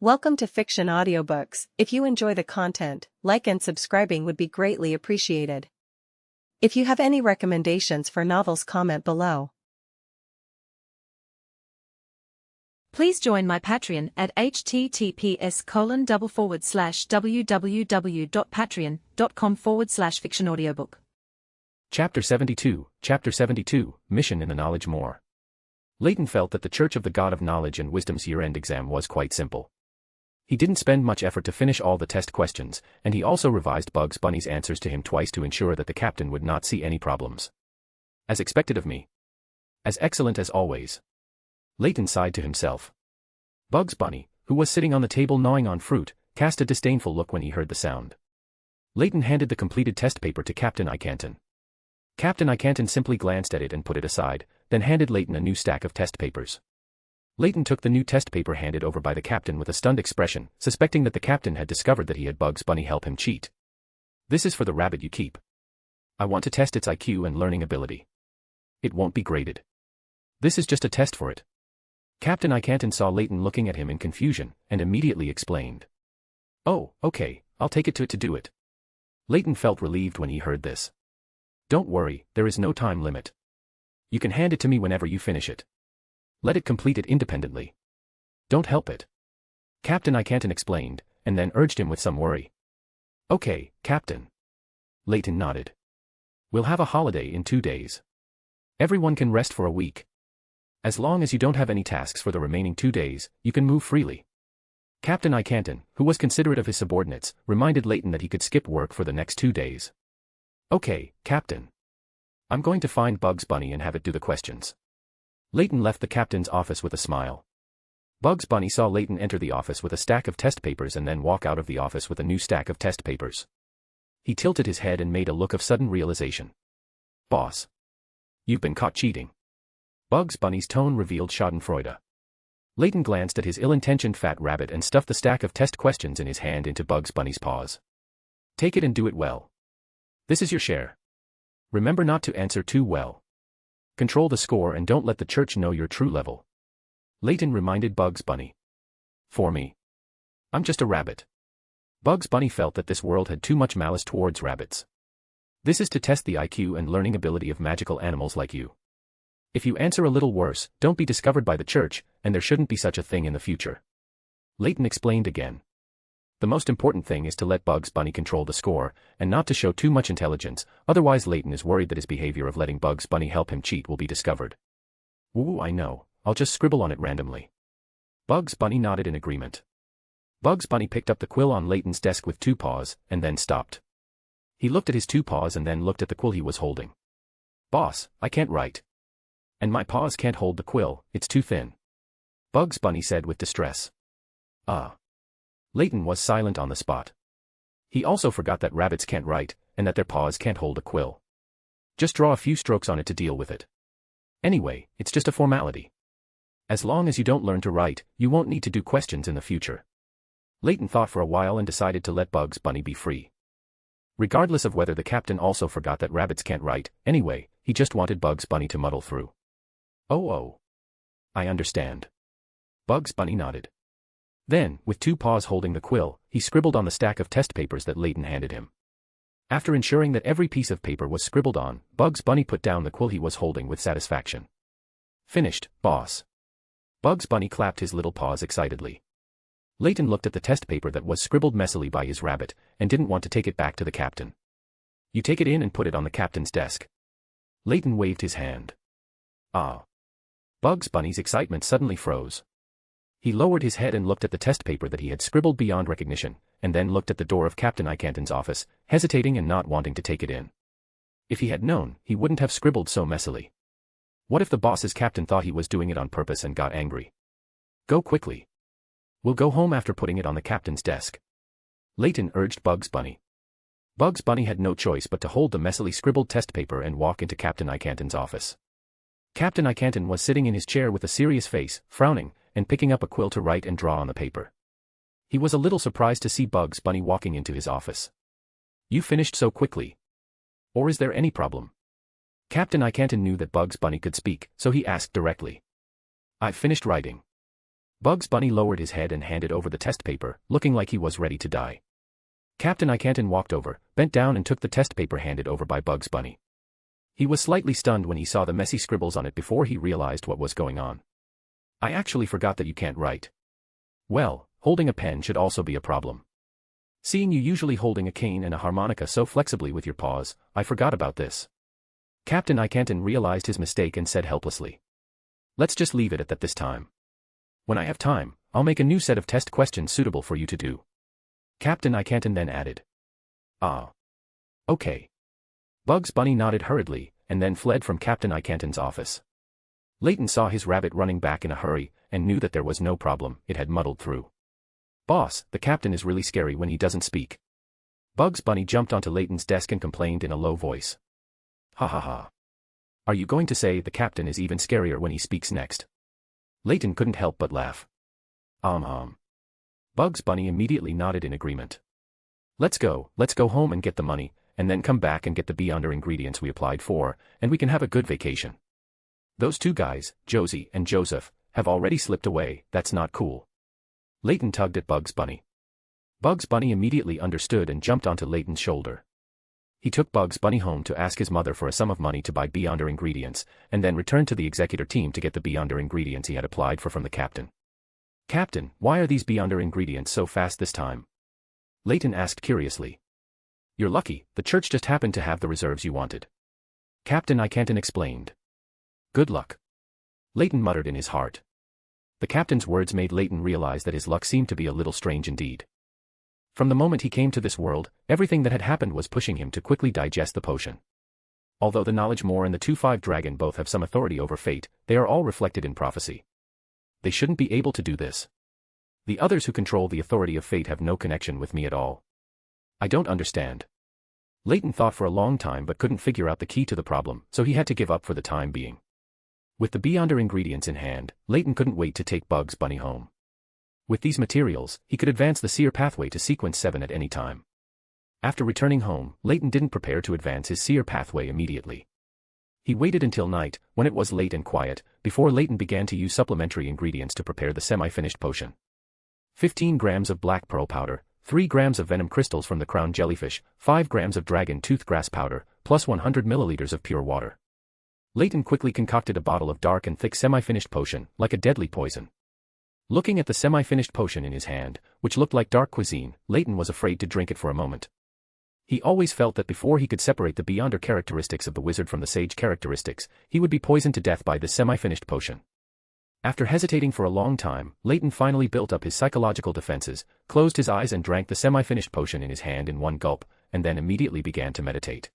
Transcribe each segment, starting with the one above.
Welcome to Fiction Audiobooks. If you enjoy the content, like and subscribing would be greatly appreciated. If you have any recommendations for novels, comment below. Please join my Patreon at https://www.patreon.com/fictionaudiobook. Chapter 72, Mission in the Knowledge Moor. Leyton felt that the Church of the God of Knowledge and Wisdom's year-end exam was quite simple. He didn't spend much effort to finish all the test questions, and he also revised Bugs Bunny's answers to him twice to ensure that the captain would not see any problems. As expected of me. As excellent as always. Leyton sighed to himself. Bugs Bunny, who was sitting on the table gnawing on fruit, cast a disdainful look when he heard the sound. Leyton handed the completed test paper to Captain Icanton. Captain Icanton simply glanced at it and put it aside, then handed Leyton a new stack of test papers. Leyton took the new test paper handed over by the captain with a stunned expression, suspecting that the captain had discovered that he had Bugs Bunny help him cheat. This is for the rabbit you keep. I want to test its IQ and learning ability. It won't be graded. This is just a test for it. Captain Icanton saw Leyton looking at him in confusion, and immediately explained. Oh, okay, I'll take it to do it. Leyton felt relieved when he heard this. Don't worry, there is no time limit. You can hand it to me whenever you finish it. Let it complete it independently. Don't help it. Captain Icanton explained, and then urged him with some worry. Okay, Captain. Leyton nodded. We'll have a holiday in 2 days. Everyone can rest for a week. As long as you don't have any tasks for the remaining 2 days, you can move freely. Captain Icanton, who was considerate of his subordinates, reminded Leyton that he could skip work for the next 2 days. Okay, Captain. I'm going to find Bugs Bunny and have it do the questions. Leyton left the captain's office with a smile. Bugs Bunny saw Leyton enter the office with a stack of test papers and then walk out of the office with a new stack of test papers. He tilted his head and made a look of sudden realization. Boss. You've been caught cheating. Bugs Bunny's tone revealed schadenfreude. Leyton glanced at his ill-intentioned fat rabbit and stuffed the stack of test questions in his hand into Bugs Bunny's paws. Take it and do it well. This is your share. Remember not to answer too well. Control the score and don't let the church know your true level. Leyton reminded Bugs Bunny. For me. I'm just a rabbit. Bugs Bunny felt that this world had too much malice towards rabbits. This is to test the IQ and learning ability of magical animals like you. If you answer a little worse, don't be discovered by the church, and there shouldn't be such a thing in the future. Leyton explained again. The most important thing is to let Bugs Bunny control the score, and not to show too much intelligence, otherwise Leyton is worried that his behavior of letting Bugs Bunny help him cheat will be discovered. Woo, I know, I'll just scribble on it randomly. Bugs Bunny nodded in agreement. Bugs Bunny picked up the quill on Leyton's desk with 2 paws, and then stopped. He looked at his 2 paws and then looked at the quill he was holding. Boss, I can't write. And my paws can't hold the quill, it's too thin. Bugs Bunny said with distress. Leyton was silent on the spot. He also forgot that rabbits can't write, and that their paws can't hold a quill. Just draw a few strokes on it to deal with it. Anyway, it's just a formality. As long as you don't learn to write, you won't need to do questions in the future. Leyton thought for a while and decided to let Bugs Bunny be free. Regardless of whether the captain also forgot that rabbits can't write, anyway, he just wanted Bugs Bunny to muddle through. Oh. I understand. Bugs Bunny nodded. Then, with 2 paws holding the quill, he scribbled on the stack of test papers that Leyton handed him. After ensuring that every piece of paper was scribbled on, Bugs Bunny put down the quill he was holding with satisfaction. Finished, boss. Bugs Bunny clapped his little paws excitedly. Leyton looked at the test paper that was scribbled messily by his rabbit, and didn't want to take it back to the captain. You take it in and put it on the captain's desk. Leyton waved his hand. Bugs Bunny's excitement suddenly froze. He lowered his head and looked at the test paper that he had scribbled beyond recognition, and then looked at the door of Captain Icanton's office, hesitating and not wanting to take it in. If he had known, he wouldn't have scribbled so messily. What if the boss's captain thought he was doing it on purpose and got angry? Go quickly. We'll go home after putting it on the captain's desk. Leyton urged Bugs Bunny. Bugs Bunny had no choice but to hold the messily scribbled test paper and walk into Captain Icanton's office. Captain Icanton was sitting in his chair with a serious face, frowning, and picking up a quill to write and draw on the paper. He was a little surprised to see Bugs Bunny walking into his office. You finished so quickly. Or is there any problem? Captain Icanton knew that Bugs Bunny could speak, so he asked directly. I've finished writing. Bugs Bunny lowered his head and handed over the test paper, looking like he was ready to die. Captain Ikanton walked over, bent down and took the test paper handed over by Bugs Bunny. He was slightly stunned when he saw the messy scribbles on it before he realized what was going on. "I actually forgot that you can't write." "Well, holding a pen should also be a problem. Seeing you usually holding a cane and a harmonica so flexibly with your paws, I forgot about this." Captain Ikanton realized his mistake and said helplessly, "Let's just leave it at that this time. When I have time, I'll make a new set of test questions suitable for you to do." Captain Ikanton then added, "Ah. Okay." Bugs Bunny nodded hurriedly, and then fled from Captain Ikanton's office. Leyton saw his rabbit running back in a hurry, and knew that there was no problem, it had muddled through. "Boss, the captain is really scary when he doesn't speak." Bugs Bunny jumped onto Leyton's desk and complained in a low voice. "Ha ha ha. Are you going to say the captain is even scarier when he speaks next?" Leyton couldn't help but laugh. Bugs Bunny immediately nodded in agreement. Let's go home and get the money, and then come back and get the Beyonder ingredients we applied for, and we can have a good vacation. Those two guys, Josie and Joseph, have already slipped away, that's not cool." Leyton tugged at Bugs Bunny. Bugs Bunny immediately understood and jumped onto Leyton's shoulder. He took Bugs Bunny home to ask his mother for a sum of money to buy Beyonder ingredients, and then returned to the executor team to get the Beyonder ingredients he had applied for from the captain. "Captain, why are these Beyonder ingredients so fast this time?" Leyton asked curiously. "You're lucky, the church just happened to have the reserves you wanted." Captain Ikanton explained. "Good luck." Leyton muttered in his heart. The captain's words made Leyton realize that his luck seemed to be a little strange indeed. From the moment he came to this world, everything that had happened was pushing him to quickly digest the potion. Although the Knowledge Moor and the 2-5 Dragon both have some authority over fate, they are all reflected in prophecy. They shouldn't be able to do this. The others who control the authority of fate have no connection with me at all. I don't understand. Leyton thought for a long time but couldn't figure out the key to the problem, so he had to give up for the time being. With the Beyonder ingredients in hand, Leyton couldn't wait to take Bugs Bunny home. With these materials, he could advance the seer pathway to sequence 7 at any time. After returning home, Leyton didn't prepare to advance his seer pathway immediately. He waited until night, when it was late and quiet, before Leyton began to use supplementary ingredients to prepare the semi-finished potion. 15 grams of black pearl powder, 3 grams of venom crystals from the crown jellyfish, 5 grams of dragon tooth grass powder, plus 100 milliliters of pure water. Leyton quickly concocted a bottle of dark and thick semi-finished potion, like a deadly poison. Looking at the semi-finished potion in his hand, which looked like dark cuisine, Leyton was afraid to drink it for a moment. He always felt that before he could separate the Beyonder characteristics of the wizard from the sage characteristics, he would be poisoned to death by this semi-finished potion. After hesitating for a long time, Leyton finally built up his psychological defenses, closed his eyes and drank the semi-finished potion in his hand in one gulp, and then immediately began to meditate.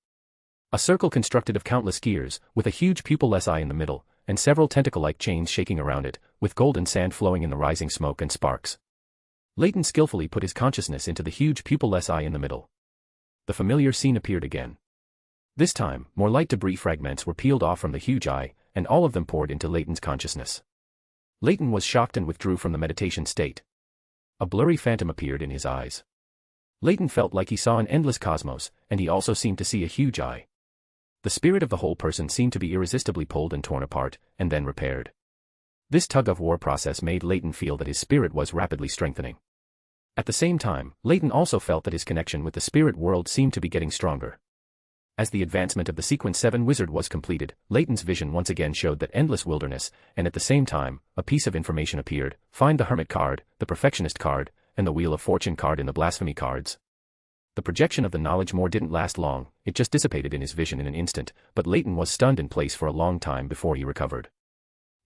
A circle constructed of countless gears, with a huge pupil-less eye in the middle, and several tentacle-like chains shaking around it, with golden sand flowing in the rising smoke and sparks. Leyton skillfully put his consciousness into the huge pupil-less eye in the middle. The familiar scene appeared again. This time, more light debris fragments were peeled off from the huge eye, and all of them poured into Leyton's consciousness. Leyton was shocked and withdrew from the meditation state. A blurry phantom appeared in his eyes. Leyton felt like he saw an endless cosmos, and he also seemed to see a huge eye. The spirit of the whole person seemed to be irresistibly pulled and torn apart, and then repaired. This tug-of-war process made Leyton feel that his spirit was rapidly strengthening. At the same time, Leyton also felt that his connection with the spirit world seemed to be getting stronger. As the advancement of the Sequence 7 wizard was completed, Leyton's vision once again showed that endless wilderness, and at the same time, a piece of information appeared: find the Hermit card, the Perfectionist card, and the Wheel of Fortune card in the Blasphemy cards. The projection of the Knowledge Moor didn't last long, it just dissipated in his vision in an instant, but Leyton was stunned in place for a long time before he recovered.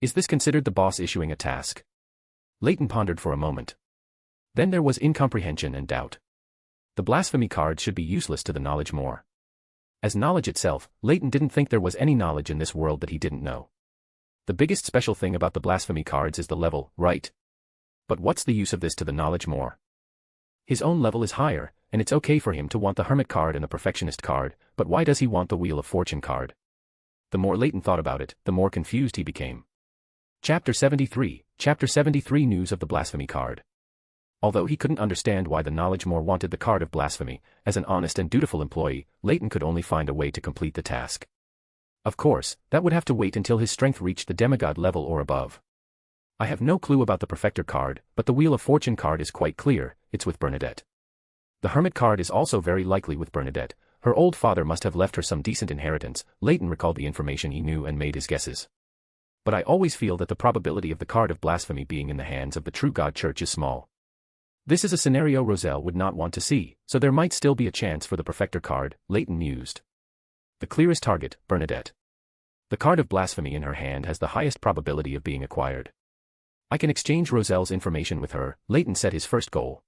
Is this considered the boss issuing a task? Leyton pondered for a moment. Then there was incomprehension and doubt. The Blasphemy card should be useless to the Knowledge Moor. As knowledge itself, Leyton didn't think there was any knowledge in this world that he didn't know. The biggest special thing about the Blasphemy cards is the level, right? But what's the use of this to the Knowledge Moor? His own level is higher, and it's okay for him to want the Hermit card and the Perfectionist card, but why does he want the Wheel of Fortune card? The more Leyton thought about it, the more confused he became. Chapter 73 News of the Blasphemy card. Although he couldn't understand why the Knowledge Moor wanted the card of blasphemy, as an honest and dutiful employee, Leyton could only find a way to complete the task. Of course, that would have to wait until his strength reached the demigod level or above. I have no clue about the Perfector card, but the Wheel of Fortune card is quite clear, it's with Bernadette. The Hermit card is also very likely with Bernadette. Her old father must have left her some decent inheritance. Leyton recalled the information he knew and made his guesses. But I always feel that the probability of the card of blasphemy being in the hands of the true God Church is small. This is a scenario Roselle would not want to see, so there might still be a chance for the Perfector card, Leyton mused. The clearest target, Bernadette. The card of blasphemy in her hand has the highest probability of being acquired. I can exchange Roselle's information with her, Leyton set his first goal.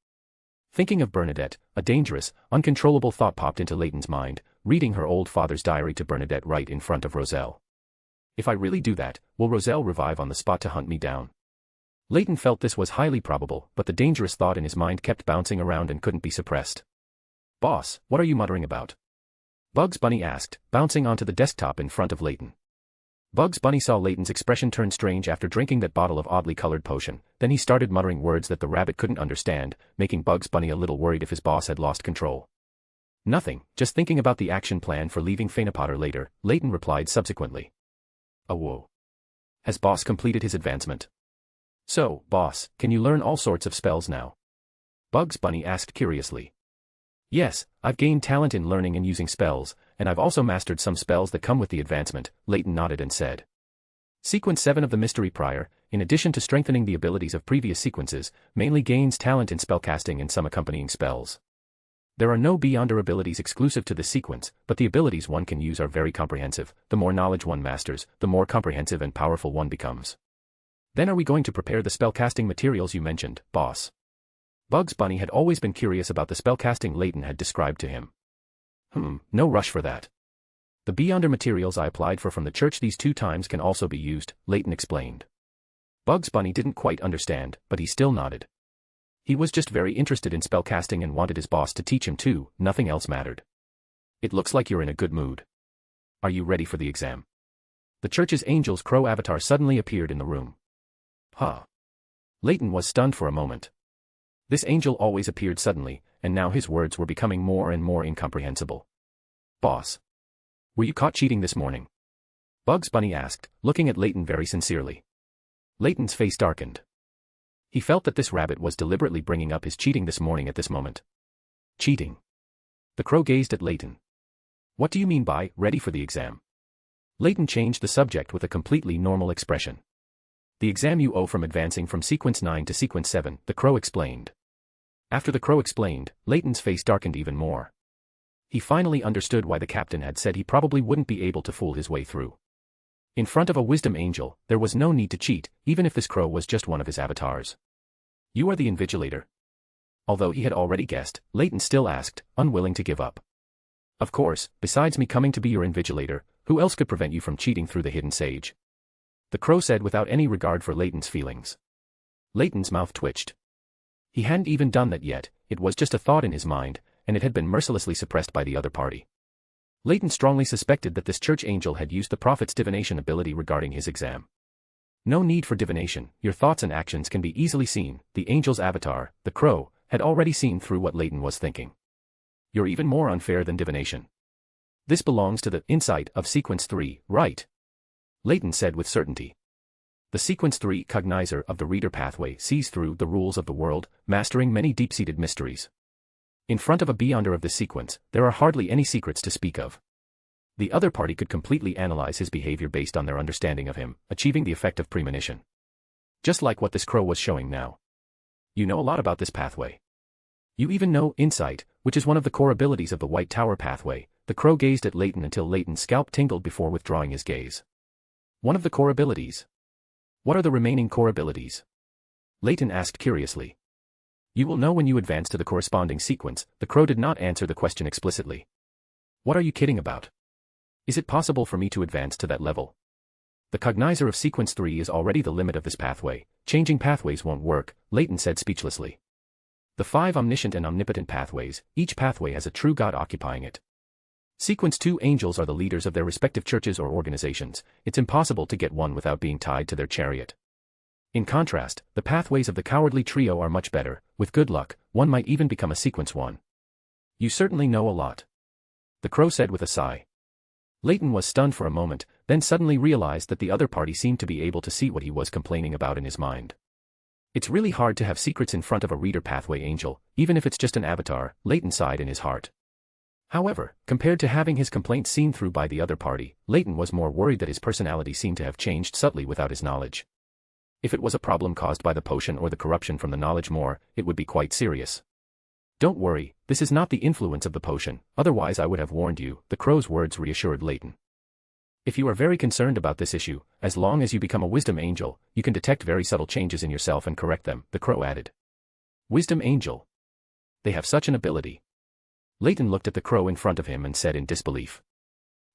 Thinking of Bernadette, a dangerous, uncontrollable thought popped into Leyton's mind, reading her old father's diary to Bernadette right in front of Roselle. If I really do that, will Roselle revive on the spot to hunt me down? Leyton felt this was highly probable, but the dangerous thought in his mind kept bouncing around and couldn't be suppressed. Boss, what are you muttering about? Bugs Bunny asked, bouncing onto the desktop in front of Leyton. Bugs Bunny saw Leyton's expression turn strange after drinking that bottle of oddly colored potion, then he started muttering words that the rabbit couldn't understand, making Bugs Bunny a little worried if his boss had lost control. Nothing, just thinking about the action plan for leaving Fainapotter later, Leyton replied subsequently. Oh whoa. Has boss completed his advancement? So, boss, can you learn all sorts of spells now? Bugs Bunny asked curiously. Yes, I've gained talent in learning and using spells, and I've also mastered some spells that come with the advancement, Leyton nodded and said. Sequence 7 of the Mystery Prior, in addition to strengthening the abilities of previous sequences, mainly gains talent in spellcasting and some accompanying spells. There are no Beyonder abilities exclusive to this sequence, but the abilities one can use are very comprehensive. The more knowledge one masters, the more comprehensive and powerful one becomes. Then are we going to prepare the spellcasting materials you mentioned, boss? Bugs Bunny had always been curious about the spellcasting Leyton had described to him. No rush for that. The Beyonder materials I applied for from the church these 2 times can also be used, Leyton explained. Bugs Bunny didn't quite understand, but he still nodded. He was just very interested in spellcasting and wanted his boss to teach him too, nothing else mattered. It looks like you're in a good mood. Are you ready for the exam? The church's angel's crow avatar suddenly appeared in the room. Huh. Leyton was stunned for a moment. This angel always appeared suddenly, and now his words were becoming more and more incomprehensible. Boss. Were you caught cheating this morning? Bugs Bunny asked, looking at Leyton very sincerely. Leyton's face darkened. He felt that this rabbit was deliberately bringing up his cheating this morning at this moment. Cheating. The crow gazed at Leyton. What do you mean by, ready for the exam? Leyton changed the subject with a completely normal expression. The exam you owe from advancing from sequence 9 to sequence 7, the crow explained. After the crow explained, Leyton's face darkened even more. He finally understood why the captain had said he probably wouldn't be able to fool his way through. In front of a wisdom angel, there was no need to cheat, even if this crow was just one of his avatars. You are the invigilator. Although he had already guessed, Leyton still asked, unwilling to give up. Of course, besides me coming to be your invigilator, who else could prevent you from cheating through the hidden sage? The crow said without any regard for Leyton's feelings. Leyton's mouth twitched. He hadn't even done that yet, it was just a thought in his mind, and it had been mercilessly suppressed by the other party. Leyton strongly suspected that this church angel had used the prophet's divination ability regarding his exam. No need for divination, your thoughts and actions can be easily seen, the angel's avatar, the crow, had already seen through what Leyton was thinking. You're even more unfair than divination. This belongs to the insight of sequence 3, right? Leyton said with certainty. The sequence 3 cognizer of the reader pathway sees through the rules of the world, mastering many deep-seated mysteries. In front of a Beyonder of this sequence, there are hardly any secrets to speak of. The other party could completely analyze his behavior based on their understanding of him, achieving the effect of premonition. Just like what this crow was showing now. You know a lot about this pathway. You even know insight, which is one of the core abilities of the White Tower pathway. The crow gazed at Leyton until Leyton's scalp tingled before withdrawing his gaze. One of the core abilities. What are the remaining core abilities? Leyton asked curiously. You will know when you advance to the corresponding sequence. The crow did not answer the question explicitly. What are you kidding about? Is it possible for me to advance to that level? The cognizer of sequence 3 is already the limit of this pathway. Changing pathways won't work, Leyton said speechlessly. The 5 omniscient and omnipotent pathways, each pathway has a true god occupying it. Sequence 2 angels are the leaders of their respective churches or organizations. It's impossible to get one without being tied to their chariot. In contrast, the pathways of the cowardly trio are much better. With good luck, one might even become a sequence 1. You certainly know a lot. The crow said with a sigh. Leyton was stunned for a moment, then suddenly realized that the other party seemed to be able to see what he was complaining about in his mind. It's really hard to have secrets in front of a reader pathway angel, even if it's just an avatar, Leyton sighed in his heart. However, compared to having his complaints seen through by the other party, Leyton was more worried that his personality seemed to have changed subtly without his knowledge. If it was a problem caused by the potion or the corruption from the knowledge Moor, it would be quite serious. Don't worry, this is not the influence of the potion, otherwise I would have warned you, the crow's words reassured Leyton. If you are very concerned about this issue, as long as you become a wisdom angel, you can detect very subtle changes in yourself and correct them, the crow added. Wisdom angel. They have such an ability. Leyton looked at the crow in front of him and said in disbelief.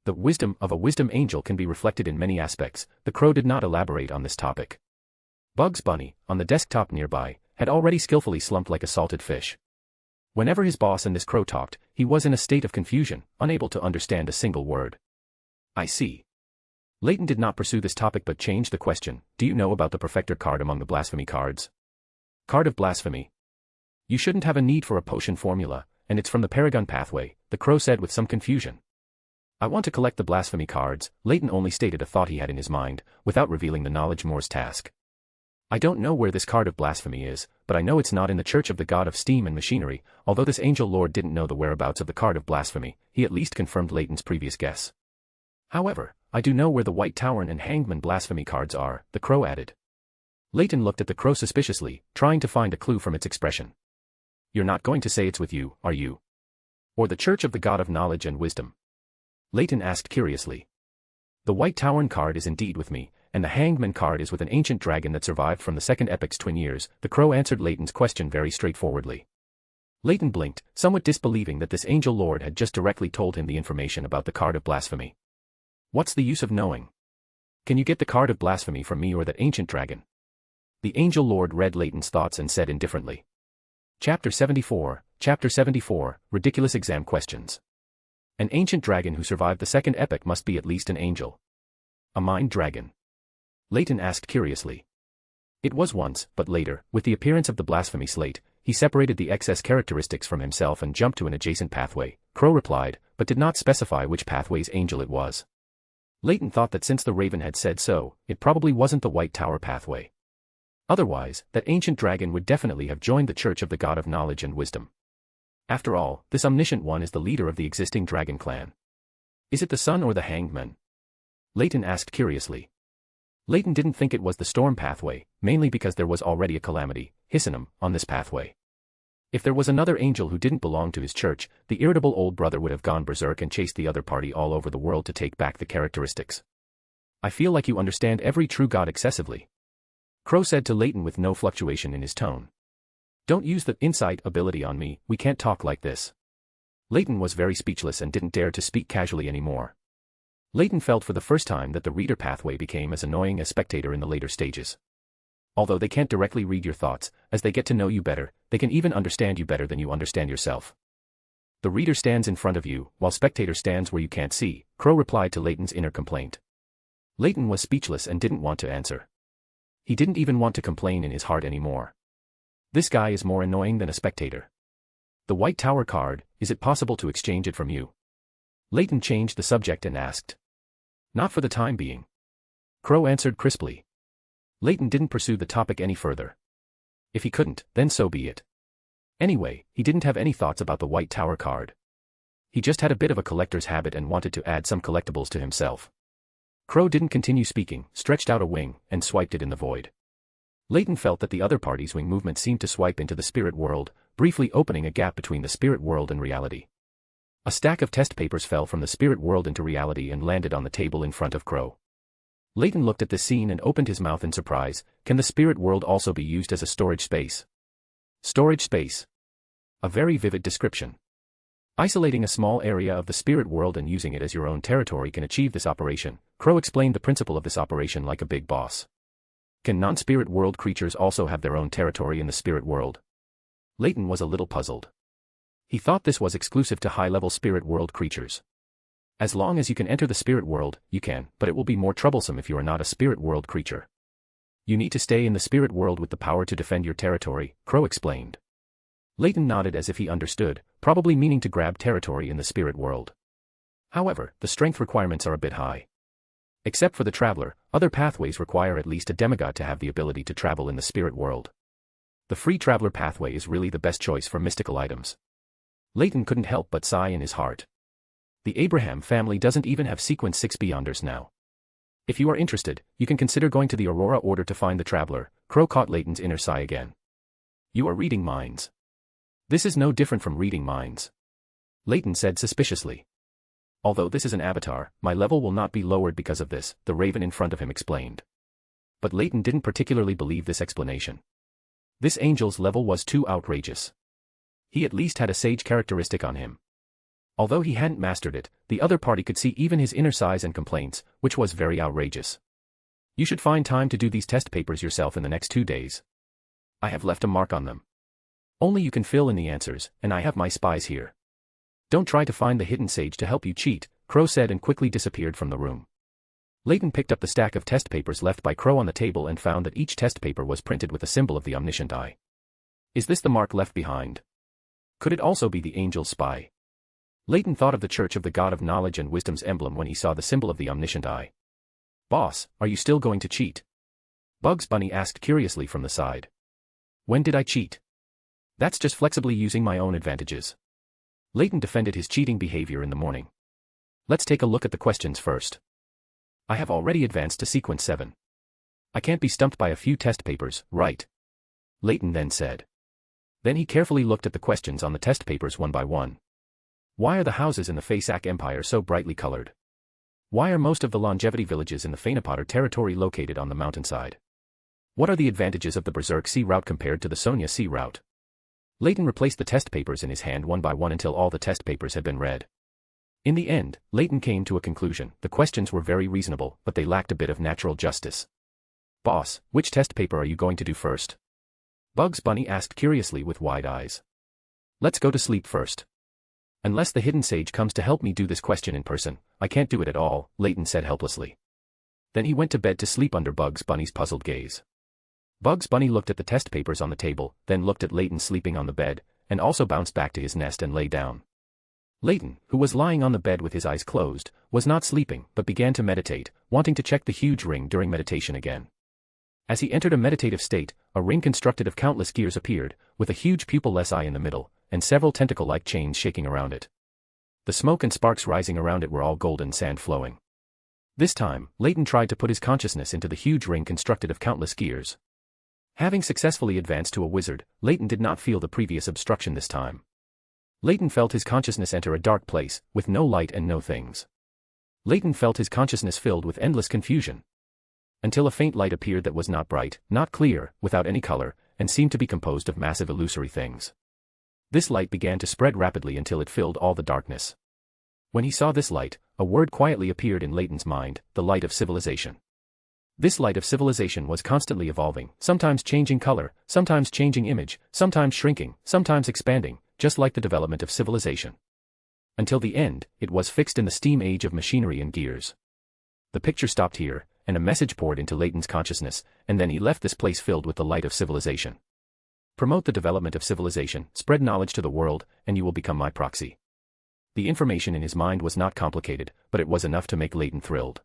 The wisdom of a wisdom angel can be reflected in many aspects. The crow did not elaborate on this topic. Bugs Bunny, on the desktop nearby, had already skillfully slumped like a salted fish. Whenever his boss and this crow talked, he was in a state of confusion, unable to understand a single word. I see. Leyton did not pursue this topic but changed the question. Do you know about the Perfector card among the blasphemy cards? Card of blasphemy. You shouldn't have a need for a potion formula, and it's from the Paragon pathway, the crow said with some confusion. I want to collect the blasphemy cards. Leyton only stated a thought he had in his mind, without revealing the knowledge Moor's task. I don't know where this card of blasphemy is, but I know it's not in the Church of the God of Steam and Machinery. Although this angel lord didn't know the whereabouts of the card of blasphemy, he at least confirmed Leyton's previous guess. However, I do know where the White Tower and Hangman blasphemy cards are, the crow added. Leyton looked at the crow suspiciously, trying to find a clue from its expression. You're not going to say it's with you, are you? Or the Church of the God of Knowledge and Wisdom? Leyton asked curiously. The White Tower card is indeed with me, and the Hangman card is with an ancient dragon that survived from the Second Epic's twin years, the crow answered Leyton's question very straightforwardly. Leyton blinked, somewhat disbelieving that this angel lord had just directly told him the information about the card of blasphemy. What's the use of knowing? Can you get the card of blasphemy from me or that ancient dragon? The angel lord read Leyton's thoughts and said indifferently. Chapter 74, Ridiculous Exam Questions. An ancient dragon who survived the Second Epic must be at least an angel. A mind dragon? Leyton asked curiously. It was once, but later, with the appearance of the blasphemy slate, he separated the excess characteristics from himself and jumped to an adjacent pathway, Crow replied, but did not specify which pathway's angel it was. Leyton thought that since the raven had said so, it probably wasn't the White Tower pathway. Otherwise, that ancient dragon would definitely have joined the Church of the God of Knowledge and Wisdom. After all, this omniscient one is the leader of the existing dragon clan. Is it the sun or the hangman? Leyton asked curiously. Leyton didn't think it was the storm pathway, mainly because there was already a calamity, Hissenum, on this pathway. If there was another angel who didn't belong to his church, the irritable old brother would have gone berserk and chased the other party all over the world to take back the characteristics. I feel like you understand every true god excessively. Crow said to Leyton with no fluctuation in his tone. Don't use the insight ability on me, we can't talk like this. Leyton was very speechless and didn't dare to speak casually anymore. Leyton felt for the first time that the reader pathway became as annoying as spectator in the later stages. Although they can't directly read your thoughts, as they get to know you better, they can even understand you better than you understand yourself. The reader stands in front of you, while spectator stands where you can't see, Crow replied to Leyton's inner complaint. Leyton was speechless and didn't want to answer. He didn't even want to complain in his heart anymore. This guy is more annoying than a spectator. The White Tower card, is it possible to exchange it from you? Leyton changed the subject and asked. Not for the time being. Crow answered crisply. Leyton didn't pursue the topic any further. If he couldn't, then so be it. Anyway, he didn't have any thoughts about the White Tower card. He just had a bit of a collector's habit and wanted to add some collectibles to himself. Crow didn't continue speaking, stretched out a wing, and swiped it in the void. Leyton felt that the other party's wing movement seemed to swipe into the spirit world, briefly opening a gap between the spirit world and reality. A stack of test papers fell from the spirit world into reality and landed on the table in front of Crow. Leyton looked at this scene and opened his mouth in surprise. Can the spirit world also be used as a storage space? Storage space. A very vivid description. Isolating a small area of the spirit world and using it as your own territory can achieve this operation. Crow explained the principle of this operation like a big boss. Can non-spirit world creatures also have their own territory in the spirit world? Leyton was a little puzzled. He thought this was exclusive to high-level spirit world creatures. As long as you can enter the spirit world, you can, but it will be more troublesome if you are not a spirit world creature. You need to stay in the spirit world with the power to defend your territory, Crow explained. Leyton nodded as if he understood, probably meaning to grab territory in the spirit world. However, the strength requirements are a bit high. Except for the traveler, other pathways require at least a demigod to have the ability to travel in the spirit world. The free traveler pathway is really the best choice for mystical items. Leyton couldn't help but sigh in his heart. The Abraham family doesn't even have sequence 6 Beyonders now. If you are interested, you can consider going to the Aurora Order to find the traveler. Crow caught Leyton's inner sigh again. You are reading minds. This is no different from reading minds. Leyton said suspiciously. Although this is an avatar, my level will not be lowered because of this, the raven in front of him explained. But Leyton didn't particularly believe this explanation. This angel's level was too outrageous. He at least had a sage characteristic on him. Although he hadn't mastered it, the other party could see even his inner sighs and complaints, which was very outrageous. You should find time to do these test papers yourself in the next 2 days. I have left a mark on them. Only you can fill in the answers, and I have my spies here. Don't try to find the hidden sage to help you cheat, Crow said and quickly disappeared from the room. Leyton picked up the stack of test papers left by Crow on the table and found that each test paper was printed with the symbol of the omniscient eye. Is this the mark left behind? Could it also be the angel's spy? Leyton thought of the Church of the God of Knowledge and Wisdom's emblem when he saw the symbol of the omniscient eye. Boss, are you still going to cheat? Bugs Bunny asked curiously from the side. When did I cheat? That's just flexibly using my own advantages. Leyton defended his cheating behavior in the morning. Let's take a look at the questions first. I have already advanced to sequence 7. I can't be stumped by a few test papers, right? Leyton then said. Then he carefully looked at the questions on the test papers one by one. Why are the houses in the Faesak Empire so brightly colored? Why are most of the longevity villages in the Phaenopotter territory located on the mountainside? What are the advantages of the Berserk Sea route compared to the Sonia Sea route? Leyton replaced the test papers in his hand one by one until all the test papers had been read. In the end, Leyton came to a conclusion. The questions were very reasonable, but they lacked a bit of natural justice. Boss, which test paper are you going to do first? Bugs Bunny asked curiously with wide eyes. Let's go to sleep first. Unless the hidden sage comes to help me do this question in person, I can't do it at all, Leyton said helplessly. Then he went to bed to sleep under Bugs Bunny's puzzled gaze. Bugs Bunny looked at the test papers on the table, then looked at Leyton sleeping on the bed, and also bounced back to his nest and lay down. Leyton, who was lying on the bed with his eyes closed, was not sleeping but began to meditate, wanting to check the huge ring during meditation again. As he entered a meditative state, a ring constructed of countless gears appeared, with a huge pupil-less eye in the middle, and several tentacle-like chains shaking around it. The smoke and sparks rising around it were all golden sand flowing. This time, Leyton tried to put his consciousness into the huge ring constructed of countless gears. Having successfully advanced to a wizard, Leyton did not feel the previous obstruction this time. Leyton felt his consciousness enter a dark place, with no light and no things. Leyton felt his consciousness filled with endless confusion. Until a faint light appeared that was not bright, not clear, without any color, and seemed to be composed of massive illusory things. This light began to spread rapidly until it filled all the darkness. When he saw this light, a word quietly appeared in Leyton's mind, the light of civilization. This light of civilization was constantly evolving, sometimes changing color, sometimes changing image, sometimes shrinking, sometimes expanding, just like the development of civilization. Until the end, it was fixed in the steam age of machinery and gears. The picture stopped here, and a message poured into Leyton's consciousness, and then he left this place filled with the light of civilization. Promote the development of civilization, spread knowledge to the world, and you will become my proxy. The information in his mind was not complicated, but it was enough to make Leyton thrilled.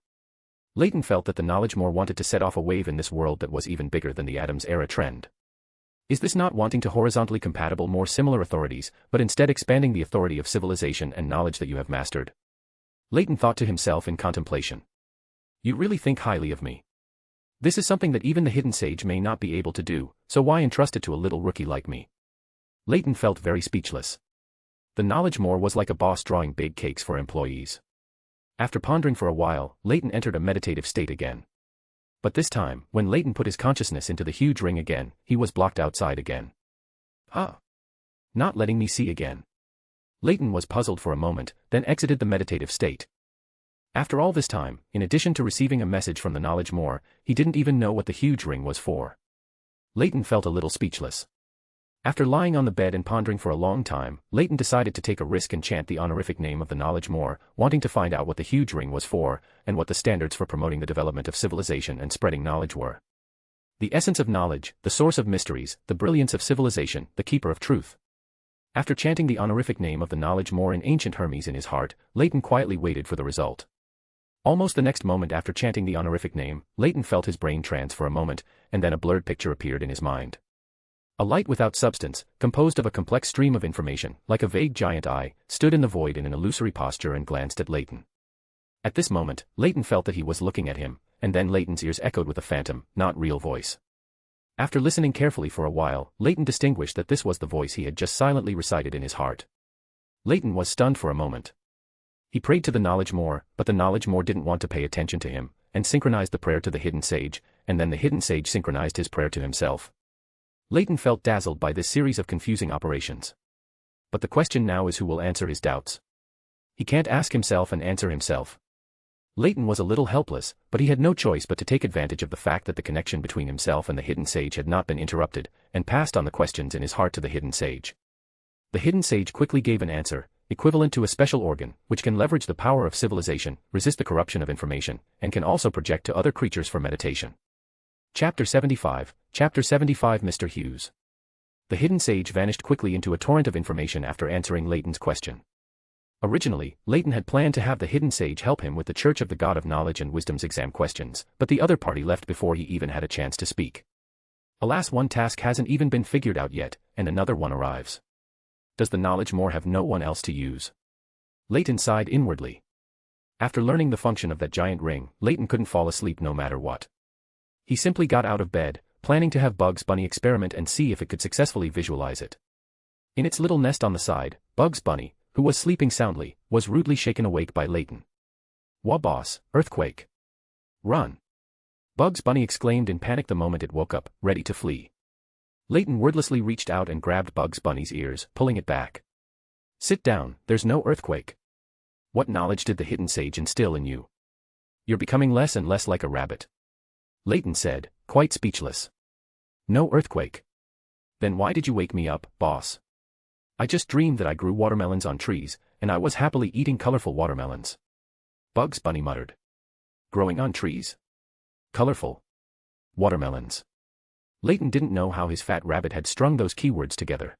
Leyton felt that the knowledge Moor wanted to set off a wave in this world that was even bigger than the Adams era trend. Is this not wanting to horizontally compatible more similar authorities, but instead expanding the authority of civilization and knowledge that you have mastered? Leyton thought to himself in contemplation. You really think highly of me. This is something that even the hidden sage may not be able to do, so why entrust it to a little rookie like me? Leyton felt very speechless. The knowledge Moor was like a boss drawing big cakes for employees. After pondering for a while, Leyton entered a meditative state again. But this time, when Leyton put his consciousness into the huge ring again, he was blocked outside again. Huh? Not letting me see again. Leyton was puzzled for a moment, then exited the meditative state. After all this time, in addition to receiving a message from the knowledge Moor, he didn't even know what the huge ring was for. Leyton felt a little speechless. After lying on the bed and pondering for a long time, Leyton decided to take a risk and chant the honorific name of the knowledge Moor, wanting to find out what the huge ring was for, and what the standards for promoting the development of civilization and spreading knowledge were. The essence of knowledge, the source of mysteries, the brilliance of civilization, the keeper of truth. After chanting the honorific name of the knowledge Moor in ancient Hermes in his heart, Leyton quietly waited for the result. Almost the next moment after chanting the honorific name, Leyton felt his brain trance for a moment, and then a blurred picture appeared in his mind. A light without substance, composed of a complex stream of information, like a vague giant eye, stood in the void in an illusory posture and glanced at Leyton. At this moment, Leyton felt that he was looking at him, and then Leyton's ears echoed with a phantom, not real voice. After listening carefully for a while, Leyton distinguished that this was the voice he had just silently recited in his heart. Leyton was stunned for a moment. He prayed to the knowledge Moor, but the knowledge Moor didn't want to pay attention to him, and synchronized the prayer to the hidden sage, and then the hidden sage synchronized his prayer to himself. Leyton felt dazzled by this series of confusing operations. But the question now is who will answer his doubts. He can't ask himself and answer himself. Leyton was a little helpless, but he had no choice but to take advantage of the fact that the connection between himself and the hidden sage had not been interrupted, and passed on the questions in his heart to the hidden sage. The hidden sage quickly gave an answer, equivalent to a special organ, which can leverage the power of civilization, resist the corruption of information, and can also project to other creatures for meditation. Chapter 75, Mr. Hughes. The hidden sage vanished quickly into a torrent of information after answering Leyton's question. Originally, Leyton had planned to have the hidden sage help him with the Church of the God of Knowledge and Wisdom's exam questions, but the other party left before he even had a chance to speak. Alas, one task hasn't even been figured out yet, and another one arrives. Does the knowledge Moor have no one else to use? Leyton sighed inwardly. After learning the function of that giant ring, Leyton couldn't fall asleep no matter what. He simply got out of bed, planning to have Bugs Bunny experiment and see if it could successfully visualize it. In its little nest on the side, Bugs Bunny, who was sleeping soundly, was rudely shaken awake by Leyton. "Wah boss, earthquake! Run!" Bugs Bunny exclaimed in panic the moment it woke up, ready to flee. Leyton wordlessly reached out and grabbed Bugs Bunny's ears, pulling it back. "Sit down, there's no earthquake. What knowledge did the hidden sage instill in you? You're becoming less and less like a rabbit," Leyton said, quite speechless. "No earthquake. Then why did you wake me up, boss? I just dreamed that I grew watermelons on trees, and I was happily eating colorful watermelons," Bugs Bunny muttered. "Growing on trees? Colorful watermelons." Leyton didn't know how his fat rabbit had strung those keywords together.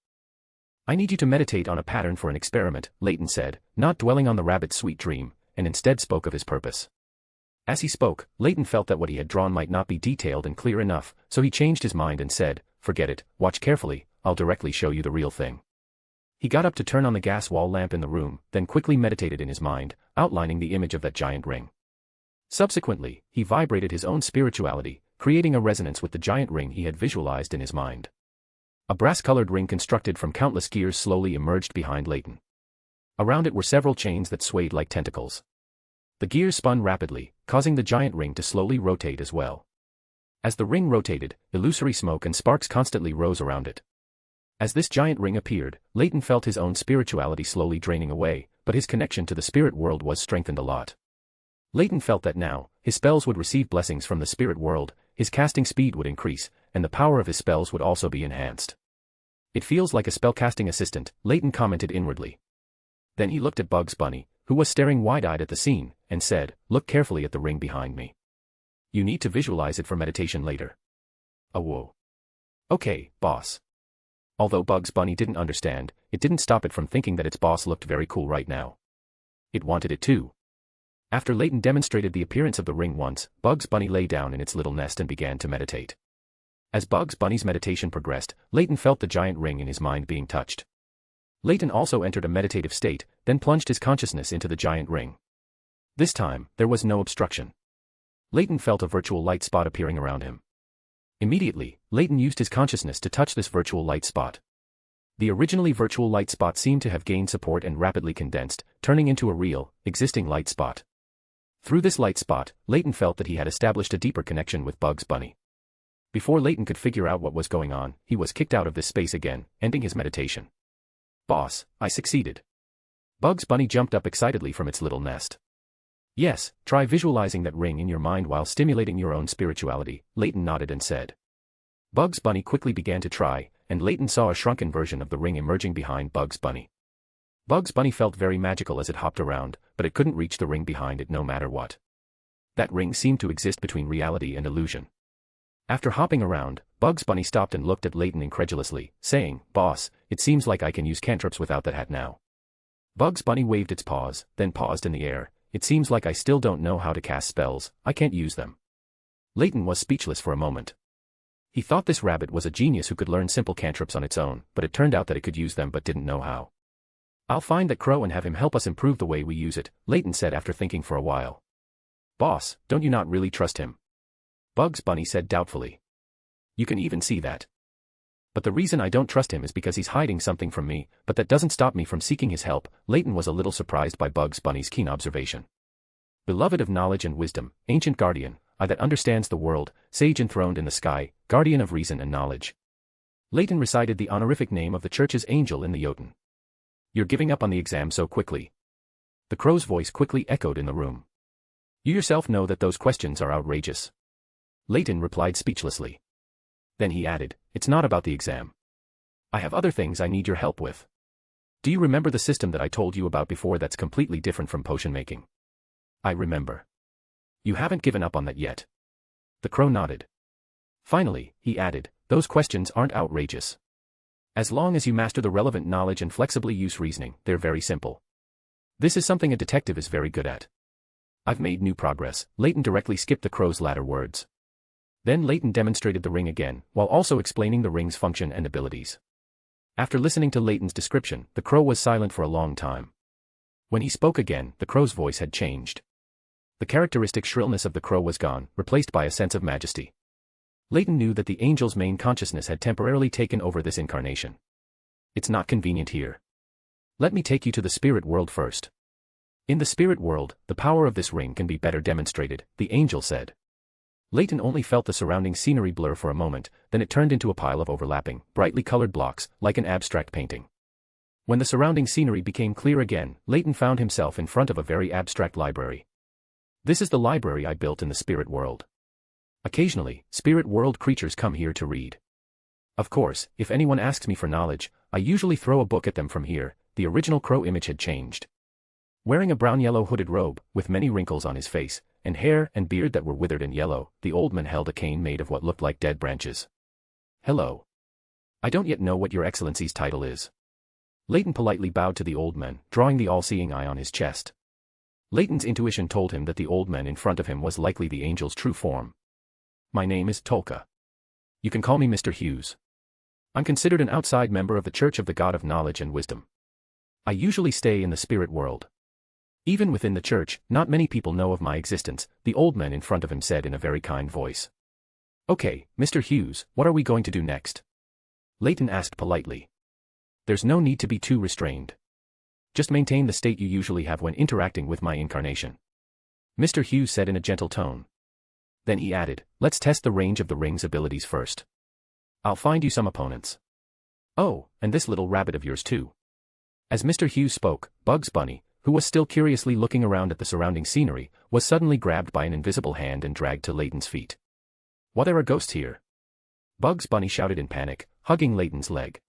"I need you to meditate on a pattern for an experiment," Leyton said, not dwelling on the rabbit's sweet dream, and instead spoke of his purpose. As he spoke, Leyton felt that what he had drawn might not be detailed and clear enough, so he changed his mind and said, "Forget it, watch carefully, I'll directly show you the real thing." He got up to turn on the gas wall lamp in the room, then quickly meditated in his mind, outlining the image of that giant ring. Subsequently, he vibrated his own spirituality, creating a resonance with the giant ring he had visualized in his mind. A brass-colored ring constructed from countless gears slowly emerged behind Leyton. Around it were several chains that swayed like tentacles. The gears spun rapidly, causing the giant ring to slowly rotate as well. As the ring rotated, illusory smoke and sparks constantly rose around it. As this giant ring appeared, Leyton felt his own spirituality slowly draining away, but his connection to the spirit world was strengthened a lot. Leyton felt that now, his spells would receive blessings from the spirit world, his casting speed would increase, and the power of his spells would also be enhanced. "It feels like a spellcasting assistant," Leyton commented inwardly. Then he looked at Bugs Bunny, who was staring wide-eyed at the scene, and said, "Look carefully at the ring behind me. You need to visualize it for meditation later." "Oh, whoa. Okay, boss." Although Bugs Bunny didn't understand, it didn't stop it from thinking that its boss looked very cool right now. It wanted it too. After Leyton demonstrated the appearance of the ring once, Bugs Bunny lay down in its little nest and began to meditate. As Bugs Bunny's meditation progressed, Leyton felt the giant ring in his mind being touched. Leyton also entered a meditative state, then plunged his consciousness into the giant ring. This time, there was no obstruction. Leyton felt a virtual light spot appearing around him. Immediately, Leyton used his consciousness to touch this virtual light spot. The originally virtual light spot seemed to have gained support and rapidly condensed, turning into a real, existing light spot. Through this light spot, Leyton felt that he had established a deeper connection with Bugs Bunny. Before Leyton could figure out what was going on, he was kicked out of this space again, ending his meditation. "Boss, I succeeded." Bugs Bunny jumped up excitedly from its little nest. "Yes, try visualizing that ring in your mind while stimulating your own spirituality," Leyton nodded and said. Bugs Bunny quickly began to try, and Leyton saw a shrunken version of the ring emerging behind Bugs Bunny. Bugs Bunny felt very magical as it hopped around, but it couldn't reach the ring behind it no matter what. That ring seemed to exist between reality and illusion. After hopping around, Bugs Bunny stopped and looked at Leyton incredulously, saying, "Boss, it seems like I can use cantrips without that hat now." Bugs Bunny waved its paws, then paused in the air, it seems like I still don't know how to cast spells, I can't use them. Leyton was speechless for a moment. He thought this rabbit was a genius who could learn simple cantrips on its own, but it turned out that it could use them but didn't know how. I'll find that crow and have him help us improve the way we use it, Leyton said after thinking for a while. Boss, don't you not really trust him? Bugs Bunny said doubtfully. You can even see that. But the reason I don't trust him is because he's hiding something from me, but that doesn't stop me from seeking his help. Leyton was a little surprised by Bugs Bunny's keen observation. Beloved of knowledge and wisdom, ancient guardian, I that understands the world, sage enthroned in the sky, guardian of reason and knowledge. Leyton recited the honorific name of the church's angel in the Jotun. You're giving up on the exam so quickly. The crow's voice quickly echoed in the room. You yourself know that those questions are outrageous. Leyton replied speechlessly. Then he added, it's not about the exam. I have other things I need your help with. Do you remember the system that I told you about before that's completely different from potion making? I remember. You haven't given up on that yet. The crow nodded. Finally, he added, those questions aren't outrageous. As long as you master the relevant knowledge and flexibly use reasoning, they're very simple. This is something a detective is very good at. I've made new progress. Leyton directly skipped the crow's latter words. Then Leyton demonstrated the ring again, while also explaining the ring's function and abilities. After listening to Leyton's description, the crow was silent for a long time. When he spoke again, the crow's voice had changed. The characteristic shrillness of the crow was gone, replaced by a sense of majesty. Leyton knew that the angel's main consciousness had temporarily taken over this incarnation. It's not convenient here. Let me take you to the spirit world first. In the spirit world, the power of this ring can be better demonstrated, the angel said. Leyton only felt the surrounding scenery blur for a moment, then it turned into a pile of overlapping, brightly colored blocks, like an abstract painting. When the surrounding scenery became clear again, Leyton found himself in front of a very abstract library. This is the library I built in the spirit world. Occasionally, spirit world creatures come here to read. Of course, if anyone asks me for knowledge, I usually throw a book at them from here. The original crow image had changed. Wearing a brown-yellow hooded robe, with many wrinkles on his face, and hair and beard that were withered and yellow, the old man held a cane made of what looked like dead branches. Hello. I don't yet know what your excellency's title is. Leyton politely bowed to the old man, drawing the all-seeing eye on his chest. Leyton's intuition told him that the old man in front of him was likely the angel's true form. My name is Tolka. You can call me Mr. Hughes. I'm considered an outside member of the Church of the God of Knowledge and Wisdom. I usually stay in the spirit world. Even within the church, not many people know of my existence, the old man in front of him said in a very kind voice. Okay, Mr. Hughes, what are we going to do next? Leyton asked politely. There's no need to be too restrained. Just maintain the state you usually have when interacting with my incarnation. Mr. Hughes said in a gentle tone. Then he added, let's test the range of the ring's abilities first. I'll find you some opponents. Oh, and this little rabbit of yours too. As Mr. Hughes spoke, Bugs Bunny, who was still curiously looking around at the surrounding scenery, was suddenly grabbed by an invisible hand and dragged to Leyton's feet. What are ghosts here? Bugs Bunny shouted in panic, hugging Leyton's leg.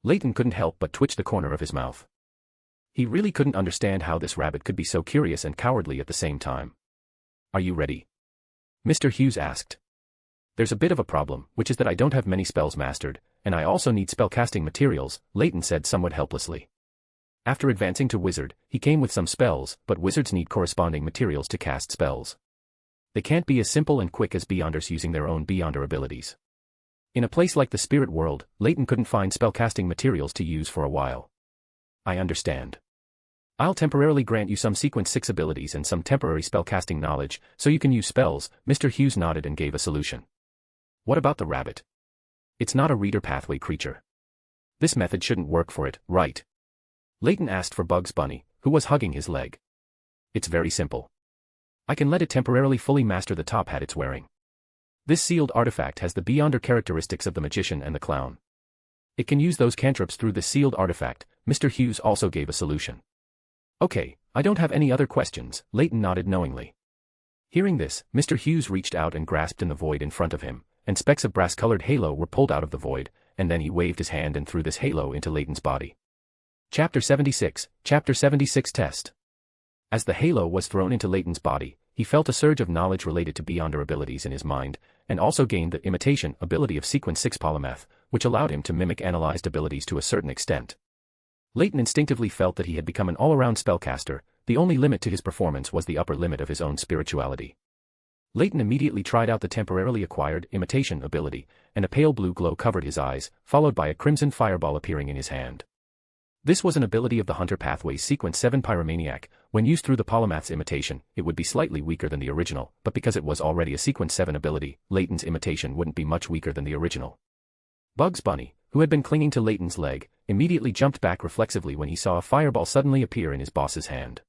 Leyton couldn't help but twitch the corner of his mouth. He really couldn't understand how this rabbit could be so curious and cowardly at the same time. Are you ready? Mr. Hughes asked. There's a bit of a problem, which is that I don't have many spells mastered, and I also need spellcasting materials, Leyton said somewhat helplessly. After advancing to wizard, he came with some spells, but wizards need corresponding materials to cast spells. They can't be as simple and quick as Beyonders using their own Beyonder abilities. In a place like the spirit world, Leyton couldn't find spellcasting materials to use for a while. I understand. I'll temporarily grant you some sequence 6 abilities and some temporary spellcasting knowledge, so you can use spells. Mr. Hughes nodded and gave a solution. What about the rabbit? It's not a reader pathway creature. This method shouldn't work for it, right? Leyton asked for Bugs Bunny, who was hugging his leg. It's very simple. I can let it temporarily fully master the top hat it's wearing. This sealed artifact has the Beyonder characteristics of the magician and the clown. It can use those cantrips through the sealed artifact. Mr. Hughes also gave a solution. Okay, I don't have any other questions, Leyton nodded knowingly. Hearing this, Mr. Hughes reached out and grasped in the void in front of him, and specks of brass-colored halo were pulled out of the void, and then he waved his hand and threw this halo into Leyton's body. Chapter 76 Test. As the halo was thrown into Leyton's body, he felt a surge of knowledge related to Beyonder abilities in his mind, and also gained the imitation ability of Sequence 6 Polymath, which allowed him to mimic analyzed abilities to a certain extent. Leyton instinctively felt that he had become an all-around spellcaster. The only limit to his performance was the upper limit of his own spirituality. Leyton immediately tried out the temporarily acquired imitation ability, and a pale blue glow covered his eyes, followed by a crimson fireball appearing in his hand. This was an ability of the Hunter Pathways Sequence 7 Pyromaniac. When used through the Polymath's imitation, it would be slightly weaker than the original, but because it was already a Sequence 7 ability, Leyton's imitation wouldn't be much weaker than the original. Bugs Bunny, who had been clinging to Leyton's leg, immediately jumped back reflexively when he saw a fireball suddenly appear in his boss's hand.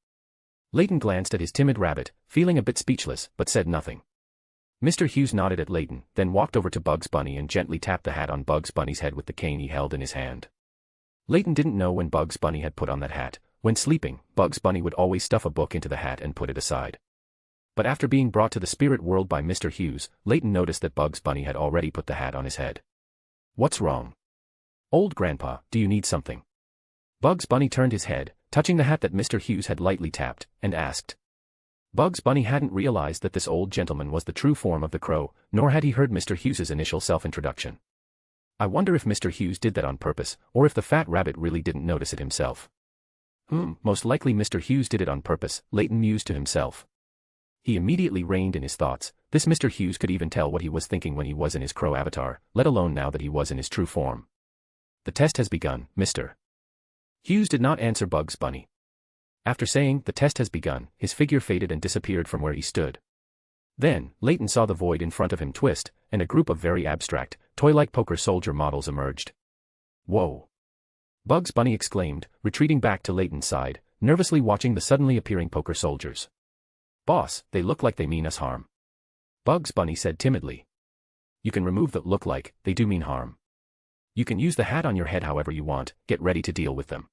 Leyton glanced at his timid rabbit, feeling a bit speechless, but said nothing. Mr. Hughes nodded at Leyton, then walked over to Bugs Bunny and gently tapped the hat on Bugs Bunny's head with the cane he held in his hand. Leyton didn't know when Bugs Bunny had put on that hat. When sleeping, Bugs Bunny would always stuff a book into the hat and put it aside. But after being brought to the spirit world by Mr. Hughes, Leyton noticed that Bugs Bunny had already put the hat on his head. "What's wrong? Old Grandpa, do you need something?" Bugs Bunny turned his head, touching the hat that Mr. Hughes had lightly tapped, and asked. Bugs Bunny hadn't realized that this old gentleman was the true form of the crow, nor had he heard Mr. Hughes's initial self-introduction. I wonder if Mr. Hughes did that on purpose, or if the fat rabbit really didn't notice it himself. Most likely Mr. Hughes did it on purpose, Leyton mused to himself. He immediately reined in his thoughts. This Mr. Hughes could even tell what he was thinking when he was in his crow avatar, let alone now that he was in his true form. "The test has begun, Mr. Hughes did not answer Bugs Bunny. After saying, "The test has begun," his figure faded and disappeared from where he stood. Then, Leyton saw the void in front of him twist, and a group of very abstract, toy-like poker soldier models emerged. "Whoa!" Bugs Bunny exclaimed, retreating back to Leyton's side, nervously watching the suddenly appearing poker soldiers. "Boss, they look like they mean us harm." Bugs Bunny said timidly. "You can remove the look like, they do mean harm. You can use the hat on your head however you want, get ready to deal with them."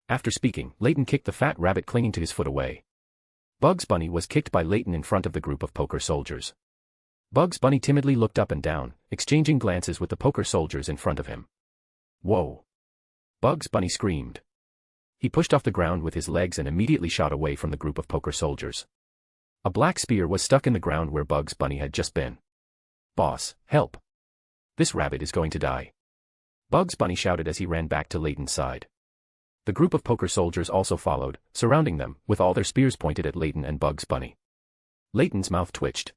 After speaking, Leyton kicked the fat rabbit clinging to his foot away. Bugs Bunny was kicked by Leyton in front of the group of poker soldiers. Bugs Bunny timidly looked up and down, exchanging glances with the poker soldiers in front of him. "Whoa!" Bugs Bunny screamed. He pushed off the ground with his legs and immediately shot away from the group of poker soldiers. A black spear was stuck in the ground where Bugs Bunny had just been. "Boss, help! This rabbit is going to die!" Bugs Bunny shouted as he ran back to Leyton's side. The group of poker soldiers also followed, surrounding them, with all their spears pointed at Leyton and Bugs Bunny. Leyton's mouth twitched.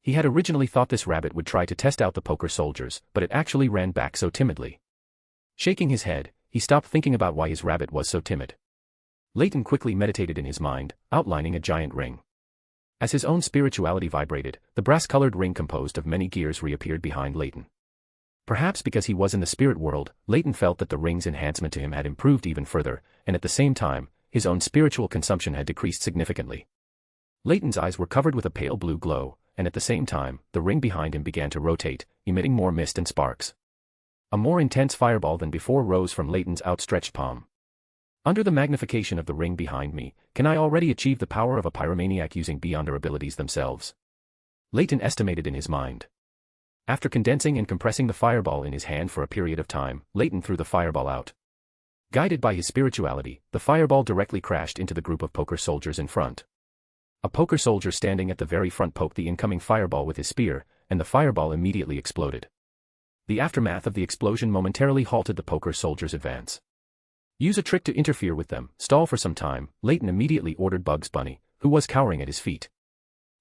He had originally thought this rabbit would try to test out the poker soldiers, but it actually ran back so timidly. Shaking his head, he stopped thinking about why his rabbit was so timid. Leyton quickly meditated in his mind, outlining a giant ring. As his own spirituality vibrated, the brass-colored ring composed of many gears reappeared behind Leyton. Perhaps because he was in the spirit world, Leyton felt that the ring's enhancement to him had improved even further, and at the same time, his own spiritual consumption had decreased significantly. Leyton's eyes were covered with a pale blue glow, and at the same time, the ring behind him began to rotate, emitting more mist and sparks. A more intense fireball than before rose from Leyton's outstretched palm. "Under the magnification of the ring behind me, can I already achieve the power of a pyromaniac using beyond their abilities themselves?" Leyton estimated in his mind. After condensing and compressing the fireball in his hand for a period of time, Leyton threw the fireball out. Guided by his spirituality, the fireball directly crashed into the group of poker soldiers in front. A poker soldier standing at the very front poked the incoming fireball with his spear, and the fireball immediately exploded. The aftermath of the explosion momentarily halted the poker soldiers' advance. "Use a trick to interfere with them, stall for some time," Leyton immediately ordered Bugs Bunny, who was cowering at his feet.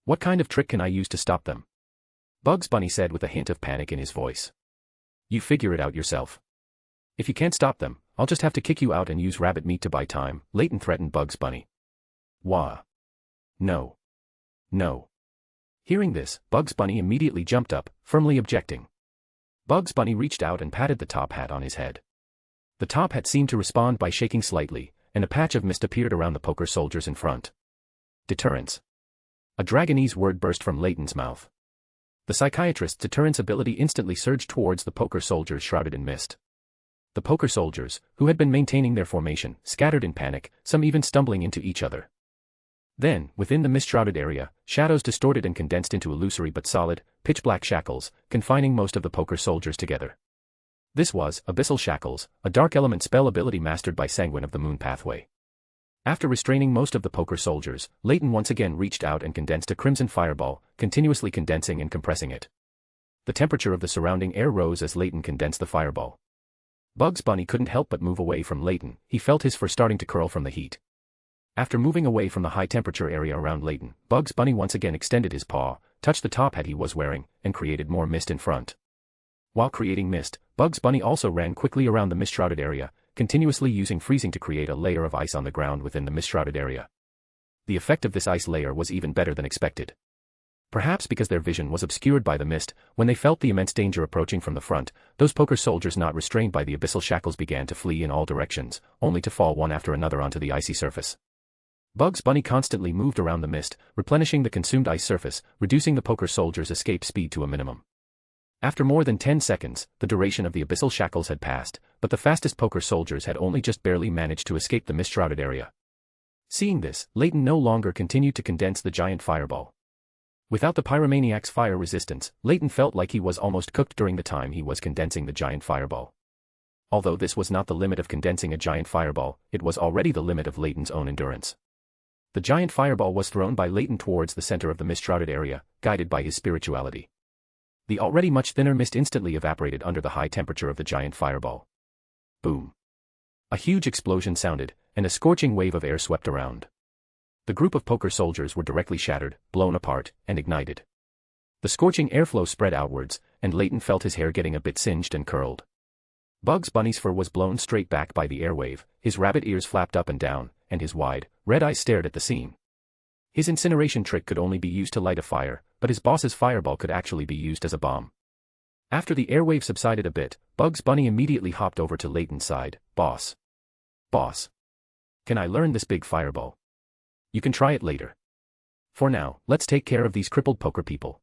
"What kind of trick can I use to stop them?" Bugs Bunny said with a hint of panic in his voice. "You figure it out yourself. If you can't stop them, I'll just have to kick you out and use rabbit meat to buy time," Leyton threatened Bugs Bunny. "Wah. No. No." Hearing this, Bugs Bunny immediately jumped up, firmly objecting. Bugs Bunny reached out and patted the top hat on his head. The top hat seemed to respond by shaking slightly, and a patch of mist appeared around the poker soldiers in front. "Deterrence." A Dragonese word burst from Leyton's mouth. The psychiatrist's deterrence ability instantly surged towards the poker soldiers shrouded in mist. The poker soldiers, who had been maintaining their formation, scattered in panic, some even stumbling into each other. Then, within the mist-shrouded area, shadows distorted and condensed into illusory but solid, pitch-black shackles, confining most of the poker soldiers together. This was Abyssal Shackles, a dark element spell ability mastered by Sanguine of the Moon Pathway. After restraining most of the poker soldiers, Leyton once again reached out and condensed a crimson fireball, continuously condensing and compressing it. The temperature of the surrounding air rose as Leyton condensed the fireball. Bugs Bunny couldn't help but move away from Leyton. He felt his fur starting to curl from the heat. After moving away from the high-temperature area around Leyton, Bugs Bunny once again extended his paw, touched the top hat he was wearing, and created more mist in front. While creating mist, Bugs Bunny also ran quickly around the mist-shrouded area, continuously using freezing to create a layer of ice on the ground within the mist-shrouded area. The effect of this ice layer was even better than expected. Perhaps because their vision was obscured by the mist, when they felt the immense danger approaching from the front, those poker soldiers not restrained by the abyssal shackles began to flee in all directions, only to fall one after another onto the icy surface. Bugs Bunny constantly moved around the mist, replenishing the consumed ice surface, reducing the poker soldiers' escape speed to a minimum. After more than 10 seconds, the duration of the abyssal shackles had passed, but the fastest poker soldiers had only just barely managed to escape the mist-shrouded area. Seeing this, Leyton no longer continued to condense the giant fireball. Without the pyromaniac's fire resistance, Leyton felt like he was almost cooked during the time he was condensing the giant fireball. Although this was not the limit of condensing a giant fireball, it was already the limit of Leyton's own endurance. The giant fireball was thrown by Leyton towards the center of the mist-shrouded area, guided by his spirituality. The already much thinner mist instantly evaporated under the high temperature of the giant fireball. Boom. A huge explosion sounded, and a scorching wave of air swept around. The group of poker soldiers were directly shattered, blown apart, and ignited. The scorching airflow spread outwards, and Leyton felt his hair getting a bit singed and curled. Bugs Bunny's fur was blown straight back by the airwave, his rabbit ears flapped up and down, and his wide, red eyes stared at the scene. His incineration trick could only be used to light a fire, but his boss's fireball could actually be used as a bomb. After the airwave subsided a bit, Bugs Bunny immediately hopped over to Leyton's side. Boss. Boss. Can I learn this big fireball? You can try it later. For now, let's take care of these crippled poker people.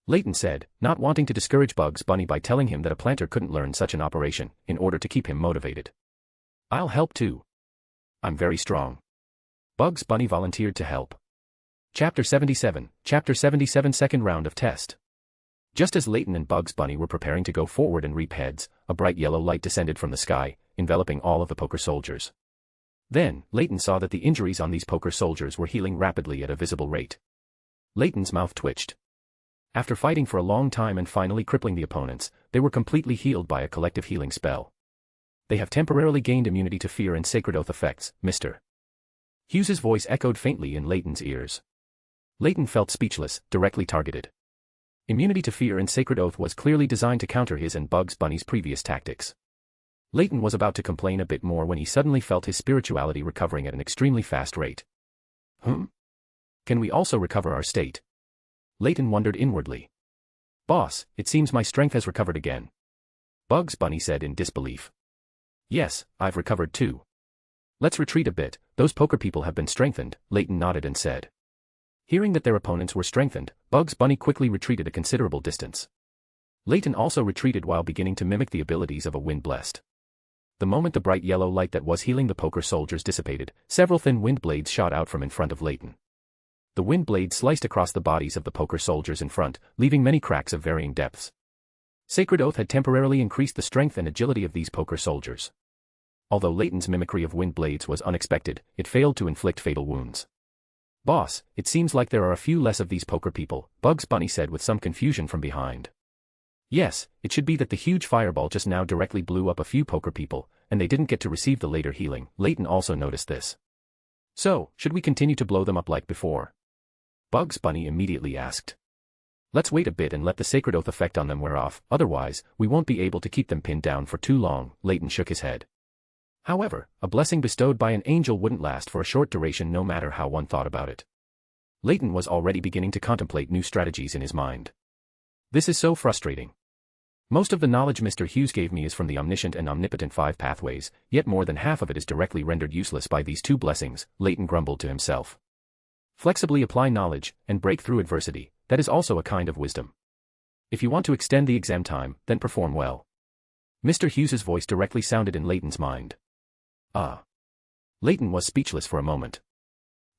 Leyton said, not wanting to discourage Bugs Bunny by telling him that a planter couldn't learn such an operation, in order to keep him motivated. I'll help too. I'm very strong. Bugs Bunny volunteered to help. Chapter 77, Second Round of Test. Just as Leyton and Bugs Bunny were preparing to go forward and reap heads, a bright yellow light descended from the sky, enveloping all of the poker soldiers. Then, Leyton saw that the injuries on these poker soldiers were healing rapidly at a visible rate. Leyton's mouth twitched. After fighting for a long time and finally crippling the opponents, they were completely healed by a collective healing spell. They have temporarily gained immunity to fear and sacred oath effects, Mr. Hughes's voice echoed faintly in Leyton's ears. Leyton felt speechless, directly targeted. Immunity to fear and sacred oath was clearly designed to counter his and Bugs Bunny's previous tactics. Leyton was about to complain a bit more when he suddenly felt his spirituality recovering at an extremely fast rate. Can we also recover our state? Leyton wondered inwardly. Boss, it seems my strength has recovered again. Bugs Bunny said in disbelief. Yes, I've recovered too. Let's retreat a bit, those poker people have been strengthened, Leyton nodded and said. Hearing that their opponents were strengthened, Bugs Bunny quickly retreated a considerable distance. Leyton also retreated while beginning to mimic the abilities of a wind blast. The moment the bright yellow light that was healing the poker soldiers dissipated, several thin wind blades shot out from in front of Leyton. The wind blades sliced across the bodies of the poker soldiers in front, leaving many cracks of varying depths. Sacred Oath had temporarily increased the strength and agility of these poker soldiers. Although Leyton's mimicry of wind blades was unexpected, it failed to inflict fatal wounds. Boss, it seems like there are a few less of these poker people, Bugs Bunny said with some confusion from behind. Yes, it should be that the huge fireball just now directly blew up a few poker people, and they didn't get to receive the later healing. Leyton also noticed this. So, should we continue to blow them up like before? Bugs Bunny immediately asked. Let's wait a bit and let the sacred oath effect on them wear off, otherwise, we won't be able to keep them pinned down for too long. Leyton shook his head. However, a blessing bestowed by an angel wouldn't last for a short duration no matter how one thought about it. Leyton was already beginning to contemplate new strategies in his mind. This is so frustrating. Most of the knowledge Mr. Hughes gave me is from the omniscient and omnipotent 5 pathways, yet more than half of it is directly rendered useless by these 2 blessings, Leyton grumbled to himself. Flexibly apply knowledge, and break through adversity, that is also a kind of wisdom. If you want to extend the exam time, then perform well. Mr. Hughes's voice directly sounded in Leyton's mind. Leyton was speechless for a moment.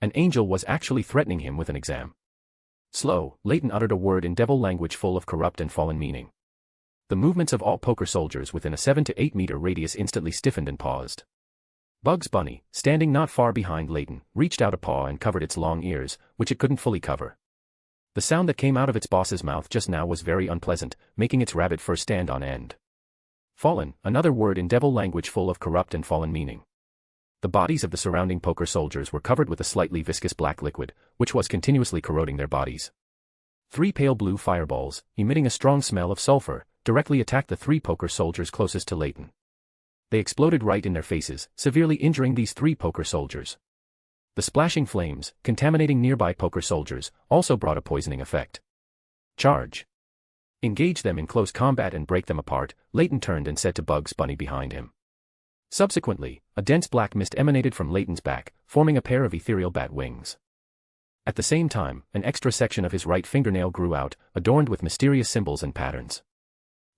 An angel was actually threatening him with an exam. Slow, Leyton uttered a word in devil language full of corrupt and fallen meaning. The movements of all poker soldiers within a 7 to 8 meter radius instantly stiffened and paused. Bugs Bunny, standing not far behind Leyton, reached out a paw and covered its long ears, which it couldn't fully cover. The sound that came out of its boss's mouth just now was very unpleasant, making its rabbit fur stand on end. Fallen, another word in devil language full of corrupt and fallen meaning. The bodies of the surrounding poker soldiers were covered with a slightly viscous black liquid, which was continuously corroding their bodies. 3 pale blue fireballs, emitting a strong smell of sulfur, directly attacked the 3 poker soldiers closest to Leyton. They exploded right in their faces, severely injuring these 3 poker soldiers. The splashing flames, contaminating nearby poker soldiers, also brought a poisoning effect. Charge. Engage them in close combat and break them apart, Leyton turned and said to Bugs Bunny behind him. Subsequently, a dense black mist emanated from Leyton's back, forming a pair of ethereal bat wings. At the same time, an extra section of his right fingernail grew out, adorned with mysterious symbols and patterns.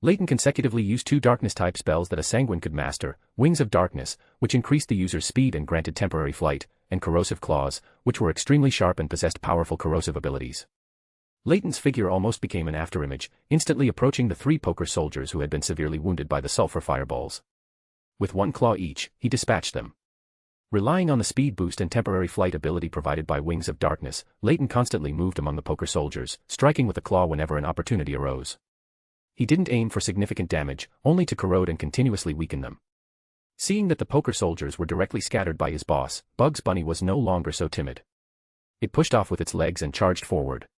Leyton consecutively used 2 darkness-type spells that a sanguine could master, Wings of Darkness, which increased the user's speed and granted temporary flight, and Corrosive Claws, which were extremely sharp and possessed powerful corrosive abilities. Leyton's figure almost became an afterimage, instantly approaching the 3 poker soldiers who had been severely wounded by the sulfur fireballs. With 1 claw each, he dispatched them. Relying on the speed boost and temporary flight ability provided by Wings of Darkness, Leyton constantly moved among the poker soldiers, striking with a claw whenever an opportunity arose. He didn't aim for significant damage, only to corrode and continuously weaken them. Seeing that the poker soldiers were directly scattered by his boss, Bugs Bunny was no longer so timid. It pushed off with its legs and charged forward.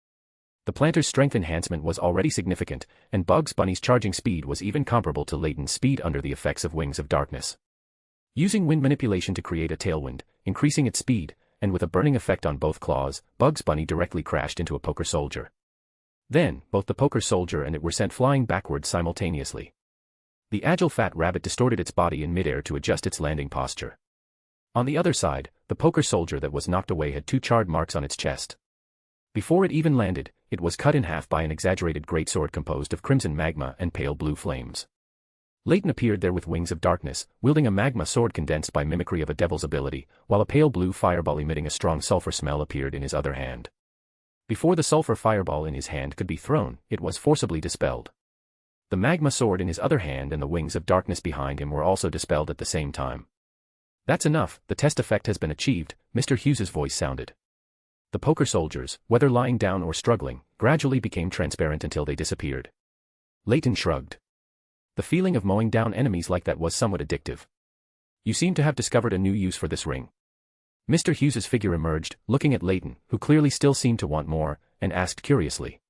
The planter's strength enhancement was already significant, and Bugs Bunny's charging speed was even comparable to Leyton's speed under the effects of Wings of Darkness. Using wind manipulation to create a tailwind, increasing its speed, and with a burning effect on both claws, Bugs Bunny directly crashed into a poker soldier. Then, both the poker soldier and it were sent flying backwards simultaneously. The agile fat rabbit distorted its body in midair to adjust its landing posture. On the other side, the poker soldier that was knocked away had 2 charred marks on its chest. Before it even landed, it was cut in half by an exaggerated greatsword composed of crimson magma and pale blue flames. Leyton appeared there with Wings of Darkness, wielding a magma sword condensed by mimicry of a devil's ability, while a pale blue fireball emitting a strong sulfur smell appeared in his other hand. Before the sulfur fireball in his hand could be thrown, it was forcibly dispelled. The magma sword in his other hand and the Wings of Darkness behind him were also dispelled at the same time. That's enough, the test effect has been achieved, Mr. Hughes's voice sounded. The poker soldiers, whether lying down or struggling, gradually became transparent until they disappeared. Leyton shrugged. The feeling of mowing down enemies like that was somewhat addictive. You seem to have discovered a new use for this ring. Mr. Hughes's figure emerged, looking at Leyton, who clearly still seemed to want more, and asked curiously.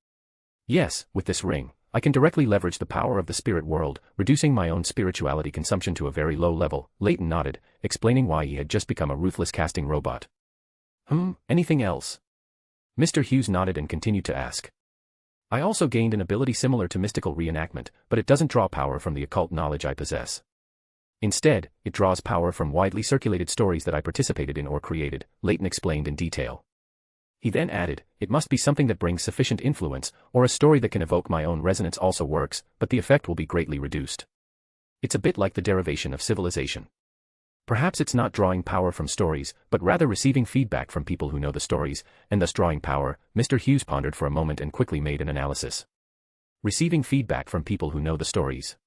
Yes, with this ring, I can directly leverage the power of the spirit world, reducing my own spirituality consumption to a very low level. Leyton nodded, explaining why he had just become a ruthless casting robot. Anything else? Mr. Hughes nodded and continued to ask. I also gained an ability similar to mystical reenactment, but it doesn't draw power from the occult knowledge I possess. Instead, it draws power from widely circulated stories that I participated in or created, Leyton explained in detail. He then added, it must be something that brings sufficient influence, or a story that can evoke my own resonance also works, but the effect will be greatly reduced. It's a bit like the derivation of civilization. Perhaps it's not drawing power from stories, but rather receiving feedback from people who know the stories, and thus drawing power. Mr. Hughes pondered for a moment and quickly made an analysis. Receiving feedback from people who know the stories.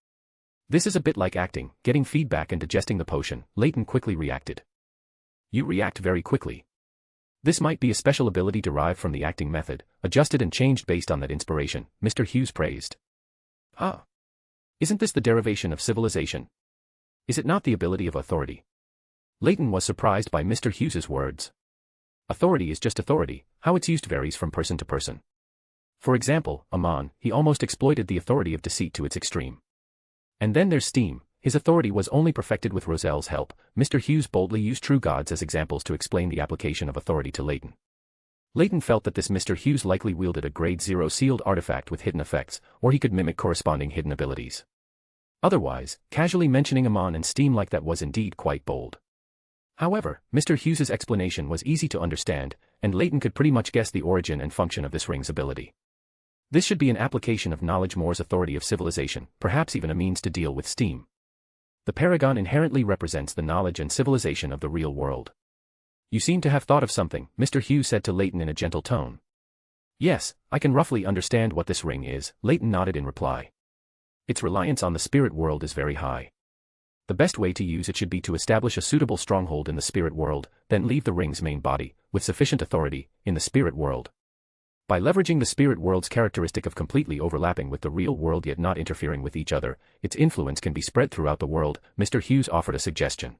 This is a bit like acting, getting feedback and digesting the potion, Leyton quickly reacted. You react very quickly. This might be a special ability derived from the acting method, adjusted and changed based on that inspiration, Mr. Hughes praised. Isn't this the derivation of civilization? Is it not the ability of authority? Leyton was surprised by Mr. Hughes's words. Authority is just authority, how it's used varies from person to person. For example, Amon, he almost exploited the authority of deceit to its extreme. And then there's Steam, his authority was only perfected with Roselle's help. Mr. Hughes boldly used true gods as examples to explain the application of authority to Leyton. Leyton felt that this Mr. Hughes likely wielded a grade 0 sealed artifact with hidden effects, or he could mimic corresponding hidden abilities. Otherwise, casually mentioning Amon and Steam like that was indeed quite bold. However, Mr. Hughes's explanation was easy to understand, and Leyton could pretty much guess the origin and function of this ring's ability. This should be an application of Knowledge Moor's authority of civilization, perhaps even a means to deal with Steam. The paragon inherently represents the knowledge and civilization of the real world. You seem to have thought of something, Mr. Hughes said to Leyton in a gentle tone. Yes, I can roughly understand what this ring is, Leyton nodded in reply. Its reliance on the spirit world is very high. The best way to use it should be to establish a suitable stronghold in the spirit world, then leave the ring's main body, with sufficient authority, in the spirit world. By leveraging the spirit world's characteristic of completely overlapping with the real world yet not interfering with each other, its influence can be spread throughout the world. Mr. Hughes offered a suggestion.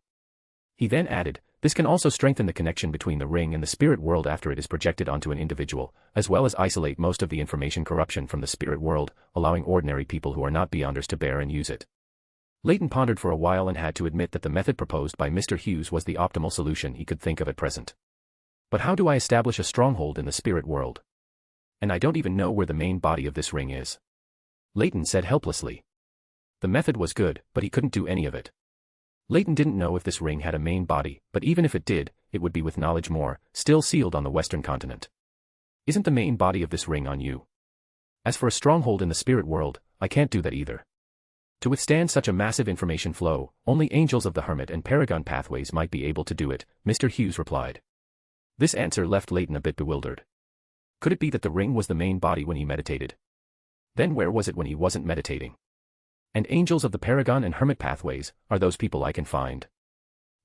He then added, this can also strengthen the connection between the ring and the spirit world after it is projected onto an individual, as well as isolate most of the information corruption from the spirit world, allowing ordinary people who are not beyonders to bear and use it. Leyton pondered for a while and had to admit that the method proposed by Mr. Hughes was the optimal solution he could think of at present. But how do I establish a stronghold in the spirit world? And I don't even know where the main body of this ring is. Leyton said helplessly. The method was good, but he couldn't do any of it. Leyton didn't know if this ring had a main body, but even if it did, it would be with knowledge Moor, still sealed on the western continent. Isn't the main body of this ring on you? As for a stronghold in the spirit world, I can't do that either. To withstand such a massive information flow, only angels of the Hermit and Paragon pathways might be able to do it, Mr. Hughes replied. This answer left Leyton a bit bewildered. Could it be that the ring was the main body when he meditated? Then where was it when he wasn't meditating? And angels of the Paragon and Hermit pathways, are those people I can find?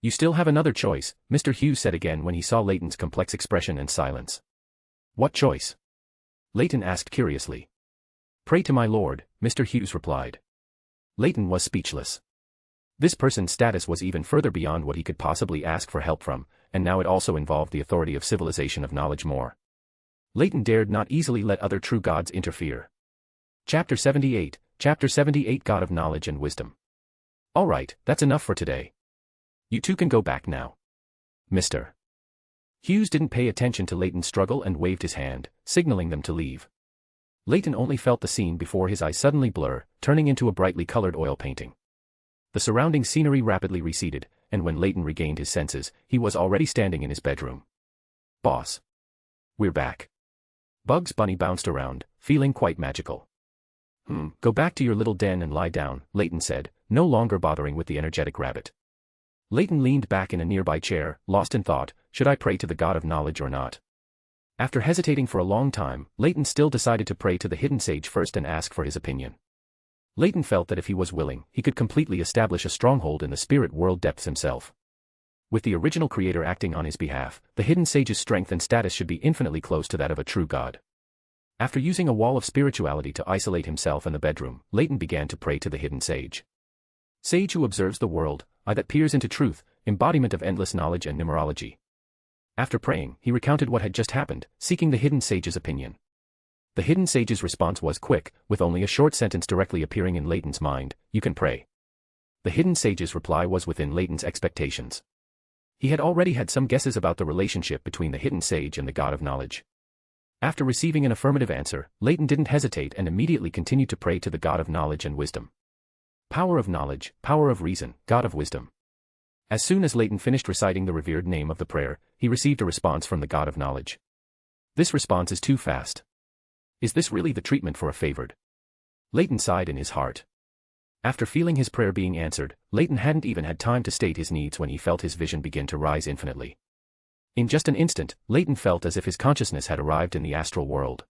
You still have another choice, Mr. Hughes said again when he saw Leyton's complex expression and silence. What choice? Leyton asked curiously. Pray to my lord, Mr. Hughes replied. Leyton was speechless. This person's status was even further beyond what he could possibly ask for help from, and now it also involved the authority of civilization of knowledge Moor. Leyton dared not easily let other true gods interfere. Chapter 78, Chapter 78 God of Knowledge and Wisdom. All right, that's enough for today. You two can go back now. Mr. Hughes didn't pay attention to Leyton's struggle and waved his hand, signaling them to leave. Leyton only felt the scene before his eyes suddenly blur, turning into a brightly colored oil painting. The surrounding scenery rapidly receded, and when Leyton regained his senses, he was already standing in his bedroom. Boss. We're back. Bugs Bunny bounced around, feeling quite magical. Go back to your little den and lie down, Leyton said, no longer bothering with the energetic rabbit. Leyton leaned back in a nearby chair, lost in thought, should I pray to the god of knowledge or not? After hesitating for a long time, Leyton still decided to pray to the hidden sage first and ask for his opinion. Leyton felt that if he was willing, he could completely establish a stronghold in the spirit world depths himself. With the original creator acting on his behalf, the hidden sage's strength and status should be infinitely close to that of a true god. After using a wall of spirituality to isolate himself in the bedroom, Leyton began to pray to the hidden sage. Sage who observes the world, eye that peers into truth, embodiment of endless knowledge and numerology. After praying, he recounted what had just happened, seeking the hidden sage's opinion. The hidden sage's response was quick, with only a short sentence directly appearing in Leyton's mind, you can pray. The hidden sage's reply was within Leyton's expectations. He had already had some guesses about the relationship between the hidden sage and the god of knowledge. After receiving an affirmative answer, Leyton didn't hesitate and immediately continued to pray to the god of knowledge and wisdom. Power of knowledge, power of reason, god of wisdom. As soon as Leyton finished reciting the revered name of the prayer, he received a response from the god of knowledge. This response is too fast. Is this really the treatment for a favored? Leyton sighed in his heart. After feeling his prayer being answered, Leyton hadn't even had time to state his needs when he felt his vision begin to rise infinitely. In just an instant, Leyton felt as if his consciousness had arrived in the astral world.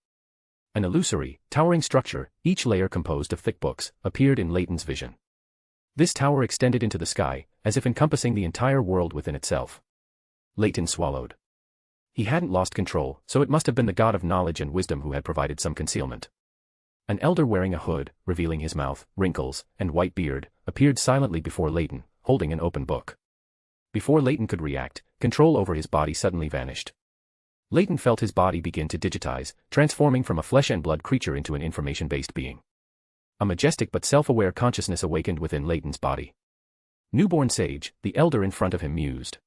An illusory, towering structure, each layer composed of thick books, appeared in Leyton's vision. This tower extended into the sky, as if encompassing the entire world within itself. Leyton swallowed. He hadn't lost control, so it must have been the god of knowledge and wisdom who had provided some concealment. An elder wearing a hood, revealing his mouth, wrinkles, and white beard, appeared silently before Leyton, holding an open book. Before Leyton could react, control over his body suddenly vanished. Leyton felt his body begin to digitize, transforming from a flesh and blood creature into an information-based being. A majestic but self-aware consciousness awakened within Leyton's body. Newborn sage, the elder in front of him mused.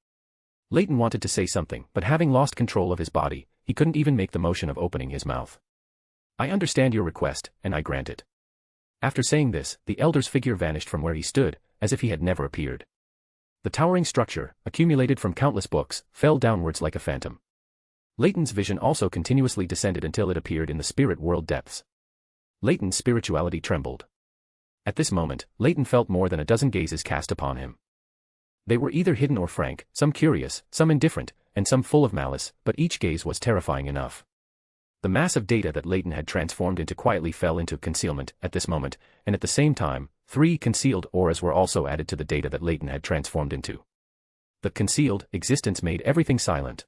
Leyton wanted to say something, but having lost control of his body, he couldn't even make the motion of opening his mouth. I understand your request, and I grant it. After saying this, the elder's figure vanished from where he stood, as if he had never appeared. The towering structure, accumulated from countless books, fell downwards like a phantom. Leyton's vision also continuously descended until it appeared in the spirit world depths. Leyton's spirituality trembled. At this moment, Leyton felt more than a dozen gazes cast upon him. They were either hidden or frank, some curious, some indifferent, and some full of malice, but each gaze was terrifying enough. The mass of data that Leyton had transformed into quietly fell into concealment at this moment, and at the same time, 3 concealed auras were also added to the data that Leyton had transformed into. The concealed existence made everything silent.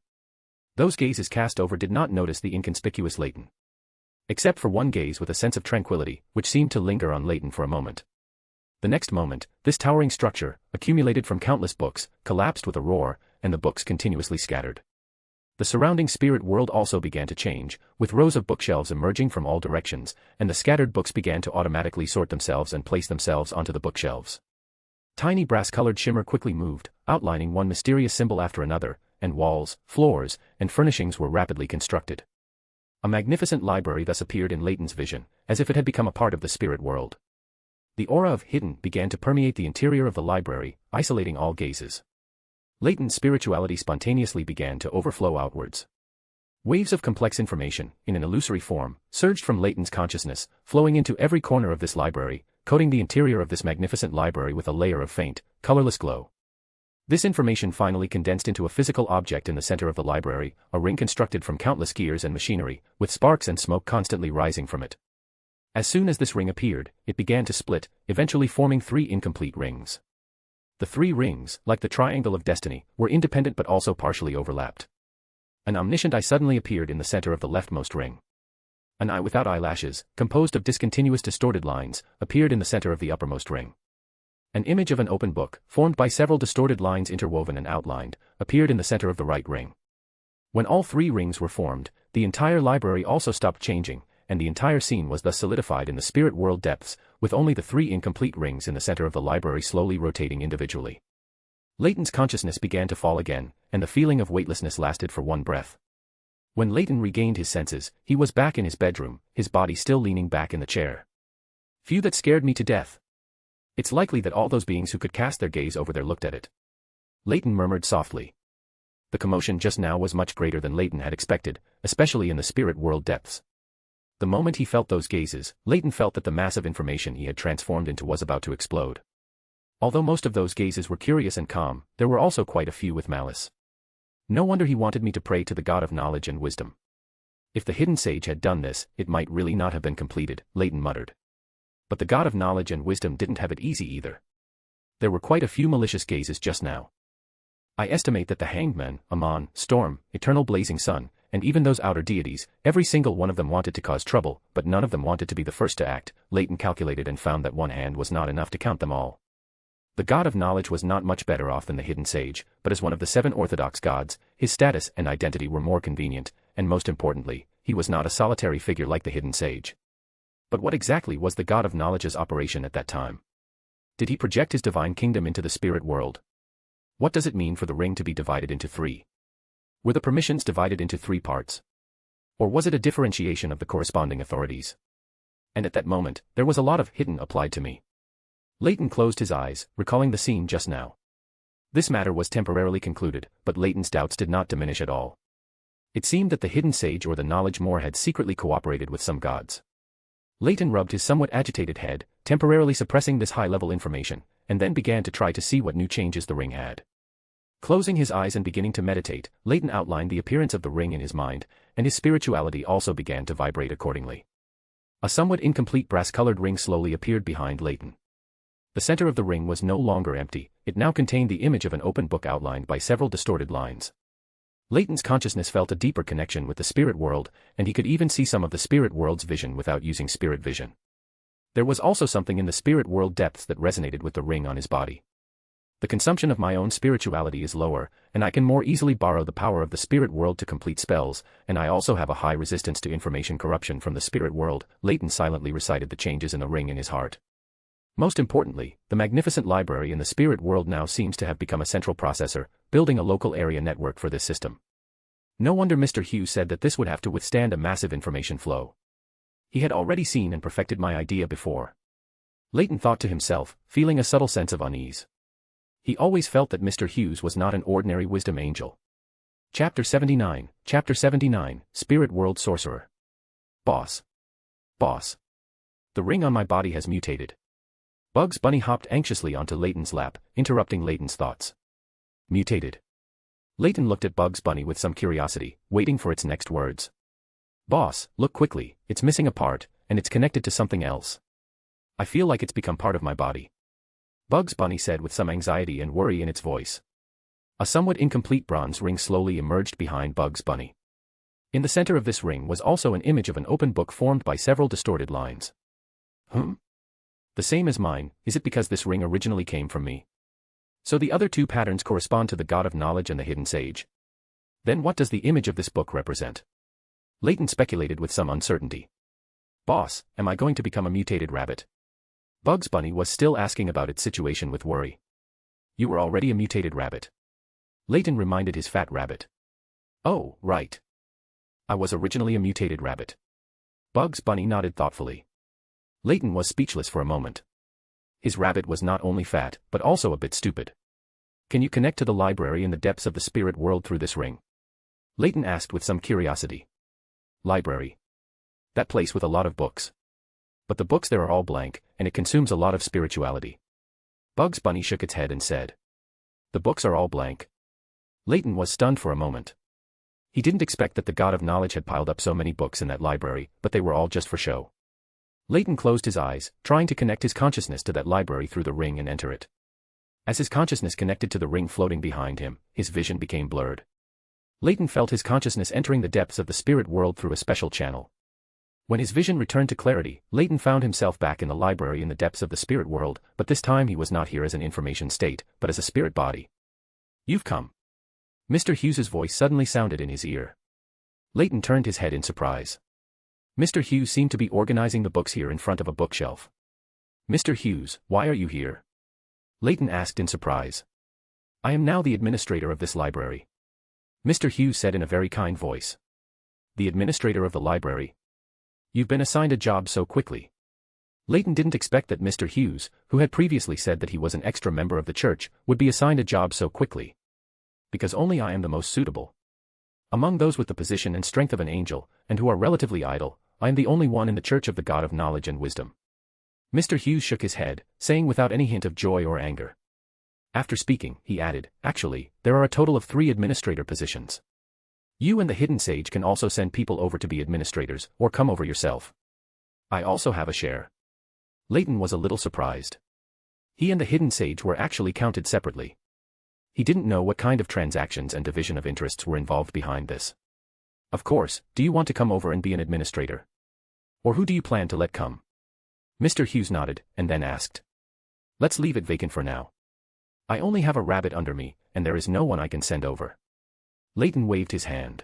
Those gazes cast over did not notice the inconspicuous Leyton. Except for one gaze with a sense of tranquility, which seemed to linger on Leyton for a moment. The next moment, this towering structure, accumulated from countless books, collapsed with a roar, and the books continuously scattered. The surrounding spirit world also began to change, with rows of bookshelves emerging from all directions, and the scattered books began to automatically sort themselves and place themselves onto the bookshelves. Tiny brass-colored shimmer quickly moved, outlining one mysterious symbol after another, and walls, floors, and furnishings were rapidly constructed. A magnificent library thus appeared in Leyton's vision, as if it had become a part of the spirit world. The aura of hidden began to permeate the interior of the library, isolating all gazes. Leyton's spirituality spontaneously began to overflow outwards. Waves of complex information, in an illusory form, surged from Leyton's consciousness, flowing into every corner of this library, coating the interior of this magnificent library with a layer of faint, colorless glow. This information finally condensed into a physical object in the center of the library, a ring constructed from countless gears and machinery, with sparks and smoke constantly rising from it. As soon as this ring appeared, it began to split, eventually forming 3 incomplete rings. The 3 rings, like the triangle of destiny, were independent but also partially overlapped. An omniscient eye suddenly appeared in the center of the leftmost ring. An eye without eyelashes, composed of discontinuous distorted lines, appeared in the center of the uppermost ring. An image of an open book, formed by several distorted lines interwoven and outlined, appeared in the center of the right ring. When all 3 rings were formed, the entire library also stopped changing, and the entire scene was thus solidified in the spirit world depths, with only the 3 incomplete rings in the center of the library slowly rotating individually. Leyton's consciousness began to fall again, and the feeling of weightlessness lasted for one breath. When Leyton regained his senses, he was back in his bedroom, his body still leaning back in the chair. "Phew, that scared me to death. It's likely that all those beings who could cast their gaze over there looked at it," Leyton murmured softly. The commotion just now was much greater than Leyton had expected, especially in the spirit world depths. The moment he felt those gazes, Leyton felt that the mass of information he had transformed into was about to explode. Although most of those gazes were curious and calm, there were also quite a few with malice. No wonder he wanted me to pray to the god of knowledge and wisdom. If the hidden sage had done this, it might really not have been completed, Leyton muttered. But the god of knowledge and wisdom didn't have it easy either. There were quite a few malicious gazes just now. I estimate that the hanged men, Amon, Storm, Eternal Blazing Sun, and even those outer deities, every single one of them wanted to cause trouble, but none of them wanted to be the first to act. Leyton calculated and found that one hand was not enough to count them all. The god of knowledge was not much better off than the hidden sage, but as one of the 7 orthodox gods, his status and identity were more convenient, and most importantly, he was not a solitary figure like the hidden sage. But what exactly was the god of knowledge's operation at that time? Did he project his divine kingdom into the spirit world? What does it mean for the ring to be divided into 3? Were the permissions divided into 3 parts? Or was it a differentiation of the corresponding authorities? And at that moment, there was a lot of hidden applied to me. Leyton closed his eyes, recalling the scene just now. This matter was temporarily concluded, but Leyton's doubts did not diminish at all. It seemed that the hidden sage or the knowledge Moor had secretly cooperated with some gods. Leyton rubbed his somewhat agitated head, temporarily suppressing this high-level information, and then began to try to see what new changes the ring had. Closing his eyes and beginning to meditate, Leyton outlined the appearance of the ring in his mind, and his spirituality also began to vibrate accordingly. A somewhat incomplete brass-colored ring slowly appeared behind Leyton. The center of the ring was no longer empty, it now contained the image of an open book outlined by several distorted lines. Leyton's consciousness felt a deeper connection with the spirit world, and he could even see some of the spirit world's vision without using spirit vision. There was also something in the spirit world depths that resonated with the ring on his body. The consumption of my own spirituality is lower, and I can more easily borrow the power of the spirit world to complete spells, and I also have a high resistance to information corruption from the spirit world. Leyton silently recited the changes in the ring in his heart. Most importantly, the magnificent library in the spirit world now seems to have become a central processor, building a local area network for this system. No wonder Mr. Hughes said that this would have to withstand a massive information flow. He had already seen and perfected my idea before. Leyton thought to himself, feeling a subtle sense of unease. He always felt that Mr. Hughes was not an ordinary wisdom angel. Chapter 79, Spirit World Sorcerer. Boss. Boss. The ring on my body has mutated. Bugs Bunny hopped anxiously onto Leyton's lap, interrupting Leyton's thoughts. Mutated. Leyton looked at Bugs Bunny with some curiosity, waiting for its next words. Boss, look quickly, it's missing a part, and it's connected to something else. I feel like it's become part of my body. Bugs Bunny said with some anxiety and worry in its voice. A somewhat incomplete bronze ring slowly emerged behind Bugs Bunny. In the center of this ring was also an image of an open book formed by several distorted lines. The same as mine, is it because this ring originally came from me? So the other two patterns correspond to the God of Knowledge and the Hidden Sage. Then what does the image of this book represent? Leyton speculated with some uncertainty. Boss, am I going to become a mutated rabbit? Bugs Bunny was still asking about its situation with worry. You were already a mutated rabbit. Leyton reminded his fat rabbit. Oh, right. I was originally a mutated rabbit. Bugs Bunny nodded thoughtfully. Leyton was speechless for a moment. His rabbit was not only fat, but also a bit stupid. Can you connect to the library in the depths of the spirit world through this ring? Leyton asked with some curiosity. Library. That place with a lot of books. But the books there are all blank, and it consumes a lot of spirituality. Bugs Bunny shook its head and said. The books are all blank. Leyton was stunned for a moment. He didn't expect that the God of Knowledge had piled up so many books in that library, but they were all just for show. Leyton closed his eyes, trying to connect his consciousness to that library through the ring and enter it. As his consciousness connected to the ring floating behind him, his vision became blurred. Leyton felt his consciousness entering the depths of the spirit world through a special channel. When his vision returned to clarity, Leyton found himself back in the library in the depths of the spirit world, but this time he was not here as an information state, but as a spirit body. You've come. Mr. Hughes's voice suddenly sounded in his ear. Leyton turned his head in surprise. Mr. Hughes seemed to be organizing the books here in front of a bookshelf. Mr. Hughes, why are you here? Leyton asked in surprise. I am now the administrator of this library. Mr. Hughes said in a very kind voice. The administrator of the library? You've been assigned a job so quickly. Leyton didn't expect that Mr. Hughes, who had previously said that he was an extra member of the church, would be assigned a job so quickly. Because only I am the most suitable. Among those with the position and strength of an angel, and who are relatively idle, I am the only one in the church of the God of Knowledge and Wisdom. Mr. Hughes shook his head, saying without any hint of joy or anger. After speaking, he added, actually, there are a total of 3 administrator positions. You and the Hidden Sage can also send people over to be administrators, or come over yourself. I also have a share. Leyton was a little surprised. He and the Hidden Sage were actually counted separately. He didn't know what kind of transactions and division of interests were involved behind this. Of course, do you want to come over and be an administrator? Or who do you plan to let come? Mr. Hughes nodded, and then asked. Let's leave it vacant for now. I only have a rabbit under me, and there is no one I can send over. Leyton waved his hand.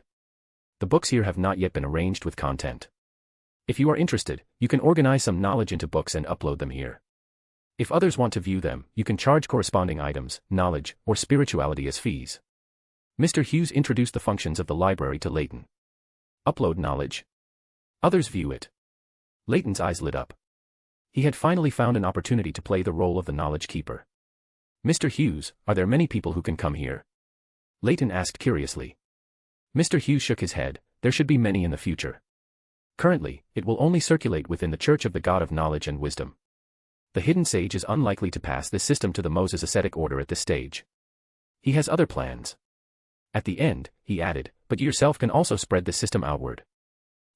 The books here have not yet been arranged with content. If you are interested, you can organize some knowledge into books and upload them here. If others want to view them, you can charge corresponding items, knowledge, or spirituality as fees. Mr. Hughes introduced the functions of the library to Leyton. Upload knowledge. Others view it. Leyton's eyes lit up. He had finally found an opportunity to play the role of the knowledge keeper. Mr. Hughes, are there many people who can come here? Leyton asked curiously. Mr. Hughes shook his head. There should be many in the future. Currently, it will only circulate within the Church of the God of Knowledge and Wisdom. The Hidden Sage is unlikely to pass this system to the Moses ascetic order at this stage. He has other plans. At the end, he added, but you yourself can also spread this system outward.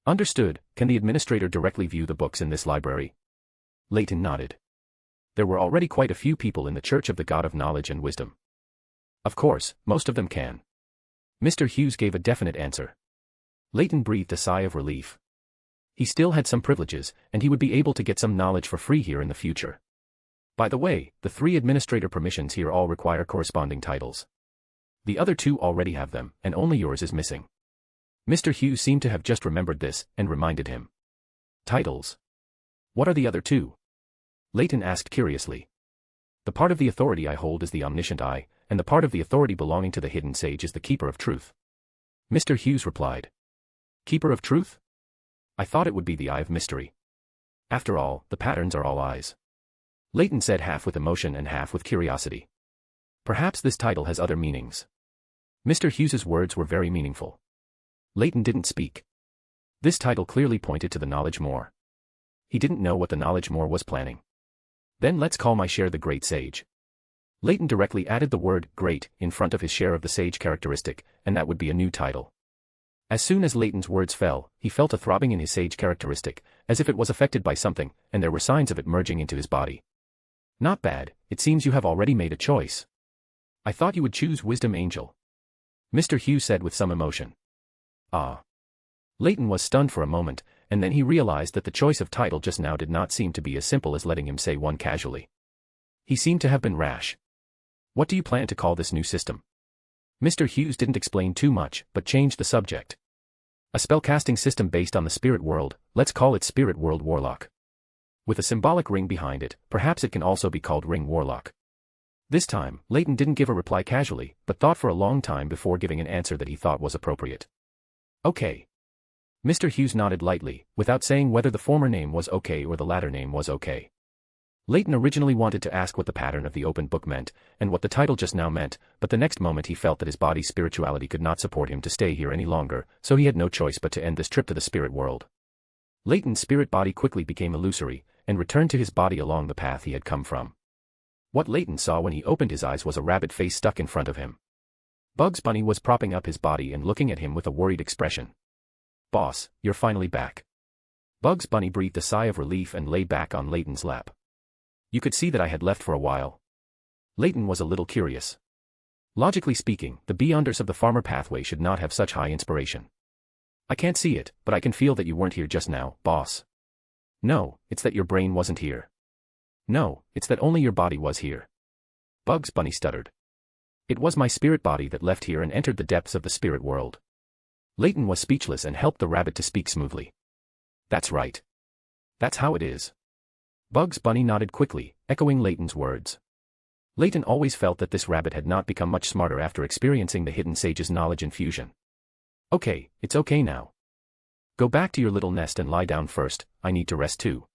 Understood. Can the administrator directly view the books in this library? Leyton nodded. There were already quite a few people in the Church of the God of Knowledge and Wisdom. Of course, most of them can. Mr. Hughes gave a definite answer. Leyton breathed a sigh of relief. He still had some privileges, and he would be able to get some knowledge for free here in the future. By the way, the 3 administrator permissions here all require corresponding titles. The other 2 already have them, and only yours is missing. Mr. Hughes seemed to have just remembered this, and reminded him. Titles. What are the other 2? Leyton asked curiously. The part of the authority I hold is the Omniscient Eye, and the part of the authority belonging to the Hidden Sage is the Keeper of Truth. Mr. Hughes replied. Keeper of Truth? I thought it would be the Eye of Mystery. After all, the patterns are all eyes. Leyton said half with emotion and half with curiosity. Perhaps this title has other meanings. Mr. Hughes's words were very meaningful. Leyton didn't speak. This title clearly pointed to the Knowledge Moor. He didn't know what the Knowledge Moor was planning. Then let's call my share the Great Sage. Leyton directly added the word great in front of his share of the sage characteristic, and that would be a new title. As soon as Leyton's words fell, he felt a throbbing in his sage characteristic, as if it was affected by something, and there were signs of it merging into his body. Not bad, it seems you have already made a choice. I thought you would choose Wisdom Angel. Mr. Hughes said with some emotion. Ah. Leyton was stunned for a moment, and then he realized that the choice of title just now did not seem to be as simple as letting him say one casually. He seemed to have been rash. What do you plan to call this new system? Mr. Hughes didn't explain too much, but changed the subject. A spellcasting system based on the spirit world, let's call it Spirit World Warlock. With a symbolic ring behind it, perhaps it can also be called Ring Warlock. This time, Leyton didn't give a reply casually, but thought for a long time before giving an answer that he thought was appropriate. Okay. Mr. Hughes nodded lightly, without saying whether the former name was okay or the latter name was okay. Leyton originally wanted to ask what the pattern of the open book meant, and what the title just now meant, but the next moment he felt that his body's spirituality could not support him to stay here any longer, so he had no choice but to end this trip to the spirit world. Leyton's spirit body quickly became illusory, and returned to his body along the path he had come from. What Leyton saw when he opened his eyes was a rabbit face stuck in front of him. Bugs Bunny was propping up his body and looking at him with a worried expression. "Boss, you're finally back." Bugs Bunny breathed a sigh of relief and lay back on Leyton's lap. "You could see that I had left for a while." Leyton was a little curious. Logically speaking, the Beyonders of the Farmer pathway should not have such high inspiration. "I can't see it, but I can feel that you weren't here just now, boss." "No, it's that your brain wasn't here." "No, it's that only your body was here." Bugs Bunny stuttered. "It was my spirit body that left here and entered the depths of the spirit world." Leyton was speechless and helped the rabbit to speak smoothly. "That's right. That's how it is." Bugs Bunny nodded quickly, echoing Leyton's words. Leyton always felt that this rabbit had not become much smarter after experiencing the hidden sage's knowledge infusion. "Okay, it's okay now. Go back to your little nest and lie down first, I need to rest too."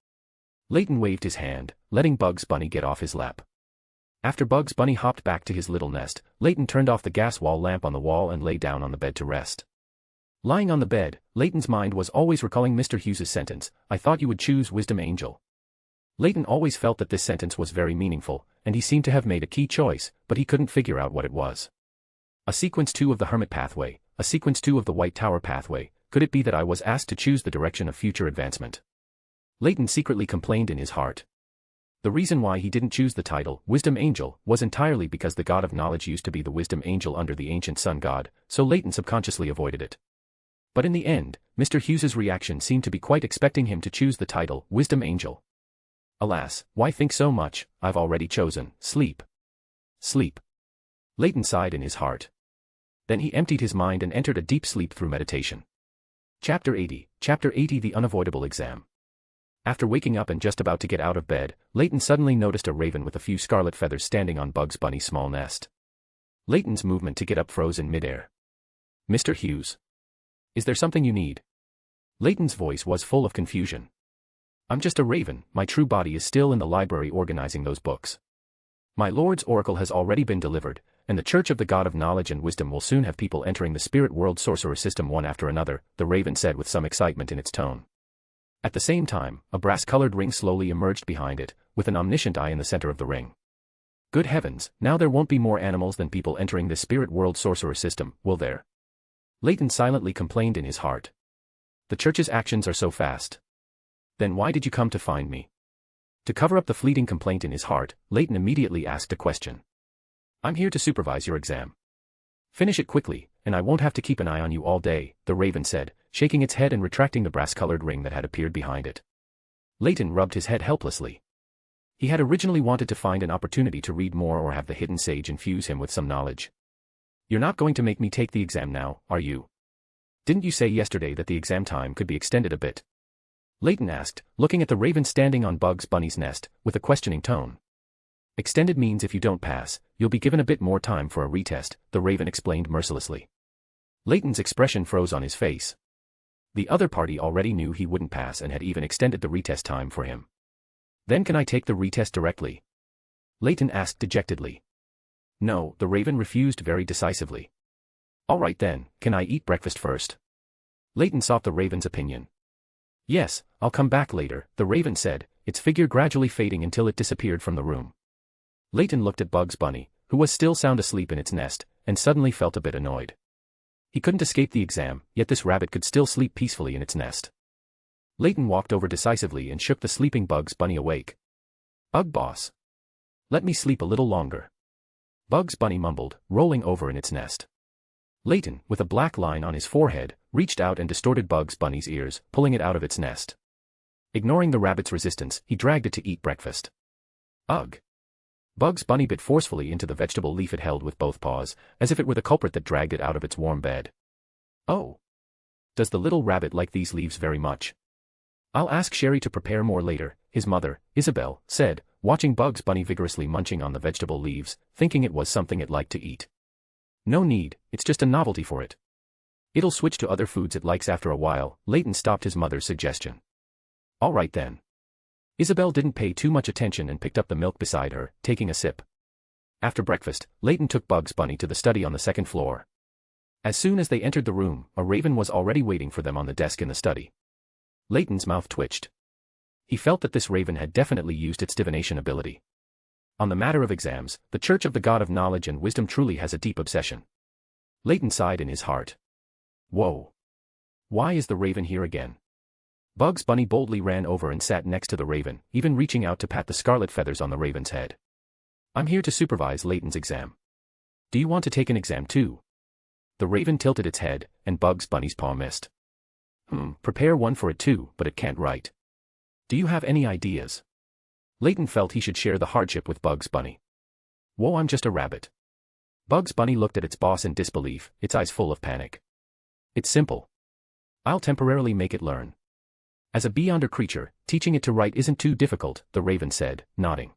Leyton waved his hand, letting Bugs Bunny get off his lap. After Bugs Bunny hopped back to his little nest, Leyton turned off the gas wall lamp on the wall and lay down on the bed to rest. Lying on the bed, Leyton's mind was always recalling Mr. Hughes's sentence, "I thought you would choose Wisdom Angel." Leyton always felt that this sentence was very meaningful, and he seemed to have made a key choice, but he couldn't figure out what it was. A sequence 2 of the Hermit pathway, a sequence 2 of the White Tower pathway, could it be that I was asked to choose the direction of future advancement? Leyton secretly complained in his heart. The reason why he didn't choose the title, Wisdom Angel, was entirely because the god of knowledge used to be the Wisdom Angel under the ancient sun god, so Leyton subconsciously avoided it. But in the end, Mr. Hughes's reaction seemed to be quite expecting him to choose the title, Wisdom Angel. Alas, why think so much, I've already chosen, sleep. Sleep. Leyton sighed in his heart. Then he emptied his mind and entered a deep sleep through meditation. Chapter 80, The Unavoidable Exam. After waking up and just about to get out of bed, Leyton suddenly noticed a raven with a few scarlet feathers standing on Bugs Bunny's small nest. Leyton's movement to get up froze in midair. "Mr. Hughes? Is there something you need?" Leyton's voice was full of confusion. "I'm just a raven, my true body is still in the library organizing those books. My lord's oracle has already been delivered, and the Church of the God of Knowledge and Wisdom will soon have people entering the Spirit World Sorcerer System one after another," the raven said with some excitement in its tone. At the same time, a brass-colored ring slowly emerged behind it, with an omniscient eye in the center of the ring. "Good heavens, now there won't be more animals than people entering the Spirit World Sorcerer System, will there?" Leyton silently complained in his heart. "The Church's actions are so fast. Then why did you come to find me?" To cover up the fleeting complaint in his heart, Leyton immediately asked a question. "I'm here to supervise your exam. Finish it quickly, and I won't have to keep an eye on you all day," the raven said, shaking its head and retracting the brass-colored ring that had appeared behind it. Leyton rubbed his head helplessly. He had originally wanted to find an opportunity to read more or have the hidden sage infuse him with some knowledge. "You're not going to make me take the exam now, are you? Didn't you say yesterday that the exam time could be extended a bit?" Leyton asked, looking at the raven standing on Bugs Bunny's nest, with a questioning tone. "Extended means if you don't pass, you'll be given a bit more time for a retest," the raven explained mercilessly. Leyton's expression froze on his face. The other party already knew he wouldn't pass and had even extended the retest time for him. "Then can I take the retest directly?" Leyton asked dejectedly. No, the raven refused very decisively. "All right then, can I eat breakfast first?" Leyton sought the raven's opinion. "Yes, I'll come back later," the raven said, its figure gradually fading until it disappeared from the room. Leyton looked at Bugs Bunny, who was still sound asleep in its nest, and suddenly felt a bit annoyed. He couldn't escape the exam, yet this rabbit could still sleep peacefully in its nest. Leyton walked over decisively and shook the sleeping Bugs Bunny awake. "Ugh, boss. Let me sleep a little longer," Bugs Bunny mumbled, rolling over in its nest. Leyton, with a black line on his forehead, reached out and distorted Bugs Bunny's ears, pulling it out of its nest. Ignoring the rabbit's resistance, he dragged it to eat breakfast. Ugh! Bugs Bunny bit forcefully into the vegetable leaf it held with both paws, as if it were the culprit that dragged it out of its warm bed. Oh! Does the little rabbit like these leaves very much? I'll ask Sherry to prepare more later, his mother, Isabel, said, watching Bugs Bunny vigorously munching on the vegetable leaves, thinking it was something it liked to eat. No need, it's just a novelty for it. It'll switch to other foods it likes after a while. Leyton stopped his mother's suggestion. All right then. Isabel didn't pay too much attention and picked up the milk beside her, taking a sip. After breakfast, Leyton took Bugs Bunny to the study on the second floor. As soon as they entered the room, a raven was already waiting for them on the desk in the study. Leyton's mouth twitched. He felt that this raven had definitely used its divination ability. On the matter of exams, the Church of the God of Knowledge and Wisdom truly has a deep obsession. Leyton sighed in his heart. Whoa! Why is the raven here again? Bugs Bunny boldly ran over and sat next to the raven, even reaching out to pat the scarlet feathers on the raven's head. I'm here to supervise Leyton's exam. Do you want to take an exam too? The raven tilted its head, and Bugs Bunny's paw missed. Prepare one for it too, but it can't write. Do you have any ideas? Leyton felt he should share the hardship with Bugs Bunny. Whoa, I'm just a rabbit. Bugs Bunny looked at its boss in disbelief, its eyes full of panic. It's simple. I'll temporarily make it learn. As a beyonder creature, teaching it to write isn't too difficult, the raven said, nodding.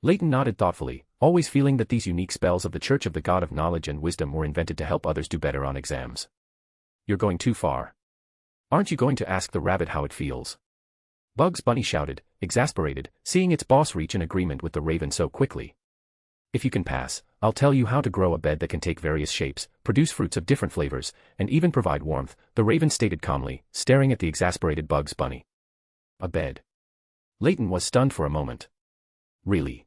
Leyton nodded thoughtfully, always feeling that these unique spells of the Church of the God of Knowledge and Wisdom were invented to help others do better on exams. You're going too far. Aren't you going to ask the rabbit how it feels? Bugs Bunny shouted, exasperated, seeing its boss reach an agreement with the raven so quickly. If you can pass, I'll tell you how to grow a bed that can take various shapes, produce fruits of different flavors, and even provide warmth, the raven stated calmly, staring at the exasperated Bugs Bunny. A bed. Leyton was stunned for a moment. Really?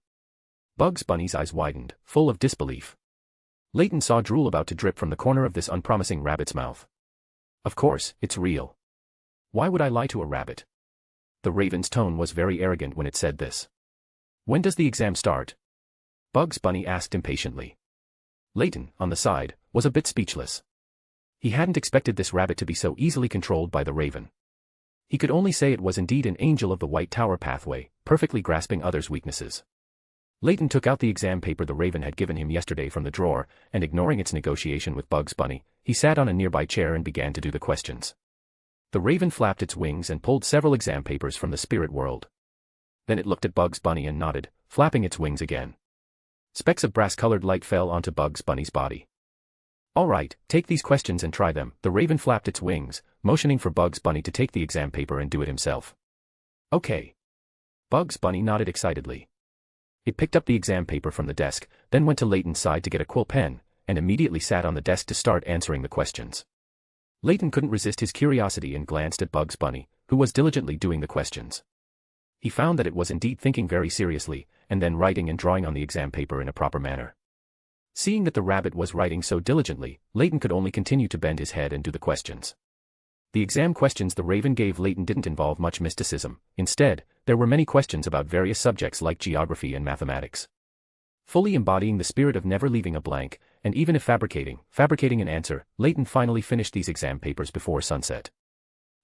Bugs Bunny's eyes widened, full of disbelief. Leyton saw drool about to drip from the corner of this unpromising rabbit's mouth. Of course, it's real. Why would I lie to a rabbit? The raven's tone was very arrogant when it said this. When does the exam start? Bugs Bunny asked impatiently. Leyton, on the side, was a bit speechless. He hadn't expected this rabbit to be so easily controlled by the raven. He could only say it was indeed an angel of the White Tower pathway, perfectly grasping others' weaknesses. Leyton took out the exam paper the raven had given him yesterday from the drawer, and ignoring its negotiation with Bugs Bunny, he sat on a nearby chair and began to do the questions. The raven flapped its wings and pulled several exam papers from the spirit world. Then it looked at Bugs Bunny and nodded, flapping its wings again. Specks of brass-colored light fell onto Bugs Bunny's body. All right, take these questions and try them. The raven flapped its wings, motioning for Bugs Bunny to take the exam paper and do it himself. Okay. Bugs Bunny nodded excitedly. It picked up the exam paper from the desk, then went to Leyton's side to get a quill pen, and immediately sat on the desk to start answering the questions. Leyton couldn't resist his curiosity and glanced at Bugs Bunny, who was diligently doing the questions. He found that it was indeed thinking very seriously, and then writing and drawing on the exam paper in a proper manner. Seeing that the rabbit was writing so diligently, Leyton could only continue to bend his head and do the questions. The exam questions the raven gave Leyton didn't involve much mysticism. Instead, there were many questions about various subjects like geography and mathematics. Fully embodying the spirit of never leaving a blank, and even if fabricating an answer, Leyton finally finished these exam papers before sunset.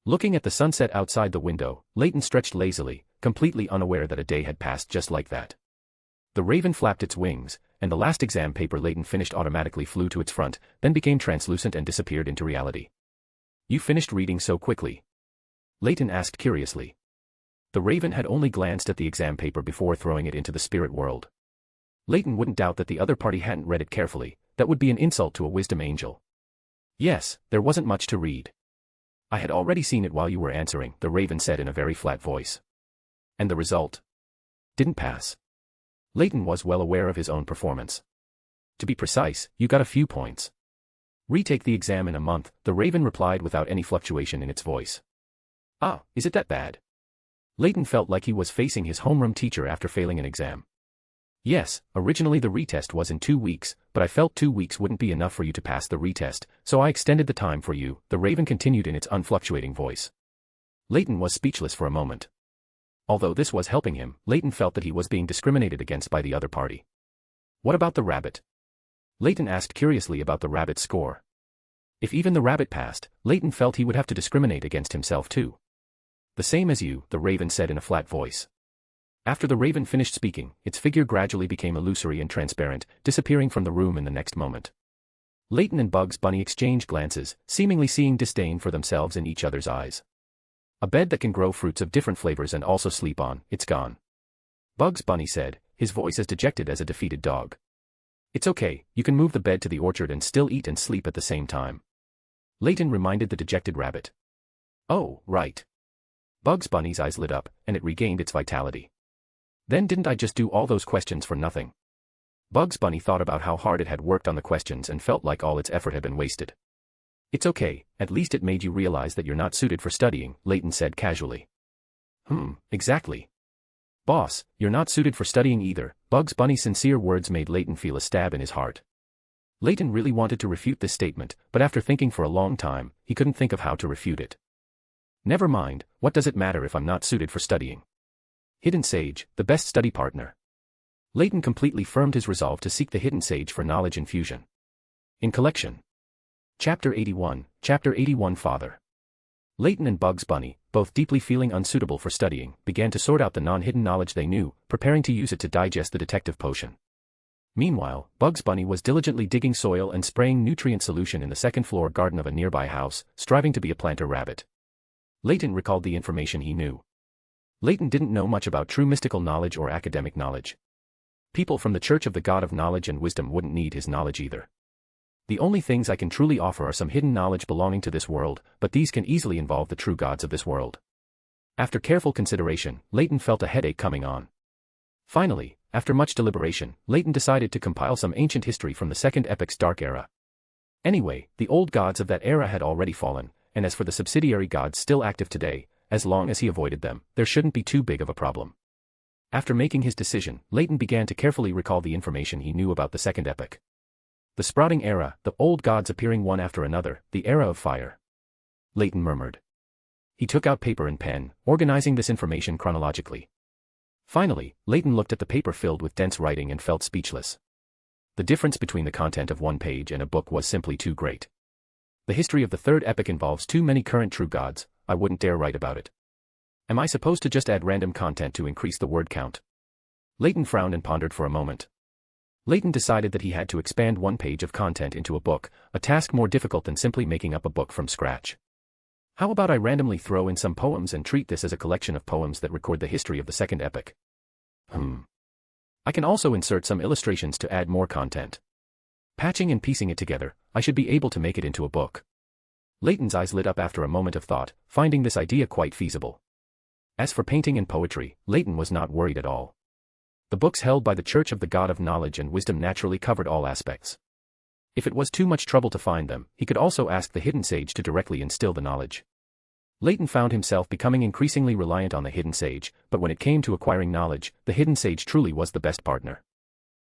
Looking at the sunset outside the window, Leyton stretched lazily, completely unaware that a day had passed just like that. The raven flapped its wings, and the last exam paper Leyton finished automatically flew to its front, then became translucent and disappeared into reality. You finished reading so quickly? Leyton asked curiously. The raven had only glanced at the exam paper before throwing it into the spirit world. Leyton wouldn't doubt that the other party hadn't read it carefully. That would be an insult to a wisdom angel. Yes, there wasn't much to read. I had already seen it while you were answering, the raven said in a very flat voice. And the result? Didn't pass. Leyton was well aware of his own performance. To be precise, you got a few points. Retake the exam in a month, the raven replied without any fluctuation in its voice. Ah, is it that bad? Leyton felt like he was facing his homeroom teacher after failing an exam. Yes, originally the retest was in 2 weeks, but I felt 2 weeks wouldn't be enough for you to pass the retest, so I extended the time for you, the raven continued in its unfluctuating voice. Leyton was speechless for a moment. Although this was helping him, Leyton felt that he was being discriminated against by the other party. What about the rabbit? Leyton asked curiously about the rabbit's score. If even the rabbit passed, Leyton felt he would have to discriminate against himself too. The same as you, the raven said in a flat voice. After the raven finished speaking, its figure gradually became illusory and transparent, disappearing from the room in the next moment. Leyton and Bugs Bunny exchanged glances, seemingly seeing disdain for themselves in each other's eyes. A bed that can grow fruits of different flavors and also sleep on, it's gone. Bugs Bunny said, his voice as dejected as a defeated dog. It's okay, you can move the bed to the orchard and still eat and sleep at the same time. Leyton reminded the dejected rabbit. Oh, right. Bugs Bunny's eyes lit up, and it regained its vitality. Then didn't I just do all those questions for nothing? Bugs Bunny thought about how hard it had worked on the questions and felt like all its effort had been wasted. It's okay, at least it made you realize that you're not suited for studying, Leyton said casually. Exactly. Boss, you're not suited for studying either. Bugs Bunny's sincere words made Leyton feel a stab in his heart. Leyton really wanted to refute this statement, but after thinking for a long time, he couldn't think of how to refute it. Never mind, what does it matter if I'm not suited for studying? Hidden Sage, the best study partner. Leyton completely firmed his resolve to seek the Hidden Sage for knowledge infusion. In collection. Chapter 81 Father. Leyton and Bugs Bunny, both deeply feeling unsuitable for studying, began to sort out the non-hidden knowledge they knew, preparing to use it to digest the detective potion. Meanwhile, Bugs Bunny was diligently digging soil and spraying nutrient solution in the second-floor garden of a nearby house, striving to be a planter rabbit. Leyton recalled the information he knew. Leyton didn't know much about true mystical knowledge or academic knowledge. People from the Church of the God of Knowledge and Wisdom wouldn't need his knowledge either. The only things I can truly offer are some hidden knowledge belonging to this world, but these can easily involve the true gods of this world. After careful consideration, Leyton felt a headache coming on. Finally, after much deliberation, Leyton decided to compile some ancient history from the Second Epic's Dark Era. Anyway, the old gods of that era had already fallen, and as for the subsidiary gods still active today, as long as he avoided them, there shouldn't be too big of a problem. After making his decision, Leyton began to carefully recall the information he knew about the Second Epic. The sprouting era, the old gods appearing one after another, the era of fire. Leyton murmured. He took out paper and pen, organizing this information chronologically. Finally, Leyton looked at the paper filled with dense writing and felt speechless. The difference between the content of one page and a book was simply too great. The history of the Third Epic involves too many current true gods, I wouldn't dare write about it. Am I supposed to just add random content to increase the word count? Leyton frowned and pondered for a moment. Leyton decided that he had to expand one page of content into a book, a task more difficult than simply making up a book from scratch. How about I randomly throw in some poems and treat this as a collection of poems that record the history of the Second Epic? I can also insert some illustrations to add more content. Patching and piecing it together, I should be able to make it into a book. Leyton's eyes lit up after a moment of thought, finding this idea quite feasible. As for painting and poetry, Leyton was not worried at all. The books held by the Church of the God of Knowledge and Wisdom naturally covered all aspects. If it was too much trouble to find them, he could also ask the Hidden Sage to directly instill the knowledge. Leyton found himself becoming increasingly reliant on the Hidden Sage, but when it came to acquiring knowledge, the Hidden Sage truly was the best partner.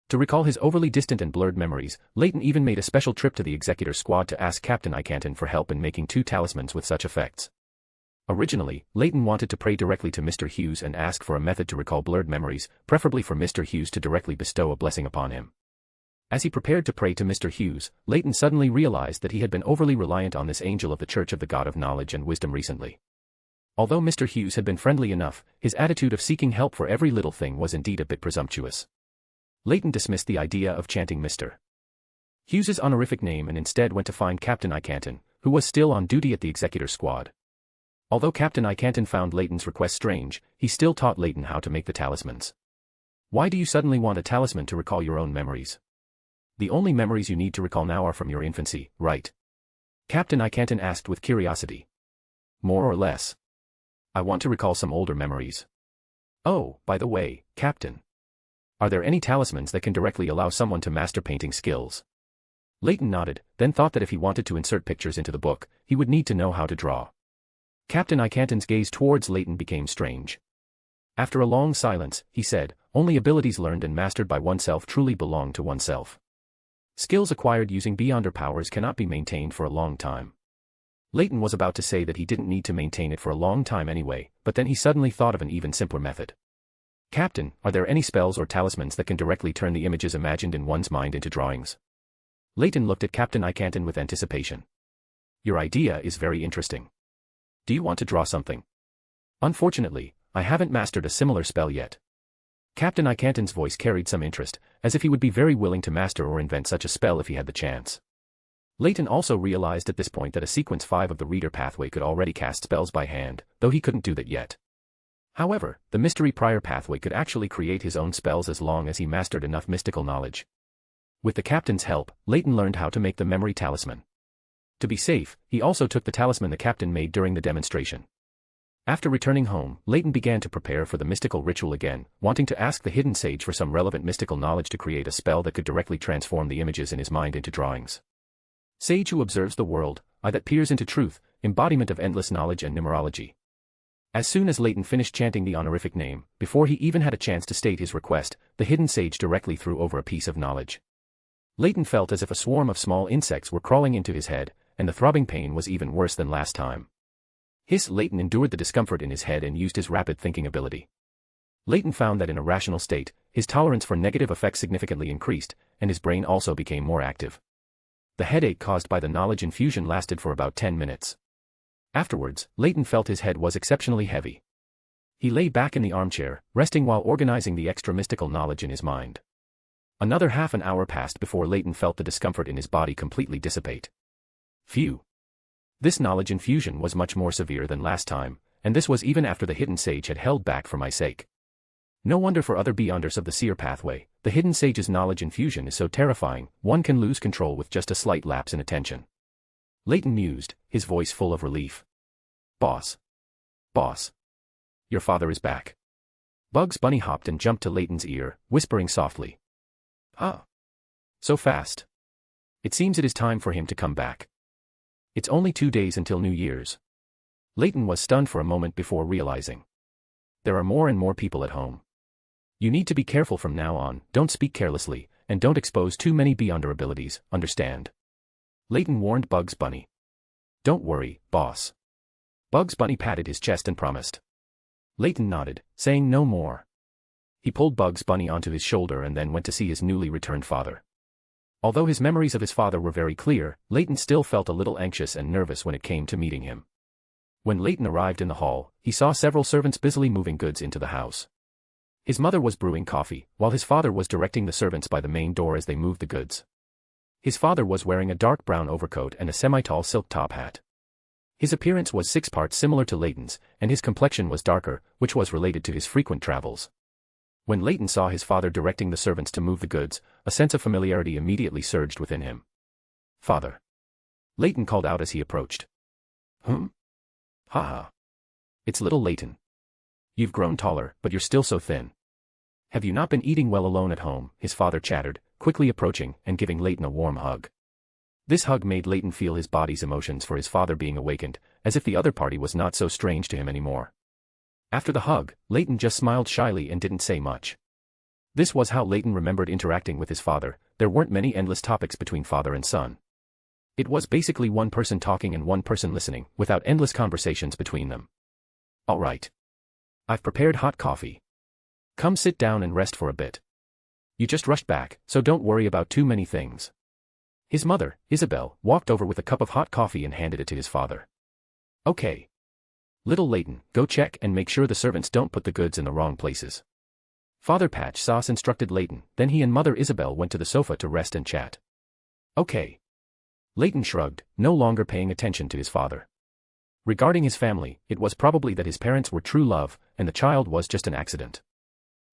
To recall his overly distant and blurred memories, Leyton even made a special trip to the Executor Squad to ask Captain Icanton for help in making 2 talismans with such effects. Originally, Leyton wanted to pray directly to Mr. Hughes and ask for a method to recall blurred memories, preferably for Mr. Hughes to directly bestow a blessing upon him. As he prepared to pray to Mr. Hughes, Leyton suddenly realized that he had been overly reliant on this angel of the Church of the God of Knowledge and Wisdom recently. Although Mr. Hughes had been friendly enough, his attitude of seeking help for every little thing was indeed a bit presumptuous. Leyton dismissed the idea of chanting Mr. Hughes's honorific name and instead went to find Captain Icanton, who was still on duty at the Executor Squad. Although Captain Icanton found Leyton's request strange, he still taught Leyton how to make the talismans. Why do you suddenly want a talisman to recall your own memories? The only memories you need to recall now are from your infancy, right? Captain Icanton asked with curiosity. More or less. I want to recall some older memories. Oh, by the way, Captain. Are there any talismans that can directly allow someone to master painting skills? Leyton nodded, then thought that if he wanted to insert pictures into the book, he would need to know how to draw. Captain Icanton's gaze towards Leyton became strange. After a long silence, he said, only abilities learned and mastered by oneself truly belong to oneself. Skills acquired using beyonder powers cannot be maintained for a long time. Leyton was about to say that he didn't need to maintain it for a long time anyway, but then he suddenly thought of an even simpler method. Captain, are there any spells or talismans that can directly turn the images imagined in one's mind into drawings? Leyton looked at Captain Icanton with anticipation. Your idea is very interesting. Do you want to draw something? Unfortunately, I haven't mastered a similar spell yet. Captain Icanton's voice carried some interest, as if he would be very willing to master or invent such a spell if he had the chance. Leyton also realized at this point that a sequence 5 of the reader pathway could already cast spells by hand, though he couldn't do that yet. However, the mystery prior pathway could actually create his own spells as long as he mastered enough mystical knowledge. With the captain's help, Leyton learned how to make the memory talisman. To be safe, he also took the talisman the captain made during the demonstration. After returning home, Leyton began to prepare for the mystical ritual again, wanting to ask the hidden sage for some relevant mystical knowledge to create a spell that could directly transform the images in his mind into drawings. Sage who observes the world, eye that peers into truth, embodiment of endless knowledge and numerology. As soon as Leyton finished chanting the honorific name, before he even had a chance to state his request, the hidden sage directly threw over a piece of knowledge. Leyton felt as if a swarm of small insects were crawling into his head, and the throbbing pain was even worse than last time. Leyton endured the discomfort in his head and used his rapid thinking ability. Leyton found that in a rational state, his tolerance for negative effects significantly increased, and his brain also became more active. The headache caused by the knowledge infusion lasted for about 10 minutes. Afterwards, Leyton felt his head was exceptionally heavy. He lay back in the armchair, resting while organizing the extra mystical knowledge in his mind. Another half an hour passed before Leyton felt the discomfort in his body completely dissipate. Phew. This knowledge infusion was much more severe than last time, and this was even after the hidden sage had held back for my sake. No wonder for other beyonders of the seer pathway, the hidden sage's knowledge infusion is so terrifying, one can lose control with just a slight lapse in attention. Leyton mused, his voice full of relief. Boss. Boss. Your father is back. Bugs Bunny hopped and jumped to Leyton's ear, whispering softly. Ah. So fast. It seems it is time for him to come back. It's only 2 days until New Year's. Leyton was stunned for a moment before realizing. There are more and more people at home. You need to be careful from now on, don't speak carelessly, and don't expose too many beyonder abilities, understand? Leyton warned Bugs Bunny. Don't worry, boss. Bugs Bunny patted his chest and promised. Leyton nodded, saying no more. He pulled Bugs Bunny onto his shoulder and then went to see his newly returned father. Although his memories of his father were very clear, Leyton still felt a little anxious and nervous when it came to meeting him. When Leyton arrived in the hall, he saw several servants busily moving goods into the house. His mother was brewing coffee, while his father was directing the servants by the main door as they moved the goods. His father was wearing a dark brown overcoat and a semi-tall silk top hat. His appearance was 6 parts similar to Leyton's, and his complexion was darker, which was related to his frequent travels. When Leyton saw his father directing the servants to move the goods, a sense of familiarity immediately surged within him. Father. Leyton called out as he approached. Ha ha. It's little Leyton. You've grown taller, but you're still so thin. Have you not been eating well alone at home? His father chattered, quickly approaching and giving Leyton a warm hug. This hug made Leyton feel his body's emotions for his father being awakened, as if the other party was not so strange to him anymore. After the hug, Leyton just smiled shyly and didn't say much. This was how Leyton remembered interacting with his father. There weren't many endless topics between father and son. It was basically one person talking and one person listening, without endless conversations between them. All right. I've prepared hot coffee. Come sit down and rest for a bit. You just rushed back, so don't worry about too many things. His mother, Isabel, walked over with a cup of hot coffee and handed it to his father. Okay. Little Leyton, go check and make sure the servants don't put the goods in the wrong places. Father Patch Sauce instructed Leyton, then he and Mother Isabel went to the sofa to rest and chat. Okay. Leyton shrugged, no longer paying attention to his father. Regarding his family, it was probably that his parents were true love, and the child was just an accident.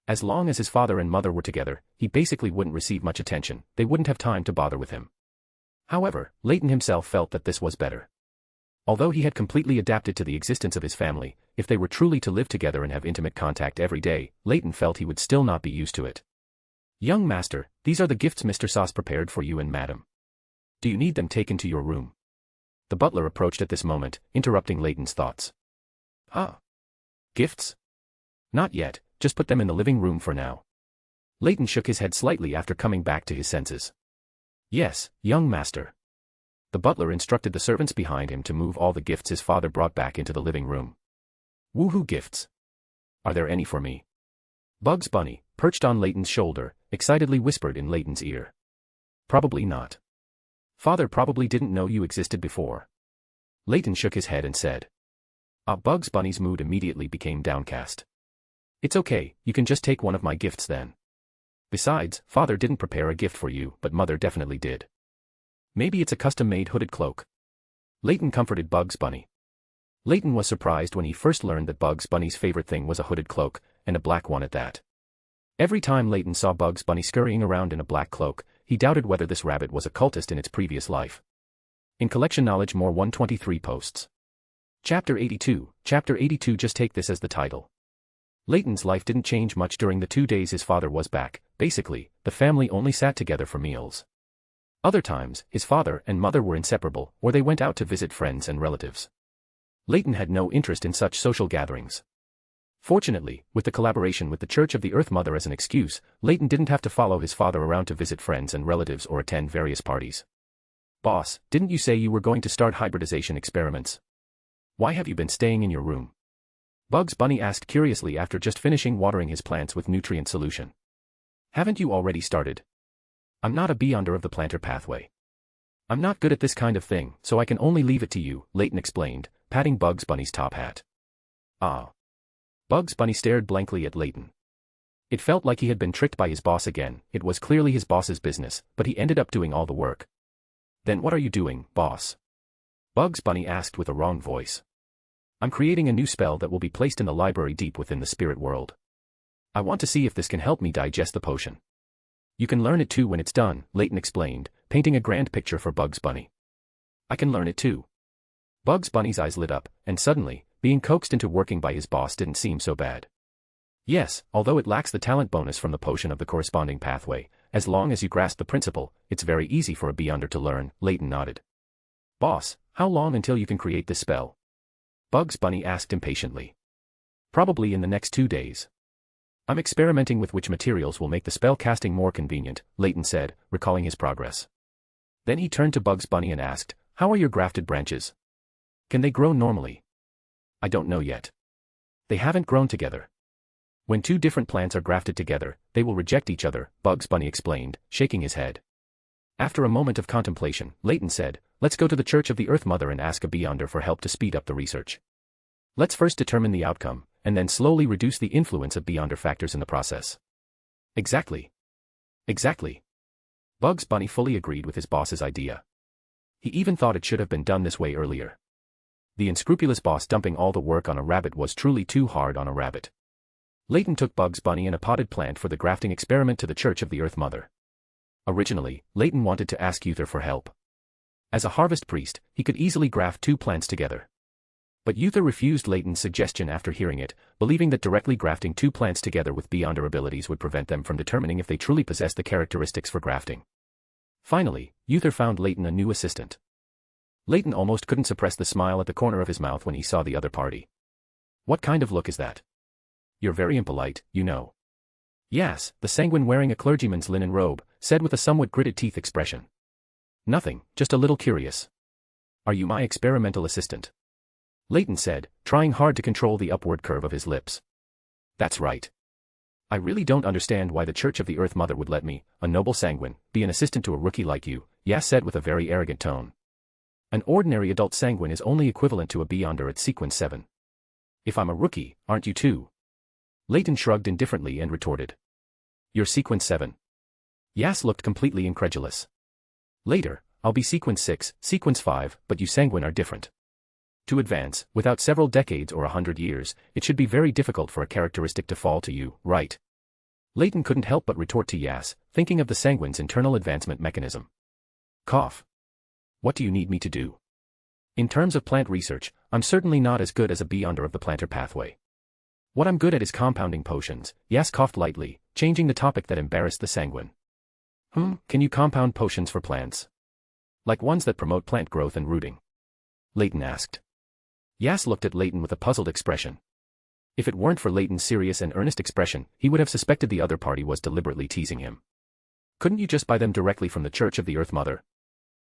As long as his father and mother were together, he basically wouldn't receive much attention, they wouldn't have time to bother with him. However, Leyton himself felt that this was better. Although he had completely adapted to the existence of his family, if they were truly to live together and have intimate contact every day, Leyton felt he would still not be used to it. Young master, these are the gifts Mr. Sauce prepared for you and madam. Do you need them taken to your room? The butler approached at this moment, interrupting Leyton's thoughts. Ah. Gifts? Not yet, just put them in the living room for now. Leyton shook his head slightly after coming back to his senses. Yes, young master. The butler instructed the servants behind him to move all the gifts his father brought back into the living room. Woohoo gifts! Are there any for me? Bugs Bunny, perched on Leyton's shoulder, excitedly whispered in Leyton's ear. Probably not. Father probably didn't know you existed before. Leyton shook his head and said. Bugs Bunny's mood immediately became downcast. It's okay, you can just take one of my gifts then. Besides, Father didn't prepare a gift for you, but Mother definitely did. Maybe it's a custom-made hooded cloak. Leyton comforted Bugs Bunny. Leyton was surprised when he first learned that Bugs Bunny's favorite thing was a hooded cloak, and a black one at that. Every time Leyton saw Bugs Bunny scurrying around in a black cloak, he doubted whether this rabbit was a cultist in its previous life. In Collection Knowledge More 123 posts. Chapter 82, Chapter 82. Just take this as the title. Leyton's life didn't change much during the 2 days his father was back. Basically, the family only sat together for meals. Other times, his father and mother were inseparable, or they went out to visit friends and relatives. Leyton had no interest in such social gatherings. Fortunately, with the collaboration with the Church of the Earth Mother as an excuse, Leyton didn't have to follow his father around to visit friends and relatives or attend various parties. Boss, didn't you say you were going to start hybridization experiments? Why have you been staying in your room? Bugs Bunny asked curiously after just finishing watering his plants with nutrient solution. Haven't you already started? I'm not a beyonder of the planter pathway. I'm not good at this kind of thing, so I can only leave it to you, Leyton explained, patting Bugs Bunny's top hat. Ah. Bugs Bunny stared blankly at Leyton. It felt like he had been tricked by his boss again. It was clearly his boss's business, but he ended up doing all the work. Then what are you doing, boss? Bugs Bunny asked with a wrong voice. I'm creating a new spell that will be placed in the library deep within the spirit world. I want to see if this can help me digest the potion. You can learn it too when it's done, Leyton explained, painting a grand picture for Bugs Bunny. I can learn it too. Bugs Bunny's eyes lit up, and suddenly, being coaxed into working by his boss didn't seem so bad. Yes, although it lacks the talent bonus from the potion of the corresponding pathway, as long as you grasp the principle, it's very easy for a beyonder to learn, Leyton nodded. Boss, how long until you can create this spell? Bugs Bunny asked impatiently. Probably in the next 2 days. I'm experimenting with which materials will make the spell casting more convenient, Leyton said, recalling his progress. Then he turned to Bugs Bunny and asked, how are your grafted branches? Can they grow normally? I don't know yet. They haven't grown together. When 2 different plants are grafted together, they will reject each other, Bugs Bunny explained, shaking his head. After a moment of contemplation, Leyton said, let's go to the Church of the Earth Mother and ask a beyonder for help to speed up the research. Let's first determine the outcome, and then slowly reduce the influence of beyonder factors in the process. Exactly. Exactly. Bugs Bunny fully agreed with his boss's idea. He even thought it should have been done this way earlier. The unscrupulous boss dumping all the work on a rabbit was truly too hard on a rabbit. Leyton took Bugs Bunny and a potted plant for the grafting experiment to the Church of the Earth Mother. Originally, Leyton wanted to ask Uther for help. As a harvest priest, he could easily graft 2 plants together. But Uther refused Leyton's suggestion after hearing it, believing that directly grafting 2 plants together with beyonder abilities would prevent them from determining if they truly possessed the characteristics for grafting. Finally, Uther found Leyton a new assistant. Leyton almost couldn't suppress the smile at the corner of his mouth when he saw the other party. What kind of look is that? You're very impolite, you know. Yes, the sanguine wearing a clergyman's linen robe, said with a somewhat gritted teeth expression. Nothing, just a little curious. Are you my experimental assistant? Leyton said, trying hard to control the upward curve of his lips. That's right. I really don't understand why the Church of the Earth Mother would let me, a noble sanguine, be an assistant to a rookie like you, Yas said with a very arrogant tone. An ordinary adult sanguine is only equivalent to a beyonder at sequence 7. If I'm a rookie, aren't you too? Leyton shrugged indifferently and retorted. You're sequence 7. Yas looked completely incredulous. Later, I'll be sequence 6, sequence 5, but you sanguine are different. To advance, without several decades or 100 years, it should be very difficult for a characteristic to fall to you, right? Leyton couldn't help but retort to Yas, thinking of the sanguine's internal advancement mechanism. Cough. What do you need me to do? In terms of plant research, I'm certainly not as good as a beyonder of the planter pathway. What I'm good at is compounding potions, Yas coughed lightly, changing the topic that embarrassed the sanguine. Can you compound potions for plants? Like ones that promote plant growth and rooting? Leyton asked. Yas looked at Leyton with a puzzled expression. If it weren't for Leyton's serious and earnest expression, he would have suspected the other party was deliberately teasing him. Couldn't you just buy them directly from the Church of the Earth Mother?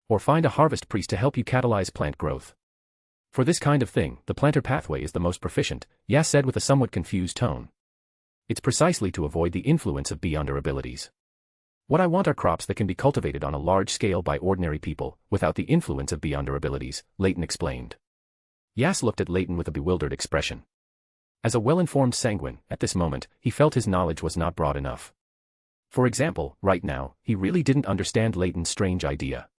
Or find a harvest priest to help you catalyze plant growth? For this kind of thing, the planter pathway is the most proficient, Yas said with a somewhat confused tone. It's precisely to avoid the influence of beyonder abilities. What I want are crops that can be cultivated on a large scale by ordinary people, without the influence of beyonder abilities, Leyton explained. Yas looked at Leyton with a bewildered expression. As a well-informed sanguine, at this moment, he felt his knowledge was not broad enough. For example, right now, he really didn't understand Leyton's strange idea.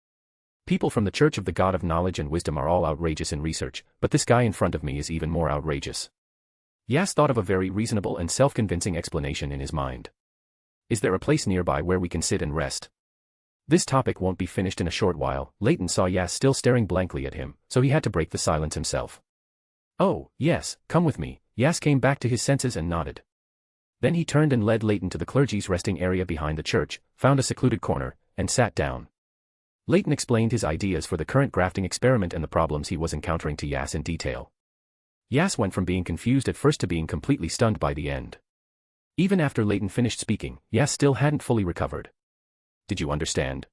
People from the Church of the God of Knowledge and Wisdom are all outrageous in research, but this guy in front of me is even more outrageous. Yas thought of a very reasonable and self-convincing explanation in his mind. Is there a place nearby where we can sit and rest? This topic won't be finished in a short while. Leyton saw Yas still staring blankly at him, so he had to break the silence himself. Oh, yes, come with me. Yas came back to his senses and nodded. Then he turned and led Leyton to the clergy's resting area behind the church, found a secluded corner, and sat down. Leyton explained his ideas for the current grafting experiment and the problems he was encountering to Yas in detail. Yas went from being confused at first to being completely stunned by the end. Even after Leyton finished speaking, Yas still hadn't fully recovered. Did you understand?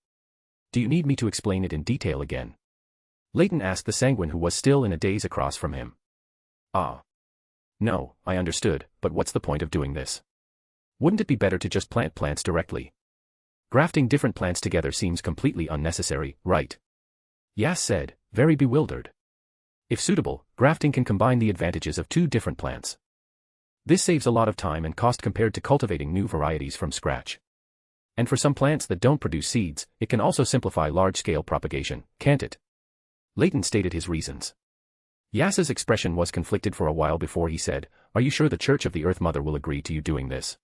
Do you need me to explain it in detail again? Leyton asked the sanguine who was still in a daze across from him. Ah. No, I understood, but what's the point of doing this? Wouldn't it be better to just plant plants directly? Grafting different plants together seems completely unnecessary, right? Yas said, very bewildered. If suitable, grafting can combine the advantages of two different plants. This saves a lot of time and cost compared to cultivating new varieties from scratch. And for some plants that don't produce seeds, it can also simplify large-scale propagation, can't it? Leyton stated his reasons. Yas's expression was conflicted for a while before he said, are you sure the Church of the Earth Mother will agree to you doing this?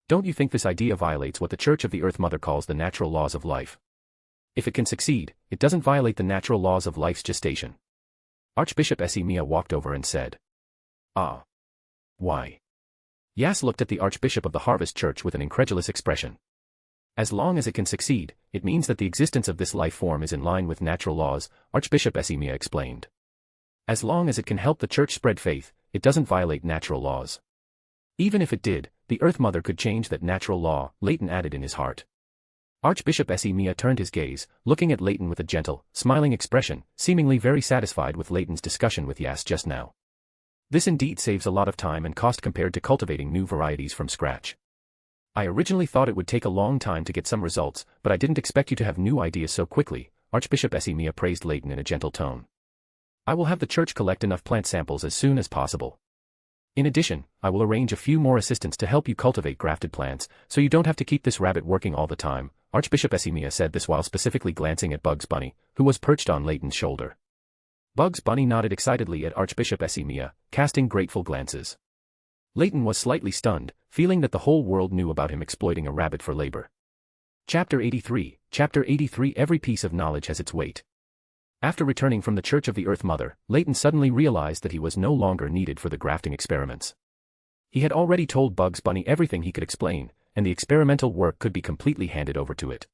Don't you think this idea violates what the Church of the Earth Mother calls the natural laws of life? If it can succeed, it doesn't violate the natural laws of life's gestation. Archbishop Esimiya walked over and said. Ah. Why? Yas looked at the Archbishop of the Harvest Church with an incredulous expression. As long as it can succeed, it means that the existence of this life form is in line with natural laws, Archbishop Esimiya explained. As long as it can help the Church spread faith, it doesn't violate natural laws. Even if it did, the Earth Mother could change that natural law, Leyton added in his heart. Archbishop Esimiya turned his gaze, looking at Leyton with a gentle, smiling expression, seemingly very satisfied with Leyton's discussion with Yas just now. This indeed saves a lot of time and cost compared to cultivating new varieties from scratch. I originally thought it would take a long time to get some results, but I didn't expect you to have new ideas so quickly, Archbishop Esimiya praised Leyton in a gentle tone. I will have the church collect enough plant samples as soon as possible. In addition, I will arrange a few more assistants to help you cultivate grafted plants, so you don't have to keep this rabbit working all the time. Archbishop Esimiya said this while specifically glancing at Bugs Bunny, who was perched on Leyton's shoulder. Bugs Bunny nodded excitedly at Archbishop Esimiya, casting grateful glances. Leyton was slightly stunned, feeling that the whole world knew about him exploiting a rabbit for labor. Chapter 83. Chapter 83. Every piece of knowledge has its weight. After returning from the Church of the Earth Mother, Leyton suddenly realized that he was no longer needed for the grafting experiments. He had already told Bugs Bunny everything he could explain, and the experimental work could be completely handed over to it.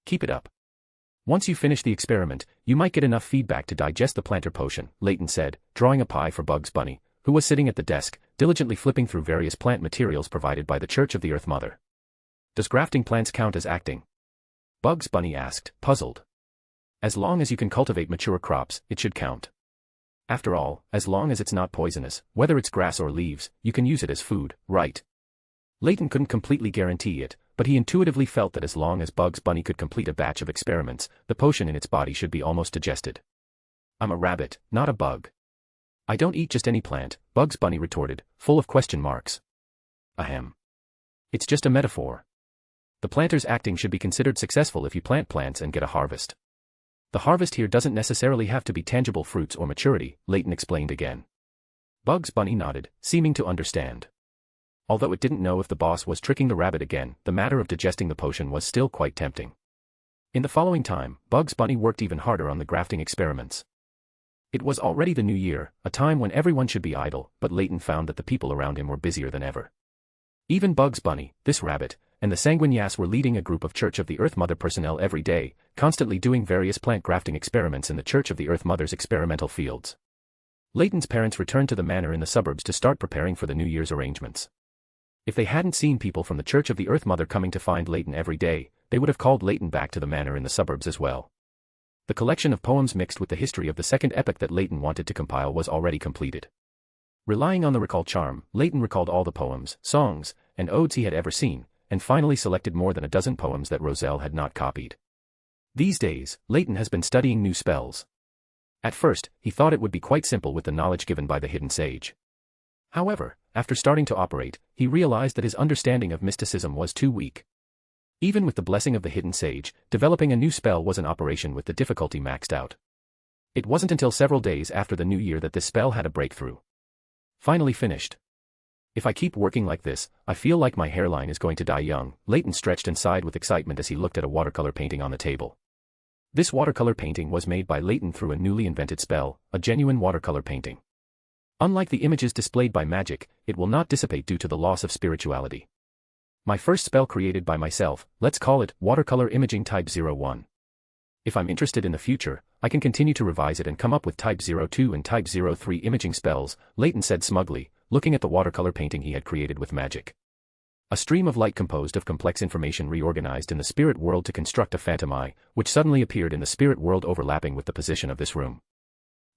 Keep it up. Once you finish the experiment, you might get enough feedback to digest the planter potion, Leyton said, drawing a pie for Bugs Bunny, who was sitting at the desk, diligently flipping through various plant materials provided by the Church of the Earth Mother. Does grafting plants count as acting? Bugs Bunny asked, puzzled. As long as you can cultivate mature crops, it should count. After all, as long as it's not poisonous, whether it's grass or leaves, you can use it as food, right? Leyton couldn't completely guarantee it, but he intuitively felt that as long as Bugs Bunny could complete a batch of experiments, the potion in its body should be almost digested. I'm a rabbit, not a bug. I don't eat just any plant, Bugs Bunny retorted, full of question marks. Ahem. It's just a metaphor. The planter's acting should be considered successful if you plant plants and get a harvest. The harvest here doesn't necessarily have to be tangible fruits or maturity, Leyton explained again. Bugs Bunny nodded, seeming to understand. Although it didn't know if the boss was tricking the rabbit again, the matter of digesting the potion was still quite tempting. In the following time, Bugs Bunny worked even harder on the grafting experiments. It was already the new year, a time when everyone should be idle, but Leyton found that the people around him were busier than ever. Even Bugs Bunny, this rabbit, and the Sanguine Yas were leading a group of Church of the Earth Mother personnel every day, constantly doing various plant grafting experiments in the Church of the Earth Mother's experimental fields. Leyton's parents returned to the manor in the suburbs to start preparing for the New Year's arrangements. If they hadn't seen people from the Church of the Earth Mother coming to find Leyton every day, they would have called Leyton back to the manor in the suburbs as well. The collection of poems mixed with the history of the second epoch that Leyton wanted to compile was already completed. Relying on the recall charm, Leyton recalled all the poems, songs, and odes he had ever seen, and finally selected more than a dozen poems that Roselle had not copied. These days, Leyton has been studying new spells. At first, he thought it would be quite simple with the knowledge given by the hidden sage. However, after starting to operate, he realized that his understanding of mysticism was too weak. Even with the blessing of the hidden sage, developing a new spell was an operation with the difficulty maxed out. It wasn't until several days after the new year that this spell had a breakthrough. Finally finished. If I keep working like this, I feel like my hairline is going to die young. Leyton stretched and sighed with excitement as he looked at a watercolor painting on the table. This watercolor painting was made by Leyton through a newly invented spell, a genuine watercolor painting. Unlike the images displayed by magic, it will not dissipate due to the loss of spirituality. My first spell created by myself, let's call it Watercolor Imaging Type 01. If I'm interested in the future, I can continue to revise it and come up with Type 02 and Type 03 imaging spells, Leyton said smugly, looking at the watercolor painting he had created with magic. A stream of light composed of complex information reorganized in the spirit world to construct a phantom eye, which suddenly appeared in the spirit world overlapping with the position of this room.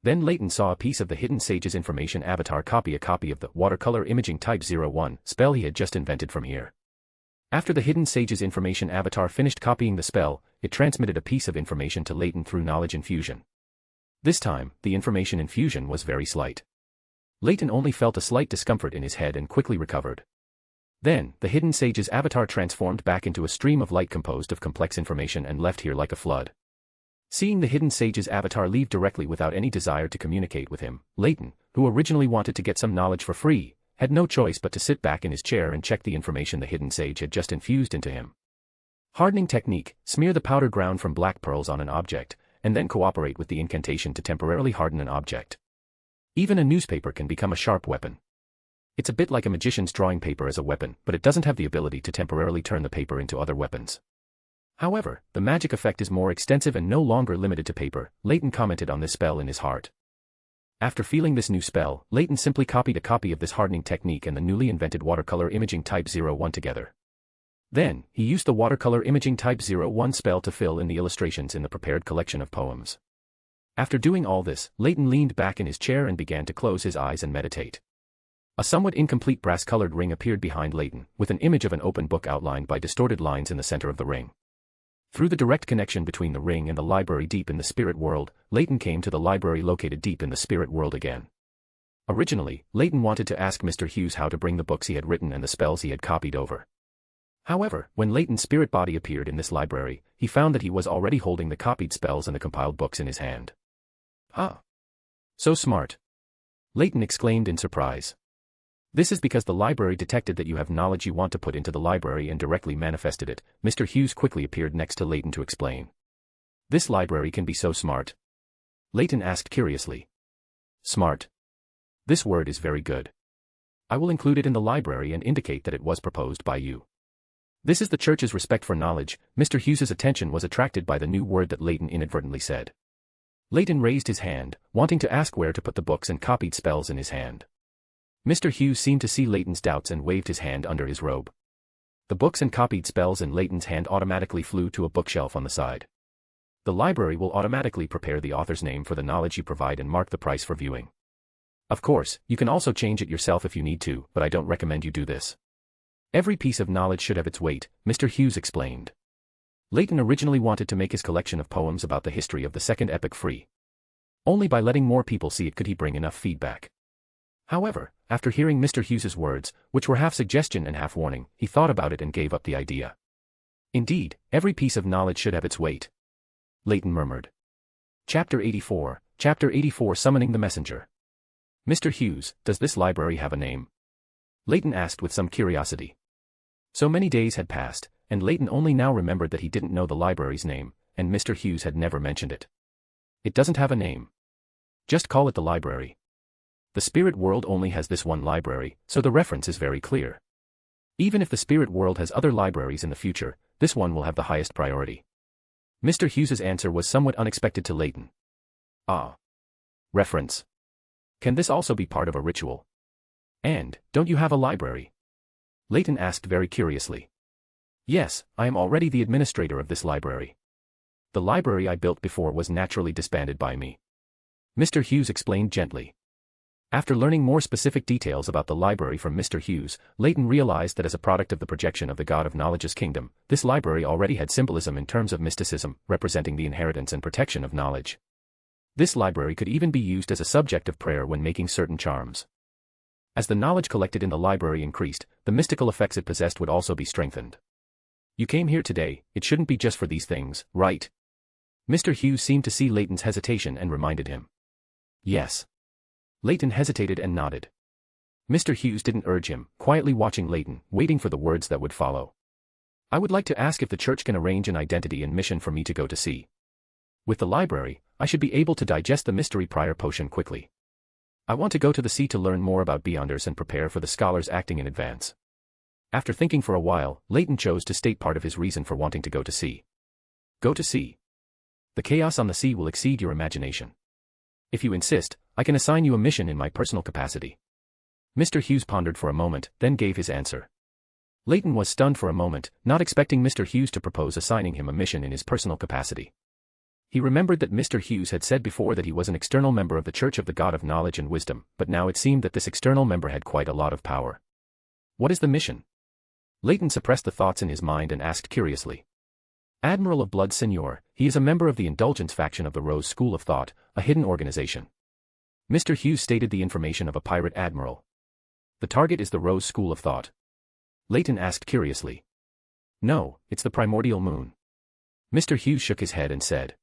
Then Leyton saw a piece of the hidden sage's information avatar copy a copy of the Watercolor Imaging Type 01 spell he had just invented from here. After the hidden sage's information avatar finished copying the spell, it transmitted a piece of information to Leyton through knowledge infusion. This time, the information infusion was very slight. Leyton only felt a slight discomfort in his head and quickly recovered. Then, the hidden sage's avatar transformed back into a stream of light composed of complex information and left here like a flood. Seeing the hidden sage's avatar leave directly without any desire to communicate with him, Leyton, who originally wanted to get some knowledge for free, had no choice but to sit back in his chair and check the information the hidden sage had just infused into him. Hardening technique: smear the powder ground from black pearls on an object, and then cooperate with the incantation to temporarily harden an object. Even a newspaper can become a sharp weapon. It's a bit like a magician's drawing paper as a weapon, but it doesn't have the ability to temporarily turn the paper into other weapons. However, the magic effect is more extensive and no longer limited to paper. Leyton commented on this spell in his heart. After feeling this new spell, Leyton simply copied a copy of this hardening technique and the newly invented Watercolor Imaging Type 01 together. Then, he used the Watercolor Imaging Type 01 spell to fill in the illustrations in the prepared collection of poems. After doing all this, Leyton leaned back in his chair and began to close his eyes and meditate. A somewhat incomplete brass-colored ring appeared behind Leyton, with an image of an open book outlined by distorted lines in the center of the ring. Through the direct connection between the ring and the library deep in the spirit world, Leyton came to the library located deep in the spirit world again. Originally, Leyton wanted to ask Mr. Hughes how to bring the books he had written and the spells he had copied over. However, when Leyton's spirit body appeared in this library, he found that he was already holding the copied spells and the compiled books in his hand. Ah! So smart! Leyton exclaimed in surprise. This is because the library detected that you have knowledge you want to put into the library and directly manifested it. Mr. Hughes quickly appeared next to Leyton to explain. This library can be so smart? Leyton asked curiously. Smart. This word is very good. I will include it in the library and indicate that it was proposed by you. This is the church's respect for knowledge. Mr. Hughes's attention was attracted by the new word that Leyton inadvertently said. Leyton raised his hand, wanting to ask where to put the books and copied spells in his hand. Mr. Hughes seemed to see Leyton's doubts and waved his hand under his robe. The books and copied spells in Leyton's hand automatically flew to a bookshelf on the side. The library will automatically prepare the author's name for the knowledge you provide and mark the price for viewing. Of course, you can also change it yourself if you need to, but I don't recommend you do this. Every piece of knowledge should have its weight, Mr. Hughes explained. Leyton originally wanted to make his collection of poems about the history of the Second Epoch free. Only by letting more people see it could he bring enough feedback. However, after hearing Mr. Hughes's words, which were half suggestion and half warning, he thought about it and gave up the idea. Indeed, every piece of knowledge should have its weight. Leyton murmured. Chapter 84, Summoning the Messenger. Mr. Hughes, does this library have a name? Leyton asked with some curiosity. So many days had passed, and Leyton only now remembered that he didn't know the library's name, and Mr. Hughes had never mentioned it. It doesn't have a name. Just call it the library. The spirit world only has this one library, so the reference is very clear. Even if the spirit world has other libraries in the future, this one will have the highest priority. Mr. Hughes's answer was somewhat unexpected to Leyton. Ah. Reference. Can this also be part of a ritual? And, don't you have a library? Leyton asked very curiously. Yes, I am already the administrator of this library. The library I built before was naturally disbanded by me. Mr. Hughes explained gently. After learning more specific details about the library from Mr. Hughes, Leyton realized that as a product of the projection of the God of Knowledge's kingdom, this library already had symbolism in terms of mysticism, representing the inheritance and protection of knowledge. This library could even be used as a subject of prayer when making certain charms. As the knowledge collected in the library increased, the mystical effects it possessed would also be strengthened. You came here today, it shouldn't be just for these things, right? Mr. Hughes seemed to see Leyton's hesitation and reminded him. Yes. Leyton hesitated and nodded. Mr. Hughes didn't urge him, quietly watching Leyton, waiting for the words that would follow. I would like to ask if the church can arrange an identity and mission for me to go to sea. With the library, I should be able to digest the mystery prior potion quickly. I want to go to the sea to learn more about Beyonders and prepare for the scholars acting in advance. After thinking for a while, Leyton chose to state part of his reason for wanting to go to sea. Go to sea. The chaos on the sea will exceed your imagination. If you insist, I can assign you a mission in my personal capacity. Mr. Hughes pondered for a moment, then gave his answer. Leyton was stunned for a moment, not expecting Mr. Hughes to propose assigning him a mission in his personal capacity. He remembered that Mr. Hughes had said before that he was an external member of the Church of the God of Knowledge and Wisdom, but now it seemed that this external member had quite a lot of power. What is the mission? Leyton suppressed the thoughts in his mind and asked curiously. Admiral of Blood Seigneur, he is a member of the Indulgence faction of the Rose School of Thought, a hidden organization. Mr. Hughes stated the information of a pirate admiral. The target is the Rose School of Thought. Leyton asked curiously. No, it's the primordial moon. Mr. Hughes shook his head and said.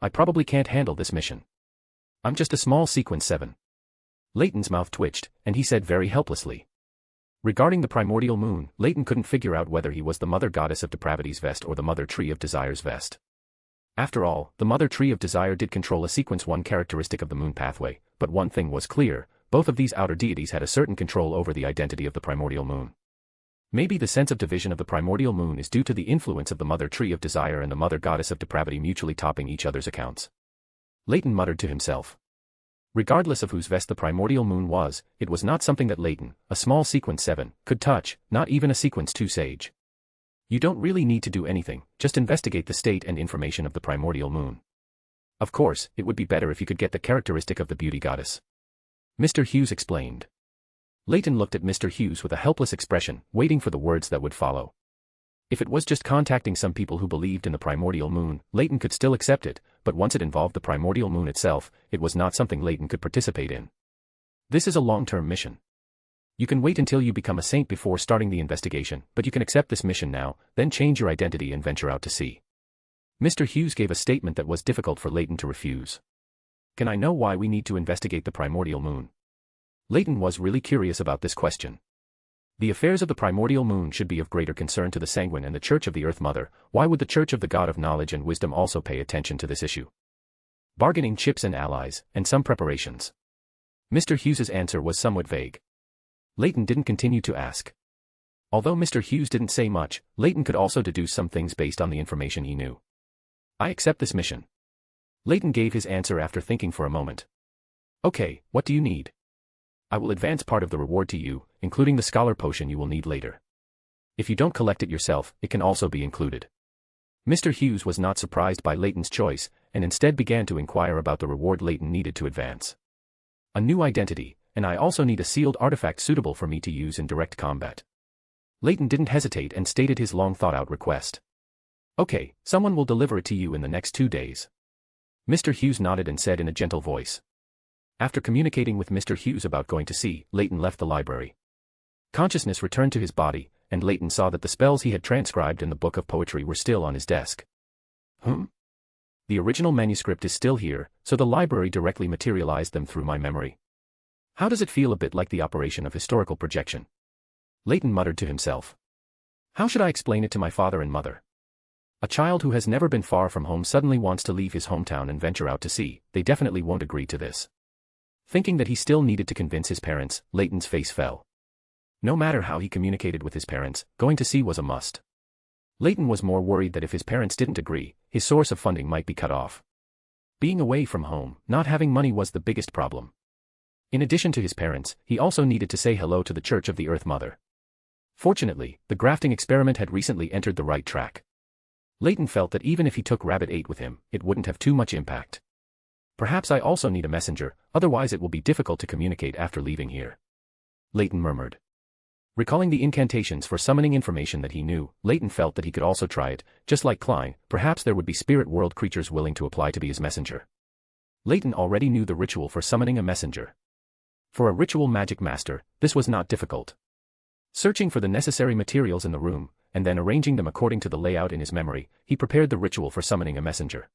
I probably can't handle this mission. I'm just a small sequence 7. Leyton's mouth twitched, and he said very helplessly. Regarding the primordial moon, Leyton couldn't figure out whether he was the Mother Goddess of Depravity's vest or the Mother Tree of Desire's vest. After all, the Mother Tree of Desire did control a sequence 1 characteristic of the moon pathway, but one thing was clear, both of these outer deities had a certain control over the identity of the primordial moon. Maybe the sense of division of the primordial moon is due to the influence of the Mother Tree of Desire and the Mother Goddess of Depravity mutually topping each other's accounts. Leyton muttered to himself. Regardless of whose vest the primordial moon was, it was not something that Leyton, a small sequence 7, could touch, not even a sequence 2 sage. You don't really need to do anything, just investigate the state and information of the primordial moon. Of course, it would be better if you could get the characteristic of the beauty goddess. Mr. Hughes explained. Leyton looked at Mr. Hughes with a helpless expression, waiting for the words that would follow. If it was just contacting some people who believed in the primordial moon, Leyton could still accept it, but once it involved the primordial moon itself, it was not something Leyton could participate in. This is a long-term mission. You can wait until you become a saint before starting the investigation, but you can accept this mission now, then change your identity and venture out to sea. Mr. Hughes gave a statement that was difficult for Leyton to refuse. Can I know why we need to investigate the primordial moon? Leyton was really curious about this question. The affairs of the primordial moon should be of greater concern to the Sanguine and the Church of the Earth Mother. Why would the Church of the God of Knowledge and Wisdom also pay attention to this issue? Bargaining chips and allies, and some preparations. Mr. Hughes's answer was somewhat vague. Leyton didn't continue to ask. Although Mr. Hughes didn't say much, Leyton could also deduce some things based on the information he knew. I accept this mission. Leyton gave his answer after thinking for a moment. Okay, what do you need? I will advance part of the reward to you, including the scholar potion you will need later. If you don't collect it yourself, it can also be included. Mr. Hughes was not surprised by Leyton's choice, and instead began to inquire about the reward Leyton needed to advance. A new identity, and I also need a sealed artifact suitable for me to use in direct combat. Leyton didn't hesitate and stated his long thought-out request. Okay, someone will deliver it to you in the next 2 days. Mr. Hughes nodded and said in a gentle voice. After communicating with Mr. Hughes about going to sea, Leyton left the library. Consciousness returned to his body, and Leyton saw that the spells he had transcribed in the book of poetry were still on his desk. The original manuscript is still here, so the library directly materialized them through my memory. How does it feel? A bit like the operation of historical projection. Leyton muttered to himself. How should I explain it to my father and mother? A child who has never been far from home suddenly wants to leave his hometown and venture out to sea. They definitely won't agree to this. Thinking that he still needed to convince his parents, Leyton's face fell. No matter how he communicated with his parents, going to sea was a must. Leyton was more worried that if his parents didn't agree, his source of funding might be cut off. Being away from home, not having money was the biggest problem. In addition to his parents, he also needed to say hello to the Church of the Earth Mother. Fortunately, the grafting experiment had recently entered the right track. Leyton felt that even if he took Rabbit 8 with him, it wouldn't have too much impact. Perhaps I also need a messenger, otherwise it will be difficult to communicate after leaving here. Leyton murmured. Recalling the incantations for summoning information that he knew, Leyton felt that he could also try it. Just like Klein, perhaps there would be spirit world creatures willing to apply to be his messenger. Leyton already knew the ritual for summoning a messenger. For a ritual magic master, this was not difficult. Searching for the necessary materials in the room, and then arranging them according to the layout in his memory, he prepared the ritual for summoning a messenger.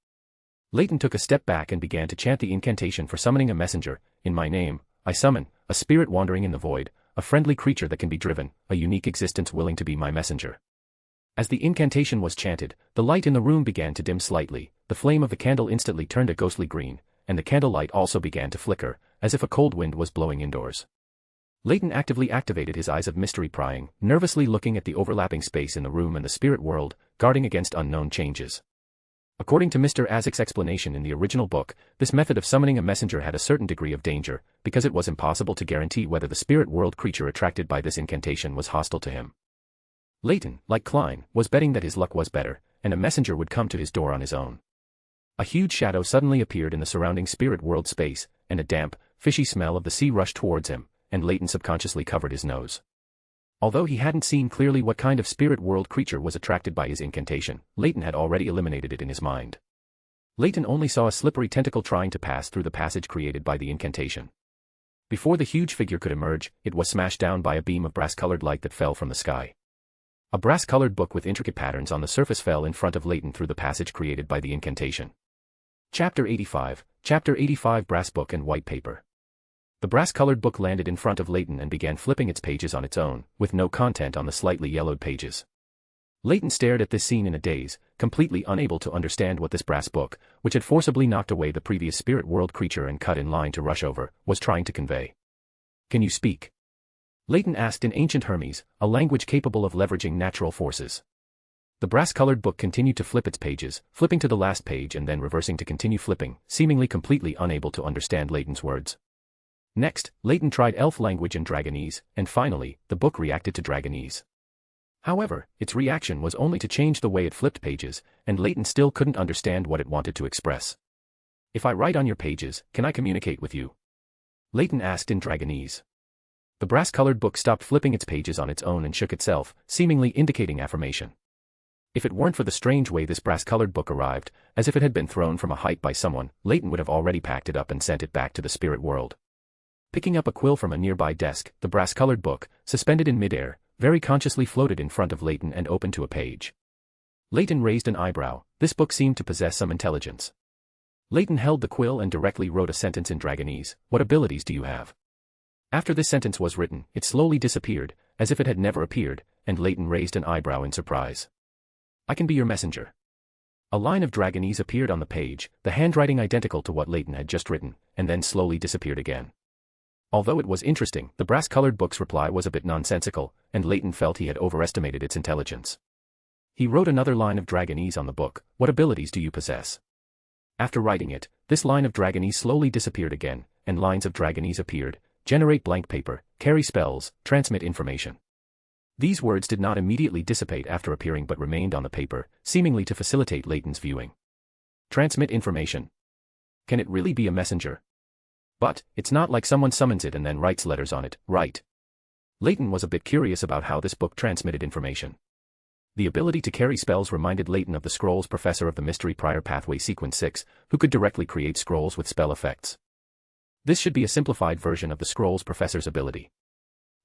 Leyton took a step back and began to chant the incantation for summoning a messenger. In my name, I summon a spirit wandering in the void, a friendly creature that can be driven, a unique existence willing to be my messenger. As the incantation was chanted, the light in the room began to dim slightly, the flame of the candle instantly turned a ghostly green, and the candlelight also began to flicker, as if a cold wind was blowing indoors. Leyton actively activated his eyes of mystery, prying, nervously looking at the overlapping space in the room and the spirit world, guarding against unknown changes. According to Mr. Azek's explanation in the original book, this method of summoning a messenger had a certain degree of danger, because it was impossible to guarantee whether the spirit world creature attracted by this incantation was hostile to him. Leyton, like Klein, was betting that his luck was better, and a messenger would come to his door on his own. A huge shadow suddenly appeared in the surrounding spirit world space, and a damp, fishy smell of the sea rushed towards him, and Leyton subconsciously covered his nose. Although he hadn't seen clearly what kind of spirit world creature was attracted by his incantation, Leyton had already eliminated it in his mind. Leyton only saw a slippery tentacle trying to pass through the passage created by the incantation. Before the huge figure could emerge, it was smashed down by a beam of brass-colored light that fell from the sky. A brass-colored book with intricate patterns on the surface fell in front of Leyton through the passage created by the incantation. Chapter 85, Chapter 85 Brass Book and White Paper. The brass-colored book landed in front of Leyton and began flipping its pages on its own, with no content on the slightly yellowed pages. Leyton stared at this scene in a daze, completely unable to understand what this brass book, which had forcibly knocked away the previous spirit world creature and cut in line to rush over, was trying to convey. Can you speak? Leyton asked in ancient Hermes, a language capable of leveraging natural forces. The brass-colored book continued to flip its pages, flipping to the last page and then reversing to continue flipping, seemingly completely unable to understand Leyton's words. Next, Leyton tried elf language and Dragonese, and finally, the book reacted to Dragonese. However, its reaction was only to change the way it flipped pages, and Leyton still couldn't understand what it wanted to express. If I write on your pages, can I communicate with you? Leyton asked in Dragonese. The brass-colored book stopped flipping its pages on its own and shook itself, seemingly indicating affirmation. If it weren't for the strange way this brass-colored book arrived, as if it had been thrown from a height by someone, Leyton would have already packed it up and sent it back to the spirit world. Picking up a quill from a nearby desk, the brass-colored book, suspended in midair, very consciously floated in front of Leyton and opened to a page. Leyton raised an eyebrow. This book seemed to possess some intelligence. Leyton held the quill and directly wrote a sentence in Dragonese. What abilities do you have? After this sentence was written, it slowly disappeared, as if it had never appeared, and Leyton raised an eyebrow in surprise. I can be your messenger. A line of Dragonese appeared on the page, the handwriting identical to what Leyton had just written, and then slowly disappeared again. Although it was interesting, the brass-colored book's reply was a bit nonsensical, and Leyton felt he had overestimated its intelligence. He wrote another line of Dragonese on the book. What abilities do you possess? After writing it, this line of Dragonese slowly disappeared again, and lines of Dragonese appeared. Generate blank paper, carry spells, transmit information. These words did not immediately dissipate after appearing but remained on the paper, seemingly to facilitate Leyton's viewing. Transmit information. Can it really be a messenger? But, it's not like someone summons it and then writes letters on it, right? Leyton was a bit curious about how this book transmitted information. The ability to carry spells reminded Leyton of the Scrolls Professor of the Mystery Prior Pathway Sequence 6, who could directly create scrolls with spell effects. This should be a simplified version of the Scrolls Professor's ability.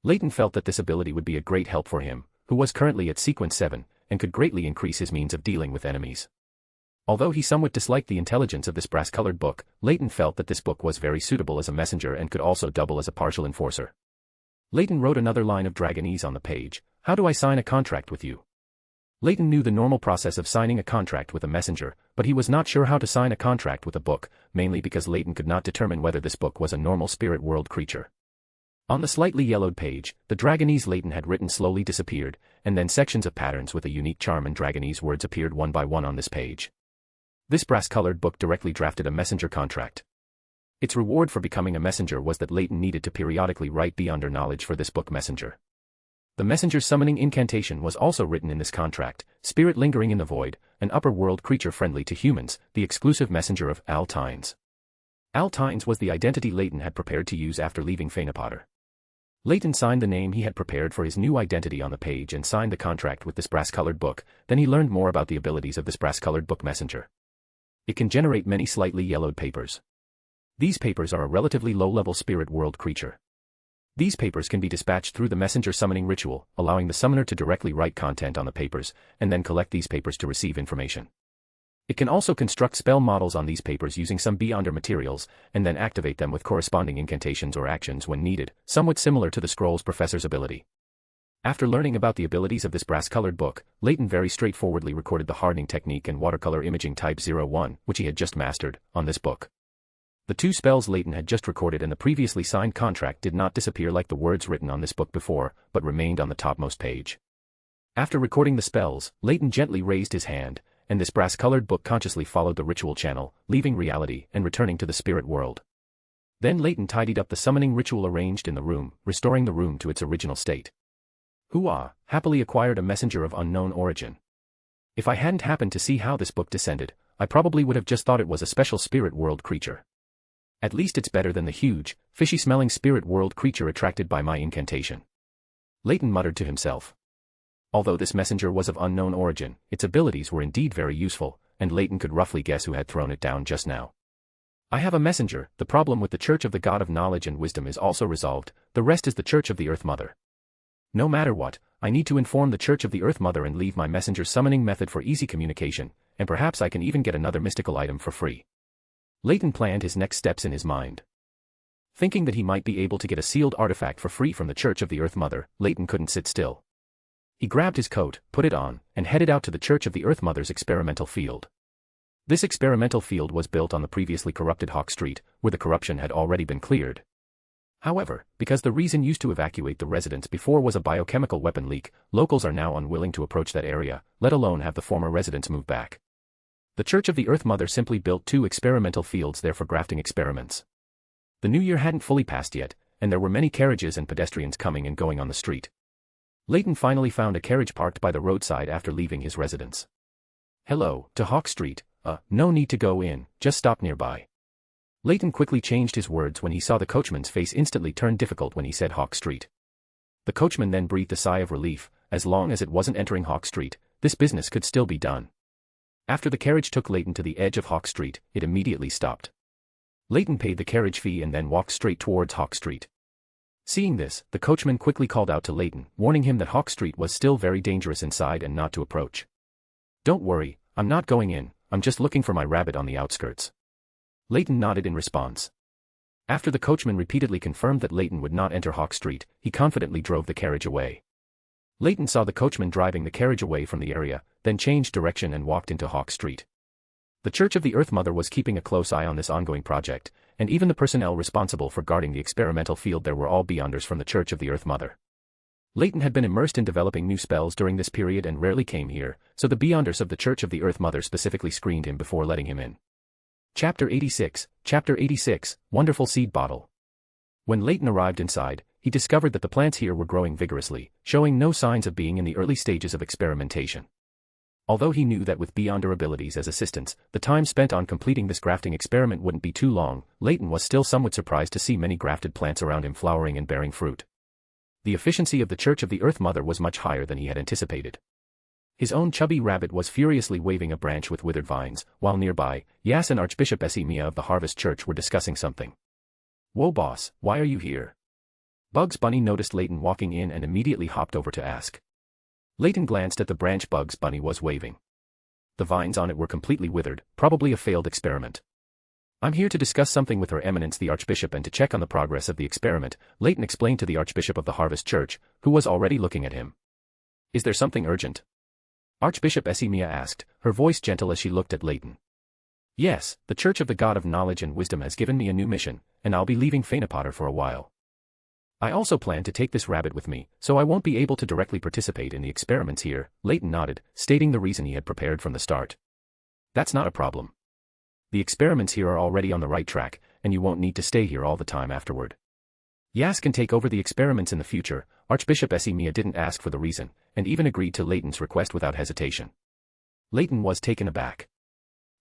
Leyton felt that this ability would be a great help for him, who was currently at Sequence 7, and could greatly increase his means of dealing with enemies. Although he somewhat disliked the intelligence of this brass-colored book, Leyton felt that this book was very suitable as a messenger and could also double as a partial enforcer. Leyton wrote another line of Dragonese on the page. How do I sign a contract with you? Leyton knew the normal process of signing a contract with a messenger, but he was not sure how to sign a contract with a book, mainly because Leyton could not determine whether this book was a normal spirit world creature. On the slightly yellowed page, the Dragonese Leyton had written slowly disappeared, and then sections of patterns with a unique charm and Dragonese words appeared one by one on this page. This brass-colored book directly drafted a messenger contract. Its reward for becoming a messenger was that Leyton needed to periodically write beyond her knowledge for this book messenger. The messenger's summoning incantation was also written in this contract: spirit lingering in the void, an upper world creature friendly to humans, the exclusive messenger of Al Tynes. Altines was the identity Leyton had prepared to use after leaving Fainapotter. Leyton signed the name he had prepared for his new identity on the page and signed the contract with this brass-colored book. Then he learned more about the abilities of this brass-colored book messenger. It can generate many slightly yellowed papers. These papers are a relatively low-level spirit world creature. These papers can be dispatched through the messenger summoning ritual, allowing the summoner to directly write content on the papers, and then collect these papers to receive information. It can also construct spell models on these papers using some Beyonder materials, and then activate them with corresponding incantations or actions when needed, somewhat similar to the Scrolls Professor's ability. After learning about the abilities of this brass-colored book, Leyton very straightforwardly recorded the hardening technique and watercolor imaging type 01, which he had just mastered, on this book. The two spells Leyton had just recorded and the previously signed contract did not disappear like the words written on this book before, but remained on the topmost page. After recording the spells, Leyton gently raised his hand, and this brass-colored book consciously followed the ritual channel, leaving reality and returning to the spirit world. Then Leyton tidied up the summoning ritual arranged in the room, restoring the room to its original state. Hooah, happily acquired a messenger of unknown origin. If I hadn't happened to see how this book descended, I probably would have just thought it was a special spirit world creature. At least it's better than the huge, fishy-smelling spirit world creature attracted by my incantation. Leyton muttered to himself. Although this messenger was of unknown origin, its abilities were indeed very useful, and Leyton could roughly guess who had thrown it down just now. I have a messenger. The problem with the Church of the God of Knowledge and Wisdom is also resolved. The rest is the Church of the Earth Mother. No matter what, I need to inform the Church of the Earth Mother and leave my messenger summoning method for easy communication, and perhaps I can even get another mystical item for free. Leyton planned his next steps in his mind. Thinking that he might be able to get a sealed artifact for free from the Church of the Earth Mother, Leyton couldn't sit still. He grabbed his coat, put it on, and headed out to the Church of the Earth Mother's experimental field. This experimental field was built on the previously corrupted Hawk Street, where the corruption had already been cleared. However, because the reason used to evacuate the residents before was a biochemical weapon leak, locals are now unwilling to approach that area, let alone have the former residents move back. The Church of the Earth Mother simply built 2 experimental fields there for grafting experiments. The new year hadn't fully passed yet, and there were many carriages and pedestrians coming and going on the street. Leyton finally found a carriage parked by the roadside after leaving his residence. Hello, to Hawk Street. No need to go in, just stop nearby. Leyton quickly changed his words when he saw the coachman's face instantly turn difficult when he said Hawk Street. The coachman then breathed a sigh of relief. As long as it wasn't entering Hawk Street, this business could still be done. After the carriage took Leyton to the edge of Hawk Street, it immediately stopped. Leyton paid the carriage fee and then walked straight towards Hawk Street. Seeing this, the coachman quickly called out to Leyton, warning him that Hawk Street was still very dangerous inside and not to approach. Don't worry, I'm not going in, I'm just looking for my rabbit on the outskirts. Leyton nodded in response. After the coachman repeatedly confirmed that Leyton would not enter Hawk Street, he confidently drove the carriage away. Leyton saw the coachman driving the carriage away from the area, then changed direction and walked into Hawk Street. The Church of the Earth Mother was keeping a close eye on this ongoing project, and even the personnel responsible for guarding the experimental field there were all Beyonders from the Church of the Earth Mother. Leyton had been immersed in developing new spells during this period and rarely came here, so the Beyonders of the Church of the Earth Mother specifically screened him before letting him in. Chapter 86, Wonderful Seed Bottle. When Leyton arrived inside, he discovered that the plants here were growing vigorously, showing no signs of being in the early stages of experimentation. Although he knew that with Beyonder abilities as assistants, the time spent on completing this grafting experiment wouldn't be too long, Leyton was still somewhat surprised to see many grafted plants around him flowering and bearing fruit. The efficiency of the Church of the Earth Mother was much higher than he had anticipated. His own chubby rabbit was furiously waving a branch with withered vines, while nearby, Yas and Archbishop Esimia of the Harvest Church were discussing something. Whoa boss, why are you here? Bugs Bunny noticed Leyton walking in and immediately hopped over to ask. Leyton glanced at the branch Bugs Bunny was waving. The vines on it were completely withered, probably a failed experiment. I'm here to discuss something with Her Eminence the Archbishop and to check on the progress of the experiment, Leyton explained to the Archbishop of the Harvest Church, who was already looking at him. Is there something urgent? Archbishop Esimia asked, her voice gentle as she looked at Leyton. Yes, the Church of the God of Knowledge and Wisdom has given me a new mission, and I'll be leaving Fainapotter for a while. I also plan to take this rabbit with me, so I won't be able to directly participate in the experiments here, Leyton nodded, stating the reason he had prepared from the start. That's not a problem. The experiments here are already on the right track, and you won't need to stay here all the time afterward. Yas can take over the experiments in the future. Archbishop Esimia didn't ask for the reason, and even agreed to Leyton's request without hesitation. Leyton was taken aback.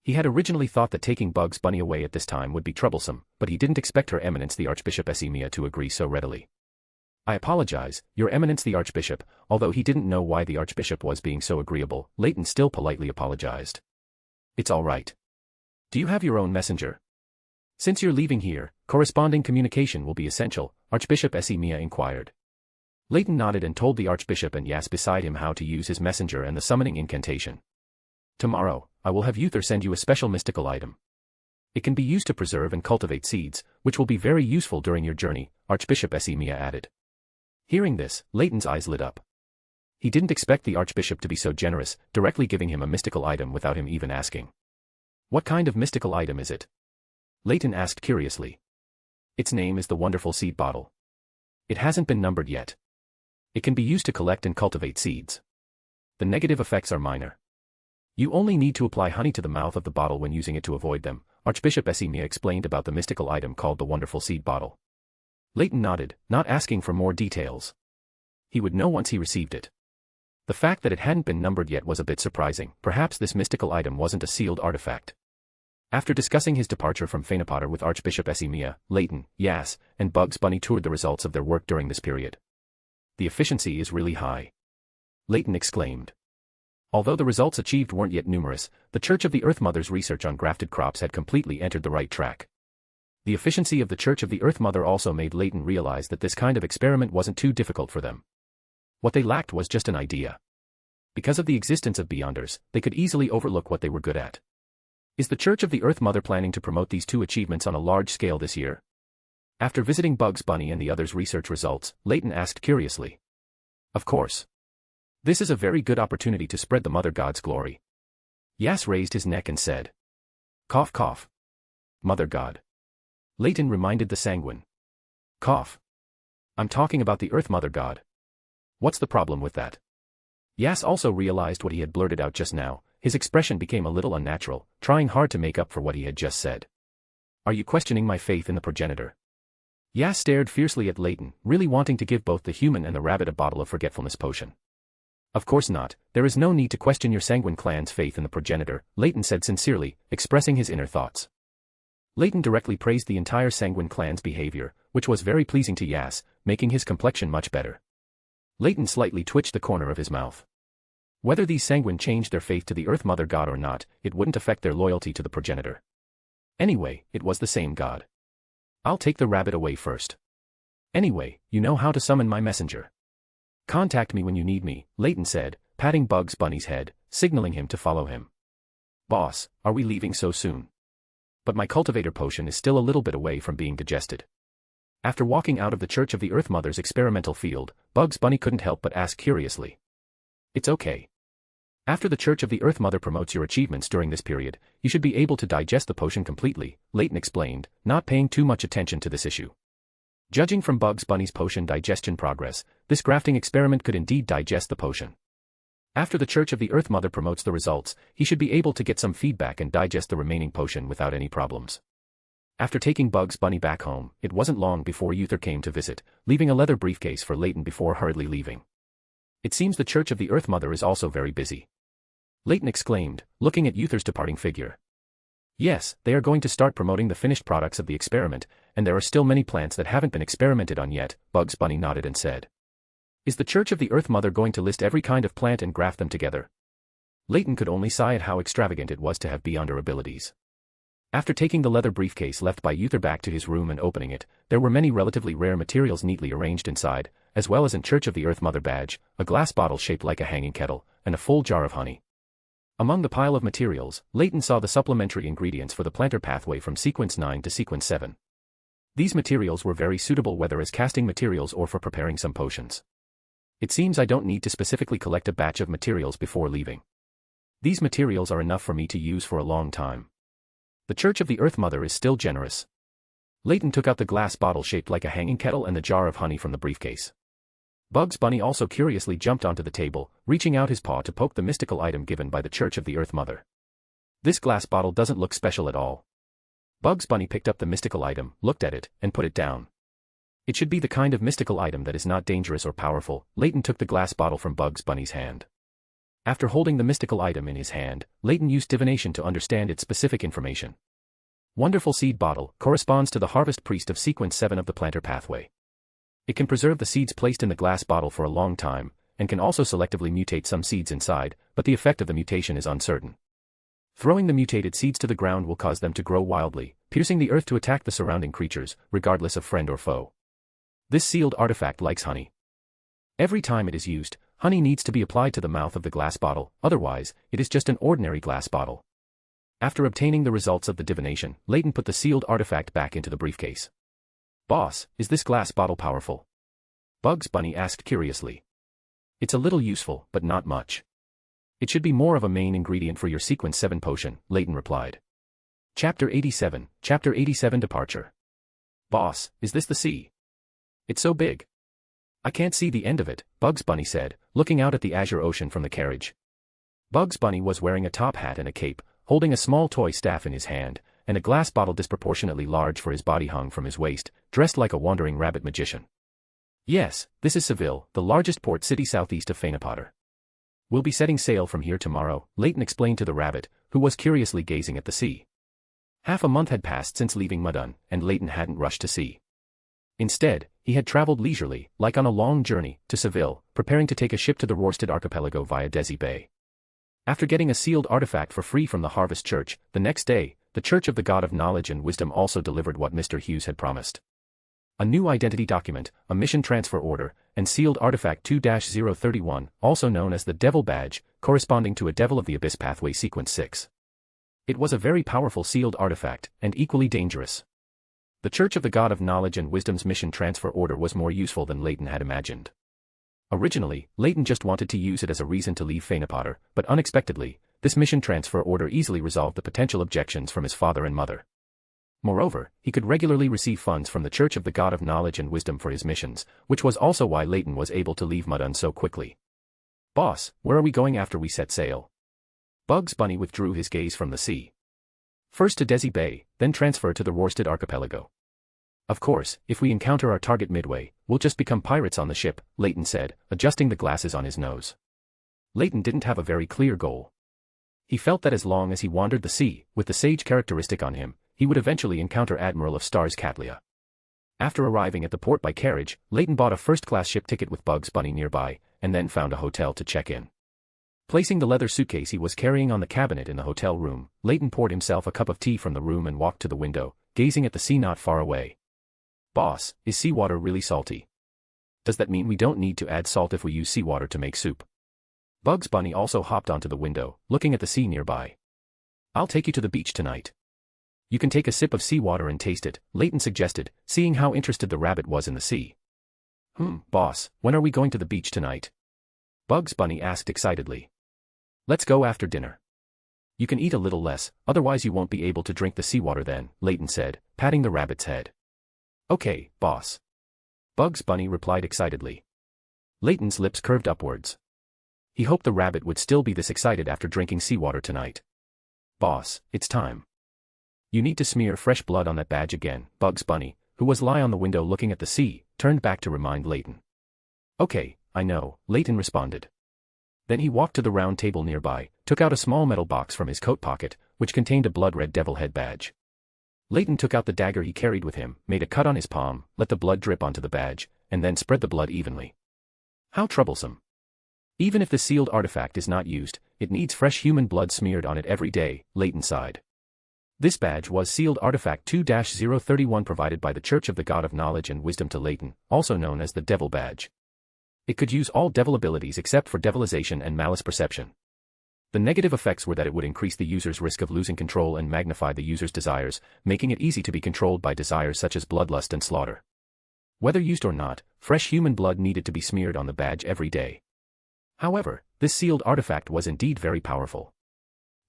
He had originally thought that taking Bugs Bunny away at this time would be troublesome, but he didn't expect Her Eminence the Archbishop Esimiya to agree so readily. I apologize, Your Eminence the Archbishop. Although he didn't know why the Archbishop was being so agreeable, Leyton still politely apologized. It's all right. Do you have your own messenger? Since you're leaving here, corresponding communication will be essential, Archbishop Esimiya inquired. Leyton nodded and told the Archbishop and Yas beside him how to use his messenger and the summoning incantation. Tomorrow, I will have Uther send you a special mystical item. It can be used to preserve and cultivate seeds, which will be very useful during your journey, Archbishop Esimiya added. Hearing this, Leyton's eyes lit up. He didn't expect the Archbishop to be so generous, directly giving him a mystical item without him even asking. What kind of mystical item is it? Leyton asked curiously. Its name is the Wonderful Seed Bottle. It hasn't been numbered yet. It can be used to collect and cultivate seeds. The negative effects are minor. You only need to apply honey to the mouth of the bottle when using it to avoid them, Archbishop Esimiya explained about the mystical item called the Wonderful Seed Bottle. Leyton nodded, not asking for more details. He would know once he received it. The fact that it hadn't been numbered yet was a bit surprising. Perhaps this mystical item wasn't a sealed artifact. After discussing his departure from Fainapotter with Archbishop Esimiya, Leyton, Yas, and Bugs Bunny toured the results of their work during this period. The efficiency is really high. Leyton exclaimed. Although the results achieved weren't yet numerous, the Church of the Earth Mother's research on grafted crops had completely entered the right track. The efficiency of the Church of the Earth Mother also made Leyton realize that this kind of experiment wasn't too difficult for them. What they lacked was just an idea. Because of the existence of Beyonders, they could easily overlook what they were good at. Is the Church of the Earth Mother planning to promote these two achievements on a large scale this year? After visiting Bugs Bunny and the others' research results, Leyton asked curiously. Of course. This is a very good opportunity to spread the Mother God's glory. Yas raised his neck and said. Cough cough. Mother God. Leyton reminded the Sanguine. Cough. I'm talking about the Earth Mother God. What's the problem with that? Yas also realized what he had blurted out just now. His expression became a little unnatural, trying hard to make up for what he had just said. Are you questioning my faith in the progenitor? Yas stared fiercely at Leyton, really wanting to give both the human and the rabbit a bottle of forgetfulness potion. Of course not, there is no need to question your Sanguine clan's faith in the progenitor, Leyton said sincerely, expressing his inner thoughts. Leyton directly praised the entire Sanguine clan's behavior, which was very pleasing to Yas, making his complexion much better. Leyton slightly twitched the corner of his mouth. Whether these Sanguine changed their faith to the Earth Mother God or not, it wouldn't affect their loyalty to the progenitor. Anyway, it was the same God. I'll take the rabbit away first. Anyway, you know how to summon my messenger. Contact me when you need me, Leyton said, patting Bugs Bunny's head, signaling him to follow him. Boss, are we leaving so soon? But my cultivator potion is still a little bit away from being digested. After walking out of the Church of the Earth Mother's experimental field, Bugs Bunny couldn't help but ask curiously. It's okay. After the Church of the Earth Mother promotes your achievements during this period, you should be able to digest the potion completely, Leyton explained, not paying too much attention to this issue. Judging from Bugs Bunny's potion digestion progress, this grafting experiment could indeed digest the potion. After the Church of the Earth Mother promotes the results, he should be able to get some feedback and digest the remaining potion without any problems. After taking Bugs Bunny back home, it wasn't long before Uther came to visit, leaving a leather briefcase for Leyton before hurriedly leaving. It seems the Church of the Earth Mother is also very busy. Leyton exclaimed, looking at Uther's departing figure. Yes, they are going to start promoting the finished products of the experiment, and there are still many plants that haven't been experimented on yet, Bugs Bunny nodded and said. Is the Church of the Earth Mother going to list every kind of plant and graft them together? Leyton could only sigh at how extravagant it was to have Beyonder abilities. After taking the leather briefcase left by Uther back to his room and opening it, there were many relatively rare materials neatly arranged inside, as well as a Church of the Earth Mother badge, a glass bottle shaped like a hanging kettle, and a full jar of honey. Among the pile of materials, Leyton saw the supplementary ingredients for the planter pathway from Sequence 9 to Sequence 7. These materials were very suitable whether as casting materials or for preparing some potions. It seems I don't need to specifically collect a batch of materials before leaving. These materials are enough for me to use for a long time. The Church of the Earth Mother is still generous. Leyton took out the glass bottle shaped like a hanging kettle and the jar of honey from the briefcase. Bugs Bunny also curiously jumped onto the table, reaching out his paw to poke the mystical item given by the Church of the Earth Mother. This glass bottle doesn't look special at all. Bugs Bunny picked up the mystical item, looked at it, and put it down. It should be the kind of mystical item that is not dangerous or powerful. Leyton took the glass bottle from Bugs Bunny's hand. After holding the mystical item in his hand, Leyton used divination to understand its specific information. Wonderful Seed Bottle corresponds to the Harvest Priest of Sequence 7 of the Planter Pathway. It can preserve the seeds placed in the glass bottle for a long time, and can also selectively mutate some seeds inside, but the effect of the mutation is uncertain. Throwing the mutated seeds to the ground will cause them to grow wildly, piercing the earth to attack the surrounding creatures, regardless of friend or foe. This sealed artifact likes honey. Every time it is used, honey needs to be applied to the mouth of the glass bottle, otherwise, it is just an ordinary glass bottle. After obtaining the results of the divination, Leyton put the sealed artifact back into the briefcase. "Boss, is this glass bottle powerful?" Bugs Bunny asked curiously. "It's a little useful, but not much. It should be more of a main ingredient for your Sequence 7 potion," Leyton replied. Chapter 87 Departure. "Boss, is this the sea? It's so big. I can't see the end of it," Bugs Bunny said, looking out at the azure ocean from the carriage. Bugs Bunny was wearing a top hat and a cape, holding a small toy staff in his hand, and a glass bottle disproportionately large for his body hung from his waist, dressed like a wandering rabbit magician. "Yes, this is Seville, the largest port city southeast of Fainapotter. We'll be setting sail from here tomorrow," Leyton explained to the rabbit, who was curiously gazing at the sea. Half a month had passed since leaving Mudun, and Leyton hadn't rushed to sea. Instead, he had traveled leisurely, like on a long journey, to Seville, preparing to take a ship to the Rorstad archipelago via Desi Bay. After getting a sealed artifact for free from the Harvest Church, the next day, the Church of the God of Knowledge and Wisdom also delivered what Mr. Hughes had promised. A new identity document, a mission transfer order, and sealed artifact 2-031, also known as the Devil Badge, corresponding to a Devil of the Abyss Pathway Sequence 6. It was a very powerful sealed artifact, and equally dangerous. The Church of the God of Knowledge and Wisdom's mission transfer order was more useful than Leyton had imagined. Originally, Leyton just wanted to use it as a reason to leave Fainapotter, but unexpectedly, this mission transfer order easily resolved the potential objections from his father and mother. Moreover, he could regularly receive funds from the Church of the God of Knowledge and Wisdom for his missions, which was also why Leyton was able to leave Mudun so quickly. "Boss, where are we going after we set sail?" Bugs Bunny withdrew his gaze from the sea. "First to Desi Bay, then transfer to the Rorstad archipelago. Of course, if we encounter our target midway, we'll just become pirates on the ship," Leyton said, adjusting the glasses on his nose. Leyton didn't have a very clear goal. He felt that as long as he wandered the sea, with the sage characteristic on him, he would eventually encounter Admiral of Stars Catlia. After arriving at the port by carriage, Leyton bought a first-class ship ticket with Bugs Bunny nearby, and then found a hotel to check in. Placing the leather suitcase he was carrying on the cabinet in the hotel room, Leyton poured himself a cup of tea from the room and walked to the window, gazing at the sea not far away. "Boss, is seawater really salty? Does that mean we don't need to add salt if we use seawater to make soup?" Bugs Bunny also hopped onto the window, looking at the sea nearby. "I'll take you to the beach tonight. You can take a sip of seawater and taste it," Leyton suggested, seeing how interested the rabbit was in the sea. Boss, when are we going to the beach tonight?" Bugs Bunny asked excitedly. "Let's go after dinner. You can eat a little less, otherwise you won't be able to drink the seawater then," Leyton said, patting the rabbit's head. "Okay, boss." Bugs Bunny replied excitedly. Leyton's lips curved upwards. He hoped the rabbit would still be this excited after drinking seawater tonight. "Boss, it's time. You need to smear fresh blood on that badge again," Bugs Bunny, who was lying on the window looking at the sea, turned back to remind Leyton. "Okay, I know," Leyton responded. Then he walked to the round table nearby, took out a small metal box from his coat pocket, which contained a blood-red devil head badge. Leyton took out the dagger he carried with him, made a cut on his palm, let the blood drip onto the badge, and then spread the blood evenly. How troublesome. Even if the sealed artifact is not used, it needs fresh human blood smeared on it every day, Leyton sighed. This badge was sealed artifact 2-031 provided by the Church of the God of Knowledge and Wisdom to Leyton, also known as the Devil Badge. It could use all devil abilities except for devilization and malice perception. The negative effects were that it would increase the user's risk of losing control and magnify the user's desires, making it easy to be controlled by desires such as bloodlust and slaughter. Whether used or not, fresh human blood needed to be smeared on the badge every day. However, this sealed artifact was indeed very powerful.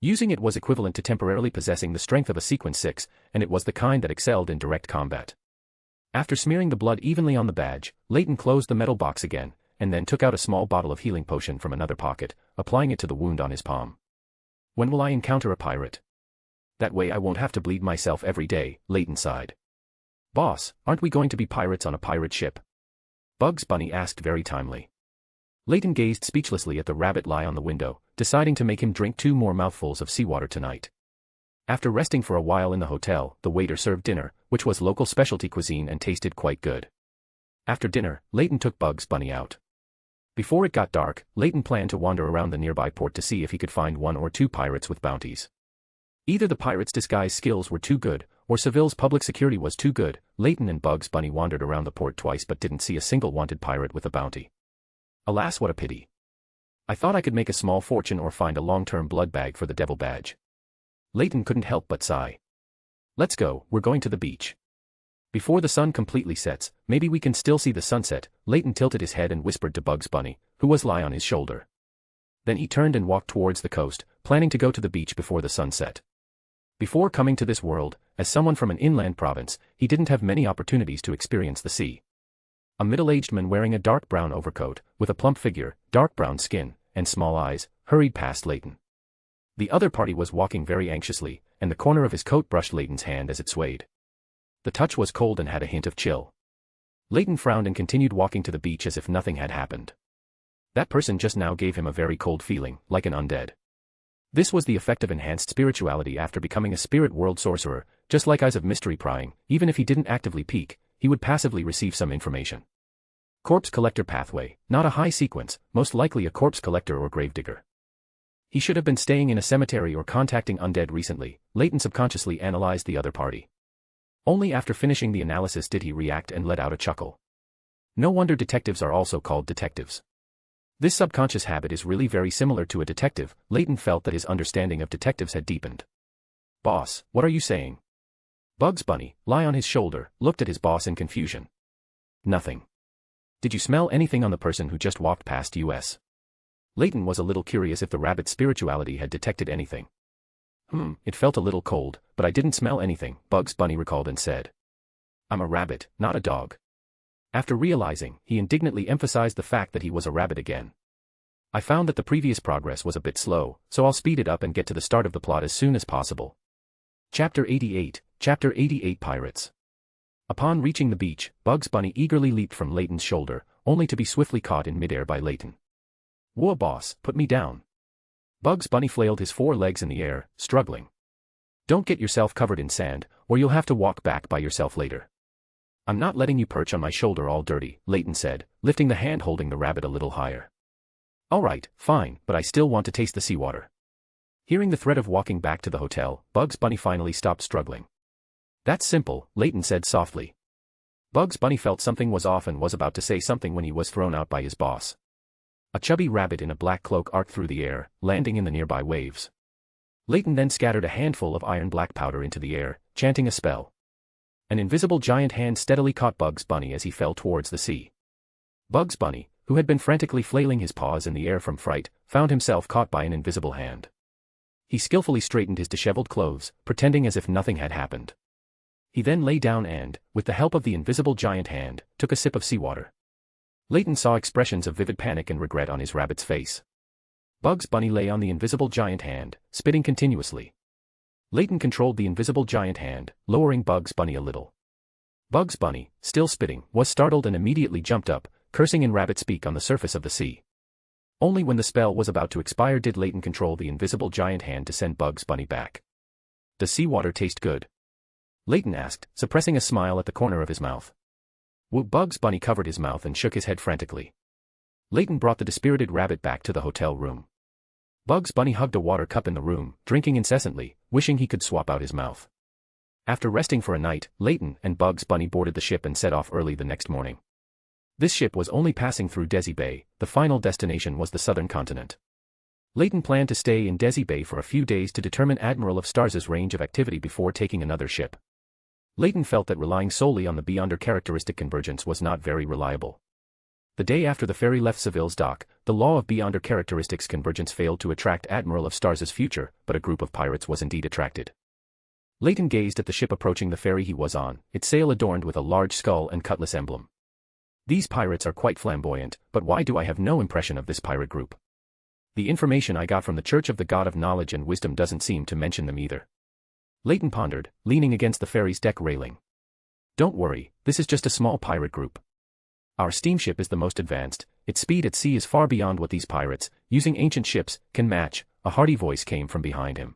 Using it was equivalent to temporarily possessing the strength of a Sequence 6, and it was the kind that excelled in direct combat. After smearing the blood evenly on the badge, Leyton closed the metal box again, and then took out a small bottle of healing potion from another pocket, applying it to the wound on his palm. "When will I encounter a pirate? That way I won't have to bleed myself every day," Leyton sighed. "Boss, aren't we going to be pirates on a pirate ship?" Bugs Bunny asked very timely. Leyton gazed speechlessly at the rabbit lie on the window, deciding to make him drink 2 more mouthfuls of seawater tonight. After resting for a while in the hotel, the waiter served dinner, which was local specialty cuisine and tasted quite good. After dinner, Leyton took Bugs Bunny out. Before it got dark, Leyton planned to wander around the nearby port to see if he could find 1 or 2 pirates with bounties. Either the pirates' disguise skills were too good, or Seville's public security was too good. Leyton and Bugs Bunny wandered around the port twice but didn't see a single wanted pirate with a bounty. Alas, what a pity. I thought I could make a small fortune or find a long-term blood bag for the devil badge. Leyton couldn't help but sigh. Let's go, we're going to the beach. Before the sun completely sets, maybe we can still see the sunset. Leyton tilted his head and whispered to Bugs Bunny, who was lying on his shoulder. Then he turned and walked towards the coast, planning to go to the beach before the sun set. Before coming to this world, as someone from an inland province, he didn't have many opportunities to experience the sea. A middle-aged man wearing a dark brown overcoat, with a plump figure, dark brown skin, and small eyes, hurried past Leyton. The other party was walking very anxiously, and the corner of his coat brushed Leyton's hand as it swayed. The touch was cold and had a hint of chill. Leyton frowned and continued walking to the beach as if nothing had happened. That person just now gave him a very cold feeling, like an undead. This was the effect of enhanced spirituality after becoming a spirit world sorcerer, just like Eyes of Mystery prying. Even if he didn't actively peek, he would passively receive some information. Corpse collector pathway, not a high sequence, most likely a corpse collector or gravedigger. He should have been staying in a cemetery or contacting undead recently. Leyton subconsciously analyzed the other party. Only after finishing the analysis did he react and let out a chuckle. No wonder detectives are also called detectives. This subconscious habit is really very similar to a detective. Leyton felt that his understanding of detectives had deepened. Boss, what are you saying? Bugs Bunny, lie on his shoulder, looked at his boss in confusion. Nothing. Did you smell anything on the person who just walked past us? Leyton was a little curious if the rabbit's spirituality had detected anything. It felt a little cold, but I didn't smell anything, Bugs Bunny recalled and said. I'm a rabbit, not a dog. After realizing, he indignantly emphasized the fact that he was a rabbit again. I found that the previous progress was a bit slow, so I'll speed it up and get to the start of the plot as soon as possible. Chapter 88, Chapter 88 Pirates. Upon reaching the beach, Bugs Bunny eagerly leaped from Leyton's shoulder, only to be swiftly caught in midair by Leyton. Whoa boss, put me down. Bugs Bunny flailed his 4 legs in the air, struggling. Don't get yourself covered in sand, or you'll have to walk back by yourself later. I'm not letting you perch on my shoulder all dirty, Leyton said, lifting the hand holding the rabbit a little higher. Alright, fine, but I still want to taste the seawater. Hearing the threat of walking back to the hotel, Bugs Bunny finally stopped struggling. That's simple, Leyton said softly. Bugs Bunny felt something was off and was about to say something when he was thrown out by his boss. A chubby rabbit in a black cloak arced through the air, landing in the nearby waves. Leyton then scattered a handful of iron black powder into the air, chanting a spell. An invisible giant hand steadily caught Bugs Bunny as he fell towards the sea. Bugs Bunny, who had been frantically flailing his paws in the air from fright, found himself caught by an invisible hand. He skillfully straightened his disheveled clothes, pretending as if nothing had happened. He then lay down and, with the help of the invisible giant hand, took a sip of seawater. Leyton saw expressions of vivid panic and regret on his rabbit's face. Bugs Bunny lay on the invisible giant hand, spitting continuously. Leyton controlled the invisible giant hand, lowering Bugs Bunny a little. Bugs Bunny, still spitting, was startled and immediately jumped up, cursing in rabbit speak on the surface of the sea. Only when the spell was about to expire did Leyton control the invisible giant hand to send Bugs Bunny back. Does seawater taste good? Leyton asked, suppressing a smile at the corner of his mouth. Bugs Bunny covered his mouth and shook his head frantically. Leyton brought the dispirited rabbit back to the hotel room. Bugs Bunny hugged a water cup in the room, drinking incessantly, wishing he could swap out his mouth. After resting for a night, Leyton and Bugs Bunny boarded the ship and set off early the next morning. This ship was only passing through Desi Bay. The final destination was the southern continent. Leyton planned to stay in Desi Bay for a few days to determine Admiral of Stars' range of activity before taking another ship. Leyton felt that relying solely on the Beyonder characteristic convergence was not very reliable. The day after the ferry left Seville's dock, the law of Beyonder characteristics convergence failed to attract Admiral of Stars' future, but a group of pirates was indeed attracted. Leyton gazed at the ship approaching the ferry he was on, its sail adorned with a large skull and cutlass emblem. These pirates are quite flamboyant, but why do I have no impression of this pirate group? The information I got from the Church of the God of Knowledge and Wisdom doesn't seem to mention them either. Leyton pondered, leaning against the ferry's deck railing. Don't worry, this is just a small pirate group. Our steamship is the most advanced, Its speed at sea is far beyond what these pirates, using ancient ships, can match, a hearty voice came from behind him.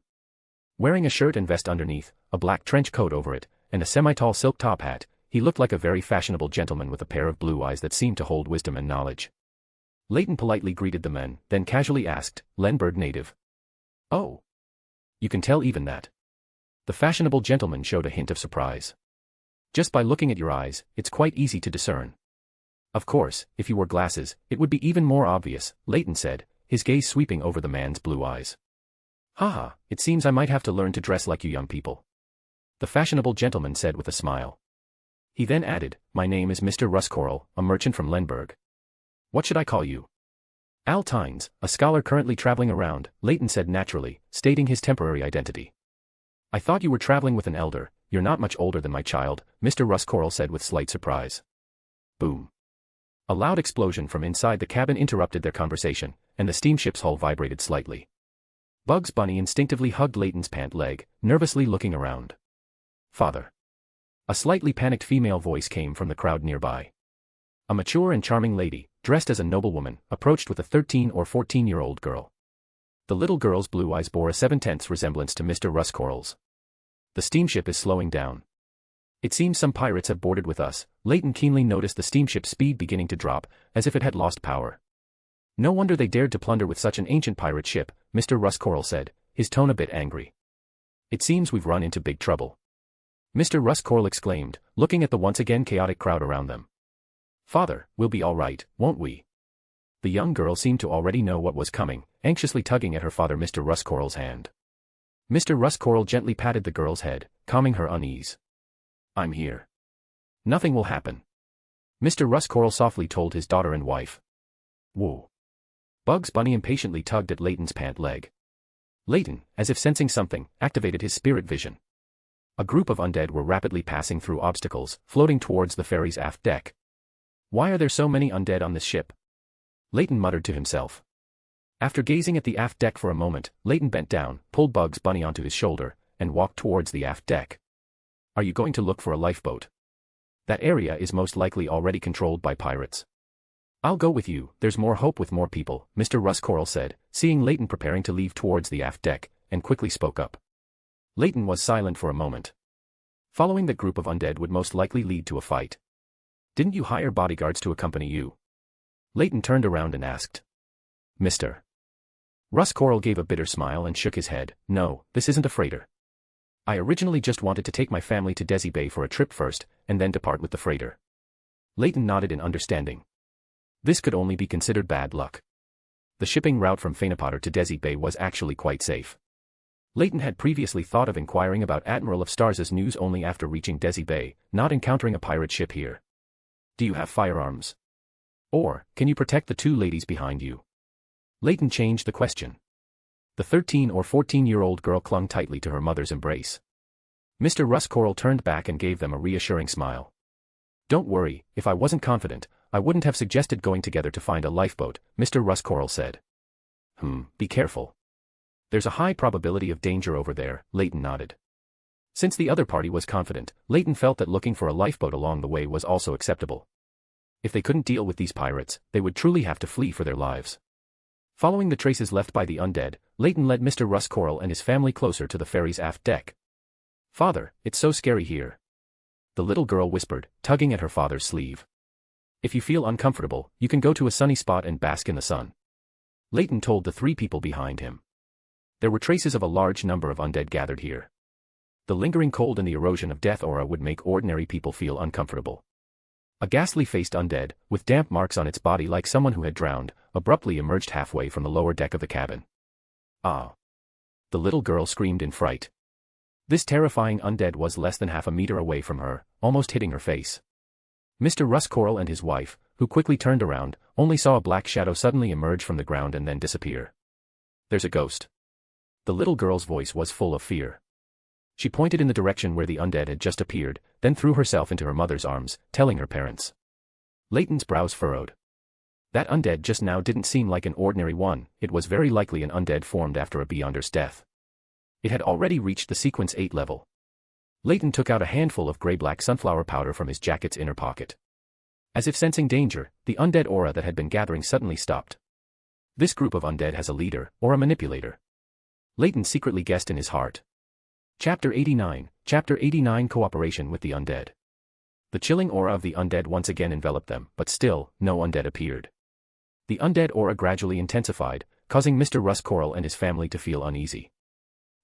Wearing a shirt and vest underneath, a black trench coat over it, and a semi-tall silk top hat, he looked like a very fashionable gentleman with a pair of blue eyes that seemed to hold wisdom and knowledge. Leyton politely greeted the men, then casually asked, "Lenberg native?" "Oh. You can tell even that." The fashionable gentleman showed a hint of surprise. "Just by looking at your eyes, it's quite easy to discern." "Of course, if you wore glasses, it would be even more obvious," Leyton said, his gaze sweeping over the man's blue eyes. "Haha, it seems I might have to learn to dress like you young people," the fashionable gentleman said with a smile. He then added, "My name is Mr. Ruscoral, a merchant from Lenberg. What should I call you?" "Al Tynes, a scholar currently traveling around," Leyton said naturally, stating his temporary identity. "I thought you were traveling with an elder. You're not much older than my child," Mr. Ruscoral said with slight surprise. Boom. A loud explosion from inside the cabin interrupted their conversation, and the steamship's hull vibrated slightly. Bugs Bunny instinctively hugged Leyton's pant leg, nervously looking around. "Father." A slightly panicked female voice came from the crowd nearby. A mature and charming lady, dressed as a noblewoman, approached with a 13 or 14-year-old girl. The little girl's blue eyes bore a 7/10 resemblance to Mr. Ruscoral's. "The steamship is slowing down. It seems some pirates have boarded with us." Leyton keenly noticed the steamship's speed beginning to drop, as if it had lost power. "No wonder they dared to plunder with such an ancient pirate ship," Mr. Ruscoral said, his tone a bit angry. "It seems we've run into big trouble," Mr. Ruscoral exclaimed, looking at the once again chaotic crowd around them. "Father, we'll be all right, won't we?" The young girl seemed to already know what was coming, anxiously tugging at her father Mr. Ruscoral's hand. Mr. Ruscoral gently patted the girl's head, calming her unease. "I'm here. Nothing will happen," Mr. Ruscoral softly told his daughter and wife. "Whoa." Bugs Bunny impatiently tugged at Leyton's pant leg. Leyton, as if sensing something, activated his spirit vision. A group of undead were rapidly passing through obstacles, floating towards the ferry's aft deck. "Why are there so many undead on this ship?" Leyton muttered to himself. After gazing at the aft deck for a moment, Leyton bent down, pulled Bugs Bunny onto his shoulder, and walked towards the aft deck. "Are you going to look for a lifeboat? That area is most likely already controlled by pirates." "I'll go with you, there's more hope with more people," Mr. Ruscoral said, seeing Leyton preparing to leave towards the aft deck, and quickly spoke up. Leyton was silent for a moment. Following the group of undead would most likely lead to a fight. "Didn't you hire bodyguards to accompany you?" Leyton turned around and asked. "Mr. Ruscoral gave a bitter smile and shook his head. "No, this isn't a freighter. I originally just wanted to take my family to Desi Bay for a trip first, and then depart with the freighter." Leyton nodded in understanding. This could only be considered bad luck. The shipping route from Fainapotter to Desi Bay was actually quite safe. Leyton had previously thought of inquiring about Admiral of Stars' news only after reaching Desi Bay, not encountering a pirate ship here. "Do you have firearms? Or, can you protect the two ladies behind you?" Leyton changed the question. The 13 or 14-year-old girl clung tightly to her mother's embrace. Mr. Ruscoral turned back and gave them a reassuring smile. "Don't worry, if I wasn't confident, I wouldn't have suggested going together to find a lifeboat," Mr. Ruscoral said. Be careful. There's a high probability of danger over there," Leyton nodded. Since the other party was confident, Leyton felt that looking for a lifeboat along the way was also acceptable. If they couldn't deal with these pirates, they would truly have to flee for their lives. Following the traces left by the undead, Leyton led Mr. Ruscoral and his family closer to the ferry's aft deck. "Father, it's so scary here," the little girl whispered, tugging at her father's sleeve. "If you feel uncomfortable, you can go to a sunny spot and bask in the sun," Leyton told the three people behind him. There were traces of a large number of undead gathered here. The lingering cold and the erosion of death aura would make ordinary people feel uncomfortable. A ghastly-faced undead, with damp marks on its body like someone who had drowned, abruptly emerged halfway from the lower deck of the cabin. "Ah!" The little girl screamed in fright. This terrifying undead was less than half a meter away from her, almost hitting her face. Mr. Ruscoral and his wife, who quickly turned around, only saw a black shadow suddenly emerge from the ground and then disappear. "There's a ghost." The little girl's voice was full of fear. She pointed in the direction where the undead had just appeared, then threw herself into her mother's arms, telling her parents. Leyton's brows furrowed. That undead just now didn't seem like an ordinary one, it was very likely an undead formed after a Beyonder's death. It had already reached the Sequence 8 level. Leyton took out a handful of gray-black sunflower powder from his jacket's inner pocket. As if sensing danger, the undead aura that had been gathering suddenly stopped. This group of undead has a leader, or a manipulator. Leyton secretly guessed in his heart. Chapter 89 Cooperation with the Undead. The chilling aura of the undead once again enveloped them, but still, no undead appeared. The undead aura gradually intensified, causing Mr. Russ Coral and his family to feel uneasy.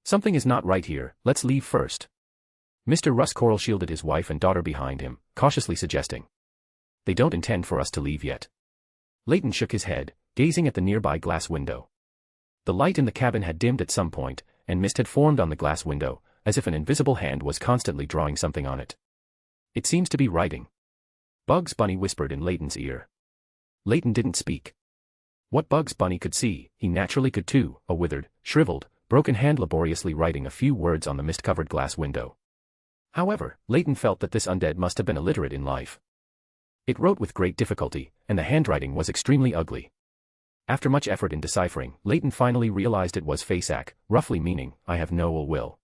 Something is not right here, let's leave first. Mr. Russ Coral shielded his wife and daughter behind him, cautiously suggesting. They don't intend for us to leave yet. Leyton shook his head, gazing at the nearby glass window. The light in the cabin had dimmed at some point, and mist had formed on the glass window, as if an invisible hand was constantly drawing something on it. It seems to be writing. Bugs Bunny whispered in Leyton's ear. Leyton didn't speak. What Bugs Bunny could see, he naturally could too, a withered, shriveled, broken hand laboriously writing a few words on the mist-covered glass window. However, Leyton felt that this undead must have been illiterate in life. It wrote with great difficulty, and the handwriting was extremely ugly. After much effort in deciphering, Leyton finally realized it was Faceac, roughly meaning, I have no ill will.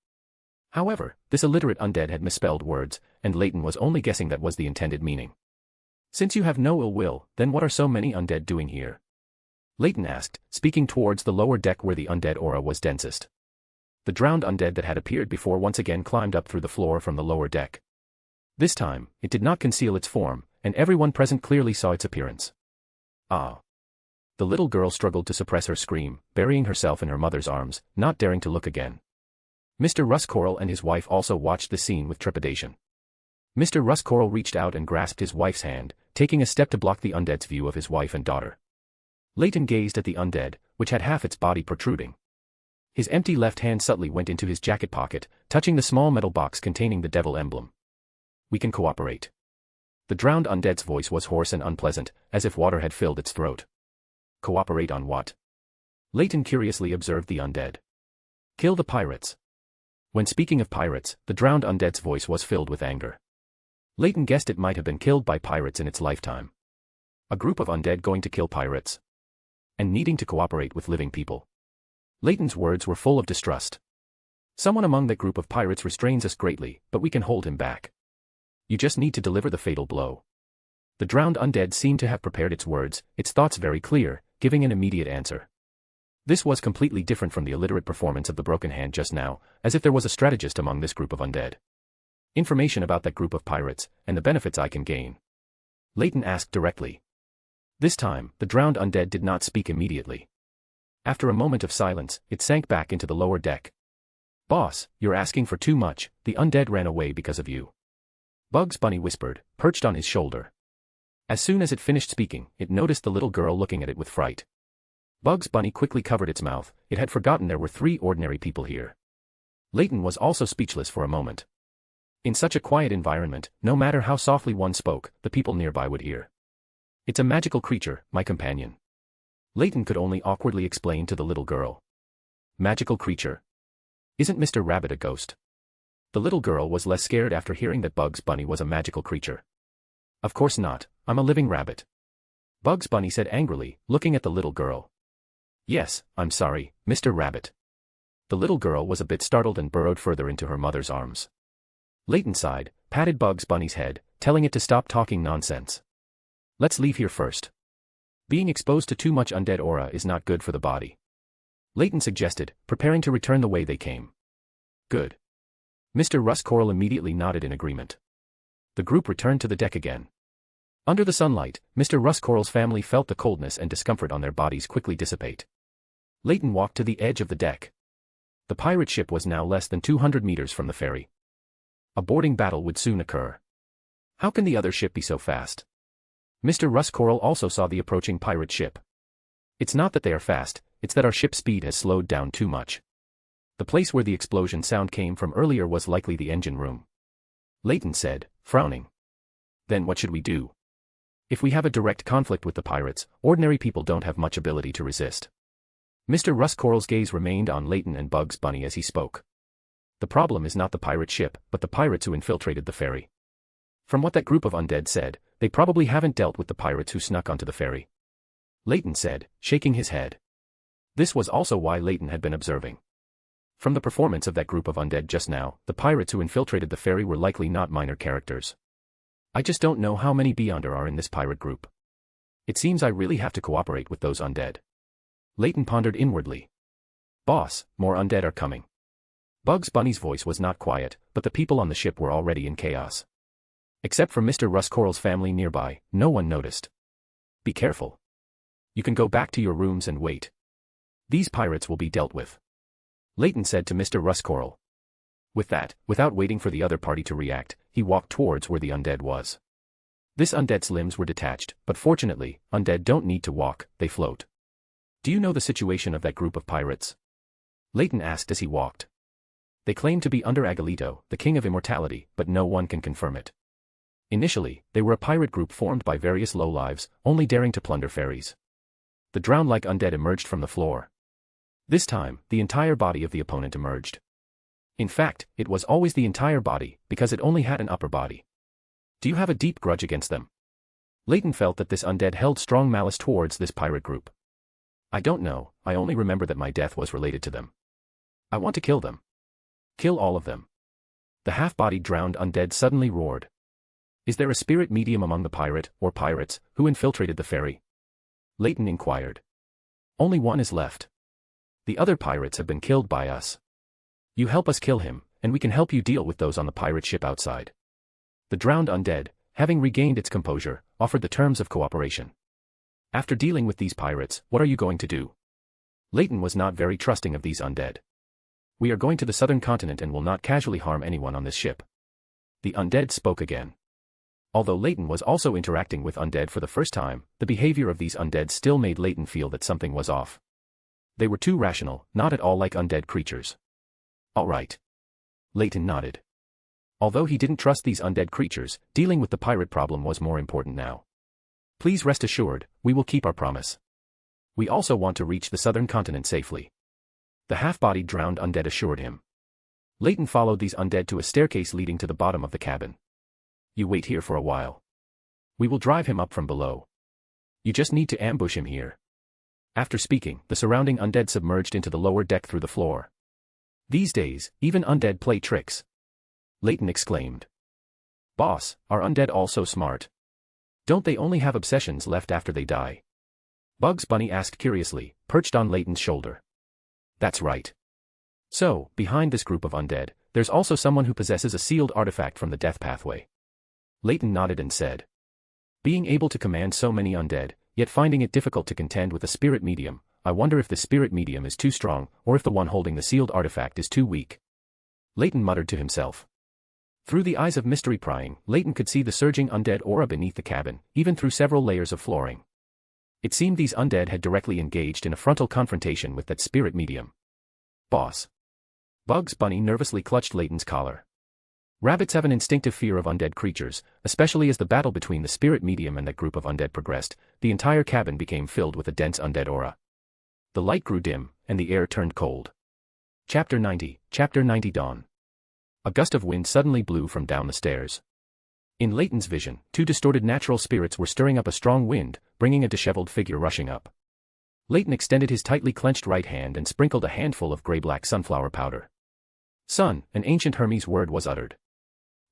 However, this illiterate undead had misspelled words, and Leyton was only guessing that was the intended meaning. Since you have no ill will, then what are so many undead doing here? Leyton asked, speaking towards the lower deck where the undead aura was densest. The drowned undead that had appeared before once again climbed up through the floor from the lower deck. This time, it did not conceal its form, and everyone present clearly saw its appearance. Ah! The little girl struggled to suppress her scream, burying herself in her mother's arms, not daring to look again. Mr. Russ Coral and his wife also watched the scene with trepidation. Mr. Russ Coral reached out and grasped his wife's hand, taking a step to block the undead's view of his wife and daughter. Leyton gazed at the undead, which had half its body protruding. His empty left hand subtly went into his jacket pocket, touching the small metal box containing the devil emblem. We can cooperate. The drowned undead's voice was hoarse and unpleasant, as if water had filled its throat. Cooperate on what? Leyton curiously observed the undead. Kill the pirates. When speaking of pirates, the drowned undead's voice was filled with anger. Leyton guessed it might have been killed by pirates in its lifetime. A group of undead going to kill pirates? And needing to cooperate with living people. Leyton's words were full of distrust. Someone among that group of pirates restrains us greatly, but we can hold him back. You just need to deliver the fatal blow. The drowned undead seemed to have prepared its words, its thoughts very clear, giving an immediate answer. This was completely different from the illiterate performance of the broken hand just now, as if there was a strategist among this group of undead. Information about that group of pirates, and the benefits I can gain. Leyton asked directly. This time, the drowned undead did not speak immediately. After a moment of silence, it sank back into the lower deck. Boss, you're asking for too much, the undead ran away because of you. Bugs Bunny whispered, perched on his shoulder. As soon as it finished speaking, it noticed the little girl looking at it with fright. Bugs Bunny quickly covered its mouth, it had forgotten there were 3 ordinary people here. Leyton was also speechless for a moment. In such a quiet environment, no matter how softly one spoke, the people nearby would hear. It's a magical creature, my companion. Leyton could only awkwardly explain to the little girl. Magical creature? Isn't Mr. Rabbit a ghost? The little girl was less scared after hearing that Bugs Bunny was a magical creature. Of course not, I'm a living rabbit. Bugs Bunny said angrily, looking at the little girl. Yes, I'm sorry, Mr. Rabbit. The little girl was a bit startled and burrowed further into her mother's arms. Leyton sighed, patted Bugs Bunny's head, telling it to stop talking nonsense. Let's leave here first. Being exposed to too much undead aura is not good for the body. Leyton suggested, preparing to return the way they came. Good. Mr. Russ Coral immediately nodded in agreement. The group returned to the deck again. Under the sunlight, Mr. Russ Coral's family felt the coldness and discomfort on their bodies quickly dissipate. Leyton walked to the edge of the deck. The pirate ship was now less than 200 meters from the ferry. A boarding battle would soon occur. How can the other ship be so fast? Mr. Russ Coral also saw the approaching pirate ship. It's not that they are fast, it's that our ship's speed has slowed down too much. The place where the explosion sound came from earlier was likely the engine room. Leyton said, frowning. Then what should we do? If we have a direct conflict with the pirates, ordinary people don't have much ability to resist. Mr. Russ Coral's gaze remained on Leyton and Bugs Bunny as he spoke. The problem is not the pirate ship, but the pirates who infiltrated the ferry. From what that group of undead said, they probably haven't dealt with the pirates who snuck onto the ferry. Leyton said, shaking his head. This was also why Leyton had been observing. From the performance of that group of undead just now, the pirates who infiltrated the ferry were likely not minor characters. I just don't know how many Beyonder are in this pirate group. It seems I really have to cooperate with those undead. Leyton pondered inwardly. Boss, more undead are coming. Bugs Bunny's voice was not quiet, but the people on the ship were already in chaos. Except for Mr. Russ Coral's family nearby, no one noticed. Be careful. You can go back to your rooms and wait. These pirates will be dealt with. Leyton said to Mr. Russ Coral. With that, without waiting for the other party to react, he walked towards where the undead was. This undead's limbs were detached, but fortunately, undead don't need to walk, they float. Do you know the situation of that group of pirates? Leyton asked as he walked. They claim to be under Agalito, the king of immortality, but no one can confirm it. Initially, they were a pirate group formed by various lowlives, only daring to plunder ferries. The drowned-like undead emerged from the floor. This time, the entire body of the opponent emerged. In fact, it was always the entire body, because it only had an upper body. Do you have a deep grudge against them? Leyton felt that this undead held strong malice towards this pirate group. I don't know, I only remember that my death was related to them. I want to kill them. Kill all of them. The half-bodied drowned undead suddenly roared. Is there a spirit medium among the pirate, or pirates, who infiltrated the ferry? Leyton inquired. Only one is left. The other pirates have been killed by us. You help us kill him, and we can help you deal with those on the pirate ship outside. The drowned undead, having regained its composure, offered the terms of cooperation. After dealing with these pirates, what are you going to do? Leyton was not very trusting of these undead. We are going to the southern continent and will not casually harm anyone on this ship. The undead spoke again. Although Leyton was also interacting with undead for the first time, the behavior of these undead still made Leyton feel that something was off. They were too rational, not at all like undead creatures. All right. Leyton nodded. Although he didn't trust these undead creatures, dealing with the pirate problem was more important now. Please rest assured, we will keep our promise. We also want to reach the southern continent safely. The half-bodied drowned undead assured him. Leyton followed these undead to a staircase leading to the bottom of the cabin. You wait here for a while. We will drive him up from below. You just need to ambush him here. After speaking, the surrounding undead submerged into the lower deck through the floor. These days, even undead play tricks. Leyton exclaimed. Boss, are undead also smart? Don't they only have obsessions left after they die? Bugs Bunny asked curiously, perched on Leyton's shoulder. That's right. So, behind this group of undead, there's also someone who possesses a sealed artifact from the death pathway. Leyton nodded and said. Being able to command so many undead, yet finding it difficult to contend with a spirit medium, I wonder if the spirit medium is too strong, or if the one holding the sealed artifact is too weak. Leyton muttered to himself. Through the eyes of mystery prying, Leyton could see the surging undead aura beneath the cabin, even through several layers of flooring. It seemed these undead had directly engaged in a frontal confrontation with that spirit medium. Boss. Bugs Bunny nervously clutched Leyton's collar. Rabbits have an instinctive fear of undead creatures, especially as the battle between the spirit medium and that group of undead progressed. The entire cabin became filled with a dense undead aura. The light grew dim, and the air turned cold. Chapter 90 Dawn. A gust of wind suddenly blew from down the stairs. In Leyton's vision, two distorted natural spirits were stirring up a strong wind, bringing a disheveled figure rushing up. Leyton extended his tightly clenched right hand and sprinkled a handful of gray-black sunflower powder. Sun, an ancient Hermes word was uttered.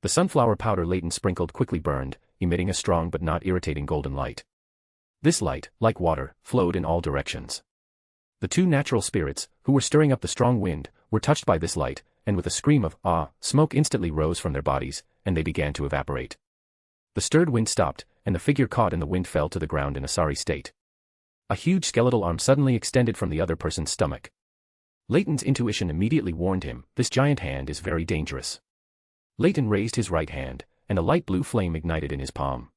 The sunflower powder Leyton sprinkled quickly burned, emitting a strong but not irritating golden light. This light, like water, flowed in all directions. The two natural spirits, who were stirring up the strong wind, were touched by this light, and with a scream of "ah," smoke instantly rose from their bodies, and they began to evaporate. The stirred wind stopped, and the figure caught in the wind fell to the ground in a sorry state. A huge skeletal arm suddenly extended from the other person's stomach. Leyton's intuition immediately warned him, this giant hand is very dangerous. Leyton raised his right hand, and a light blue flame ignited in his palm.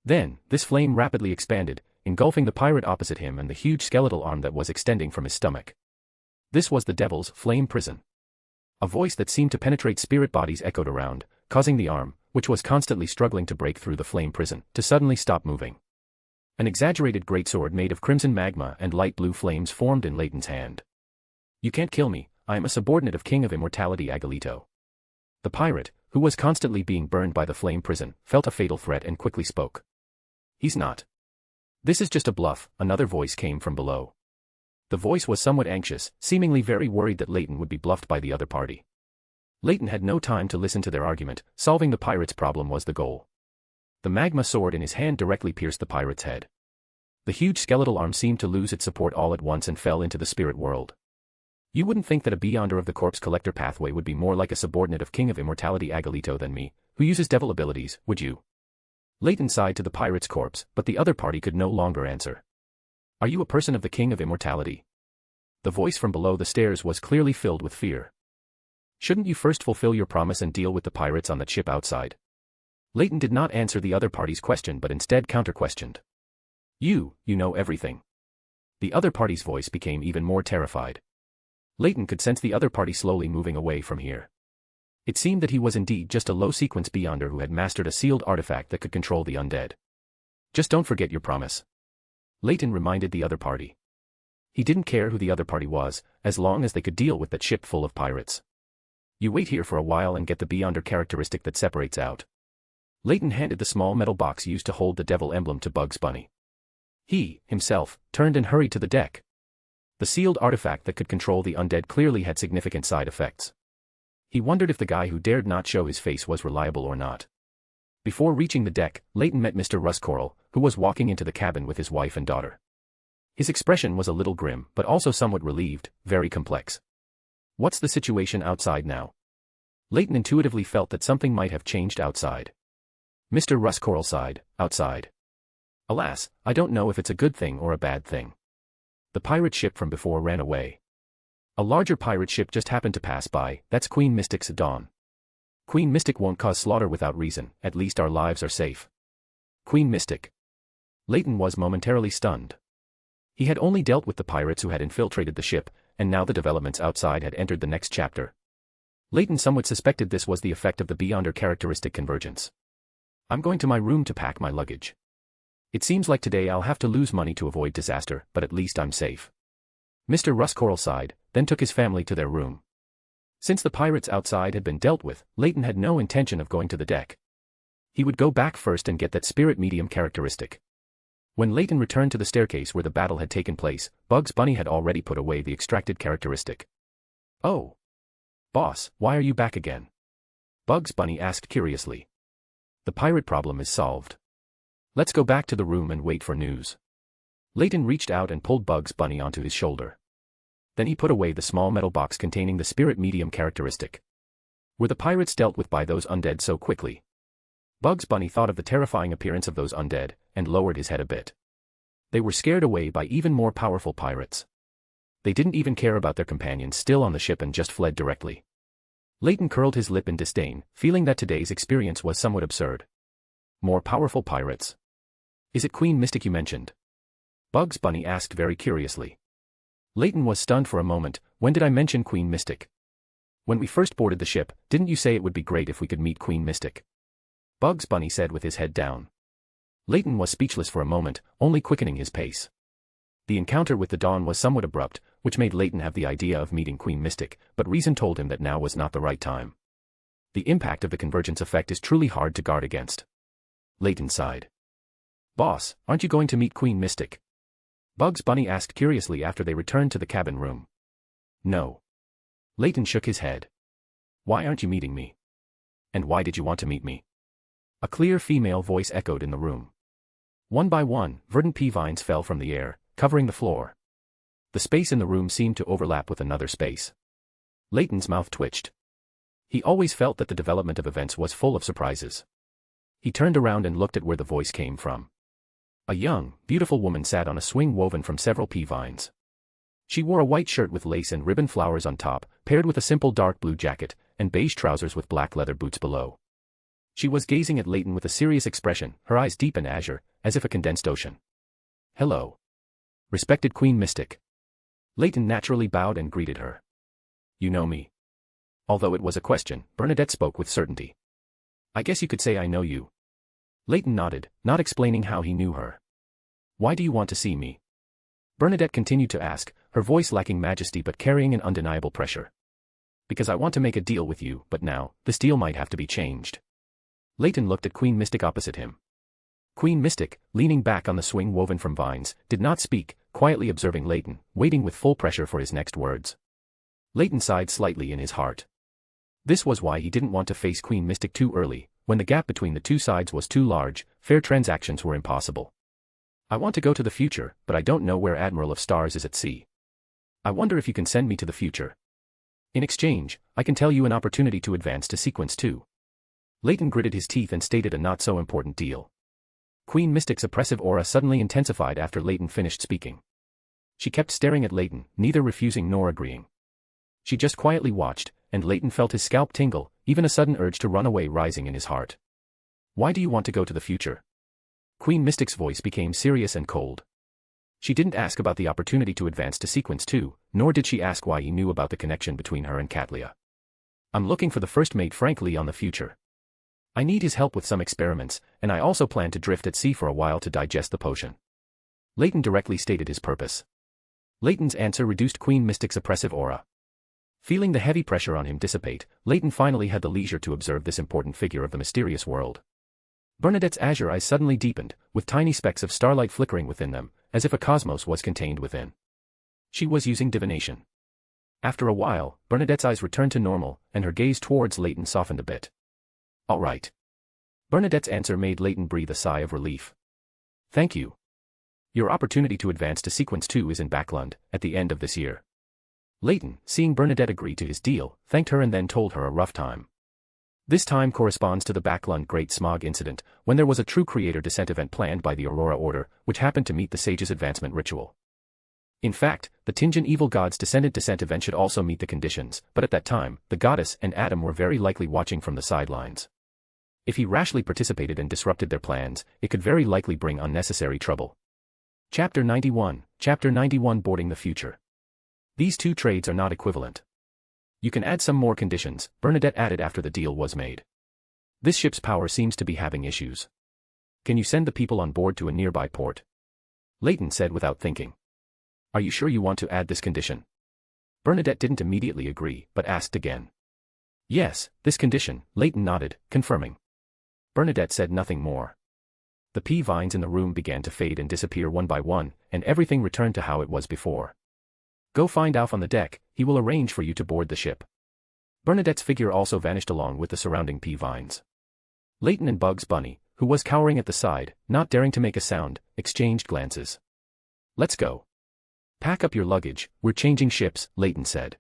Then, this flame rapidly expanded, engulfing the pirate opposite him and the huge skeletal arm that was extending from his stomach. This was the devil's flame prison. A voice that seemed to penetrate spirit bodies echoed around, causing the arm, which was constantly struggling to break through the flame prison, to suddenly stop moving. An exaggerated greatsword made of crimson magma and light blue flames formed in Leyton's hand. You can't kill me, I am a subordinate of King of Immortality Agalito. The pirate, who was constantly being burned by the flame prison, felt a fatal threat and quickly spoke. He's not. This is just a bluff, another voice came from below. The voice was somewhat anxious, seemingly very worried that Leyton would be bluffed by the other party. Leyton had no time to listen to their argument, solving the pirate's problem was the goal. The magma sword in his hand directly pierced the pirate's head. The huge skeletal arm seemed to lose its support all at once and fell into the spirit world. You wouldn't think that a Beyonder of the Corpse Collector pathway would be more like a subordinate of King of Immortality Agalito than me, who uses devil abilities, would you? Leyton sighed to the pirate's corpse, but the other party could no longer answer. Are you a person of the King of Immortality? The voice from below the stairs was clearly filled with fear. Shouldn't you first fulfill your promise and deal with the pirates on that ship outside? Leyton did not answer the other party's question but instead counter-questioned. You know everything. The other party's voice became even more terrified. Leyton could sense the other party slowly moving away from here. It seemed that he was indeed just a low-sequence Beyonder who had mastered a sealed artifact that could control the undead. Just don't forget your promise. Leyton reminded the other party. He didn't care who the other party was, as long as they could deal with that ship full of pirates. You wait here for a while and get the Beyonder characteristic that separates out. Leyton handed the small metal box used to hold the devil emblem to Bugs Bunny. He, himself, turned and hurried to the deck. The sealed artifact that could control the undead clearly had significant side effects. He wondered if the guy who dared not show his face was reliable or not. Before reaching the deck, Leyton met Mr. Ruscoral, who was walking into the cabin with his wife and daughter. His expression was a little grim, but also somewhat relieved, very complex. What's the situation outside now? Leyton intuitively felt that something might have changed outside. Mr. Ruscoral sighed, outside. Alas, I don't know if it's a good thing or a bad thing. The pirate ship from before ran away. A larger pirate ship just happened to pass by, that's Queen Mystic's Dawn. Queen Mystic won't cause slaughter without reason, at least our lives are safe. Queen Mystic. Leyton was momentarily stunned. He had only dealt with the pirates who had infiltrated the ship, and now the developments outside had entered the next chapter. Leyton somewhat suspected this was the effect of the Beyonder characteristic convergence. I'm going to my room to pack my luggage. It seems like today I'll have to lose money to avoid disaster, but at least I'm safe. Mr. Ruscoral sighed, then took his family to their room. Since the pirates outside had been dealt with, Leyton had no intention of going to the deck. He would go back first and get that spirit medium characteristic. When Leyton returned to the staircase where the battle had taken place, Bugs Bunny had already put away the extracted characteristic. Oh. Boss, why are you back again? Bugs Bunny asked curiously. The pirate problem is solved. Let's go back to the room and wait for news. Leyton reached out and pulled Bugs Bunny onto his shoulder. Then he put away the small metal box containing the spirit medium characteristic. Were the pirates dealt with by those undead so quickly? Bugs Bunny thought of the terrifying appearance of those undead, and lowered his head a bit. They were scared away by even more powerful pirates. They didn't even care about their companions still on the ship and just fled directly. Leyton curled his lip in disdain, feeling that today's experience was somewhat absurd. More powerful pirates. Is it Queen Mystic you mentioned? Bugs Bunny asked very curiously. Leyton was stunned for a moment. When did I mention Queen Mystic? When we first boarded the ship, didn't you say it would be great if we could meet Queen Mystic? Bugs Bunny said with his head down. Leyton was speechless for a moment, only quickening his pace. The encounter with the Dawn was somewhat abrupt, which made Leyton have the idea of meeting Queen Mystic, but reason told him that now was not the right time. The impact of the convergence effect is truly hard to guard against. Leyton sighed. Boss, aren't you going to meet Queen Mystic? Bugs Bunny asked curiously after they returned to the cabin room. No. Leyton shook his head. Why aren't you meeting me? And why did you want to meet me? A clear female voice echoed in the room. One by one, verdant pea vines fell from the air, covering the floor. The space in the room seemed to overlap with another space. Leyton's mouth twitched. He always felt that the development of events was full of surprises. He turned around and looked at where the voice came from. A young, beautiful woman sat on a swing woven from several pea vines. She wore a white shirt with lace and ribbon flowers on top, paired with a simple dark blue jacket, and beige trousers with black leather boots below. She was gazing at Leyton with a serious expression, her eyes deep in azure, as if a condensed ocean. Hello. Respected Queen Mystic. Leyton naturally bowed and greeted her. You know me. Although it was a question, Bernadette spoke with certainty. I guess you could say I know you. Leyton nodded, not explaining how he knew her. Why do you want to see me? Bernadette continued to ask, her voice lacking majesty but carrying an undeniable pressure. Because I want to make a deal with you, but now, this deal might have to be changed. Leyton looked at Queen Mystic opposite him. Queen Mystic, leaning back on the swing woven from vines, did not speak, quietly observing Leyton, waiting with full pressure for his next words. Leyton sighed slightly in his heart. This was why he didn't want to face Queen Mystic too early, When the gap between the two sides was too large, fair transactions were impossible. I want to go to the future, but I don't know where Admiral of Stars is at sea. I wonder if you can send me to the future. In exchange, I can tell you an opportunity to advance to Sequence 2. Leyton gritted his teeth and stated a not-so-important deal. Queen Mystic's oppressive aura suddenly intensified after Leyton finished speaking. She kept staring at Leyton, neither refusing nor agreeing. She just quietly watched, and Leyton felt his scalp tingle, even a sudden urge to run away rising in his heart. Why do you want to go to the future? Queen Mystic's voice became serious and cold. She didn't ask about the opportunity to advance to Sequence 2, nor did she ask why he knew about the connection between her and Katlia. I'm looking for the first mate frankly on the future. I need his help with some experiments, and I also plan to drift at sea for a while to digest the potion. Leyton directly stated his purpose. Leyton's answer reduced Queen Mystic's oppressive aura. Feeling the heavy pressure on him dissipate, Leyton finally had the leisure to observe this important figure of the mysterious world. Bernadette's azure eyes suddenly deepened, with tiny specks of starlight flickering within them, as if a cosmos was contained within. She was using divination. After a while, Bernadette's eyes returned to normal, and her gaze towards Leyton softened a bit. All right. Bernadette's answer made Leyton breathe a sigh of relief. Thank you. Your opportunity to advance to Sequence 2 is in Backlund, at the end of this year. Leyton, seeing Bernadette agree to his deal, thanked her and then told her a rough time. This time corresponds to the Backlund Great Smog incident, when there was a true creator descent event planned by the Aurora Order, which happened to meet the Sage's advancement ritual. In fact, the Tinjin Evil God's descendant descent event should also meet the conditions, but at that time, the goddess and Adam were very likely watching from the sidelines. If he rashly participated and disrupted their plans, it could very likely bring unnecessary trouble. Chapter 91 Boarding the Future. These two trades are not equivalent. You can add some more conditions, Bernadette added after the deal was made. This ship's power seems to be having issues. Can you send the people on board to a nearby port? Leyton said without thinking. Are you sure you want to add this condition? Bernadette didn't immediately agree, but asked again. Yes, this condition, Leyton nodded, confirming. Bernadette said nothing more. The pea vines in the room began to fade and disappear one by one, and everything returned to how it was before. Go find Alf on the deck, he will arrange for you to board the ship. Bernadette's figure also vanished along with the surrounding pea vines. Leyton and Bugs Bunny, who was cowering at the side, not daring to make a sound, exchanged glances. Let's go. Pack up your luggage, we're changing ships, Leyton said.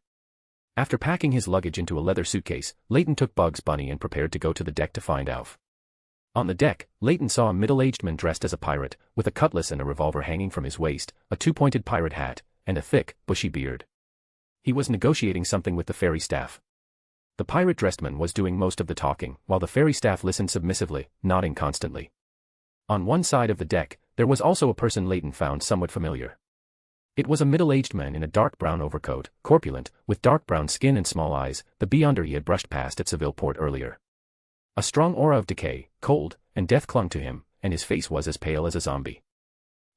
After packing his luggage into a leather suitcase, Leyton took Bugs Bunny and prepared to go to the deck to find Alf. On the deck, Leyton saw a middle-aged man dressed as a pirate, with a cutlass and a revolver hanging from his waist, a two-pointed pirate hat, and a thick, bushy beard. He was negotiating something with the fairy staff. The pirate-dressed man was doing most of the talking, while the fairy staff listened submissively, nodding constantly. On one side of the deck, there was also a person Leyton found somewhat familiar. It was a middle-aged man in a dark brown overcoat, corpulent, with dark brown skin and small eyes, the beyonder he had brushed past at Seville Port earlier. A strong aura of decay, cold, and death clung to him, and his face was as pale as a zombie.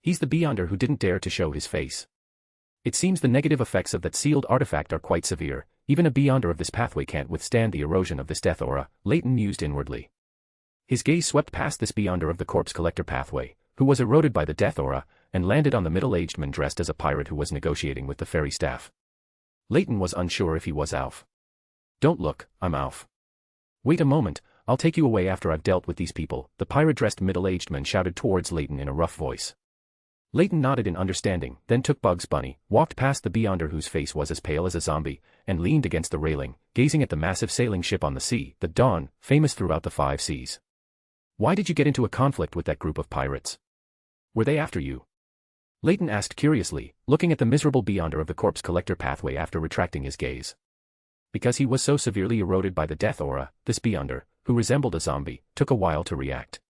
He's the beyonder who didn't dare to show his face. It seems the negative effects of that sealed artifact are quite severe, even a beyonder of this pathway can't withstand the erosion of this death aura, Leyton mused inwardly. His gaze swept past this beyonder of the corpse collector pathway, who was eroded by the death aura, and landed on the middle-aged man dressed as a pirate who was negotiating with the fairy staff. Leyton was unsure if he was Alf. Don't look, I'm Alf. Wait a moment, I'll take you away after I've dealt with these people, the pirate-dressed middle-aged man shouted towards Leyton in a rough voice. Leyton nodded in understanding, then took Bugs Bunny, walked past the beyonder whose face was as pale as a zombie, and leaned against the railing, gazing at the massive sailing ship on the sea, the Dawn, famous throughout the 5 seas. Why did you get into a conflict with that group of pirates? Were they after you? Leyton asked curiously, looking at the miserable beyonder of the corpse collector pathway after retracting his gaze. Because he was so severely eroded by the death aura, this beyonder, who resembled a zombie, took a while to react.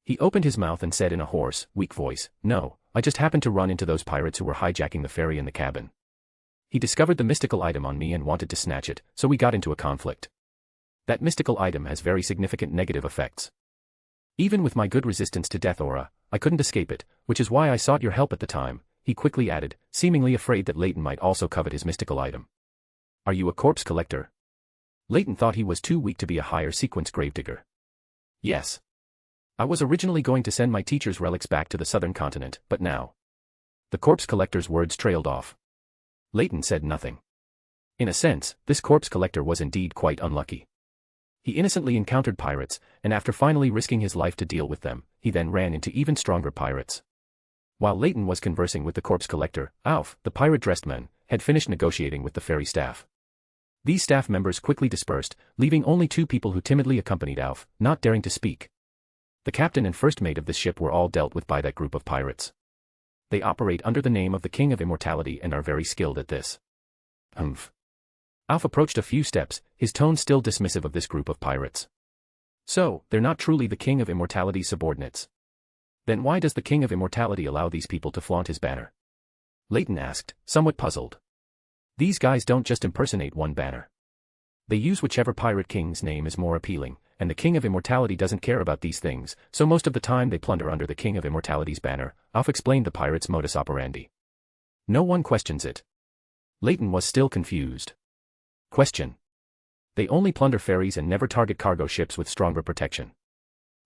He opened his mouth and said in a hoarse, weak voice, No, I just happened to run into those pirates who were hijacking the ferry in the cabin. He discovered the mystical item on me and wanted to snatch it, so we got into a conflict. That mystical item has very significant negative effects. Even with my good resistance to death aura, I couldn't escape it, which is why I sought your help at the time, he quickly added, seemingly afraid that Leyton might also covet his mystical item. Are you a corpse collector? Leyton thought he was too weak to be a higher sequence gravedigger. Yes. I was originally going to send my teacher's relics back to the southern continent, but now. The corpse collector's words trailed off. Leyton said nothing. In a sense, this corpse collector was indeed quite unlucky. He innocently encountered pirates, and after finally risking his life to deal with them, he then ran into even stronger pirates. While Leyton was conversing with the corpse collector, Alf, the pirate-dressed man, had finished negotiating with the ferry staff. These staff members quickly dispersed, leaving only 2 people who timidly accompanied Alf, not daring to speak. The captain and first mate of this ship were all dealt with by that group of pirates. They operate under the name of the King of Immortality and are very skilled at this. Humph. Alf approached a few steps, his tone still dismissive of this group of pirates. So, they're not truly the King of Immortality's subordinates. Then why does the King of Immortality allow these people to flaunt his banner? Leyton asked, somewhat puzzled. These guys don't just impersonate one banner. They use whichever pirate king's name is more appealing, and the King of Immortality doesn't care about these things, so most of the time they plunder under the King of Immortality's banner. Alf explained the pirates' modus operandi. No one questions it. Leyton was still confused. Question. They only plunder ferries and never target cargo ships with stronger protection.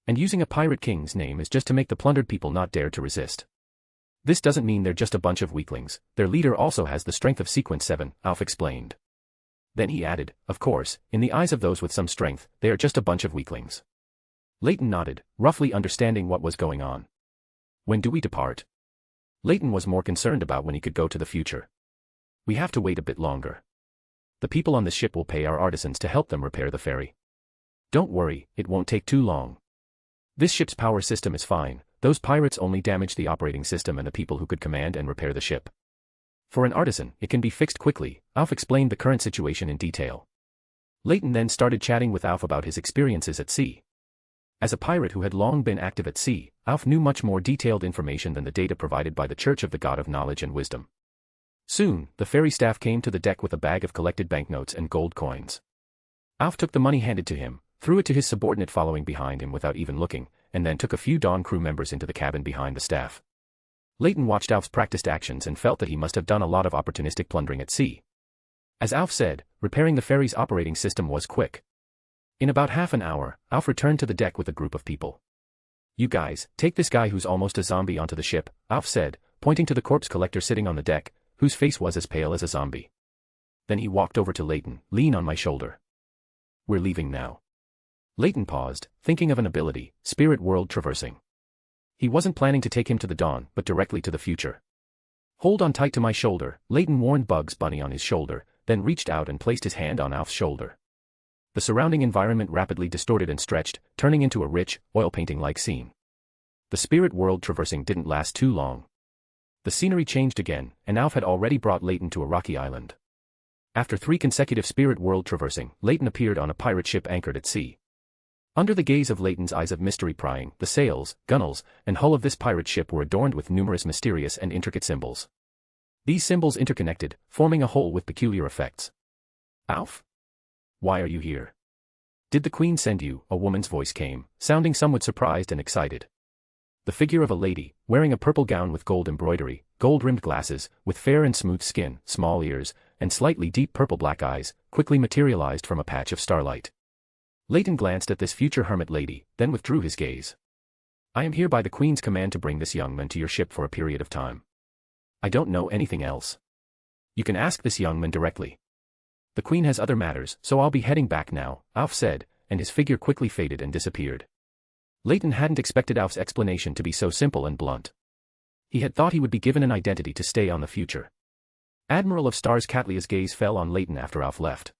And using a pirate king's name is just to make the plundered people not dare to resist. This doesn't mean they're just a bunch of weaklings, their leader also has the strength of Sequence 7, Alf explained. Then he added, of course, in the eyes of those with some strength, they are just a bunch of weaklings. Leyton nodded, roughly understanding what was going on. When do we depart? Leyton was more concerned about when he could go to the future. We have to wait a bit longer. The people on this ship will pay our artisans to help them repair the ferry. Don't worry, it won't take too long. This ship's power system is fine, those pirates only damaged the operating system and the people who could command and repair the ship. For an artisan, it can be fixed quickly. Alf explained the current situation in detail. Leyton then started chatting with Alf about his experiences at sea. As a pirate who had long been active at sea, Alf knew much more detailed information than the data provided by the Church of the God of Knowledge and Wisdom. Soon, the ferry staff came to the deck with a bag of collected banknotes and gold coins. Alf took the money handed to him, threw it to his subordinate following behind him without even looking, and then took a few Dawn crew members into the cabin behind the staff. Leyton watched Alf's practiced actions and felt that he must have done a lot of opportunistic plundering at sea. As Alf said, repairing the ferry's operating system was quick. In about half an hour, Alf returned to the deck with a group of people. You guys, take this guy who's almost a zombie onto the ship, Alf said, pointing to the corpse collector sitting on the deck, whose face was as pale as a zombie. Then he walked over to Leyton, lean on my shoulder. We're leaving now. Leyton paused, thinking of an ability, spirit world traversing. He wasn't planning to take him to the dawn, but directly to the future. Hold on tight to my shoulder, Leyton warned Bugs Bunny on his shoulder, then reached out and placed his hand on Alf's shoulder. The surrounding environment rapidly distorted and stretched, turning into a rich, oil painting-like scene. The spirit world traversing didn't last too long. The scenery changed again, and Alf had already brought Leyton to a rocky island. After 3 consecutive spirit world traversing, Leyton appeared on a pirate ship anchored at sea. Under the gaze of Leyton's eyes of mystery prying, the sails, gunwales, and hull of this pirate ship were adorned with numerous mysterious and intricate symbols. These symbols interconnected, forming a whole with peculiar effects. Alf? Why are you here? Did the Queen send you? A woman's voice came, sounding somewhat surprised and excited. The figure of a lady, wearing a purple gown with gold embroidery, gold-rimmed glasses, with fair and smooth skin, small ears, and slightly deep purple-black eyes, quickly materialized from a patch of starlight. Leyton glanced at this future hermit lady, then withdrew his gaze. I am here by the Queen's command to bring this young man to your ship for a period of time. I don't know anything else. You can ask this young man directly. The Queen has other matters, so I'll be heading back now, Alf said, and his figure quickly faded and disappeared. Leyton hadn't expected Alf's explanation to be so simple and blunt. He had thought he would be given an identity to stay on the future. Admiral of Stars Catlia's gaze fell on Leyton after Alf left.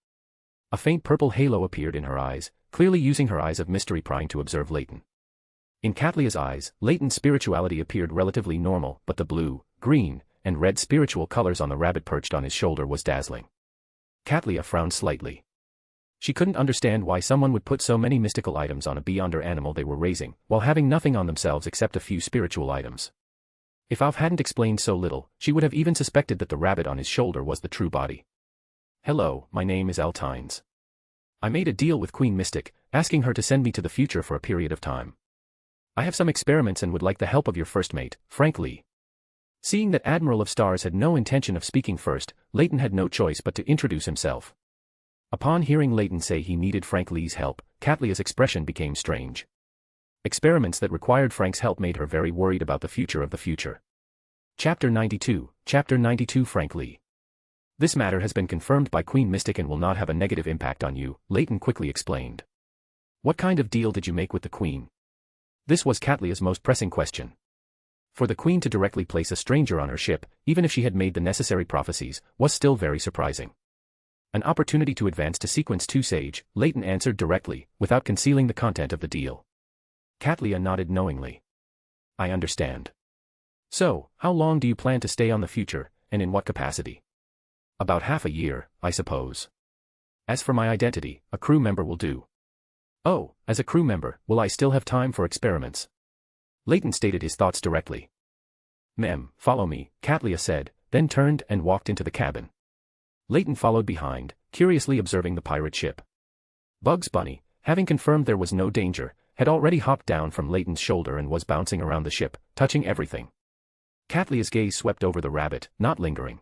A faint purple halo appeared in her eyes, clearly using her eyes of mystery prying to observe Leyton. In Catlia's eyes, Leyton's spirituality appeared relatively normal, but the blue, green, and red spiritual colors on the rabbit perched on his shoulder was dazzling. Catlia frowned slightly. She couldn't understand why someone would put so many mystical items on a beyonder animal they were raising, while having nothing on themselves except a few spiritual items. If Alf hadn't explained so little, she would have even suspected that the rabbit on his shoulder was the true body. Hello, my name is Altines. I made a deal with Queen Mystic, asking her to send me to the future for a period of time. I have some experiments and would like the help of your first mate, Frank Lee. Seeing that Admiral of Stars had no intention of speaking first, Leyton had no choice but to introduce himself. Upon hearing Leyton say he needed Frank Lee's help, Catlia's expression became strange. Experiments that required Frank's help made her very worried about the future of the future. Chapter 92, Chapter 92 Frank Lee. This matter has been confirmed by Queen Mystic and will not have a negative impact on you, Leyton quickly explained. What kind of deal did you make with the Queen? This was Catlia's most pressing question. For the Queen to directly place a stranger on her ship, even if she had made the necessary prophecies, was still very surprising. An opportunity to advance to sequence 2 sage, Leyton answered directly, without concealing the content of the deal. Catlia nodded knowingly. I understand. So, how long do you plan to stay on the future, and in what capacity? About half a year, I suppose. As for my identity, a crew member will do. Oh, as a crew member, will I still have time for experiments? Leyton stated his thoughts directly. Mem, follow me, Catlia said, then turned and walked into the cabin. Leyton followed behind, curiously observing the pirate ship. Bugs Bunny, having confirmed there was no danger, had already hopped down from Leyton's shoulder and was bouncing around the ship, touching everything. Catlia's gaze swept over the rabbit, not lingering.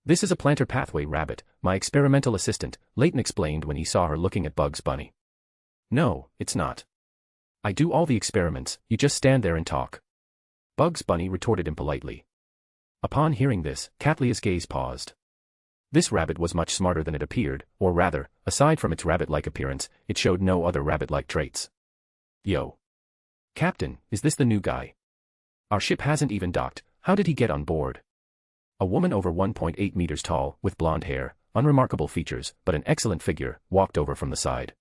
This is a plantar pathway rabbit, my experimental assistant, Leyton explained when he saw her looking at Bugs Bunny. No, it's not. I do all the experiments, you just stand there and talk. Bugs Bunny retorted impolitely. Upon hearing this, Catlia's gaze paused. This rabbit was much smarter than it appeared, or rather, aside from its rabbit-like appearance, it showed no other rabbit-like traits. Yo. Captain, is this the new guy? Our ship hasn't even docked, how did he get on board? A woman over 1.8 meters tall, with blonde hair, unremarkable features, but an excellent figure, walked over from the side.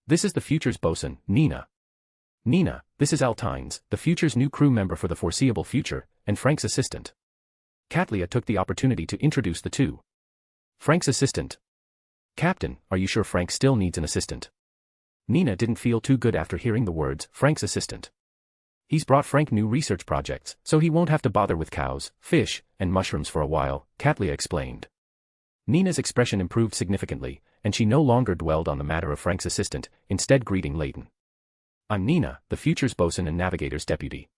This is the future's bosun, Nina. Nina, this is Altines, the future's new crew member for the foreseeable future, and Frank's assistant. Catlia took the opportunity to introduce the two. Frank's assistant. Captain, are you sure Frank still needs an assistant? Nina didn't feel too good after hearing the words, Frank's assistant. He's brought Frank new research projects, so he won't have to bother with cows, fish, and mushrooms for a while, Catlia explained. Nina's expression improved significantly, and she no longer dwelled on the matter of Frank's assistant, instead greeting Leyton. I'm Nina, the future's bosun and navigator's deputy.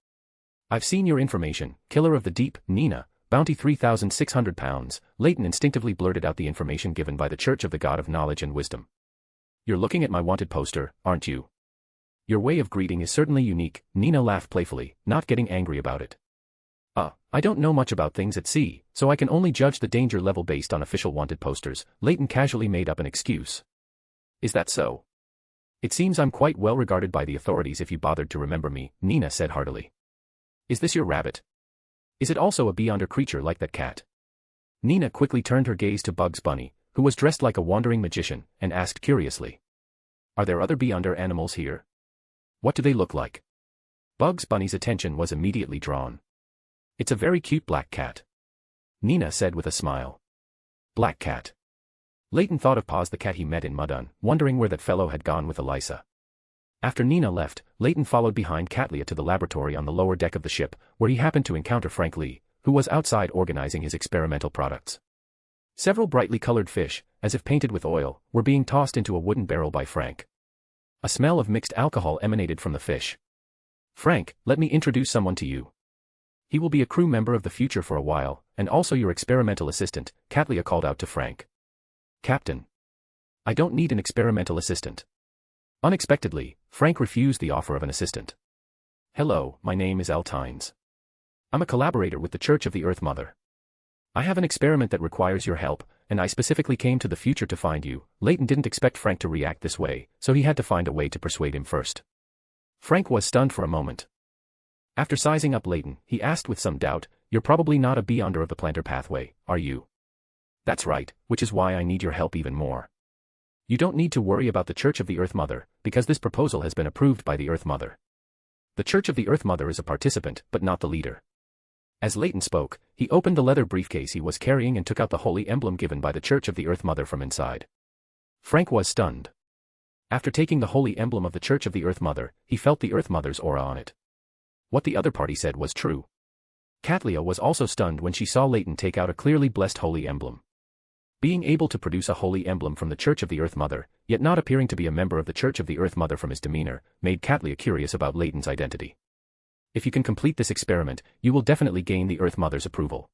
I've seen your information, killer of the deep, Nina, bounty 3,600 pounds, Leyton instinctively blurted out the information given by the Church of the God of Knowledge and Wisdom. You're looking at my wanted poster, aren't you? Your way of greeting is certainly unique, Nina laughed playfully, not getting angry about it. I don't know much about things at sea, so I can only judge the danger level based on official wanted posters, Leyton casually made up an excuse. Is that so? It seems I'm quite well regarded by the authorities if you bothered to remember me, Nina said heartily. Is this your rabbit? Is it also a beyonder creature like that cat? Nina quickly turned her gaze to Bugs Bunny, who was dressed like a wandering magician, and asked curiously. Are there other beyonder animals here? What do they look like? Bugs Bunny's attention was immediately drawn. It's a very cute black cat. Nina said with a smile. Black cat. Leyton thought of Paz the cat he met in Mudun, wondering where that fellow had gone with Elisa. After Nina left, Leyton followed behind Catlia to the laboratory on the lower deck of the ship, where he happened to encounter Frank Lee, who was outside organizing his experimental products. Several brightly colored fish, as if painted with oil, were being tossed into a wooden barrel by Frank. A smell of mixed alcohol emanated from the fish. Frank, let me introduce someone to you. He will be a crew member of the future for a while, and also your experimental assistant, Catlia called out to Frank. Captain. I don't need an experimental assistant. Unexpectedly, Frank refused the offer of an assistant. Hello, my name is Altines. I'm a collaborator with the Church of the Earth Mother. I have an experiment that requires your help, and I specifically came to the future to find you. Leyton didn't expect Frank to react this way, so he had to find a way to persuade him first. Frank was stunned for a moment. After sizing up Leyton, he asked with some doubt, You're probably not a beyonder of the plantar pathway, are you? That's right, which is why I need your help even more. You don't need to worry about the Church of the Earth Mother, because this proposal has been approved by the Earth Mother. The Church of the Earth Mother is a participant, but not the leader. As Leyton spoke, he opened the leather briefcase he was carrying and took out the holy emblem given by the Church of the Earth Mother from inside. Frank was stunned. After taking the holy emblem of the Church of the Earth Mother, he felt the Earth Mother's aura on it. What the other party said was true. Catlia was also stunned when she saw Leyton take out a clearly blessed holy emblem. Being able to produce a holy emblem from the Church of the Earth Mother, yet not appearing to be a member of the Church of the Earth Mother from his demeanor, made Catlia curious about Leyton's identity. If you can complete this experiment, you will definitely gain the Earth Mother's approval.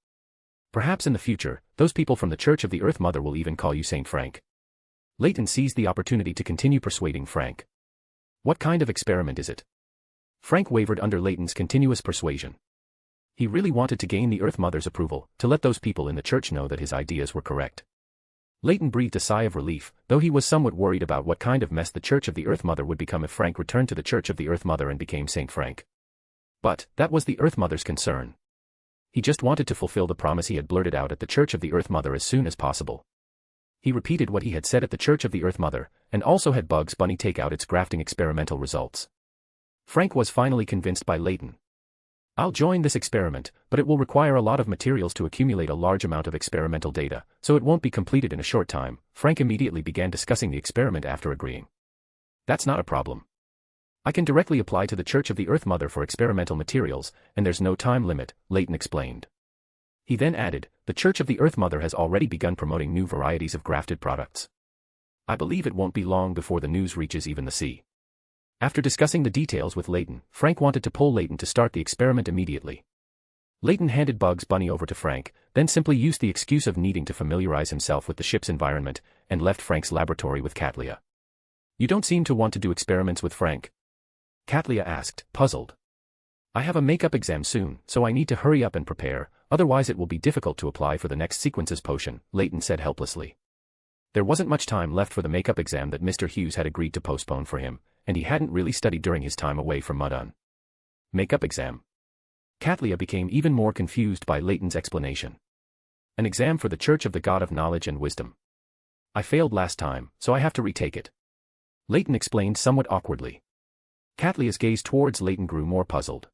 Perhaps in the future, those people from the Church of the Earth Mother will even call you Saint Frank. Leyton seized the opportunity to continue persuading Frank. What kind of experiment is it? Frank wavered under Leyton's continuous persuasion. He really wanted to gain the Earth Mother's approval, to let those people in the church know that his ideas were correct. Leyton breathed a sigh of relief, though he was somewhat worried about what kind of mess the Church of the Earth Mother would become if Frank returned to the Church of the Earth Mother and became Saint Frank. But that was the Earth Mother's concern. He just wanted to fulfill the promise he had blurted out at the Church of the Earth Mother as soon as possible. He repeated what he had said at the Church of the Earth Mother, and also had Bugs Bunny take out its grafting experimental results. Frank was finally convinced by Leyton. I'll join this experiment, but it will require a lot of materials to accumulate a large amount of experimental data, so it won't be completed in a short time. Frank immediately began discussing the experiment after agreeing. That's not a problem. I can directly apply to the Church of the Earth Mother for experimental materials, and there's no time limit, Leyton explained. He then added, the Church of the Earth Mother has already begun promoting new varieties of grafted products. I believe it won't be long before the news reaches even the sea. After discussing the details with Leyton, Frank wanted to pull Leyton to start the experiment immediately. Leyton handed Bugs Bunny over to Frank, then simply used the excuse of needing to familiarize himself with the ship's environment, and left Frank's laboratory with Katlia. You don't seem to want to do experiments with Frank? Katlia asked, puzzled. I have a makeup exam soon, so I need to hurry up and prepare, otherwise it will be difficult to apply for the next sequences potion, Leyton said helplessly. There wasn't much time left for the makeup exam that Mr. Hughes had agreed to postpone for him, and he hadn't really studied during his time away from Mudun. Makeup exam. Katlia became even more confused by Leyton's explanation. An exam for the Church of the God of Knowledge and Wisdom. I failed last time, so I have to retake it. Leyton explained somewhat awkwardly. Katlia's gaze towards Leyton grew more puzzled.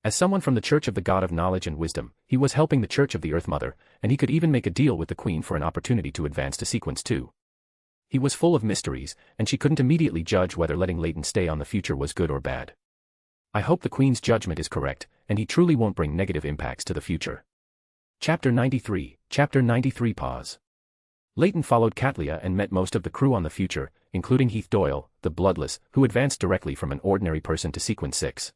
As someone from the Church of the God of Knowledge and Wisdom, he was helping the Church of the Earth Mother, and he could even make a deal with the Queen for an opportunity to advance to Sequence 2. He was full of mysteries, and she couldn't immediately judge whether letting Leyton stay on the future was good or bad. I hope the Queen's judgment is correct, and he truly won't bring negative impacts to the future. Chapter 93, Chapter 93 Pause. Leyton followed Katlia and met most of the crew on the future, including Heath Doyle, the Bloodless, who advanced directly from an ordinary person to Sequence 6.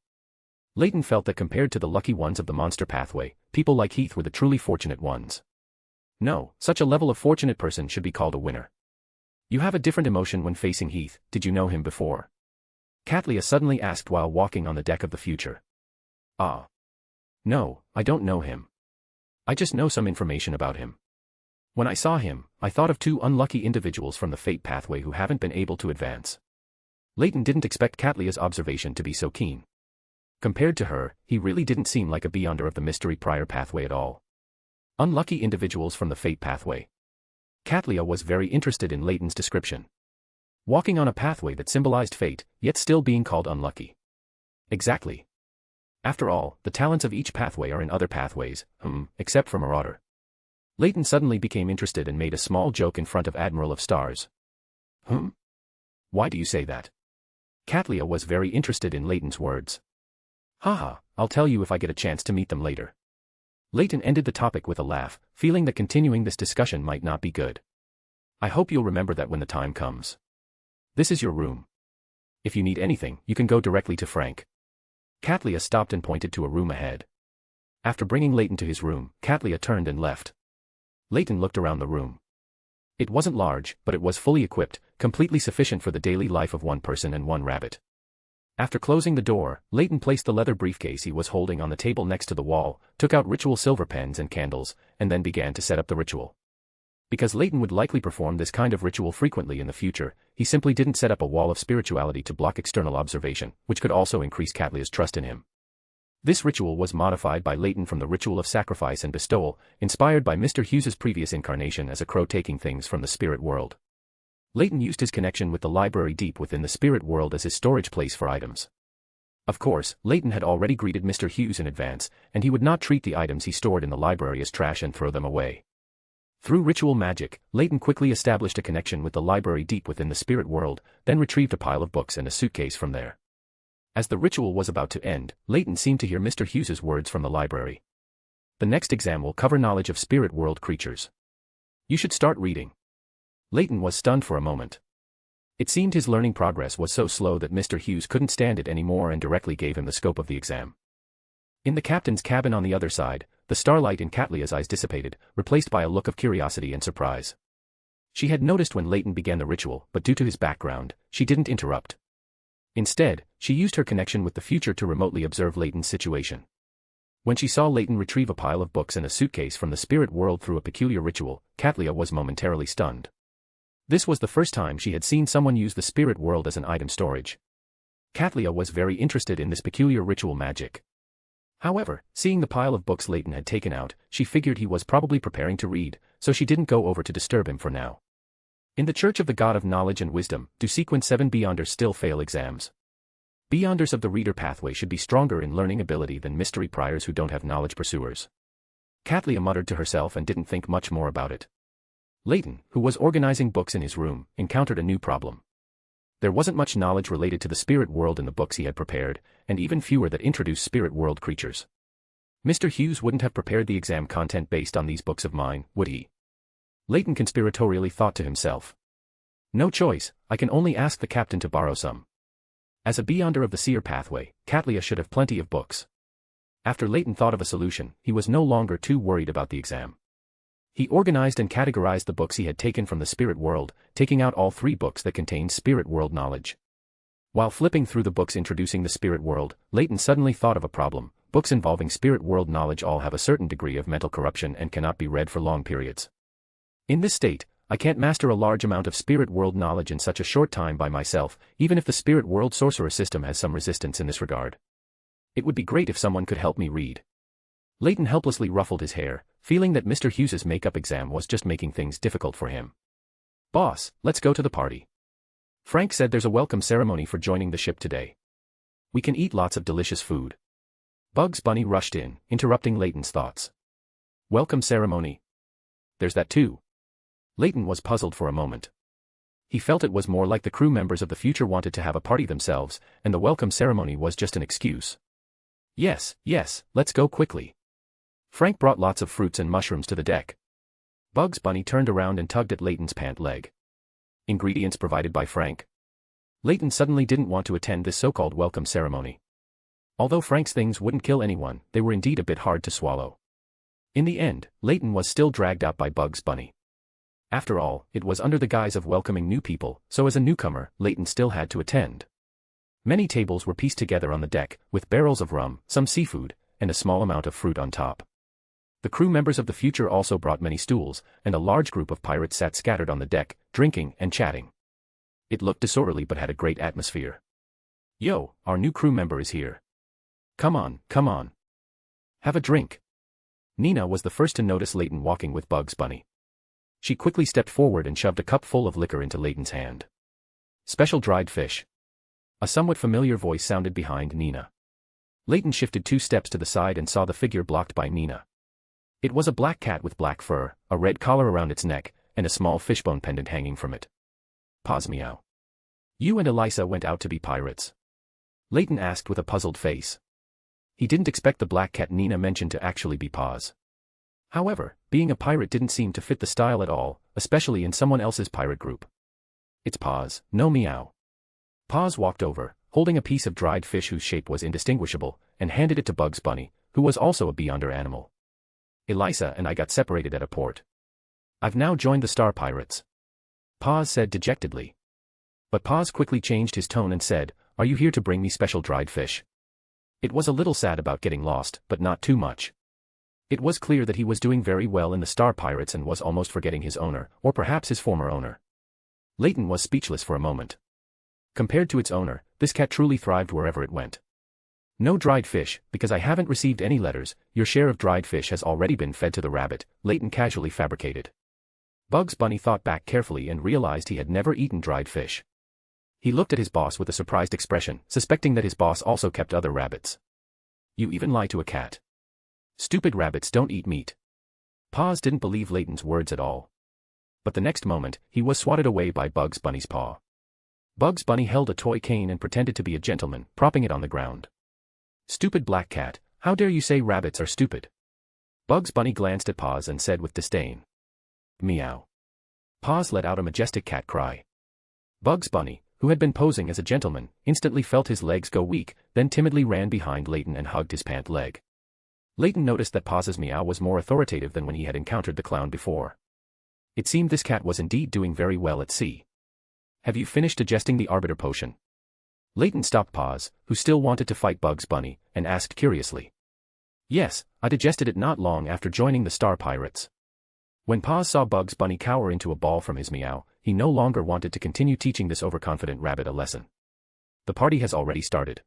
Leyton felt that compared to the lucky ones of the monster pathway, people like Heath were the truly fortunate ones. No, such a level of fortunate person should be called a winner. You have a different emotion when facing Heath, did you know him before? Katlia suddenly asked while walking on the deck of the future. Ah. No, I don't know him. I just know some information about him. When I saw him, I thought of two unlucky individuals from the fate pathway who haven't been able to advance. Leyton didn't expect Katlia's observation to be so keen. Compared to her, he really didn't seem like a beyonder of the mystery prior pathway at all. Unlucky individuals from the fate pathway. Katlia was very interested in Leyton's description. Walking on a pathway that symbolized fate, yet still being called unlucky. Exactly. After all, the talents of each pathway are in other pathways, except for Marauder. Leyton suddenly became interested and made a small joke in front of Admiral of Stars. Why do you say that? Katlia was very interested in Leyton's words. Haha, I'll tell you if I get a chance to meet them later. Leyton ended the topic with a laugh, feeling that continuing this discussion might not be good. I hope you'll remember that when the time comes. This is your room. If you need anything, you can go directly to Frank. Katlia stopped and pointed to a room ahead. After bringing Leyton to his room, Katlia turned and left. Leyton looked around the room. It wasn't large, but it was fully equipped, completely sufficient for the daily life of one person and one rabbit. After closing the door, Leyton placed the leather briefcase he was holding on the table next to the wall, took out ritual silver pens and candles, and then began to set up the ritual. Because Leyton would likely perform this kind of ritual frequently in the future, he simply didn't set up a wall of spirituality to block external observation, which could also increase Katlia's trust in him. This ritual was modified by Leyton from the ritual of sacrifice and bestowal, inspired by Mr. Hughes's previous incarnation as a crow taking things from the spirit world. Leyton used his connection with the library deep within the spirit world as his storage place for items. Of course, Leyton had already greeted Mr. Hughes in advance, and he would not treat the items he stored in the library as trash and throw them away. Through ritual magic, Leyton quickly established a connection with the library deep within the spirit world, then retrieved a pile of books and a suitcase from there. As the ritual was about to end, Leyton seemed to hear Mr. Hughes's words from the library. The next exam will cover knowledge of spirit world creatures. You should start reading. Leyton was stunned for a moment. It seemed his learning progress was so slow that Mr. Hughes couldn't stand it anymore and directly gave him the scope of the exam. In the captain's cabin on the other side, the starlight in Katlia's eyes dissipated, replaced by a look of curiosity and surprise. She had noticed when Leyton began the ritual, but due to his background, she didn't interrupt. Instead, she used her connection with the future to remotely observe Leyton's situation. When she saw Leyton retrieve a pile of books and a suitcase from the spirit world through a peculiar ritual, Katlia was momentarily stunned. This was the first time she had seen someone use the spirit world as an item storage. Katlia was very interested in this peculiar ritual magic. However, seeing the pile of books Leyton had taken out, she figured he was probably preparing to read, so she didn't go over to disturb him for now. In the Church of the God of Knowledge and Wisdom, do Sequence 7 Beyonders still fail exams? Beyonders of the reader pathway should be stronger in learning ability than mystery priors who don't have knowledge pursuers. Katlia muttered to herself and didn't think much more about it. Leyton, who was organizing books in his room, encountered a new problem. There wasn't much knowledge related to the spirit world in the books he had prepared, and even fewer that introduced spirit world creatures. Mr. Hughes wouldn't have prepared the exam content based on these books of mine, would he? Leyton conspiratorially thought to himself. No choice, I can only ask the captain to borrow some. As a beyonder of the seer pathway, Katlia should have plenty of books. After Leyton thought of a solution, he was no longer too worried about the exam. He organized and categorized the books he had taken from the spirit world, taking out all 3 books that contained spirit world knowledge. While flipping through the books introducing the spirit world, Leyton suddenly thought of a problem. Books involving spirit world knowledge all have a certain degree of mental corruption and cannot be read for long periods. In this state, I can't master a large amount of spirit world knowledge in such a short time by myself, even if the spirit world sorcerer system has some resistance in this regard. It would be great if someone could help me read. Leyton helplessly ruffled his hair, feeling that Mr. Hughes's makeup exam was just making things difficult for him. Boss, let's go to the party. Frank said there's a welcome ceremony for joining the ship today. We can eat lots of delicious food. Bugs Bunny rushed in, interrupting Leyton's thoughts. Welcome ceremony? There's that too. Leyton was puzzled for a moment. He felt it was more like the crew members of the future wanted to have a party themselves, and the welcome ceremony was just an excuse. Yes, let's go quickly. Frank brought lots of fruits and mushrooms to the deck. Bugs Bunny turned around and tugged at Leyton's pant leg. Ingredients provided by Frank. Leyton suddenly didn't want to attend this so-called welcome ceremony. Although Frank's things wouldn't kill anyone, they were indeed a bit hard to swallow. In the end, Leyton was still dragged out by Bugs Bunny. After all, it was under the guise of welcoming new people, so as a newcomer, Leyton still had to attend. Many tables were pieced together on the deck, with barrels of rum, some seafood, and a small amount of fruit on top. The crew members of the future also brought many stools, and a large group of pirates sat scattered on the deck, drinking and chatting. It looked disorderly but had a great atmosphere. Yo, our new crew member is here. Come on. Have a drink. Nina was the first to notice Leyton walking with Bugs Bunny. She quickly stepped forward and shoved a cup full of liquor into Leyton's hand. Special dried fish. A somewhat familiar voice sounded behind Nina. Leyton shifted 2 steps to the side and saw the figure blocked by Nina. It was a black cat with black fur, a red collar around its neck, and a small fishbone pendant hanging from it. Pause meow. You and Elisa went out to be pirates? Leyton asked with a puzzled face. He didn't expect the black cat Nina mentioned to actually be Pause. However, being a pirate didn't seem to fit the style at all, especially in someone else's pirate group. It's Pause, no meow. Pause walked over, holding a piece of dried fish whose shape was indistinguishable, and handed it to Bugs Bunny, who was also a beyonder animal. Elisa and I got separated at a port. I've now joined the Star Pirates. Pause said dejectedly. But Pause quickly changed his tone and said, Are you here to bring me special dried fish? It was a little sad about getting lost, but not too much. It was clear that he was doing very well in the Star Pirates and was almost forgetting his owner, or perhaps his former owner. Leyton was speechless for a moment. Compared to its owner, this cat truly thrived wherever it went. No dried fish, because I haven't received any letters. Your share of dried fish has already been fed to the rabbit, Leyton casually fabricated. Bugs Bunny thought back carefully and realized he had never eaten dried fish. He looked at his boss with a surprised expression, suspecting that his boss also kept other rabbits. You even lie to a cat. Stupid rabbits don't eat meat. Pause didn't believe Leyton's words at all. But the next moment, he was swatted away by Bugs Bunny's paw. Bugs Bunny held a toy cane and pretended to be a gentleman, propping it on the ground. Stupid black cat, how dare you say rabbits are stupid? Bugs Bunny glanced at Pause and said with disdain. Meow. Pause let out a majestic cat cry. Bugs Bunny, who had been posing as a gentleman, instantly felt his legs go weak, then timidly ran behind Leyton and hugged his pant leg. Leyton noticed that Pause's meow was more authoritative than when he had encountered the clown before. It seemed this cat was indeed doing very well at sea. Have you finished digesting the arbiter potion? Leyton stopped Pause, who still wanted to fight Bugs Bunny, and asked curiously. Yes, I digested it not long after joining the Star Pirates. When Paws saw Bugs Bunny cower into a ball from his meow, he no longer wanted to continue teaching this overconfident rabbit a lesson. The party has already started.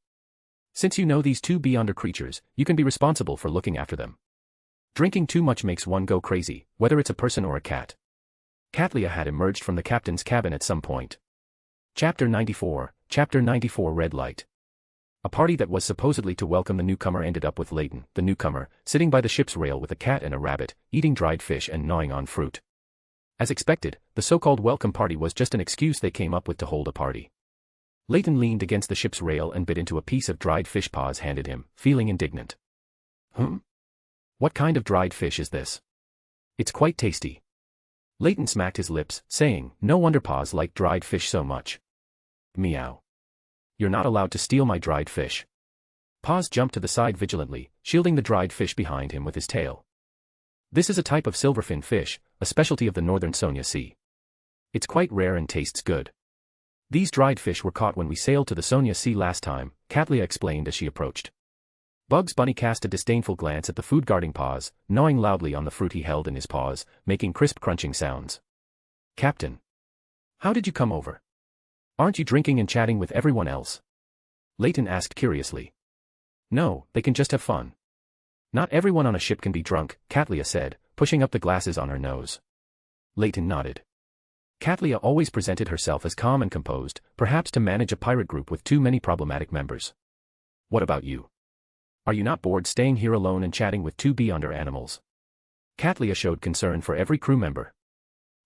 Since you know these two beyonder creatures, you can be responsible for looking after them. Drinking too much makes one go crazy, whether it's a person or a cat. Catlia had emerged from the captain's cabin at some point. Chapter 94, Red Light. A party that was supposedly to welcome the newcomer ended up with Leyton, the newcomer, sitting by the ship's rail with a cat and a rabbit, eating dried fish and gnawing on fruit. As expected, the so-called welcome party was just an excuse they came up with to hold a party. Leyton leaned against the ship's rail and bit into a piece of dried fish Paws handed him, feeling indignant. What kind of dried fish is this? It's quite tasty. Leyton smacked his lips, saying, no wonder Paws liked dried fish so much. Meow. You're not allowed to steal my dried fish. Paws jumped to the side vigilantly, shielding the dried fish behind him with his tail. This is a type of silverfin fish, a specialty of the northern Sonia Sea. It's quite rare and tastes good. These dried fish were caught when we sailed to the Sonia Sea last time, Catlia explained as she approached. Bugs Bunny cast a disdainful glance at the food guarding Paws, gnawing loudly on the fruit he held in his paws, making crisp crunching sounds. Captain. How did you come over? Aren't you drinking and chatting with everyone else? Leyton asked curiously. No, they can just have fun. Not everyone on a ship can be drunk, Catlia said, pushing up the glasses on her nose. Leyton nodded. Catlia always presented herself as calm and composed, perhaps to manage a pirate group with too many problematic members. What about you? Are you not bored staying here alone and chatting with two beyonder animals? Catlia showed concern for every crew member.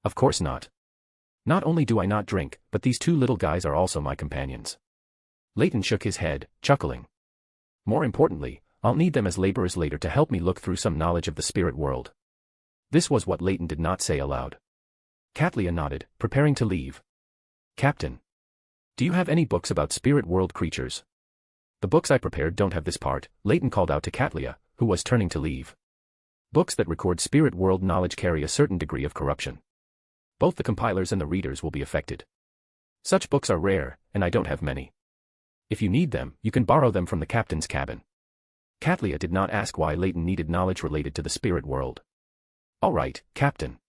Of course not. Not only do I not drink, but these two little guys are also my companions. Leyton shook his head, chuckling. More importantly, I'll need them as laborers later to help me look through some knowledge of the spirit world. This was what Leyton did not say aloud. Catlia nodded, preparing to leave. Captain. Do you have any books about spirit world creatures? The books I prepared don't have this part, Leyton called out to Catlia, who was turning to leave. Books that record spirit world knowledge carry a certain degree of corruption. Both the compilers and the readers will be affected. Such books are rare, and I don't have many. If you need them, you can borrow them from the captain's cabin. Catlia did not ask why Leyton needed knowledge related to the spirit world. All right, Captain.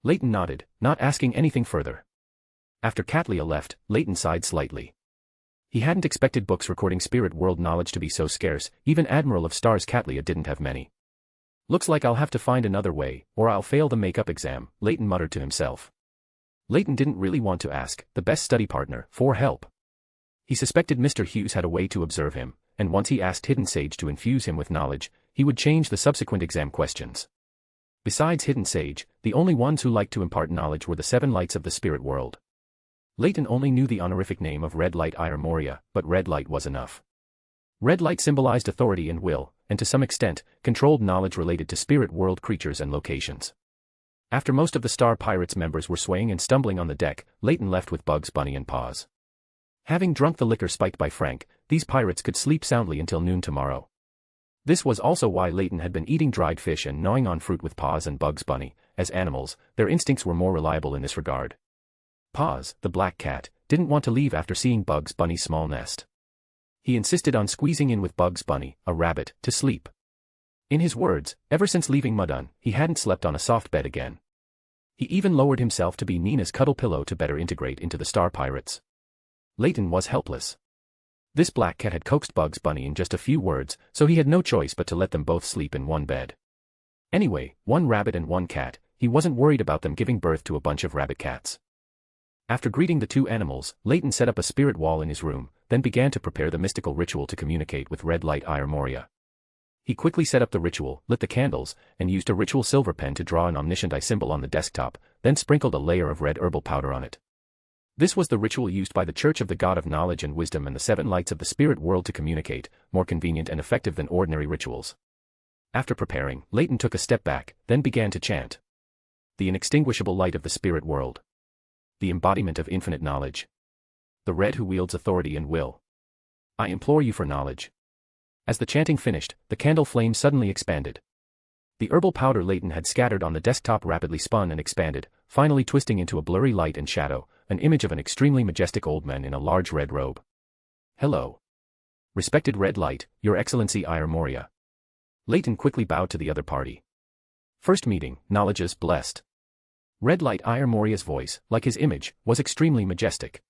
Leyton nodded, not asking anything further. After Catlia left, Leyton sighed slightly. He hadn't expected books recording spirit world knowledge to be so scarce, even Admiral of Stars Catlia didn't have many. Looks like I'll have to find another way, or I'll fail the makeup exam, Leyton muttered to himself. Leyton didn't really want to ask the best study partner for help. He suspected Mr. Hughes had a way to observe him, and once he asked Hidden Sage to infuse him with knowledge, he would change the subsequent exam questions. Besides Hidden Sage, the only ones who liked to impart knowledge were the 7 lights of the spirit world. Leyton only knew the honorific name of Red Light Ire Moria, but Red Light was enough. Red Light symbolized authority and will, and to some extent, controlled knowledge related to spirit world creatures and locations. After most of the Star Pirates members were swaying and stumbling on the deck, Leyton left with Bugs Bunny and Paws. Having drunk the liquor spiked by Frank, these pirates could sleep soundly until noon tomorrow. This was also why Leyton had been eating dried fish and gnawing on fruit with Paws and Bugs Bunny. As animals, their instincts were more reliable in this regard. Paws, the black cat, didn't want to leave after seeing Bugs Bunny's small nest. He insisted on squeezing in with Bugs Bunny, a rabbit, to sleep. In his words, ever since leaving Mudun, he hadn't slept on a soft bed again. He even lowered himself to be Nina's cuddle pillow to better integrate into the Star Pirates. Leyton was helpless. This black cat had coaxed Bugs Bunny in just a few words, so he had no choice but to let them both sleep in one bed. Anyway, one rabbit and one cat, he wasn't worried about them giving birth to a bunch of rabbit cats. After greeting the two animals, Leyton set up a spirit wall in his room, then began to prepare the mystical ritual to communicate with Red Light Ire Moria. He quickly set up the ritual, lit the candles, and used a ritual silver pen to draw an omniscient eye symbol on the desktop, then sprinkled a layer of red herbal powder on it. This was the ritual used by the Church of the God of Knowledge and Wisdom and the 7 lights of the spirit world to communicate, more convenient and effective than ordinary rituals. After preparing, Leyton took a step back, then began to chant. The inextinguishable light of the spirit world. The embodiment of infinite knowledge. The red who wields authority and will. I implore you for knowledge. As the chanting finished, the candle flame suddenly expanded. The herbal powder Leyton had scattered on the desktop rapidly spun and expanded, finally twisting into a blurry light and shadow, an image of an extremely majestic old man in a large red robe. Hello. Respected Red Light, Your Excellency Ire Moria. Leyton quickly bowed to the other party. First meeting, knowledges blessed. Red Light Moria's voice, like his image, was extremely majestic.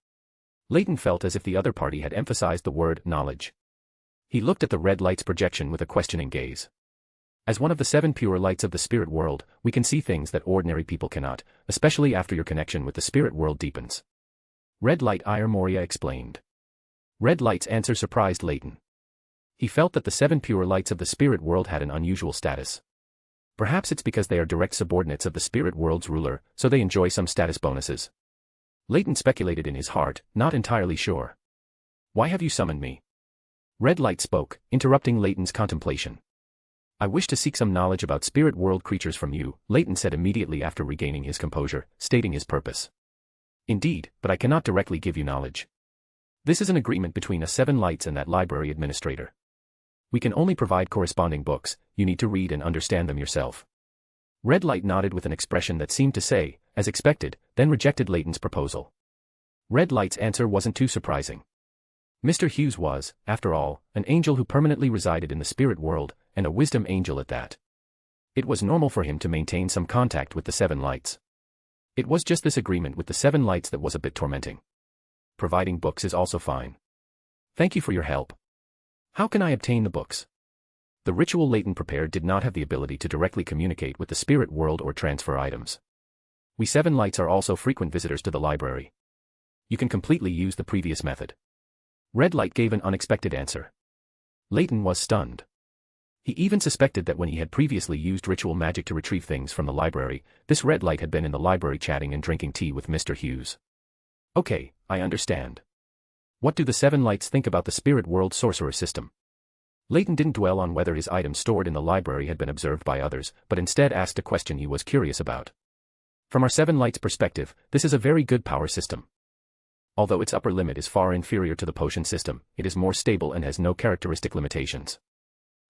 Leyton felt as if the other party had emphasized the word knowledge. He looked at the red light's projection with a questioning gaze. As one of the 7 pure lights of the spirit world, we can see things that ordinary people cannot, especially after your connection with the spirit world deepens. Red Light Moria explained. Red Light's answer surprised Leyton. He felt that the 7 pure lights of the spirit world had an unusual status. Perhaps it's because they are direct subordinates of the spirit world's ruler, so they enjoy some status bonuses. Leyton speculated in his heart, not entirely sure. Why have you summoned me? Red Light spoke, interrupting Leyton's contemplation. I wish to seek some knowledge about spirit world creatures from you, Leyton said immediately after regaining his composure, stating his purpose. Indeed, but I cannot directly give you knowledge. This is an agreement between us 7 lights and that library administrator. We can only provide corresponding books, you need to read and understand them yourself. Red Light nodded with an expression that seemed to say, as expected, then rejected Leyton's proposal. Red Light's answer wasn't too surprising. Mr. Hughes was, after all, an angel who permanently resided in the spirit world, and a wisdom angel at that. It was normal for him to maintain some contact with the 7 lights. It was just this agreement with the 7 lights that was a bit tormenting. Providing books is also fine. Thank you for your help. How can I obtain the books? The ritual Leyton prepared did not have the ability to directly communicate with the spirit world or transfer items. We 7 lights are also frequent visitors to the library. You can completely use the previous method. Red Light gave an unexpected answer. Leyton was stunned. He even suspected that when he had previously used ritual magic to retrieve things from the library, this Red Light had been in the library chatting and drinking tea with Mr. Hughes. Okay, I understand. What do the 7 lights think about the spirit world sorcerer system? Leyton didn't dwell on whether his items stored in the library had been observed by others, but instead asked a question he was curious about. From our 7 lights' perspective, this is a very good power system. Although its upper limit is far inferior to the potion system, it is more stable and has no characteristic limitations.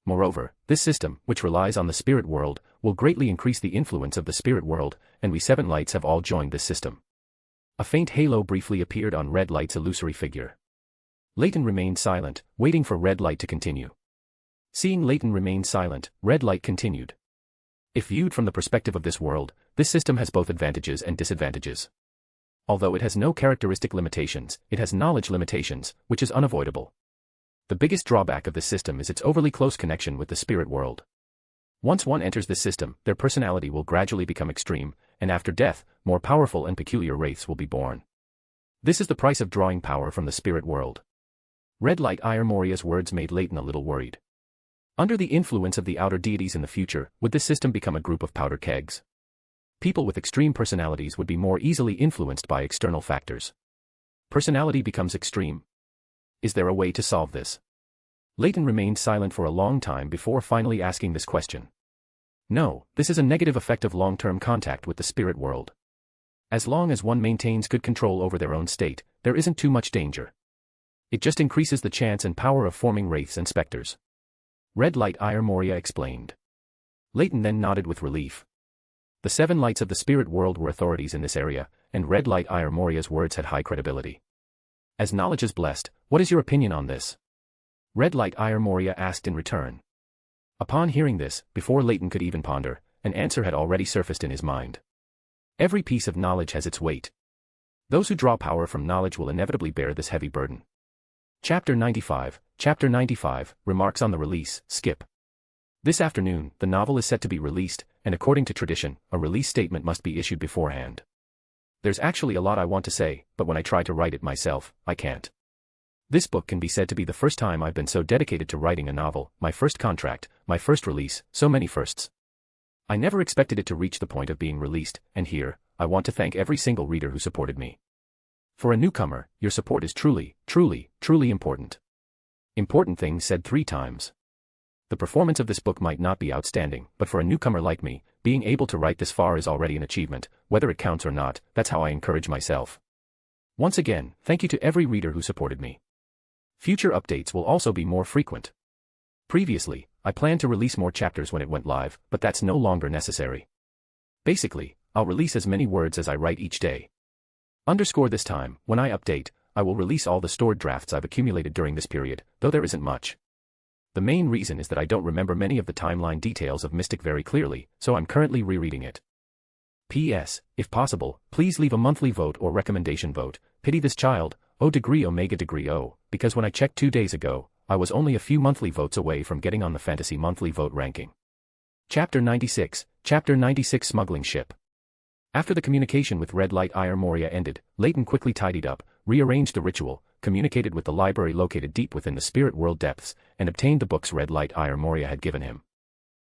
Moreover, this system, which relies on the spirit world, will greatly increase the influence of the spirit world, and we 7 lights have all joined this system. A faint halo briefly appeared on Red Light's illusory figure. Leyton remained silent, waiting for Red Light to continue. Seeing Leyton remain silent, Red Light continued. If viewed from the perspective of this world, this system has both advantages and disadvantages. Although it has no characteristic limitations, it has knowledge limitations, which is unavoidable. The biggest drawback of this system is its overly close connection with the spirit world. Once one enters this system, their personality will gradually become extreme, and after death, more powerful and peculiar wraiths will be born. This is the price of drawing power from the spirit world. Red Light Moria's words made Leyton a little worried. Under the influence of the outer deities in the future, would this system become a group of powder kegs? People with extreme personalities would be more easily influenced by external factors. Personality becomes extreme. Is there a way to solve this? Leyton remained silent for a long time before finally asking this question. No, this is a negative effect of long-term contact with the spirit world. As long as one maintains good control over their own state, there isn't too much danger. It just increases the chance and power of forming wraiths and specters. Red Light Moria explained. Leyton then nodded with relief. The 7 lights of the spirit world were authorities in this area, and Red Light Moria's words had high credibility. As knowledge is blessed, what is your opinion on this? Red Light Moria asked in return. Upon hearing this, before Leyton could even ponder, an answer had already surfaced in his mind. Every piece of knowledge has its weight. Those who draw power from knowledge will inevitably bear this heavy burden. Chapter 95, Remarks on the Release, Skip. This afternoon, the novel is set to be released, and according to tradition, a release statement must be issued beforehand. There's actually a lot I want to say, but when I try to write it myself, I can't. This book can be said to be the first time I've been so dedicated to writing a novel, my first contract, my first release, so many firsts. I never expected it to reach the point of being released, and here, I want to thank every single reader who supported me. For a newcomer, your support is truly, truly, truly important. Important things said 3 times. The performance of this book might not be outstanding, but for a newcomer like me, being able to write this far is already an achievement, whether it counts or not, that's how I encourage myself. Once again, thank you to every reader who supported me. Future updates will also be more frequent. Previously, I planned to release more chapters when it went live, but that's no longer necessary. Basically, I'll release as many words as I write each day. This time, when I update, I will release all the stored drafts I've accumulated during this period, though there isn't much. The main reason is that I don't remember many of the timeline details of Mystic very clearly, so I'm currently rereading it. P.S. If possible, please leave a monthly vote or recommendation vote. Pity this child, O degree omega degree O, because when I checked 2 days ago, I was only a few monthly votes away from getting on the fantasy monthly vote ranking. Chapter 96, Chapter 96 Smuggling Ship. After the communication with Red Light Ire Moria ended, Leyton quickly tidied up, rearranged the ritual, communicated with the library located deep within the spirit world depths, and obtained the books Red Light Ire Moria had given him.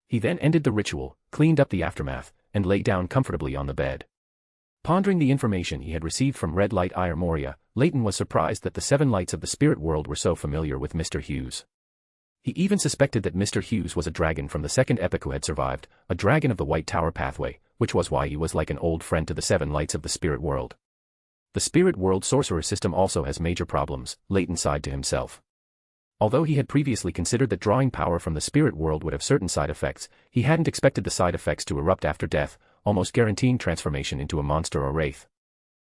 He then ended the ritual, cleaned up the aftermath, and lay down comfortably on the bed. Pondering the information he had received from Red Light Ire Moria, Leyton was surprised that the 7 lights of the spirit world were so familiar with Mr. Hughes. He even suspected that Mr. Hughes was a dragon from the second epoch who had survived, a dragon of the White Tower pathway, which was why he was like an old friend to the 7 lights of the spirit world. The spirit world sorcerer system also has major problems, Leyton sighed to himself. Although he had previously considered that drawing power from the spirit world would have certain side effects, he hadn't expected the side effects to erupt after death, almost guaranteeing transformation into a monster or wraith.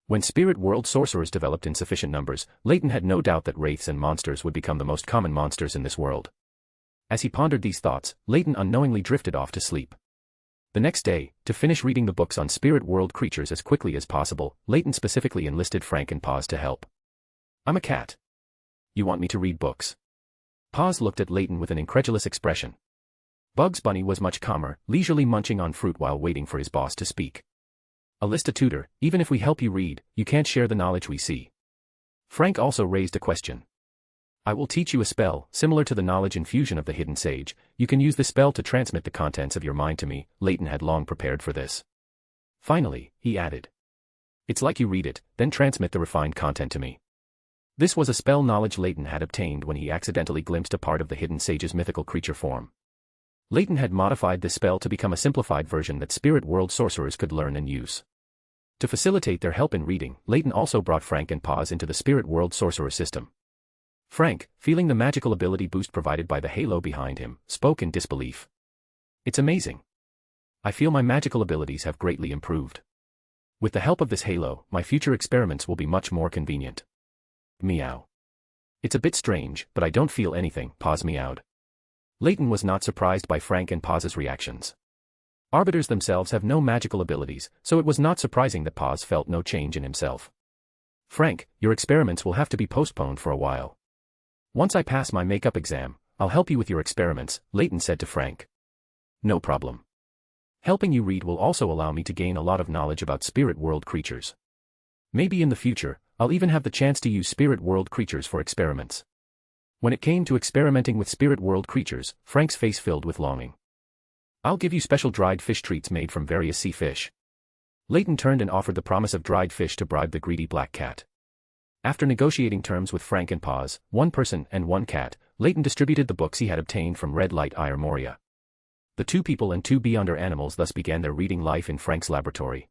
When spirit world sorcerers developed in sufficient numbers, Leyton had no doubt that wraiths and monsters would become the most common monsters in this world. As he pondered these thoughts, Leyton unknowingly drifted off to sleep. The next day, to finish reading the books on spirit world creatures as quickly as possible, Leyton specifically enlisted Frank and Paz to help. I'm a cat. You want me to read books? Paz looked at Leyton with an incredulous expression. Bugs Bunny was much calmer, leisurely munching on fruit while waiting for his boss to speak. Alista tutor, even if we help you read, you can't share the knowledge we see. Frank also raised a question. I will teach you a spell, similar to the knowledge infusion of the hidden sage. You can use this spell to transmit the contents of your mind to me. Leyton had long prepared for this. Finally, he added. It's like you read it, then transmit the refined content to me. This was a spell knowledge Leyton had obtained when he accidentally glimpsed a part of the hidden sage's mythical creature form. Leyton had modified this spell to become a simplified version that spirit world sorcerers could learn and use. To facilitate their help in reading, Leyton also brought Frank and Paz into the spirit world sorcerer system. Frank, feeling the magical ability boost provided by the halo behind him, spoke in disbelief. It's amazing. I feel my magical abilities have greatly improved. With the help of this halo, my future experiments will be much more convenient. Meow. It's a bit strange, but I don't feel anything, Paz meowed. Leyton was not surprised by Frank and Paz's reactions. Arbiters themselves have no magical abilities, so it was not surprising that Paz felt no change in himself. Frank, your experiments will have to be postponed for a while. Once I pass my makeup exam, I'll help you with your experiments, Leyton said to Frank. No problem. Helping you read will also allow me to gain a lot of knowledge about spirit world creatures. Maybe in the future, I'll even have the chance to use spirit world creatures for experiments. When it came to experimenting with spirit world creatures, Frank's face filled with longing. I'll give you special dried fish treats made from various sea fish. Leyton turned and offered the promise of dried fish to bribe the greedy black cat. After negotiating terms with Frank and Paz, 1 person and 1 cat, Leyton distributed the books he had obtained from Red Light Ire Moria. The 2 people and 2 beyonder animals thus began their reading life in Frank's laboratory.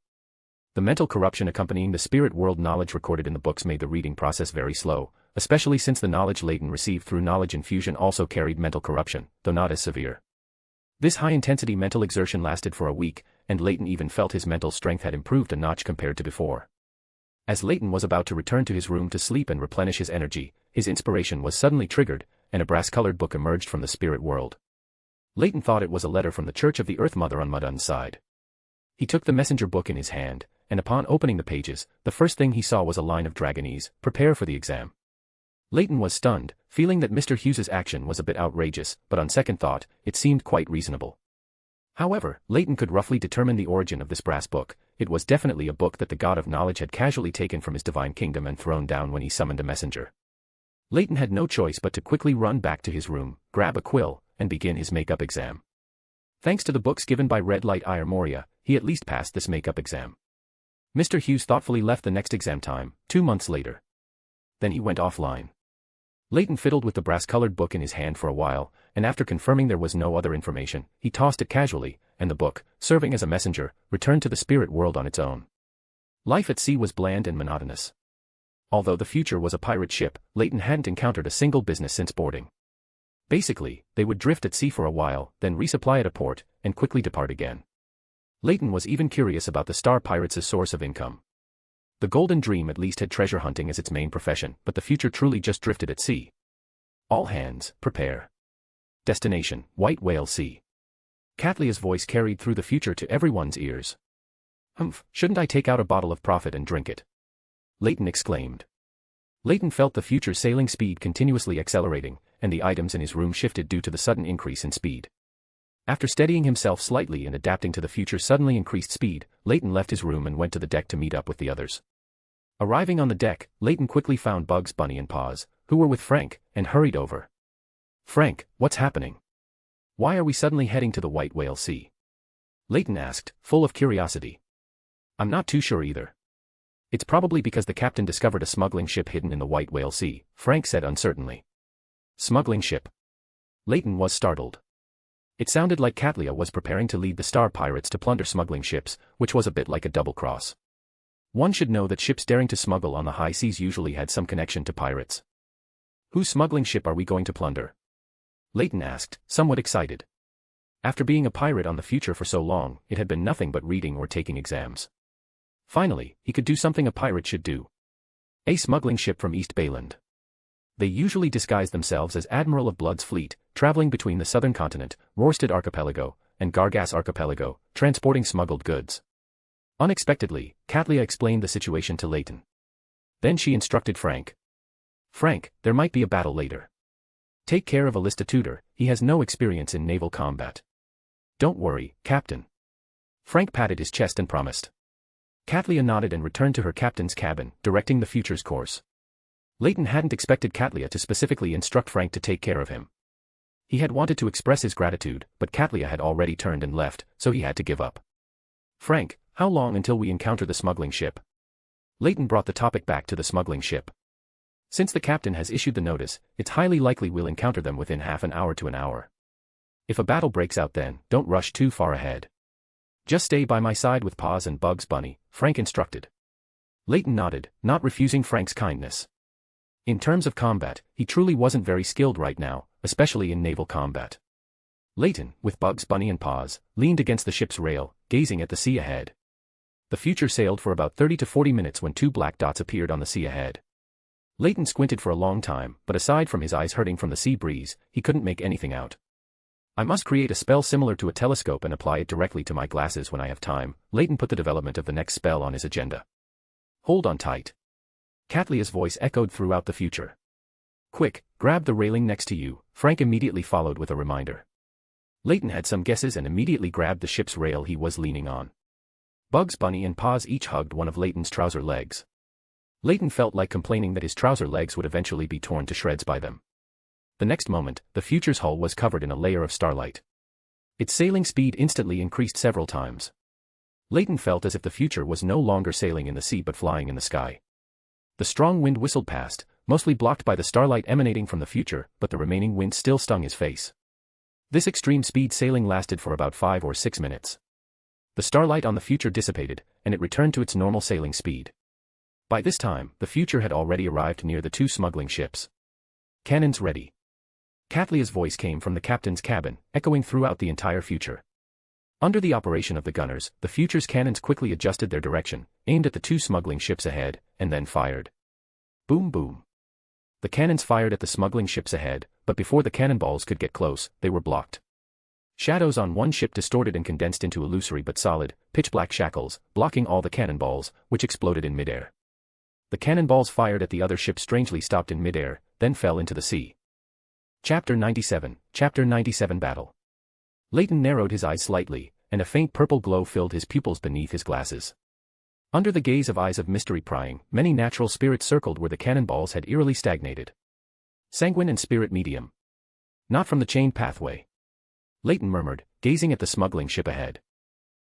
The mental corruption accompanying the spirit world knowledge recorded in the books made the reading process very slow, especially since the knowledge Leyton received through knowledge infusion also carried mental corruption, though not as severe. This high-intensity mental exertion lasted for a week, and Leyton even felt his mental strength had improved a notch compared to before. As Leyton was about to return to his room to sleep and replenish his energy, his inspiration was suddenly triggered, and a brass-colored book emerged from the spirit world. Leyton thought it was a letter from the Church of the Earth Mother on Mudun's side. He took the messenger book in his hand, and upon opening the pages, the first thing he saw was a line of Dragonese, prepare for the exam. Leyton was stunned, feeling that Mr. Hughes's action was a bit outrageous, but on second thought, it seemed quite reasonable. However, Leyton could roughly determine the origin of this brass book. It was definitely a book that the god of knowledge had casually taken from his divine kingdom and thrown down when he summoned a messenger. Leyton had no choice but to quickly run back to his room, grab a quill, and begin his makeup exam. Thanks to the books given by Red Light Ire Moria, he at least passed this makeup exam. Mr. Hughes thoughtfully left the next exam time, 2 months later. Then he went offline. Leyton fiddled with the brass-colored book in his hand for a while, and after confirming there was no other information, he tossed it casually, and the book, serving as a messenger, returned to the spirit world on its own. Life at sea was bland and monotonous. Although the future was a pirate ship, Leyton hadn't encountered a single business since boarding. Basically, they would drift at sea for a while, then resupply at a port, and quickly depart again. Leyton was even curious about the Star Pirates' source of income. The Golden Dream at least had treasure hunting as its main profession, but the future truly just drifted at sea. All hands, prepare. Destination, White Whale Sea. Katlia's voice carried through the future to everyone's ears. Shouldn't I take out a bottle of profit and drink it? Leyton exclaimed. Leyton felt the future's sailing speed continuously accelerating, and the items in his room shifted due to the sudden increase in speed. After steadying himself slightly and adapting to the future's suddenly increased speed, Leyton left his room and went to the deck to meet up with the others. Arriving on the deck, Leyton quickly found Bugs Bunny and Paws, who were with Frank, and hurried over. "Frank, what's happening? Why are we suddenly heading to the White Whale Sea?" Leyton asked, full of curiosity. "I'm not too sure either. It's probably because the captain discovered a smuggling ship hidden in the White Whale Sea," Frank said uncertainly. "Smuggling ship?" Leyton was startled. It sounded like Katlia was preparing to lead the Star Pirates to plunder smuggling ships, which was a bit like a double cross. One should know that ships daring to smuggle on the high seas usually had some connection to pirates. "Whose smuggling ship are we going to plunder?" Leyton asked, somewhat excited. After being a pirate on the future for so long, it had been nothing but reading or taking exams. Finally, he could do something a pirate should do. A smuggling ship from East Bayland. They usually disguise themselves as Admiral of Blood's fleet, traveling between the southern continent, Rorstad Archipelago, and Gargas Archipelago, transporting smuggled goods. Unexpectedly, Katlia explained the situation to Leyton. Then she instructed Frank. "Frank, there might be a battle later. Take care of Alista Tudor, he has no experience in naval combat." "Don't worry, Captain." Frank patted his chest and promised. Katlia nodded and returned to her captain's cabin, directing the future's course. Leyton hadn't expected Katlia to specifically instruct Frank to take care of him. He had wanted to express his gratitude, but Katlia had already turned and left, so he had to give up. "Frank, how long until we encounter the smuggling ship?" Leyton brought the topic back to the smuggling ship. "Since the captain has issued the notice, it's highly likely we'll encounter them within half an hour to an hour. If a battle breaks out then, don't rush too far ahead. Just stay by my side with Paws and Bugs Bunny," Frank instructed. Leyton nodded, not refusing Frank's kindness. In terms of combat, he truly wasn't very skilled right now, especially in naval combat. Leyton, with Bugs Bunny and Paws, leaned against the ship's rail, gazing at the sea ahead. The future sailed for about 30 to 40 minutes when two black dots appeared on the sea ahead. Leyton squinted for a long time, but aside from his eyes hurting from the sea breeze, he couldn't make anything out. "I must create a spell similar to a telescope and apply it directly to my glasses when I have time." Leyton put the development of the next spell on his agenda. "Hold on tight." Katlia's voice echoed throughout the future. "Quick, grab the railing next to you," Frank immediately followed with a reminder. Leyton had some guesses and immediately grabbed the ship's rail he was leaning on. Bugs Bunny and Paws each hugged one of Leyton's trouser legs. Leyton felt like complaining that his trouser legs would eventually be torn to shreds by them. The next moment, the future's hull was covered in a layer of starlight. Its sailing speed instantly increased several times. Leyton felt as if the future was no longer sailing in the sea but flying in the sky. The strong wind whistled past, mostly blocked by the starlight emanating from the future, but the remaining wind still stung his face. This extreme speed sailing lasted for about 5 or 6 minutes. The starlight on the future dissipated, and it returned to its normal sailing speed. By this time, the future had already arrived near the two smuggling ships. "Cannons ready." Katlia's voice came from the captain's cabin, echoing throughout the entire future. Under the operation of the gunners, the future's cannons quickly adjusted their direction, aimed at the two smuggling ships ahead, and then fired. Boom boom. The cannons fired at the smuggling ships ahead, but before the cannonballs could get close, they were blocked. Shadows on one ship distorted and condensed into illusory but solid, pitch-black shackles, blocking all the cannonballs, which exploded in midair. The cannonballs fired at the other ship strangely stopped in midair, then fell into the sea. Chapter 97 Battle. Leyton narrowed his eyes slightly, and a faint purple glow filled his pupils beneath his glasses. Under the gaze of eyes of mystery prying, many natural spirits circled where the cannonballs had eerily stagnated. Sanguine and spirit medium. Not from the chain pathway. Leyton murmured, gazing at the smuggling ship ahead.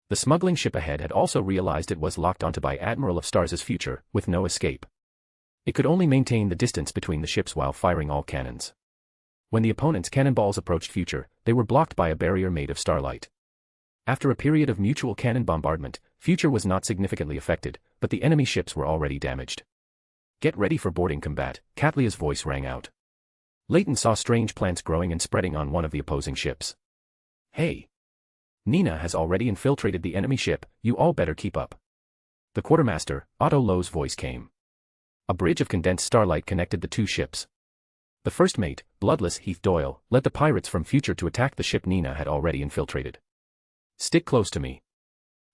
The smuggling ship ahead had also realized it was locked onto by Admiral of Stars' future, with no escape. It could only maintain the distance between the ships while firing all cannons. When the opponent's cannonballs approached future, they were blocked by a barrier made of starlight. After a period of mutual cannon bombardment, future was not significantly affected, but the enemy ships were already damaged. "Get ready for boarding combat," Katlia's voice rang out. Leyton saw strange plants growing and spreading on one of the opposing ships. "Hey! Nina has already infiltrated the enemy ship, you all better keep up." The quartermaster, Otto Lowe's voice came. A bridge of condensed starlight connected the two ships. The first mate, bloodless Heath Doyle, led the pirates from future to attack the ship Nina had already infiltrated. Stick close to me.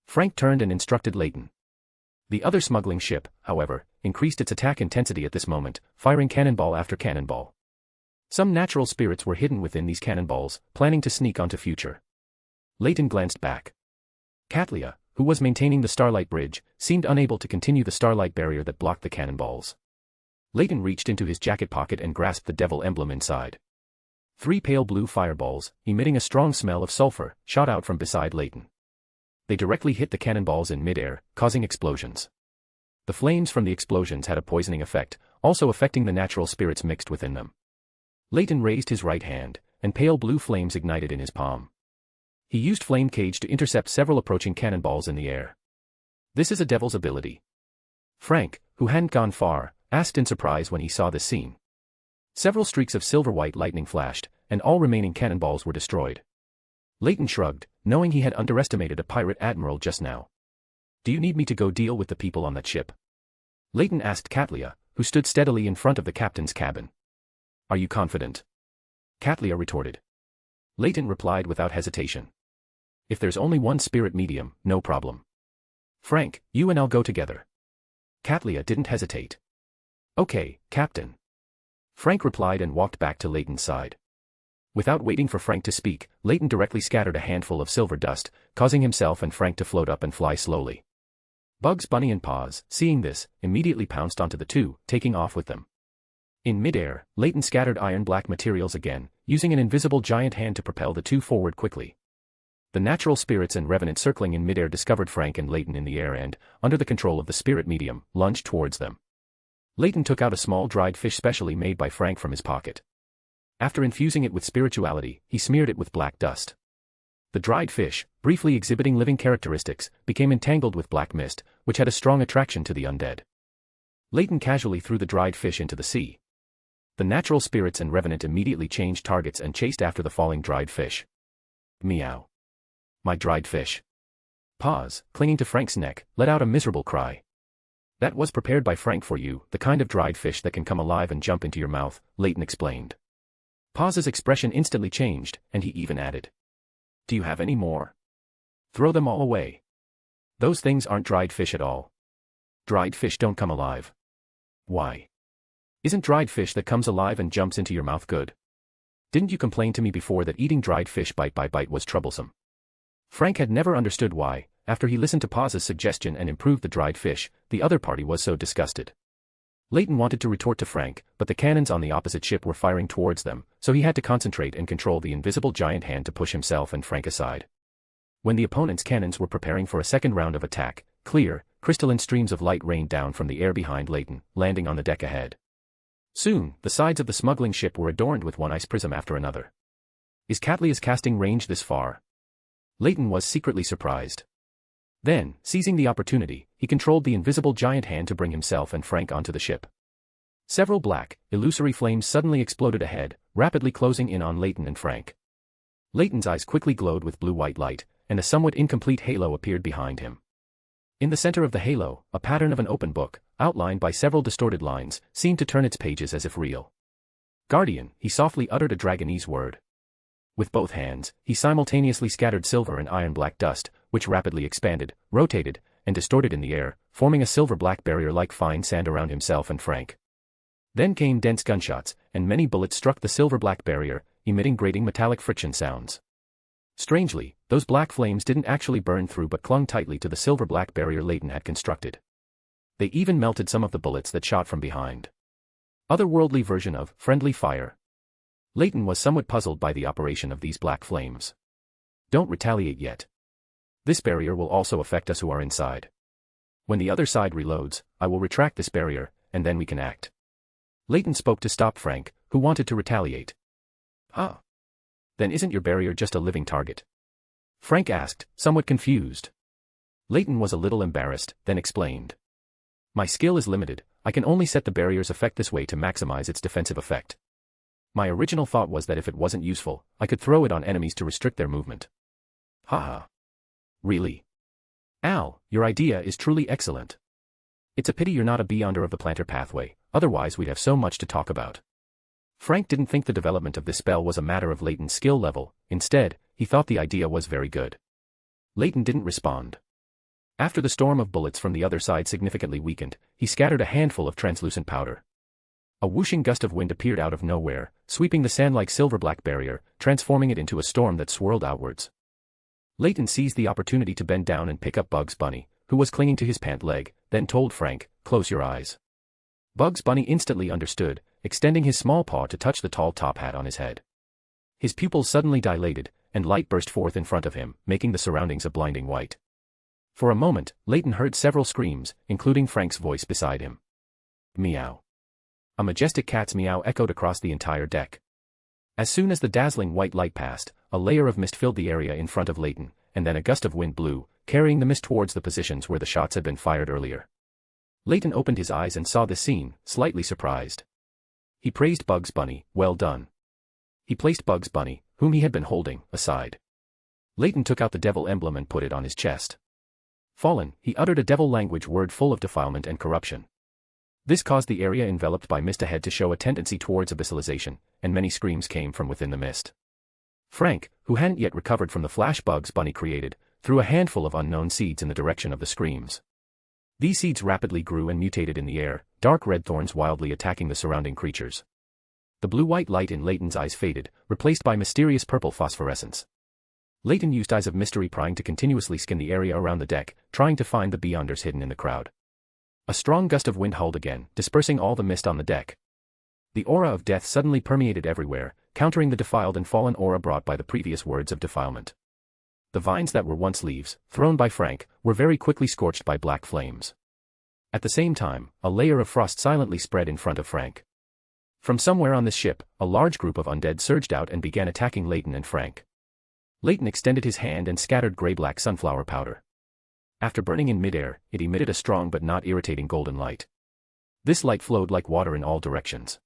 Frank turned and instructed Leyton. The other smuggling ship, however, increased its attack intensity at this moment, firing cannonball after cannonball. Some natural spirits were hidden within these cannonballs, planning to sneak onto future. Leyton glanced back. Katlia, who was maintaining the Starlight Bridge, seemed unable to continue the Starlight barrier that blocked the cannonballs. Leyton reached into his jacket pocket and grasped the devil emblem inside. 3 pale blue fireballs, emitting a strong smell of sulfur, shot out from beside Leyton. They directly hit the cannonballs in midair, causing explosions. The flames from the explosions had a poisoning effect, also affecting the natural spirits mixed within them. Leyton raised his right hand, and pale blue flames ignited in his palm. He used Flame Cage to intercept several approaching cannonballs in the air. This is a devil's ability. Frank, who hadn't gone far, asked in surprise when he saw this scene. Several streaks of silver-white lightning flashed, and all remaining cannonballs were destroyed. Leyton shrugged, knowing he had underestimated a pirate admiral just now. Do you need me to go deal with the people on that ship? Leyton asked Katlia, who stood steadily in front of the captain's cabin. Are you confident? Katlia retorted. Leyton replied without hesitation. If there's only one spirit medium, no problem. Frank, you and I'll go together. Katlia didn't hesitate. Okay, Captain. Frank replied and walked back to Leyton's side. Without waiting for Frank to speak, Leyton directly scattered a handful of silver dust, causing himself and Frank to float up and fly slowly. Bugs Bunny and Paws, seeing this, immediately pounced onto the two, taking off with them. In midair, Leyton scattered iron-black materials again, using an invisible giant hand to propel the two forward quickly. The natural spirits and revenant circling in midair discovered Frank and Leyton in the air and, under the control of the spirit medium, lunged towards them. Leyton took out a small dried fish specially made by Frank from his pocket. After infusing it with spirituality, he smeared it with black dust. The dried fish, briefly exhibiting living characteristics, became entangled with black mist, which had a strong attraction to the undead. Leyton casually threw the dried fish into the sea. The natural spirits and revenant immediately changed targets and chased after the falling dried fish. Meow. My dried fish. Paws, clinging to Frank's neck, let out a miserable cry. That was prepared by Frank for you, the kind of dried fish that can come alive and jump into your mouth, Leyton explained. Paws's expression instantly changed, and he even added. Do you have any more? Throw them all away. Those things aren't dried fish at all. Dried fish don't come alive. Why? Isn't dried fish that comes alive and jumps into your mouth good? Didn't you complain to me before that eating dried fish bite by bite was troublesome? Frank had never understood why, after he listened to Paws's suggestion and improved the dried fish, the other party was so disgusted. Leyton wanted to retort to Frank, but the cannons on the opposite ship were firing towards them, so he had to concentrate and control the invisible giant hand to push himself and Frank aside. When the opponent's cannons were preparing for a second round of attack, clear, crystalline streams of light rained down from the air behind Leyton, landing on the deck ahead. Soon, the sides of the smuggling ship were adorned with one ice prism after another. Is Katlia's casting range this far? Leyton was secretly surprised. Then, seizing the opportunity, he controlled the invisible giant hand to bring himself and Frank onto the ship. Several black, illusory flames suddenly exploded ahead, rapidly closing in on Leyton and Frank. Leyton's eyes quickly glowed with blue-white light, and a somewhat incomplete halo appeared behind him. In the center of the halo, a pattern of an open book, outlined by several distorted lines, seemed to turn its pages as if real. Guardian, he softly uttered a Dragonese word. With both hands, he simultaneously scattered silver and iron-black dust, which rapidly expanded, rotated, and distorted in the air, forming a silver-black barrier like fine sand around himself and Frank. Then came dense gunshots, and many bullets struck the silver-black barrier, emitting grating metallic friction sounds. Strangely, those black flames didn't actually burn through but clung tightly to the silver-black barrier Leyton had constructed. They even melted some of the bullets that shot from behind. Otherworldly version of friendly fire. Leyton was somewhat puzzled by the operation of these black flames. Don't retaliate yet. This barrier will also affect us who are inside. When the other side reloads, I will retract this barrier, and then we can act. Leyton spoke to stop Frank, who wanted to retaliate. Huh? Then isn't your barrier just a living target? Frank asked, somewhat confused. Leyton was a little embarrassed, then explained. My skill is limited, I can only set the barrier's effect this way to maximize its defensive effect. My original thought was that if it wasn't useful, I could throw it on enemies to restrict their movement. Haha. Really? Al, your idea is truly excellent. It's a pity you're not a beyonder of the planter pathway, otherwise we'd have so much to talk about. Frank didn't think the development of this spell was a matter of Leyton's skill level, instead, he thought the idea was very good. Leyton didn't respond. After the storm of bullets from the other side significantly weakened, he scattered a handful of translucent powder. A whooshing gust of wind appeared out of nowhere, sweeping the sand-like silver-black barrier, transforming it into a storm that swirled outwards. Leyton seized the opportunity to bend down and pick up Bugs Bunny, who was clinging to his pant leg, then told Frank, "Close your eyes." Bugs Bunny instantly understood, extending his small paw to touch the tall top hat on his head. His pupils suddenly dilated, and light burst forth in front of him, making the surroundings a blinding white. For a moment, Leyton heard several screams, including Frank's voice beside him. Meow. A majestic cat's meow echoed across the entire deck. As soon as the dazzling white light passed, a layer of mist filled the area in front of Leyton, and then a gust of wind blew, carrying the mist towards the positions where the shots had been fired earlier. Leyton opened his eyes and saw this scene, slightly surprised. He praised Bugs Bunny, "Well done." He placed Bugs Bunny, whom he had been holding, aside. Leyton took out the devil emblem and put it on his chest. Fallen, he uttered a devil language word full of defilement and corruption. This caused the area enveloped by mist ahead to show a tendency towards abyssalization, and many screams came from within the mist. Frank, who hadn't yet recovered from the flash Bugs Bunny created, threw a handful of unknown seeds in the direction of the screams. These seeds rapidly grew and mutated in the air, dark red thorns wildly attacking the surrounding creatures. The blue-white light in Leyton's eyes faded, replaced by mysterious purple phosphorescence. Leyton used Eyes of Mystery prying to continuously scan the area around the deck, trying to find the Beyonders hidden in the crowd. A strong gust of wind howled again, dispersing all the mist on the deck. The aura of death suddenly permeated everywhere, countering the defiled and fallen aura brought by the previous words of defilement. The vines that were once leaves, thrown by Frank, were very quickly scorched by black flames. At the same time, a layer of frost silently spread in front of Frank. From somewhere on this ship, a large group of undead surged out and began attacking Leyton and Frank. Leyton extended his hand and scattered gray-black sunflower powder. After burning in midair, it emitted a strong but not irritating golden light. This light flowed like water in all directions.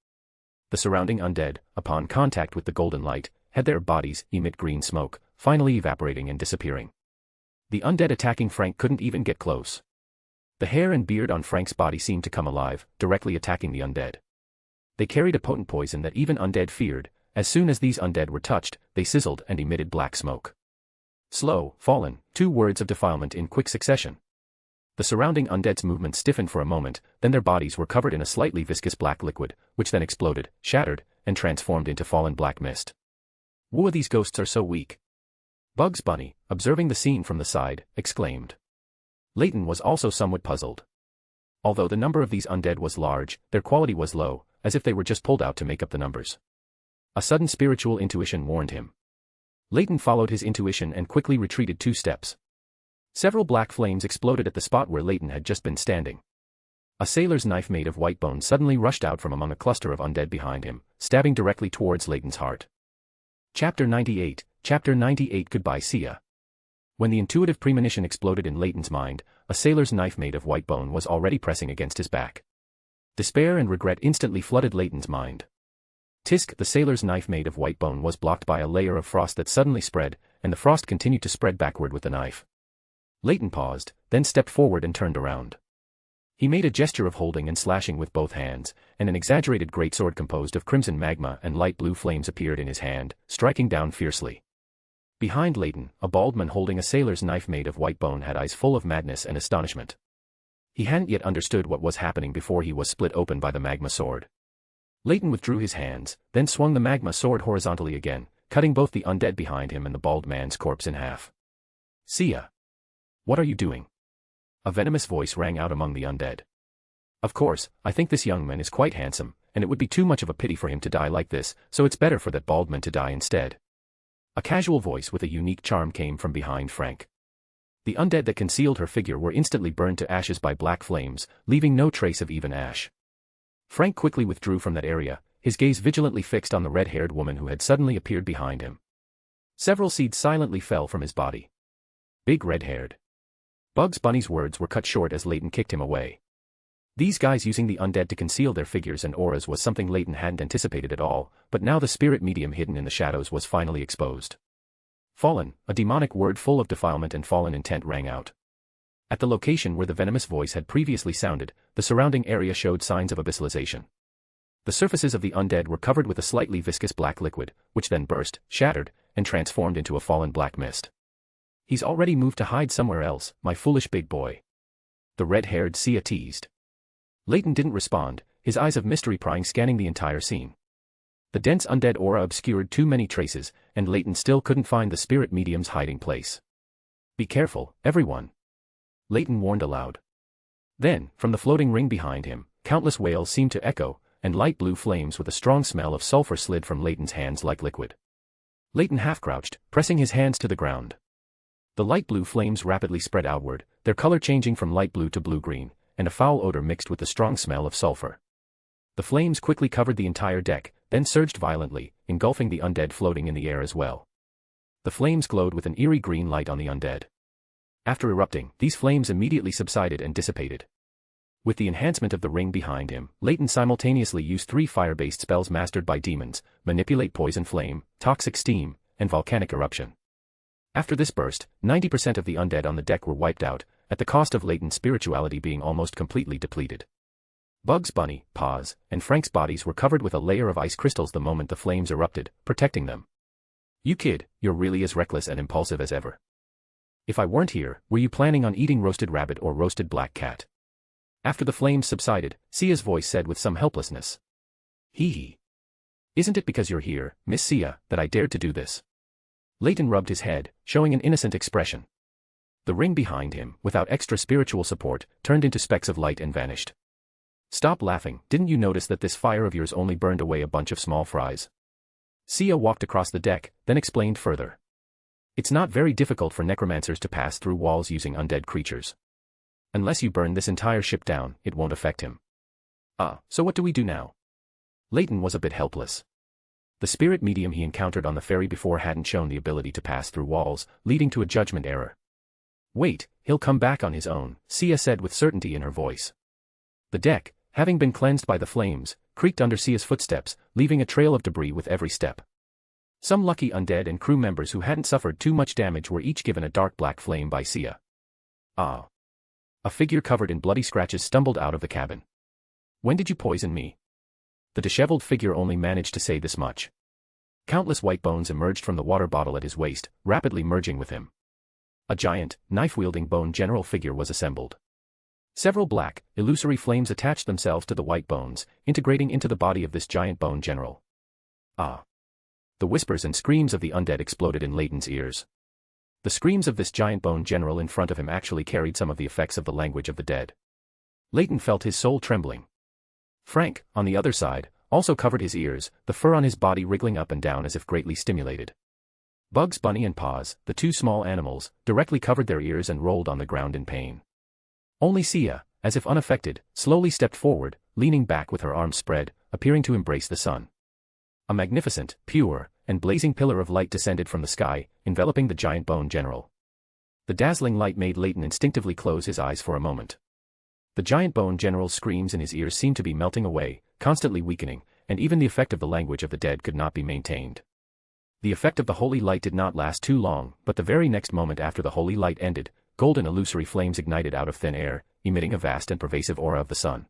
The surrounding undead, upon contact with the golden light, had their bodies emit green smoke, finally evaporating and disappearing. The undead attacking Frank couldn't even get close. The hair and beard on Frank's body seemed to come alive, directly attacking the undead. They carried a potent poison that even undead feared. As soon as these undead were touched, they sizzled and emitted black smoke. Slow, fallen, 2 words of defilement in quick succession. The surrounding undead's movements stiffened for a moment, then their bodies were covered in a slightly viscous black liquid, which then exploded, shattered, and transformed into fallen black mist. "Whoa, these ghosts are so weak." Bugs Bunny, observing the scene from the side, exclaimed. Leyton was also somewhat puzzled. Although the number of these undead was large, their quality was low, as if they were just pulled out to make up the numbers. A sudden spiritual intuition warned him. Leyton followed his intuition and quickly retreated 2 steps. Several black flames exploded at the spot where Leyton had just been standing. A sailor's knife made of white bone suddenly rushed out from among a cluster of undead behind him, stabbing directly towards Leyton's heart. Chapter 98 Goodbye See Ya. When the intuitive premonition exploded in Leyton's mind, a sailor's knife made of white bone was already pressing against his back. Despair and regret instantly flooded Leyton's mind. Tisk, the sailor's knife made of white bone was blocked by a layer of frost that suddenly spread, and the frost continued to spread backward with the knife. Leyton paused, then stepped forward and turned around. He made a gesture of holding and slashing with both hands, and an exaggerated greatsword composed of crimson magma and light blue flames appeared in his hand, striking down fiercely. Behind Leyton, a bald man holding a sailor's knife made of white bone had eyes full of madness and astonishment. He hadn't yet understood what was happening before he was split open by the magma sword. Leyton withdrew his hands, then swung the magma sword horizontally again, cutting both the undead behind him and the bald man's corpse in half. "See ya." "What are you doing?" A venomous voice rang out among the undead. "Of course, I think this young man is quite handsome, and it would be too much of a pity for him to die like this, so it's better for that bald man to die instead." A casual voice with a unique charm came from behind Frank. The undead that concealed her figure were instantly burned to ashes by black flames, leaving no trace of even ash. Frank quickly withdrew from that area, his gaze vigilantly fixed on the red-haired woman who had suddenly appeared behind him. Several seeds silently fell from his body. "Big red-haired." Bugs Bunny's words were cut short as Leyton kicked him away. These guys using the undead to conceal their figures and auras was something Leyton hadn't anticipated at all, but now the spirit medium hidden in the shadows was finally exposed. "Fallen," a demonic word full of defilement and fallen intent rang out. At the location where the venomous voice had previously sounded, the surrounding area showed signs of abyssalization. The surfaces of the undead were covered with a slightly viscous black liquid, which then burst, shattered, and transformed into a fallen black mist. He's already moved to hide somewhere else, my foolish big boy. The red-haired Sia teased. Leyton didn't respond, his eyes of mystery prying scanning the entire scene. The dense undead aura obscured too many traces, and Leyton still couldn't find the spirit medium's hiding place. Be careful, everyone. Leyton warned aloud. Then, from the floating ring behind him, countless wails seemed to echo, and light blue flames with a strong smell of sulfur slid from Leyton's hands like liquid. Leyton half-crouched, pressing his hands to the ground. The light blue flames rapidly spread outward, their color changing from light blue to blue-green, and a foul odor mixed with the strong smell of sulfur. The flames quickly covered the entire deck, then surged violently, engulfing the undead floating in the air as well. The flames glowed with an eerie green light on the undead. After erupting, these flames immediately subsided and dissipated. With the enhancement of the ring behind him, Leyton simultaneously used 3 fire-based spells mastered by demons: Manipulate Poison Flame, Toxic Steam, and Volcanic Eruption. After this burst, 90% of the undead on the deck were wiped out, at the cost of Leyton's spirituality being almost completely depleted. Bugs Bunny, Paws, and Frank's bodies were covered with a layer of ice crystals the moment the flames erupted, protecting them. You kid, you're really as reckless and impulsive as ever. If I weren't here, were you planning on eating roasted rabbit or roasted black cat? After the flames subsided, Sia's voice said with some helplessness. Hee. Isn't it because you're here, Miss Sia, that I dared to do this? Leyton rubbed his head, showing an innocent expression. The ring behind him, without extra spiritual support, turned into specks of light and vanished. Stop laughing, didn't you notice that this fire of yours only burned away a bunch of small fries? Sia walked across the deck, then explained further. It's not very difficult for necromancers to pass through walls using undead creatures. Unless you burn this entire ship down, it won't affect him. So what do we do now? Leyton was a bit helpless. The spirit medium he encountered on the ferry before hadn't shown the ability to pass through walls, leading to a judgment error. Wait, he'll come back on his own, Sia said with certainty in her voice. The deck, having been cleansed by the flames, creaked under Sia's footsteps, leaving a trail of debris with every step. Some lucky undead and crew members who hadn't suffered too much damage were each given a dark black flame by Sia. A figure covered in bloody scratches stumbled out of the cabin. When did you poison me? The disheveled figure only managed to say this much. Countless white bones emerged from the water bottle at his waist, rapidly merging with him. A giant, knife-wielding bone general figure was assembled. Several black, illusory flames attached themselves to the white bones, integrating into the body of this giant bone general. The whispers and screams of the undead exploded in Leyton's ears. The screams of this giant bone general in front of him actually carried some of the effects of the language of the dead. Leyton felt his soul trembling. Frank, on the other side, also covered his ears, the fur on his body wriggling up and down as if greatly stimulated. Bugs Bunny and Paws, the 2 small animals, directly covered their ears and rolled on the ground in pain. Only Sia, as if unaffected, slowly stepped forward, leaning back with her arms spread, appearing to embrace the sun. A magnificent, pure, and blazing pillar of light descended from the sky, enveloping the giant bone general. The dazzling light made Leyton instinctively close his eyes for a moment. The giant bone general's screams in his ears seemed to be melting away, constantly weakening, and even the effect of the language of the dead could not be maintained. The effect of the holy light did not last too long, but the very next moment after the holy light ended, golden illusory flames ignited out of thin air, emitting a vast and pervasive aura of the sun.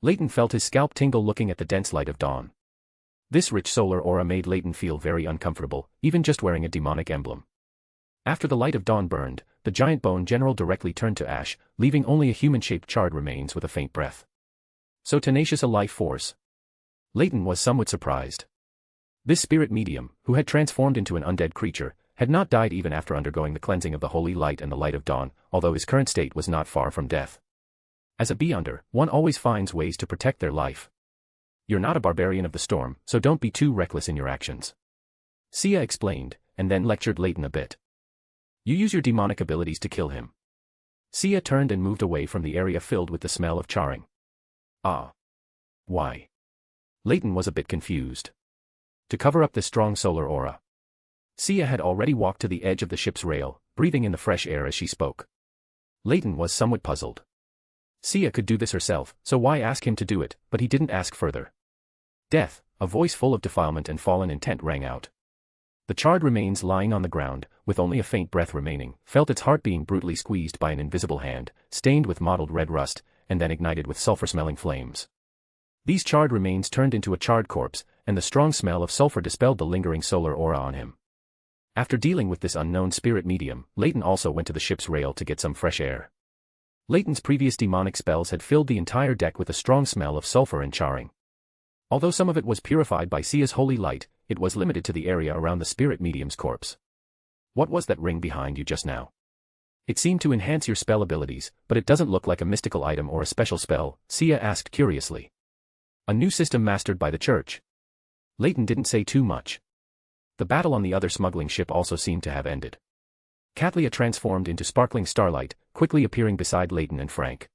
Leyton felt his scalp tingle looking at the dense light of dawn. This rich solar aura made Leyton feel very uncomfortable, even just wearing a demonic emblem. After the light of dawn burned, the giant bone general directly turned to ash, leaving only a human-shaped charred remains with a faint breath. So tenacious a life force. Leyton was somewhat surprised. This spirit medium, who had transformed into an undead creature, had not died even after undergoing the cleansing of the holy light and the light of dawn, although his current state was not far from death. As a beyonder, one always finds ways to protect their life. You're not a barbarian of the storm, so don't be too reckless in your actions. Sia explained, and then lectured Leyton a bit. You use your demonic abilities to kill him. Sia turned and moved away from the area filled with the smell of charring. Why? Leyton was a bit confused. To cover up the strong solar aura. Sia had already walked to the edge of the ship's rail, breathing in the fresh air as she spoke. Leyton was somewhat puzzled. Sia could do this herself, so why ask him to do it, but he didn't ask further. Death, a voice full of defilement and fallen intent rang out. The charred remains lying on the ground, with only a faint breath remaining, felt its heart being brutally squeezed by an invisible hand, stained with mottled red rust, and then ignited with sulfur-smelling flames. These charred remains turned into a charred corpse, and the strong smell of sulfur dispelled the lingering solar aura on him. After dealing with this unknown spirit medium, Leyton also went to the ship's rail to get some fresh air. Leyton's previous demonic spells had filled the entire deck with a strong smell of sulfur and charring. Although some of it was purified by Sia's holy light, it was limited to the area around the spirit medium's corpse. What was that ring behind you just now? It seemed to enhance your spell abilities, but it doesn't look like a mystical item or a special spell, Sia asked curiously. A new system mastered by the church. Leyton didn't say too much. The battle on the other smuggling ship also seemed to have ended. Katlia transformed into sparkling starlight, quickly appearing beside Leyton and Frank.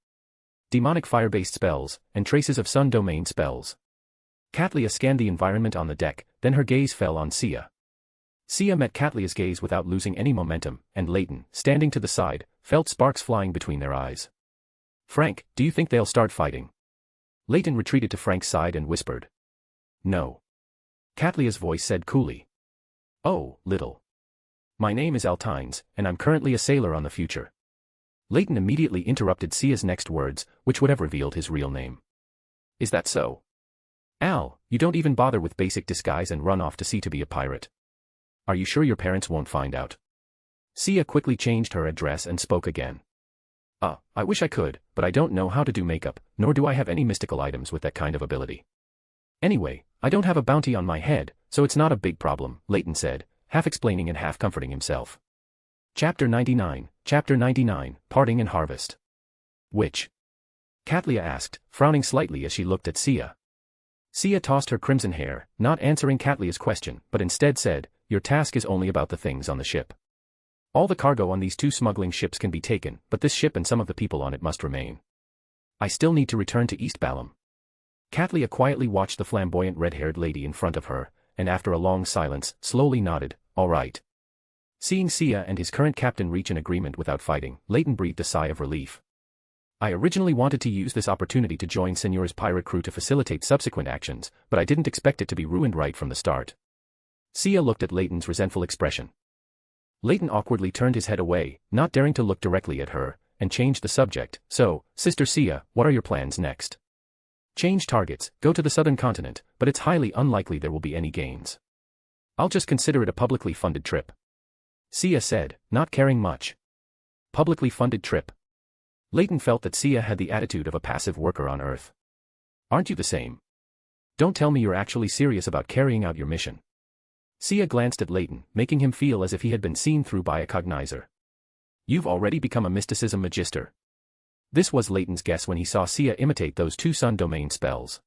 Demonic fire-based spells, and traces of sun domain spells. Katlia scanned the environment on the deck, then her gaze fell on Sia. Sia met Katlia's gaze without losing any momentum, and Leyton, standing to the side, felt sparks flying between their eyes. Frank, do you think they'll start fighting? Leyton retreated to Frank's side and whispered. No. Katlia's voice said coolly. Oh, little. My name is Altines, and I'm currently a sailor on the future. Leyton immediately interrupted Sia's next words, which would have revealed his real name. Is that so? Al, you don't even bother with basic disguise and run off to sea to be a pirate. Are you sure your parents won't find out? Sia quickly changed her address and spoke again. I wish I could, but I don't know how to do makeup, nor do I have any mystical items with that kind of ability. Anyway, I don't have a bounty on my head, so it's not a big problem, Leyton said, half explaining and half comforting himself. Chapter 99, Parting and Harvest. Which? Katlia asked, frowning slightly as she looked at Sia. Sia tossed her crimson hair, not answering Katlia's question, but instead said, your task is only about the things on the ship. All the cargo on these two smuggling ships can be taken, but this ship and some of the people on it must remain. I still need to return to East Balam. Katlia quietly watched the flamboyant red-haired lady in front of her, and after a long silence, slowly nodded, all right. Seeing Sia and his current captain reach an agreement without fighting, Leyton breathed a sigh of relief. I originally wanted to use this opportunity to join Senor's pirate crew to facilitate subsequent actions, but I didn't expect it to be ruined right from the start. Sia looked at Leyton's resentful expression. Leyton awkwardly turned his head away, not daring to look directly at her, and changed the subject. So, Sister Sia, what are your plans next? Change targets, go to the southern continent, but it's highly unlikely there will be any gains. I'll just consider it a publicly funded trip. Sia said, not caring much. Publicly funded trip. Leyton felt that Sia had the attitude of a passive worker on Earth. Aren't you the same? Don't tell me you're actually serious about carrying out your mission. Sia glanced at Leyton, making him feel as if he had been seen through by a cognizer. You've already become a mysticism magister. This was Leyton's guess when he saw Sia imitate those two sun domain spells.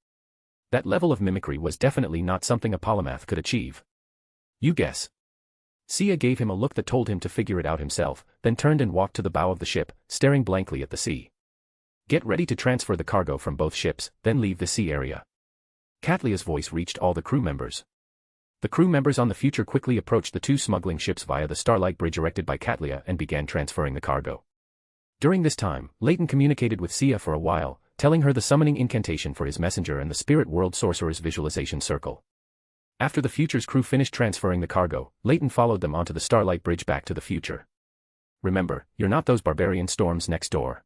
That level of mimicry was definitely not something a polymath could achieve. You guess. Sia gave him a look that told him to figure it out himself, then turned and walked to the bow of the ship, staring blankly at the sea. Get ready to transfer the cargo from both ships, then leave the sea area. Katlia's voice reached all the crew members. The crew members on the future quickly approached the two smuggling ships via the Starlight Bridge erected by Katlia and began transferring the cargo. During this time, Leyton communicated with Sia for a while, telling her the summoning incantation for his messenger and the spirit world sorcerer's visualization circle. After the future's crew finished transferring the cargo, Leyton followed them onto the Starlight Bridge back to the future. Remember, you're not those barbarian storms next door.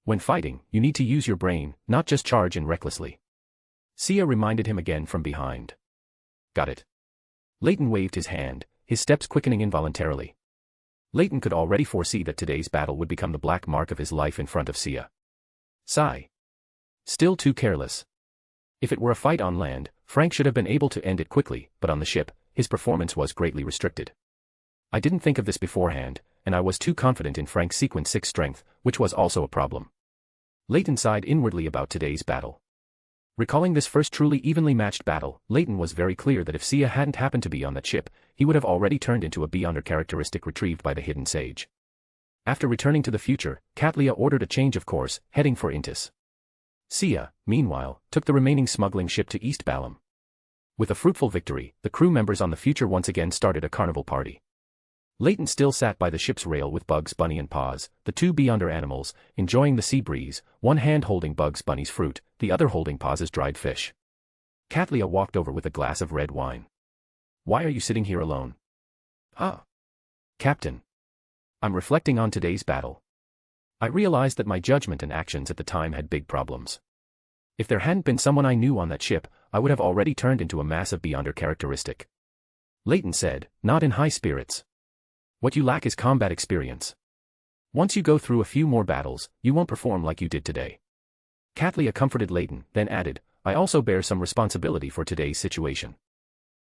When fighting, you need to use your brain, not just charge in recklessly. Sia reminded him again from behind. Got it. Leyton waved his hand, his steps quickening involuntarily. Leyton could already foresee that today's battle would become the black mark of his life in front of Sia. Sigh. Still too careless. If it were a fight on land, Frank should have been able to end it quickly, but on the ship, his performance was greatly restricted. I didn't think of this beforehand, and I was too confident in Frank's Sequence 6 strength, which was also a problem. Leyton sighed inwardly about today's battle. Recalling this first truly evenly matched battle, Leyton was very clear that if Sia hadn't happened to be on that ship, he would have already turned into a Beyonder characteristic retrieved by the hidden sage. After returning to the future, Katlia ordered a change of course, heading for Intis. Sia, meanwhile, took the remaining smuggling ship to East Balam. With a fruitful victory, the crew members on the future once again started a carnival party. Leyton still sat by the ship's rail with Bugs Bunny and Paws, the two Beyonder animals, enjoying the sea breeze, one hand holding Bugs Bunny's fruit, the other holding Paws' dried fish. Katlia walked over with a glass of red wine. Why are you sitting here alone? Captain. I'm reflecting on today's battle. I realized that my judgment and actions at the time had big problems. If there hadn't been someone I knew on that ship, I would have already turned into a massive beyonder characteristic. Leyton said, not in high spirits. What you lack is combat experience. Once you go through a few more battles, you won't perform like you did today. Katlia comforted Leyton, then added, I also bear some responsibility for today's situation.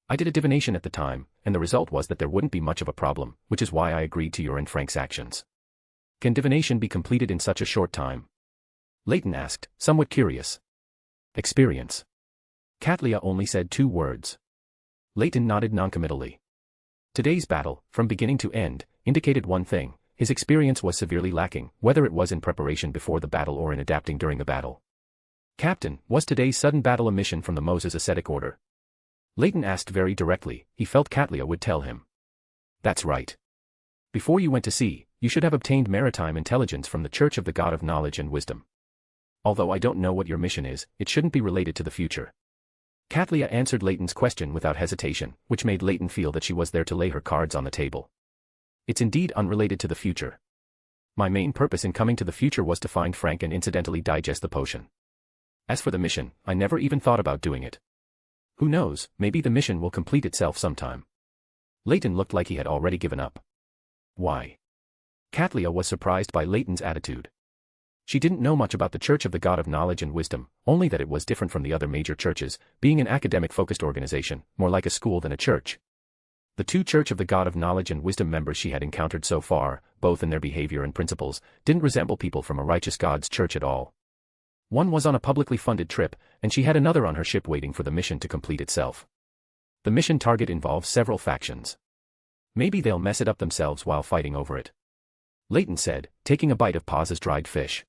I did a divination at the time, and the result was that there wouldn't be much of a problem, which is why I agreed to your and Frank's actions. Can divination be completed in such a short time? Leyton asked, somewhat curious. Experience. Katlia only said 2 words. Leyton nodded noncommittally. Today's battle, from beginning to end, indicated one thing: his experience was severely lacking, whether it was in preparation before the battle or in adapting during the battle. Captain, was today's sudden battle a mission from the Moses ascetic order? Leyton asked very directly. He felt Katlia would tell him. That's right. Before you went to sea, you should have obtained maritime intelligence from the Church of the God of Knowledge and Wisdom. Although I don't know what your mission is, it shouldn't be related to the future. Katlia answered Leyton's question without hesitation, which made Leyton feel that she was there to lay her cards on the table. It's indeed unrelated to the future. My main purpose in coming to the future was to find Frank and incidentally digest the potion. As for the mission, I never even thought about doing it. Who knows, maybe the mission will complete itself sometime. Leyton looked like he had already given up. Why? Katlia was surprised by Leyton's attitude. She didn't know much about the Church of the God of Knowledge and Wisdom, only that it was different from the other major churches, being an academic-focused organization, more like a school than a church. The 2 Church of the God of Knowledge and Wisdom members she had encountered so far, both in their behavior and principles, didn't resemble people from a righteous God's church at all. One was on a publicly funded trip, and she had another on her ship waiting for the mission to complete itself. The mission target involves several factions. Maybe they'll mess it up themselves while fighting over it. Leyton said, taking a bite of Paz's dried fish.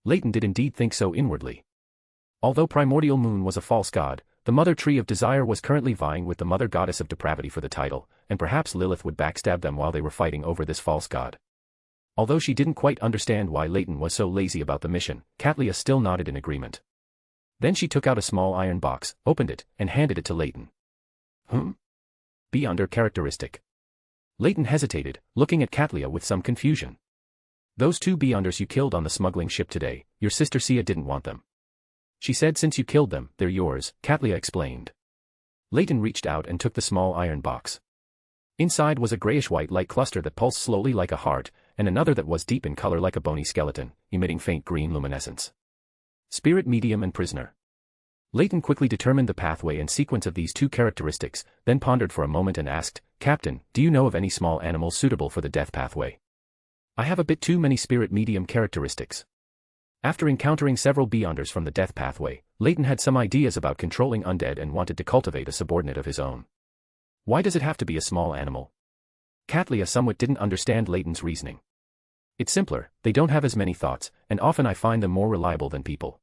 Leyton did indeed think so inwardly. Although Primordial Moon was a false god, the Mother Tree of Desire was currently vying with the Mother Goddess of Depravity for the title, and perhaps Lilith would backstab them while they were fighting over this false god. Although she didn't quite understand why Leyton was so lazy about the mission, Katlia still nodded in agreement. Then she took out a small iron box, opened it, and handed it to Leyton. Beyonder characteristic. Leyton hesitated, looking at Katlia with some confusion. Those 2 Beyonders you killed on the smuggling ship today, your sister Sia didn't want them. She said since you killed them, they're yours, Katlia explained. Leyton reached out and took the small iron box. Inside was a grayish-white light cluster that pulsed slowly like a heart, and another that was deep in color like a bony skeleton, emitting faint green luminescence. Spirit medium and prisoner. Leyton quickly determined the pathway and sequence of these 2 characteristics, then pondered for a moment and asked, Captain, do you know of any small animals suitable for the death pathway? I have a bit too many spirit medium characteristics. After encountering several Beyonders from the death pathway, Leyton had some ideas about controlling undead and wanted to cultivate a subordinate of his own. Why does it have to be a small animal? Katlia somewhat didn't understand Leyton's reasoning. It's simpler, they don't have as many thoughts, and often I find them more reliable than people.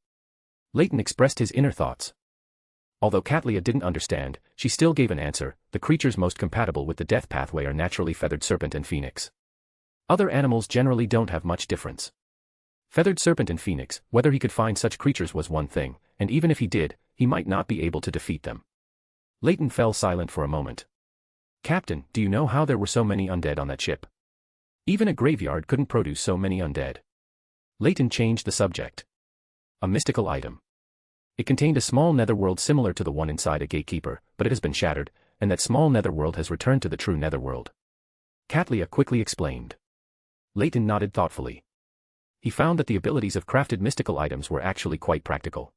Leyton expressed his inner thoughts. Although Katlia didn't understand, she still gave an answer. The creatures most compatible with the death pathway are naturally feathered serpent and phoenix. Other animals generally don't have much difference. Feathered serpent and phoenix, whether he could find such creatures was one thing, and even if he did, he might not be able to defeat them. Leyton fell silent for a moment. Captain, do you know how there were so many undead on that ship? Even a graveyard couldn't produce so many undead. Leyton changed the subject. A mystical item. It contained a small netherworld similar to the one inside a gatekeeper, but it has been shattered, and that small netherworld has returned to the true netherworld. Katlia quickly explained. Leyton nodded thoughtfully. He found that the abilities of crafted mystical items were actually quite practical.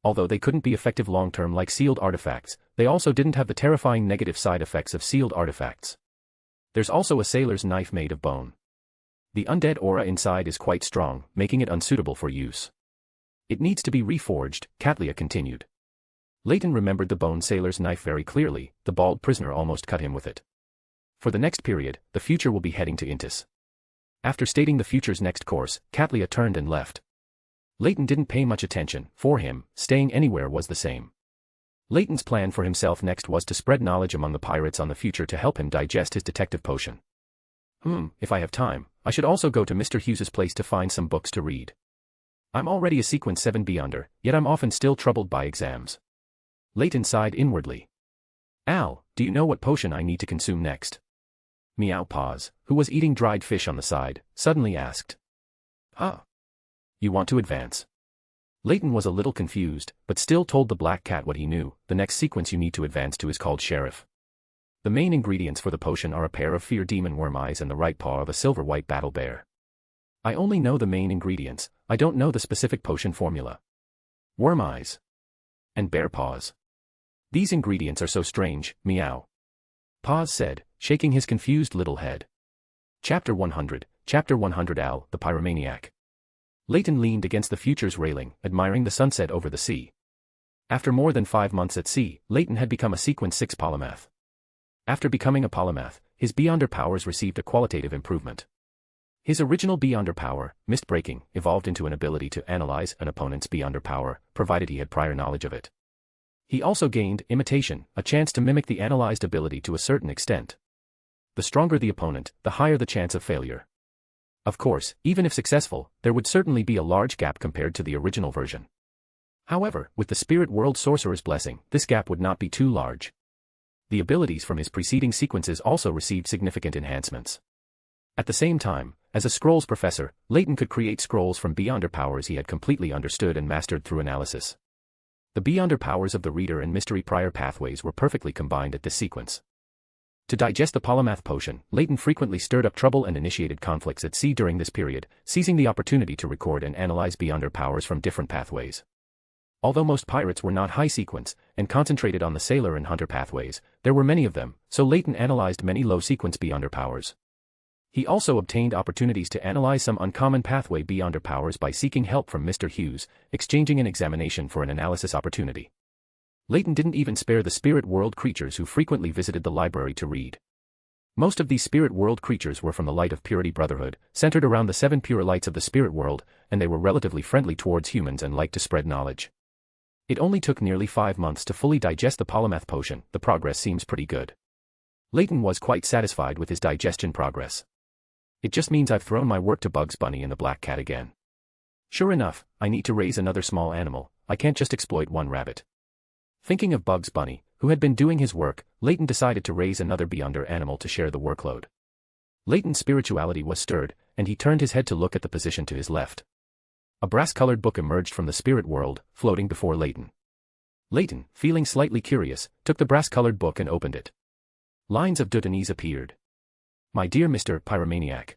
Although they couldn't be effective long-term like sealed artifacts, they also didn't have the terrifying negative side effects of sealed artifacts. There's also a sailor's knife made of bone. The undead aura inside is quite strong, making it unsuitable for use. It needs to be reforged, Katlia continued. Leyton remembered the bone sailor's knife very clearly. The bald prisoner almost cut him with it. For the next period, the future will be heading to Intis. After stating the future's next course, Katlia turned and left. Leyton didn't pay much attention. For him, staying anywhere was the same. Leyton's plan for himself next was to spread knowledge among the pirates on the future to help him digest his detective potion. If I have time, I should also go to Mr. Hughes's place to find some books to read. I'm already a Sequence 7 Beyonder, yet I'm often still troubled by exams. Leyton sighed inwardly. Al, do you know what potion I need to consume next? Meow Paws, who was eating dried fish on the side, suddenly asked. You want to advance? Leyton was a little confused, but still told the black cat what he knew. The next sequence you need to advance to is called Sheriff. The main ingredients for the potion are a pair of fear demon worm eyes and the right paw of a silver-white battle bear. I only know the main ingredients, I don't know the specific potion formula. Worm eyes. And bear paws. These ingredients are so strange, meow. Paws said, shaking his confused little head. Chapter 100, Chapter 100 Al, the Pyromaniac. Leyton leaned against the future's railing, admiring the sunset over the sea. After more than 5 months at sea, Leyton had become a Sequence 6 polymath. After becoming a polymath, his Beyonder powers received a qualitative improvement. His original Beyonder power, Mist Breaking, evolved into an ability to analyze an opponent's Beyonder power, provided he had prior knowledge of it. He also gained Imitation, a chance to mimic the analyzed ability to a certain extent. The stronger the opponent, the higher the chance of failure. Of course, even if successful, there would certainly be a large gap compared to the original version. However, with the Spirit World Sorcerer's Blessing, this gap would not be too large. The abilities from his preceding sequences also received significant enhancements. At the same time, as a scrolls professor, Leyton could create scrolls from Beyonder powers he had completely understood and mastered through analysis. The Beyonder powers of the reader and mystery prior pathways were perfectly combined at this sequence. To digest the polymath potion, Leyton frequently stirred up trouble and initiated conflicts at sea during this period, seizing the opportunity to record and analyze Beyonder powers from different pathways. Although most pirates were not high sequence, and concentrated on the sailor and hunter pathways, there were many of them, so Leyton analyzed many low sequence Beyonder powers. He also obtained opportunities to analyze some uncommon pathway Beyonder powers by seeking help from Mr. Hughes, exchanging an examination for an analysis opportunity. Leyton didn't even spare the spirit world creatures who frequently visited the library to read. Most of these spirit world creatures were from the Light of Purity Brotherhood, centered around the 7 pure lights of the spirit world, and they were relatively friendly towards humans and liked to spread knowledge. It only took nearly 5 months to fully digest the polymath potion. The progress seems pretty good. Leyton was quite satisfied with his digestion progress. It just means I've thrown my work to Bugs Bunny and the Black Cat again. Sure enough, I need to raise another small animal, I can't just exploit one rabbit. Thinking of Bugs Bunny, who had been doing his work, Leyton decided to raise another Beyonder animal to share the workload. Leyton's spirituality was stirred, and he turned his head to look at the position to his left. A brass-colored book emerged from the spirit world, floating before Leyton. Leyton, feeling slightly curious, took the brass-colored book and opened it. Lines of Dutanese appeared. My dear Mr. Pyromaniac.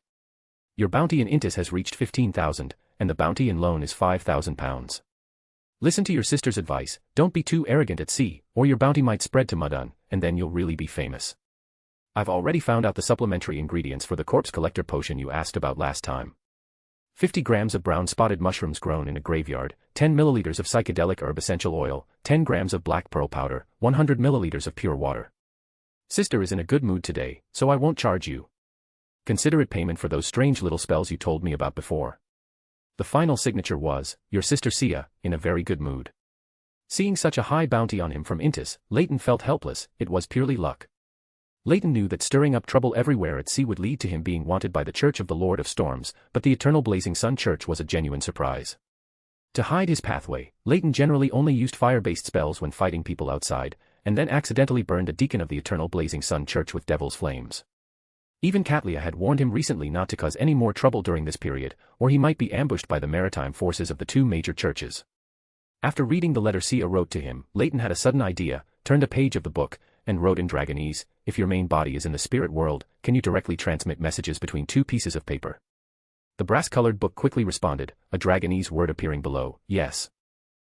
Your bounty in Intis has reached 15,000, and the bounty in loan is 5,000 pounds. Listen to your sister's advice, don't be too arrogant at sea, or your bounty might spread to Mudun, and then you'll really be famous. I've already found out the supplementary ingredients for the corpse collector potion you asked about last time. 50 grams of brown spotted mushrooms grown in a graveyard, 10 milliliters of psychedelic herb essential oil, 10 grams of black pearl powder, 100 milliliters of pure water. Sister is in a good mood today, so I won't charge you. Consider it payment for those strange little spells you told me about before. The final signature was, your sister Sia, in a very good mood. Seeing such a high bounty on him from Intis, Leyton felt helpless. It was purely luck. Leyton knew that stirring up trouble everywhere at sea would lead to him being wanted by the Church of the Lord of Storms, but the Eternal Blazing Sun Church was a genuine surprise. To hide his pathway, Leyton generally only used fire-based spells when fighting people outside, and then accidentally burned a deacon of the Eternal Blazing Sun Church with devil's flames. Even Catlia had warned him recently not to cause any more trouble during this period, or he might be ambushed by the maritime forces of the 2 major churches. After reading the letter Sia wrote to him, Leyton had a sudden idea, turned a page of the book, and wrote in Dragonese, if your main body is in the spirit world, can you directly transmit messages between 2 pieces of paper? The brass-colored book quickly responded, a Dragonese word appearing below, yes.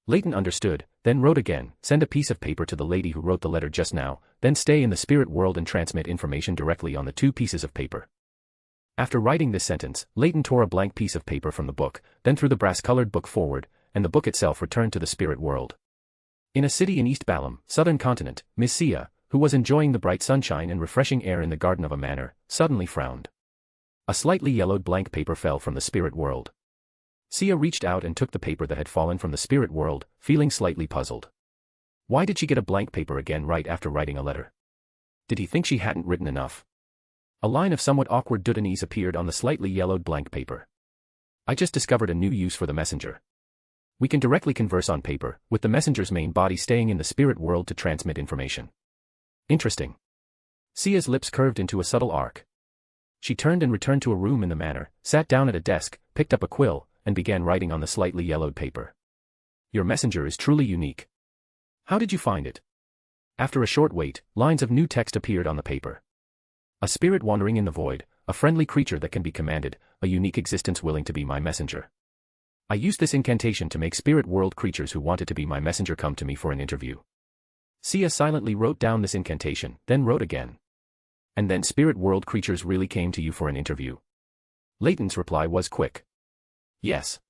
Leyton understood, then wrote again, send a piece of paper to the lady who wrote the letter just now, then stay in the spirit world and transmit information directly on the 2 pieces of paper. After writing this sentence, Leyton tore a blank piece of paper from the book, then threw the brass-colored book forward, and the book itself returned to the spirit world. In a city in East Balam, southern continent, Miss Sia, who was enjoying the bright sunshine and refreshing air in the garden of a manor, suddenly frowned. A slightly yellowed blank paper fell from the spirit world. Sia reached out and took the paper that had fallen from the spirit world, feeling slightly puzzled. Why did she get a blank paper again right after writing a letter? Did he think she hadn't written enough? A line of somewhat awkward Dutanese appeared on the slightly yellowed blank paper. I just discovered a new use for the messenger. We can directly converse on paper, with the messenger's main body staying in the spirit world to transmit information. Interesting. Sia's lips curved into a subtle arc. She turned and returned to a room in the manor, sat down at a desk, picked up a quill, and began writing on the slightly yellowed paper. Your messenger is truly unique. How did you find it? After a short wait, lines of new text appeared on the paper. A spirit wandering in the void, a friendly creature that can be commanded, a unique existence willing to be my messenger. I used this incantation to make spirit world creatures who wanted to be my messenger come to me for an interview. Sia silently wrote down this incantation, then wrote again. And then spirit world creatures really came to you for an interview? Leyton's reply was quick. Yes.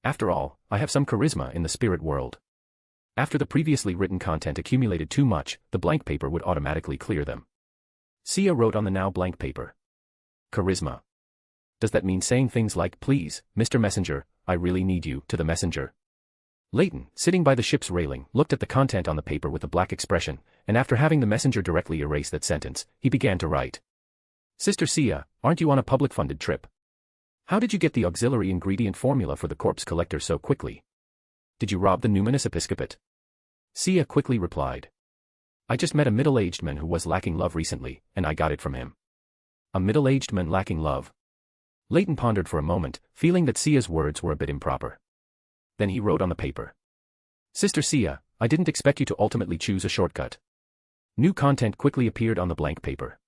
After all, I have some charisma in the spirit world. After the previously written content accumulated too much, the blank paper would automatically clear them. Sia wrote on the now blank paper. Charisma. Does that mean saying things like, please, Mr. Messenger, I really need you, to the messenger? Leyton, sitting by the ship's railing, looked at the content on the paper with a black expression, and after having the messenger directly erase that sentence, he began to write. Sister Sia, aren't you on a public-funded trip? How did you get the auxiliary ingredient formula for the corpse collector so quickly? Did you rob the numinous episcopate? Sia quickly replied. I just met a middle-aged man who was lacking love recently, and I got it from him. A middle-aged man lacking love? Leyton pondered for a moment, feeling that Sia's words were a bit improper. Then he wrote on the paper. Sister Sia, I didn't expect you to ultimately choose a shortcut. New content quickly appeared on the blank paper.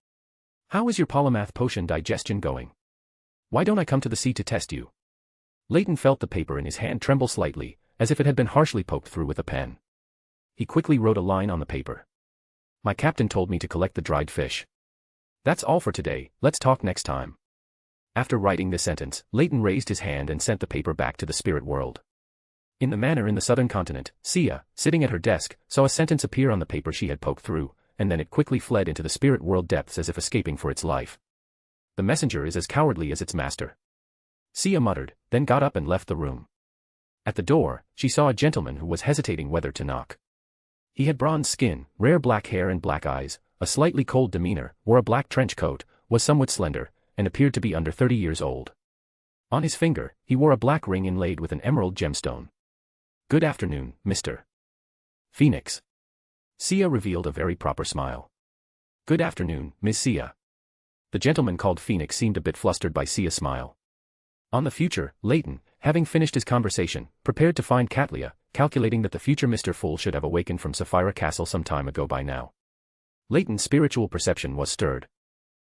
How is your polymath potion digestion going? Why don't I come to the sea to test you? Leyton felt the paper in his hand tremble slightly, as if it had been harshly poked through with a pen. He quickly wrote a line on the paper. My captain told me to collect the dried fish. That's all for today, let's talk next time. After writing this sentence, Leyton raised his hand and sent the paper back to the spirit world. In the manor in the southern continent, Sia, sitting at her desk, saw a sentence appear on the paper she had poked through, and then it quickly fled into the spirit world depths as if escaping for its life. The messenger is as cowardly as its master. Sia muttered, then got up and left the room. At the door, she saw a gentleman who was hesitating whether to knock. He had bronze skin, rare black hair and black eyes, a slightly cold demeanor, wore a black trench coat, was somewhat slender, and appeared to be under 30 years old. On his finger, he wore a black ring inlaid with an emerald gemstone. Good afternoon, Mr. Phoenix. Sia revealed a very proper smile. Good afternoon, Miss Sia. The gentleman called Phoenix seemed a bit flustered by Sia's smile. On the future, Leyton, having finished his conversation, prepared to find Katlia, calculating that the future Mr. Fool should have awakened from Sapphira Castle some time ago by now. Leyton's spiritual perception was stirred.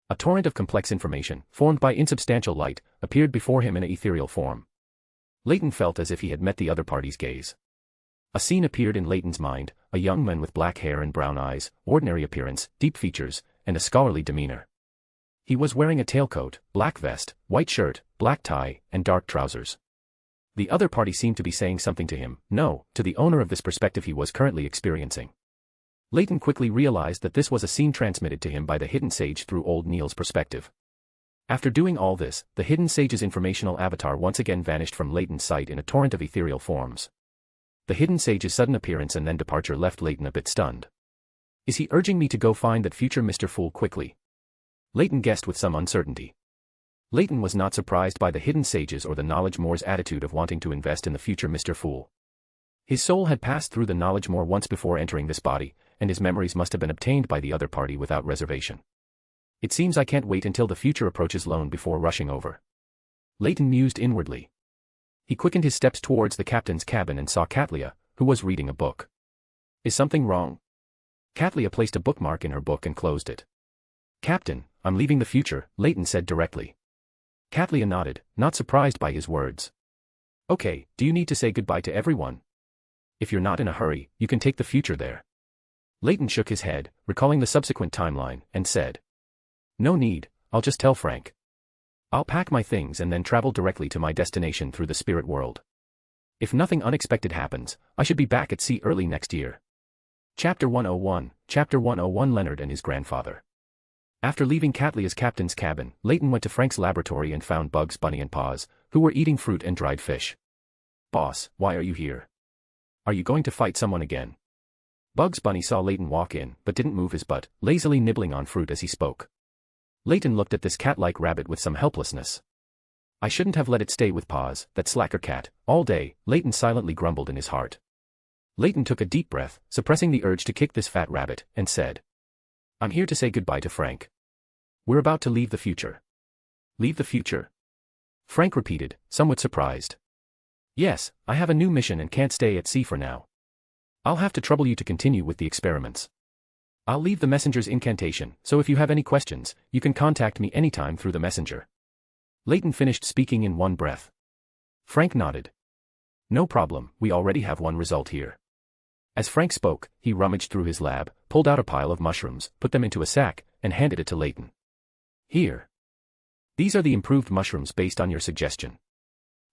A torrent of complex information, formed by insubstantial light, appeared before him in an ethereal form. Leyton felt as if he had met the other party's gaze. A scene appeared in Leyton's mind, a young man with black hair and brown eyes, ordinary appearance, deep features, and a scholarly demeanor. He was wearing a tailcoat, black vest, white shirt, black tie, and dark trousers. The other party seemed to be saying something to him, no, to the owner of this perspective he was currently experiencing. Leyton quickly realized that this was a scene transmitted to him by the hidden sage through old Neil's perspective. After doing all this, the hidden sage's informational avatar once again vanished from Leyton's sight in a torrent of ethereal forms. The hidden sage's sudden appearance and then departure left Leyton a bit stunned. Is he urging me to go find that future Mr. Fool quickly? Leyton guessed with some uncertainty. Leyton was not surprised by the hidden sage's or the knowledge Moor's attitude of wanting to invest in the future Mr. Fool. His soul had passed through the knowledge Moor once before entering this body, and his memories must have been obtained by the other party without reservation. It seems I can't wait until the future approaches alone before rushing over. Leyton mused inwardly. He quickened his steps towards the captain's cabin and saw Katlia, who was reading a book. Is something wrong? Katlia placed a bookmark in her book and closed it. Captain, I'm leaving the future, Leyton said directly. Katlia nodded, not surprised by his words. Okay, do you need to say goodbye to everyone? If you're not in a hurry, you can take the future there. Leyton shook his head, recalling the subsequent timeline, and said. No need, I'll just tell Frank. I'll pack my things and then travel directly to my destination through the spirit world. If nothing unexpected happens, I should be back at sea early next year. Chapter 101, Chapter 101 Leonard and his grandfather. After leaving Katlia's captain's cabin, Leyton went to Frank's laboratory and found Bugs Bunny and Paws, who were eating fruit and dried fish. Boss, why are you here? Are you going to fight someone again? Bugs Bunny saw Leyton walk in, but didn't move his butt, lazily nibbling on fruit as he spoke. Leyton looked at this cat-like rabbit with some helplessness. I shouldn't have let it stay with Paws, that slacker cat, all day, Leyton silently grumbled in his heart. Leyton took a deep breath, suppressing the urge to kick this fat rabbit, and said. I'm here to say goodbye to Frank. We're about to leave the future. Leave the future? Frank repeated, somewhat surprised. Yes, I have a new mission and can't stay at sea for now. I'll have to trouble you to continue with the experiments. I'll leave the messenger's incantation, so if you have any questions, you can contact me anytime through the messenger. Leyton finished speaking in one breath. Frank nodded. No problem, we already have one result here. As Frank spoke, he rummaged through his lab, pulled out a pile of mushrooms, put them into a sack, and handed it to Leyton. Here. These are the improved mushrooms based on your suggestion.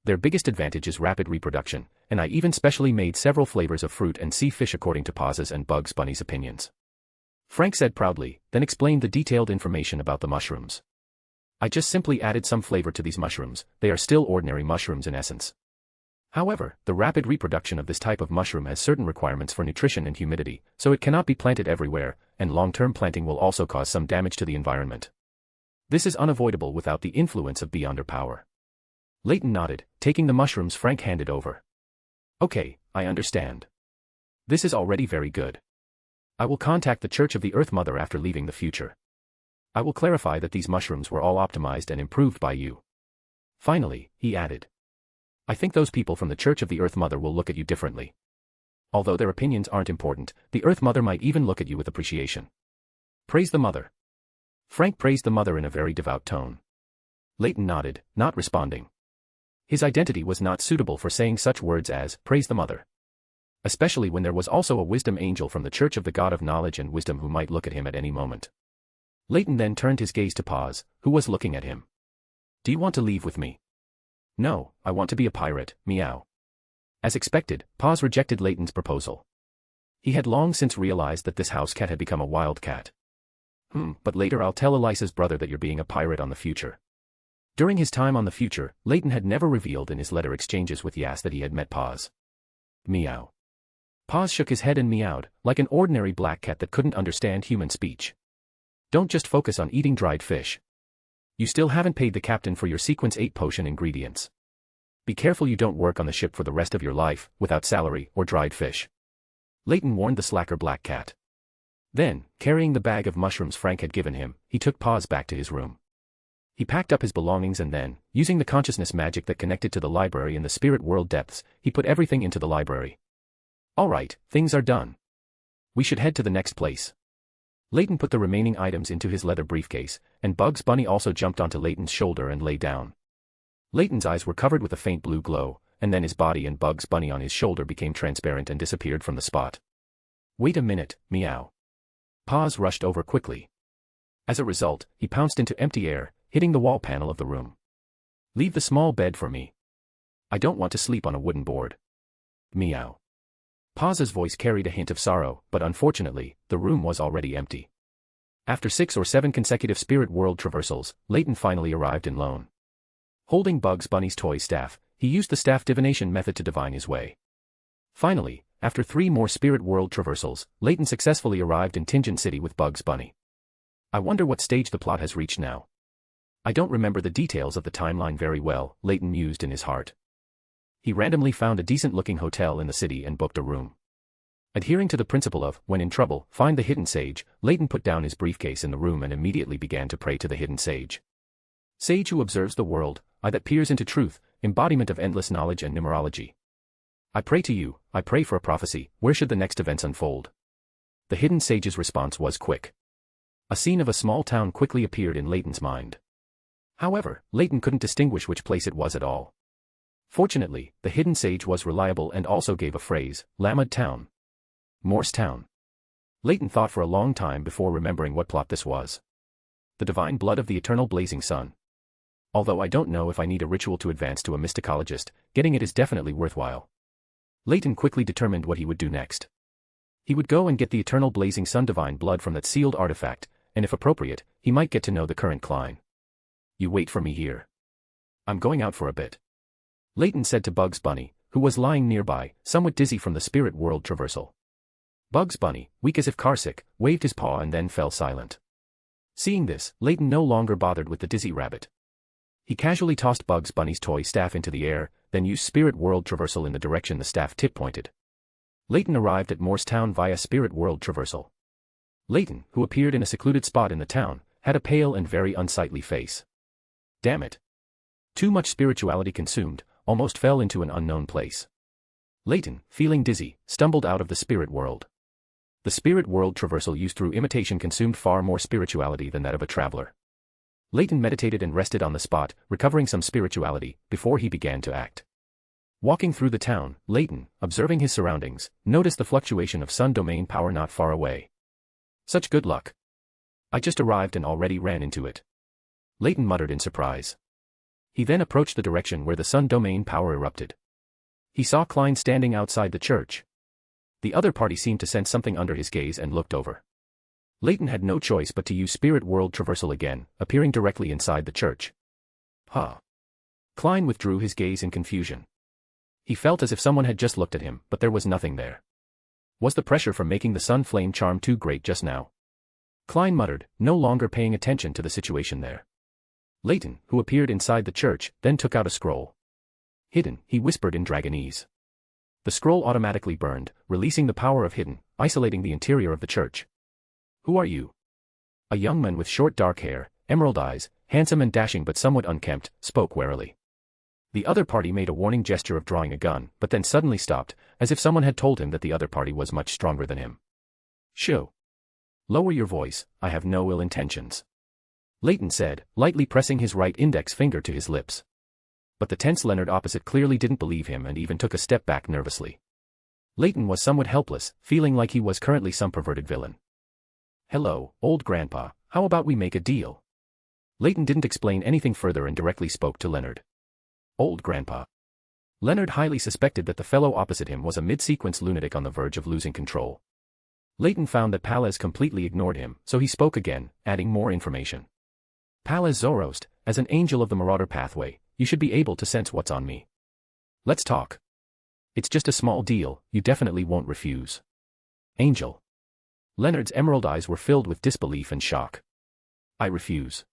Their biggest advantage is rapid reproduction, and I even specially made several flavors of fruit and sea fish according to Paz's and Bugs Bunny's opinions. Frank said proudly, then explained the detailed information about the mushrooms. I just simply added some flavor to these mushrooms, they are still ordinary mushrooms in essence. However, the rapid reproduction of this type of mushroom has certain requirements for nutrition and humidity, so it cannot be planted everywhere, and long-term planting will also cause some damage to the environment. This is unavoidable without the influence of Beyonder power. Leyton nodded, taking the mushrooms Frank handed over. Okay, I understand. This is already very good. I will contact the Church of the Earth Mother after leaving the future. I will clarify that these mushrooms were all optimized and improved by you. Finally, he added. I think those people from the Church of the Earth Mother will look at you differently. Although their opinions aren't important, the Earth Mother might even look at you with appreciation. Praise the Mother. Frank praised the Mother in a very devout tone. Leyton nodded, not responding. His identity was not suitable for saying such words as, praise the Mother. Especially when there was also a wisdom angel from the Church of the God of Knowledge and Wisdom who might look at him at any moment. Leyton then turned his gaze to Paz, who was looking at him. Do you want to leave with me? No, I want to be a pirate, meow. As expected, Paz rejected Leyton's proposal. He had long since realized that this house cat had become a wild cat. But later I'll tell Elisa's brother that you're being a pirate on the future. During his time on the future, Leyton had never revealed in his letter exchanges with Yas that he had met Paz. Meow. Paz shook his head and meowed, like an ordinary black cat that couldn't understand human speech. Don't just focus on eating dried fish. You still haven't paid the captain for your Sequence 8 potion ingredients. Be careful you don't work on the ship for the rest of your life, without salary or dried fish. Leyton warned the slacker black cat. Then, carrying the bag of mushrooms Frank had given him, he took Paz back to his room. He packed up his belongings and then, using the consciousness magic that connected to the library in the spirit world depths, he put everything into the library. All right, things are done. We should head to the next place. Leyton put the remaining items into his leather briefcase, and Bugs Bunny also jumped onto Leyton's shoulder and lay down. Leyton's eyes were covered with a faint blue glow, and then his body and Bugs Bunny on his shoulder became transparent and disappeared from the spot. Wait a minute, meow. Paz rushed over quickly. As a result, he pounced into empty air, hitting the wall panel of the room. Leave the small bed for me. I don't want to sleep on a wooden board. Meow. Paz's voice carried a hint of sorrow, but unfortunately, the room was already empty. After 6 or 7 consecutive spirit world traversals, Leyton finally arrived in Lone. Holding Bugs Bunny's toy staff, he used the staff divination method to divine his way. Finally, after 3 more spirit world traversals, Leyton successfully arrived in Tingen City with Bugs Bunny. I wonder what stage the plot has reached now. I don't remember the details of the timeline very well, Leyton mused in his heart. He randomly found a decent-looking hotel in the city and booked a room. Adhering to the principle of, when in trouble, find the hidden sage, Leyton put down his briefcase in the room and immediately began to pray to the hidden sage. Sage who observes the world, eye that peers into truth, embodiment of endless knowledge and numerology. I pray to you, I pray for a prophecy, where should the next events unfold? The hidden sage's response was quick. A scene of a small town quickly appeared in Leyton's mind. However, Leyton couldn't distinguish which place it was at all. Fortunately, the hidden sage was reliable and also gave a phrase, Lamad Town. Moor's Town. Leyton thought for a long time before remembering what plot this was. The divine blood of the eternal blazing sun. Although I don't know if I need a ritual to advance to a mysticologist, getting it is definitely worthwhile. Leyton quickly determined what he would do next. He would go and get the eternal blazing sun divine blood from that sealed artifact, and if appropriate, he might get to know the current Klein. You wait for me here. I'm going out for a bit. Leyton said to Bugs Bunny, who was lying nearby, somewhat dizzy from the spirit world traversal. Bugs Bunny, weak as if carsick, waved his paw and then fell silent. Seeing this, Leyton no longer bothered with the dizzy rabbit. He casually tossed Bugs Bunny's toy staff into the air, then used spirit world traversal in the direction the staff tip pointed. Leyton arrived at Moor's Town via spirit world traversal. Leyton, who appeared in a secluded spot in the town, had a pale and very unsightly face. Damn it. Too much spirituality consumed, almost fell into an unknown place. Leyton, feeling dizzy, stumbled out of the spirit world. The spirit world traversal used through imitation consumed far more spirituality than that of a traveler. Leyton meditated and rested on the spot, recovering some spirituality, before he began to act. Walking through the town, Leyton, observing his surroundings, noticed the fluctuation of sun domain power not far away. Such good luck. I just arrived and already ran into it. Leyton muttered in surprise. He then approached the direction where the sun domain power erupted. He saw Klein standing outside the church. The other party seemed to sense something under his gaze and looked over. Leyton had no choice but to use spirit world traversal again, appearing directly inside the church. Huh. Klein withdrew his gaze in confusion. He felt as if someone had just looked at him, but there was nothing there. Was the pressure from making the sun flame charm too great just now? Klein muttered, no longer paying attention to the situation there. Leyton, who appeared inside the church, then took out a scroll. Hidden, he whispered in Dragonese. The scroll automatically burned, releasing the power of Hidden, isolating the interior of the church. Who are you? A young man with short dark hair, emerald eyes, handsome and dashing but somewhat unkempt, spoke warily. The other party made a warning gesture of drawing a gun, but then suddenly stopped, as if someone had told him that the other party was much stronger than him. Shoo. Lower your voice, I have no ill intentions. Leyton said, lightly pressing his right index finger to his lips. But the tense Leonard opposite clearly didn't believe him and even took a step back nervously. Leyton was somewhat helpless, feeling like he was currently some perverted villain. Hello, old grandpa, how about we make a deal? Leyton didn't explain anything further and directly spoke to Leonard. Old grandpa. Leonard highly suspected that the fellow opposite him was a mid-sequence lunatic on the verge of losing control. Leyton found that Palaz completely ignored him, so he spoke again, adding more information. Palaz Zoroast, as an angel of the Marauder pathway, you should be able to sense what's on me. Let's talk. It's just a small deal, you definitely won't refuse. Angel. Leonard's emerald eyes were filled with disbelief and shock. I refuse.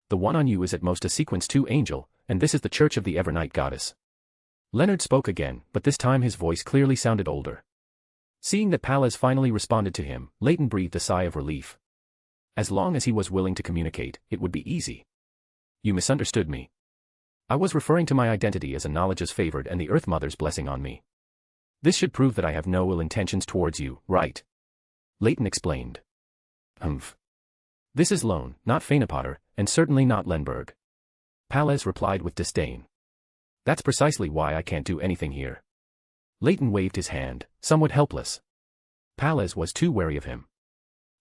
The one on you is at most a sequence 2 angel, and this is the Church of the Evernight Goddess. Leonard spoke again, but this time his voice clearly sounded older. Seeing that Palaz finally responded to him, Leyton breathed a sigh of relief. As long as he was willing to communicate, it would be easy. You misunderstood me. I was referring to my identity as a knowledge's favored and the Earth Mother's blessing on me. This should prove that I have no ill intentions towards you, right? Leyton explained. Humph. This is Lone, not Fainapotter, and certainly not Lenberg. Palaz replied with disdain. That's precisely why I can't do anything here. Leyton waved his hand, somewhat helpless. Palaz was too wary of him.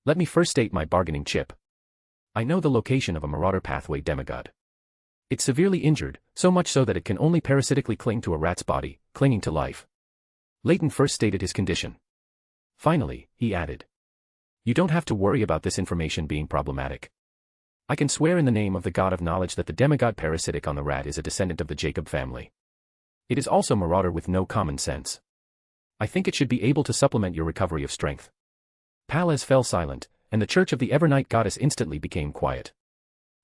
Let me first state my bargaining chip. I know the location of a Marauder pathway demigod. It's severely injured, so much so that it can only parasitically cling to a rat's body, clinging to life. Leyton first stated his condition. Finally, he added. You don't have to worry about this information being problematic. I can swear in the name of the God of Knowledge that the demigod parasitic on the rat is a descendant of the Jacob family. It is also Marauder with no common sense. I think it should be able to supplement your recovery of strength. Palaz fell silent, and the Church of the Evernight Goddess instantly became quiet.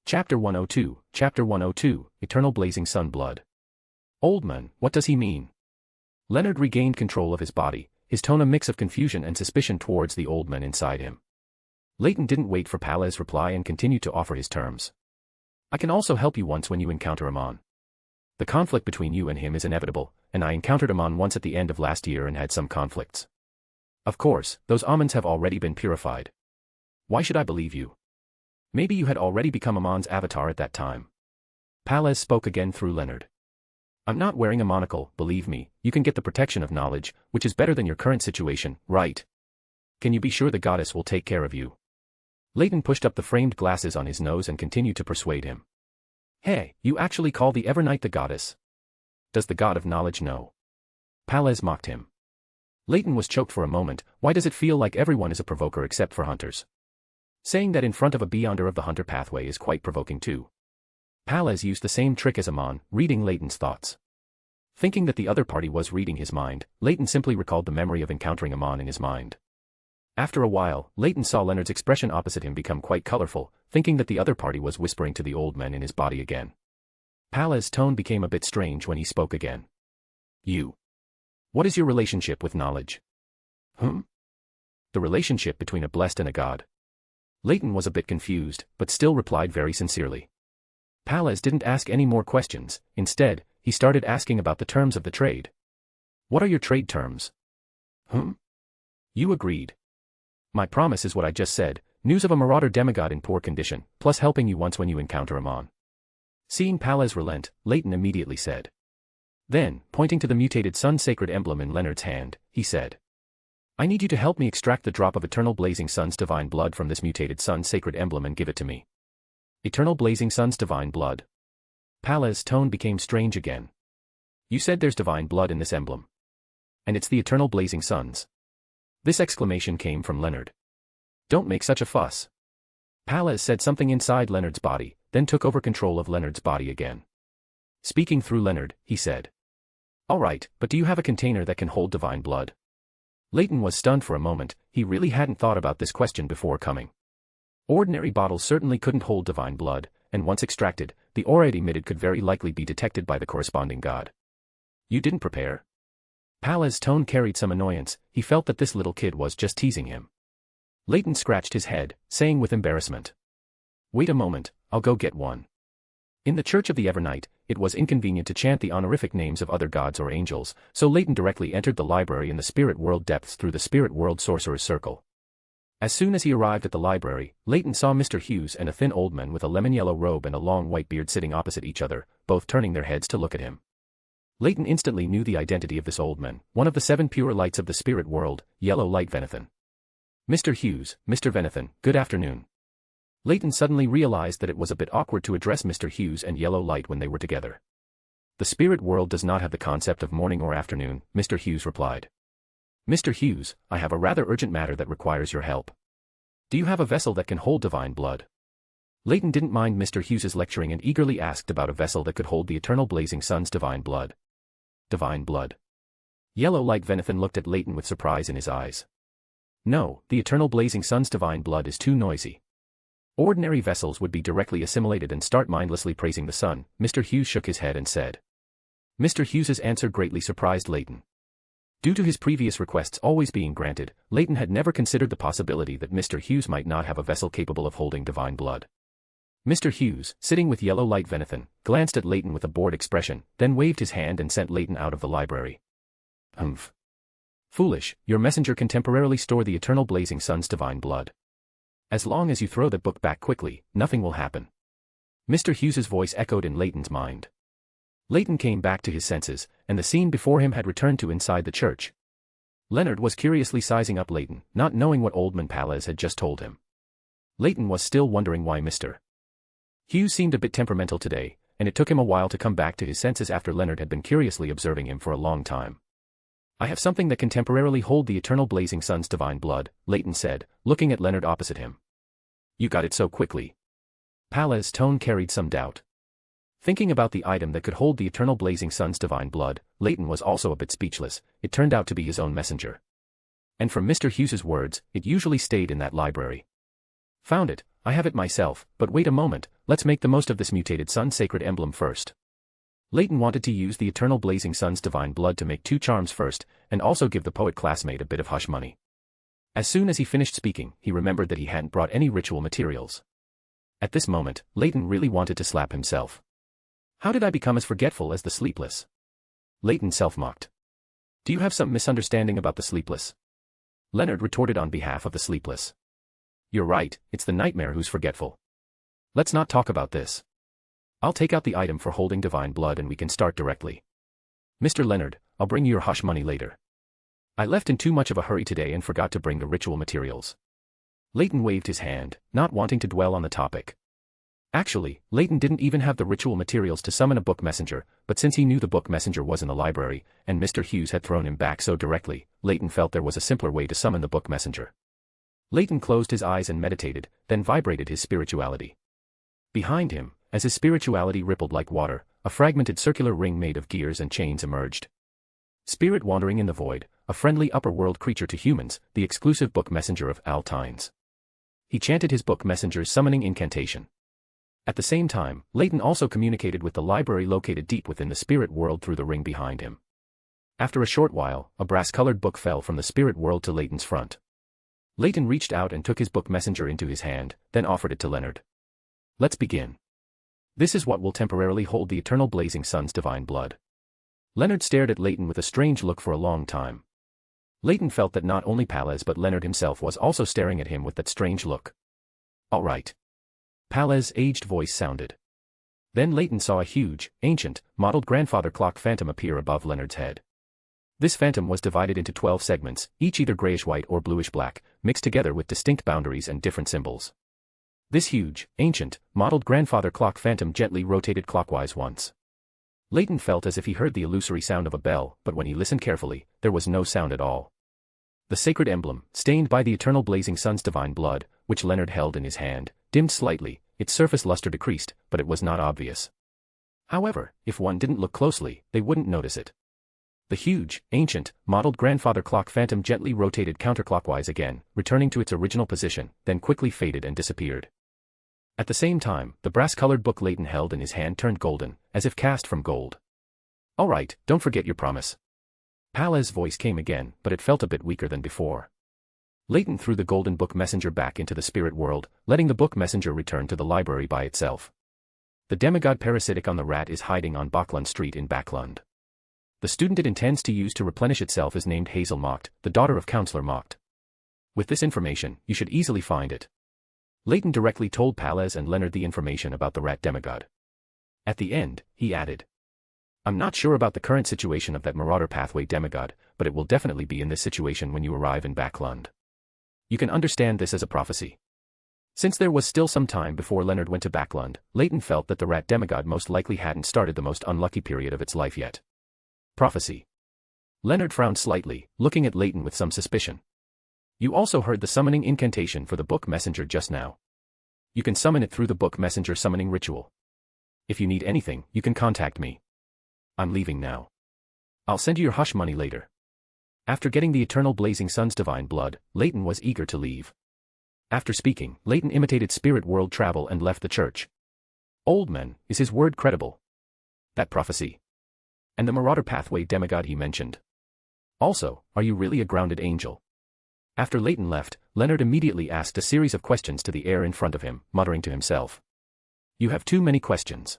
Chapter 102, Chapter 102, Eternal Blazing Sun Blood. Old man, what does he mean? Leonard regained control of his body, his tone a mix of confusion and suspicion towards the old man inside him. Leyton didn't wait for Palaz's reply and continued to offer his terms. I can also help you once when you encounter Amon. The conflict between you and him is inevitable, and I encountered Amon once at the end of last year and had some conflicts. Of course, those Amons have already been purified. Why should I believe you? Maybe you had already become Amon's avatar at that time. Palaz spoke again through Leonard. I'm not wearing a monocle, believe me, you can get the protection of knowledge, which is better than your current situation, right? Can you be sure the goddess will take care of you? Leyton pushed up the framed glasses on his nose and continued to persuade him. Hey, you actually call the Evernight the goddess? Does the god of knowledge know? Palaz mocked him. Leyton was choked for a moment. Why does it feel like everyone is a provoker except for hunters? Saying that in front of a beyonder of the hunter pathway is quite provoking too. Palaz used the same trick as Amon, reading Leyton's thoughts. Thinking that the other party was reading his mind, Leyton simply recalled the memory of encountering Amon in his mind. After a while, Leyton saw Leonard's expression opposite him become quite colorful, thinking that the other party was whispering to the old man in his body again. Palaz's tone became a bit strange when he spoke again. You. What is your relationship with knowledge? The relationship between a blessed and a god. Leyton was a bit confused, but still replied very sincerely. Palaz didn't ask any more questions. Instead, he started asking about the terms of the trade. What are your trade terms? You agreed. My promise is what I just said, news of a marauder demigod in poor condition, plus helping you once when you encounter him on. Seeing Palez relent, Leyton immediately said. Then, pointing to the mutated sun sacred emblem in Leonard's hand, he said. I need you to help me extract the drop of eternal blazing sun's divine blood from this mutated sun sacred emblem and give it to me. Eternal blazing sun's divine blood. Palez's tone became strange again. You said there's divine blood in this emblem. And it's the eternal blazing sun's. This exclamation came from Leonard. Don't make such a fuss. Palez said something inside Leonard's body, then took over control of Leonard's body again. Speaking through Leonard, he said. All right, but do you have a container that can hold divine blood? Leyton was stunned for a moment, he really hadn't thought about this question before coming. Ordinary bottles certainly couldn't hold divine blood, and once extracted, the aura it emitted could very likely be detected by the corresponding god. You didn't prepare? Palez's tone carried some annoyance, he felt that this little kid was just teasing him. Leyton scratched his head, saying with embarrassment. Wait a moment, I'll go get one. In the Church of the Evernight, it was inconvenient to chant the honorific names of other gods or angels, so Leyton directly entered the library in the spirit world depths through the spirit world sorcerer's circle. As soon as he arrived at the library, Leyton saw Mr. Hughes and a thin old man with a lemon-yellow robe and a long white beard sitting opposite each other, both turning their heads to look at him. Leyton instantly knew the identity of this old man, one of the 7 pure lights of the spirit world, Yellow Light Venathan. Mr. Hughes, Mr. Venathan, good afternoon. Leyton suddenly realized that it was a bit awkward to address Mr. Hughes and Yellow Light when they were together. The spirit world does not have the concept of morning or afternoon, Mr. Hughes replied. Mr. Hughes, I have a rather urgent matter that requires your help. Do you have a vessel that can hold divine blood? Leyton didn't mind Mr. Hughes's lecturing and eagerly asked about a vessel that could hold the eternal blazing sun's divine blood. Divine blood. Yellow Light Venathan looked at Leyton with surprise in his eyes. No, the eternal blazing sun's divine blood is too noisy. Ordinary vessels would be directly assimilated and start mindlessly praising the sun. Mr. Hughes shook his head and said. Mr. Hughes's answer greatly surprised Leyton. Due to his previous requests always being granted, Leyton had never considered the possibility that Mr. Hughes might not have a vessel capable of holding divine blood. Mr. Hughes, sitting with Yellow Light Venathan, glanced at Leyton with a bored expression, then waved his hand and sent Leyton out of the library. Humph. Foolish, your messenger can temporarily store the eternal blazing sun's divine blood. As long as you throw that book back quickly, nothing will happen. Mr. Hughes's voice echoed in Leyton's mind. Leyton came back to his senses, and the scene before him had returned to inside the church. Leonard was curiously sizing up Leyton, not knowing what Old Man Palez had just told him. Leyton was still wondering why Mr. Hughes seemed a bit temperamental today, and it took him a while to come back to his senses after Leonard had been curiously observing him for a long time. I have something that can temporarily hold the eternal blazing sun's divine blood, Leyton said, looking at Leonard opposite him. You got it so quickly. Palez's tone carried some doubt. Thinking about the item that could hold the eternal blazing sun's divine blood, Leyton was also a bit speechless. It turned out to be his own messenger. And from Mr. Hughes's words, it usually stayed in that library. Found it, I have it myself, but wait a moment, let's make the most of this mutated sun sacred emblem first. Leyton wanted to use the eternal blazing sun's divine blood to make 2 charms first, and also give the poet classmate a bit of hush money. As soon as he finished speaking, he remembered that he hadn't brought any ritual materials. At this moment, Leyton really wanted to slap himself. How did I become as forgetful as the sleepless? Leyton self-mocked. Do you have some misunderstanding about the sleepless? Leonard retorted on behalf of the sleepless. You're right, it's the nightmare who's forgetful. Let's not talk about this. I'll take out the item for holding divine blood and we can start directly. Mr. Leonard, I'll bring you your hush money later. I left in too much of a hurry today and forgot to bring the ritual materials. Leyton waved his hand, not wanting to dwell on the topic. Actually, Leyton didn't even have the ritual materials to summon a book messenger, but since he knew the book messenger was in the library, and Mr. Hughes had thrown him back so directly, Leyton felt there was a simpler way to summon the book messenger. Leyton closed his eyes and meditated, then vibrated his spirituality. Behind him, as his spirituality rippled like water, a fragmented circular ring made of gears and chains emerged. Spirit wandering in the void, a friendly upper-world creature to humans, the exclusive book messenger of Altines. He chanted his book messenger's summoning incantation. At the same time, Leyton also communicated with the library located deep within the spirit world through the ring behind him. After a short while, a brass-colored book fell from the spirit world to Leyton's front. Leyton reached out and took his book messenger into his hand, then offered it to Leonard. Let's begin. This is what will temporarily hold the eternal blazing sun's divine blood. Leonard stared at Leyton with a strange look for a long time. Leyton felt that not only Palez but Leonard himself was also staring at him with that strange look. All right. Palez's aged voice sounded. Then Leyton saw a huge, ancient, mottled grandfather clock phantom appear above Leonard's head. This phantom was divided into 12 segments, each either grayish-white or bluish-black, mixed together with distinct boundaries and different symbols. This huge, ancient, mottled grandfather clock phantom gently rotated clockwise once. Leyton felt as if he heard the illusory sound of a bell, but when he listened carefully, there was no sound at all. The sacred emblem, stained by the eternal blazing sun's divine blood, which Leonard held in his hand, dimmed slightly, its surface luster decreased, but it was not obvious. However, if one didn't look closely, they wouldn't notice it. The huge, ancient, mottled grandfather clock phantom gently rotated counterclockwise again, returning to its original position, then quickly faded and disappeared. At the same time, the brass-colored book Leyton held in his hand turned golden, as if cast from gold. All right, don't forget your promise. Palez's voice came again, but it felt a bit weaker than before. Leyton threw the golden book messenger back into the spirit world, letting the book messenger return to the library by itself. The demigod parasitic on the rat is hiding on Backlund Street in Backlund. The student it intends to use to replenish itself is named Hazel Mocht, the daughter of Counselor Mocht. With this information, you should easily find it. Leyton directly told Palez and Leonard the information about the rat demigod. At the end, he added, I'm not sure about the current situation of that Marauder Pathway demigod, but it will definitely be in this situation when you arrive in Backlund. You can understand this as a prophecy. Since there was still some time before Leonard went to Backlund, Leyton felt that the rat demigod most likely hadn't started the most unlucky period of its life yet. Prophecy. Leonard frowned slightly, looking at Leyton with some suspicion. You also heard the summoning incantation for the book messenger just now. You can summon it through the book messenger summoning ritual. If you need anything, you can contact me. I'm leaving now. I'll send you your hush money later. After getting the eternal blazing sun's divine blood, Leyton was eager to leave. After speaking, Leyton imitated spirit world travel and left the church. Old man, is his word credible? That prophecy. And the Marauder Pathway demigod he mentioned. Also, are you really a grounded angel? After Leyton left, Leonard immediately asked a series of questions to the air in front of him, muttering to himself. You have too many questions.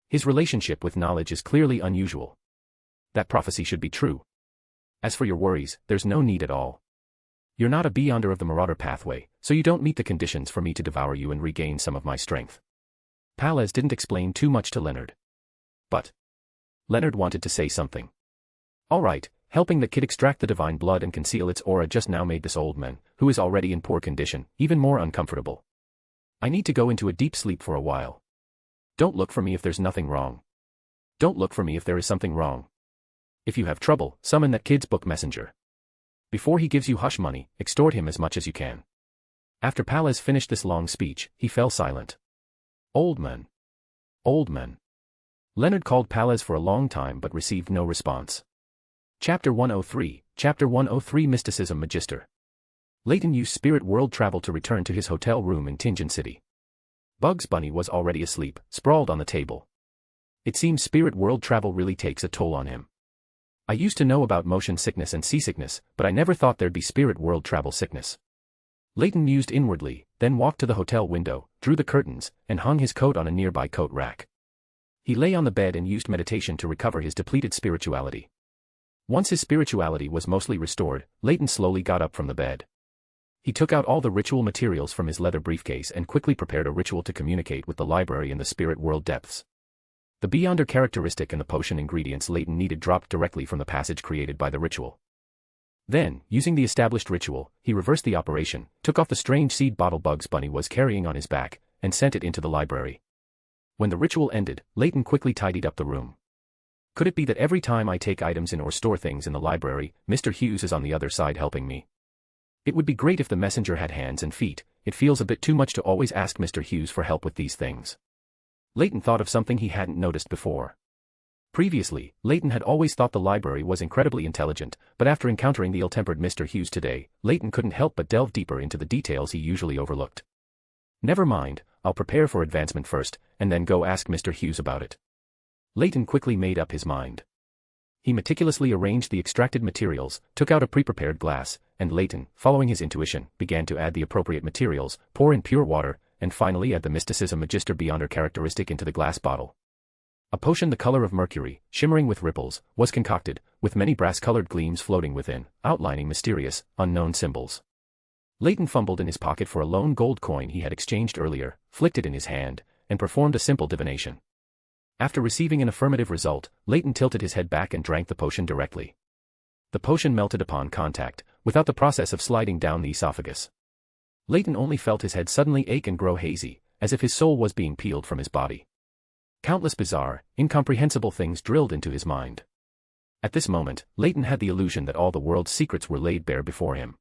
His relationship with knowledge is clearly unusual. That prophecy should be true. As for your worries, there's no need at all. You're not a beyonder of the Marauder Pathway, so you don't meet the conditions for me to devour you and regain some of my strength. Palez didn't explain too much to Leonard. But Leonard wanted to say something. All right, helping the kid extract the divine blood and conceal its aura just now made this old man, who is already in poor condition, even more uncomfortable. I need to go into a deep sleep for a while. Don't look for me if there's nothing wrong. Don't look for me if there is something wrong. If you have trouble, summon that kid's book messenger. Before he gives you hush money, extort him as much as you can. After Palez finished this long speech, he fell silent. Old man. Old man. Leonard called Palez for a long time but received no response. Chapter 103, Chapter 103 Mysticism Magister. Leyton used spirit world travel to return to his hotel room in Tingen City. Bugs Bunny was already asleep, sprawled on the table. It seems spirit world travel really takes a toll on him. I used to know about motion sickness and seasickness, but I never thought there'd be spirit world travel sickness. Leyton mused inwardly, then walked to the hotel window, drew the curtains, and hung his coat on a nearby coat rack. He lay on the bed and used meditation to recover his depleted spirituality. Once his spirituality was mostly restored, Leyton slowly got up from the bed. He took out all the ritual materials from his leather briefcase and quickly prepared a ritual to communicate with the library in the spirit world depths. The Beyonder characteristic and the potion ingredients Leyton needed dropped directly from the passage created by the ritual. Then, using the established ritual, he reversed the operation, took off the strange seed bottle Bugs Bunny was carrying on his back, and sent it into the library. When the ritual ended, Leyton quickly tidied up the room. Could it be that every time I take items in or store things in the library, Mr. Hughes is on the other side helping me? It would be great if the messenger had hands and feet. It feels a bit too much to always ask Mr. Hughes for help with these things. Leyton thought of something he hadn't noticed before. Previously, Leyton had always thought the library was incredibly intelligent, but after encountering the ill-tempered Mr. Hughes today, Leyton couldn't help but delve deeper into the details he usually overlooked. Never mind, I'll prepare for advancement first, and then go ask Mr. Hughes about it. Leyton quickly made up his mind. He meticulously arranged the extracted materials, took out a pre-prepared glass, and Leyton, following his intuition, began to add the appropriate materials, pour in pure water, and finally add the mysticism magister beyonder characteristic into the glass bottle. A potion the color of mercury, shimmering with ripples, was concocted, with many brass-colored gleams floating within, outlining mysterious, unknown symbols. Leyton fumbled in his pocket for a lone gold coin he had exchanged earlier, flicked it in his hand, and performed a simple divination. After receiving an affirmative result, Leyton tilted his head back and drank the potion directly. The potion melted upon contact, without the process of sliding down the esophagus. Leyton only felt his head suddenly ache and grow hazy, as if his soul was being peeled from his body. Countless bizarre, incomprehensible things drilled into his mind. At this moment, Leyton had the illusion that all the world's secrets were laid bare before him.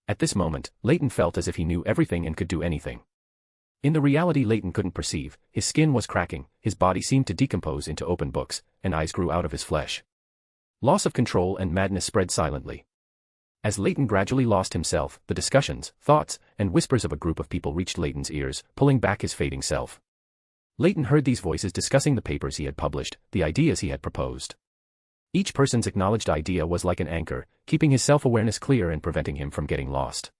At this moment, Leyton felt as if he knew everything and could do anything. In the reality Leyton couldn't perceive, his skin was cracking, his body seemed to decompose into open books, and eyes grew out of his flesh. Loss of control and madness spread silently. As Leyton gradually lost himself, the discussions, thoughts, and whispers of a group of people reached Leyton's ears, pulling back his fading self. Leyton heard these voices discussing the papers he had published, the ideas he had proposed. Each person's acknowledged idea was like an anchor, keeping his self-awareness clear and preventing him from getting lost.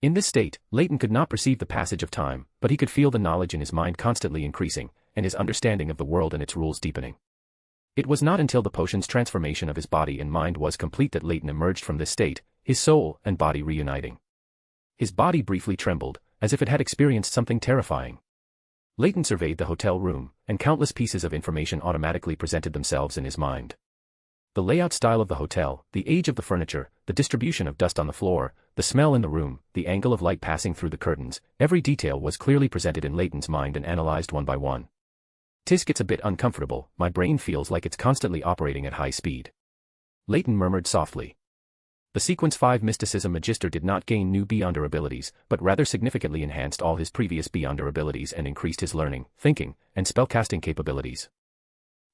In this state, Leyton could not perceive the passage of time, but he could feel the knowledge in his mind constantly increasing, and his understanding of the world and its rules deepening. It was not until the potion's transformation of his body and mind was complete that Leyton emerged from this state, his soul and body reuniting. His body briefly trembled, as if it had experienced something terrifying. Leyton surveyed the hotel room, and countless pieces of information automatically presented themselves in his mind. The layout style of the hotel, the age of the furniture, the distribution of dust on the floor, the smell in the room, the angle of light passing through the curtains, every detail was clearly presented in Leyton's mind and analyzed one by one. "This gets a bit uncomfortable, my brain feels like it's constantly operating at high speed," Leyton murmured softly. The Sequence 5 Mysticism Magister did not gain new Beyonder abilities, but rather significantly enhanced all his previous Beyonder abilities and increased his learning, thinking, and spellcasting capabilities.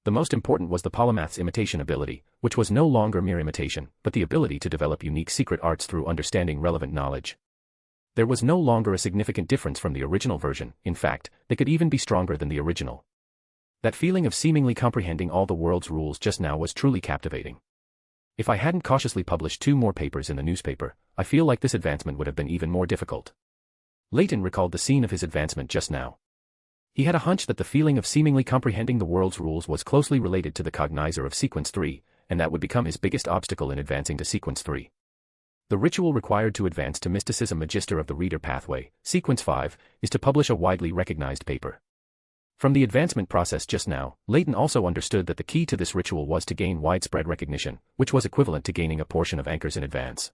The most important was the Polymath's imitation ability, which was no longer mere imitation, but the ability to develop unique secret arts through understanding relevant knowledge. There was no longer a significant difference from the original version, in fact, they could even be stronger than the original. That feeling of seemingly comprehending all the world's rules just now was truly captivating. If I hadn't cautiously published 2 more papers in the newspaper, I feel like this advancement would have been even more difficult. Leyton recalled the scene of his advancement just now. He had a hunch that the feeling of seemingly comprehending the world's rules was closely related to the cognizer of Sequence 3, and that would become his biggest obstacle in advancing to Sequence 3. The ritual required to advance to Mysticism Magister of the Reader Pathway, Sequence 5, is to publish a widely recognized paper. From the advancement process just now, Leyton also understood that the key to this ritual was to gain widespread recognition, which was equivalent to gaining a portion of anchors in advance.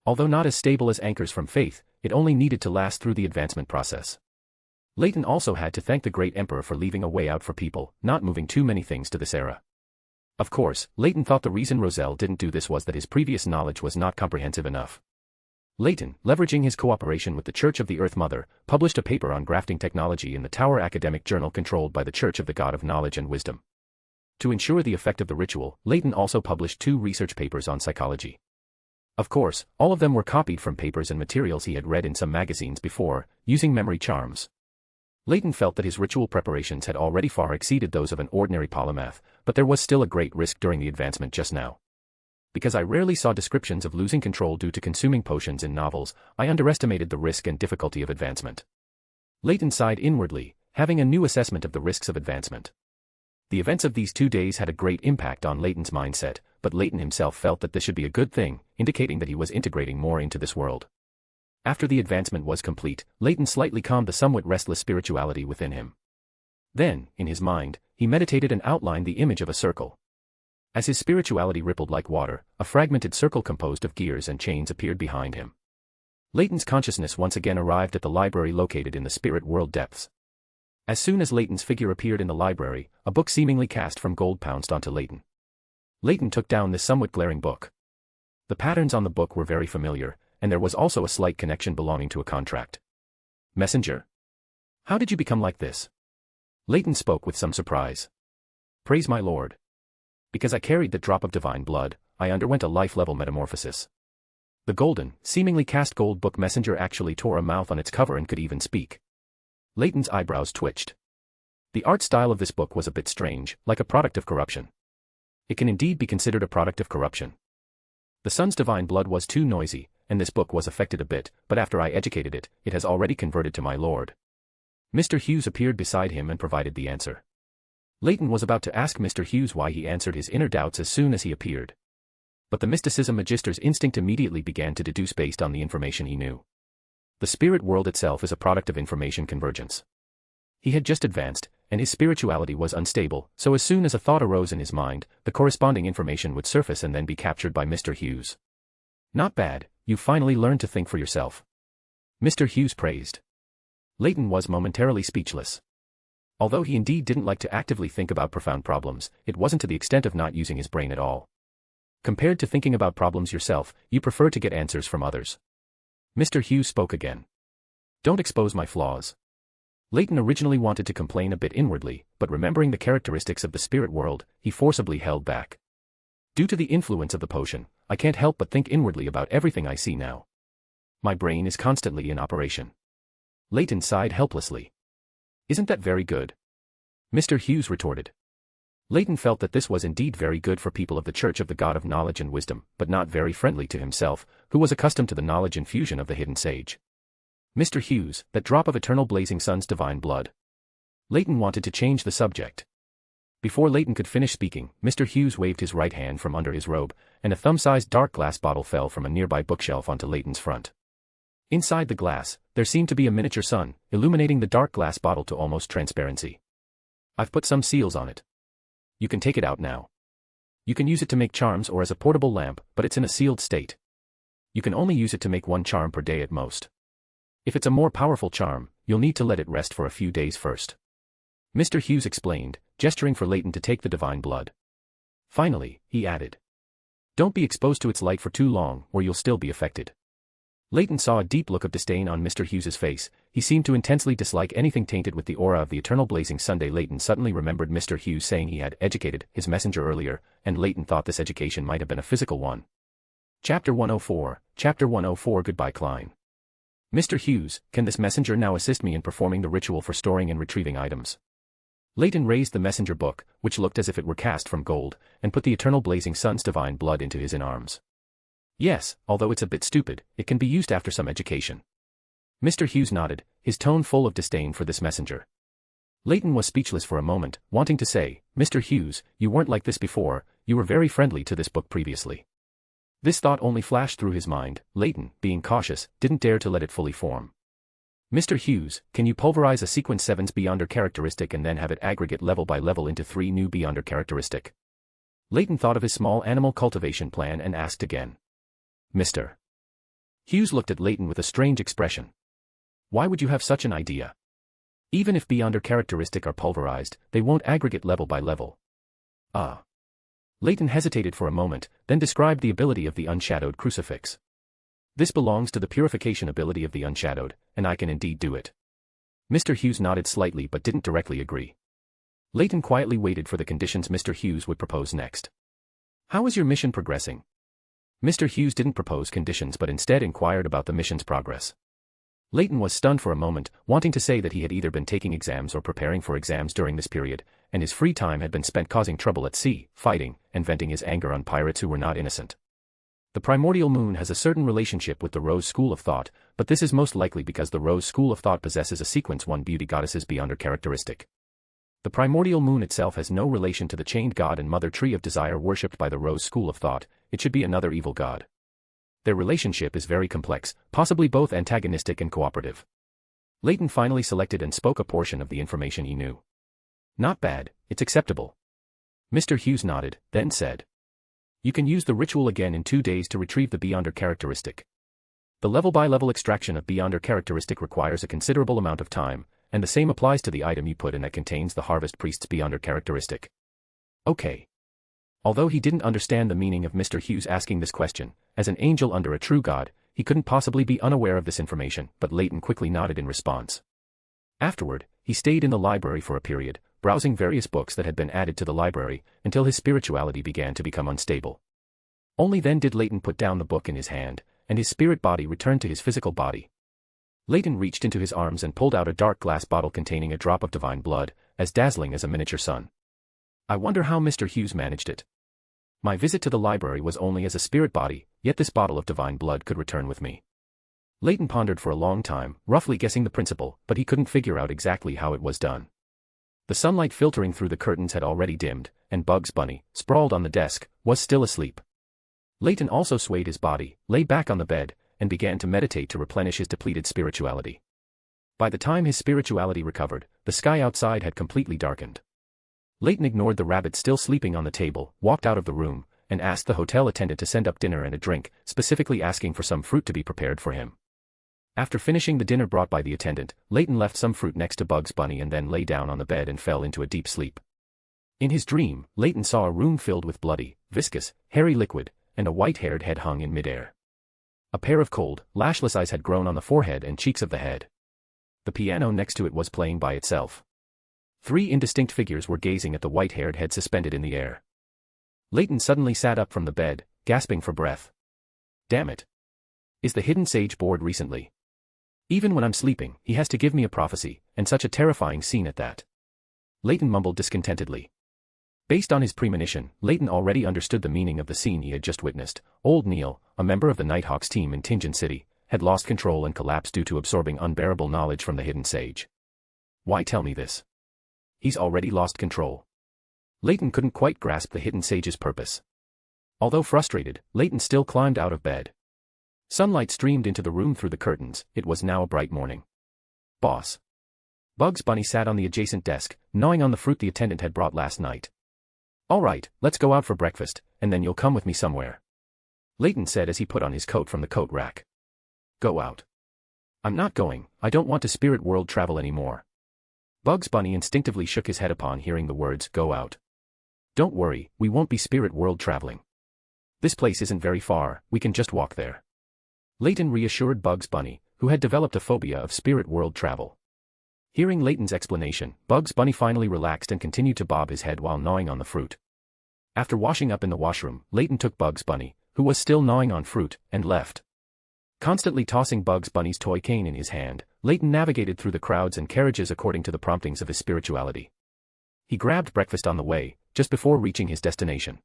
Although not as stable as anchors from faith, it only needed to last through the advancement process. Leyton also had to thank the great emperor for leaving a way out for people, not moving too many things to this era. Of course, Leyton thought the reason Roselle didn't do this was that his previous knowledge was not comprehensive enough. Leyton, leveraging his cooperation with the Church of the Earth Mother, published a paper on grafting technology in the Tower academic journal controlled by the Church of the God of Knowledge and Wisdom. To ensure the effect of the ritual, Leyton also published 2 research papers on psychology. Of course, all of them were copied from papers and materials he had read in some magazines before, using memory charms. Leyton felt that his ritual preparations had already far exceeded those of an ordinary polymath, but there was still a great risk during the advancement just now. Because I rarely saw descriptions of losing control due to consuming potions in novels, I underestimated the risk and difficulty of advancement. Leyton sighed inwardly, having a new assessment of the risks of advancement. The events of these 2 days had a great impact on Leyton's mindset, but Leyton himself felt that this should be a good thing, indicating that he was integrating more into this world. After the advancement was complete, Leyton slightly calmed the somewhat restless spirituality within him. Then, in his mind, he meditated and outlined the image of a circle. As his spirituality rippled like water, a fragmented circle composed of gears and chains appeared behind him. Leyton's consciousness once again arrived at the library located in the spirit world depths. As soon as Leyton's figure appeared in the library, a book seemingly cast from gold pounced onto Leyton. Leyton took down this somewhat glaring book. The patterns on the book were very familiar, and there was also a slight connection belonging to a contract. "Messenger? How did you become like this?" Leyton spoke with some surprise. "Praise my lord. Because I carried the drop of divine blood, I underwent a life-level metamorphosis." The golden, seemingly cast gold book messenger actually tore a mouth on its cover and could even speak. Leyton's eyebrows twitched. The art style of this book was a bit strange, like a product of corruption. It can indeed be considered a product of corruption. The sun's divine blood was too noisy, and this book was affected a bit, but after I educated it, it has already converted to my lord. Mr. Hughes appeared beside him and provided the answer. Leyton was about to ask Mr. Hughes why he answered his inner doubts as soon as he appeared. But the mysticism magister's instinct immediately began to deduce based on the information he knew. The spirit world itself is a product of information convergence. He had just advanced, and his spirituality was unstable, so as soon as a thought arose in his mind, the corresponding information would surface and then be captured by Mr. Hughes. Not bad, you finally learned to think for yourself. Mr. Hughes praised. Leyton was momentarily speechless. Although he indeed didn't like to actively think about profound problems, it wasn't to the extent of not using his brain at all. Compared to thinking about problems yourself, you prefer to get answers from others. Mr. Hughes spoke again. Don't expose my flaws. Leyton originally wanted to complain a bit inwardly, but remembering the characteristics of the spirit world, he forcibly held back. Due to the influence of the potion, I can't help but think inwardly about everything I see now. My brain is constantly in operation. Leyton sighed helplessly. Isn't that very good? Mr. Hughes retorted. Leyton felt that this was indeed very good for people of the Church of the God of Knowledge and Wisdom, but not very friendly to himself, who was accustomed to the knowledge infusion of the hidden sage. Mr. Hughes, that drop of eternal blazing sun's divine blood. Leyton wanted to change the subject. Before Leyton could finish speaking, Mr. Hughes waved his right hand from under his robe, and a thumb-sized dark glass bottle fell from a nearby bookshelf onto Leyton's front. Inside the glass, there seemed to be a miniature sun, illuminating the dark glass bottle to almost transparency. I've put some seals on it. You can take it out now. You can use it to make charms or as a portable lamp, but it's in a sealed state. You can only use it to make one charm per day at most. If it's a more powerful charm, you'll need to let it rest for a few days first. Mr. Hughes explained, gesturing for Leyton to take the divine blood. Finally, he added. Don't be exposed to its light for too long, or you'll still be affected. Leyton saw a deep look of disdain on Mr. Hughes's face. He seemed to intensely dislike anything tainted with the aura of the eternal blazing Sunday. Leyton suddenly remembered Mr. Hughes saying he had educated his messenger earlier, and Leyton thought this education might have been a physical one. Chapter 104, Chapter 104 Goodbye Klein. Mr. Hughes, can this messenger now assist me in performing the ritual for storing and retrieving items? Leyton raised the messenger book, which looked as if it were cast from gold, and put the eternal blazing sun's divine blood into his arms. Yes, although it's a bit stupid, it can be used after some education. Mr. Hughes nodded, his tone full of disdain for this messenger. Leyton was speechless for a moment, wanting to say, Mr. Hughes, you weren't like this before, you were very friendly to this book previously. This thought only flashed through his mind. Leyton, being cautious, didn't dare to let it fully form. Mr. Hughes, can you pulverize a sequence 7's Beyonder characteristic and then have it aggregate level by level into 3 new Beyonder characteristic? Leyton thought of his small animal cultivation plan and asked again. Mr. Hughes looked at Leyton with a strange expression. Why would you have such an idea? Even if Beyonder characteristic are pulverized, they won't aggregate level by level. Ah. Leyton hesitated for a moment, then described the ability of the unshadowed crucifix. This belongs to the purification ability of the unshadowed, and I can indeed do it. Mr. Hughes nodded slightly but didn't directly agree. Leyton quietly waited for the conditions Mr. Hughes would propose next. How is your mission progressing? Mr. Hughes didn't propose conditions but instead inquired about the mission's progress. Leyton was stunned for a moment, wanting to say that he had either been taking exams or preparing for exams during this period, and his free time had been spent causing trouble at sea, fighting, and venting his anger on pirates who were not innocent. The primordial moon has a certain relationship with the Rose School of Thought, but this is most likely because the Rose School of Thought possesses a sequence 1 beauty goddess's Beyonder characteristic. The primordial moon itself has no relation to the chained god and mother tree of desire worshipped by the Rose School of Thought. It should be another evil god. Their relationship is very complex, possibly both antagonistic and cooperative. Leyton finally selected and spoke a portion of the information he knew. Not bad, it's acceptable. Mr. Hughes nodded, then said. You can use the ritual again in 2 days to retrieve the Beyonder characteristic. The level-by-level extraction of Beyonder characteristic requires a considerable amount of time, and the same applies to the item you put in that contains the Harvest Priest's Beyonder characteristic. Okay. Although he didn't understand the meaning of Mr. Hughes asking this question, as an angel under a true god, he couldn't possibly be unaware of this information, but Leyton quickly nodded in response. Afterward, he stayed in the library for a period, browsing various books that had been added to the library, until his spirituality began to become unstable. Only then did Leyton put down the book in his hand, and his spirit body returned to his physical body. Leyton reached into his arms and pulled out a dark glass bottle containing a drop of divine blood, as dazzling as a miniature sun. I wonder how Mr. Hughes managed it. My visit to the library was only as a spirit body, yet this bottle of divine blood could return with me. Leyton pondered for a long time, roughly guessing the principle, but he couldn't figure out exactly how it was done. The sunlight filtering through the curtains had already dimmed, and Bugs Bunny, sprawled on the desk, was still asleep. Leyton also swayed his body, lay back on the bed, and began to meditate to replenish his depleted spirituality. By the time his spirituality recovered, the sky outside had completely darkened. Leyton ignored the rabbit still sleeping on the table, walked out of the room, and asked the hotel attendant to send up dinner and a drink, specifically asking for some fruit to be prepared for him. After finishing the dinner brought by the attendant, Leyton left some fruit next to Bugs Bunny and then lay down on the bed and fell into a deep sleep. In his dream, Leyton saw a room filled with bloody, viscous, hairy liquid, and a white-haired head hung in midair. A pair of cold, lashless eyes had grown on the forehead and cheeks of the head. The piano next to it was playing by itself. 3 indistinct figures were gazing at the white-haired head suspended in the air. Leyton suddenly sat up from the bed, gasping for breath. Damn it. Is the hidden sage bored recently? Even when I'm sleeping, he has to give me a prophecy, and such a terrifying scene at that. Leyton mumbled discontentedly. Based on his premonition, Leyton already understood the meaning of the scene he had just witnessed. Old Neil, a member of the Nighthawks team in Tinjin City, had lost control and collapsed due to absorbing unbearable knowledge from the hidden sage. Why tell me this? He's already lost control. Leyton couldn't quite grasp the hidden sage's purpose. Although frustrated, Leyton still climbed out of bed. Sunlight streamed into the room through the curtains. It was now a bright morning. Boss. Bugs Bunny sat on the adjacent desk, gnawing on the fruit the attendant had brought last night. All right, let's go out for breakfast, and then you'll come with me somewhere. Leyton said as he put on his coat from the coat rack. Go out. I'm not going, I don't want to spirit world travel anymore. Bugs Bunny instinctively shook his head upon hearing the words, go out. Don't worry, we won't be spirit world traveling. This place isn't very far, we can just walk there. Leyton reassured Bugs Bunny, who had developed a phobia of spirit world travel. Hearing Leyton's explanation, Bugs Bunny finally relaxed and continued to bob his head while gnawing on the fruit. After washing up in the washroom, Leyton took Bugs Bunny, who was still gnawing on fruit, and left. Constantly tossing Bugs Bunny's toy cane in his hand, Leyton navigated through the crowds and carriages according to the promptings of his spirituality. He grabbed breakfast on the way, just before reaching his destination.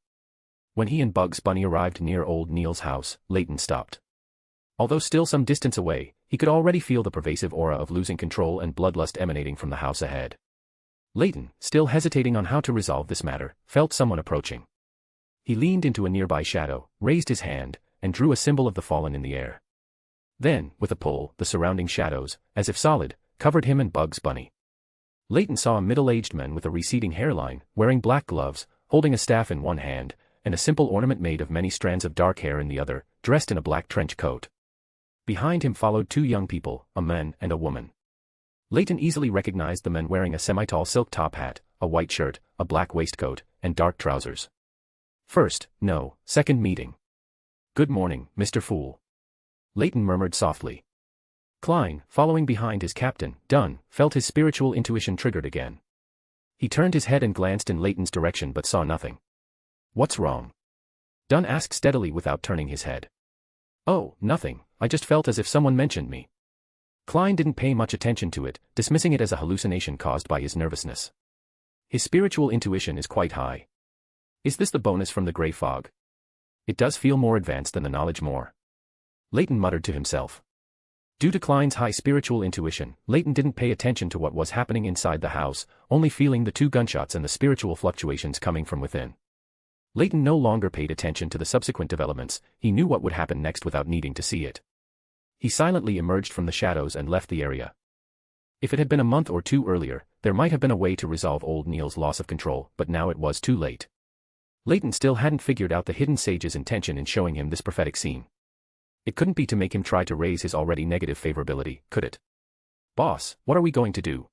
When he and Bugs Bunny arrived near Old Neil's house, Leyton stopped. Although still some distance away, he could already feel the pervasive aura of losing control and bloodlust emanating from the house ahead. Leyton, still hesitating on how to resolve this matter, felt someone approaching. He leaned into a nearby shadow, raised his hand, and drew a symbol of the fallen in the air. Then, with a pull, the surrounding shadows, as if solid, covered him and Bugs Bunny. Leyton saw a middle-aged man with a receding hairline, wearing black gloves, holding a staff in one hand, and a simple ornament made of many strands of dark hair in the other, dressed in a black trench coat. Behind him followed 2 young people, a man and a woman. Leyton easily recognized the man wearing a semi-tall silk top hat, a white shirt, a black waistcoat, and dark trousers. First, no, second meeting. Good morning, Mr. Fool. Leyton murmured softly. Klein, following behind his captain, Dunn, felt his spiritual intuition triggered again. He turned his head and glanced in Leyton's direction but saw nothing. What's wrong? Dunn asked steadily without turning his head. Oh, nothing, I just felt as if someone mentioned me. Klein didn't pay much attention to it, dismissing it as a hallucination caused by his nervousness. His spiritual intuition is quite high. Is this the bonus from the gray fog? It does feel more advanced than the knowledge Moor. Leyton muttered to himself. Due to Klein's high spiritual intuition, Leyton didn't pay attention to what was happening inside the house, only feeling the 2 gunshots and the spiritual fluctuations coming from within. Leyton no longer paid attention to the subsequent developments, he knew what would happen next without needing to see it. He silently emerged from the shadows and left the area. If it had been a month or 2 earlier, there might have been a way to resolve Old Neil's loss of control, but now it was too late. Leyton still hadn't figured out the hidden sage's intention in showing him this prophetic scene. It couldn't be to make him try to raise his already negative favorability, could it? Boss, what are we going to do?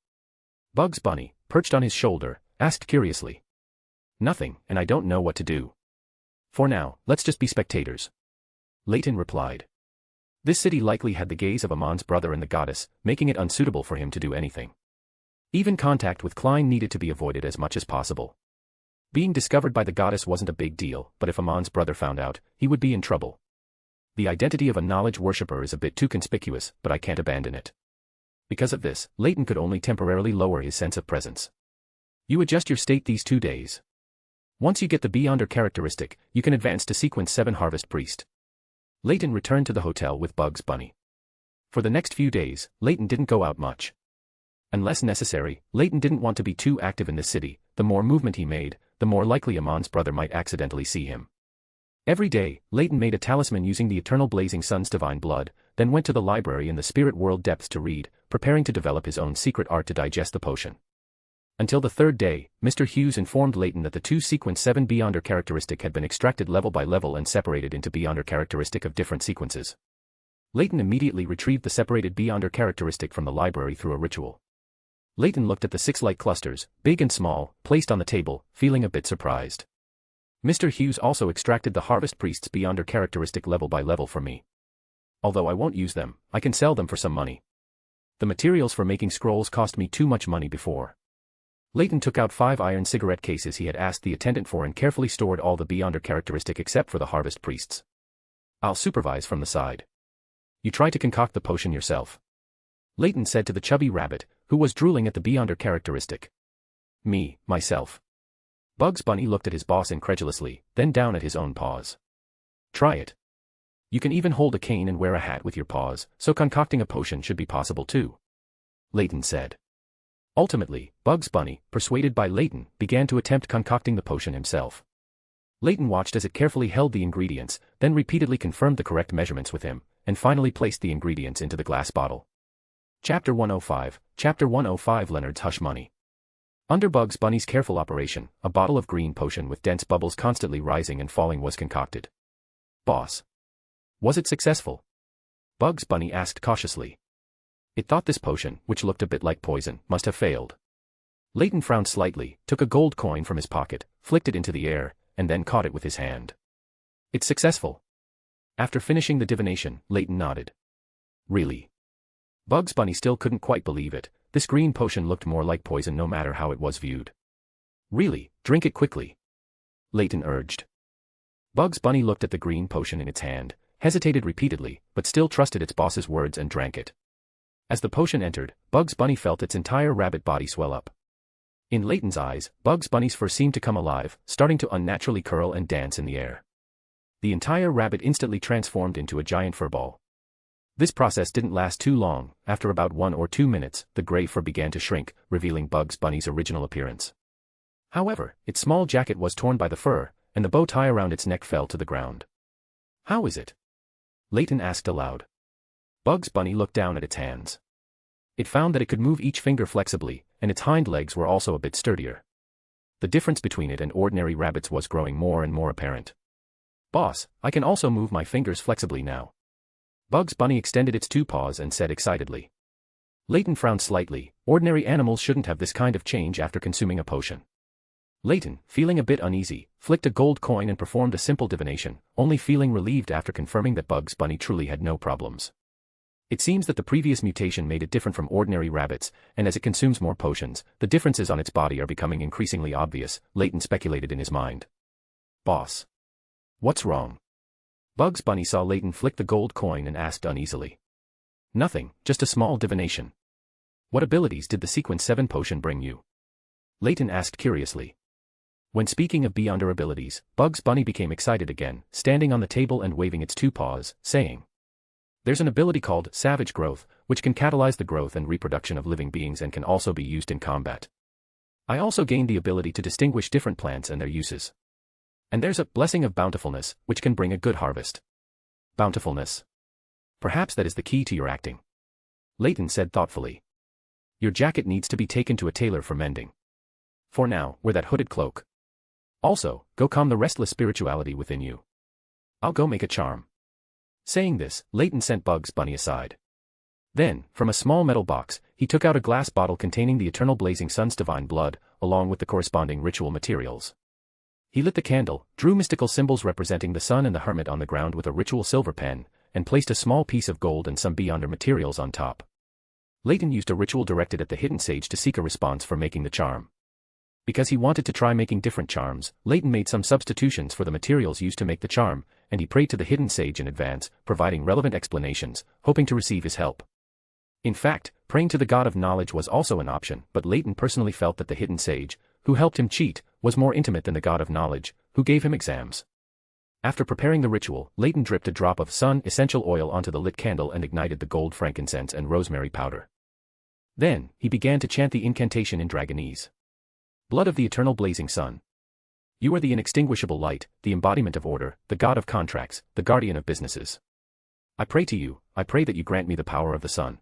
Bugs Bunny, perched on his shoulder, asked curiously. Nothing, and I don't know what to do. For now, let's just be spectators. Leyton replied. This city likely had the gaze of Amon's brother and the goddess, making it unsuitable for him to do anything. Even contact with Klein needed to be avoided as much as possible. Being discovered by the goddess wasn't a big deal, but if Amon's brother found out, he would be in trouble. The identity of a knowledge worshipper is a bit too conspicuous, but I can't abandon it. Because of this, Leyton could only temporarily lower his sense of presence. You adjust your state these 2 days. Once you get the Beyonder characteristic, you can advance to sequence 7 Harvest Priest. Leyton returned to the hotel with Bugs Bunny. For the next few days, Leyton didn't go out much. Unless necessary, Leyton didn't want to be too active in the city. The more movement he made, the more likely Amon's brother might accidentally see him. Every day, Leyton made a talisman using the eternal blazing sun's divine blood, then went to the library in the spirit world depths to read, preparing to develop his own secret art to digest the potion. Until the 3rd day, Mr. Hughes informed Leyton that the 2 sequence 7 Beyonder characteristic had been extracted level by level and separated into Beyonder characteristic of different sequences. Leyton immediately retrieved the separated Beyonder characteristic from the library through a ritual. Leyton looked at the 6 light clusters, big and small, placed on the table, feeling a bit surprised. Mr. Hughes also extracted the Harvest Priest's Beyonder characteristic level by level for me. Although I won't use them, I can sell them for some money. The materials for making scrolls cost me too much money before. Leyton took out 5 iron cigarette cases he had asked the attendant for and carefully stored all the Beyonder characteristic except for the Harvest Priests. I'll supervise from the side. You try to concoct the potion yourself. Leyton said to the chubby rabbit, who was drooling at the Beyonder characteristic. Myself. Bugs Bunny looked at his boss incredulously, then down at his own paws. Try it. You can even hold a cane and wear a hat with your paws, so concocting a potion should be possible too. Leyton said. Ultimately, Bugs Bunny, persuaded by Leyton, began to attempt concocting the potion himself. Leyton watched as it carefully held the ingredients, then repeatedly confirmed the correct measurements with him, and finally placed the ingredients into the glass bottle. Chapter 105, Chapter 105 Leonard's Hush Money. Under Bugs Bunny's careful operation, a bottle of green potion with dense bubbles constantly rising and falling was concocted. Boss. Was it successful? Bugs Bunny asked cautiously. It thought this potion, which looked a bit like poison, must have failed. Leyton frowned slightly, took a gold coin from his pocket, flicked it into the air, and then caught it with his hand. It's successful. After finishing the divination, Leyton nodded. Really? Bugs Bunny still couldn't quite believe it. This green potion looked more like poison no matter how it was viewed. Really, drink it quickly. Leyton urged. Bugs Bunny looked at the green potion in its hand, hesitated repeatedly, but still trusted its boss's words and drank it. As the potion entered, Bugs Bunny felt its entire rabbit body swell up. In Leyton's eyes, Bugs Bunny's fur seemed to come alive, starting to unnaturally curl and dance in the air. The entire rabbit instantly transformed into a giant fur ball. This process didn't last too long. After about 1 or 2 minutes, the gray fur began to shrink, revealing Bugs Bunny's original appearance. However, its small jacket was torn by the fur, and the bow tie around its neck fell to the ground. How is it? Leyton asked aloud. Bugs Bunny looked down at its hands. It found that it could move each finger flexibly, and its hind legs were also a bit sturdier. The difference between it and ordinary rabbits was growing more and more apparent. Boss, I can also move my fingers flexibly now. Bugs Bunny extended its 2 paws and said excitedly. Leyton frowned slightly. Ordinary animals shouldn't have this kind of change after consuming a potion. Leyton, feeling a bit uneasy, flicked a gold coin and performed a simple divination, only feeling relieved after confirming that Bugs Bunny truly had no problems. It seems that the previous mutation made it different from ordinary rabbits, and as it consumes more potions, the differences on its body are becoming increasingly obvious, Leyton speculated in his mind. Boss. What's wrong? Bugs Bunny saw Leyton flick the gold coin and asked uneasily. Nothing, just a small divination. What abilities did the Sequence 7 potion bring you? Leyton asked curiously. When speaking of Beyonder abilities, Bugs Bunny became excited again, standing on the table and waving its 2 paws, saying, There's an ability called Savage Growth, which can catalyze the growth and reproduction of living beings and can also be used in combat. I also gained the ability to distinguish different plants and their uses. And there's a Blessing of Bountifulness, which can bring a good harvest. Bountifulness. Perhaps that is the key to your acting. Leyton said thoughtfully. Your jacket needs to be taken to a tailor for mending. For now, wear that hooded cloak. Also, go calm the restless spirituality within you. I'll go make a charm. Saying this, Leyton sent Bugs Bunny aside. Then, from a small metal box, he took out a glass bottle containing the eternal blazing sun's divine blood, along with the corresponding ritual materials. He lit the candle, drew mystical symbols representing the sun and the hermit on the ground with a ritual silver pen, and placed a small piece of gold and some Beyonder materials on top. Leyton used a ritual directed at the hidden sage to seek a response for making the charm. Because he wanted to try making different charms, Leyton made some substitutions for the materials used to make the charm, and he prayed to the hidden sage in advance, providing relevant explanations, hoping to receive his help. In fact, praying to the god of knowledge was also an option, but Leyton personally felt that the hidden sage, who helped him cheat, was more intimate than the god of knowledge, who gave him exams. After preparing the ritual, Leyton dripped a drop of sun essential oil onto the lit candle and ignited the gold frankincense and rosemary powder. Then, he began to chant the incantation in Dragonese. Blood of the eternal blazing sun. You are the inextinguishable light, the embodiment of order, the god of contracts, the guardian of businesses. I pray to you, I pray that you grant me the power of the sun.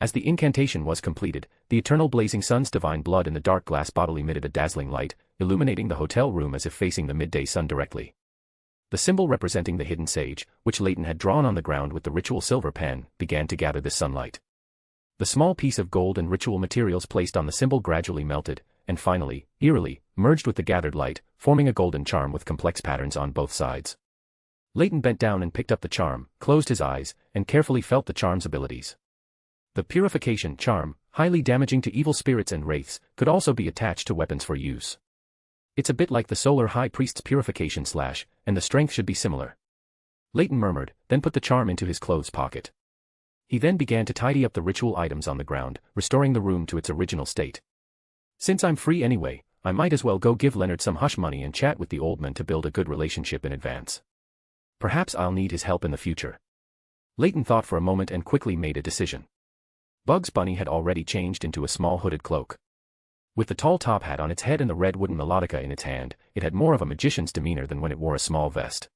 As the incantation was completed, the eternal blazing sun's divine blood in the dark glass bottle emitted a dazzling light, illuminating the hotel room as if facing the midday sun directly. The symbol representing the hidden sage, which Leyton had drawn on the ground with the ritual silver pen, began to gather this sunlight. The small piece of gold and ritual materials placed on the symbol gradually melted, and finally, eerily, merged with the gathered light, forming a golden charm with complex patterns on both sides. Leyton bent down and picked up the charm, closed his eyes, and carefully felt the charm's abilities. The purification charm, highly damaging to evil spirits and wraiths, could also be attached to weapons for use. It's a bit like the Solar High Priest's purification slash, and the strength should be similar. Leyton murmured, then put the charm into his clothes pocket. He then began to tidy up the ritual items on the ground, restoring the room to its original state. Since I'm free anyway, I might as well go give Leonard some hush money and chat with the old man to build a good relationship in advance. Perhaps I'll need his help in the future. Leyton thought for a moment and quickly made a decision. Bugs Bunny had already changed into a small hooded cloak. With the tall top hat on its head and the red wooden melodica in its hand, it had more of a magician's demeanor than when it wore a small vest.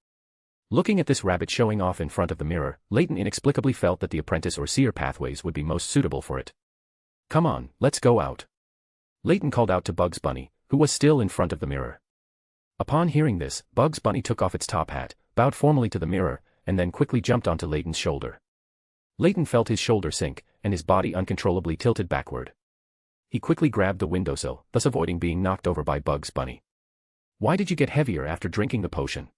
Looking at this rabbit showing off in front of the mirror, Leyton inexplicably felt that the apprentice or seer pathways would be most suitable for it. Come on, let's go out. Leyton called out to Bugs Bunny, who was still in front of the mirror. Upon hearing this, Bugs Bunny took off its top hat, bowed formally to the mirror, and then quickly jumped onto Leyton's shoulder. Leyton felt his shoulder sink, and his body uncontrollably tilted backward. He quickly grabbed the windowsill, thus avoiding being knocked over by Bugs Bunny. Why did you get heavier after drinking the potion?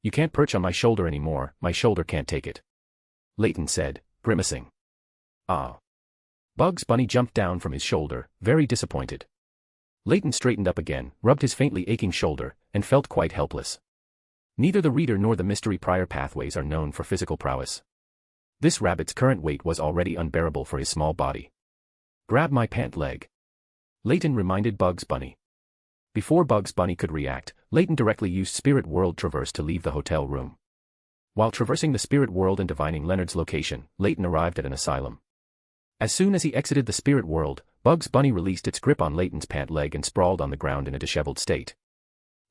You can't perch on my shoulder anymore, my shoulder can't take it. Leyton said, grimacing. Ah. Bugs Bunny jumped down from his shoulder, very disappointed. Leyton straightened up again, rubbed his faintly aching shoulder, and felt quite helpless. Neither the reader nor the mystery prior pathways are known for physical prowess. This rabbit's current weight was already unbearable for his small body. Grab my pant leg. Leyton reminded Bugs Bunny. Before Bugs Bunny could react, Leyton directly used Spirit World Traverse to leave the hotel room. While traversing the Spirit World and divining Leonard's location, Leyton arrived at an asylum. As soon as he exited the Spirit World, Bugs Bunny released its grip on Leyton's pant leg and sprawled on the ground in a disheveled state.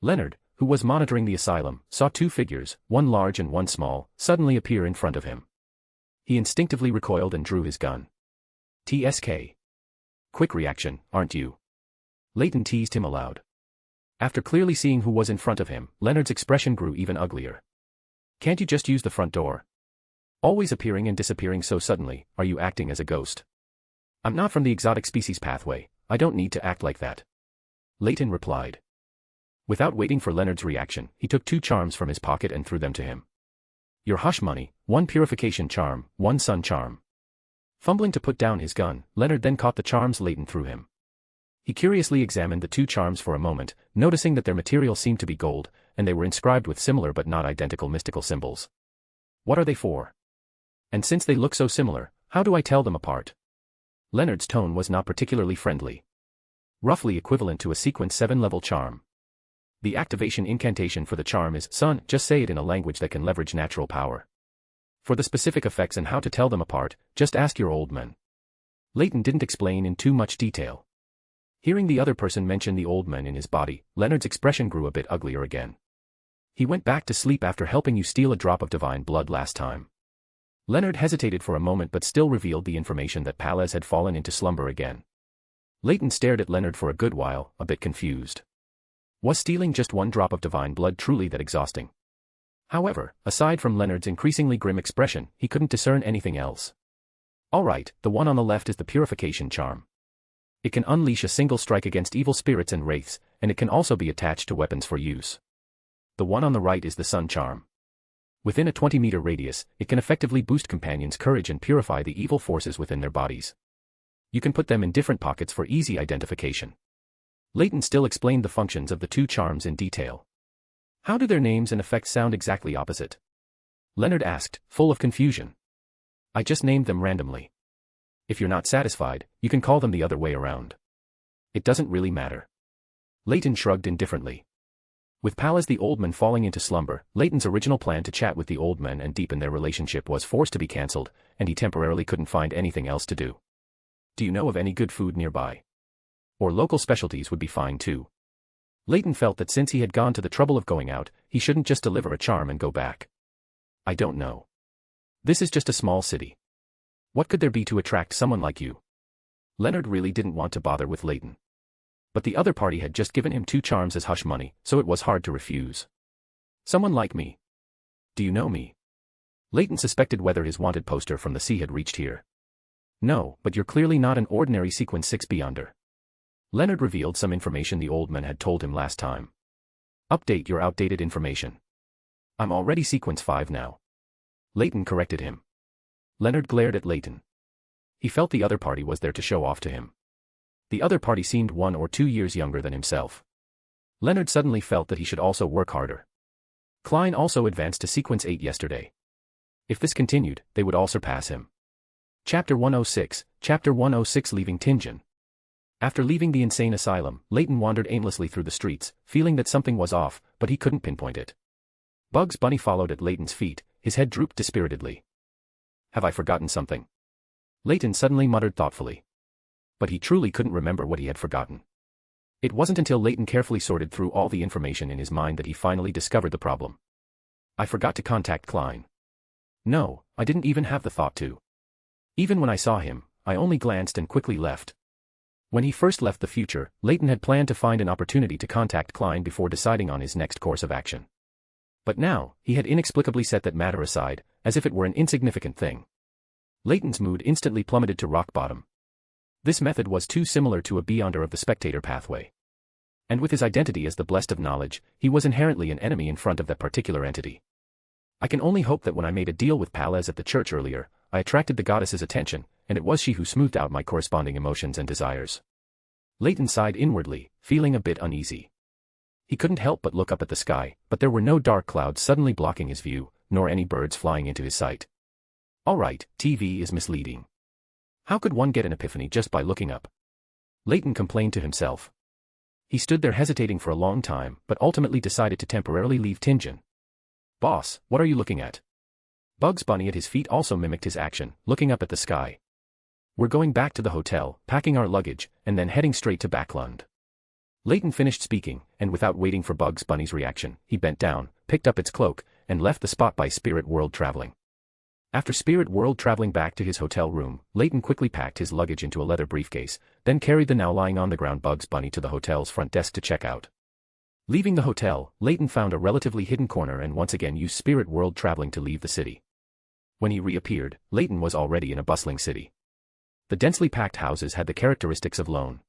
Leonard, who was monitoring the asylum, saw two figures, one large and one small, suddenly appear in front of him. He instinctively recoiled and drew his gun. TSK. Quick reaction, aren't you? Leyton teased him aloud. After clearly seeing who was in front of him, Leonard's expression grew even uglier. Can't you just use the front door? Always appearing and disappearing so suddenly, are you acting as a ghost? I'm not from the exotic species pathway, I don't need to act like that. Leyton replied. Without waiting for Leonard's reaction, he took two charms from his pocket and threw them to him. Your hush money, one purification charm, one sun charm. Fumbling to put down his gun, Leonard then caught the charms Leyton threw him. He curiously examined the two charms for a moment, noticing that their material seemed to be gold, and they were inscribed with similar but not identical mystical symbols. What are they for? And since they look so similar, how do I tell them apart? Leonard's tone was not particularly friendly. Roughly equivalent to a sequence 7-level charm. The activation incantation for the charm is, Sun, just say it in a language that can leverage natural power. For the specific effects and how to tell them apart, just ask your old man. Leyton didn't explain in too much detail. Hearing the other person mention the old man in his body, Leonard's expression grew a bit uglier again. He went back to sleep after helping you steal a drop of divine blood last time. Leonard hesitated for a moment but still revealed the information that Palez had fallen into slumber again. Leyton stared at Leonard for a good while, a bit confused. Was stealing just one drop of divine blood truly that exhausting? However, aside from Leonard's increasingly grim expression, he couldn't discern anything else. Alright, the one on the left is the purification charm. It can unleash a single strike against evil spirits and wraiths, and it can also be attached to weapons for use. The one on the right is the sun charm. Within a 20-meter radius, it can effectively boost companions' courage and purify the evil forces within their bodies. You can put them in different pockets for easy identification. Leyton still explained the functions of the two charms in detail. How do their names and effects sound exactly opposite? Leonard asked, full of confusion. I just named them randomly. If you're not satisfied, you can call them the other way around. It doesn't really matter. Leyton shrugged indifferently. With Pal as the old man falling into slumber, Leyton's original plan to chat with the old man and deepen their relationship was forced to be cancelled, and he temporarily couldn't find anything else to do. Do you know of any good food nearby? Or local specialties would be fine too. Leyton felt that since he had gone to the trouble of going out, he shouldn't just deliver a charm and go back. I don't know. This is just a small city. What could there be to attract someone like you? Leonard really didn't want to bother with Leyton. But the other party had just given him 2 charms as hush money, so it was hard to refuse. Someone like me. Do you know me? Leyton suspected whether his wanted poster from the sea had reached here. No, but you're clearly not an ordinary Sequence 6 Beyonder. Leonard revealed some information the old man had told him last time. Update your outdated information. I'm already Sequence 5 now. Leyton corrected him. Leonard glared at Leyton. He felt the other party was there to show off to him. The other party seemed 1 or 2 years younger than himself. Leonard suddenly felt that he should also work harder. Klein also advanced to Sequence 8 yesterday. If this continued, they would all surpass him. Chapter 106, Chapter 106 Leaving Tingen. After leaving the insane asylum, Leyton wandered aimlessly through the streets, feeling that something was off, but he couldn't pinpoint it. Bugs Bunny followed at Leyton's feet, his head drooped dispiritedly. Have I forgotten something? Leyton suddenly muttered thoughtfully. But he truly couldn't remember what he had forgotten. It wasn't until Leyton carefully sorted through all the information in his mind that he finally discovered the problem. I forgot to contact Klein. No, I didn't even have the thought to. Even when I saw him, I only glanced and quickly left. When he first left the future, Leyton had planned to find an opportunity to contact Klein before deciding on his next course of action. But now, he had inexplicably set that matter aside, as if it were an insignificant thing. Leyton's mood instantly plummeted to rock bottom. This method was too similar to a Beyonder of the spectator pathway. And with his identity as the blessed of knowledge, he was inherently an enemy in front of that particular entity. I can only hope that when I made a deal with Palez at the church earlier, I attracted the goddess's attention, and it was she who smoothed out my corresponding emotions and desires. Leyton sighed inwardly, feeling a bit uneasy. He couldn't help but look up at the sky, but there were no dark clouds suddenly blocking his view, nor any birds flying into his sight. Alright, TV is misleading. How could one get an epiphany just by looking up? Leyton complained to himself. He stood there hesitating for a long time, but ultimately decided to temporarily leave Tingen. Boss, what are you looking at? Bugs Bunny at his feet also mimicked his action, looking up at the sky. We're going back to the hotel, packing our luggage, and then heading straight to Backlund. Leyton finished speaking, and without waiting for Bugs Bunny's reaction, he bent down, picked up its cloak, and left the spot by Spirit World traveling. After Spirit World traveling back to his hotel room, Leyton quickly packed his luggage into a leather briefcase, then carried the now lying on the ground Bugs Bunny to the hotel's front desk to check out. Leaving the hotel, Leyton found a relatively hidden corner and once again used Spirit World traveling to leave the city. When he reappeared, Leyton was already in a bustling city. The densely packed houses had the characteristics of Lone.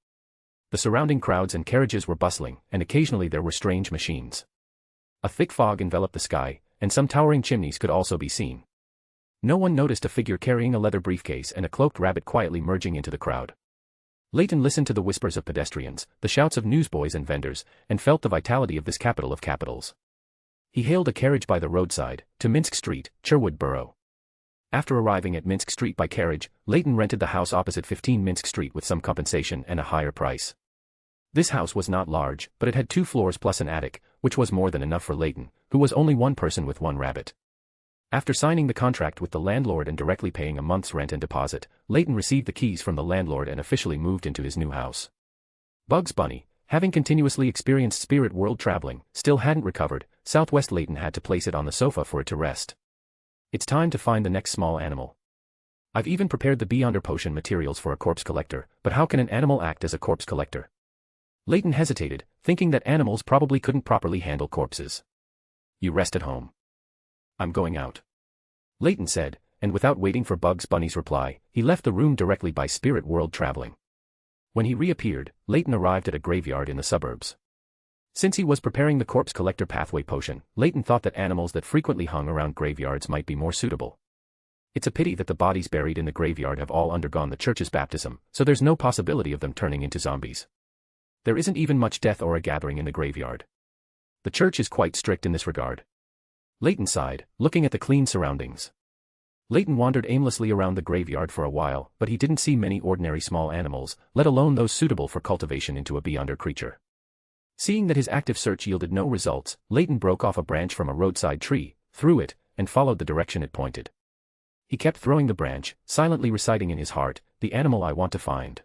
The surrounding crowds and carriages were bustling, and occasionally there were strange machines. A thick fog enveloped the sky, and some towering chimneys could also be seen. No one noticed a figure carrying a leather briefcase and a cloaked rabbit quietly merging into the crowd. Leyton listened to the whispers of pedestrians, the shouts of newsboys and vendors, and felt the vitality of this capital of capitals. He hailed a carriage by the roadside, to Minsk Street, Cherwood Borough. After arriving at Minsk Street by carriage, Leyton rented the house opposite 15 Minsk Street with some compensation and a higher price. This house was not large, but it had 2 floors plus an attic, which was more than enough for Leyton, who was only one person with 1 rabbit. After signing the contract with the landlord and directly paying a month's rent and deposit, Leyton received the keys from the landlord and officially moved into his new house. Bugs Bunny, having continuously experienced Spirit World traveling, still hadn't recovered. Southwest Leyton had to place it on the sofa for it to rest. It's time to find the next small animal. I've even prepared the Beyonder potion materials for a corpse collector, but how can an animal act as a corpse collector? Leyton hesitated, thinking that animals probably couldn't properly handle corpses. You rest at home. I'm going out. Leyton said, and without waiting for Bugs Bunny's reply, he left the room directly by Spirit World traveling. When he reappeared, Leyton arrived at a graveyard in the suburbs. Since he was preparing the corpse collector pathway potion, Leyton thought that animals that frequently hung around graveyards might be more suitable. It's a pity that the bodies buried in the graveyard have all undergone the church's baptism, so there's no possibility of them turning into zombies. There isn't even much death or a gathering in the graveyard. The church is quite strict in this regard. Leyton sighed, looking at the clean surroundings. Leyton wandered aimlessly around the graveyard for a while, but he didn't see many ordinary small animals, let alone those suitable for cultivation into a Beyonder creature. Seeing that his active search yielded no results, Leyton broke off a branch from a roadside tree, threw it, and followed the direction it pointed. He kept throwing the branch, silently reciting in his heart, "The animal I want to find."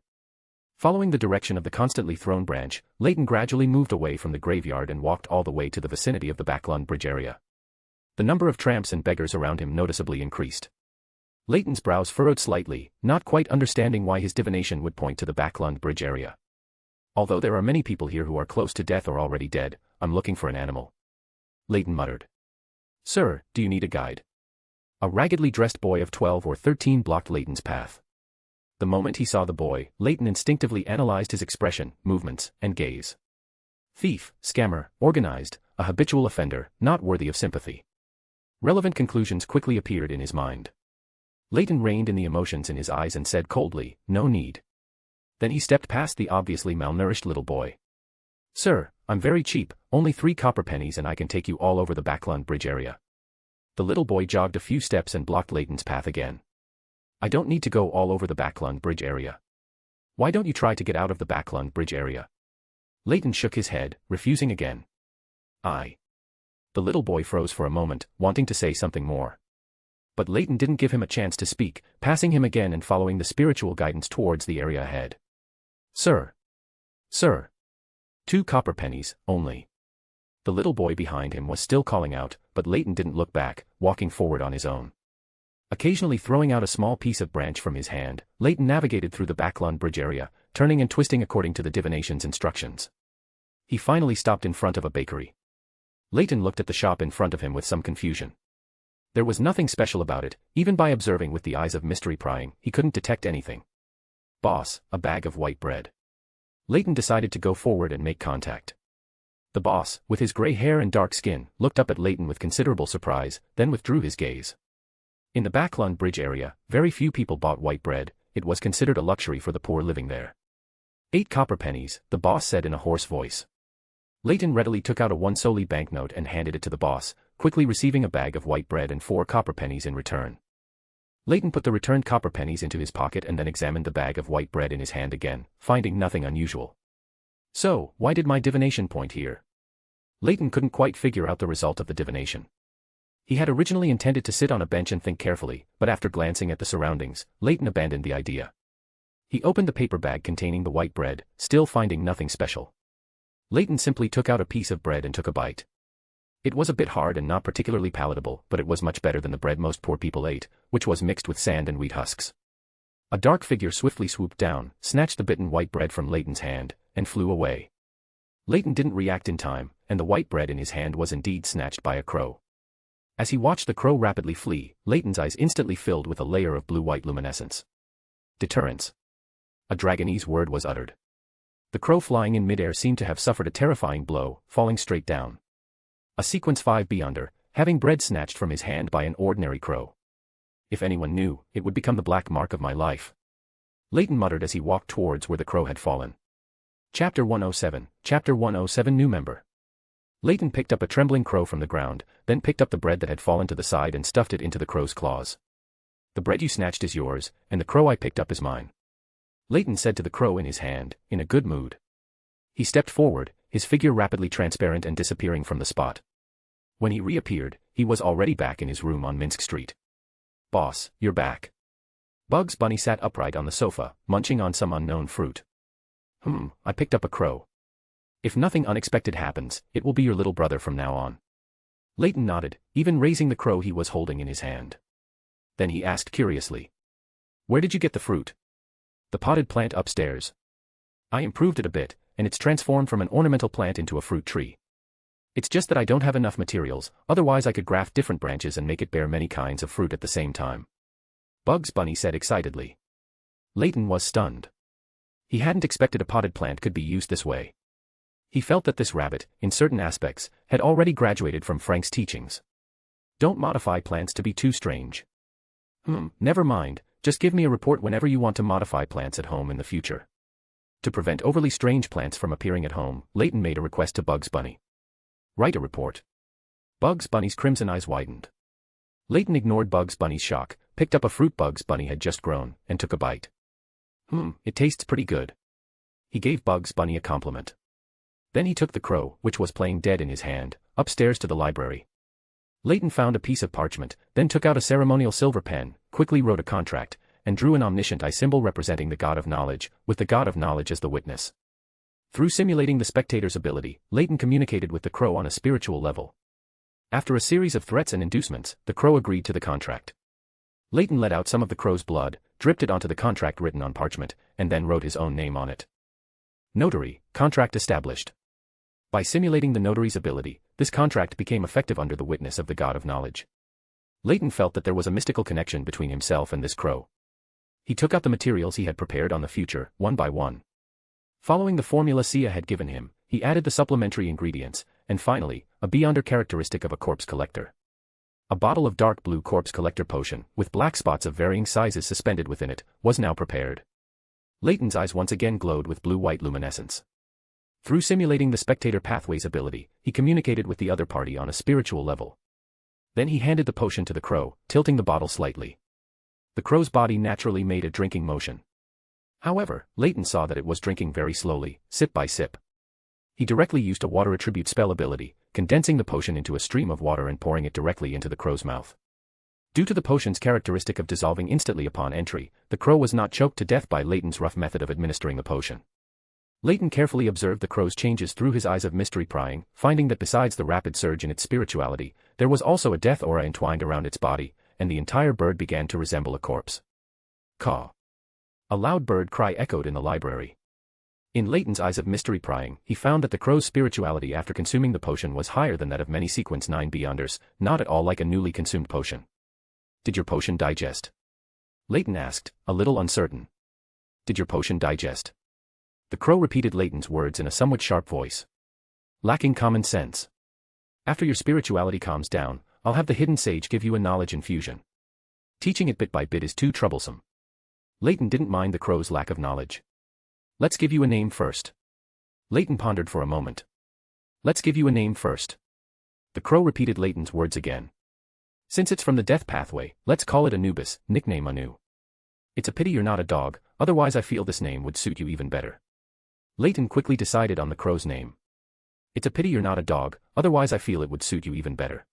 Following the direction of the constantly thrown branch, Leyton gradually moved away from the graveyard and walked all the way to the vicinity of the Backlund Bridge area. The number of tramps and beggars around him noticeably increased. Leyton's brows furrowed slightly, not quite understanding why his divination would point to the Backlund Bridge area. "Although there are many people here who are close to death or already dead, I'm looking for an animal," Leyton muttered. "Sir, do you need a guide?" A raggedly dressed boy of 12 or 13 blocked Leyton's path. The moment he saw the boy, Leyton instinctively analyzed his expression, movements, and gaze. Thief, scammer, organized, a habitual offender, not worthy of sympathy. Relevant conclusions quickly appeared in his mind. Leyton reined in the emotions in his eyes and said coldly, "No need." Then he stepped past the obviously malnourished little boy. "Sir, I'm very cheap, only 3 copper pennies and I can take you all over the Backlund Bridge area." The little boy jogged a few steps and blocked Leyton's path again. "I don't need to go all over the Backlund Bridge area. Why don't you try to get out of the Backlund Bridge area?" Leyton shook his head, refusing again. The little boy froze for a moment, wanting to say something more. But Leyton didn't give him a chance to speak, passing him again and following the spiritual guidance towards the area ahead. Sir. 2 copper pennies, only." The little boy behind him was still calling out, but Leyton didn't look back, walking forward on his own. Occasionally throwing out a small piece of branch from his hand, Leyton navigated through the Backlund Bridge area, turning and twisting according to the divination's instructions. He finally stopped in front of a bakery. Leyton looked at the shop in front of him with some confusion. There was nothing special about it, even by observing with the eyes of mystery prying, he couldn't detect anything. "Boss, a bag of white bread." Leyton decided to go forward and make contact. The boss, with his gray hair and dark skin, looked up at Leyton with considerable surprise, then withdrew his gaze. In the Backlund Bridge area, very few people bought white bread, it was considered a luxury for the poor living there. 8 copper pennies, the boss said in a hoarse voice. Leyton readily took out a 1 solely banknote and handed it to the boss, quickly receiving a bag of white bread and 4 copper pennies in return. Leyton put the returned copper pennies into his pocket and then examined the bag of white bread in his hand again, finding nothing unusual. So, why did my divination point here? Leyton couldn't quite figure out the result of the divination. He had originally intended to sit on a bench and think carefully, but after glancing at the surroundings, Leyton abandoned the idea. He opened the paper bag containing the white bread, still finding nothing special. Leyton simply took out a piece of bread and took a bite. It was a bit hard and not particularly palatable, but it was much better than the bread most poor people ate, which was mixed with sand and wheat husks. A dark figure swiftly swooped down, snatched the bitten white bread from Leyton's hand, and flew away. Leyton didn't react in time, and the white bread in his hand was indeed snatched by a crow. As he watched the crow rapidly flee, Leyton's eyes instantly filled with a layer of blue-white luminescence. Deterrence. A Dragonese word was uttered. The crow flying in midair seemed to have suffered a terrifying blow, falling straight down. A sequence 5 beyonder, having bread snatched from his hand by an ordinary crow. If anyone knew, it would become the black mark of my life. Leyton muttered as he walked towards where the crow had fallen. Chapter 107, Chapter 107 New Member. Leyton picked up a trembling crow from the ground, then picked up the bread that had fallen to the side and stuffed it into the crow's claws. "The bread you snatched is yours, and the crow I picked up is mine," Leyton said to the crow in his hand, in a good mood. He stepped forward, his figure rapidly transparent and disappearing from the spot. When he reappeared, he was already back in his room on Minsk Street. "Boss, you're back." Bugs Bunny sat upright on the sofa, munching on some unknown fruit. I picked up a crow. If nothing unexpected happens, it will be your little brother from now on." Leyton nodded, even raising the crow he was holding in his hand. Then he asked curiously, "Where did you get the fruit?" "The potted plant upstairs. I improved it a bit, and it's transformed from an ornamental plant into a fruit tree. It's just that I don't have enough materials, otherwise I could graft different branches and make it bear many kinds of fruit at the same time," Bugs Bunny said excitedly. Leyton was stunned. He hadn't expected a potted plant could be used this way. He felt that this rabbit, in certain aspects, had already graduated from Frank's teachings. Don't modify plants to be too strange. Never mind, just give me a report whenever you want to modify plants at home in the future. To prevent overly strange plants from appearing at home, Leyton made a request to Bugs Bunny. "Write a report." Bugs Bunny's crimson eyes widened. Leyton ignored Bugs Bunny's shock, picked up a fruit Bugs Bunny had just grown, and took a bite. It tastes pretty good." He gave Bugs Bunny a compliment. Then he took the crow, which was playing dead in his hand, upstairs to the library. Leyton found a piece of parchment, then took out a ceremonial silver pen, quickly wrote a contract, and drew an omniscient eye symbol representing the god of knowledge, with the god of knowledge as the witness. Through simulating the spectator's ability, Leyton communicated with the crow on a spiritual level. After a series of threats and inducements, the crow agreed to the contract. Leyton let out some of the crow's blood, dripped it onto the contract written on parchment, and then wrote his own name on it. Notary, contract established. By simulating the notary's ability, this contract became effective under the witness of the god of knowledge. Leyton felt that there was a mystical connection between himself and this crow. He took out the materials he had prepared on the future, one by one. Following the formula Sia had given him, he added the supplementary ingredients, and finally, a beyonder characteristic of a corpse collector. A bottle of dark blue corpse collector potion, with black spots of varying sizes suspended within it, was now prepared. Leyton's eyes once again glowed with blue-white luminescence. Through simulating the spectator pathway's ability, he communicated with the other party on a spiritual level. Then he handed the potion to the crow, tilting the bottle slightly. The crow's body naturally made a drinking motion. However, Leyton saw that it was drinking very slowly, sip by sip. He directly used a water attribute spell ability, condensing the potion into a stream of water and pouring it directly into the crow's mouth. Due to the potion's characteristic of dissolving instantly upon entry, the crow was not choked to death by Leyton's rough method of administering the potion. Leyton carefully observed the crow's changes through his eyes of mystery prying, finding that besides the rapid surge in its spirituality, there was also a death aura entwined around its body, and the entire bird began to resemble a corpse. Caw. A loud bird cry echoed in the library. In Leyton's eyes of mystery prying, he found that the crow's spirituality after consuming the potion was higher than that of many Sequence 9 Beyonders, not at all like a newly consumed potion. Did your potion digest? Leyton asked, a little uncertain. Did your potion digest? The crow repeated Leyton's words in a somewhat sharp voice. Lacking common sense. After your spirituality calms down, I'll have the hidden sage give you a knowledge infusion. Teaching it bit by bit is too troublesome. Leyton didn't mind the crow's lack of knowledge. Let's give you a name first. Leyton pondered for a moment. Let's give you a name first. The crow repeated Leyton's words again. Since it's from the death pathway, let's call it Anubis, nickname Anu. It's a pity you're not a dog, otherwise I feel this name would suit you even better. Leyton quickly decided on the crow's name. It's a pity you're not a dog, otherwise I feel it would suit you even better.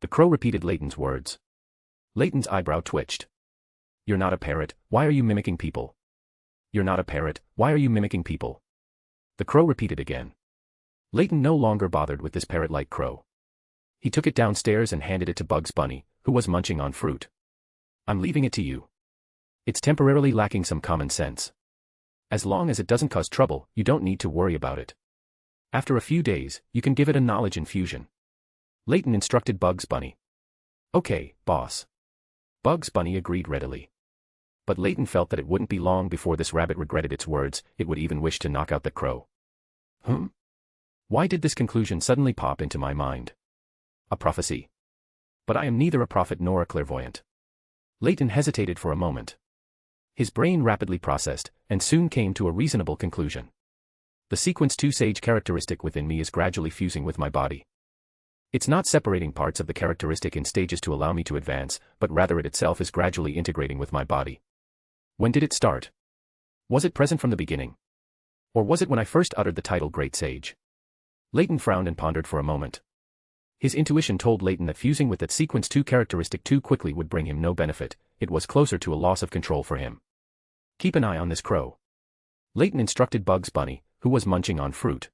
The crow repeated Leyton's words. Leyton's eyebrow twitched. You're not a parrot, why are you mimicking people? You're not a parrot, why are you mimicking people? The crow repeated again. Leyton no longer bothered with this parrot-like crow. He took it downstairs and handed it to Bugs Bunny, who was munching on fruit. I'm leaving it to you. It's temporarily lacking some common sense. As long as it doesn't cause trouble, you don't need to worry about it. After a few days, you can give it a knowledge infusion. Leyton instructed Bugs Bunny. Okay, boss. Bugs Bunny agreed readily. But Leyton felt that it wouldn't be long before this rabbit regretted its words, it would even wish to knock out the crow. Why did this conclusion suddenly pop into my mind? A prophecy. But I am neither a prophet nor a clairvoyant. Leyton hesitated for a moment. His brain rapidly processed, and soon came to a reasonable conclusion. The Sequence 2 Sage characteristic within me is gradually fusing with my body. It's not separating parts of the characteristic in stages to allow me to advance, but rather it itself is gradually integrating with my body. When did it start? Was it present from the beginning? Or was it when I first uttered the title Great Sage? Leyton frowned and pondered for a moment. His intuition told Leyton that fusing with that Sequence 2 characteristic too quickly would bring him no benefit, it was closer to a loss of control for him. Keep an eye on this crow. Leyton instructed Bugs Bunny, who was munching on fruit.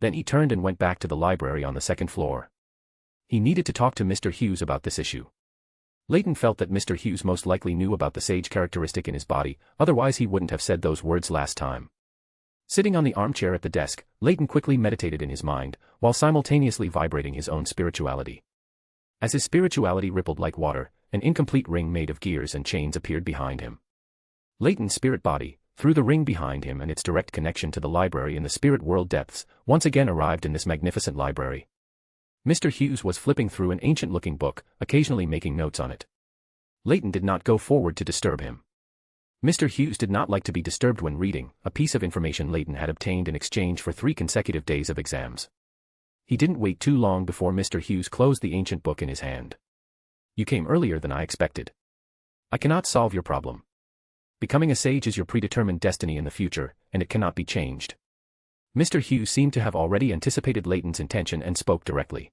Then he turned and went back to the library on the second floor. He needed to talk to Mr. Hughes about this issue. Leyton felt that Mr. Hughes most likely knew about the sage characteristic in his body, otherwise he wouldn't have said those words last time. Sitting on the armchair at the desk, Leyton quickly meditated in his mind, while simultaneously vibrating his own spirituality. As his spirituality rippled like water, an incomplete ring made of gears and chains appeared behind him. Leyton's spirit body, through the ring behind him and its direct connection to the library in the spirit world depths, once again arrived in this magnificent library. Mr. Hughes was flipping through an ancient-looking book, occasionally making notes on it. Leyton did not go forward to disturb him. Mr. Hughes did not like to be disturbed when reading, a piece of information Leyton had obtained in exchange for 3 consecutive days of exams. He didn't wait too long before Mr. Hughes closed the ancient book in his hand. You came earlier than I expected. I cannot solve your problem. Becoming a sage is your predetermined destiny in the future, and it cannot be changed. Mr. Hughes seemed to have already anticipated Leyton's intention and spoke directly.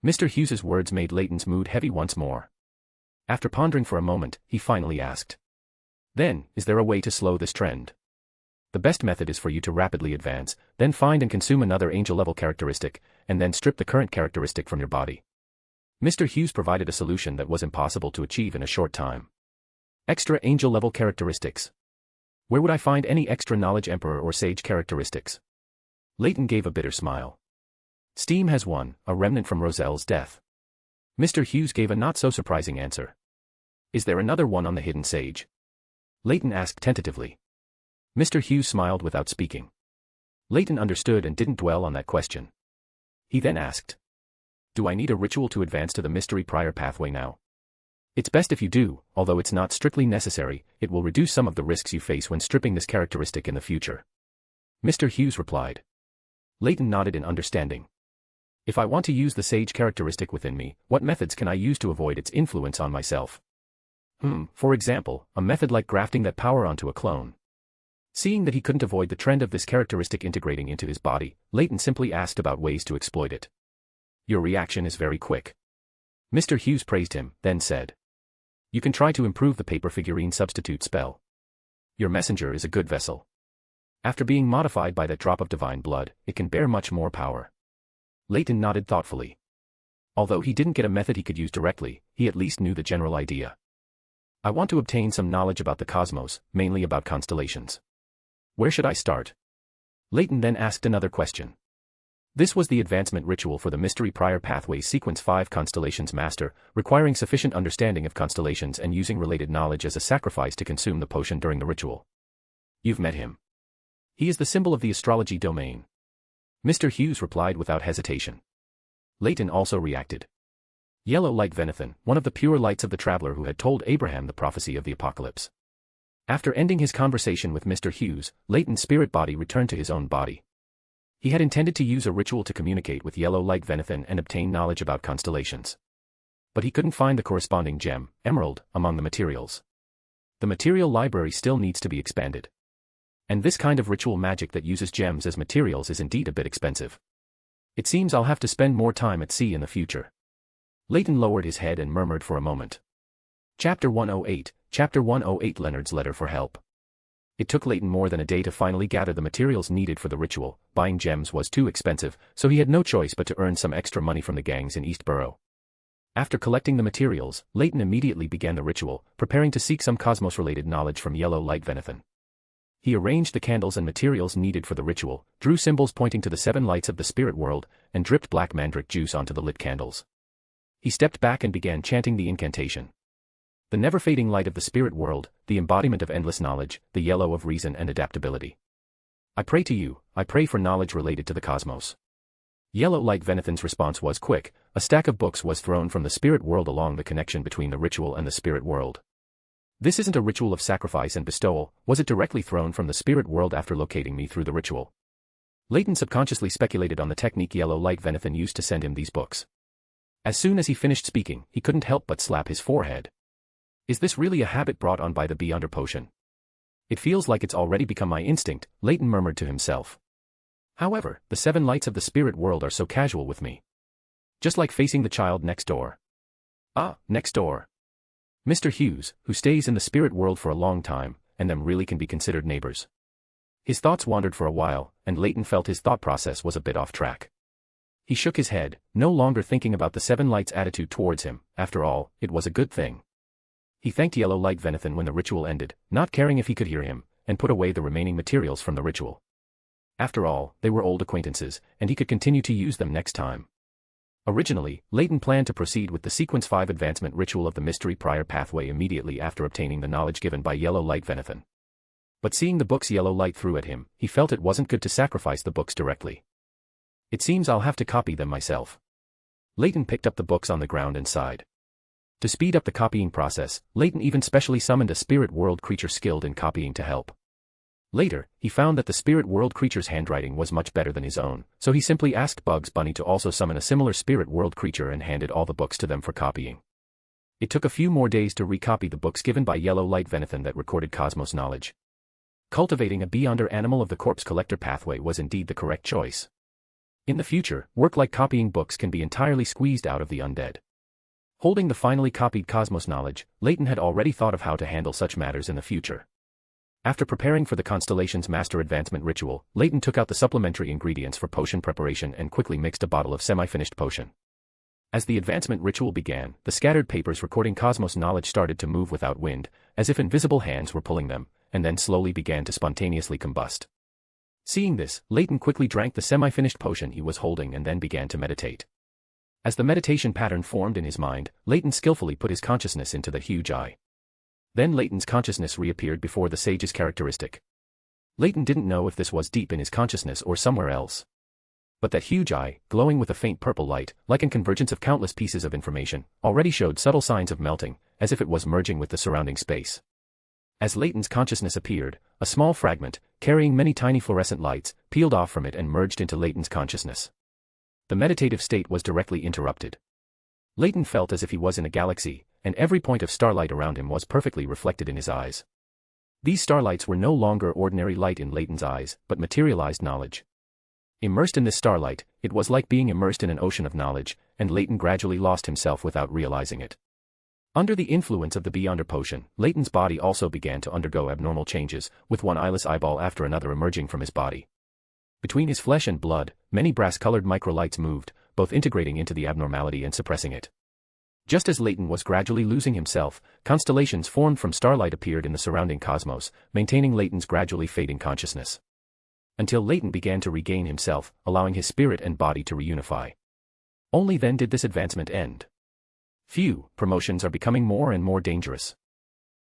Mr. Hughes's words made Leyton's mood heavy once more. After pondering for a moment, he finally asked. Then, is there a way to slow this trend? The best method is for you to rapidly advance, then find and consume another angel-level characteristic, and then strip the current characteristic from your body. Mr. Hughes provided a solution that was impossible to achieve in a short time. Extra angel-level characteristics. Where would I find any extra knowledge emperor or sage characteristics? Leyton gave a bitter smile. Steam has one, a remnant from Roselle's death. Mr. Hughes gave a not-so-surprising answer. Is there another one on the hidden sage? Leyton asked tentatively. Mr. Hughes smiled without speaking. Leyton understood and didn't dwell on that question. He then asked. Do I need a ritual to advance to the mystery prior pathway now? It's best if you do, although it's not strictly necessary, it will reduce some of the risks you face when stripping this characteristic in the future. Mr. Hughes replied. Leyton nodded in understanding. If I want to use the sage characteristic within me, what methods can I use to avoid its influence on myself? For example, a method like grafting that power onto a clone. Seeing that he couldn't avoid the trend of this characteristic integrating into his body, Leyton simply asked about ways to exploit it. Your reaction is very quick. Mr. Hughes praised him, then said. You can try to improve the paper figurine substitute spell. Your messenger is a good vessel. After being modified by that drop of divine blood, it can bear much more power. Leyton nodded thoughtfully. Although he didn't get a method he could use directly, he at least knew the general idea. I want to obtain some knowledge about the cosmos, mainly about constellations. Where should I start? Leyton then asked another question. This was the advancement ritual for the Mystery Prior Pathway Sequence 5 Constellations Master, requiring sufficient understanding of constellations and using related knowledge as a sacrifice to consume the potion during the ritual. You've met him. He is the symbol of the astrology domain. Mr. Hughes replied without hesitation. Leyton also reacted. Yellow light Venethan, one of the pure lights of the traveler who had told Abraham the prophecy of the apocalypse. After ending his conversation with Mr. Hughes, Leyton's spirit body returned to his own body. He had intended to use a ritual to communicate with Yellow Light Venethan and obtain knowledge about constellations. But he couldn't find the corresponding gem, emerald, among the materials. The material library still needs to be expanded. And this kind of ritual magic that uses gems as materials is indeed a bit expensive. It seems I'll have to spend more time at sea in the future. Leyton lowered his head and murmured for a moment. Chapter 108, Chapter 108 Leonard's Letter for Help. It took Leyton more than a day to finally gather the materials needed for the ritual. Buying gems was too expensive, so he had no choice but to earn some extra money from the gangs in Eastborough. After collecting the materials, Leyton immediately began the ritual, preparing to seek some cosmos-related knowledge from Yellow Light Venethan. He arranged the candles and materials needed for the ritual, drew symbols pointing to the 7 lights of the spirit world, and dripped black mandrake juice onto the lit candles. He stepped back and began chanting the incantation. The never-fading light of the spirit world, the embodiment of endless knowledge, the yellow of reason and adaptability. I pray to you, I pray for knowledge related to the cosmos. Yellow Light Venethan's response was quick. A stack of books was thrown from the spirit world along the connection between the ritual and the spirit world. This isn't a ritual of sacrifice and bestowal, was it directly thrown from the spirit world after locating me through the ritual? Leyton subconsciously speculated on the technique Yellow Light Venethan used to send him these books. As soon as he finished speaking, he couldn't help but slap his forehead. Is this really a habit brought on by the Beyonder potion? It feels like it's already become my instinct, Leyton murmured to himself. However, the 7 lights of the spirit world are so casual with me. Just like facing the child next door. Next door. Mr. Hughes, who stays in the spirit world for a long time, and them really can be considered neighbors. His thoughts wandered for a while, and Leyton felt his thought process was a bit off track. He shook his head, no longer thinking about the 7 lights' attitude towards him. After all, it was a good thing. He thanked Yellow Light Venethan when the ritual ended, not caring if he could hear him, and put away the remaining materials from the ritual. After all, they were old acquaintances, and he could continue to use them next time. Originally, Leyton planned to proceed with the Sequence 5 advancement ritual of the Mystery Prior Pathway immediately after obtaining the knowledge given by Yellow Light Venethan. But seeing the books Yellow Light threw at him, he felt it wasn't good to sacrifice the books directly. It seems I'll have to copy them myself. Leyton picked up the books on the ground and sighed. To speed up the copying process, Leyton even specially summoned a spirit world creature skilled in copying to help. Later, he found that the spirit world creature's handwriting was much better than his own, so he simply asked Bugs Bunny to also summon a similar spirit world creature and handed all the books to them for copying. It took a few more days to recopy the books given by Yellow Light Venethan that recorded cosmos knowledge. Cultivating a beyonder animal of the corpse collector pathway was indeed the correct choice. In the future, work like copying books can be entirely squeezed out of the undead. Holding the finally copied cosmos knowledge, Leyton had already thought of how to handle such matters in the future. After preparing for the Constellation's Master Advancement ritual, Leyton took out the supplementary ingredients for potion preparation and quickly mixed a bottle of semi-finished potion. As the advancement ritual began, the scattered papers recording cosmos knowledge started to move without wind, as if invisible hands were pulling them, and then slowly began to spontaneously combust. Seeing this, Leyton quickly drank the semi-finished potion he was holding and then began to meditate. As the meditation pattern formed in his mind, Leyton skillfully put his consciousness into the huge eye. Then Leyton's consciousness reappeared before the sage's characteristic. Leyton didn't know if this was deep in his consciousness or somewhere else. But that huge eye, glowing with a faint purple light, like a convergence of countless pieces of information, already showed subtle signs of melting, as if it was merging with the surrounding space. As Leyton's consciousness appeared, a small fragment, carrying many tiny fluorescent lights, peeled off from it and merged into Leyton's consciousness. The meditative state was directly interrupted. Leyton felt as if he was in a galaxy, and every point of starlight around him was perfectly reflected in his eyes. These starlights were no longer ordinary light in Leyton's eyes, but materialized knowledge. Immersed in this starlight, it was like being immersed in an ocean of knowledge, and Leyton gradually lost himself without realizing it. Under the influence of the Beyonder potion, Leyton's body also began to undergo abnormal changes, with one eyeless eyeball after another emerging from his body. Between his flesh and blood, many brass-colored microlights moved, both integrating into the abnormality and suppressing it. Just as Leyton was gradually losing himself, constellations formed from starlight appeared in the surrounding cosmos, maintaining Leyton's gradually fading consciousness. Until Leyton began to regain himself, allowing his spirit and body to reunify. Only then did this advancement end. Phew, promotions are becoming more and more dangerous.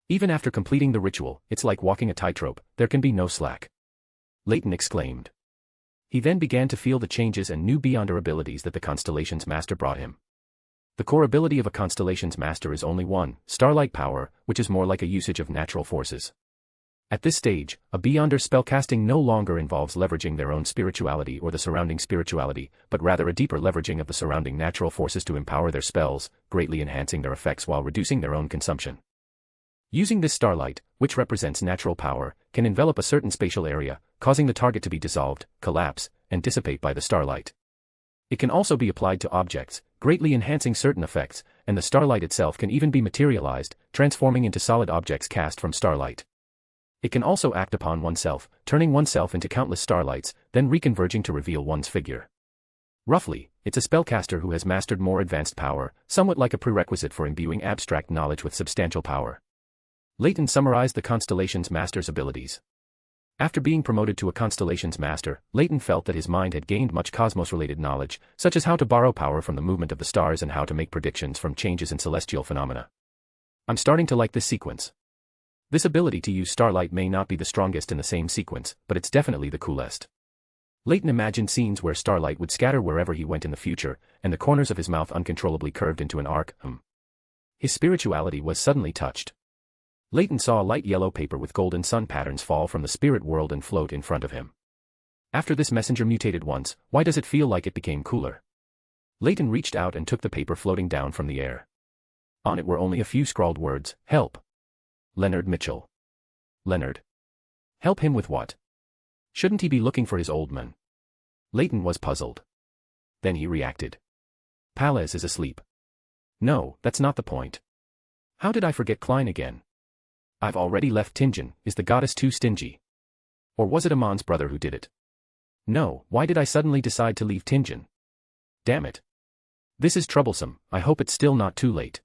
Even after completing the ritual, it's like walking a tightrope, there can be no slack. Leyton exclaimed. He then began to feel the changes and new Beyonder abilities that the Constellation's Master brought him. The core ability of a Constellation's Master is only one, Starlight Power, which is more like a usage of natural forces. At this stage, a Beyonder spellcasting no longer involves leveraging their own spirituality or the surrounding spirituality, but rather a deeper leveraging of the surrounding natural forces to empower their spells, greatly enhancing their effects while reducing their own consumption. Using this starlight, which represents natural power, can envelop a certain spatial area, causing the target to be dissolved, collapse, and dissipate by the starlight. It can also be applied to objects, greatly enhancing certain effects, and the starlight itself can even be materialized, transforming into solid objects cast from starlight. It can also act upon oneself, turning oneself into countless starlights, then reconverging to reveal one's figure. Roughly, it's a spellcaster who has mastered more advanced power, somewhat like a prerequisite for imbuing abstract knowledge with substantial power. Leyton summarized the Constellation's Master's abilities. After being promoted to a Constellation's Master, Leyton felt that his mind had gained much cosmos-related knowledge, such as how to borrow power from the movement of the stars and how to make predictions from changes in celestial phenomena. I'm starting to like this sequence. This ability to use starlight may not be the strongest in the same sequence, but it's definitely the coolest. Leyton imagined scenes where starlight would scatter wherever he went in the future, and the corners of his mouth uncontrollably curved into an arc. His spirituality was suddenly touched. Leyton saw a light yellow paper with golden sun patterns fall from the spirit world and float in front of him. After this messenger mutated once, why does it feel like it became cooler? Leyton reached out and took the paper floating down from the air. On it were only a few scrawled words, help. Leonard Mitchell. Leonard. Help him with what? Shouldn't he be looking for his old man? Leyton was puzzled. Then he reacted. Pallas is asleep. No, that's not the point. How did I forget Klein again? I've already left Tingen, is the goddess too stingy? Or was it Amon's brother who did it? No, why did I suddenly decide to leave Tingen? Damn it. This is troublesome, I hope it's still not too late.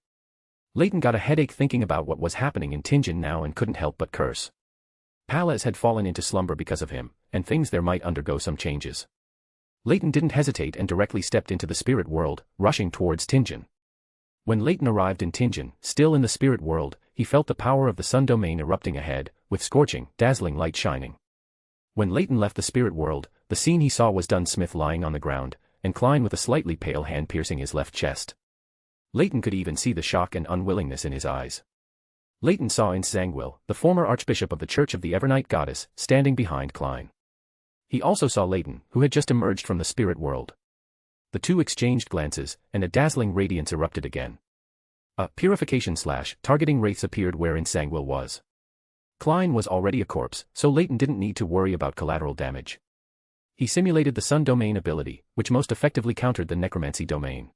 Leyton got a headache thinking about what was happening in Tingen now and couldn't help but curse. Pallas had fallen into slumber because of him, and things there might undergo some changes. Leyton didn't hesitate and directly stepped into the spirit world, rushing towards Tingen. When Leyton arrived in Tingen, still in the spirit world, he felt the power of the sun domain erupting ahead, with scorching, dazzling light shining. When Leyton left the spirit world, the scene he saw was Dunsmith lying on the ground, and Klein with a slightly pale hand piercing his left chest. Leyton could even see the shock and unwillingness in his eyes. Leyton saw Ince Zangwill, the former archbishop of the Church of the Evernight Goddess, standing behind Klein. He also saw Leyton, who had just emerged from the spirit world. The two exchanged glances, and a dazzling radiance erupted again. A purification/targeting wraiths appeared where Ince Zangwill was. Klein was already a corpse, so Leyton didn't need to worry about collateral damage. He simulated the sun domain ability, which most effectively countered the necromancy domain.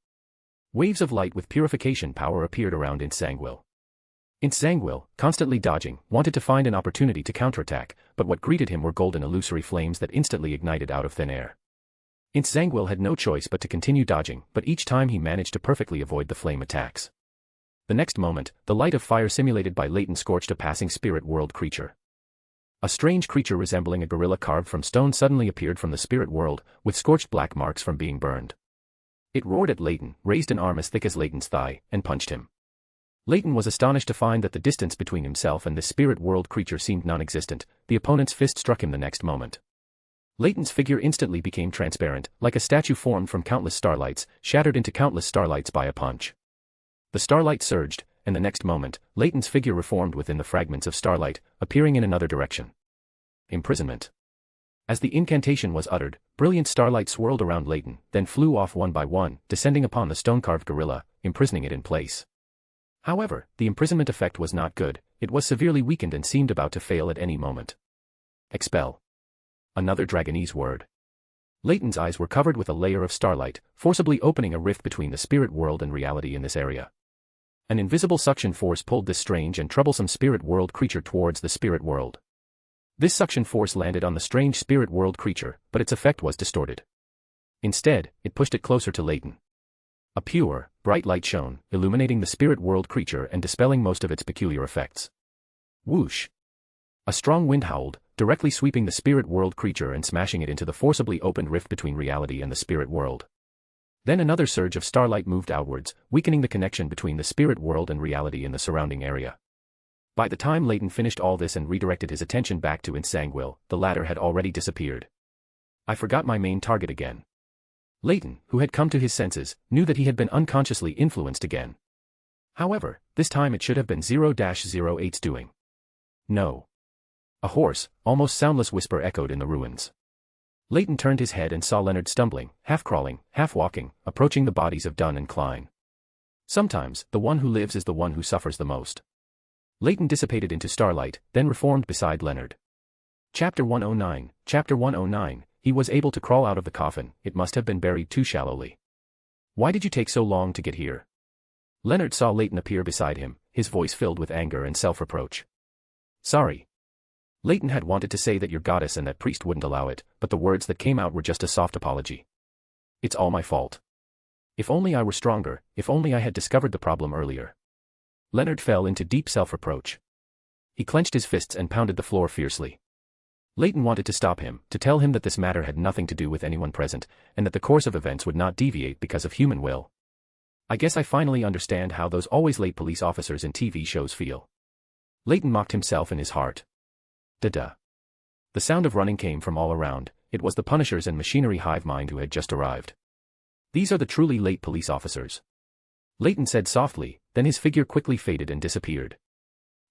Waves of light with purification power appeared around Insangwil. Insangwil, constantly dodging, wanted to find an opportunity to counterattack, but what greeted him were golden illusory flames that instantly ignited out of thin air. Insangwil had no choice but to continue dodging, but each time he managed to perfectly avoid the flame attacks. The next moment, the light of fire simulated by Leyton scorched a passing spirit world creature. A strange creature resembling a gorilla carved from stone suddenly appeared from the spirit world, with scorched black marks from being burned. It roared at Leyton, raised an arm as thick as Leyton's thigh, and punched him. Leyton was astonished to find that the distance between himself and this spirit world creature seemed non-existent. The opponent's fist struck him the next moment. Leyton's figure instantly became transparent, like a statue formed from countless starlights, shattered into countless starlights by a punch. The starlight surged, and the next moment, Leyton's figure reformed within the fragments of starlight, appearing in another direction. Imprisonment. As the incantation was uttered, brilliant starlight swirled around Leyton, then flew off one by one, descending upon the stone-carved gorilla, imprisoning it in place. However, the imprisonment effect was not good. It was severely weakened and seemed about to fail at any moment. Expel. Another Dragonese word. Leyton's eyes were covered with a layer of starlight, forcibly opening a rift between the spirit world and reality in this area. An invisible suction force pulled this strange and troublesome spirit world creature towards the spirit world. This suction force landed on the strange spirit world creature, but its effect was distorted. Instead, it pushed it closer to Leyton. A pure, bright light shone, illuminating the spirit world creature and dispelling most of its peculiar effects. Whoosh! A strong wind howled, directly sweeping the spirit world creature and smashing it into the forcibly opened rift between reality and the spirit world. Then another surge of starlight moved outwards, weakening the connection between the spirit world and reality in the surrounding area. By the time Leyton finished all this and redirected his attention back to Insangwil, the latter had already disappeared. I forgot my main target again. Leyton, who had come to his senses, knew that he had been unconsciously influenced again. However, this time it should have been 0-08's doing. No. A hoarse, almost soundless whisper echoed in the ruins. Leyton turned his head and saw Leonard stumbling, half crawling, half walking, approaching the bodies of Dunn and Klein. Sometimes, the one who lives is the one who suffers the most. Leyton dissipated into starlight, then reformed beside Leonard. Chapter 109, Chapter 109, he was able to crawl out of the coffin. It must have been buried too shallowly. Why did you take so long to get here? Leonard saw Leyton appear beside him, his voice filled with anger and self-reproach. Sorry. Leyton had wanted to say that your goddess and that priest wouldn't allow it, but the words that came out were just a soft apology. It's all my fault. If only I were stronger, if only I had discovered the problem earlier. Leonard fell into deep self-reproach. He clenched his fists and pounded the floor fiercely. Leyton wanted to stop him, to tell him that this matter had nothing to do with anyone present, and that the course of events would not deviate because of human will. I guess I finally understand how those always late police officers in TV shows feel. Leyton mocked himself in his heart. Da-da. The sound of running came from all around. It was the Punishers and Machinery hive mind who had just arrived. These are the truly late police officers. Leyton said softly, then his figure quickly faded and disappeared.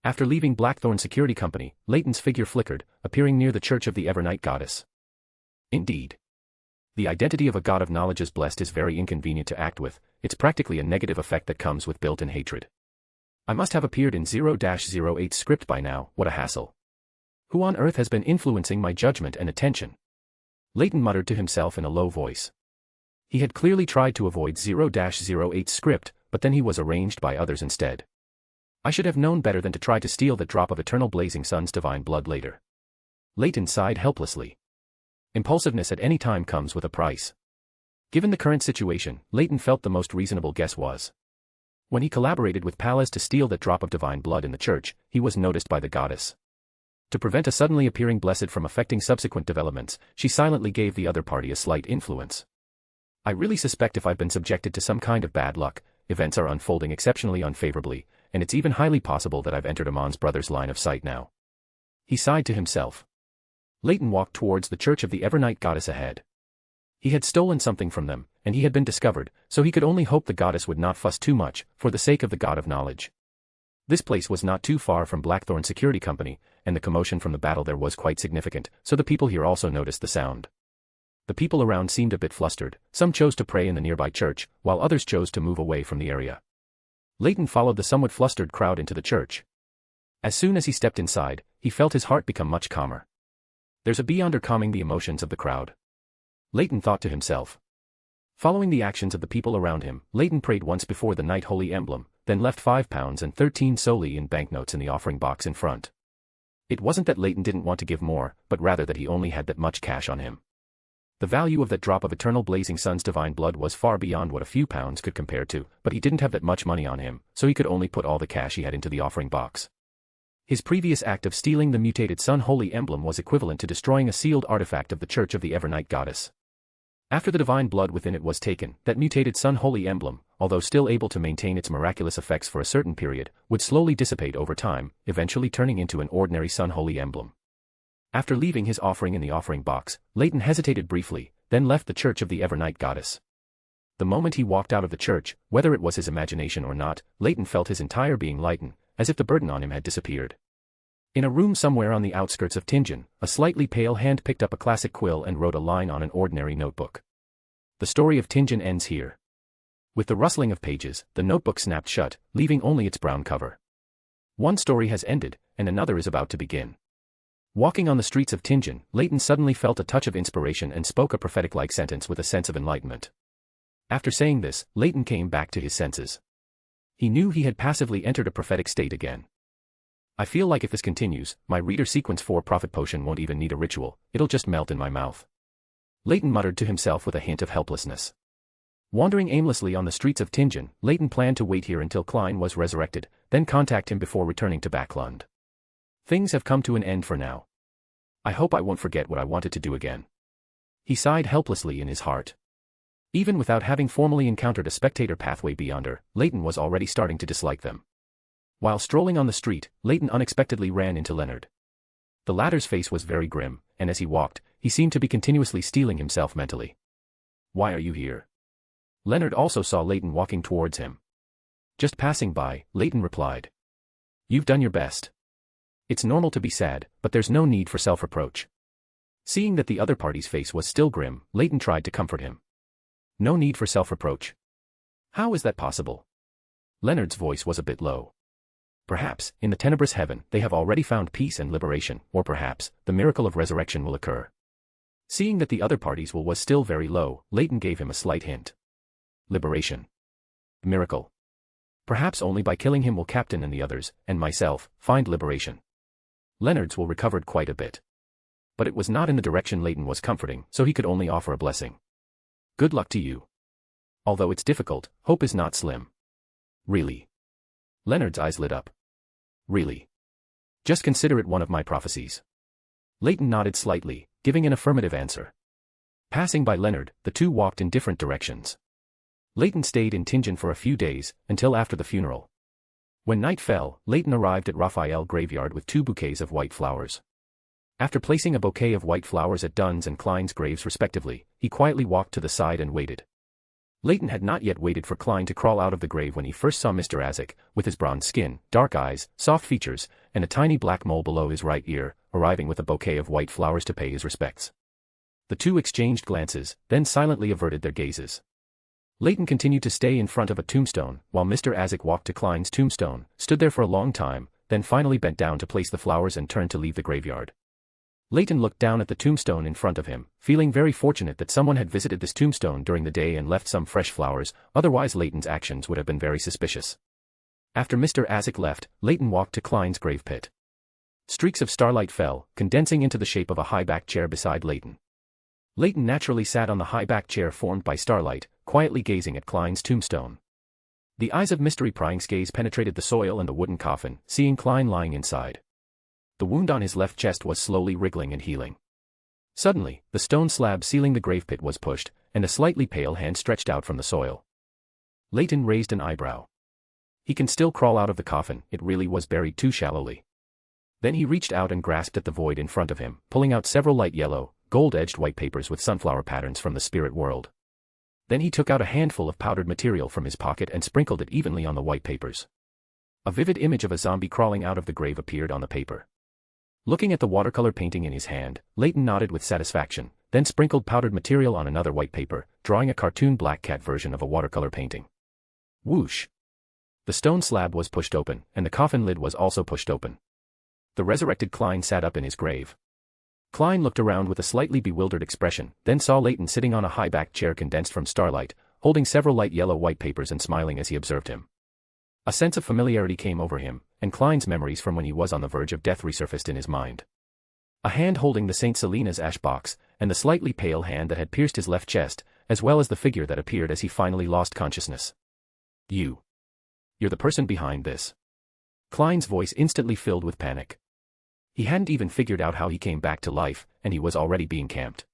After leaving Blackthorn Security Company, Leyton's figure flickered, appearing near the Church of the Evernight Goddess. Indeed. The identity of a god of knowledge is blessed is very inconvenient to act with. It's practically a negative effect that comes with built-in hatred. I must have appeared in 0-08 script by now. What a hassle. Who on earth has been influencing my judgment and attention? Leyton muttered to himself in a low voice. He had clearly tried to avoid 0-08 script, but then he was arranged by others instead. I should have known better than to try to steal that drop of eternal blazing sun's divine blood later. Leyton sighed helplessly. Impulsiveness at any time comes with a price. Given the current situation, Leyton felt the most reasonable guess was. When he collaborated with Pallas to steal that drop of divine blood in the church, he was noticed by the goddess. To prevent a suddenly appearing blessed from affecting subsequent developments, she silently gave the other party a slight influence. I really suspect if I've been subjected to some kind of bad luck, events are unfolding exceptionally unfavorably, and it's even highly possible that I've entered Amon's brother's line of sight now. He sighed to himself. Leyton walked towards the Church of the Evernight Goddess ahead. He had stolen something from them, and he had been discovered, so he could only hope the goddess would not fuss too much, for the sake of the god of knowledge. This place was not too far from Blackthorn Security Company, and the commotion from the battle there was quite significant, so the people here also noticed the sound. The people around seemed a bit flustered. Some chose to pray in the nearby church, while others chose to move away from the area. Leyton followed the somewhat flustered crowd into the church. As soon as he stepped inside, he felt his heart become much calmer. There's a beyonder calming the emotions of the crowd. Leyton thought to himself. Following the actions of the people around him, Leyton prayed once before the Night Holy Emblem, then left £5 and 13 solely in banknotes in the offering box in front. It wasn't that Leyton didn't want to give more, but rather that he only had that much cash on him. The value of that drop of eternal blazing sun's divine blood was far beyond what a few pounds could compare to, but he didn't have that much money on him, so he could only put all the cash he had into the offering box. His previous act of stealing the mutated Sun Holy Emblem was equivalent to destroying a sealed artifact of the Church of the Evernight Goddess. After the divine blood within it was taken, that mutated Sun Holy Emblem, although still able to maintain its miraculous effects for a certain period, would slowly dissipate over time, eventually turning into an ordinary Sun Holy Emblem. After leaving his offering in the offering box, Leyton hesitated briefly, then left the Church of the Evernight Goddess. The moment he walked out of the church, whether it was his imagination or not, Leyton felt his entire being lighten, as if the burden on him had disappeared. In a room somewhere on the outskirts of Tingen, a slightly pale hand picked up a classic quill and wrote a line on an ordinary notebook. The story of Tingen ends here. With the rustling of pages, the notebook snapped shut, leaving only its brown cover. One story has ended, and another is about to begin. Walking on the streets of Tingen, Leyton suddenly felt a touch of inspiration and spoke a prophetic-like sentence with a sense of enlightenment. After saying this, Leyton came back to his senses. He knew he had passively entered a prophetic state again. I feel like if this continues, my Reader Sequence 4 Prophet Potion won't even need a ritual, it'll just melt in my mouth. Leyton muttered to himself with a hint of helplessness. Wandering aimlessly on the streets of Tingen, Leyton planned to wait here until Klein was resurrected, then contact him before returning to Backlund. Things have come to an end for now. I hope I won't forget what I wanted to do again. He sighed helplessly in his heart. Even without having formally encountered a spectator pathway beyonder, Leyton was already starting to dislike them. While strolling on the street, Leyton unexpectedly ran into Leonard. The latter's face was very grim, and as he walked, he seemed to be continuously steeling himself mentally. Why are you here? Leonard also saw Leyton walking towards him. Just passing by, Leyton replied. You've done your best. It's normal to be sad, but there's no need for self-reproach. Seeing that the other party's face was still grim, Leyton tried to comfort him. No need for self-reproach. How is that possible? Leonard's voice was a bit low. Perhaps, in the tenebrous heaven, they have already found peace and liberation, or perhaps, the miracle of resurrection will occur. Seeing that the other party's will was still very low, Leyton gave him a slight hint. Liberation. Miracle. Perhaps only by killing him will Captain and the others, and myself, find liberation. Leonard's will recovered quite a bit. But it was not in the direction Leyton was comforting, so he could only offer a blessing. Good luck to you. Although it's difficult, hope is not slim. Really? Leonard's eyes lit up. Really? Just consider it one of my prophecies. Leyton nodded slightly, giving an affirmative answer. Passing by Leonard, the two walked in different directions. Leyton stayed in Tingen for a few days, until after the funeral. When night fell, Leyton arrived at Raphael graveyard with 2 bouquets of white flowers. After placing a bouquet of white flowers at Dunn's and Klein's graves respectively, he quietly walked to the side and waited. Leyton had not yet waited for Klein to crawl out of the grave when he first saw Mr. Azek, with his bronze skin, dark eyes, soft features, and a tiny black mole below his right ear, arriving with a bouquet of white flowers to pay his respects. The two exchanged glances, then silently averted their gazes. Leyton continued to stay in front of a tombstone, while Mr. Azek walked to Klein's tombstone, stood there for a long time, then finally bent down to place the flowers and turned to leave the graveyard. Leyton looked down at the tombstone in front of him, feeling very fortunate that someone had visited this tombstone during the day and left some fresh flowers, otherwise Leyton's actions would have been very suspicious. After Mr. Azek left, Leyton walked to Klein's grave pit. Streaks of starlight fell, condensing into the shape of a high-backed chair beside Leyton. Leyton naturally sat on the high-backed chair formed by starlight, quietly gazing at Klein's tombstone. The eyes of mystery prying gaze penetrated the soil and the wooden coffin, seeing Klein lying inside. The wound on his left chest was slowly wriggling and healing. Suddenly, the stone slab sealing the grave pit was pushed, and a slightly pale hand stretched out from the soil. Leyton raised an eyebrow. He can still crawl out of the coffin, it really was buried too shallowly. Then he reached out and grasped at the void in front of him, pulling out several light yellow, gold-edged white papers with sunflower patterns from the spirit world. Then he took out a handful of powdered material from his pocket and sprinkled it evenly on the white papers. A vivid image of a zombie crawling out of the grave appeared on the paper. Looking at the watercolor painting in his hand, Leyton nodded with satisfaction, then sprinkled powdered material on another white paper, drawing a cartoon black cat version of a watercolor painting. Whoosh! The stone slab was pushed open, and the coffin lid was also pushed open. The resurrected Klein sat up in his grave. Klein looked around with a slightly bewildered expression, then saw Leyton sitting on a high-backed chair condensed from starlight, holding several light yellow white papers and smiling as he observed him. A sense of familiarity came over him, and Klein's memories from when he was on the verge of death resurfaced in his mind. A hand holding the St. Selena's ash box, and the slightly pale hand that had pierced his left chest, as well as the figure that appeared as he finally lost consciousness. You're the person behind this. Klein's voice instantly filled with panic. He hadn't even figured out how he came back to life, and he was already being camped.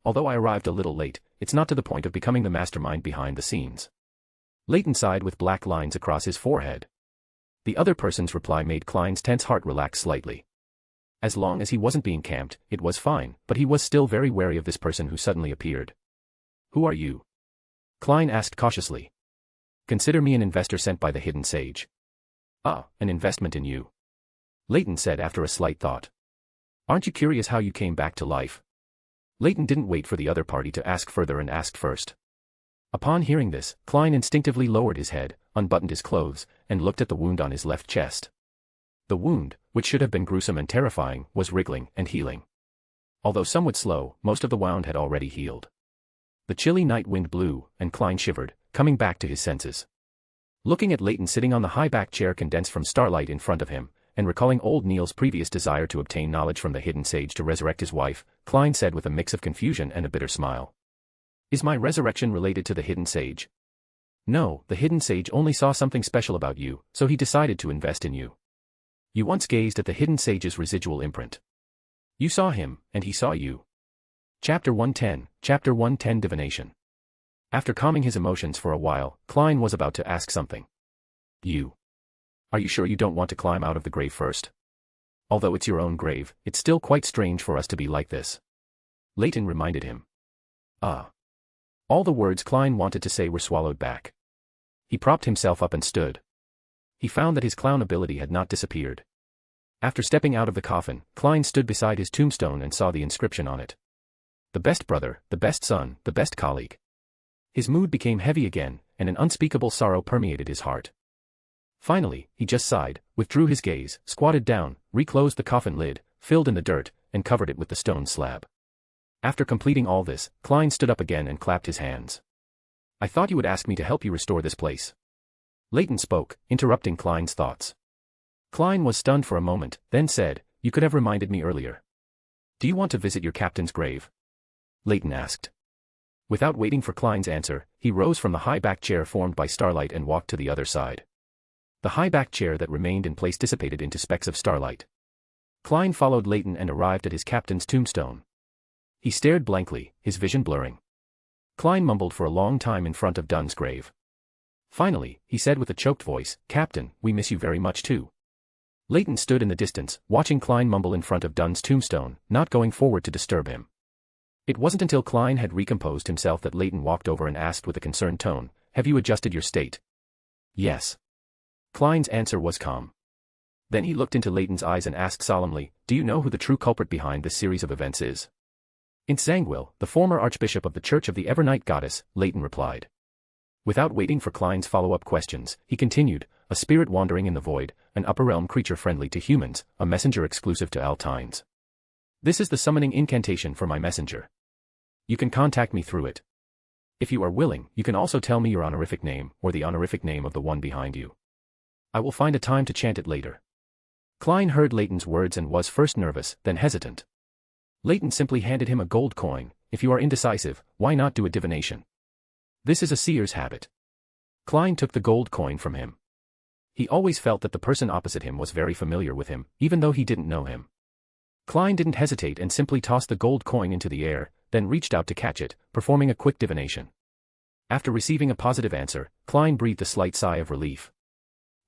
Although I arrived a little late, it's not to the point of becoming the mastermind behind the scenes. Leyton sighed with black lines across his forehead. The other person's reply made Klein's tense heart relax slightly. As long as he wasn't being camped, it was fine, but he was still very wary of this person who suddenly appeared. Who are you? Klein asked cautiously. Consider me an investor sent by the hidden sage. An investment in you. Leyton said after a slight thought. Aren't you curious how you came back to life? Leyton didn't wait for the other party to ask further and asked first. Upon hearing this, Klein instinctively lowered his head, unbuttoned his clothes, and looked at the wound on his left chest. The wound, which should have been gruesome and terrifying, was wriggling and healing. Although somewhat slow, most of the wound had already healed. The chilly night wind blew, and Klein shivered, coming back to his senses. Looking at Leyton sitting on the high-backed chair condensed from starlight in front of him, and recalling old Neil's previous desire to obtain knowledge from the hidden sage to resurrect his wife, Klein said with a mix of confusion and a bitter smile. Is my resurrection related to the hidden sage? No, the hidden sage only saw something special about you, so he decided to invest in you. You once gazed at the hidden sage's residual imprint. You saw him, and he saw you. Chapter 110 Divination. After calming his emotions for a while, Klein was about to ask something. Are you sure you don't want to climb out of the grave first? Although it's your own grave, it's still quite strange for us to be like this. Leyton reminded him. All the words Klein wanted to say were swallowed back. He propped himself up and stood. He found that his clown ability had not disappeared. After stepping out of the coffin, Klein stood beside his tombstone and saw the inscription on it. The best brother, the best son, the best colleague. His mood became heavy again, and an unspeakable sorrow permeated his heart. Finally, he just sighed, withdrew his gaze, squatted down, reclosed the coffin lid, filled in the dirt, and covered it with the stone slab. After completing all this, Klein stood up again and clapped his hands. I thought you would ask me to help you restore this place. Leyton spoke, interrupting Klein's thoughts. Klein was stunned for a moment, then said, You could have reminded me earlier. Do you want to visit your captain's grave? Leyton asked. Without waiting for Klein's answer, he rose from the high-backed chair formed by starlight and walked to the other side. The high-backed chair that remained in place dissipated into specks of starlight. Klein followed Leyton and arrived at his captain's tombstone. He stared blankly, his vision blurring. Klein mumbled for a long time in front of Dunn's grave. Finally, he said with a choked voice, Captain, we miss you very much too. Leyton stood in the distance, watching Klein mumble in front of Dunn's tombstone, not going forward to disturb him. It wasn't until Klein had recomposed himself that Leyton walked over and asked with a concerned tone, Have you adjusted your state? Yes. Klein's answer was calm. Then he looked into Leyton's eyes and asked solemnly, Do you know who the true culprit behind this series of events is? It's Zangwill, the former archbishop of the Church of the Evernight Goddess, Leyton replied. Without waiting for Klein's follow-up questions, he continued, A spirit wandering in the void, an upper-realm creature friendly to humans, a messenger exclusive to Altines. This is the summoning incantation for my messenger. You can contact me through it. If you are willing, you can also tell me your honorific name, or the honorific name of the one behind you. I will find a time to chant it later. Klein heard Leyton's words and was first nervous, then hesitant. Leyton simply handed him a gold coin. If you are indecisive, why not do a divination? This is a seer's habit. Klein took the gold coin from him. He always felt that the person opposite him was very familiar with him, even though he didn't know him. Klein didn't hesitate and simply tossed the gold coin into the air, then reached out to catch it, performing a quick divination. After receiving a positive answer, Klein breathed a slight sigh of relief.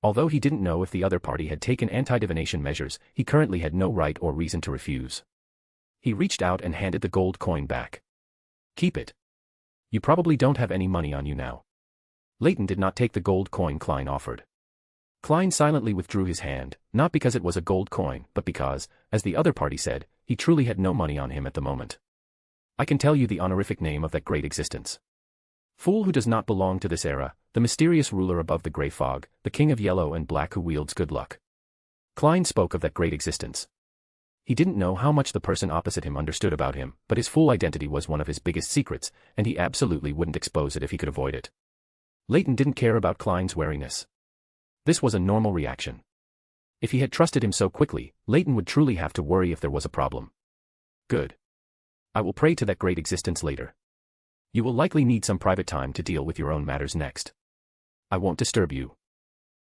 Although he didn't know if the other party had taken anti-divination measures, he currently had no right or reason to refuse. He reached out and handed the gold coin back. Keep it. You probably don't have any money on you now. Leyton did not take the gold coin Klein offered. Klein silently withdrew his hand, not because it was a gold coin, but because, as the other party said, he truly had no money on him at the moment. I can tell you the honorific name of that great existence. Fool who does not belong to this era, the mysterious ruler above the grey fog, the king of yellow and black who wields good luck. Klein spoke of that great existence. He didn't know how much the person opposite him understood about him, but his full identity was one of his biggest secrets, and he absolutely wouldn't expose it if he could avoid it. Leyton didn't care about Klein's wariness. This was a normal reaction. If he had trusted him so quickly, Leyton would truly have to worry if there was a problem. Good. I will pray to that great existence later. You will likely need some private time to deal with your own matters next. I won't disturb you.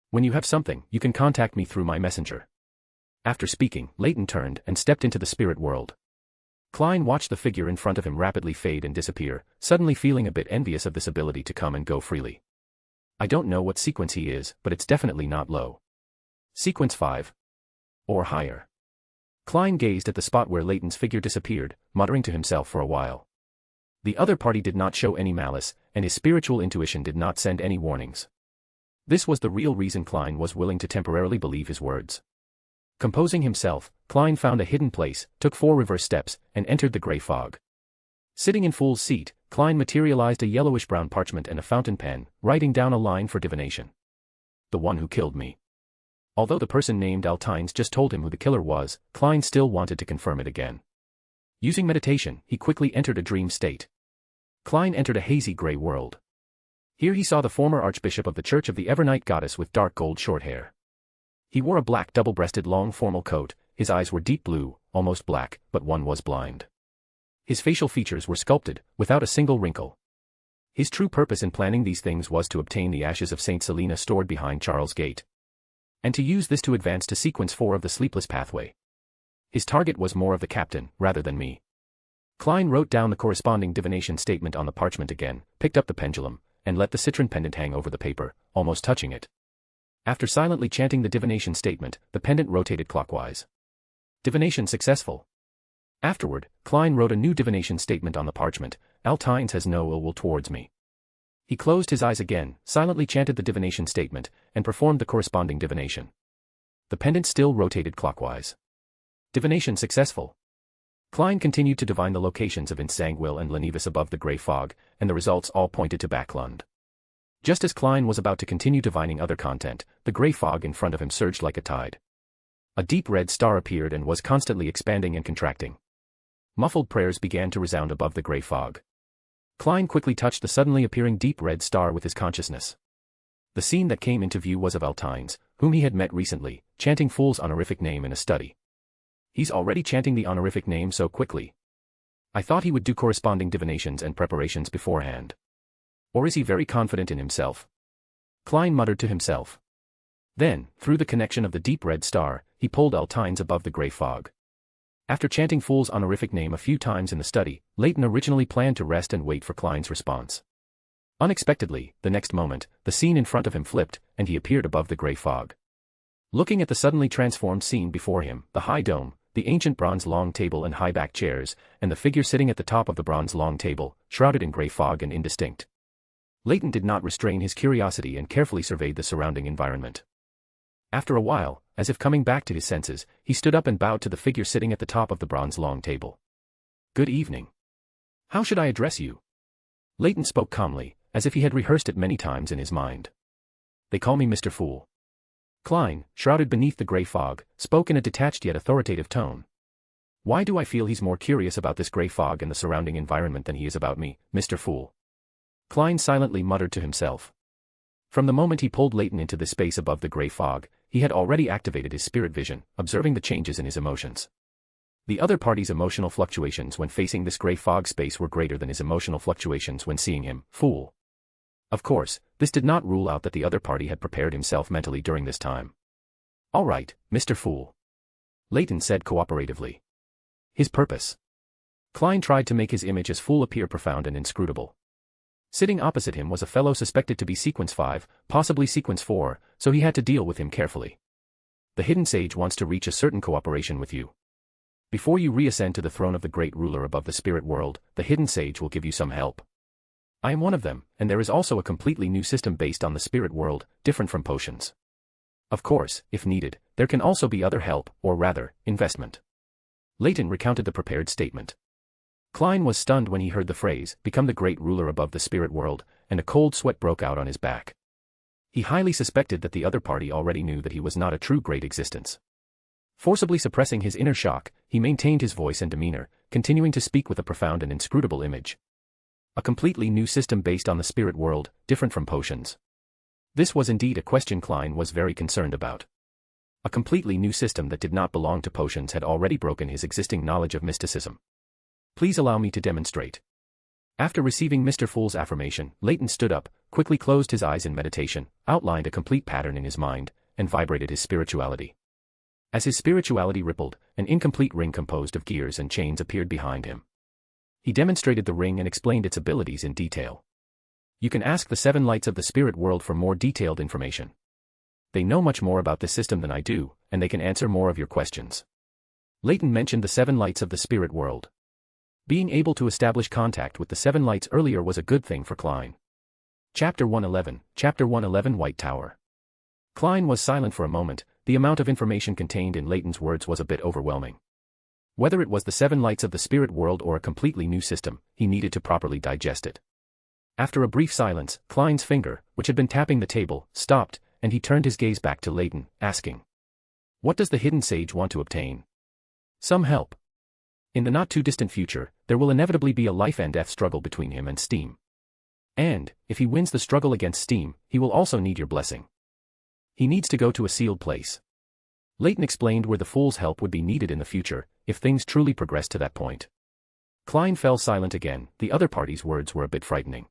When you have something, you can contact me through my messenger. After speaking, Leyton turned and stepped into the spirit world. Klein watched the figure in front of him rapidly fade and disappear, suddenly feeling a bit envious of this ability to come and go freely. I don't know what sequence he is, but it's definitely not low. Sequence 5. Or higher. Klein gazed at the spot where Leyton's figure disappeared, muttering to himself for a while. The other party did not show any malice, and his spiritual intuition did not send any warnings. This was the real reason Klein was willing to temporarily believe his words. Composing himself, Klein found a hidden place, took 4 reverse steps, and entered the gray fog. Sitting in Fool's seat, Klein materialized a yellowish-brown parchment and a fountain pen, writing down a line for divination. The one who killed me. Although the person named Altines just told him who the killer was, Klein still wanted to confirm it again. Using meditation, he quickly entered a dream state. Klein entered a hazy gray world. Here he saw the former archbishop of the Church of the Evernight Goddess with dark gold short hair. He wore a black double-breasted long formal coat, his eyes were deep blue, almost black, but one was blind. His facial features were sculpted, without a single wrinkle. His true purpose in planning these things was to obtain the ashes of Saint Selena stored behind Charles Gate. And to use this to advance to sequence 4 of the Sleepless Pathway. His target was more of the captain, rather than me. Klein wrote down the corresponding divination statement on the parchment again, picked up the pendulum, and let the citron pendant hang over the paper, almost touching it. After silently chanting the divination statement, the pendant rotated clockwise. Divination successful. Afterward, Klein wrote a new divination statement on the parchment. Altines has no ill will towards me. He closed his eyes again, silently chanted the divination statement, and performed the corresponding divination. The pendant still rotated clockwise. Divination successful. Klein continued to divine the locations of Insanguil and Lenivus above the grey fog, and the results all pointed to Backlund. Just as Klein was about to continue divining other content, the grey fog in front of him surged like a tide. A deep red star appeared and was constantly expanding and contracting. Muffled prayers began to resound above the grey fog. Klein quickly touched the suddenly appearing deep red star with his consciousness. The scene that came into view was of Altines, whom he had met recently, chanting Fool's honorific name in a study. He's already chanting the honorific name so quickly. I thought he would do corresponding divinations and preparations beforehand. Or is he very confident in himself? Klein muttered to himself. Then, through the connection of the deep red star, he pulled Altines above the grey fog. After chanting Fool's honorific name a few times in the study, Leyton originally planned to rest and wait for Klein's response. Unexpectedly, the next moment, the scene in front of him flipped, and he appeared above the grey fog. Looking at the suddenly transformed scene before him, the high dome, the ancient bronze long table and high-backed chairs, and the figure sitting at the top of the bronze long table, shrouded in grey fog and indistinct. Leyton did not restrain his curiosity and carefully surveyed the surrounding environment. After a while, as if coming back to his senses, he stood up and bowed to the figure sitting at the top of the bronze long table. Good evening. How should I address you? Leyton spoke calmly, as if he had rehearsed it many times in his mind. They call me Mr. Fool. Klein, shrouded beneath the grey fog, spoke in a detached yet authoritative tone. Why do I feel he's more curious about this grey fog and the surrounding environment than he is about me, Mr. Fool? Klein silently muttered to himself. From the moment he pulled Leyton into the space above the grey fog, he had already activated his spirit vision, observing the changes in his emotions. The other party's emotional fluctuations when facing this grey fog space were greater than his emotional fluctuations when seeing him, Fool. Of course, this did not rule out that the other party had prepared himself mentally during this time. All right, Mr. Fool. Leyton said cooperatively. His purpose. Klein tried to make his image as Fool appear profound and inscrutable. Sitting opposite him was a fellow suspected to be Sequence 5, possibly Sequence 4, so he had to deal with him carefully. The hidden sage wants to reach a certain cooperation with you. Before you reascend to the throne of the great ruler above the spirit world, the hidden sage will give you some help. I am one of them, and there is also a completely new system based on the spirit world, different from potions. Of course, if needed, there can also be other help, or rather, investment. Leyton recounted the prepared statement. Klein was stunned when he heard the phrase, become the great ruler above the spirit world, and a cold sweat broke out on his back. He highly suspected that the other party already knew that he was not a true great existence. Forcibly suppressing his inner shock, he maintained his voice and demeanor, continuing to speak with a profound and inscrutable image. A completely new system based on the spirit world, different from potions. This was indeed a question Klein was very concerned about. A completely new system that did not belong to potions had already broken his existing knowledge of mysticism. Please allow me to demonstrate. After receiving Mr. Fool's affirmation, Leyton stood up, quickly closed his eyes in meditation, outlined a complete pattern in his mind, and vibrated his spirituality. As his spirituality rippled, an incomplete ring composed of gears and chains appeared behind him. He demonstrated the ring and explained its abilities in detail. You can ask the 7 lights of the spirit world for more detailed information. They know much more about this system than I do, and they can answer more of your questions. Leyton mentioned the 7 lights of the spirit world. Being able to establish contact with the 7 lights earlier was a good thing for Klein. Chapter 111 White Tower. Klein was silent for a moment. The amount of information contained in Leyton's words was a bit overwhelming. Whether it was the 7 lights of the spirit world or a completely new system, he needed to properly digest it. After a brief silence, Klein's finger, which had been tapping the table, stopped, and he turned his gaze back to Leyton, asking, "What does the hidden sage want to obtain?" "Some help. In the not-too-distant future, there will inevitably be a life-and-death struggle between him and Steam. And, if he wins the struggle against Steam, he will also need your blessing. He needs to go to a sealed place." Leyton explained where the Fool's help would be needed in the future, if things truly progressed to that point. Klein fell silent again. The other party's words were a bit frightening.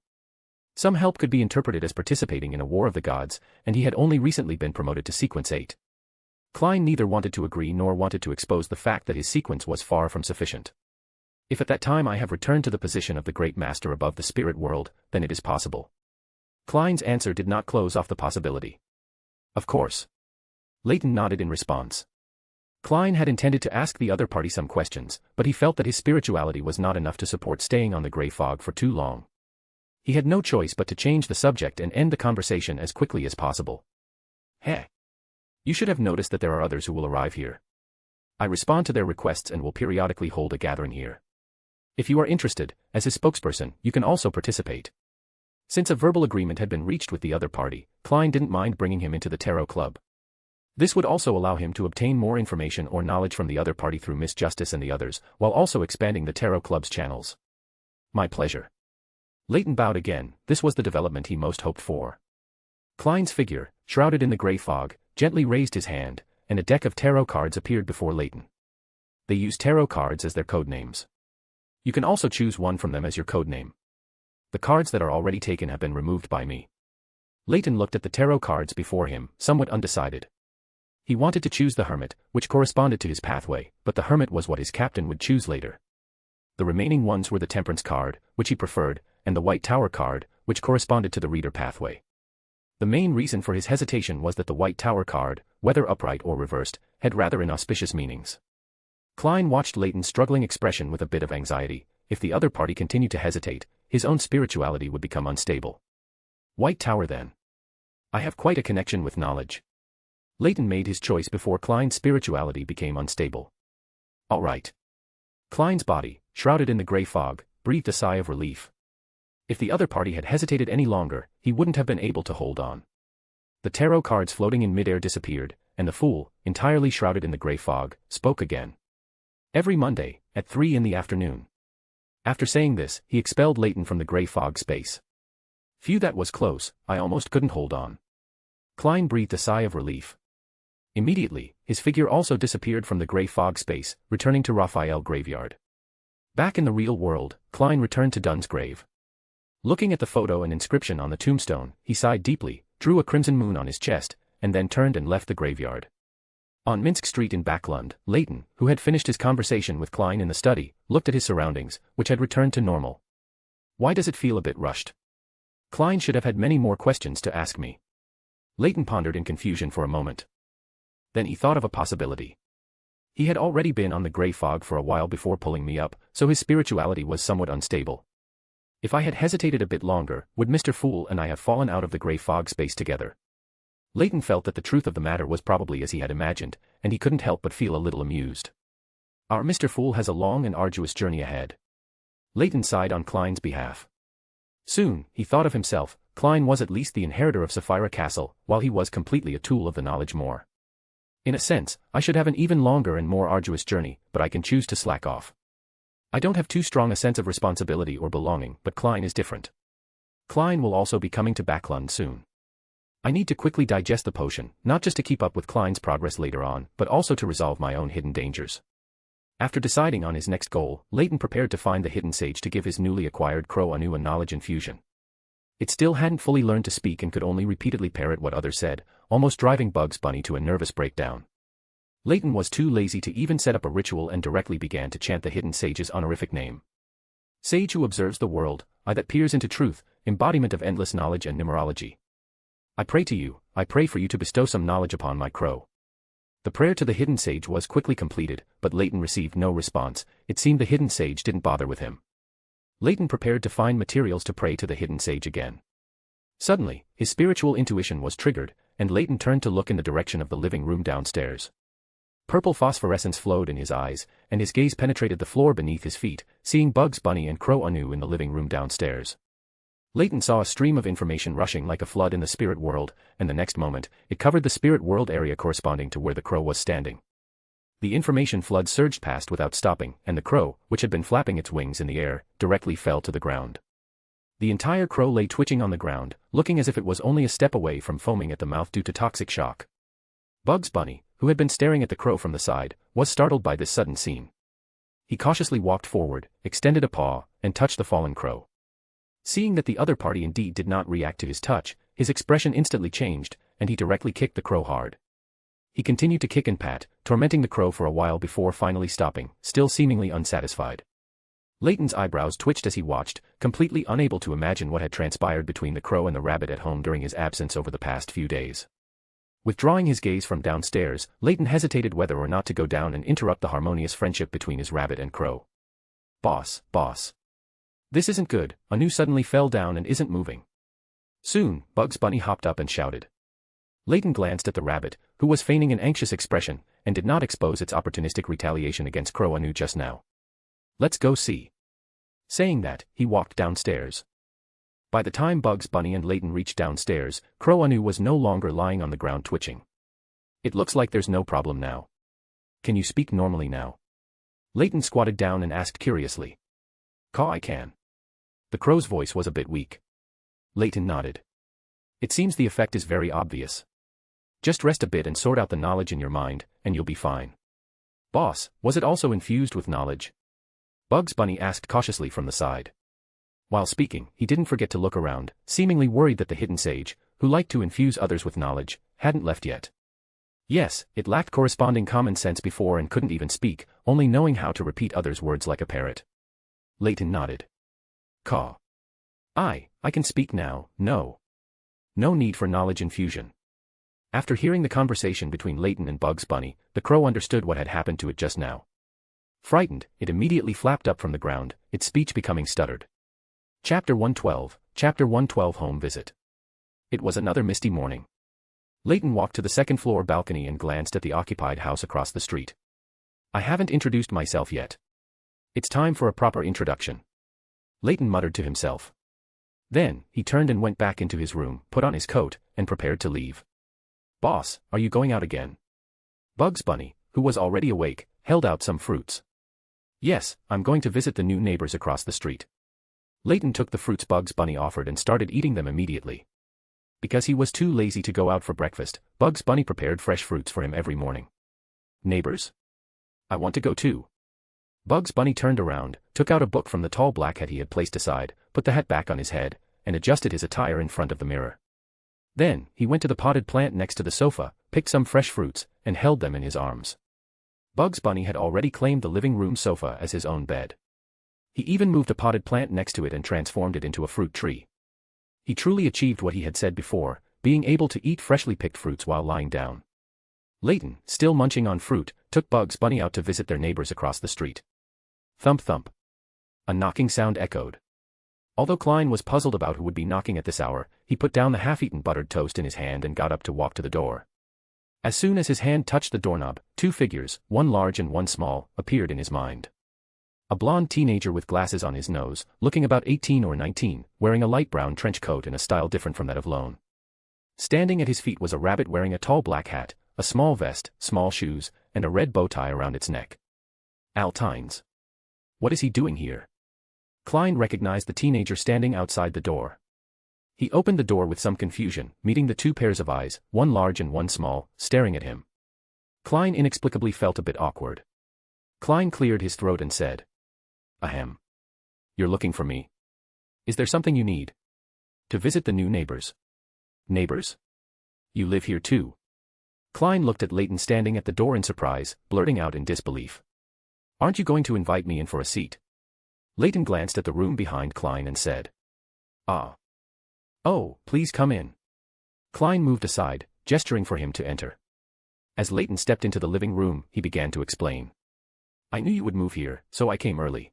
Some help could be interpreted as participating in a war of the gods, and he had only recently been promoted to Sequence 8. Klein neither wanted to agree nor wanted to expose the fact that his sequence was far from sufficient. "If at that time I have returned to the position of the great master above the spirit world, then it is possible." Klein's answer did not close off the possibility. "Of course." Leyton nodded in response. Klein had intended to ask the other party some questions, but he felt that his spirituality was not enough to support staying on the grey fog for too long. He had no choice but to change the subject and end the conversation as quickly as possible. "Heh. You should have noticed that there are others who will arrive here. I respond to their requests and will periodically hold a gathering here. If you are interested, as his spokesperson, you can also participate." Since a verbal agreement had been reached with the other party, Klein didn't mind bringing him into the Tarot Club. This would also allow him to obtain more information or knowledge from the other party through Miss Justice and the others, while also expanding the Tarot Club's channels. "My pleasure." Leyton bowed again. This was the development he most hoped for. Klein's figure, shrouded in the grey fog, gently raised his hand, and a deck of tarot cards appeared before Leyton. They use tarot cards as their code names. You can also choose one from them as your code name. The cards that are already taken have been removed by me. Leyton looked at the tarot cards before him, somewhat undecided. He wanted to choose the Hermit, which corresponded to his pathway, but the Hermit was what his captain would choose later. The remaining ones were the Temperance card, which he preferred, and the White Tower card, which corresponded to the reader pathway. The main reason for his hesitation was that the White Tower card, whether upright or reversed, had rather inauspicious meanings. Klein watched Leyton's struggling expression with a bit of anxiety. If the other party continued to hesitate, his own spirituality would become unstable. "White Tower then. I have quite a connection with knowledge." Leyton made his choice before Klein's spirituality became unstable. "All right." Klein's body, shrouded in the grey fog, breathed a sigh of relief. If the other party had hesitated any longer, he wouldn't have been able to hold on. The tarot cards floating in midair disappeared, and the Fool, entirely shrouded in the grey fog, spoke again. "Every Monday, at 3 in the afternoon." After saying this, he expelled Leyton from the grey fog space. "Phew, that was close, I almost couldn't hold on." Klein breathed a sigh of relief. Immediately, his figure also disappeared from the grey fog space, returning to Raphael Graveyard. Back in the real world, Klein returned to Dunn's grave. Looking at the photo and inscription on the tombstone, he sighed deeply, drew a crimson moon on his chest, and then turned and left the graveyard. On Minsk Street in Backlund, Leyton, who had finished his conversation with Klein in the study, looked at his surroundings, which had returned to normal. "Why does it feel a bit rushed? Klein should have had many more questions to ask me." Leyton pondered in confusion for a moment. Then he thought of a possibility. He had already been on the grey fog for a while before pulling me up, so his spirituality was somewhat unstable. If I had hesitated a bit longer, would Mr. Fool and I have fallen out of the grey fog space together? Leyton felt that the truth of the matter was probably as he had imagined, and he couldn't help but feel a little amused. Our Mr. Fool has a long and arduous journey ahead. Leyton sighed on Klein's behalf. Soon, he thought of himself, Klein was at least the inheritor of Sapphira Castle, while he was completely a tool of the knowledge Moor. In a sense, I should have an even longer and more arduous journey, but I can choose to slack off. I don't have too strong a sense of responsibility or belonging, but Klein is different. Klein will also be coming to Backlund soon. I need to quickly digest the potion, not just to keep up with Klein's progress later on, but also to resolve my own hidden dangers. After deciding on his next goal, Leyton prepared to find the hidden sage to give his newly acquired crow Anu a knowledge infusion. It still hadn't fully learned to speak and could only repeatedly parrot what others said, almost driving Bugs Bunny to a nervous breakdown. Leyton was too lazy to even set up a ritual and directly began to chant the hidden sage's honorific name. Sage who observes the world, eye that peers into truth, embodiment of endless knowledge and numerology. I pray to you, I pray for you to bestow some knowledge upon my crow. The prayer to the hidden sage was quickly completed, but Leyton received no response. It seemed the hidden sage didn't bother with him. Leyton prepared to find materials to pray to the hidden sage again. Suddenly, his spiritual intuition was triggered, and Leyton turned to look in the direction of the living room downstairs. Purple phosphorescence flowed in his eyes, and his gaze penetrated the floor beneath his feet, seeing Bugs Bunny and Crow Anu in the living room downstairs. Leyton saw a stream of information rushing like a flood in the spirit world, and the next moment, it covered the spirit world area corresponding to where the crow was standing. The information flood surged past without stopping, and the crow, which had been flapping its wings in the air, directly fell to the ground. The entire crow lay twitching on the ground, looking as if it was only a step away from foaming at the mouth due to toxic shock. Bugs Bunny, who had been staring at the crow from the side, was startled by this sudden scene. He cautiously walked forward, extended a paw, and touched the fallen crow. Seeing that the other party indeed did not react to his touch, his expression instantly changed, and he directly kicked the crow hard. He continued to kick and pat, tormenting the crow for a while before finally stopping, still seemingly unsatisfied. Leyton's eyebrows twitched as he watched, completely unable to imagine what had transpired between the crow and the rabbit at home during his absence over the past few days. Withdrawing his gaze from downstairs, Leyton hesitated whether or not to go down and interrupt the harmonious friendship between his rabbit and crow. Boss. This isn't good. Anu suddenly fell down and isn't moving. Soon, Bugs Bunny hopped up and shouted. Leyton glanced at the rabbit, who was feigning an anxious expression, and did not expose its opportunistic retaliation against Crow Anu just now. Let's go see. Saying that, he walked downstairs. By the time Bugs Bunny and Leyton reached downstairs, Crow Anu was no longer lying on the ground twitching. It looks like there's no problem now. Can you speak normally now? Leyton squatted down and asked curiously. I can. The crow's voice was a bit weak. Leyton nodded. It seems the effect is very obvious. Just rest a bit and sort out the knowledge in your mind, and you'll be fine. Boss, was it also infused with knowledge? Bugs Bunny asked cautiously from the side. While speaking, he didn't forget to look around, seemingly worried that the hidden sage, who liked to infuse others with knowledge, hadn't left yet. Yes, it lacked corresponding common sense before and couldn't even speak, only knowing how to repeat others' words like a parrot. Leyton nodded. Caw. I can speak now, no. No need for knowledge infusion. After hearing the conversation between Leyton and Bugs Bunny, the crow understood what had happened to it just now. Frightened, it immediately flapped up from the ground, its speech becoming stuttered. Chapter 112 Home Visit. It was another misty morning. Leyton walked to the second-floor balcony and glanced at the occupied house across the street. I haven't introduced myself yet. It's time for a proper introduction. Leyton muttered to himself. Then, he turned and went back into his room, put on his coat, and prepared to leave. Boss, are you going out again? Bugs Bunny, who was already awake, held out some fruits. Yes, I'm going to visit the new neighbors across the street. Leyton took the fruits Bugs Bunny offered and started eating them immediately. Because he was too lazy to go out for breakfast, Bugs Bunny prepared fresh fruits for him every morning. Neighbors? I want to go too. Bugs Bunny turned around, took out a book from the tall black hat he had placed aside, put the hat back on his head, and adjusted his attire in front of the mirror. Then, he went to the potted plant next to the sofa, picked some fresh fruits, and held them in his arms. Bugs Bunny had already claimed the living room sofa as his own bed. He even moved a potted plant next to it and transformed it into a fruit tree. He truly achieved what he had said before, being able to eat freshly picked fruits while lying down. Leyton, still munching on fruit, took Bugs Bunny out to visit their neighbors across the street. Thump thump. A knocking sound echoed. Although Klein was puzzled about who would be knocking at this hour, he put down the half-eaten buttered toast in his hand and got up to walk to the door. As soon as his hand touched the doorknob, two figures, one large and one small, appeared in his mind. A blonde teenager with glasses on his nose, looking about 18 or 19, wearing a light brown trench coat in a style different from that of Lone. Standing at his feet was a rabbit wearing a tall black hat, a small vest, small shoes, and a red bow tie around its neck. Altines. What is he doing here? Klein recognized the teenager standing outside the door. He opened the door with some confusion, meeting the two pairs of eyes, one large and one small, staring at him. Klein inexplicably felt a bit awkward. Klein cleared his throat and said, "Ahem. You're looking for me. Is there something you need?" "To visit the new neighbors." "Neighbors? You live here too?" Klein looked at Leyton standing at the door in surprise, blurting out in disbelief, "Aren't you going to invite me in for a seat?" Leyton glanced at the room behind Klein and said, "Ah. Oh, please come in." Klein moved aside, gesturing for him to enter. As Leyton stepped into the living room, he began to explain. "I knew you would move here, so I came early.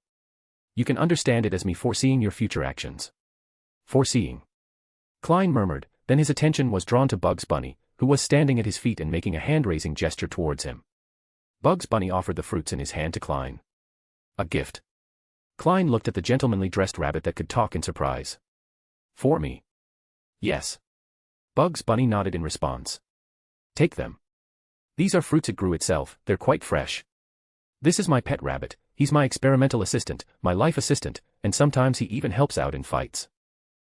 You can understand it as me foreseeing your future actions." "Foreseeing?" Klein murmured, then his attention was drawn to Bugs Bunny, who was standing at his feet and making a hand-raising gesture towards him. Bugs Bunny offered the fruits in his hand to Klein. "A gift." Klein looked at the gentlemanly dressed rabbit that could talk in surprise. "For me?" "Yes." Bugs Bunny nodded in response. "Take them. These are fruits it grew itself, they're quite fresh. This is my pet rabbit, he's my experimental assistant, my life assistant, and sometimes he even helps out in fights."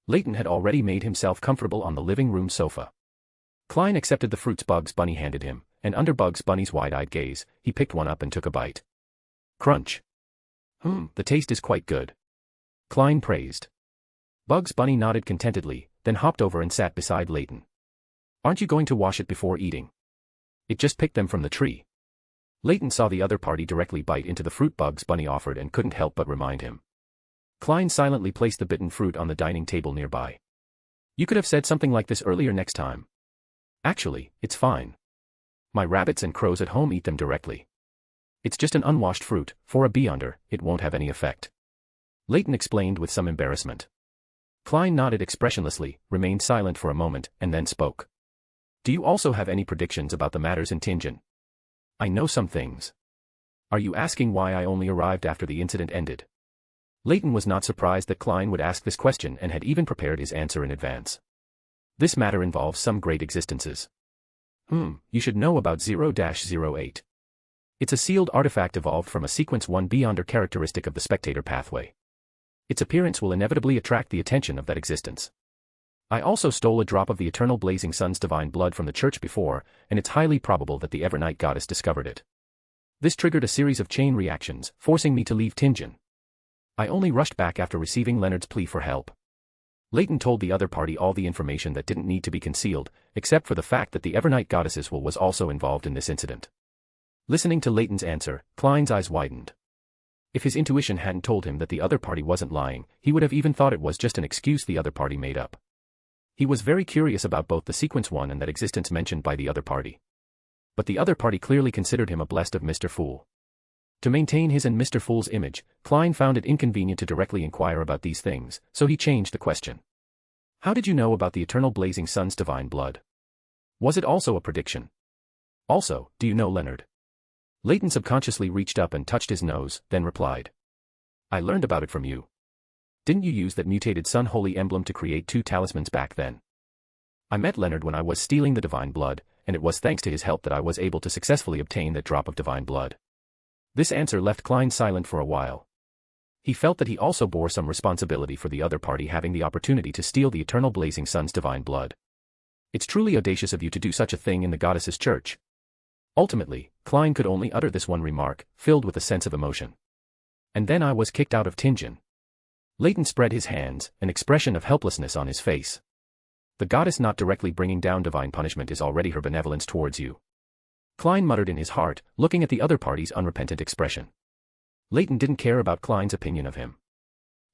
Leyton had already made himself comfortable on the living room sofa. Klein accepted the fruits Bugs Bunny handed him, and under Bugs Bunny's wide-eyed gaze, he picked one up and took a bite. Crunch. The taste is quite good," Klein praised. Bugs Bunny nodded contentedly, then hopped over and sat beside Leyton. "Aren't you going to wash it before eating?" "It just picked them from the tree." Leyton saw the other party directly bite into the fruit Bugs Bunny offered and couldn't help but remind him. Klein silently placed the bitten fruit on the dining table nearby. "You could have said something like this earlier next time. Actually, it's fine. My rabbits and crows at home eat them directly. It's just an unwashed fruit, for a beyonder, it won't have any effect." Leyton explained with some embarrassment. Klein nodded expressionlessly, remained silent for a moment, and then spoke. "Do you also have any predictions about the matters in Tianjin? I know some things. Are you asking why I only arrived after the incident ended?" Leyton was not surprised that Klein would ask this question and had even prepared his answer in advance. "This matter involves some great existences. You should know about 0-08. It's a sealed artifact evolved from a sequence 1 beyonder characteristic of the spectator pathway. Its appearance will inevitably attract the attention of that existence. I also stole a drop of the eternal blazing sun's divine blood from the church before, and it's highly probable that the Evernight goddess discovered it. This triggered a series of chain reactions, forcing me to leave Tianjin. I only rushed back after receiving Leonard's plea for help." Leyton told the other party all the information that didn't need to be concealed, except for the fact that the Evernight goddess's will was also involved in this incident. Listening to Leyton's answer, Klein's eyes widened. If his intuition hadn't told him that the other party wasn't lying, he would have even thought it was just an excuse the other party made up. He was very curious about both the sequence 1 and that existence mentioned by the other party. But the other party clearly considered him a blessed of Mr. Fool. To maintain his and Mr. Fool's image, Klein found it inconvenient to directly inquire about these things, so he changed the question. "How did you know about the eternal blazing sun's divine blood? Was it also a prediction? Also, do you know Leonard?" Leyton subconsciously reached up and touched his nose, then replied. "I learned about it from you. Didn't you use that mutated sun holy emblem to create 2 talismans back then? I met Leonard when I was stealing the divine blood, and it was thanks to his help that I was able to successfully obtain that drop of divine blood." This answer left Klein silent for a while. He felt that he also bore some responsibility for the other party having the opportunity to steal the eternal blazing sun's divine blood. "It's truly audacious of you to do such a thing in the goddess's church." Ultimately, Klein could only utter this one remark, filled with a sense of emotion. "And then I was kicked out of Tianjin." Leyton spread his hands, an expression of helplessness on his face. "The goddess not directly bringing down divine punishment is already her benevolence towards you." Klein muttered in his heart, looking at the other party's unrepentant expression. Leyton didn't care about Klein's opinion of him.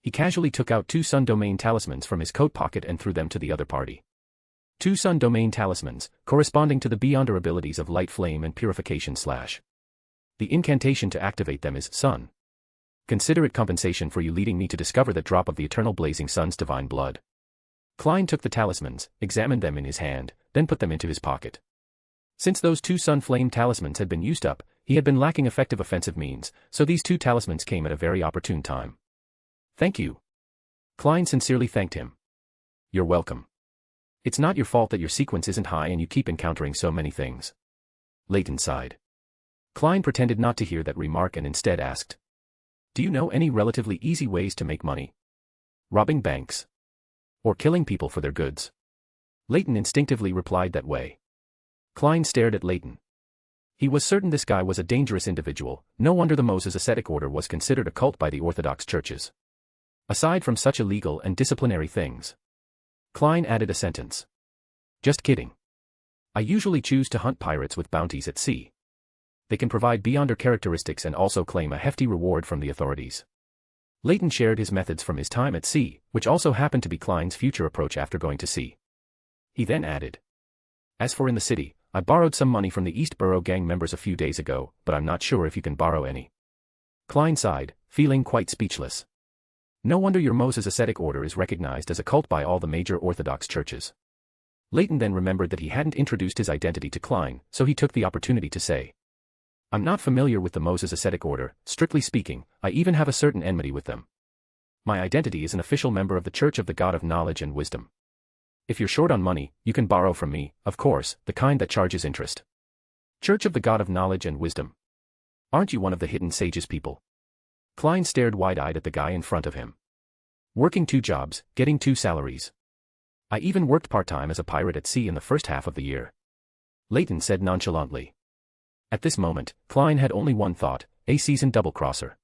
He casually took out 2 sun domain talismans from his coat pocket and threw them to the other party. 2 sun domain talismans, corresponding to the beyonder abilities of light flame and purification /. The incantation to activate them is sun. Consider it compensation for you leading me to discover that drop of the eternal blazing sun's divine blood. Klein took the talismans, examined them in his hand, then put them into his pocket. Since those 2 sun flame talismans had been used up, he had been lacking effective offensive means, so these 2 talismans came at a very opportune time. "Thank you." Klein sincerely thanked him. "You're welcome. It's not your fault that your sequence isn't high and you keep encountering so many things. Leyton sighed. Klein pretended not to hear that remark and instead asked. Do you know any relatively easy ways to make money? Robbing banks? Or killing people for their goods? Leyton instinctively replied that way. Klein stared at Leyton. He was certain this guy was a dangerous individual, no wonder the Moses ascetic order was considered a cult by the Orthodox churches. Aside from such illegal and disciplinary things. Klein added a sentence. Just kidding. I usually choose to hunt pirates with bounties at sea. They can provide beyonder characteristics and also claim a hefty reward from the authorities. Leyton shared his methods from his time at sea, which also happened to be Klein's future approach after going to sea. He then added. As for in the city, I borrowed some money from the East Borough gang members a few days ago, but I'm not sure if you can borrow any. Klein sighed, feeling quite speechless. No wonder your Moses ascetic order is recognized as a cult by all the major Orthodox churches. Leyton then remembered that he hadn't introduced his identity to Klein, so he took the opportunity to say. I'm not familiar with the Moses ascetic order, strictly speaking, I even have a certain enmity with them. My identity is an official member of the Church of the God of Knowledge and Wisdom. If you're short on money, you can borrow from me, of course, the kind that charges interest. Church of the God of Knowledge and Wisdom. Aren't you one of the hidden sages people? Klein stared wide-eyed at the guy in front of him. Working 2 jobs, getting 2 salaries. I even worked part-time as a pirate at sea in the first half of the year. Leyton said nonchalantly. At this moment, Klein had only one thought, a seasoned double-crosser.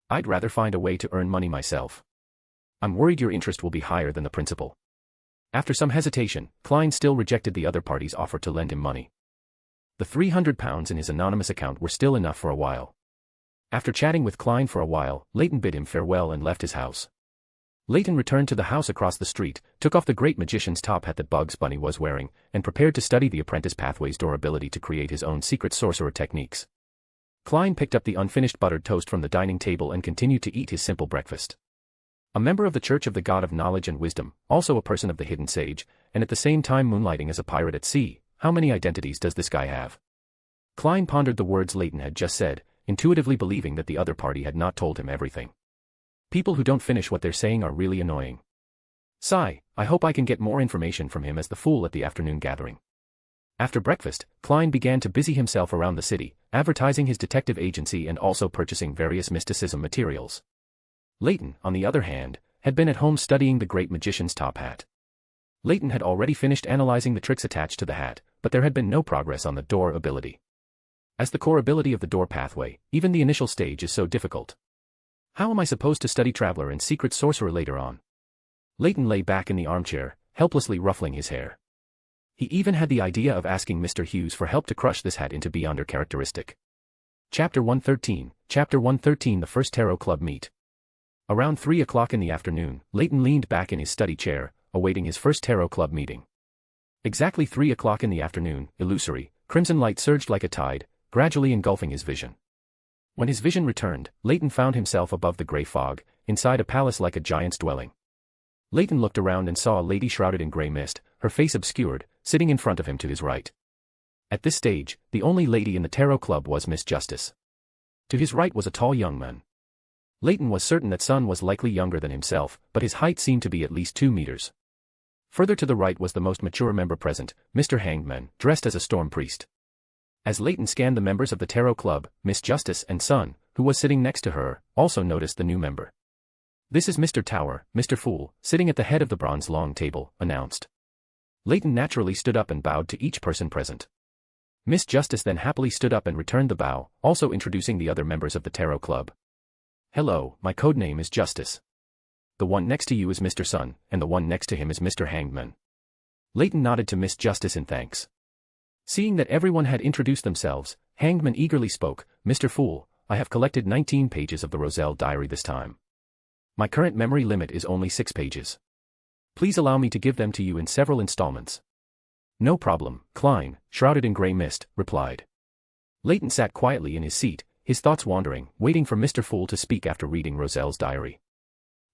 I'd rather find a way to earn money myself. I'm worried your interest will be higher than the principal. After some hesitation, Klein still rejected the other party's offer to lend him money. The £300 in his anonymous account were still enough for a while. After chatting with Klein for a while, Leyton bid him farewell and left his house. Leyton returned to the house across the street, took off the great magician's top hat that Bugs Bunny was wearing, and prepared to study the apprentice pathway's durability to create his own secret sorcerer techniques. Klein picked up the unfinished buttered toast from the dining table and continued to eat his simple breakfast. A member of the Church of the God of Knowledge and Wisdom, also a person of the hidden sage, and at the same time moonlighting as a pirate at sea, how many identities does this guy have? Klein pondered the words Leyton had just said, intuitively believing that the other party had not told him everything. People who don't finish what they're saying are really annoying. Sigh, I hope I can get more information from him as the fool at the afternoon gathering. After breakfast, Klein began to busy himself around the city, advertising his detective agency and also purchasing various mysticism materials. Leyton, on the other hand, had been at home studying the great magician's top hat. Leyton had already finished analyzing the tricks attached to the hat, but there had been no progress on the door ability. As the core ability of the door pathway, even the initial stage is so difficult. How am I supposed to study Traveler and Secret Sorcerer later on? Leyton lay back in the armchair, helplessly ruffling his hair. He even had the idea of asking Mr. Hughes for help to crush this hat into beyonder characteristic. Chapter 113, The First Tarot Club Meet. Around 3 o'clock in the afternoon, Leyton leaned back in his study chair, awaiting his first Tarot Club meeting. Exactly 3 o'clock in the afternoon, illusory, crimson light surged like a tide, gradually engulfing his vision. When his vision returned, Leyton found himself above the grey fog, inside a palace like a giant's dwelling. Leyton looked around and saw a lady shrouded in grey mist, her face obscured, sitting in front of him to his right. At this stage, the only lady in the Tarot Club was Miss Justice. To his right was a tall young man. Leyton was certain that Sun was likely younger than himself, but his height seemed to be at least 2 meters. Further to the right was the most mature member present, Mr. Hangman, dressed as a storm priest. As Leyton scanned the members of the Tarot Club, Miss Justice and Sun, who was sitting next to her, also noticed the new member. This is Mr. Tower, Mr. Fool, sitting at the head of the bronze long table, announced. Leyton naturally stood up and bowed to each person present. Miss Justice then happily stood up and returned the bow, also introducing the other members of the Tarot Club. Hello, my codename is Justice. The one next to you is Mr. Sun, and the one next to him is Mr. Hangman. Leyton nodded to Miss Justice in thanks. Seeing that everyone had introduced themselves, Hangman eagerly spoke, Mr. Fool, I have collected 19 pages of the Roselle diary this time. My current memory limit is only 6 pages. Please allow me to give them to you in several installments. No problem, Klein, shrouded in grey mist, replied. Leyton sat quietly in his seat, his thoughts wandering, waiting for Mr. Fool to speak after reading Roselle's diary.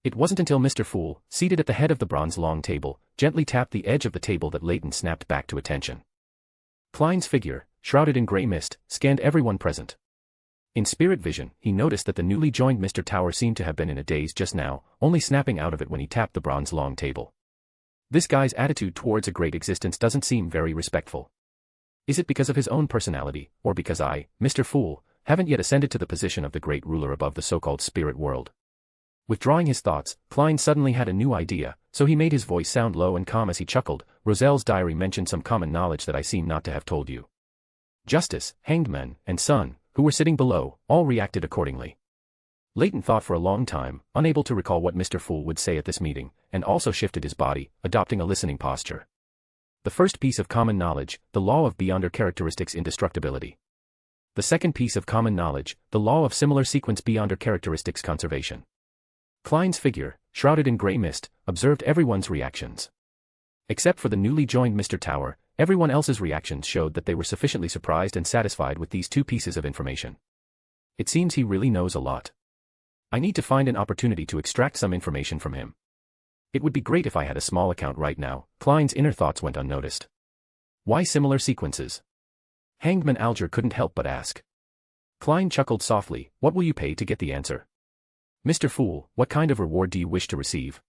It wasn't until Mr. Fool, seated at the head of the bronze long table, gently tapped the edge of the table that Leyton snapped back to attention. Klein's figure, shrouded in grey mist, scanned everyone present. In spirit vision, he noticed that the newly joined Mr. Tower seemed to have been in a daze just now, only snapping out of it when he tapped the bronze long table. This guy's attitude towards a great existence doesn't seem very respectful. Is it because of his own personality, or because I, Mr. Fool, haven't yet ascended to the position of the great ruler above the so-called spirit world? Withdrawing his thoughts, Klein suddenly had a new idea, so he made his voice sound low and calm as he chuckled. Roselle's diary mentioned some common knowledge that I seem not to have told you. Justice, Hangman, and Sun, who were sitting below, all reacted accordingly. Leyton thought for a long time, unable to recall what Mr. Fool would say at this meeting, and also shifted his body, adopting a listening posture. The first piece of common knowledge, the law of beyonder characteristics indestructibility. The second piece of common knowledge, the law of similar sequence beyonder characteristics conservation. Klein's figure, shrouded in grey mist, observed everyone's reactions. Except for the newly joined Mr. Tower, everyone else's reactions showed that they were sufficiently surprised and satisfied with these two pieces of information. It seems he really knows a lot. I need to find an opportunity to extract some information from him. It would be great if I had a small account right now. Klein's inner thoughts went unnoticed. Why similar sequences? Hangman Alger couldn't help but ask. Klein chuckled softly. What will you pay to get the answer? Mr. Fool, what kind of reward do you wish to receive?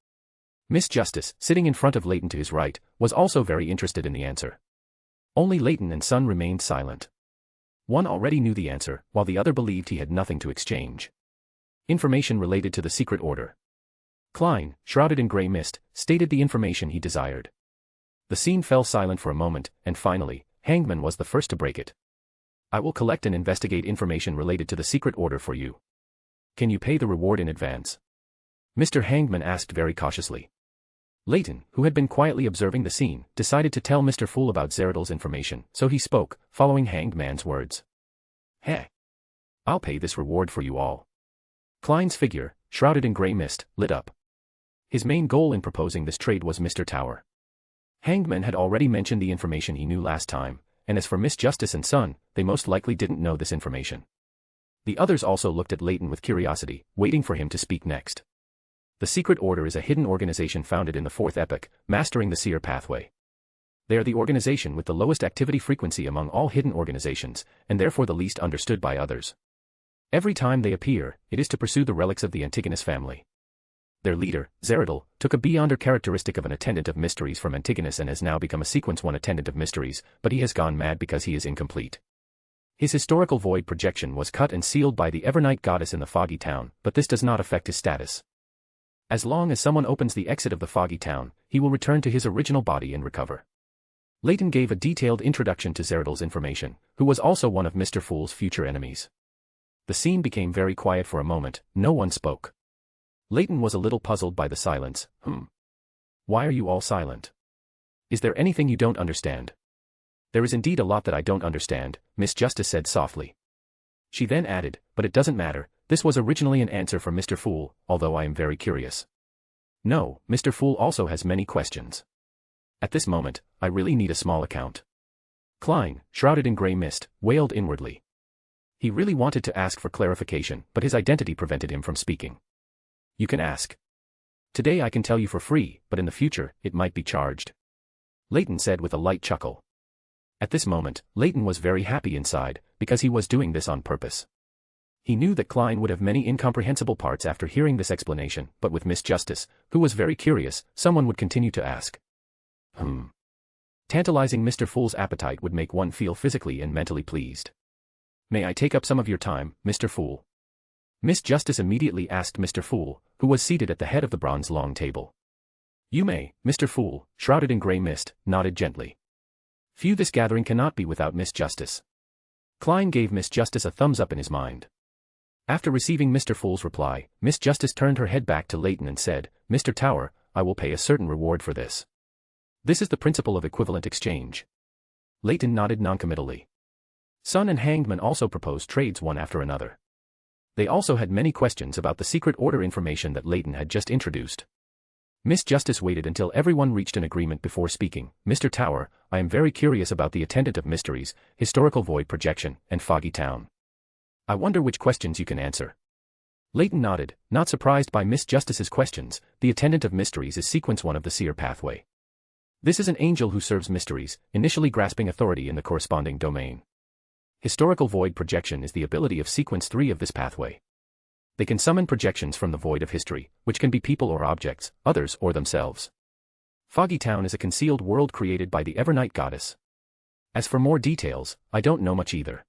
Miss Justice, sitting in front of Leyton to his right, was also very interested in the answer. Only Leyton and Sun remained silent. One already knew the answer, while the other believed he had nothing to exchange. Information related to the secret order. Klein, shrouded in grey mist, stated the information he desired. The scene fell silent for a moment, and finally, Hangman was the first to break it. I will collect and investigate information related to the secret order for you. Can you pay the reward in advance? Mr. Hangman asked very cautiously. Leyton, who had been quietly observing the scene, decided to tell Mr. Fool about Zeradal's information, so he spoke, following Hangman's words. Heh. I'll pay this reward for you all. Klein's figure, shrouded in grey mist, lit up. His main goal in proposing this trade was Mr. Tower. Hangman had already mentioned the information he knew last time, and as for Miss Justice and Sun, they most likely didn't know this information. The others also looked at Leyton with curiosity, waiting for him to speak next. The Secret Order is a hidden organization founded in the fourth epoch, mastering the seer pathway. They are the organization with the lowest activity frequency among all hidden organizations, and therefore the least understood by others. Every time they appear, it is to pursue the relics of the Antigonus family. Their leader, Zeradal, took a beyonder characteristic of an attendant of mysteries from Antigonus and has now become a sequence 1 attendant of mysteries, but he has gone mad because he is incomplete. His historical void projection was cut and sealed by the Evernight goddess in the Foggy Town, but this does not affect his status. As long as someone opens the exit of the Foggy Town, he will return to his original body and recover. Leyton gave a detailed introduction to Zeradal's information, who was also one of Mr. Fool's future enemies. The scene became very quiet for a moment, no one spoke. Leyton was a little puzzled by the silence. Why are you all silent? Is there anything you don't understand? There is indeed a lot that I don't understand, Miss Justice said softly. She then added, but it doesn't matter, this was originally an answer for Mr. Fool, although I am very curious. No, Mr. Fool also has many questions. At this moment, I really need a small account. Klein, shrouded in grey mist, wailed inwardly. He really wanted to ask for clarification, but his identity prevented him from speaking. You can ask. Today I can tell you for free, but in the future, it might be charged. Leyton said with a light chuckle. At this moment, Leyton was very happy inside, because he was doing this on purpose. He knew that Klein would have many incomprehensible parts after hearing this explanation, but with Miss Justice, who was very curious, someone would continue to ask. Tantalizing Mr. Fool's appetite would make one feel physically and mentally pleased. May I take up some of your time, Mr. Fool? Miss Justice immediately asked Mr. Fool, who was seated at the head of the bronze long table. You may, Mr. Fool, shrouded in grey mist, nodded gently. Phew, this gathering cannot be without Miss Justice. Klein gave Miss Justice a thumbs up in his mind. After receiving Mr. Fool's reply, Miss Justice turned her head back to Leyton and said, Mr. Tower, I will pay a certain reward for this. This is the principle of equivalent exchange. Leyton nodded noncommittally. Sun and Hangman also proposed trades one after another. They also had many questions about the secret order information that Leyton had just introduced. Miss Justice waited until everyone reached an agreement before speaking. Mr. Tower, I am very curious about the Attendant of Mysteries, Historical Void Projection, and Foggy Town. I wonder which questions you can answer. Leyton nodded, not surprised by Miss Justice's questions. The Attendant of Mysteries is sequence 1 of the Seer pathway. This is an angel who serves mysteries, initially grasping authority in the corresponding domain. Historical Void Projection is the ability of sequence 3 of this pathway. They can summon projections from the void of history, which can be people or objects, others or themselves. Foggy Town is a concealed world created by the Evernight goddess. As for more details, I don't know much either.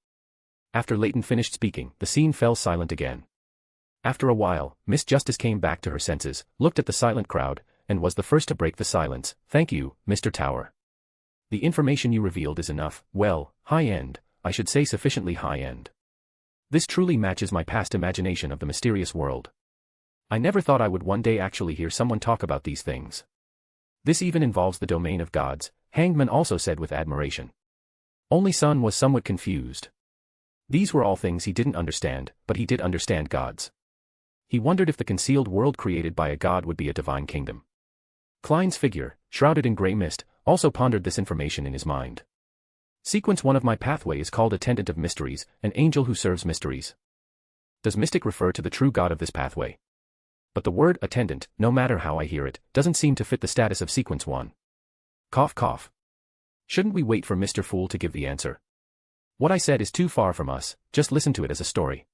After Leyton finished speaking, the scene fell silent again. After a while, Miss Justice came back to her senses, looked at the silent crowd, and was the first to break the silence. Thank you, Mr. Tower. The information you revealed is enough, well, high-end, I should say sufficiently high-end. This truly matches my past imagination of the mysterious world. I never thought I would one day actually hear someone talk about these things. This even involves the domain of gods, Hangman also said with admiration. Only Sun was somewhat confused. These were all things he didn't understand, but he did understand gods. He wondered if the concealed world created by a god would be a divine kingdom. Klein's figure, shrouded in grey mist, also pondered this information in his mind. Sequence 1 of my pathway is called Attendant of Mysteries, an angel who serves mysteries. Does mystic refer to the true god of this pathway? But the word attendant, no matter how I hear it, doesn't seem to fit the status of Sequence 1. Cough cough. Shouldn't we wait for Mr. Fool to give the answer? What I said is too far from us, just listen to it as a story.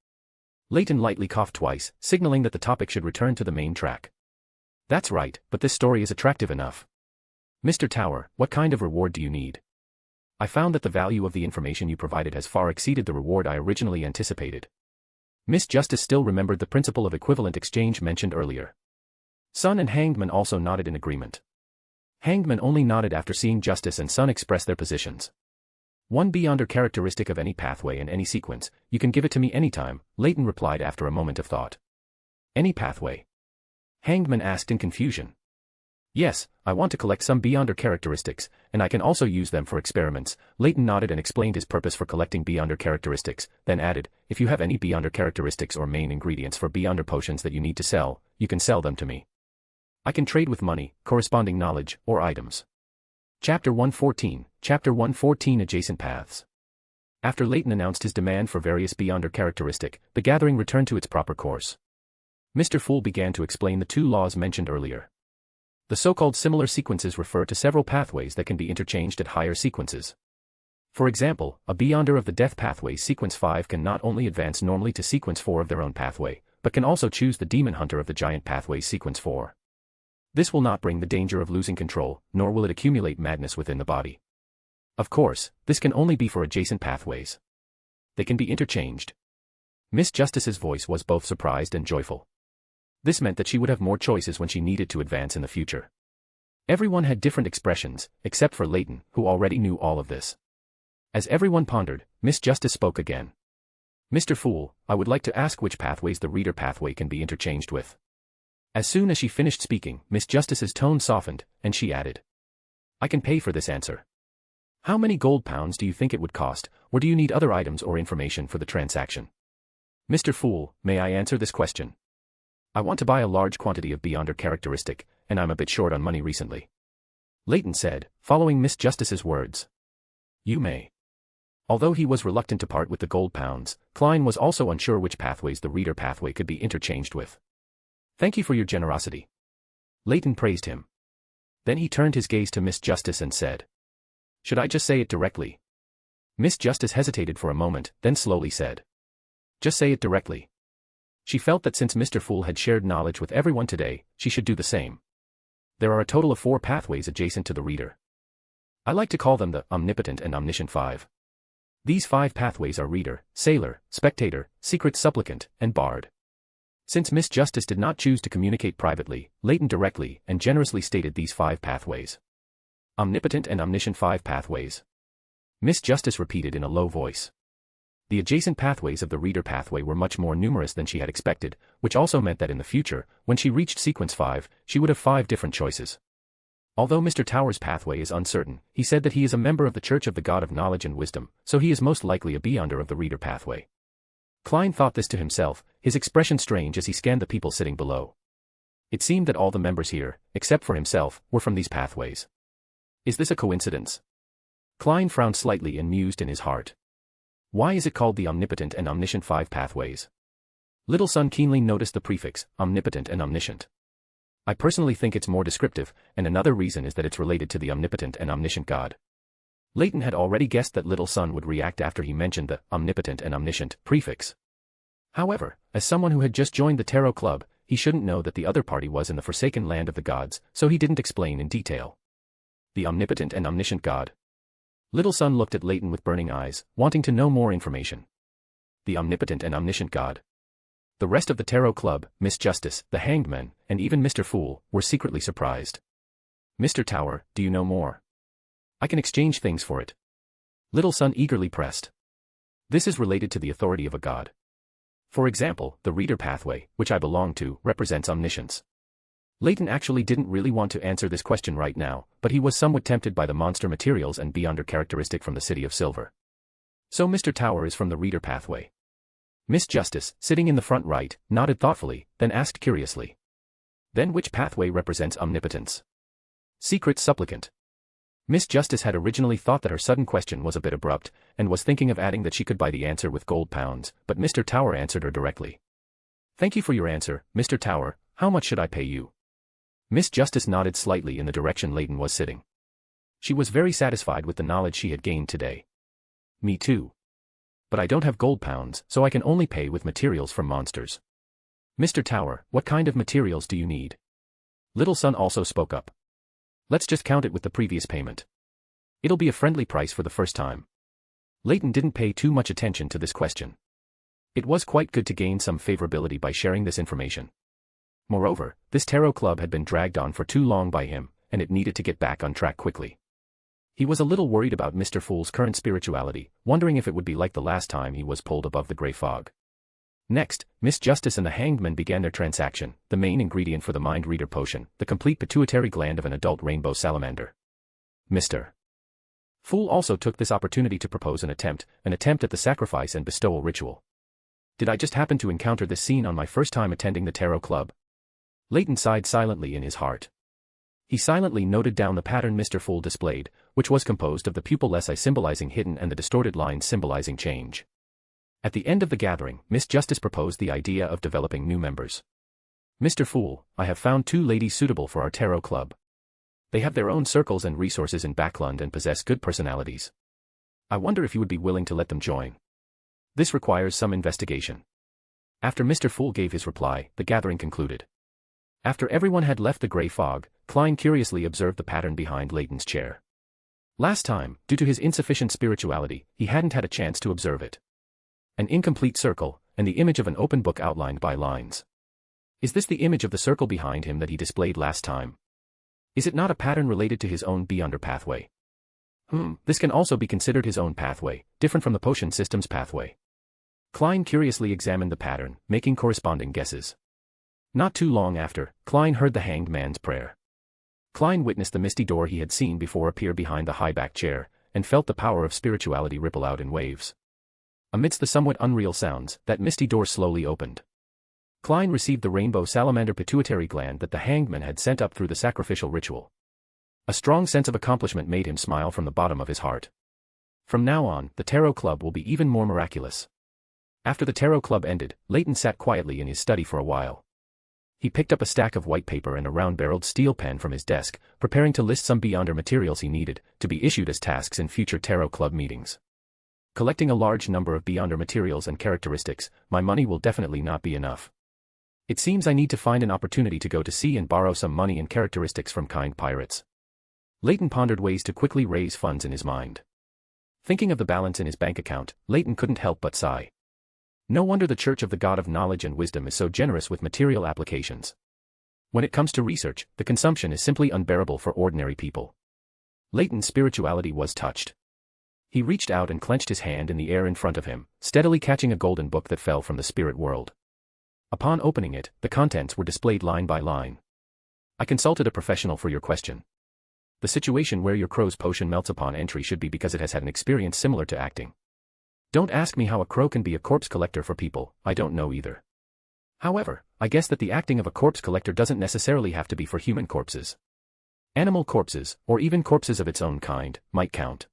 Leyton lightly coughed twice, signaling that the topic should return to the main track. That's right, but this story is attractive enough. Mr. Tower, what kind of reward do you need? I found that the value of the information you provided has far exceeded the reward I originally anticipated. Miss Justice still remembered the principle of equivalent exchange mentioned earlier. Sun and Hangman also nodded in agreement. Hangman only nodded after seeing Justice and Sun express their positions. One beyonder characteristic of any pathway and any sequence, you can give it to me anytime, Leyton replied after a moment of thought. Any pathway? Hangman asked in confusion. Yes, I want to collect some beyonder characteristics, and I can also use them for experiments. Leyton nodded and explained his purpose for collecting beyonder characteristics, then added, if you have any beyonder characteristics or main ingredients for beyonder potions that you need to sell, you can sell them to me. I can trade with money, corresponding knowledge, or items. Chapter 114, Chapter 114 Adjacent Paths. After Leyton announced his demand for various beyonder characteristic, the gathering returned to its proper course. Mr. Fool began to explain the two laws mentioned earlier. The so-called similar sequences refer to several pathways that can be interchanged at higher sequences. For example, a beyonder of the death pathway sequence 5 can not only advance normally to sequence 4 of their own pathway, but can also choose the demon hunter of the giant pathway sequence 4. This will not bring the danger of losing control, nor will it accumulate madness within the body. Of course, this can only be for adjacent pathways. They can be interchanged. Miss Justice's voice was both surprised and joyful. This meant that she would have more choices when she needed to advance in the future. Everyone had different expressions, except for Leyton, who already knew all of this. As everyone pondered, Miss Justice spoke again. Mr. Fool, I would like to ask which pathways the reader pathway can be interchanged with. As soon as she finished speaking, Miss Justice's tone softened, and she added. I can pay for this answer. How many gold pounds do you think it would cost, or do you need other items or information for the transaction? Mr. Fool, may I answer this question? I want to buy a large quantity of beyonder characteristic, and I'm a bit short on money recently. Leyton said, following Miss Justice's words. You may. Although he was reluctant to part with the gold pounds, Klein was also unsure which pathways the reader pathway could be interchanged with. Thank you for your generosity. Leyton praised him. Then he turned his gaze to Miss Justice and said. Should I just say it directly? Miss Justice hesitated for a moment, then slowly said. Just say it directly. She felt that since Mr. Fool had shared knowledge with everyone today, she should do the same. There are a total of 4 pathways adjacent to the reader. I like to call them the omnipotent and omniscient 5. These 5 pathways are reader, sailor, spectator, secret supplicant, and bard. Since Miss Justice did not choose to communicate privately, Leyton directly and generously stated these 5 pathways. Omnipotent and omniscient 5 pathways. Miss Justice repeated in a low voice. The adjacent pathways of the reader pathway were much more numerous than she had expected, which also meant that in the future, when she reached sequence 5, she would have 5 different choices. Although Mr. Tower's pathway is uncertain, he said that he is a member of the Church of the God of Knowledge and Wisdom, so he is most likely a beyonder of the reader pathway. Klein thought this to himself, his expression strange as he scanned the people sitting below. It seemed that all the members here, except for himself, were from these pathways. Is this a coincidence? Klein frowned slightly and mused in his heart. Why is it called the omnipotent and omniscient 5 pathways? Little Sun keenly noticed the prefix, omnipotent and omniscient. I personally think it's more descriptive, and another reason is that it's related to the omnipotent and omniscient God. Leyton had already guessed that Little Sun would react after he mentioned the omnipotent and omniscient prefix. However, as someone who had just joined the Tarot Club, he shouldn't know that the other party was in the forsaken land of the gods, so he didn't explain in detail. The omnipotent and omniscient God. Little Sun looked at Leyton with burning eyes, wanting to know more information. The omnipotent and omniscient God. The rest of the Tarot Club, Miss Justice, the Hanged Man, and even Mr. Fool, were secretly surprised. Mr. Tower, do you know more? I can exchange things for it. Little Sun eagerly pressed. This is related to the authority of a god. For example, the reader pathway, which I belong to, represents omniscience. Leyton actually didn't really want to answer this question right now, but he was somewhat tempted by the monster materials and beyonder characteristic from the City of Silver. So Mr. Tower is from the reader pathway. Miss Justice, sitting in the front right, nodded thoughtfully, then asked curiously. Then which pathway represents omnipotence? Secret supplicant. Miss Justice had originally thought that her sudden question was a bit abrupt, and was thinking of adding that she could buy the answer with gold pounds, but Mr. Tower answered her directly. Thank you for your answer, Mr. Tower, how much should I pay you? Miss Justice nodded slightly in the direction Leyton was sitting. She was very satisfied with the knowledge she had gained today. Me too. But I don't have gold pounds, so I can only pay with materials from monsters. Mr. Tower, what kind of materials do you need? Little Sun also spoke up. Let's just count it with the previous payment. It'll be a friendly price for the first time. Leyton didn't pay too much attention to this question. It was quite good to gain some favorability by sharing this information. Moreover, this tarot club had been dragged on for too long by him, and it needed to get back on track quickly. He was a little worried about Mr. Fool's current spirituality, wondering if it would be like the last time he was pulled above the grey fog. Next, Miss Justice and the Hanged Man began their transaction, the main ingredient for the mind reader potion, the complete pituitary gland of an adult rainbow salamander. Mr. Fool also took this opportunity to propose an attempt at the sacrifice and bestowal ritual. Did I just happen to encounter this scene on my first time attending the Tarot Club? Leyton sighed silently in his heart. He silently noted down the pattern Mr. Fool displayed, which was composed of the pupilless eye symbolizing hidden and the distorted lines symbolizing change. At the end of the gathering, Miss Justice proposed the idea of developing new members. Mr. Fool, I have found 2 ladies suitable for our Tarot Club. They have their own circles and resources in Backlund and possess good personalities. I wonder if you would be willing to let them join. This requires some investigation. After Mr. Fool gave his reply, the gathering concluded. After everyone had left the grey fog, Klein curiously observed the pattern behind Leyton's chair. Last time, due to his insufficient spirituality, he hadn't had a chance to observe it. An incomplete circle, and the image of an open book outlined by lines. Is this the image of the circle behind him that he displayed last time? Is it not a pattern related to his own beyonder pathway? This can also be considered his own pathway, different from the potion system's pathway. Klein curiously examined the pattern, making corresponding guesses. Not too long after, Klein heard the Hanged Man's prayer. Klein witnessed the misty door he had seen before appear behind the high-backed chair, and felt the power of spirituality ripple out in waves. Amidst the somewhat unreal sounds, that misty door slowly opened. Klein received the rainbow salamander pituitary gland that the Hanged Man had sent up through the sacrificial ritual. A strong sense of accomplishment made him smile from the bottom of his heart. From now on, the Tarot Club will be even more miraculous. After the Tarot Club ended, Leyton sat quietly in his study for a while. He picked up a stack of white paper and a round-barreled steel pen from his desk, preparing to list some beyonder materials he needed, to be issued as tasks in future Tarot Club meetings. Collecting a large number of beyonder materials and characteristics, my money will definitely not be enough. It seems I need to find an opportunity to go to sea and borrow some money and characteristics from kind pirates. Leyton pondered ways to quickly raise funds in his mind. Thinking of the balance in his bank account, Leyton couldn't help but sigh. No wonder the Church of the God of Knowledge and Wisdom is so generous with material applications. When it comes to research, the consumption is simply unbearable for ordinary people. Leyton's spirituality was touched. He reached out and clenched his hand in the air in front of him, steadily catching a golden book that fell from the spirit world. Upon opening it, the contents were displayed line by line. I consulted a professional for your question. The situation where your crow's potion melts upon entry should be because it has had an experience similar to acting. Don't ask me how a crow can be a corpse collector for people, I don't know either. However, I guess that the acting of a corpse collector doesn't necessarily have to be for human corpses. Animal corpses, or even corpses of its own kind, might count.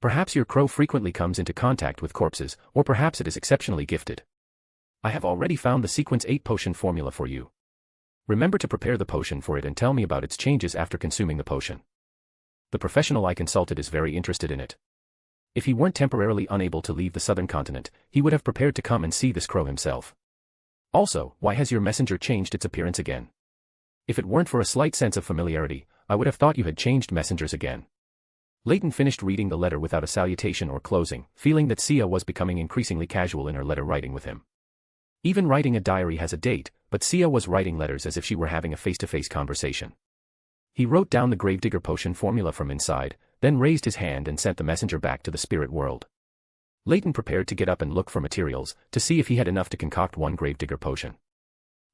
Perhaps your crow frequently comes into contact with corpses, or perhaps it is exceptionally gifted. I have already found the Sequence 8 potion formula for you. Remember to prepare the potion for it and tell me about its changes after consuming the potion. The professional I consulted is very interested in it. If he weren't temporarily unable to leave the southern continent, he would have prepared to come and see this crow himself. Also, why has your messenger changed its appearance again? If it weren't for a slight sense of familiarity, I would have thought you had changed messengers again. Leyton finished reading the letter without a salutation or closing, feeling that Sia was becoming increasingly casual in her letter writing with him. Even writing a diary has a date, but Sia was writing letters as if she were having a face-to-face conversation. He wrote down the gravedigger potion formula from inside, then raised his hand and sent the messenger back to the spirit world. Leyton prepared to get up and look for materials, to see if he had enough to concoct one gravedigger potion.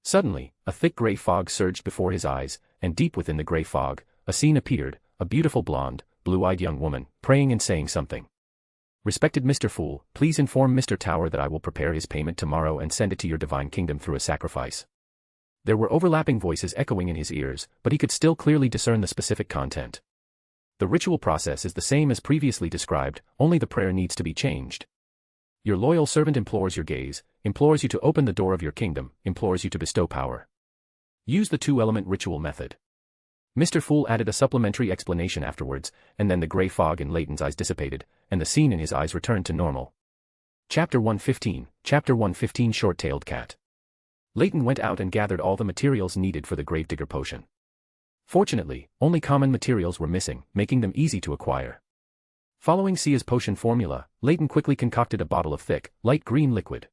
Suddenly, a thick grey fog surged before his eyes, and deep within the grey fog, a scene appeared, a beautiful blonde, blue-eyed young woman, praying and saying something. "Respected Mr. Fool, please inform Mr. Tower that I will prepare his payment tomorrow and send it to your divine kingdom through a sacrifice." There were overlapping voices echoing in his ears, but he could still clearly discern the specific content. The ritual process is the same as previously described, only the prayer needs to be changed. Your loyal servant implores your gaze, implores you to open the door of your kingdom, implores you to bestow power. Use the two-element ritual method. Mr. Fool added a supplementary explanation afterwards, and then the grey fog in Leyton's eyes dissipated, and the scene in his eyes returned to normal. Chapter 115, Chapter 115 Short-Tailed Cat. Leyton went out and gathered all the materials needed for the gravedigger potion. Fortunately, only common materials were missing, making them easy to acquire. Following Sia's potion formula, Leyton quickly concocted a bottle of thick, light green liquid.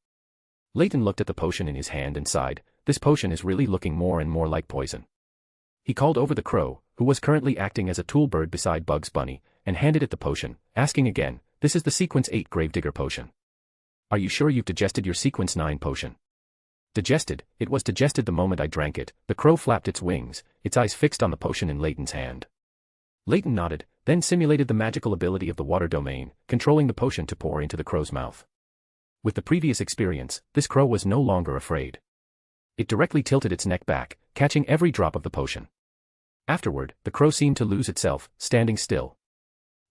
Leyton looked at the potion in his hand and sighed, this potion is really looking more and more like poison. He called over the crow, who was currently acting as a tool bird beside Bugs Bunny, and handed it the potion, asking again, "This is the Sequence 8 gravedigger potion. Are you sure you've digested your Sequence 9 potion?" "Digested, it was digested the moment I drank it." The crow flapped its wings, its eyes fixed on the potion in Leyton's hand. Leyton nodded, then simulated the magical ability of the water domain, controlling the potion to pour into the crow's mouth. With the previous experience, this crow was no longer afraid. It directly tilted its neck back, catching every drop of the potion. Afterward, the crow seemed to lose itself, standing still.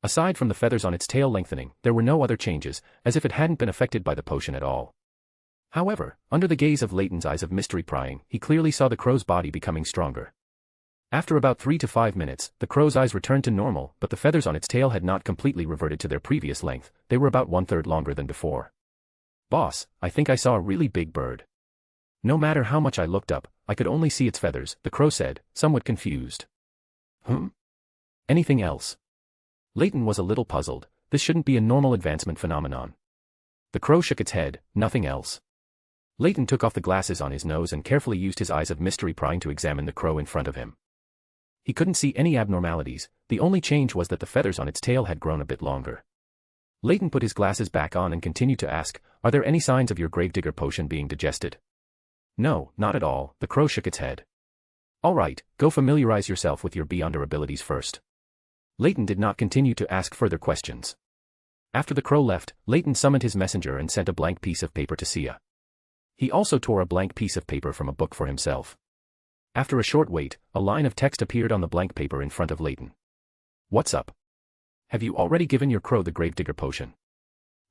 Aside from the feathers on its tail lengthening, there were no other changes, as if it hadn't been affected by the potion at all. However, under the gaze of Leyton's eyes of mystery prying, he clearly saw the crow's body becoming stronger. After about 3 to 5 minutes, the crow's eyes returned to normal, but the feathers on its tail had not completely reverted to their previous length, they were about 1/3 longer than before. "Boss, I think I saw a really big bird. No matter how much I looked up, I could only see its feathers," the crow said, somewhat confused. Anything else?" Leyton was a little puzzled, this shouldn't be a normal advancement phenomenon. The crow shook its head, "Nothing else." Leyton took off the glasses on his nose and carefully used his eyes of mystery prying to examine the crow in front of him. He couldn't see any abnormalities, the only change was that the feathers on its tail had grown a bit longer. Leyton put his glasses back on and continued to ask, "Are there any signs of your gravedigger potion being digested?" "No, not at all," the crow shook its head. "All right, go familiarize yourself with your Beyonder abilities first." Leyton did not continue to ask further questions. After the crow left, Leyton summoned his messenger and sent a blank piece of paper to Sia. He also tore a blank piece of paper from a book for himself. After a short wait, a line of text appeared on the blank paper in front of Leyton. "What's up? Have you already given your crow the gravedigger potion?"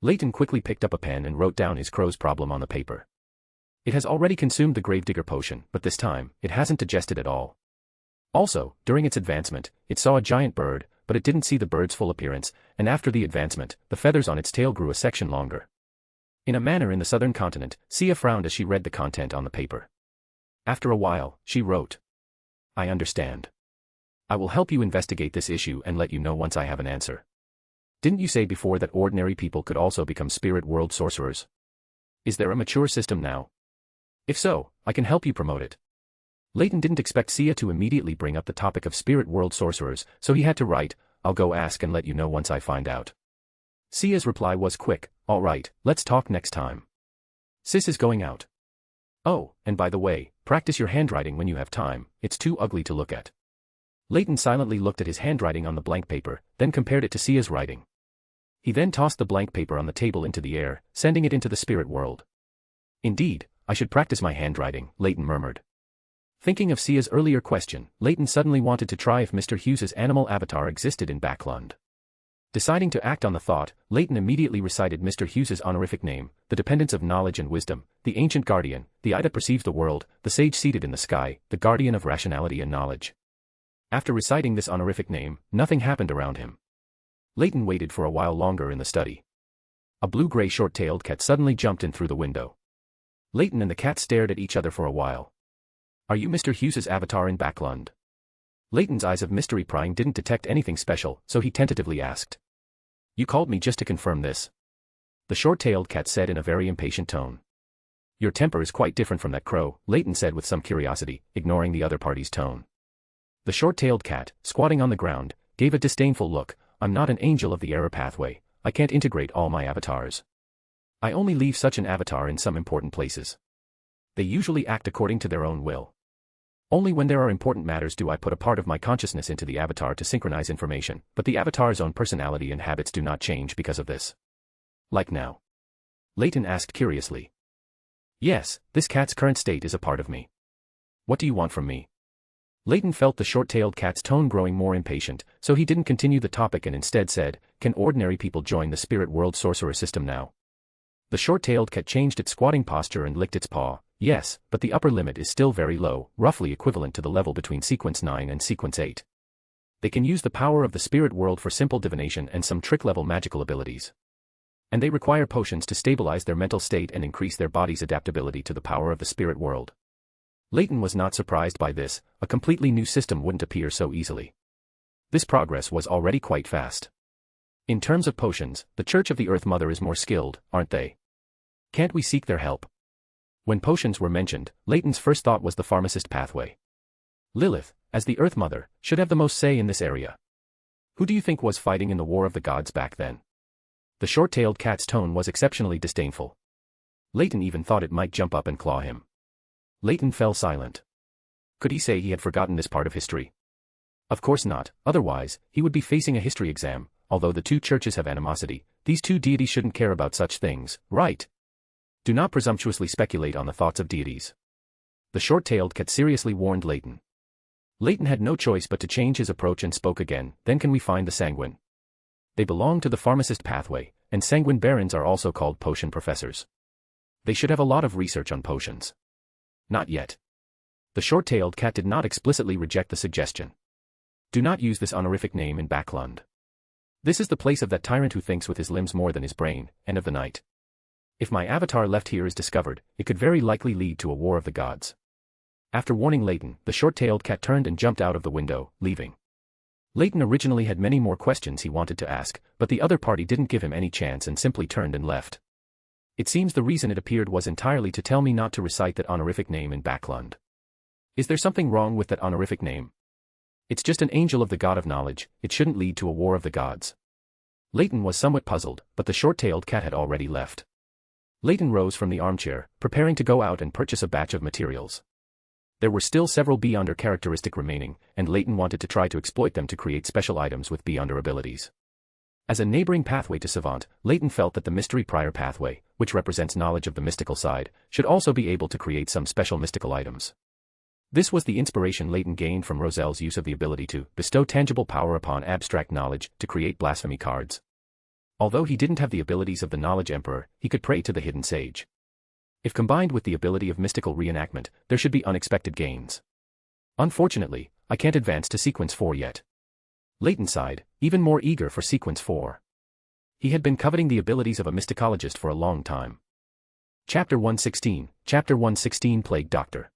Leyton quickly picked up a pen and wrote down his crow's problem on the paper. "It has already consumed the gravedigger potion, but this time, it hasn't digested at all. Also, during its advancement, it saw a giant bird, but it didn't see the bird's full appearance, and after the advancement, the feathers on its tail grew a section longer." In a manor in the southern continent, Sia frowned as she read the content on the paper. After a while, she wrote, "I understand. I will help you investigate this issue and let you know once I have an answer. Didn't you say before that ordinary people could also become spirit world sorcerers? Is there a mature system now? If so, I can help you promote it." Leyton didn't expect Sia to immediately bring up the topic of spirit world sorcerers, so he had to write, "I'll go ask and let you know once I find out." Sia's reply was quick, "All right, let's talk next time. Sis is going out. Oh, and by the way, practice your handwriting when you have time, it's too ugly to look at." Leyton silently looked at his handwriting on the blank paper, then compared it to Sia's writing. He then tossed the blank paper on the table into the air, sending it into the spirit world. "Indeed, I should practice my handwriting," Leyton murmured. Thinking of Sia's earlier question, Leyton suddenly wanted to try if Mr. Hughes's animal avatar existed in Backlund. Deciding to act on the thought, Leyton immediately recited Mr. Hughes's honorific name, the dependence of knowledge and wisdom, the ancient guardian, the eye that perceives the world, the sage seated in the sky, the guardian of rationality and knowledge. After reciting this honorific name, nothing happened around him. Leyton waited for a while longer in the study. A blue-gray short-tailed cat suddenly jumped in through the window. Leyton and the cat stared at each other for a while. "Are you Mr. Hughes's avatar in Backlund?" Leyton's eyes of mystery prying didn't detect anything special, so he tentatively asked. You called me just to confirm this? The short-tailed cat said in a very impatient tone. Your temper is quite different from that crow, Leyton said with some curiosity, ignoring the other party's tone. The short-tailed cat, squatting on the ground, gave a disdainful look. I'm not an angel of the error pathway. I can't integrate all my avatars. I only leave such an avatar in some important places. They usually act according to their own will. Only when there are important matters do I put a part of my consciousness into the avatar to synchronize information, but the avatar's own personality and habits do not change because of this. Like now? Leyton asked curiously. Yes, this cat's current state is a part of me. What do you want from me? Leyton felt the short-tailed cat's tone growing more impatient, so he didn't continue the topic and instead said, can ordinary people join the spirit world sorcerer system now? The short-tailed cat changed its squatting posture and licked its paw. Yes, but the upper limit is still very low, roughly equivalent to the level between Sequence 9 and Sequence 8. They can use the power of the spirit world for simple divination and some trick-level magical abilities. And they require potions to stabilize their mental state and increase their body's adaptability to the power of the spirit world. Leyton was not surprised by this. A completely new system wouldn't appear so easily. This progress was already quite fast. In terms of potions, the Church of the Earth Mother is more skilled, aren't they? Can't we seek their help? When potions were mentioned, Leyton's first thought was the pharmacist pathway. Lilith, as the Earth Mother, should have the most say in this area. Who do you think was fighting in the War of the Gods back then? The short-tailed cat's tone was exceptionally disdainful. Leyton even thought it might jump up and claw him. Leyton fell silent. Could he say he had forgotten this part of history? Of course not, otherwise, he would be facing a history exam. Although the two churches have animosity, these two deities shouldn't care about such things, right? Do not presumptuously speculate on the thoughts of deities. The short-tailed cat seriously warned Leyton. Leyton had no choice but to change his approach and spoke again. Then can we find the sanguine? They belong to the pharmacist pathway, and sanguine barons are also called potion professors. They should have a lot of research on potions. Not yet. The short-tailed cat did not explicitly reject the suggestion. Do not use this honorific name in Backlund. This is the place of that tyrant who thinks with his limbs more than his brain. End of the night. If my avatar left here is discovered, it could very likely lead to a war of the gods. After warning Leyton, the short-tailed cat turned and jumped out of the window, leaving. Leyton originally had many more questions he wanted to ask, but the other party didn't give him any chance and simply turned and left. It seems the reason it appeared was entirely to tell me not to recite that honorific name in Backlund. Is there something wrong with that honorific name? It's just an angel of the god of knowledge. It shouldn't lead to a war of the gods. Leyton was somewhat puzzled, but the short-tailed cat had already left. Leyton rose from the armchair, preparing to go out and purchase a batch of materials. There were still several Beyonder characteristic remaining, and Leyton wanted to try to exploit them to create special items with Beyonder abilities. As a neighboring pathway to Savant, Leyton felt that the Mystery Prior pathway, which represents knowledge of the mystical side, should also be able to create some special mystical items. This was the inspiration Leyton gained from Roselle's use of the ability to bestow tangible power upon abstract knowledge to create blasphemy cards. Although he didn't have the abilities of the Knowledge Emperor, he could pray to the Hidden Sage. If combined with the ability of mystical reenactment, there should be unexpected gains. Unfortunately, I can't advance to Sequence 4 yet. Leyton sighed, even more eager for Sequence 4. He had been coveting the abilities of a mysticologist for a long time. Chapter 116, Chapter 116 Plague Doctor.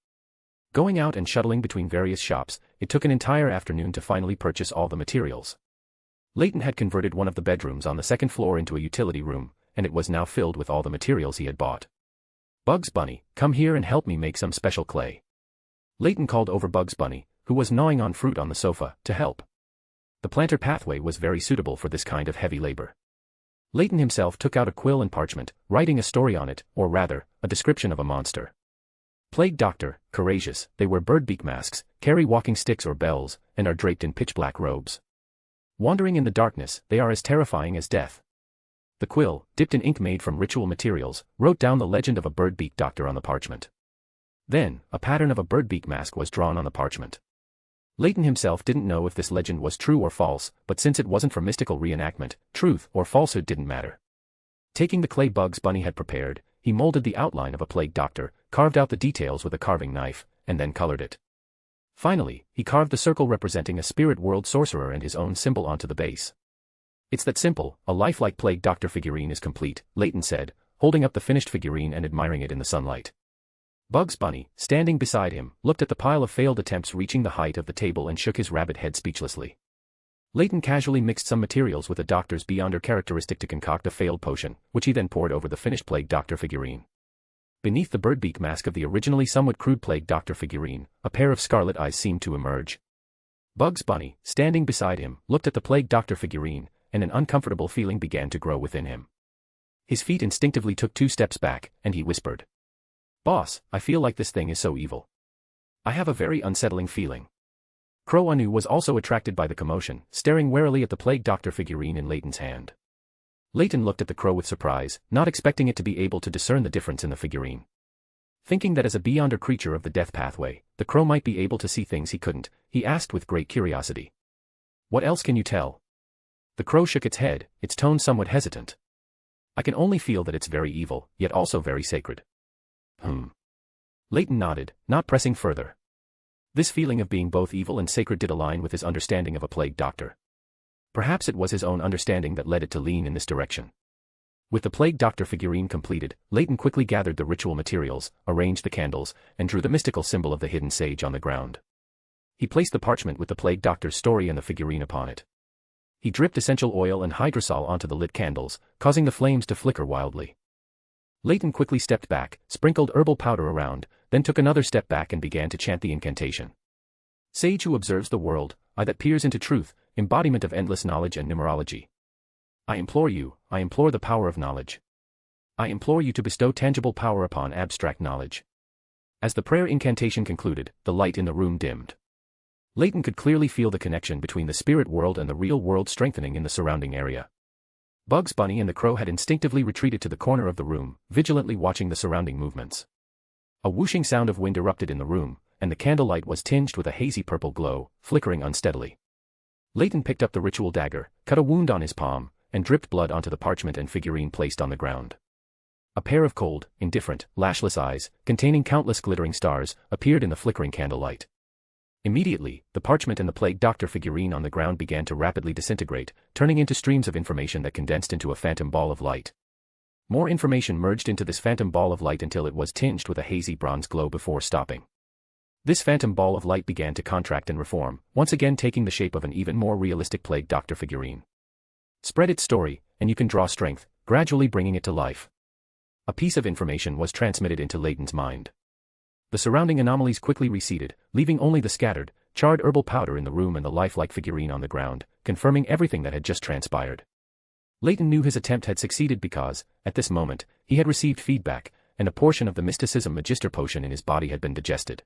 Going out and shuttling between various shops, it took an entire afternoon to finally purchase all the materials. Leyton had converted one of the bedrooms on the second floor into a utility room, and it was now filled with all the materials he had bought. Bugs Bunny, come here and help me make some special clay. Leyton called over Bugs Bunny, who was gnawing on fruit on the sofa, to help. The planter pathway was very suitable for this kind of heavy labor. Leyton himself took out a quill and parchment, writing a story on it, or rather, a description of a monster. Plague Doctor, courageous, they wear birdbeak masks, carry walking sticks or bells, and are draped in pitch-black robes. Wandering in the darkness, they are as terrifying as death. The quill, dipped in ink made from ritual materials, wrote down the legend of a birdbeak doctor on the parchment. Then, a pattern of a birdbeak mask was drawn on the parchment. Leyton himself didn't know if this legend was true or false, but since it wasn't for mystical reenactment, truth or falsehood didn't matter. Taking the clay Bugs Bunny had prepared, he molded the outline of a plague doctor, carved out the details with a carving knife, and then colored it. Finally, he carved the circle representing a spirit world sorcerer and his own symbol onto the base. It's that simple, a lifelike plague doctor figurine is complete, Leyton said, holding up the finished figurine and admiring it in the sunlight. Bugs Bunny, standing beside him, looked at the pile of failed attempts reaching the height of the table and shook his rabbit head speechlessly. Leyton casually mixed some materials with a doctor's beyonder characteristic to concoct a failed potion, which he then poured over the finished Plague Doctor figurine. Beneath the birdbeak mask of the originally somewhat crude Plague Doctor figurine, a pair of scarlet eyes seemed to emerge. Bugs Bunny, standing beside him, looked at the Plague Doctor figurine, and an uncomfortable feeling began to grow within him. His feet instinctively took 2 steps back, and he whispered, "Boss, I feel like this thing is so evil. I have a very unsettling feeling." Crow Anu was also attracted by the commotion, staring warily at the Plague Doctor figurine in Leyton's hand. Leyton looked at the crow with surprise, not expecting it to be able to discern the difference in the figurine. Thinking that as a beyonder creature of the death pathway, the crow might be able to see things he couldn't, he asked with great curiosity. "What else can you tell?" The crow shook its head, its tone somewhat hesitant. "I can only feel that it's very evil, yet also very sacred." Leyton nodded, not pressing further. This feeling of being both evil and sacred did align with his understanding of a Plague Doctor. Perhaps it was his own understanding that led it to lean in this direction. With the Plague Doctor figurine completed, Leyton quickly gathered the ritual materials, arranged the candles, and drew the mystical symbol of the hidden sage on the ground. He placed the parchment with the Plague Doctor's story and the figurine upon it. He dripped essential oil and hydrosol onto the lit candles, causing the flames to flicker wildly. Leyton quickly stepped back, sprinkled herbal powder around, then took another step back and began to chant the incantation. "Sage who observes the world, eye that peers into truth, embodiment of endless knowledge and numerology. I implore you, I implore the power of knowledge. I implore you to bestow tangible power upon abstract knowledge." As the prayer incantation concluded, the light in the room dimmed. Leyton could clearly feel the connection between the spirit world and the real world strengthening in the surrounding area. Bugs Bunny and the crow had instinctively retreated to the corner of the room, vigilantly watching the surrounding movements. A whooshing sound of wind erupted in the room, and the candlelight was tinged with a hazy purple glow, flickering unsteadily. Leyton picked up the ritual dagger, cut a wound on his palm, and dripped blood onto the parchment and figurine placed on the ground. A pair of cold, indifferent, lashless eyes, containing countless glittering stars, appeared in the flickering candlelight. Immediately, the parchment and the Plague Doctor figurine on the ground began to rapidly disintegrate, turning into streams of information that condensed into a phantom ball of light. More information merged into this phantom ball of light until it was tinged with a hazy bronze glow before stopping. This phantom ball of light began to contract and reform, once again taking the shape of an even more realistic Plague Doctor figurine. "Spread its story, and you can draw strength, gradually bringing it to life." A piece of information was transmitted into Leyton's mind. The surrounding anomalies quickly receded, leaving only the scattered, charred herbal powder in the room and the lifelike figurine on the ground, confirming everything that had just transpired. Leyton knew his attempt had succeeded because, at this moment, he had received feedback, and a portion of the mysticism magister potion in his body had been digested.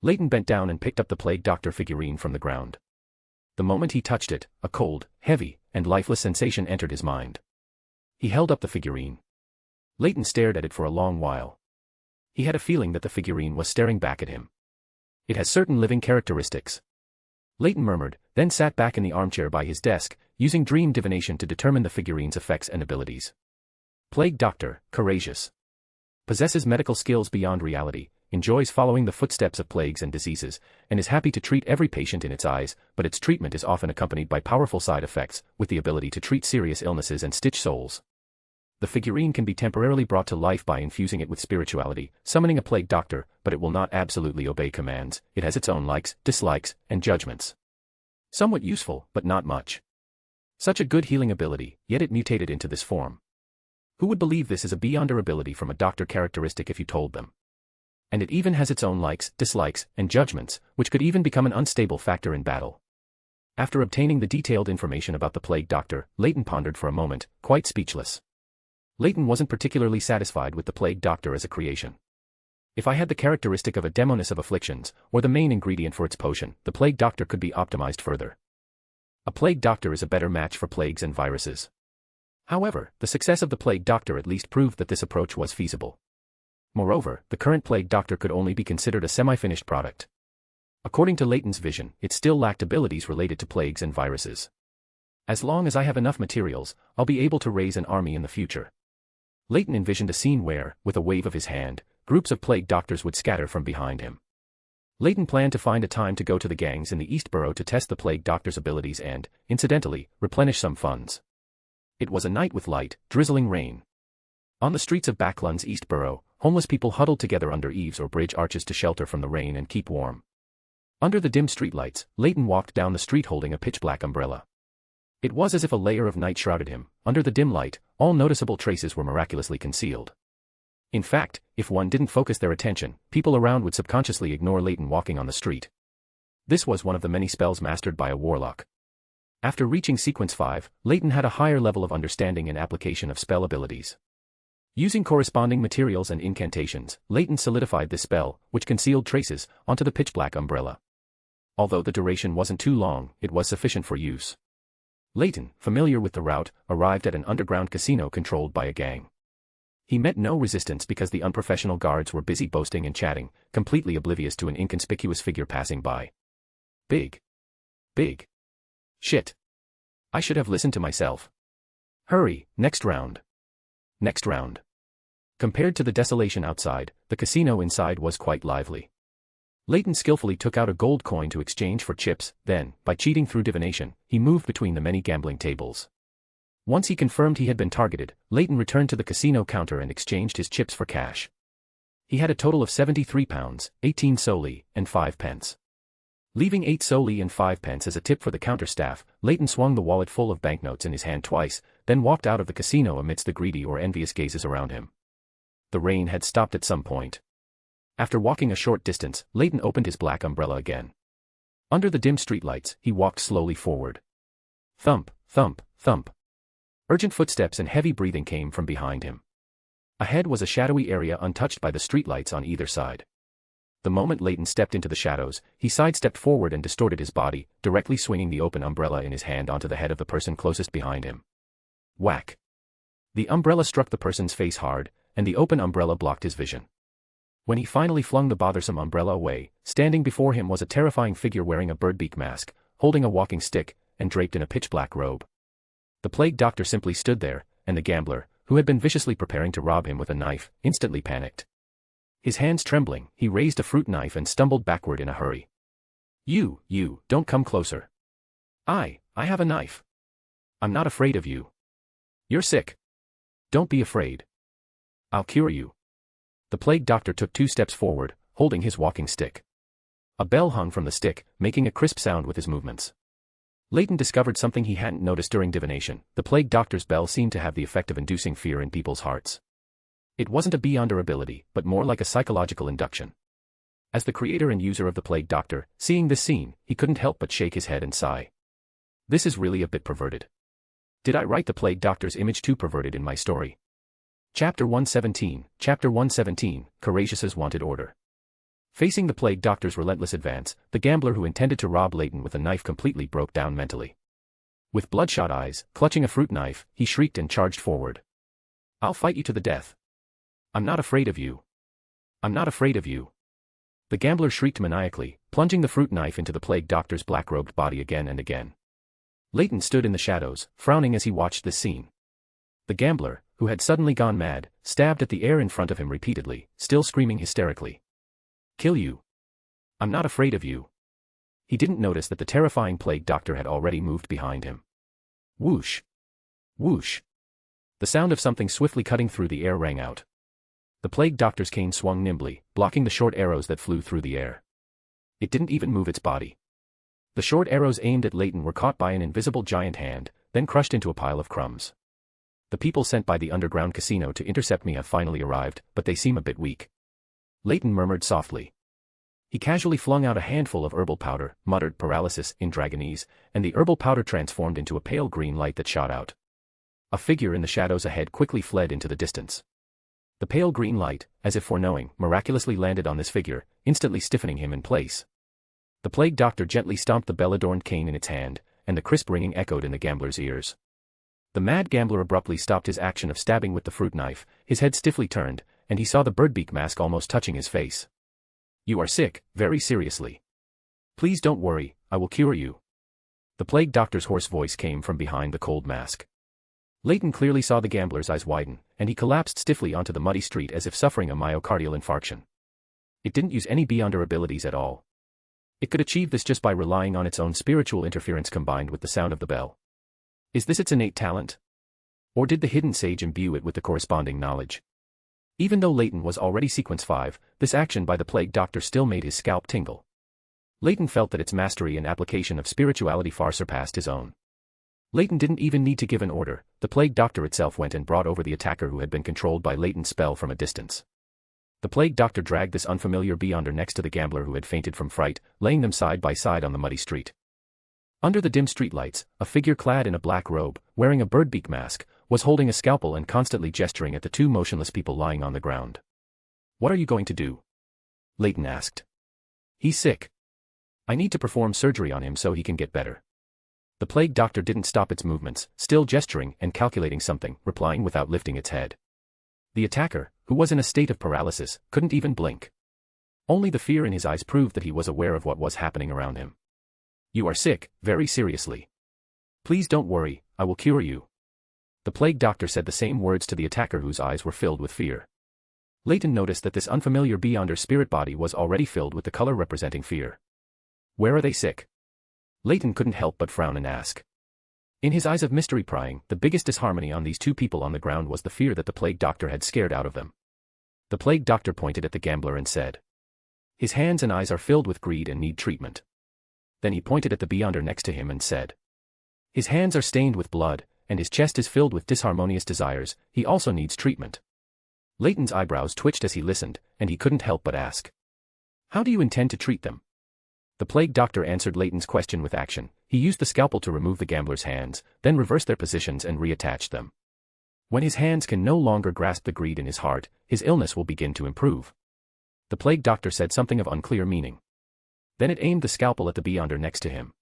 Leyton bent down and picked up the Plague Doctor figurine from the ground. The moment he touched it, a cold, heavy, and lifeless sensation entered his mind. He held up the figurine. Leyton stared at it for a long while. He had a feeling that the figurine was staring back at him. "It has certain living characteristics," Leyton murmured, then sat back in the armchair by his desk, using dream divination to determine the figurine's effects and abilities. Plague Doctor, courageous. Possesses medical skills beyond reality, enjoys following the footsteps of plagues and diseases, and is happy to treat every patient in its eyes, but its treatment is often accompanied by powerful side effects, with the ability to treat serious illnesses and stitch souls. The figurine can be temporarily brought to life by infusing it with spirituality, summoning a Plague Doctor, but it will not absolutely obey commands. It has its own likes, dislikes, and judgments. Somewhat useful, but not much. Such a good healing ability, yet it mutated into this form. Who would believe this is a beyonder ability from a doctor characteristic if you told them? And it even has its own likes, dislikes, and judgments, which could even become an unstable factor in battle. After obtaining the detailed information about the Plague Doctor, Leyton pondered for a moment, quite speechless. Leyton wasn't particularly satisfied with the Plague Doctor as a creation. If I had the characteristic of a demoness of afflictions, or the main ingredient for its potion, the Plague Doctor could be optimized further. A Plague Doctor is a better match for plagues and viruses. However, the success of the Plague Doctor at least proved that this approach was feasible. Moreover, the current Plague Doctor could only be considered a semi-finished product. According to Leyton's vision, it still lacked abilities related to plagues and viruses. As long as I have enough materials, I'll be able to raise an army in the future. Leyton envisioned a scene where, with a wave of his hand, groups of Plague Doctors would scatter from behind him. Leyton planned to find a time to go to the gangs in the East Borough to test the Plague Doctor's abilities and, incidentally, replenish some funds. It was a night with light, drizzling rain. On the streets of Backlund's East Borough, homeless people huddled together under eaves or bridge arches to shelter from the rain and keep warm. Under the dim streetlights, Leyton walked down the street holding a pitch-black umbrella. It was as if a layer of night shrouded him. Under the dim light, all noticeable traces were miraculously concealed. In fact, if one didn't focus their attention, people around would subconsciously ignore Leyton walking on the street. This was one of the many spells mastered by a warlock. After reaching Sequence 5, Leyton had a higher level of understanding and application of spell abilities. Using corresponding materials and incantations, Leyton solidified this spell, which concealed traces, onto the pitch-black umbrella. Although the duration wasn't too long, it was sufficient for use. Leyton, familiar with the route, arrived at an underground casino controlled by a gang. He met no resistance because the unprofessional guards were busy boasting and chatting, completely oblivious to an inconspicuous figure passing by. Big. Shit. I should have listened to myself. Hurry, next round. Next round. Compared to the desolation outside, the casino inside was quite lively. Leyton skillfully took out a gold coin to exchange for chips, then, by cheating through divination, he moved between the many gambling tables. Once he confirmed he had been targeted, Leyton returned to the casino counter and exchanged his chips for cash. He had a total of £73, 18 soldi, and 5 pence. Leaving 8 soldi and 5 pence as a tip for the counter staff, Leyton swung the wallet full of banknotes in his hand twice, then walked out of the casino amidst the greedy or envious gazes around him. The rain had stopped at some point. After walking a short distance, Leyton opened his black umbrella again. Under the dim streetlights, he walked slowly forward. Thump, thump, thump. Urgent footsteps and heavy breathing came from behind him. Ahead was a shadowy area untouched by the streetlights on either side. The moment Leyton stepped into the shadows, he sidestepped forward and distorted his body, directly swinging the open umbrella in his hand onto the head of the person closest behind him. Whack! The umbrella struck the person's face hard, and the open umbrella blocked his vision. When he finally flung the bothersome umbrella away, standing before him was a terrifying figure wearing a birdbeak mask, holding a walking stick, and draped in a pitch-black robe. The plague doctor simply stood there, and the gambler, who had been viciously preparing to rob him with a knife, instantly panicked. His hands trembling, he raised a fruit knife and stumbled backward in a hurry. You, don't come closer. I have a knife. I'm not afraid of you. You're sick. Don't be afraid. I'll cure you. The plague doctor took 2 steps forward, holding his walking stick. A bell hung from the stick, making a crisp sound with his movements. Leyton discovered something he hadn't noticed during divination. The plague doctor's bell seemed to have the effect of inducing fear in people's hearts. It wasn't a beyonder ability, but more like a psychological induction. As the creator and user of the plague doctor, seeing this scene, he couldn't help but shake his head and sigh. This is really a bit perverted. Did I write the plague doctor's image too perverted in my story? Chapter 117, Courageous's Wanted Order. Facing the plague doctor's relentless advance, the gambler who intended to rob Leyton with a knife completely broke down mentally. With bloodshot eyes, clutching a fruit knife, he shrieked and charged forward. I'll fight you to the death. I'm not afraid of you. I'm not afraid of you. The gambler shrieked maniacally, plunging the fruit knife into the plague doctor's black-robed body again and again. Leyton stood in the shadows, frowning as he watched this scene. The gambler, who had suddenly gone mad, stabbed at the air in front of him repeatedly, still screaming hysterically. Kill you. I'm not afraid of you. He didn't notice that the terrifying plague doctor had already moved behind him. Whoosh. Whoosh. The sound of something swiftly cutting through the air rang out. The plague doctor's cane swung nimbly, blocking the short arrows that flew through the air. It didn't even move its body. The short arrows aimed at Leyton were caught by an invisible giant hand, then crushed into a pile of crumbs. The people sent by the underground casino to intercept me have finally arrived, but they seem a bit weak. Leyton murmured softly. He casually flung out a handful of herbal powder, muttered paralysis in Dragonese, and the herbal powder transformed into a pale green light that shot out. A figure in the shadows ahead quickly fled into the distance. The pale green light, as if foreknowing, miraculously landed on this figure, instantly stiffening him in place. The plague doctor gently stomped the bell-adorned cane in its hand, and the crisp ringing echoed in the gambler's ears. The mad gambler abruptly stopped his action of stabbing with the fruit knife, his head stiffly turned, and he saw the birdbeak mask almost touching his face. You are sick, very seriously. Please don't worry, I will cure you. The plague doctor's hoarse voice came from behind the cold mask. Leyton clearly saw the gambler's eyes widen, and he collapsed stiffly onto the muddy street as if suffering a myocardial infarction. It didn't use any beyonder abilities at all. It could achieve this just by relying on its own spiritual interference combined with the sound of the bell. Is this its innate talent? Or did the hidden sage imbue it with the corresponding knowledge? Even though Leyton was already sequence 5, this action by the plague doctor still made his scalp tingle. Leyton felt that its mastery and application of spirituality far surpassed his own. Leyton didn't even need to give an order, the plague doctor itself went and brought over the attacker who had been controlled by Leyton's spell from a distance. The plague doctor dragged this unfamiliar beyonder next to the gambler who had fainted from fright, laying them side by side on the muddy street. Under the dim streetlights, a figure clad in a black robe, wearing a birdbeak mask, was holding a scalpel and constantly gesturing at the two motionless people lying on the ground. "What are you going to do?" Leyton asked. "He's sick. I need to perform surgery on him so he can get better." The plague doctor didn't stop its movements, still gesturing and calculating something, replying without lifting its head. The attacker, who was in a state of paralysis, couldn't even blink. Only the fear in his eyes proved that he was aware of what was happening around him. "You are sick, very seriously. Please don't worry, I will cure you." The plague doctor said the same words to the attacker whose eyes were filled with fear. Leyton noticed that this unfamiliar beyonder's spirit body was already filled with the color representing fear. "Where are they sick?" Leyton couldn't help but frown and ask. In his eyes of mystery prying, the biggest disharmony on these two people on the ground was the fear that the plague doctor had scared out of them. The plague doctor pointed at the gambler and said, "His hands and eyes are filled with greed and need treatment." Then he pointed at the beyonder next to him and said, "His hands are stained with blood, and his chest is filled with disharmonious desires, he also needs treatment." Leyton's eyebrows twitched as he listened, and he couldn't help but ask, "How do you intend to treat them?" The plague doctor answered Leyton's question with action. He used the scalpel to remove the gambler's hands, then reversed their positions and reattached them. When his hands can no longer grasp the greed in his heart, his illness will begin to improve. The plague doctor said something of unclear meaning. Then it aimed the scalpel at the beyonder next to him.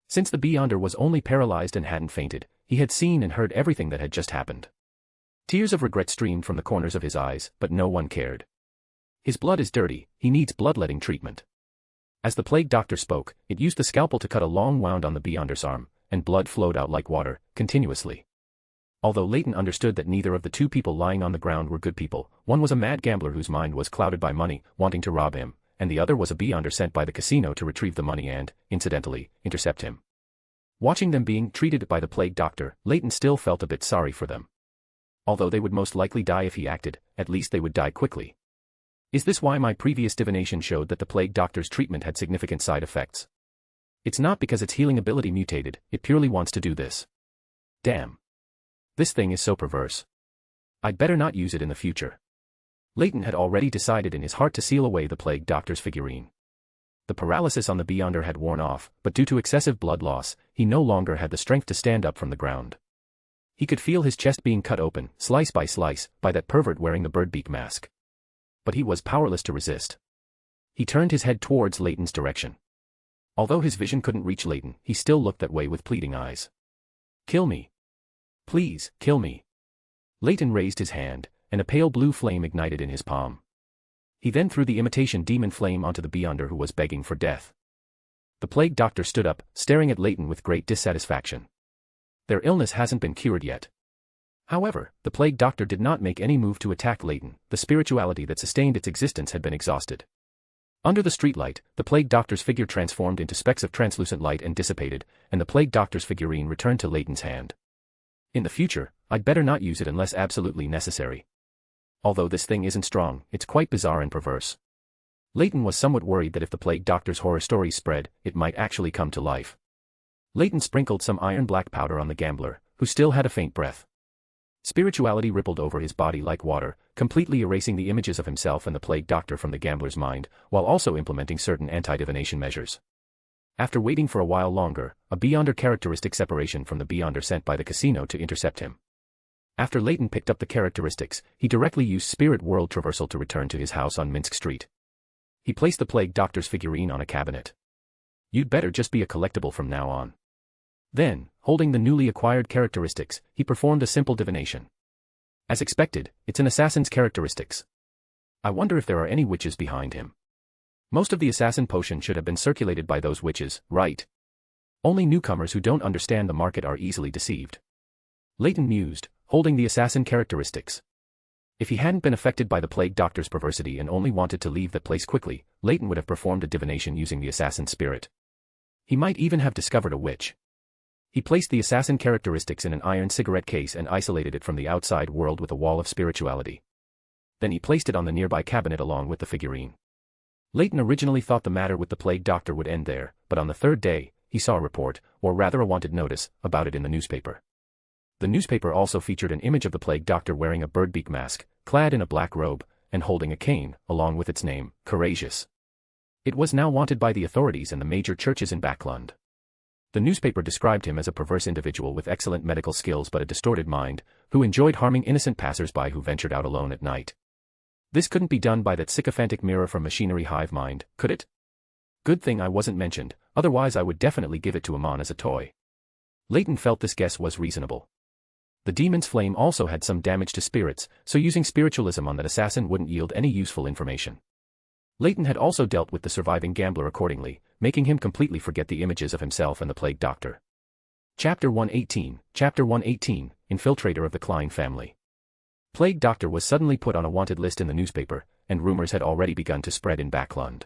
Since the beyonder was only paralyzed and hadn't fainted, he had seen and heard everything that had just happened. Tears of regret streamed from the corners of his eyes, but no one cared. "His blood is dirty, he needs bloodletting treatment." As the plague doctor spoke, it used the scalpel to cut a long wound on the beyonder's arm, and blood flowed out like water, continuously. Although Leyton understood that neither of the two people lying on the ground were good people, one was a mad gambler whose mind was clouded by money, wanting to rob him, and the other was a beyonder sent by the casino to retrieve the money and, incidentally, intercept him. Watching them being treated by the plague doctor, Leyton still felt a bit sorry for them. Although they would most likely die if he acted, at least they would die quickly. Is this why my previous divination showed that the plague doctor's treatment had significant side effects? It's not because its healing ability mutated, it purely wants to do this. Damn. This thing is so perverse. I'd better not use it in the future. Leyton had already decided in his heart to seal away the plague doctor's figurine. The paralysis on the beyonder had worn off, but due to excessive blood loss, he no longer had the strength to stand up from the ground. He could feel his chest being cut open, slice, by that pervert wearing the birdbeak mask. But he was powerless to resist. He turned his head towards Leyton's direction. Although his vision couldn't reach Leyton, he still looked that way with pleading eyes. "Kill me. Please, kill me." Leyton raised his hand, and a pale blue flame ignited in his palm. He then threw the imitation demon flame onto the beyonder who was begging for death. The plague doctor stood up, staring at Leyton with great dissatisfaction. Their illness hasn't been cured yet. However, the plague doctor did not make any move to attack Leyton. The spirituality that sustained its existence had been exhausted. Under the streetlight, the plague doctor's figure transformed into specks of translucent light and dissipated, and the plague doctor's figurine returned to Leyton's hand. "In the future, I'd better not use it unless absolutely necessary. Although this thing isn't strong, it's quite bizarre and perverse." Leyton was somewhat worried that if the plague doctor's horror stories spread, it might actually come to life. Leyton sprinkled some iron black powder on the gambler, who still had a faint breath. Spirituality rippled over his body like water, completely erasing the images of himself and the plague doctor from the gambler's mind, while also implementing certain anti-divination measures. After waiting for a while longer, a beyonder characteristic separation from the beyonder sent by the casino to intercept him. After Leyton picked up the characteristics, he directly used spirit world traversal to return to his house on Minsk Street. He placed the plague doctor's figurine on a cabinet. "You'd better just be a collectible from now on." Then, holding the newly acquired characteristics, he performed a simple divination. As expected, it's an assassin's characteristics. I wonder if there are any witches behind him. Most of the assassin potion should have been circulated by those witches, right? Only newcomers who don't understand the market are easily deceived. Leyton mused, holding the assassin characteristics. If he hadn't been affected by the plague doctor's perversity and only wanted to leave that place quickly, Leyton would have performed a divination using the assassin spirit. He might even have discovered a witch. He placed the assassin characteristics in an iron cigarette case and isolated it from the outside world with a wall of spirituality. Then he placed it on the nearby cabinet along with the figurine. Leyton originally thought the matter with the plague doctor would end there, but on the third day, he saw a report, or rather a wanted notice, about it in the newspaper. The newspaper also featured an image of the plague doctor wearing a birdbeak mask, clad in a black robe, and holding a cane, along with its name, Courageous. It was now wanted by the authorities and the major churches in Backlund. The newspaper described him as a perverse individual with excellent medical skills but a distorted mind, who enjoyed harming innocent passers-by who ventured out alone at night. This couldn't be done by that sycophantic mirror from Machinery Hive Mind, could it? Good thing I wasn't mentioned, otherwise I would definitely give it to Amon as a toy. Leyton felt this guess was reasonable. The demon's flame also had some damage to spirits, so using spiritualism on that assassin wouldn't yield any useful information. Leyton had also dealt with the surviving gambler accordingly, making him completely forget the images of himself and the plague doctor. Chapter 118, Infiltrator of the Klein family. Plague doctor was suddenly put on a wanted list in the newspaper, and rumors had already begun to spread in Backlund.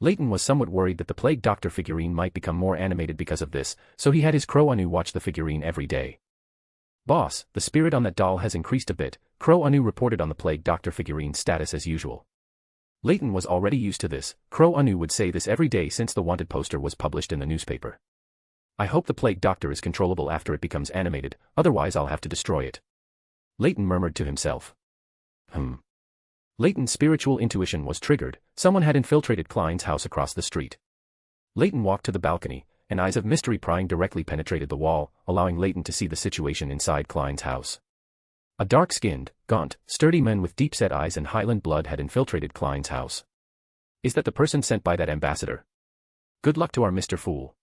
Leyton was somewhat worried that the plague doctor figurine might become more animated because of this, so he had his Crow Anu watch the figurine every day. "Boss, the spirit on that doll has increased a bit," Crow Anu reported on the plague doctor figurine's status as usual. Leyton was already used to this. Crow Anu would say this every day since the wanted poster was published in the newspaper. "I hope the plague doctor is controllable after it becomes animated, otherwise I'll have to destroy it," Leyton murmured to himself. Leyton's spiritual intuition was triggered. Someone had infiltrated Klein's house across the street. Leyton walked to the balcony, and eyes of mystery prying directly penetrated the wall, allowing Leyton to see the situation inside Klein's house. A dark-skinned, gaunt, sturdy man with deep-set eyes and Highland blood had infiltrated Klein's house. "Is that the person sent by that ambassador? Good luck to our Mr. Fool,"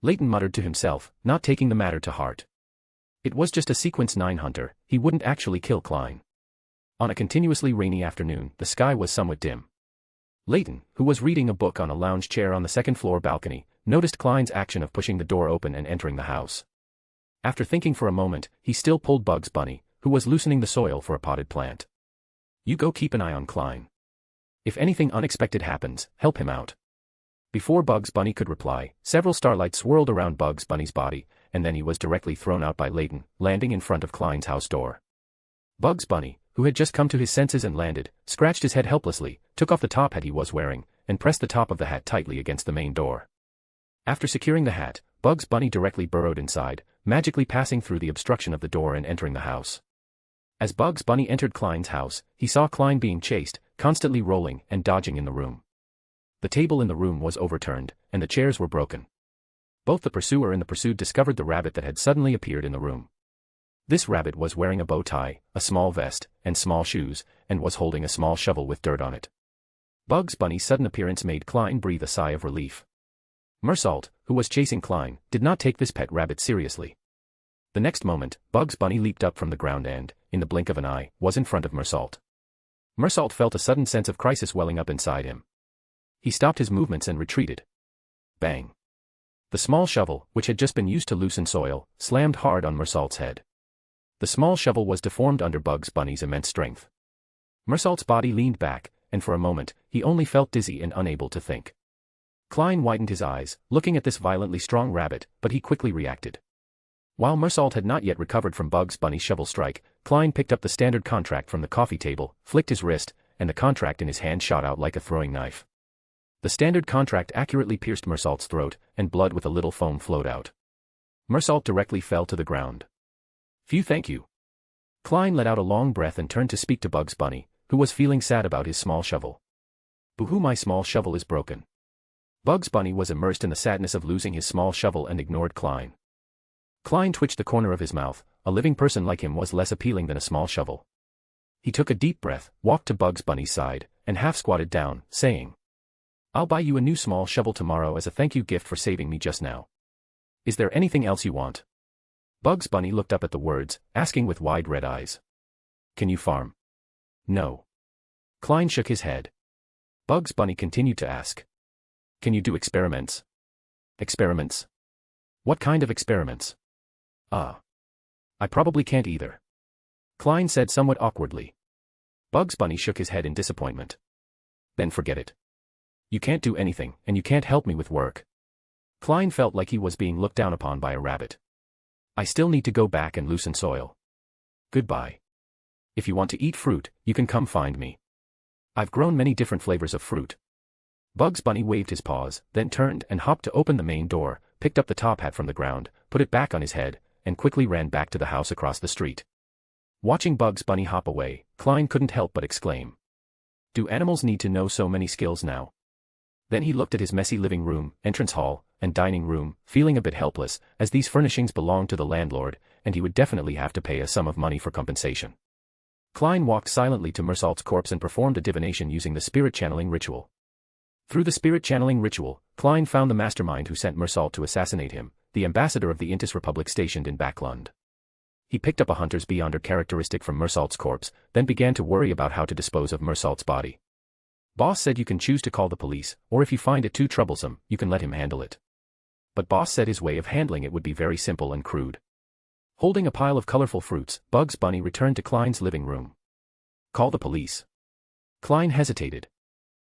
Leyton muttered to himself, not taking the matter to heart. It was just a Sequence 9 hunter, he wouldn't actually kill Klein. On a continuously rainy afternoon, the sky was somewhat dim. Leyton, who was reading a book on a lounge chair on the second-floor balcony, noticed Klein's action of pushing the door open and entering the house. After thinking for a moment, he still pulled Bugs Bunny, who was loosening the soil for a potted plant. "You go keep an eye on Klein. If anything unexpected happens, help him out." Before Bugs Bunny could reply, several starlights swirled around Bugs Bunny's body, and then he was directly thrown out by Leyton, landing in front of Klein's house door. Bugs Bunny, who had just come to his senses and landed, scratched his head helplessly, took off the top hat he was wearing, and pressed the top of the hat tightly against the main door. After securing the hat, Bugs Bunny directly burrowed inside, magically passing through the obstruction of the door and entering the house. As Bugs Bunny entered Klein's house, he saw Klein being chased, constantly rolling and dodging in the room. The table in the room was overturned, and the chairs were broken. Both the pursuer and the pursued discovered the rabbit that had suddenly appeared in the room. This rabbit was wearing a bow tie, a small vest, and small shoes, and was holding a small shovel with dirt on it. Bugs Bunny's sudden appearance made Klein breathe a sigh of relief. Mersault, who was chasing Klein, did not take this pet rabbit seriously. The next moment, Bugs Bunny leaped up from the ground and, in the blink of an eye, was in front of Mersault. Mersault felt a sudden sense of crisis welling up inside him. He stopped his movements and retreated. Bang! The small shovel, which had just been used to loosen soil, slammed hard on Mersault's head. The small shovel was deformed under Bugs Bunny's immense strength. Mersault's body leaned back, and for a moment, he only felt dizzy and unable to think. Klein widened his eyes, looking at this violently strong rabbit, but he quickly reacted. While Mersault had not yet recovered from Bugs Bunny's shovel strike, Klein picked up the standard contract from the coffee table, flicked his wrist, and the contract in his hand shot out like a throwing knife. The standard contract accurately pierced Mersault's throat, and blood with a little foam flowed out. Mersault directly fell to the ground. "Phew, thank you." Klein let out a long breath and turned to speak to Bugs Bunny, who was feeling sad about his small shovel. "Boo-hoo, my small shovel is broken." Bugs Bunny was immersed in the sadness of losing his small shovel and ignored Klein. Klein twitched the corner of his mouth. A living person like him was less appealing than a small shovel. He took a deep breath, walked to Bugs Bunny's side, and half squatted down, saying, "I'll buy you a new small shovel tomorrow as a thank you gift for saving me just now. Is there anything else you want?" Bugs Bunny looked up at the words, asking with wide red eyes. "Can you farm?" "No." Klein shook his head. Bugs Bunny continued to ask, "Can you do experiments?" "Experiments? What kind of experiments?" I probably can't either." Klein said somewhat awkwardly. Bugs Bunny shook his head in disappointment. "Then forget it. You can't do anything, and you can't help me with work." Klein felt like he was being looked down upon by a rabbit. "I still need to go back and loosen soil. Goodbye." If you want to eat fruit, you can come find me. I've grown many different flavors of fruit. Bugs Bunny waved his paws, then turned and hopped to open the main door, picked up the top hat from the ground, put it back on his head, and quickly ran back to the house across the street. Watching Bugs Bunny hop away, Klein couldn't help but exclaim. Do animals need to know so many skills now? Then he looked at his messy living room, entrance hall, and dining room, feeling a bit helpless, as these furnishings belonged to the landlord, and he would definitely have to pay a sum of money for compensation. Klein walked silently to Mersault's corpse and performed a divination using the spirit channeling ritual. Through the spirit channeling ritual, Klein found the mastermind who sent Mersault to assassinate him, the ambassador of the Intis Republic stationed in Backlund. He picked up a hunter's beyonder characteristic from Mersault's corpse, then began to worry about how to dispose of Mersault's body. Boss said you can choose to call the police, or if you find it too troublesome, you can let him handle it. But Boss said his way of handling it would be very simple and crude. Holding a pile of colorful fruits, Bugs Bunny returned to Klein's living room. Call the police. Klein hesitated.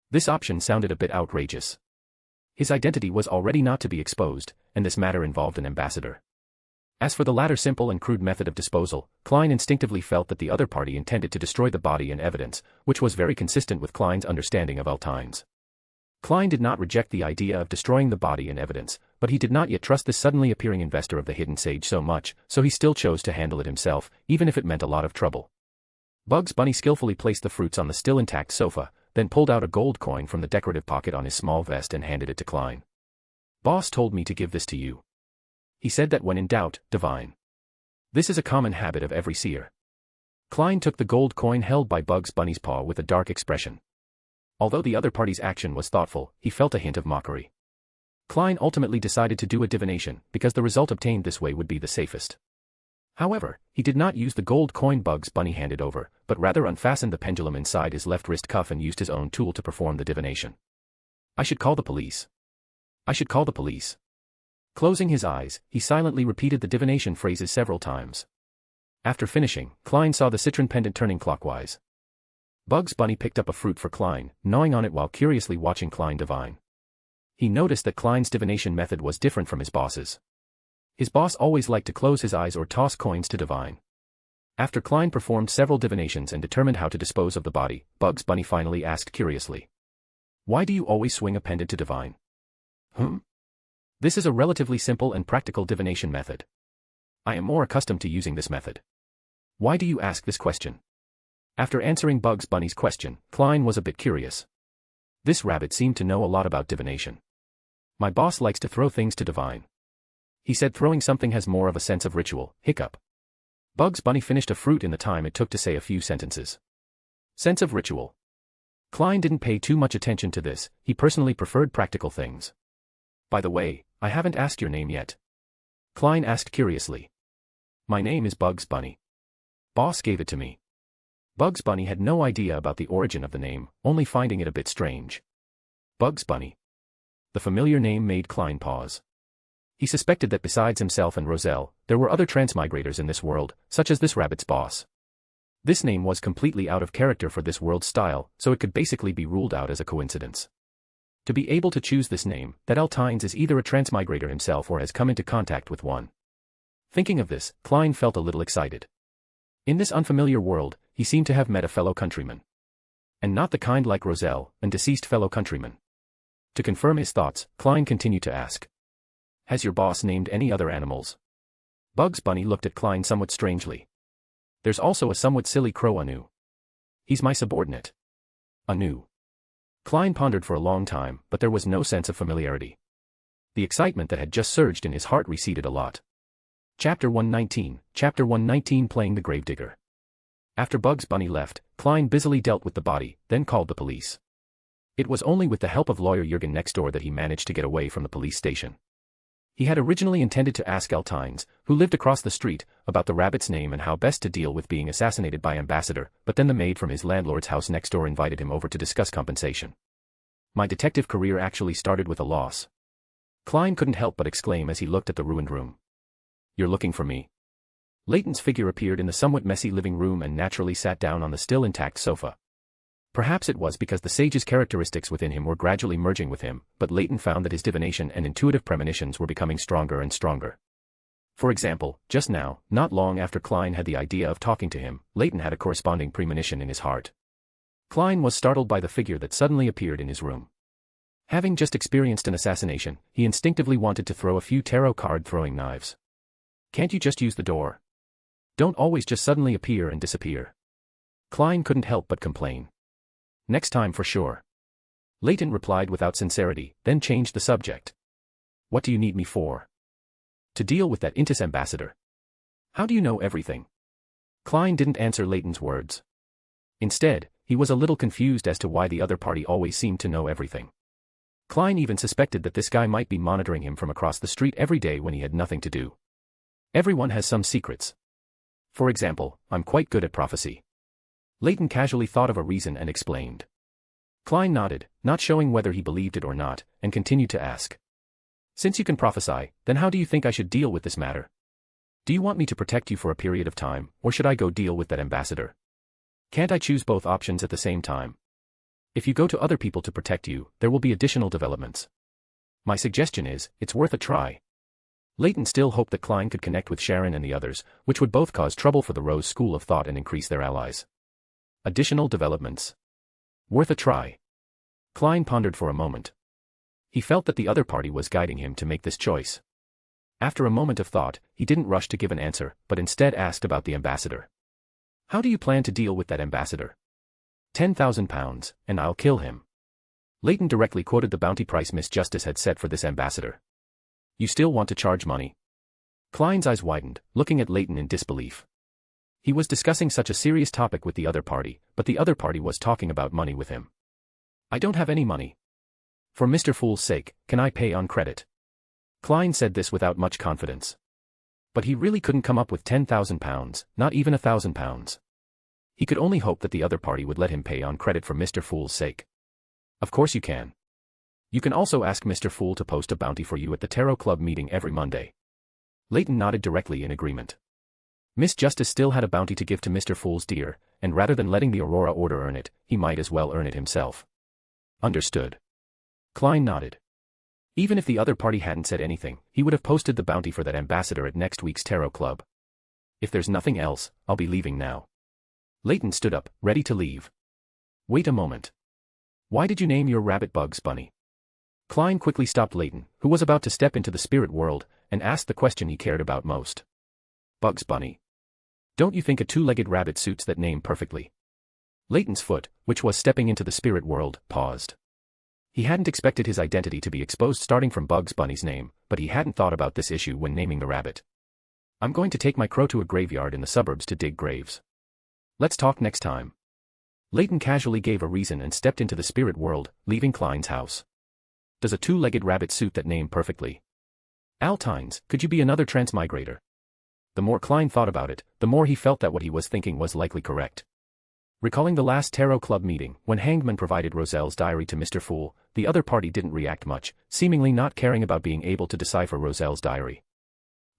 This option sounded a bit outrageous. His identity was already not to be exposed, and this matter involved an ambassador. As for the latter simple and crude method of disposal, Klein instinctively felt that the other party intended to destroy the body and evidence, which was very consistent with Klein's understanding of Eltines. Klein did not reject the idea of destroying the body and evidence, but he did not yet trust this suddenly appearing investor of the hidden sage so much, so he still chose to handle it himself, even if it meant a lot of trouble. Bugs Bunny skillfully placed the fruits on the still intact sofa, then pulled out a gold coin from the decorative pocket on his small vest and handed it to Klein. Boss told me to give this to you. He said that when in doubt, divine. This is a common habit of every seer. Klein took the gold coin held by Bugs Bunny's paw with a dark expression. Although the other party's action was thoughtful, he felt a hint of mockery. Klein ultimately decided to do a divination, because the result obtained this way would be the safest. However, he did not use the gold coin Bugs Bunny handed over, but rather unfastened the pendulum inside his left wrist cuff and used his own tool to perform the divination. I should call the police. I should call the police. Closing his eyes, he silently repeated the divination phrases several times. After finishing, Klein saw the citron pendant turning clockwise. Bugs Bunny picked up a fruit for Klein, gnawing on it while curiously watching Klein divine. He noticed that Klein's divination method was different from his boss's. His boss always liked to close his eyes or toss coins to divine. After Klein performed several divinations and determined how to dispose of the body, Bugs Bunny finally asked curiously. Why do you always swing a pendant to divine? This is a relatively simple and practical divination method. I am more accustomed to using this method. Why do you ask this question? After answering Bugs Bunny's question, Klein was a bit curious. This rabbit seemed to know a lot about divination. My boss likes to throw things to divine. He said throwing something has more of a sense of ritual, hiccup. Bugs Bunny finished a fruit in the time it took to say a few sentences. Sense of ritual. Klein didn't pay too much attention to this, he personally preferred practical things. By the way, I haven't asked your name yet. Klein asked curiously. My name is Bugs Bunny. Boss gave it to me. Bugs Bunny had no idea about the origin of the name, only finding it a bit strange. Bugs Bunny. The familiar name made Klein pause. He suspected that besides himself and Roselle, there were other transmigrators in this world, such as this rabbit's boss. This name was completely out of character for this world's style, so it could basically be ruled out as a coincidence. To be able to choose this name, that Eltines is either a transmigrator himself or has come into contact with one. Thinking of this, Klein felt a little excited. In this unfamiliar world, he seemed to have met a fellow countryman. And not the kind like Roselle, an deceased fellow countryman. To confirm his thoughts, Klein continued to ask. Has your boss named any other animals? Bugs Bunny looked at Klein somewhat strangely. There's also a somewhat silly crow Anu. He's my subordinate. Anu. Klein pondered for a long time, but there was no sense of familiarity. The excitement that had just surged in his heart receded a lot. Chapter 119 Playing the Gravedigger. After Bugs Bunny left, Klein busily dealt with the body, then called the police. It was only with the help of lawyer Jürgen next door that he managed to get away from the police station. He had originally intended to ask Eltines, who lived across the street, about the rabbit's name and how best to deal with being assassinated by Ambassador, but then the maid from his landlord's house next door invited him over to discuss compensation. My detective career actually started with a loss. Klein couldn't help but exclaim as he looked at the ruined room. You're looking for me? Leyton's figure appeared in the somewhat messy living room and naturally sat down on the still intact sofa. Perhaps it was because the sage's characteristics within him were gradually merging with him, but Leyton found that his divination and intuitive premonitions were becoming stronger and stronger. For example, just now, not long after Klein had the idea of talking to him, Leyton had a corresponding premonition in his heart. Klein was startled by the figure that suddenly appeared in his room. Having just experienced an assassination, he instinctively wanted to throw a few tarot card throwing knives. Can't you just use the door? Don't always just suddenly appear and disappear. Klein couldn't help but complain. Next time for sure. Leyton replied without sincerity, then changed the subject. What do you need me for? To deal with that Intis ambassador. How do you know everything? Klein didn't answer Leyton's words. Instead, he was a little confused as to why the other party always seemed to know everything. Klein even suspected that this guy might be monitoring him from across the street every day when he had nothing to do. Everyone has some secrets. For example, I'm quite good at prophecy. Leyton casually thought of a reason and explained. Klein nodded, not showing whether he believed it or not, and continued to ask. Since you can prophesy, then how do you think I should deal with this matter? Do you want me to protect you for a period of time, or should I go deal with that ambassador? Can't I choose both options at the same time? If you go to other people to protect you, there will be additional developments. My suggestion is, it's worth a try. Leyton still hoped that Klein could connect with Sharon and the others, which would both cause trouble for the Rose School of Thought and increase their allies. Additional developments. Worth a try. Klein pondered for a moment. He felt that the other party was guiding him to make this choice. After a moment of thought, he didn't rush to give an answer, but instead asked about the ambassador. How do you plan to deal with that ambassador? £10,000, and I'll kill him. Leyton directly quoted the bounty price Miss Justice had set for this ambassador. You still want to charge money? Klein's eyes widened, looking at Leyton in disbelief. He was discussing such a serious topic with the other party, but the other party was talking about money with him. I don't have any money. For Mr. Fool's sake, can I pay on credit? Klein said this without much confidence. But he really couldn't come up with £10,000, not even £1,000. He could only hope that the other party would let him pay on credit for Mr. Fool's sake. Of course you can. You can also ask Mr. Fool to post a bounty for you at the Tarot Club meeting every Monday. Leyton nodded directly in agreement. Miss Justice still had a bounty to give to Mr. Fool's dear, and rather than letting the Aurora Order earn it, he might as well earn it himself. Understood. Klein nodded. Even if the other party hadn't said anything, he would have posted the bounty for that ambassador at next week's Tarot Club. If there's nothing else, I'll be leaving now. Leyton stood up, ready to leave. Wait a moment. Why did you name your rabbit Bugs Bunny? Klein quickly stopped Leyton, who was about to step into the spirit world, and asked the question he cared about most. Bugs Bunny. Don't you think a two-legged rabbit suits that name perfectly? Leyton's foot, which was stepping into the spirit world, paused. He hadn't expected his identity to be exposed starting from Bugs Bunny's name, but he hadn't thought about this issue when naming the rabbit. I'm going to take my crow to a graveyard in the suburbs to dig graves. Let's talk next time. Leyton casually gave a reason and stepped into the spirit world, leaving Klein's house. Does a two-legged rabbit suit that name perfectly? Altines, could you be another transmigrator? The more Klein thought about it, the more he felt that what he was thinking was likely correct. Recalling the last Tarot Club meeting, when Hangman provided Roselle's diary to Mr. Fool, the other party didn't react much, seemingly not caring about being able to decipher Roselle's diary.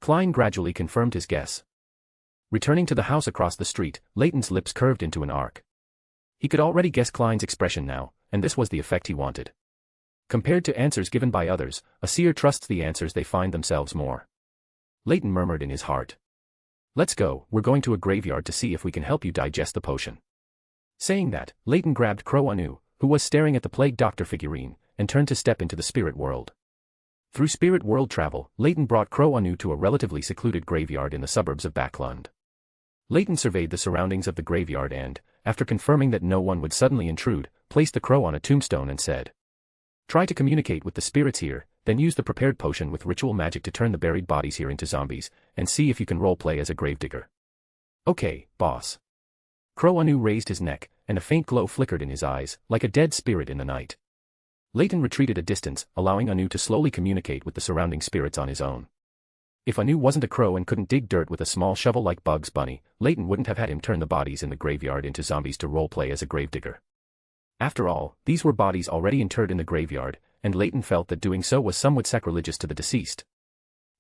Klein gradually confirmed his guess. Returning to the house across the street, Leyton's lips curved into an arc. He could already guess Klein's expression now, and this was the effect he wanted. Compared to answers given by others, a seer trusts the answers they find themselves more. Leyton murmured in his heart. Let's go, we're going to a graveyard to see if we can help you digest the potion. Saying that, Leyton grabbed Crow Anu, who was staring at the plague doctor figurine, and turned to step into the spirit world. Through spirit world travel, Leyton brought Crow Anu to a relatively secluded graveyard in the suburbs of Backlund. Leyton surveyed the surroundings of the graveyard and, after confirming that no one would suddenly intrude, placed the crow on a tombstone and said, Try to communicate with the spirits here, then use the prepared potion with ritual magic to turn the buried bodies here into zombies, and see if you can roleplay as a gravedigger. Okay, boss. Crow Anu raised his neck, and a faint glow flickered in his eyes, like a dead spirit in the night. Leyton retreated a distance, allowing Anu to slowly communicate with the surrounding spirits on his own. If Anu wasn't a crow and couldn't dig dirt with a small shovel like Bugs Bunny, Leyton wouldn't have had him turn the bodies in the graveyard into zombies to roleplay as a gravedigger. After all, these were bodies already interred in the graveyard, and Leyton felt that doing so was somewhat sacrilegious to the deceased.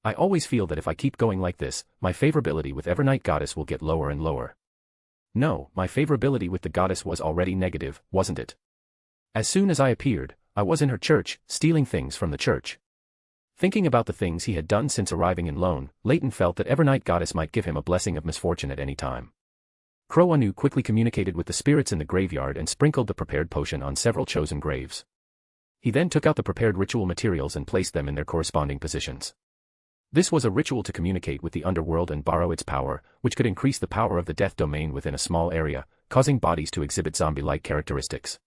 I always feel that if I keep going like this, my favorability with Evernight Goddess will get lower and lower. No, my favorability with the goddess was already negative, wasn't it? As soon as I appeared, I was in her church, stealing things from the church. Thinking about the things he had done since arriving in Leyton, Leyton felt that Evernight Goddess might give him a blessing of misfortune at any time. Crow Anu quickly communicated with the spirits in the graveyard and sprinkled the prepared potion on several chosen graves. He then took out the prepared ritual materials and placed them in their corresponding positions. This was a ritual to communicate with the underworld and borrow its power, which could increase the power of the death domain within a small area, causing bodies to exhibit zombie-like characteristics.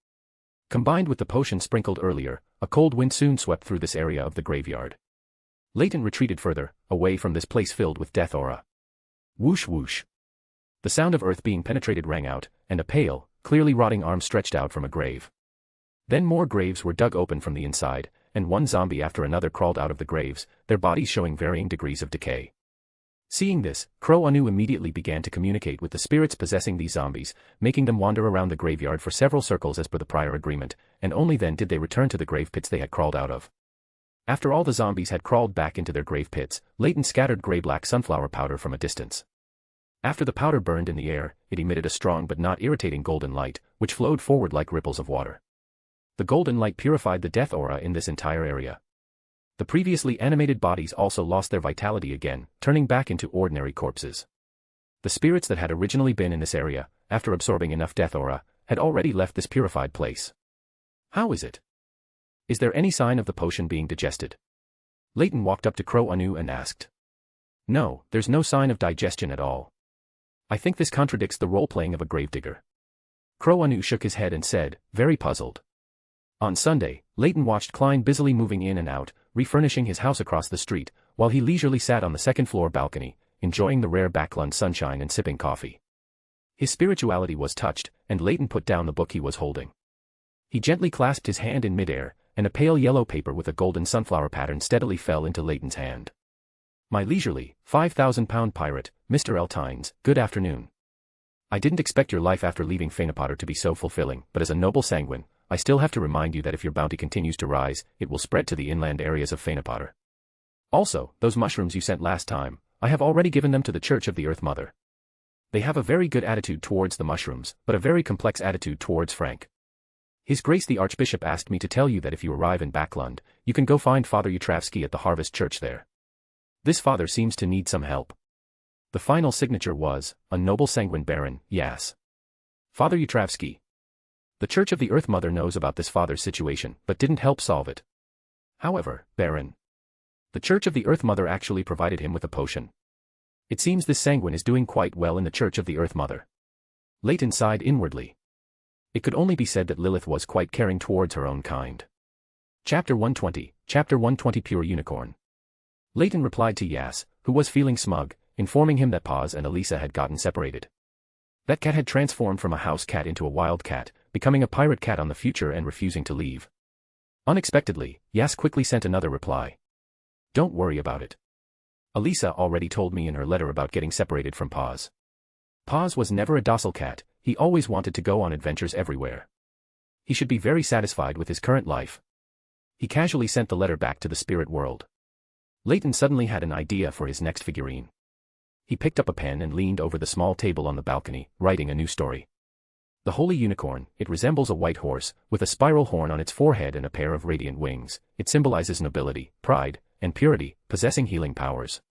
Combined with the potion sprinkled earlier, a cold wind soon swept through this area of the graveyard. Leyton retreated further, away from this place filled with death aura. Whoosh whoosh. The sound of earth being penetrated rang out, and a pale, clearly rotting arm stretched out from a grave. Then more graves were dug open from the inside, and one zombie after another crawled out of the graves, their bodies showing varying degrees of decay. Seeing this, Crow Anu immediately began to communicate with the spirits possessing these zombies, making them wander around the graveyard for several circles as per the prior agreement, and only then did they return to the grave pits they had crawled out of. After all the zombies had crawled back into their grave pits, Leyton scattered gray-black sunflower powder from a distance. After the powder burned in the air, it emitted a strong but not irritating golden light, which flowed forward like ripples of water. The golden light purified the death aura in this entire area. The previously animated bodies also lost their vitality again, turning back into ordinary corpses. The spirits that had originally been in this area, after absorbing enough death aura, had already left this purified place. How is it? Is there any sign of the potion being digested? Leyton walked up to Crow Anu and asked. No, there's no sign of digestion at all. I think this contradicts the role-playing of a gravedigger. Crow Anu shook his head and said, very puzzled. On Sunday, Leyton watched Klein busily moving in and out, refurnishing his house across the street, while he leisurely sat on the second-floor balcony, enjoying the rare Backlund sunshine and sipping coffee. His spirituality was touched, and Leyton put down the book he was holding. He gently clasped his hand in midair, and a pale yellow paper with a golden sunflower pattern steadily fell into Leyton's hand. My leisurely, 5,000-pound pirate, Mr. Eltines, good afternoon. I didn't expect your life after leaving Fainapotter to be so fulfilling, but as a noble sanguine, I still have to remind you that if your bounty continues to rise, it will spread to the inland areas of Fainapotter. Also, those mushrooms you sent last time, I have already given them to the Church of the Earth Mother. They have a very good attitude towards the mushrooms, but a very complex attitude towards Frank. His Grace the Archbishop asked me to tell you that if you arrive in Backlund, you can go find Father Utravsky at the Harvest Church there. This father seems to need some help. The final signature was, a noble sanguine Baron, Yas. Father Utravsky. The Church of the Earth Mother knows about this father's situation, but didn't help solve it. However, Baron. The Church of the Earth Mother actually provided him with a potion. It seems this sanguine is doing quite well in the Church of the Earth Mother. Leyton sighed inwardly. It could only be said that Lilith was quite caring towards her own kind. Chapter 120 Pure Unicorn. Leyton replied to Yas, who was feeling smug, informing him that Paz and Elisa had gotten separated. That cat had transformed from a house cat into a wild cat, becoming a pirate cat on the future and refusing to leave. Unexpectedly, Yas quickly sent another reply. Don't worry about it. Elisa already told me in her letter about getting separated from Paz. Paz was never a docile cat, he always wanted to go on adventures everywhere. He should be very satisfied with his current life. He casually sent the letter back to the spirit world. Leyton suddenly had an idea for his next figurine. He picked up a pen and leaned over the small table on the balcony, writing a new story. The Holy Unicorn, it resembles a white horse, with a spiral horn on its forehead and a pair of radiant wings. It symbolizes nobility, pride, and purity, possessing healing powers.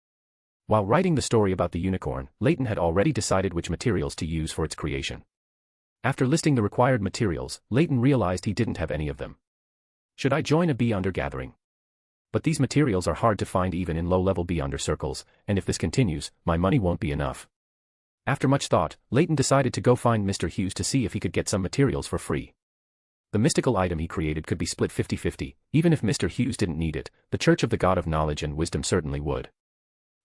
While writing the story about the unicorn, Leyton had already decided which materials to use for its creation. After listing the required materials, Leyton realized he didn't have any of them. Should I join a bee-under gathering? But these materials are hard to find even in low-level bee-under circles, and if this continues, my money won't be enough. After much thought, Leyton decided to go find Mr. Hughes to see if he could get some materials for free. The mystical item he created could be split 50-50, even if Mr. Hughes didn't need it, the Church of the God of Knowledge and Wisdom certainly would.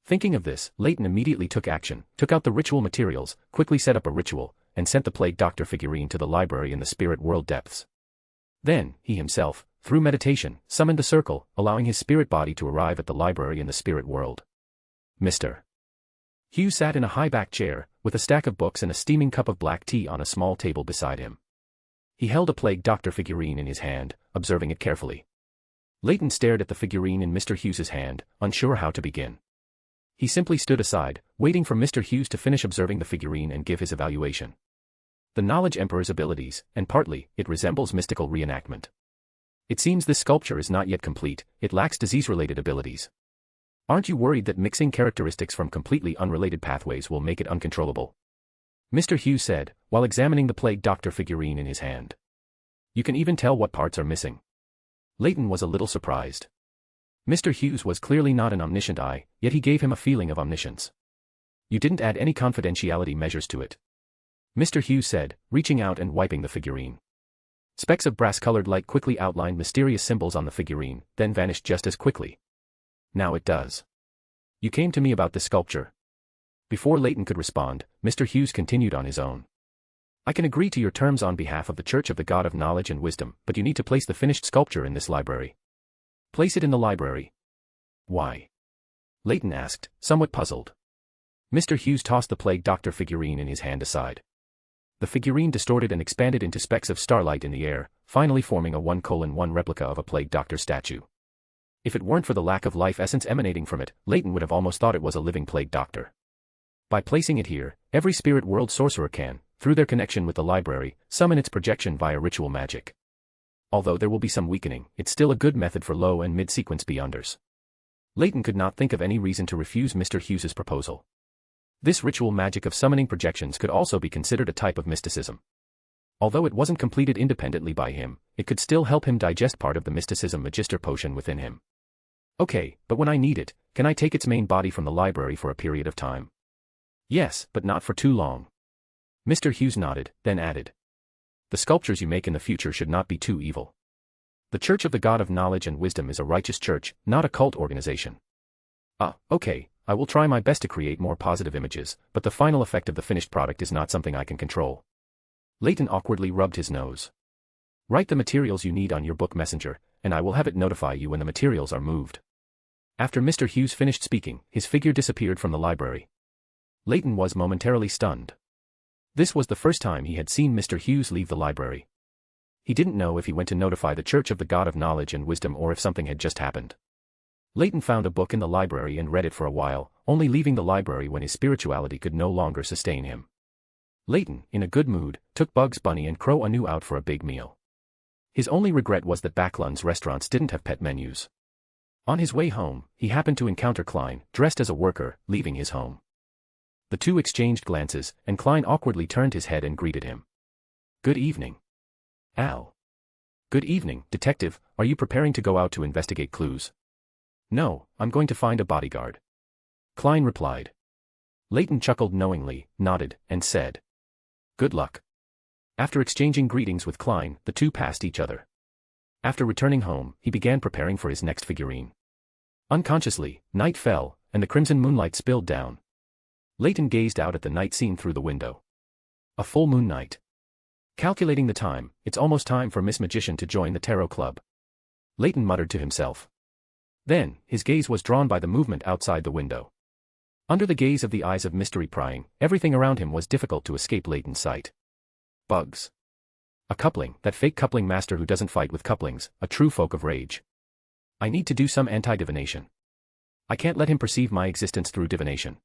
Thinking of this, Leyton immediately took action, took out the ritual materials, quickly set up a ritual, and sent the Plague Doctor figurine to the library in the spirit world depths. Then, he himself, through meditation, summoned the circle, allowing his spirit body to arrive at the library in the spirit world. Mr. Hughes sat in a high-backed chair, with a stack of books and a steaming cup of black tea on a small table beside him. He held a Plague Doctor figurine in his hand, observing it carefully. Leyton stared at the figurine in Mr. Hughes's hand, unsure how to begin. He simply stood aside, waiting for Mr. Hughes to finish observing the figurine and give his evaluation. The Knowledge Emperor's abilities, and partly, it resembles mystical reenactment. It seems this sculpture is not yet complete, it lacks disease-related abilities. Aren't you worried that mixing characteristics from completely unrelated pathways will make it uncontrollable? Mr. Hughes said, while examining the plague doctor figurine in his hand. You can even tell what parts are missing. Leyton was a little surprised. Mr. Hughes was clearly not an omniscient eye, yet he gave him a feeling of omniscience. You didn't add any confidentiality measures to it, Mr. Hughes said, reaching out and wiping the figurine. Specks of brass-colored light quickly outlined mysterious symbols on the figurine, then vanished just as quickly. Now it does. You came to me about this sculpture. Before Leyton could respond, Mr. Hughes continued on his own. I can agree to your terms on behalf of the Church of the God of Knowledge and Wisdom, but you need to place the finished sculpture in this library. Place it in the library. Why? Leyton asked, somewhat puzzled. Mr. Hughes tossed the plague doctor figurine in his hand aside. The figurine distorted and expanded into specks of starlight in the air, finally forming a 1:1 replica of a plague doctor statue. If it weren't for the lack of life essence emanating from it, Leyton would have almost thought it was a living plague doctor. By placing it here, every spirit world sorcerer can, through their connection with the library, summon its projection via ritual magic. Although there will be some weakening, it's still a good method for low and mid-sequence beyonders. Leyton could not think of any reason to refuse Mr. Hughes's proposal. This ritual magic of summoning projections could also be considered a type of mysticism. Although it wasn't completed independently by him, it could still help him digest part of the mysticism magister potion within him. Okay, but when I need it, can I take its main body from the library for a period of time? Yes, but not for too long. Mr. Hughes nodded, then added. The sculptures you make in the future should not be too evil. The Church of the God of Knowledge and Wisdom is a righteous church, not a cult organization. Okay, I will try my best to create more positive images, but the final effect of the finished product is not something I can control. Leyton awkwardly rubbed his nose. Write the materials you need on your book messenger, and I will have it notify you when the materials are moved. After Mr. Hughes finished speaking, his figure disappeared from the library. Leyton was momentarily stunned. This was the first time he had seen Mr. Hughes leave the library. He didn't know if he went to notify the Church of the God of Knowledge and Wisdom or if something had just happened. Leyton found a book in the library and read it for a while, only leaving the library when his spirituality could no longer sustain him. Leyton, in a good mood, took Bugs Bunny and Crow Anu out for a big meal. His only regret was that Backlund's restaurants didn't have pet menus. On his way home, he happened to encounter Klein, dressed as a worker, leaving his home. The two exchanged glances, and Klein awkwardly turned his head and greeted him. Good evening. Al. Good evening, detective, are you preparing to go out to investigate clues? No, I'm going to find a bodyguard. Klein replied. Leyton chuckled knowingly, nodded, and said. Good luck. After exchanging greetings with Klein, the two passed each other. After returning home, he began preparing for his next figurine. Unconsciously, night fell, and the crimson moonlight spilled down. Leyton gazed out at the night scene through the window. A full moon night. Calculating the time, it's almost time for Miss Magician to join the Tarot Club. Leyton muttered to himself. Then, his gaze was drawn by the movement outside the window. Under the gaze of the eyes of mystery prying, everything around him was difficult to escape Leyton's sight. Bugs. A coupling, that fake coupling master who doesn't fight with couplings, a true folk of rage. I need to do some anti-divination. I can't let him perceive my existence through divination.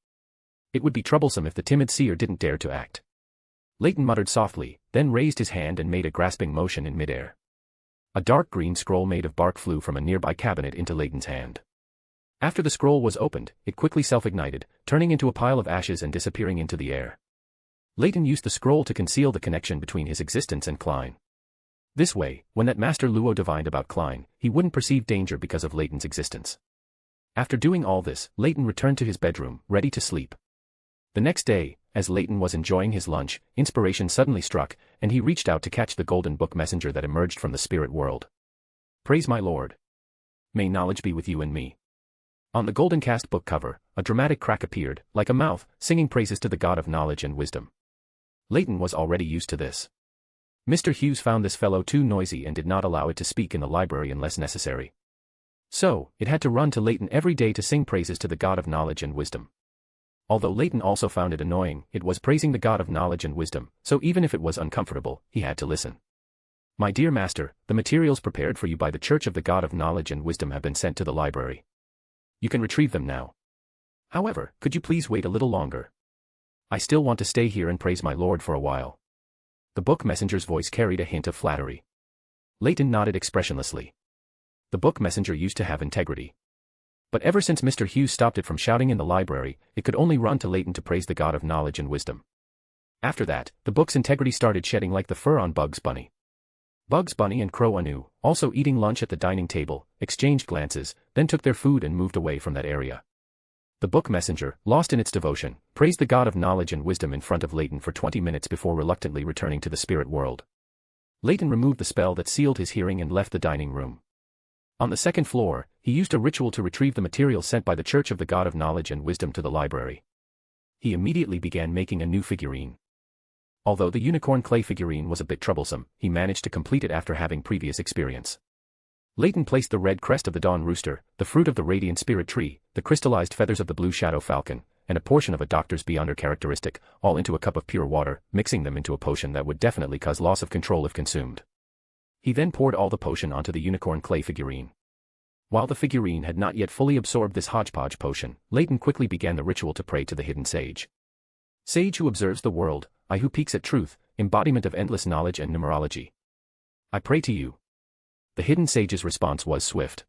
It would be troublesome if the timid seer didn't dare to act. Leyton muttered softly, then raised his hand and made a grasping motion in midair. A dark green scroll made of bark flew from a nearby cabinet into Leyton's hand. After the scroll was opened, it quickly self-ignited, turning into a pile of ashes and disappearing into the air. Leyton used the scroll to conceal the connection between his existence and Klein. This way, when that Master Luo divined about Klein, he wouldn't perceive danger because of Leyton's existence. After doing all this, Leyton returned to his bedroom, ready to sleep. The next day, as Leyton was enjoying his lunch, inspiration suddenly struck, and he reached out to catch the golden book messenger that emerged from the spirit world. Praise my Lord. May knowledge be with you and me. On the golden cast book cover, a dramatic crack appeared, like a mouth, singing praises to the God of knowledge and wisdom. Leyton was already used to this. Mr. Hughes found this fellow too noisy and did not allow it to speak in the library unless necessary. So, it had to run to Leyton every day to sing praises to the God of knowledge and wisdom. Although Leyton also found it annoying, it was praising the God of knowledge and wisdom, so even if it was uncomfortable, he had to listen. My dear master, the materials prepared for you by the Church of the God of Knowledge and Wisdom have been sent to the library. You can retrieve them now. However, could you please wait a little longer? I still want to stay here and praise my Lord for a while. The book messenger's voice carried a hint of flattery. Leyton nodded expressionlessly. the book messenger used to have integrity. But ever since Mr. Hughes stopped it from shouting in the library, it could only run to Leyton to praise the god of knowledge and wisdom. After that, the book's integrity started shedding like the fur on Bugs Bunny. Bugs Bunny and Crow Anu, also eating lunch at the dining table, exchanged glances, then took their food and moved away from that area. The book messenger, lost in its devotion, praised the god of knowledge and wisdom in front of Leyton for 20 minutes before reluctantly returning to the spirit world. Leyton removed the spell that sealed his hearing and left the dining room. On the second floor, he used a ritual to retrieve the material sent by the Church of the God of Knowledge and Wisdom to the library. He immediately began making a new figurine. Although the unicorn clay figurine was a bit troublesome, he managed to complete it after having previous experience. Leyton placed the red crest of the dawn rooster, the fruit of the radiant spirit tree, the crystallized feathers of the blue shadow falcon, and a portion of a doctor's beyonder characteristic, all into a cup of pure water, mixing them into a potion that would definitely cause loss of control if consumed. He then poured all the potion onto the unicorn clay figurine. While the figurine had not yet fully absorbed this hodgepodge potion, Leyton quickly began the ritual to pray to the hidden sage. Sage who observes the world, I who peeks at truth, embodiment of endless knowledge and numerology. I pray to you. The hidden sage's response was swift.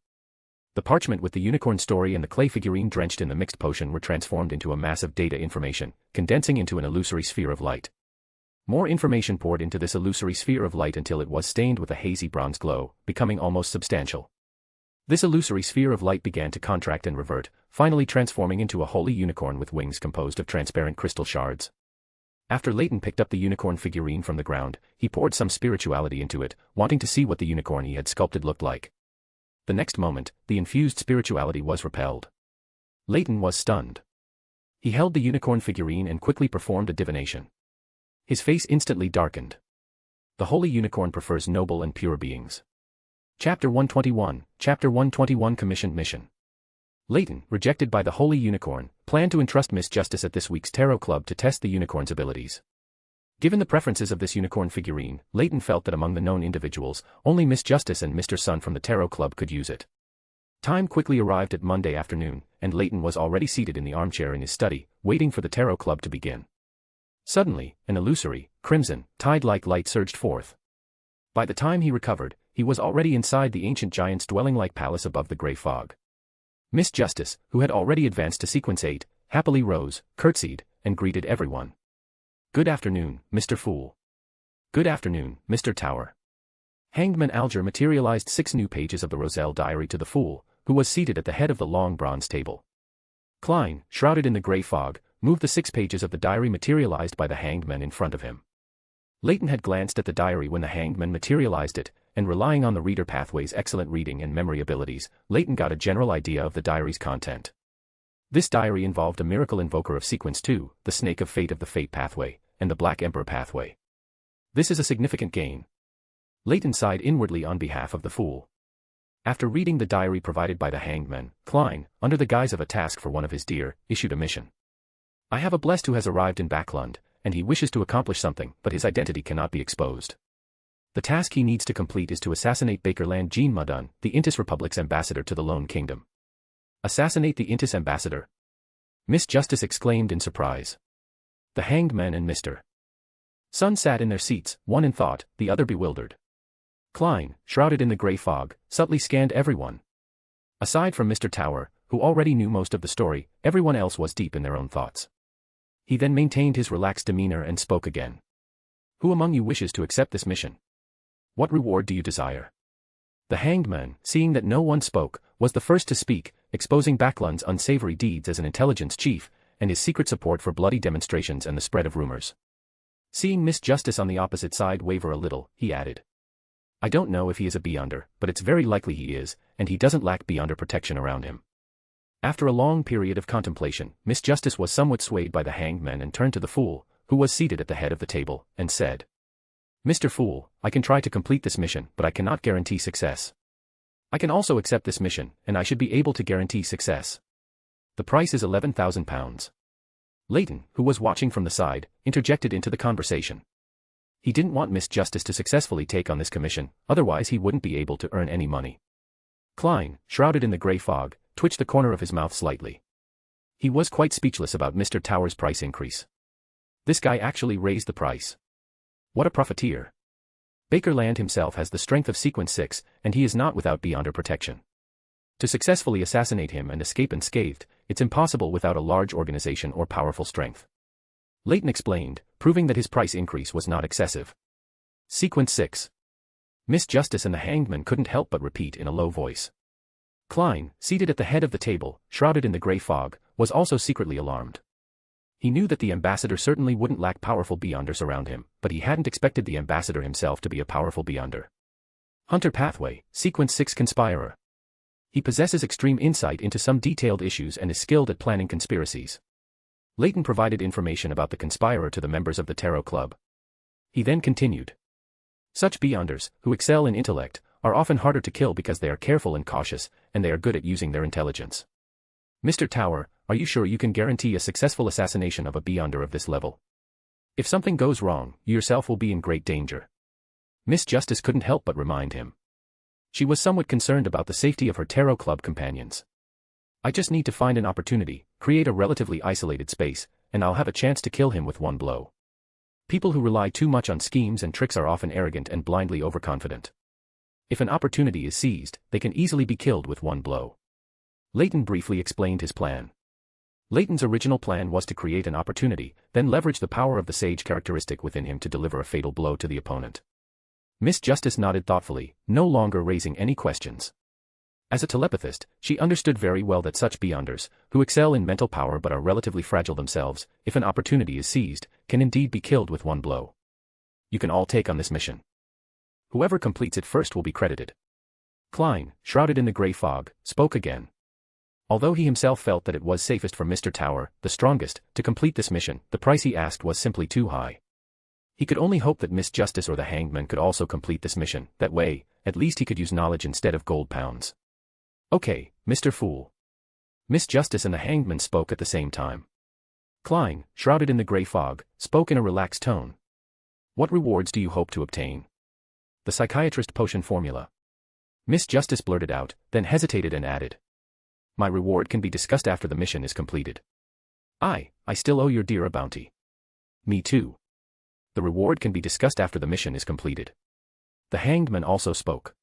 The parchment with the unicorn story and the clay figurine drenched in the mixed potion were transformed into a mass of data information, condensing into an illusory sphere of light. More information poured into this illusory sphere of light until it was stained with a hazy bronze glow, becoming almost substantial. This illusory sphere of light began to contract and revert, finally transforming into a holy unicorn with wings composed of transparent crystal shards. After Leyton picked up the unicorn figurine from the ground, he poured some spirituality into it, wanting to see what the unicorn he had sculpted looked like. The next moment, the infused spirituality was repelled. Leyton was stunned. He held the unicorn figurine and quickly performed a divination. His face instantly darkened. The holy unicorn prefers noble and pure beings. Chapter 121 Commissioned Mission. Leyton, rejected by the holy unicorn, planned to entrust Miss Justice at this week's tarot club to test the unicorn's abilities. Given the preferences of this unicorn figurine, Leyton felt that among the known individuals, only Miss Justice and Mr. Sun from the tarot club could use it. Time quickly arrived at Monday afternoon, and Leyton was already seated in the armchair in his study, waiting for the tarot club to begin. Suddenly, an illusory, crimson, tide-like light surged forth. By the time he recovered, he was already inside the ancient giant's dwelling-like palace above the grey fog. Miss Justice, who had already advanced to sequence 8, happily rose, curtsied, and greeted everyone. Good afternoon, Mr. Fool. Good afternoon, Mr. Tower. Hangman Alger materialized 6 new pages of the Roselle diary to the Fool, who was seated at the head of the long bronze table. Klein, shrouded in the grey fog, moved the 6 pages of the diary materialized by the Hanged Man in front of him. Leyton had glanced at the diary when the Hanged Man materialized it, and relying on the reader pathway's excellent reading and memory abilities, Leyton got a general idea of the diary's content. This diary involved a miracle invoker of sequence 2, the Snake of Fate of the Fate pathway, and the Black Emperor pathway. This is a significant gain. Leyton sighed inwardly on behalf of the Fool. After reading the diary provided by the Hanged Man, Klein, under the guise of a task for one of his deer, issued a mission. I have a blessed who has arrived in Backlund, and he wishes to accomplish something, but his identity cannot be exposed. The task he needs to complete is to assassinate Bakerland Jean Mudun, the Intis Republic's ambassador to the Lone Kingdom. Assassinate the Intis ambassador? Miss Justice exclaimed in surprise. The Hanged Man and Mr. Sun sat in their seats, one in thought, the other bewildered. Klein, shrouded in the grey fog, subtly scanned everyone. Aside from Mr. Tower, who already knew most of the story, everyone else was deep in their own thoughts. He then maintained his relaxed demeanor and spoke again. Who among you wishes to accept this mission? What reward do you desire? The Hanged Man, seeing that no one spoke, was the first to speak, exposing Backlund's unsavory deeds as an intelligence chief, and his secret support for bloody demonstrations and the spread of rumors. Seeing Miss Justice on the opposite side waver a little, he added. I don't know if he is a Beyonder, but it's very likely he is, and he doesn't lack Beyonder protection around him. After a long period of contemplation, Miss Justice was somewhat swayed by the Hanged Man and turned to the Fool, who was seated at the head of the table, and said, Mr. Fool, I can try to complete this mission, but I cannot guarantee success. I can also accept this mission, and I should be able to guarantee success. The price is £11,000. Leyton, who was watching from the side, interjected into the conversation. He didn't want Miss Justice to successfully take on this commission, otherwise he wouldn't be able to earn any money. Klein, shrouded in the grey fog, twitched the corner of his mouth slightly. He was quite speechless about Mr. Tower's price increase. This guy actually raised the price. What a profiteer. Baker Land himself has the strength of Sequence 6, and he is not without Beyonder protection. To successfully assassinate him and escape unscathed, it's impossible without a large organization or powerful strength. Leyton explained, proving that his price increase was not excessive. Sequence 6. Miss Justice and the hangman couldn't help but repeat in a low voice. Klein, seated at the head of the table, shrouded in the grey fog, was also secretly alarmed. He knew that the ambassador certainly wouldn't lack powerful Beyonders around him, but he hadn't expected the ambassador himself to be a powerful Beyonder. Hunter Pathway, Sequence 6 Conspirer. He possesses extreme insight into some detailed issues and is skilled at planning conspiracies. Leyton provided information about the conspirer to the members of the Tarot Club. He then continued. Such Beyonders, who excel in intellect, are often harder to kill because they are careful and cautious, and they are good at using their intelligence. Mr. Tower, are you sure you can guarantee a successful assassination of a Beyonder of this level? If something goes wrong, you yourself will be in great danger. Miss Justice couldn't help but remind him. She was somewhat concerned about the safety of her Tarot Club companions. I just need to find an opportunity, create a relatively isolated space, and I'll have a chance to kill him with one blow. People who rely too much on schemes and tricks are often arrogant and blindly overconfident. If an opportunity is seized, they can easily be killed with one blow. Leyton briefly explained his plan. Leyton's original plan was to create an opportunity, then leverage the power of the sage characteristic within him to deliver a fatal blow to the opponent. Miss Justice nodded thoughtfully, no longer raising any questions. As a telepathist, she understood very well that such Beyonders, who excel in mental power but are relatively fragile themselves, if an opportunity is seized, can indeed be killed with one blow. You can all take on this mission. Whoever completes it first will be credited. Klein, shrouded in the grey fog, spoke again. Although he himself felt that it was safest for Mr. Tower, the strongest, to complete this mission, the price he asked was simply too high. He could only hope that Miss Justice or the hangman could also complete this mission, that way, at least he could use knowledge instead of gold pounds. Okay, Mr. Fool. Miss Justice and the hangman spoke at the same time. Klein, shrouded in the grey fog, spoke in a relaxed tone. What rewards do you hope to obtain? The psychiatrist potion formula. Miss Justice blurted out, then hesitated and added. My reward can be discussed after the mission is completed. I still owe your dear a bounty. Me too. The reward can be discussed after the mission is completed. The hangman also spoke.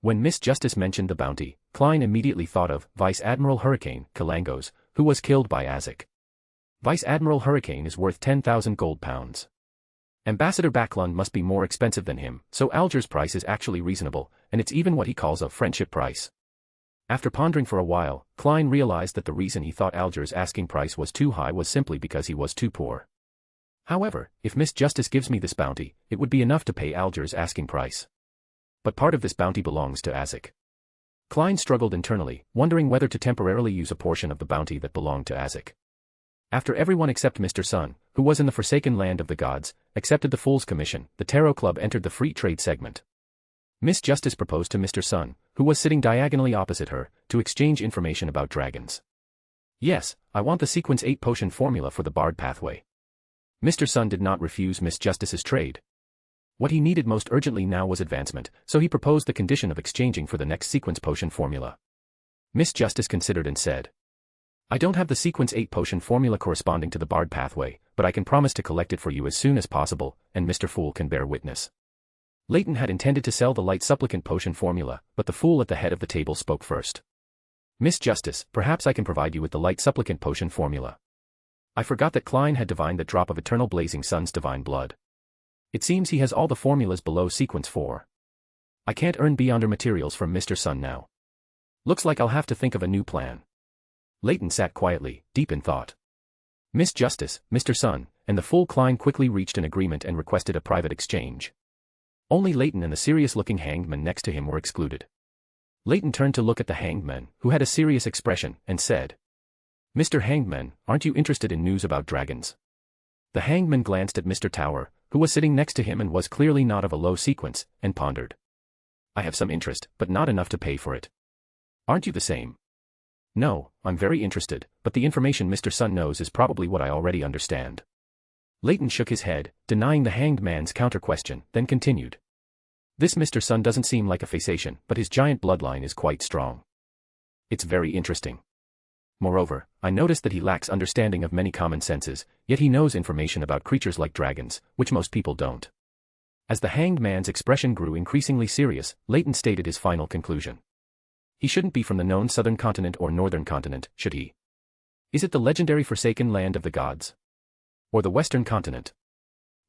When Miss Justice mentioned the bounty, Klein immediately thought of Vice Admiral Hurricane, Kalangos, who was killed by Azek. Vice Admiral Hurricane is worth 10,000 gold pounds. Ambassador Backlund must be more expensive than him, so Alger's price is actually reasonable, and it's even what he calls a friendship price. After pondering for a while, Klein realized that the reason he thought Alger's asking price was too high was simply because he was too poor. However, if Miss Justice gives me this bounty, it would be enough to pay Alger's asking price. But part of this bounty belongs to Azek. Klein struggled internally, wondering whether to temporarily use a portion of the bounty that belonged to Azek. After everyone except Mr. Sun, who was in the Forsaken Land of the Gods, accepted the Fool's Commission, the Tarot Club entered the free trade segment. Miss Justice proposed to Mr. Sun, who was sitting diagonally opposite her, to exchange information about dragons. Yes, I want the Sequence 8 potion formula for the Bard pathway. Mr. Sun did not refuse Miss Justice's trade. What he needed most urgently now was advancement, so he proposed the condition of exchanging for the next Sequence potion formula. Miss Justice considered and said, I don't have the Sequence 8 potion formula corresponding to the Bard pathway, but I can promise to collect it for you as soon as possible, and Mr. Fool can bear witness. Leyton had intended to sell the Light Supplicant potion formula, but the fool at the head of the table spoke first. Miss Justice, perhaps I can provide you with the Light Supplicant potion formula. I forgot that Klein had divined that drop of Eternal Blazing Sun's divine blood. It seems he has all the formulas below Sequence 4. I can't earn Beyonder materials from Mr. Sun now. Looks like I'll have to think of a new plan. Leyton sat quietly, deep in thought. Miss Justice, Mr. Sun, and the fool Klein quickly reached an agreement and requested a private exchange. Only Leyton and the serious-looking hangman next to him were excluded. Leyton turned to look at the hangman, who had a serious expression, and said, Mr. Hangman, aren't you interested in news about dragons? The hangman glanced at Mr. Tower, who was sitting next to him and was clearly not of a low sequence, and pondered. I have some interest, but not enough to pay for it. Aren't you the same? No, I'm very interested, but the information Mr. Sun knows is probably what I already understand. Leyton shook his head, denying the hanged man's counter-question, then continued. This Mr. Sun doesn't seem like a Phasation, but his giant bloodline is quite strong. It's very interesting. Moreover, I noticed that he lacks understanding of many common senses, yet he knows information about creatures like dragons, which most people don't. As the hanged man's expression grew increasingly serious, Leyton stated his final conclusion. He shouldn't be from the known southern continent or northern continent, should he? Is it the legendary forsaken land of the gods? Or the western continent?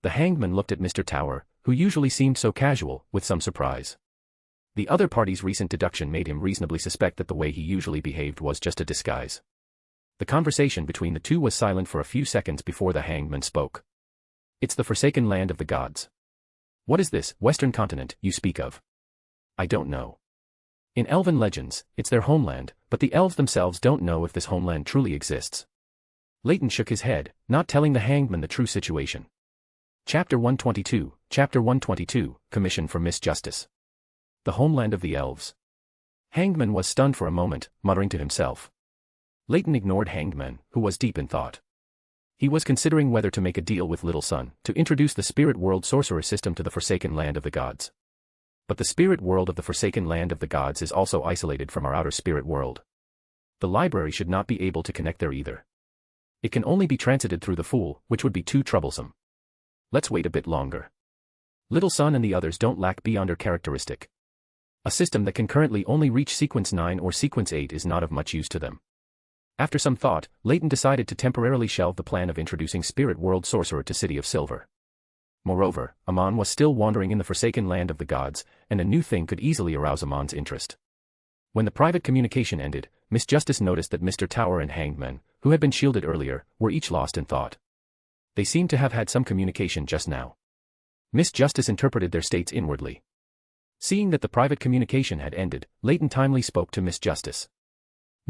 The hanged man looked at Mr. Tower, who usually seemed so casual, with some surprise. The other party's recent deduction made him reasonably suspect that the way he usually behaved was just a disguise. The conversation between the two was silent for a few seconds before the hanged man spoke. It's the forsaken land of the gods. What is this western continent you speak of? I don't know. In elven legends, it's their homeland, but the elves themselves don't know if this homeland truly exists. Leyton shook his head, not telling the hanged man the true situation. Chapter 122, Chapter 122, Commission for Miss Justice. The homeland of the elves. Hangman was stunned for a moment, muttering to himself. Leyton ignored Hangman, who was deep in thought. He was considering whether to make a deal with Little Sun to introduce the spirit world sorcerer system to the forsaken land of the gods. But the spirit world of the forsaken land of the gods is also isolated from our outer spirit world. The library should not be able to connect there either. It can only be transited through the Fool, which would be too troublesome. Let's wait a bit longer. Little Sun and the others don't lack beyonder characteristic. A system that can currently only reach sequence 9 or sequence 8 is not of much use to them. After some thought, Leyton decided to temporarily shelve the plan of introducing Spirit World Sorcerer to City of Silver. Moreover, Amon was still wandering in the forsaken land of the gods, and a new thing could easily arouse Amon's interest. When the private communication ended, Miss Justice noticed that Mr. Tower and Hangman, who had been shielded earlier, were each lost in thought. They seemed to have had some communication just now. Miss Justice interpreted their states inwardly. Seeing that the private communication had ended, Leyton timely spoke to Miss Justice.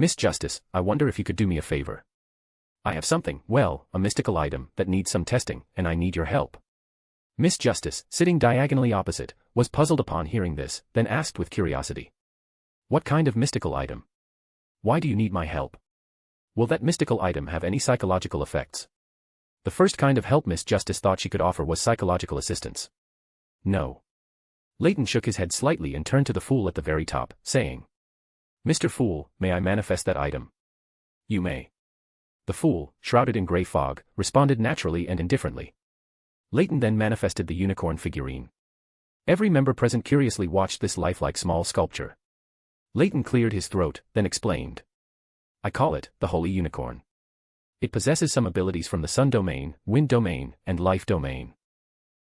Miss Justice, I wonder if you could do me a favor. I have something, well, a mystical item, that needs some testing, and I need your help. Miss Justice, sitting diagonally opposite, was puzzled upon hearing this, then asked with curiosity. What kind of mystical item? Why do you need my help? Will that mystical item have any psychological effects? The first kind of help Miss Justice thought she could offer was psychological assistance. No. Leyton shook his head slightly and turned to the Fool at the very top, saying, Mr. Fool, may I manifest that item? You may. The Fool, shrouded in grey fog, responded naturally and indifferently. Leyton then manifested the unicorn figurine. Every member present curiously watched this lifelike small sculpture. Leyton cleared his throat, then explained. I call it the Holy Unicorn. It possesses some abilities from the Sun Domain, Wind Domain, and Life Domain.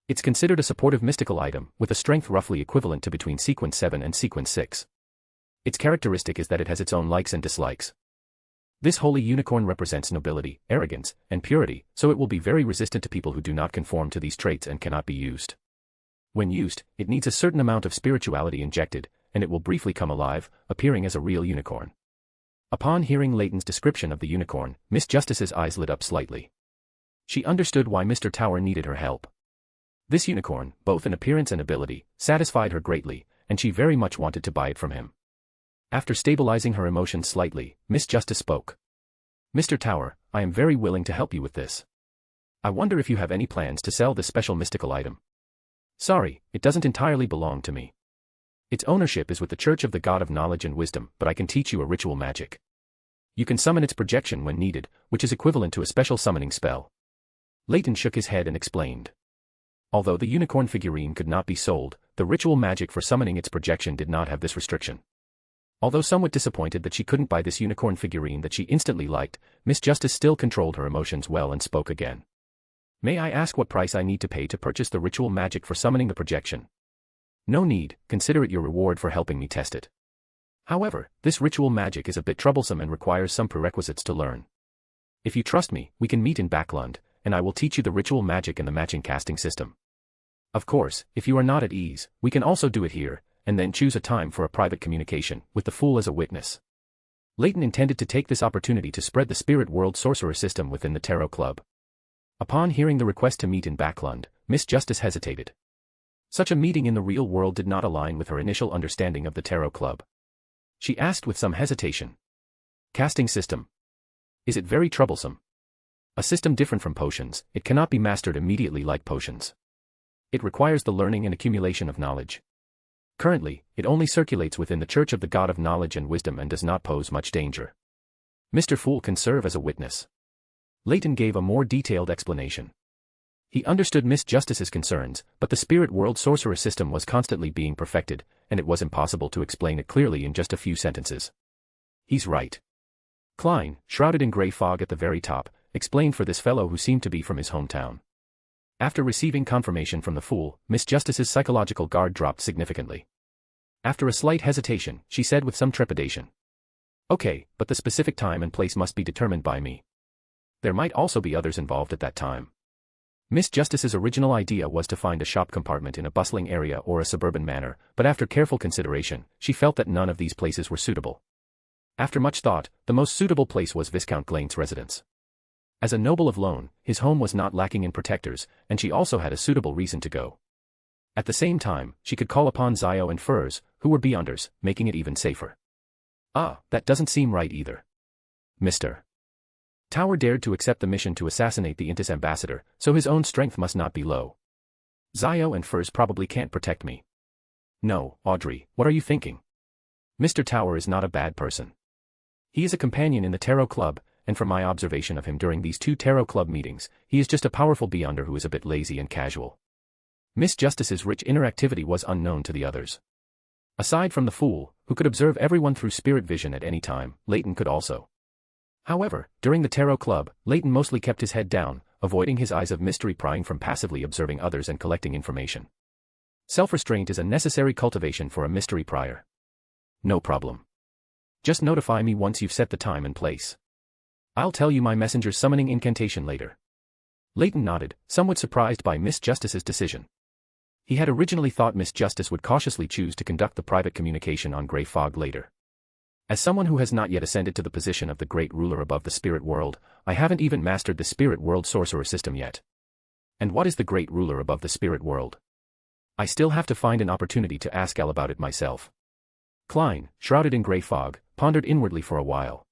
It's considered a supportive mystical item, with a strength roughly equivalent to between Sequence 7 and Sequence 6. Its characteristic is that it has its own likes and dislikes. This holy unicorn represents nobility, arrogance, and purity, so it will be very resistant to people who do not conform to these traits and cannot be used. When used, it needs a certain amount of spirituality injected, and it will briefly come alive, appearing as a real unicorn. Upon hearing Leyton's description of the unicorn, Miss Justice's eyes lit up slightly. She understood why Mr. Tower needed her help. This unicorn, both in appearance and ability, satisfied her greatly, and she very much wanted to buy it from him. After stabilizing her emotions slightly, Miss Justice spoke. Mr. Tower, I am very willing to help you with this. I wonder if you have any plans to sell this special mystical item. Sorry, it doesn't entirely belong to me. Its ownership is with the Church of the God of Knowledge and Wisdom, but I can teach you a ritual magic. You can summon its projection when needed, which is equivalent to a special summoning spell. Leyton shook his head and explained. Although the unicorn figurine could not be sold, the ritual magic for summoning its projection did not have this restriction. Although somewhat disappointed that she couldn't buy this unicorn figurine that she instantly liked, Miss Justice still controlled her emotions well and spoke again. May I ask what price I need to pay to purchase the ritual magic for summoning the projection? No need, consider it your reward for helping me test it. However, this ritual magic is a bit troublesome and requires some prerequisites to learn. If you trust me, we can meet in Backlund, and I will teach you the ritual magic and the matching casting system. Of course, if you are not at ease, we can also do it here, and then choose a time for a private communication, with the Fool as a witness. Leyton intended to take this opportunity to spread the Spirit World Sorcerer system within the Tarot Club. Upon hearing the request to meet in Backlund, Miss Justice hesitated. Such a meeting in the real world did not align with her initial understanding of the Tarot Club. She asked with some hesitation. Casting system. Is it very troublesome? A system different from potions, it cannot be mastered immediately like potions. It requires the learning and accumulation of knowledge. Currently, it only circulates within the Church of the God of Knowledge and Wisdom and does not pose much danger. Mr. Fool can serve as a witness. Leyton gave a more detailed explanation. He understood Miss Justice's concerns, but the spirit world sorcerer system was constantly being perfected, and it was impossible to explain it clearly in just a few sentences. He's right. Klein, shrouded in grey fog at the very top, explained for this fellow who seemed to be from his hometown. After receiving confirmation from the fool, Miss Justice's psychological guard dropped significantly. After a slight hesitation, she said with some trepidation. Okay, but the specific time and place must be determined by me. There might also be others involved at that time. Miss Justice's original idea was to find a shop compartment in a bustling area or a suburban manor, but after careful consideration, she felt that none of these places were suitable. After much thought, the most suitable place was Viscount Glaine's residence. As a noble of Lone, his home was not lacking in protectors, and she also had a suitable reason to go. At the same time, she could call upon Zio and Furs, who were Beyonders, making it even safer. Ah, that doesn't seem right either. Mr. Tower dared to accept the mission to assassinate the Intis ambassador, so his own strength must not be low. Zio and Furs probably can't protect me. No, Audrey, what are you thinking? Mr. Tower is not a bad person. He is a companion in the Tarot Club, and from my observation of him during these 2 Tarot Club meetings, he is just a powerful Beyonder who is a bit lazy and casual. Miss Justice's rich inner activity was unknown to the others. Aside from the fool, who could observe everyone through spirit vision at any time, Leyton could also. However, during the Tarot Club, Leyton mostly kept his head down, avoiding his eyes of mystery prying from passively observing others and collecting information. Self-restraint is a necessary cultivation for a mystery prior. No problem. Just notify me once you've set the time and place. I'll tell you my messenger's summoning incantation later. Leyton nodded, somewhat surprised by Miss Justice's decision. He had originally thought Miss Justice would cautiously choose to conduct the private communication on grey fog later. As someone who has not yet ascended to the position of the great ruler above the spirit world, I haven't even mastered the spirit world sorcerer system yet. And what is the great ruler above the spirit world? I still have to find an opportunity to ask Al about it myself. Klein, shrouded in grey fog, pondered inwardly for a while.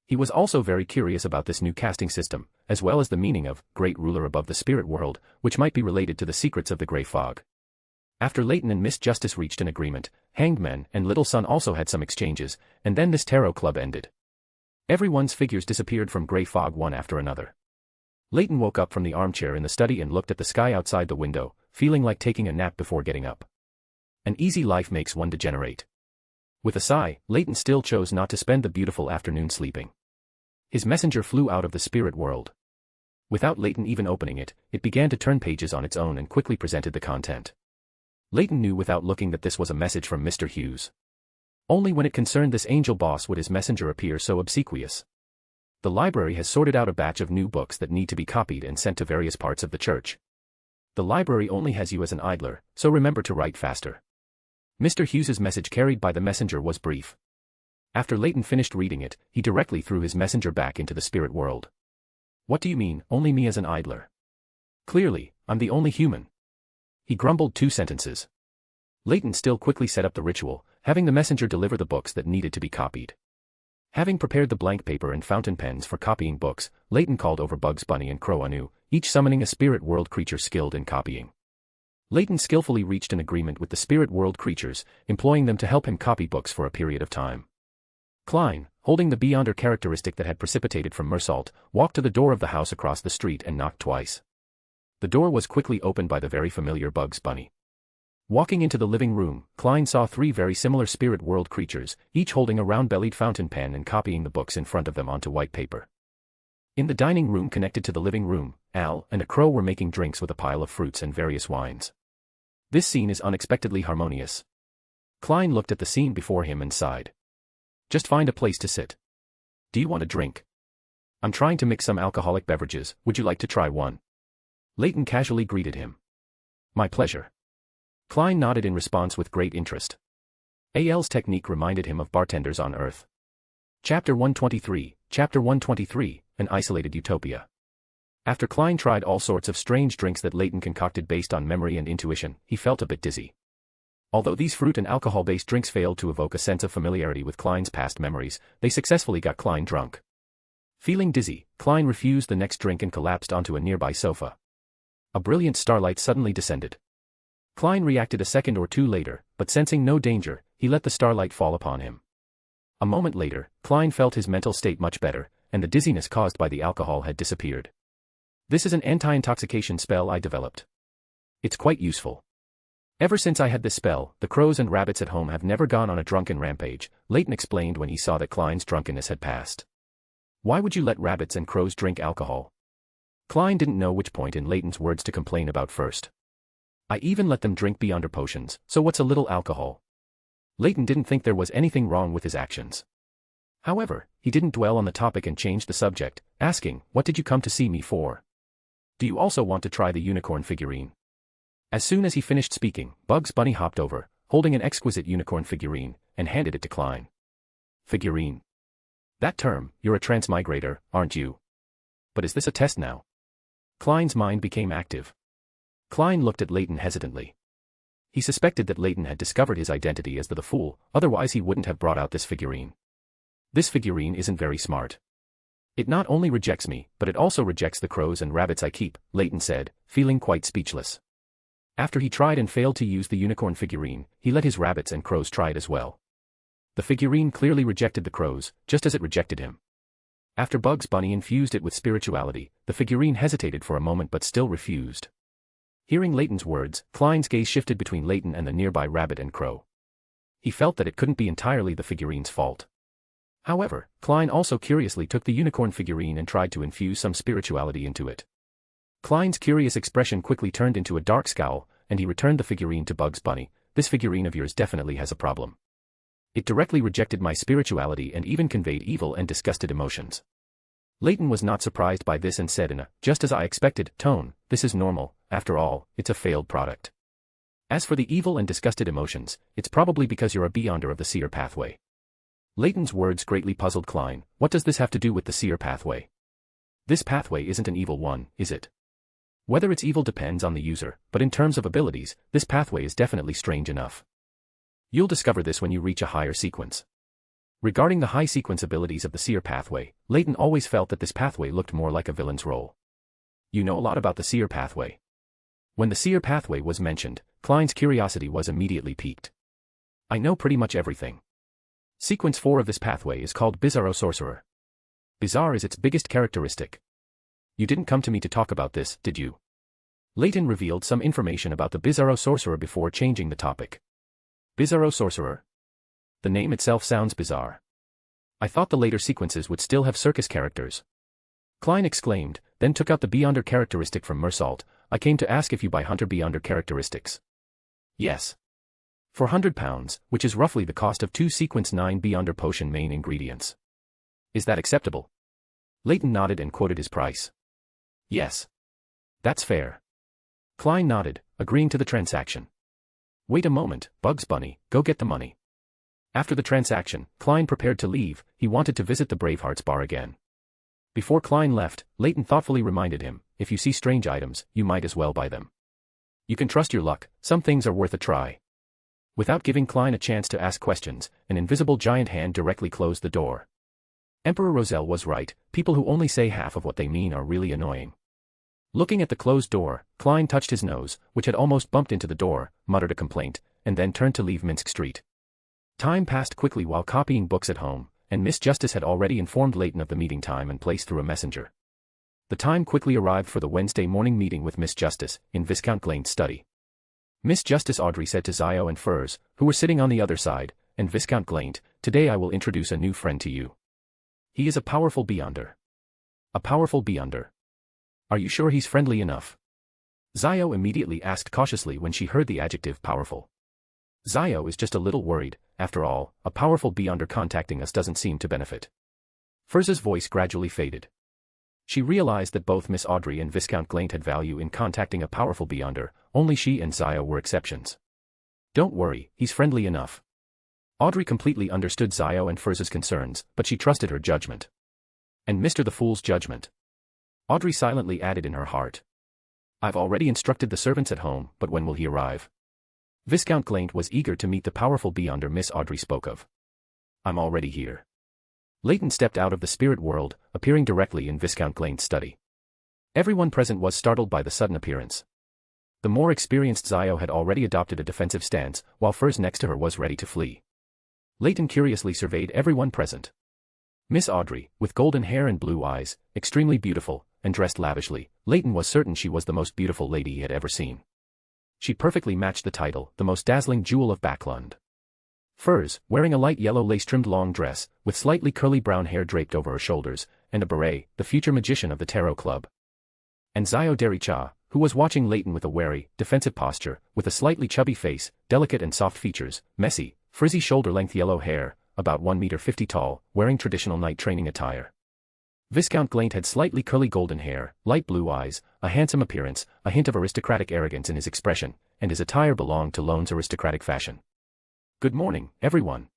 He was also very curious about this new casting system, as well as the meaning of great ruler above the spirit world, which might be related to the secrets of the grey fog. After Leyton and Miss Justice reached an agreement, Hanged Men and Little Sun also had some exchanges, and then this Tarot Club ended. Everyone's figures disappeared from grey fog one after another. Leyton woke up from the armchair in the study and looked at the sky outside the window, feeling like taking a nap before getting up. An easy life makes one degenerate. With a sigh, Leyton still chose not to spend the beautiful afternoon sleeping. His messenger flew out of the spirit world. Without Leyton even opening it, it began to turn pages on its own and quickly presented the content. Leyton knew without looking that this was a message from Mr. Hughes. Only when it concerned this angel boss would his messenger appear so obsequious. The library has sorted out a batch of new books that need to be copied and sent to various parts of the church. The library only has you as an idler, so remember to write faster. Mr. Hughes's message carried by the messenger was brief. After Leyton finished reading it, he directly threw his messenger back into the spirit world. What do you mean, only me as an idler? Clearly, I'm the only human. He grumbled 2 sentences. Leyton still quickly set up the ritual, having the messenger deliver the books that needed to be copied. Having prepared the blank paper and fountain pens for copying books, Leyton called over Bugs Bunny and Crow Anu, each summoning a spirit world creature skilled in copying. Leyton skillfully reached an agreement with the spirit world creatures, employing them to help him copy books for a period of time. Klein, holding the Beyonder characteristic that had precipitated from Mersault, walked to the door of the house across the street and knocked twice. The door was quickly opened by the very familiar Bugs Bunny. Walking into the living room, Klein saw 3 very similar spirit world creatures, each holding a round-bellied fountain pen and copying the books in front of them onto white paper. In the dining room connected to the living room, Al and a crow were making drinks with a pile of fruits and various wines. This scene is unexpectedly harmonious. Klein looked at the scene before him and sighed. Just find a place to sit. Do you want a drink? I'm trying to mix some alcoholic beverages, would you like to try one? Leyton casually greeted him. My pleasure. Klein nodded in response with great interest. AL's technique reminded him of bartenders on Earth. Chapter 123, An Isolated Utopia. After Klein tried all sorts of strange drinks that Leyton concocted based on memory and intuition, he felt a bit dizzy. Although these fruit and alcohol-based drinks failed to evoke a sense of familiarity with Klein's past memories, they successfully got Klein drunk. Feeling dizzy, Klein refused the next drink and collapsed onto a nearby sofa. A brilliant starlight suddenly descended. Klein reacted a second or 2 later, but sensing no danger, he let the starlight fall upon him. A moment later, Klein felt his mental state much better, and the dizziness caused by the alcohol had disappeared. This is an anti-intoxication spell I developed. It's quite useful. Ever since I had this spell, the crows and rabbits at home have never gone on a drunken rampage, Leyton explained when he saw that Klein's drunkenness had passed. Why would you let rabbits and crows drink alcohol? Klein didn't know which point in Leyton's words to complain about first. I even let them drink Beyonder potions, so what's a little alcohol? Leyton didn't think there was anything wrong with his actions. However, he didn't dwell on the topic and changed the subject, asking, "What did you come to see me for? Do you also want to try the unicorn figurine?" As soon as he finished speaking, Bugs Bunny hopped over, holding an exquisite unicorn figurine, and handed it to Klein. Figurine. That term, you're a transmigrator, aren't you? But is this a test now? Klein's mind became active. Klein looked at Leyton hesitantly. He suspected that Leyton had discovered his identity as the fool, otherwise he wouldn't have brought out this figurine. This figurine isn't very smart. It not only rejects me, but it also rejects the crows and rabbits I keep, Leyton said, feeling quite speechless. After he tried and failed to use the unicorn figurine, he let his rabbits and crows try it as well. The figurine clearly rejected the crows, just as it rejected him. After Bugs Bunny infused it with spirituality, the figurine hesitated for a moment but still refused. Hearing Leyton's words, Klein's gaze shifted between Leyton and the nearby rabbit and crow. He felt that it couldn't be entirely the figurine's fault. However, Klein also curiously took the unicorn figurine and tried to infuse some spirituality into it. Klein's curious expression quickly turned into a dark scowl, and he returned the figurine to Bugs Bunny. "This figurine of yours definitely has a problem. It directly rejected my spirituality and even conveyed evil and disgusted emotions." Leyton was not surprised by this and said in a, "Just as I expected," tone, "This is normal, after all, it's a failed product. As for the evil and disgusted emotions, it's probably because you're a beyonder of the seer pathway." Leyton's words greatly puzzled Klein. What does this have to do with the seer pathway? This pathway isn't an evil one, is it? Whether it's evil depends on the user, but in terms of abilities, this pathway is definitely strange enough. You'll discover this when you reach a higher sequence. Regarding the high sequence abilities of the seer pathway, Leyton always felt that this pathway looked more like a villain's role. You know a lot about the seer pathway. When the seer pathway was mentioned, Klein's curiosity was immediately piqued. I know pretty much everything. Sequence 4 of this pathway is called Bizarro Sorcerer. Bizarre is its biggest characteristic. You didn't come to me to talk about this, did you? Leyton revealed some information about the Bizarro Sorcerer before changing the topic. Bizarro Sorcerer? The name itself sounds bizarre. I thought the later sequences would still have circus characters. Klein exclaimed, then took out the Beyonder characteristic from Mersault. I came to ask if you buy Hunter Beyonder characteristics. Yes. For £100, which is roughly the cost of 2 Sequence 9 Beyonder potion main ingredients. Is that acceptable? Leyton nodded and quoted his price. Yes. That's fair. Klein nodded, agreeing to the transaction. Wait a moment, Bugs Bunny, go get the money. After the transaction, Klein prepared to leave. He wanted to visit the Bravehearts bar again. Before Klein left, Leyton thoughtfully reminded him, if you see strange items, you might as well buy them. You can trust your luck, some things are worth a try. Without giving Klein a chance to ask questions, an invisible giant hand directly closed the door. Emperor Roselle was right, people who only say half of what they mean are really annoying. Looking at the closed door, Klein touched his nose, which had almost bumped into the door, muttered a complaint, and then turned to leave Minsk Street. Time passed quickly while copying books at home, and Miss Justice had already informed Leyton of the meeting time and place through a messenger. The time quickly arrived for the Wednesday morning meeting with Miss Justice, in Viscount Glaint's study. Miss Justice Audrey said to Zio and Furs, who were sitting on the other side, and Viscount Glaint, "Today I will introduce a new friend to you. He is a powerful beyonder." "A powerful beyonder? Are you sure he's friendly enough?" Zio immediately asked cautiously when she heard the adjective powerful. Zio is just a little worried, after all, a powerful beyonder contacting us doesn't seem to benefit. Furz's voice gradually faded. She realized that both Miss Audrey and Viscount Glaint had value in contacting a powerful beyonder, only she and Zio were exceptions. "Don't worry, he's friendly enough." Audrey completely understood Zio and Furz's concerns, but she trusted her judgment. And Mr. the Fool's judgment. Audrey silently added in her heart. "I've already instructed the servants at home, but when will he arrive?" Viscount Glaint was eager to meet the powerful beyonder Miss Audrey spoke of. "I'm already here." Leyton stepped out of the spirit world, appearing directly in Viscount Glaint's study. Everyone present was startled by the sudden appearance. The more experienced Zio had already adopted a defensive stance, while Furs next to her was ready to flee. Leyton curiously surveyed everyone present. Miss Audrey, with golden hair and blue eyes, extremely beautiful, and dressed lavishly, Leyton was certain she was the most beautiful lady he had ever seen. She perfectly matched the title, the most dazzling jewel of Backlund. Furs, wearing a light yellow lace-trimmed long dress, with slightly curly brown hair draped over her shoulders, and a beret, the future magician of the Tarot Club. And Zhou Mingrui, who was watching Leyton with a wary, defensive posture, with a slightly chubby face, delicate and soft features, messy, frizzy shoulder-length yellow hair, about 1 meter 50 tall, wearing traditional night training attire. Viscount Glaint had slightly curly golden hair, light blue eyes, a handsome appearance, a hint of aristocratic arrogance in his expression, and his attire belonged to Loan's aristocratic fashion. "Good morning, everyone.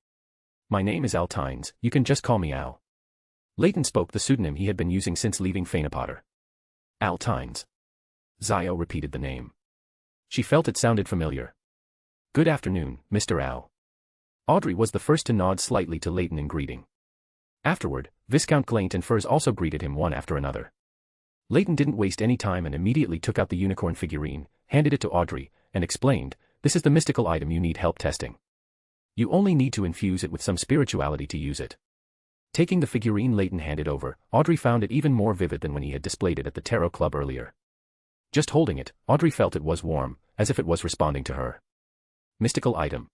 My name is Al Tynes, you can just call me Al." Leyton spoke the pseudonym he had been using since leaving Fainapotter. Al Tynes. Zio repeated the name. She felt it sounded familiar. "Good afternoon, Mr. Al." Audrey was the first to nod slightly to Leyton in greeting. Afterward, Viscount Glaint and Furs also greeted him one after another. Leyton didn't waste any time and immediately took out the unicorn figurine, handed it to Audrey, and explained, "This is the mystical item you need help testing. You only need to infuse it with some spirituality to use it." Taking the figurine Leyton handed over, Audrey found it even more vivid than when he had displayed it at the Tarot Club earlier. Just holding it, Audrey felt it was warm, as if it was responding to her. Mystical item.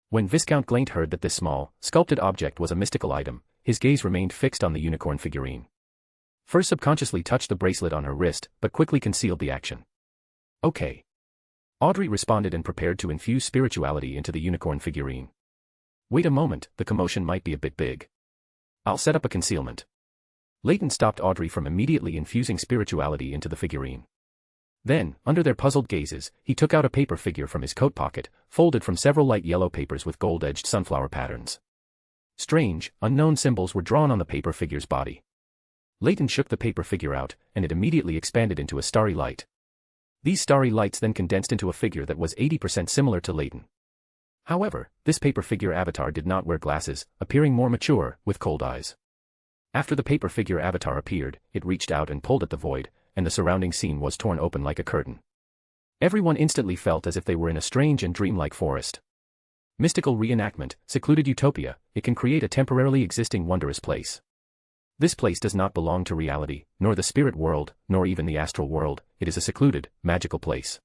When Viscount Glaint heard that this small, sculpted object was a mystical item, his gaze remained fixed on the unicorn figurine. First subconsciously touched the bracelet on her wrist, but quickly concealed the action. "Okay." Audrey responded and prepared to infuse spirituality into the unicorn figurine. "Wait a moment, the commotion might be a bit big. I'll set up a concealment." Leyton stopped Audrey from immediately infusing spirituality into the figurine. Then, under their puzzled gazes, he took out a paper figure from his coat pocket, folded from several light yellow papers with gold-edged sunflower patterns. Strange, unknown symbols were drawn on the paper figure's body. Leyton shook the paper figure out, and it immediately expanded into a starry light. These starry lights then condensed into a figure that was 80% similar to Leyton. However, this paper figure avatar did not wear glasses, appearing more mature, with cold eyes. After the paper figure avatar appeared, it reached out and pulled at the void, and the surrounding scene was torn open like a curtain. Everyone instantly felt as if they were in a strange and dreamlike forest. Mystical reenactment, secluded utopia, it can create a temporarily existing wondrous place. This place does not belong to reality, nor the spirit world, nor even the astral world, it is a secluded, magical place.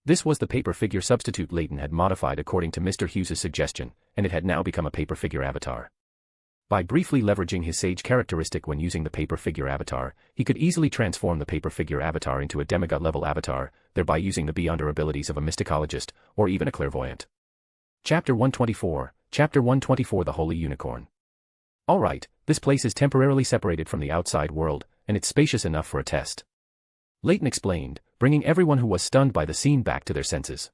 This was the paper figure substitute Leyton had modified according to Mr. Hughes's suggestion, and it had now become a paper figure avatar. By briefly leveraging his sage characteristic when using the paper figure avatar, he could easily transform the paper figure avatar into a demigod-level avatar, thereby using the beyonder abilities of a mysticologist, or even a clairvoyant. Chapter 124, Chapter 124 The Holy Unicorn. Alright, this place is temporarily separated from the outside world, and it's spacious enough for a test. Leyton explained, bringing everyone who was stunned by the scene back to their senses.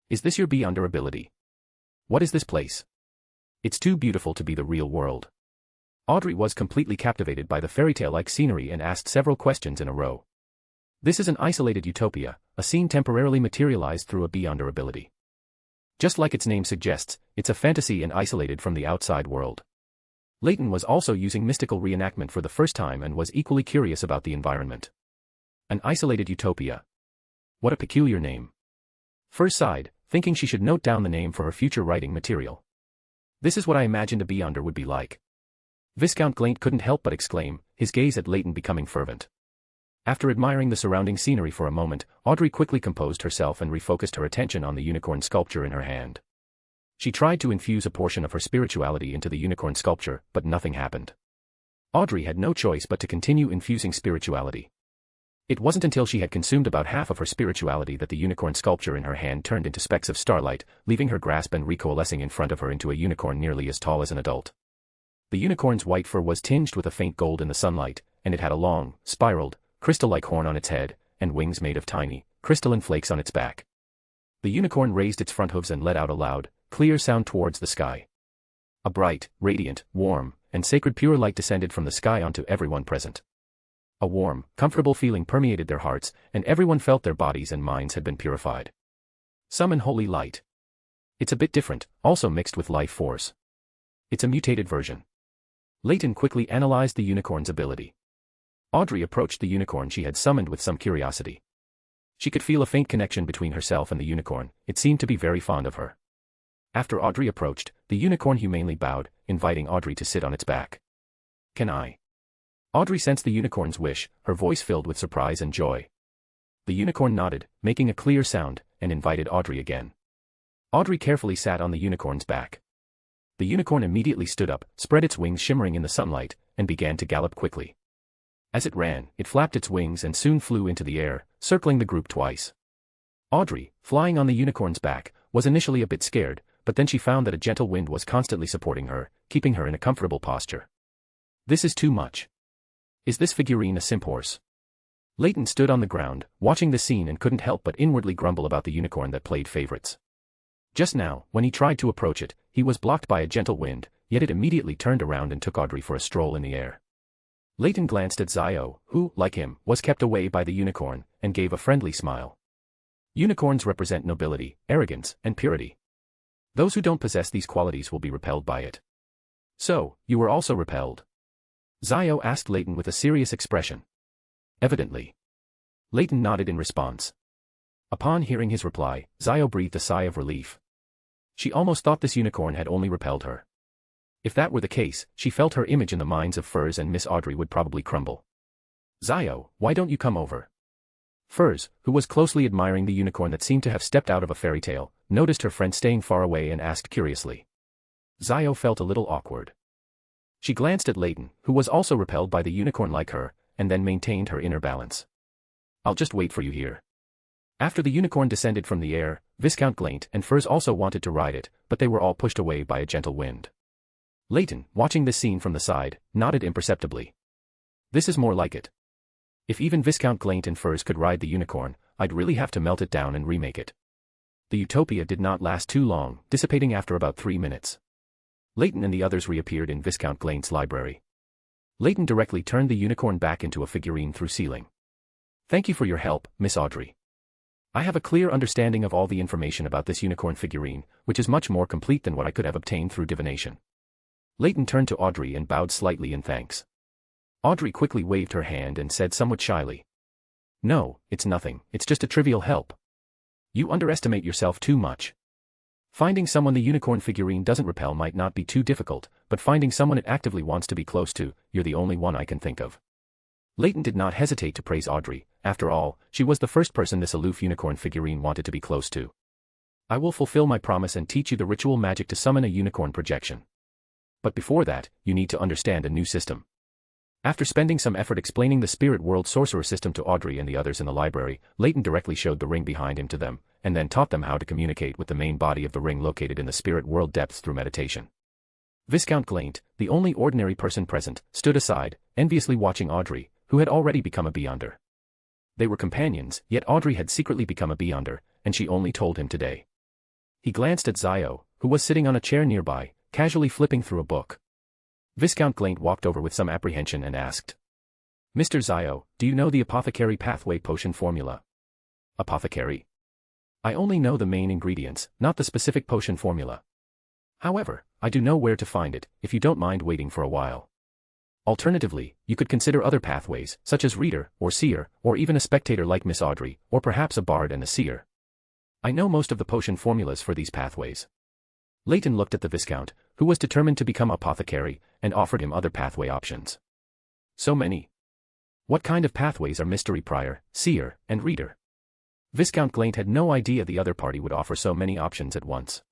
"Is this your beyonder ability? What is this place? It's too beautiful to be the real world." Audrey was completely captivated by the fairy-tale-like scenery and asked several questions in a row. This is an isolated utopia, a scene temporarily materialized through a beyonder ability. Just like its name suggests, it's a fantasy and isolated from the outside world. Leyton was also using mystical reenactment for the first time and was equally curious about the environment. An isolated utopia. What a peculiar name. Furs sighed, thinking she should note down the name for her future writing material. "This is what I imagined a beyonder would be like." Viscount Glaint couldn't help but exclaim, his gaze at Leyton becoming fervent. After admiring the surrounding scenery for a moment, Audrey quickly composed herself and refocused her attention on the unicorn sculpture in her hand. She tried to infuse a portion of her spirituality into the unicorn sculpture, but nothing happened. Audrey had no choice but to continue infusing spirituality. It wasn't until she had consumed about half of her spirituality that the unicorn sculpture in her hand turned into specks of starlight, leaving her grasp and recoalescing in front of her into a unicorn nearly as tall as an adult. The unicorn's white fur was tinged with a faint gold in the sunlight, and it had a long, spiraled, crystal-like horn on its head, and wings made of tiny, crystalline flakes on its back. The unicorn raised its front hooves and let out a loud, clear sound towards the sky. A bright, radiant, warm, and sacred pure light descended from the sky onto everyone present. A warm, comfortable feeling permeated their hearts, and everyone felt their bodies and minds had been purified. Summon holy light. It's a bit different, also mixed with life force. It's a mutated version. Leyton quickly analyzed the unicorn's ability. Audrey approached the unicorn she had summoned with some curiosity. She could feel a faint connection between herself and the unicorn, it seemed to be very fond of her. After Audrey approached, the unicorn humanely bowed, inviting Audrey to sit on its back. "Can I?" Audrey sensed the unicorn's wish, her voice filled with surprise and joy. The unicorn nodded, making a clear sound, and invited Audrey again. Audrey carefully sat on the unicorn's back. The unicorn immediately stood up, spread its wings shimmering in the sunlight, and began to gallop quickly. As it ran, it flapped its wings and soon flew into the air, circling the group twice. Audrey, flying on the unicorn's back, was initially a bit scared, but then she found that a gentle wind was constantly supporting her, keeping her in a comfortable posture. This is too much. Is this figurine a simp horse? Leyton stood on the ground, watching the scene and couldn't help but inwardly grumble about the unicorn that played favorites. Just now, when he tried to approach it, he was blocked by a gentle wind, yet it immediately turned around and took Audrey for a stroll in the air. Leyton glanced at Zhou, who, like him, was kept away by the unicorn, and gave a friendly smile. Unicorns represent nobility, arrogance, and purity. Those who don't possess these qualities will be repelled by it. So, you were also repelled? Zhou asked Leyton with a serious expression. Evidently. Leyton nodded in response. Upon hearing his reply, Zhou breathed a sigh of relief. She almost thought this unicorn had only repelled her. If that were the case, she felt her image in the minds of Furs and Miss Audrey would probably crumble. Zhou, why don't you come over? Furs, who was closely admiring the unicorn that seemed to have stepped out of a fairy tale, noticed her friend staying far away and asked curiously. Zhou felt a little awkward. She glanced at Leyton, who was also repelled by the unicorn like her, and then maintained her inner balance. I'll just wait for you here. After the unicorn descended from the air, Viscount Glaint and Furs also wanted to ride it, but they were all pushed away by a gentle wind. Leyton, watching this scene from the side, nodded imperceptibly. This is more like it. If even Viscount Glaint and Furs could ride the unicorn, I'd really have to melt it down and remake it. The utopia did not last too long, dissipating after about 3 minutes. Leyton and the others reappeared in Viscount Glaint's library. Leyton directly turned the unicorn back into a figurine through ceiling. Thank you for your help, Miss Audrey. I have a clear understanding of all the information about this unicorn figurine, which is much more complete than what I could have obtained through divination. Leyton turned to Audrey and bowed slightly in thanks. Audrey quickly waved her hand and said somewhat shyly. No, it's nothing, it's just a trivial help. You underestimate yourself too much. Finding someone the unicorn figurine doesn't repel might not be too difficult, but finding someone it actively wants to be close to, you're the only one I can think of. Leyton did not hesitate to praise Audrey. After all, she was the first person this aloof unicorn figurine wanted to be close to. I will fulfill my promise and teach you the ritual magic to summon a unicorn projection. But before that, you need to understand a new system. After spending some effort explaining the spirit world sorcerer system to Audrey and the others in the library, Leyton directly showed the ring behind him to them, and then taught them how to communicate with the main body of the ring located in the spirit world depths through meditation. Viscount Glaint, the only ordinary person present, stood aside, enviously watching Audrey, who had already become a Beyonder. They were companions, yet Audrey had secretly become a Beyonder, and she only told him today. He glanced at Zhou, who was sitting on a chair nearby, casually flipping through a book. Viscount Glaint walked over with some apprehension and asked. Mr. Zhou, do you know the apothecary pathway potion formula? Apothecary? I only know the main ingredients, not the specific potion formula. However, I do know where to find it, if you don't mind waiting for a while. Alternatively, you could consider other pathways, such as reader, or seer, or even a spectator like Miss Audrey, or perhaps a bard and a seer. I know most of the potion formulas for these pathways. Leyton looked at the Viscount, who was determined to become apothecary, and offered him other pathway options. So many. What kind of pathways are mystery prior, seer, and reader? Viscount Glaint had no idea the other party would offer so many options at once.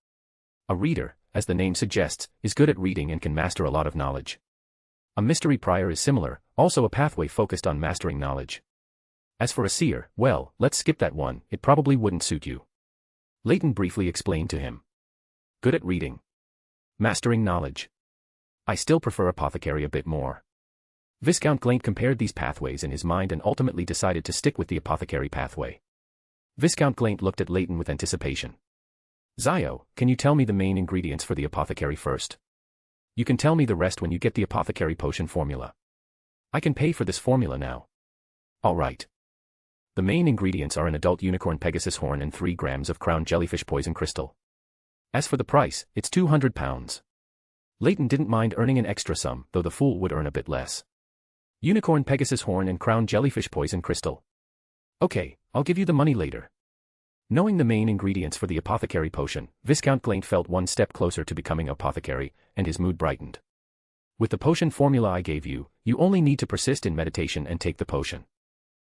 A reader, as the name suggests, is good at reading and can master a lot of knowledge. A mystery prior is similar, also a pathway focused on mastering knowledge. As for a seer, well, let's skip that one, it probably wouldn't suit you. Leyton briefly explained to him. Good at reading. Mastering knowledge. I still prefer apothecary a bit more. Viscount Glaint compared these pathways in his mind and ultimately decided to stick with the apothecary pathway. Viscount Glaint looked at Leyton with anticipation. Zhou, can you tell me the main ingredients for the apothecary first? You can tell me the rest when you get the apothecary potion formula. I can pay for this formula now. All right. The main ingredients are an adult unicorn Pegasus horn and 3 grams of crown jellyfish poison crystal. As for the price, it's £200. Leyton didn't mind earning an extra sum, though the fool would earn a bit less. Unicorn Pegasus horn and crown jellyfish poison crystal. Okay, I'll give you the money later. Knowing the main ingredients for the apothecary potion, Viscount Glaint felt one step closer to becoming apothecary, and his mood brightened. With the potion formula I gave you, you only need to persist in meditation and take the potion.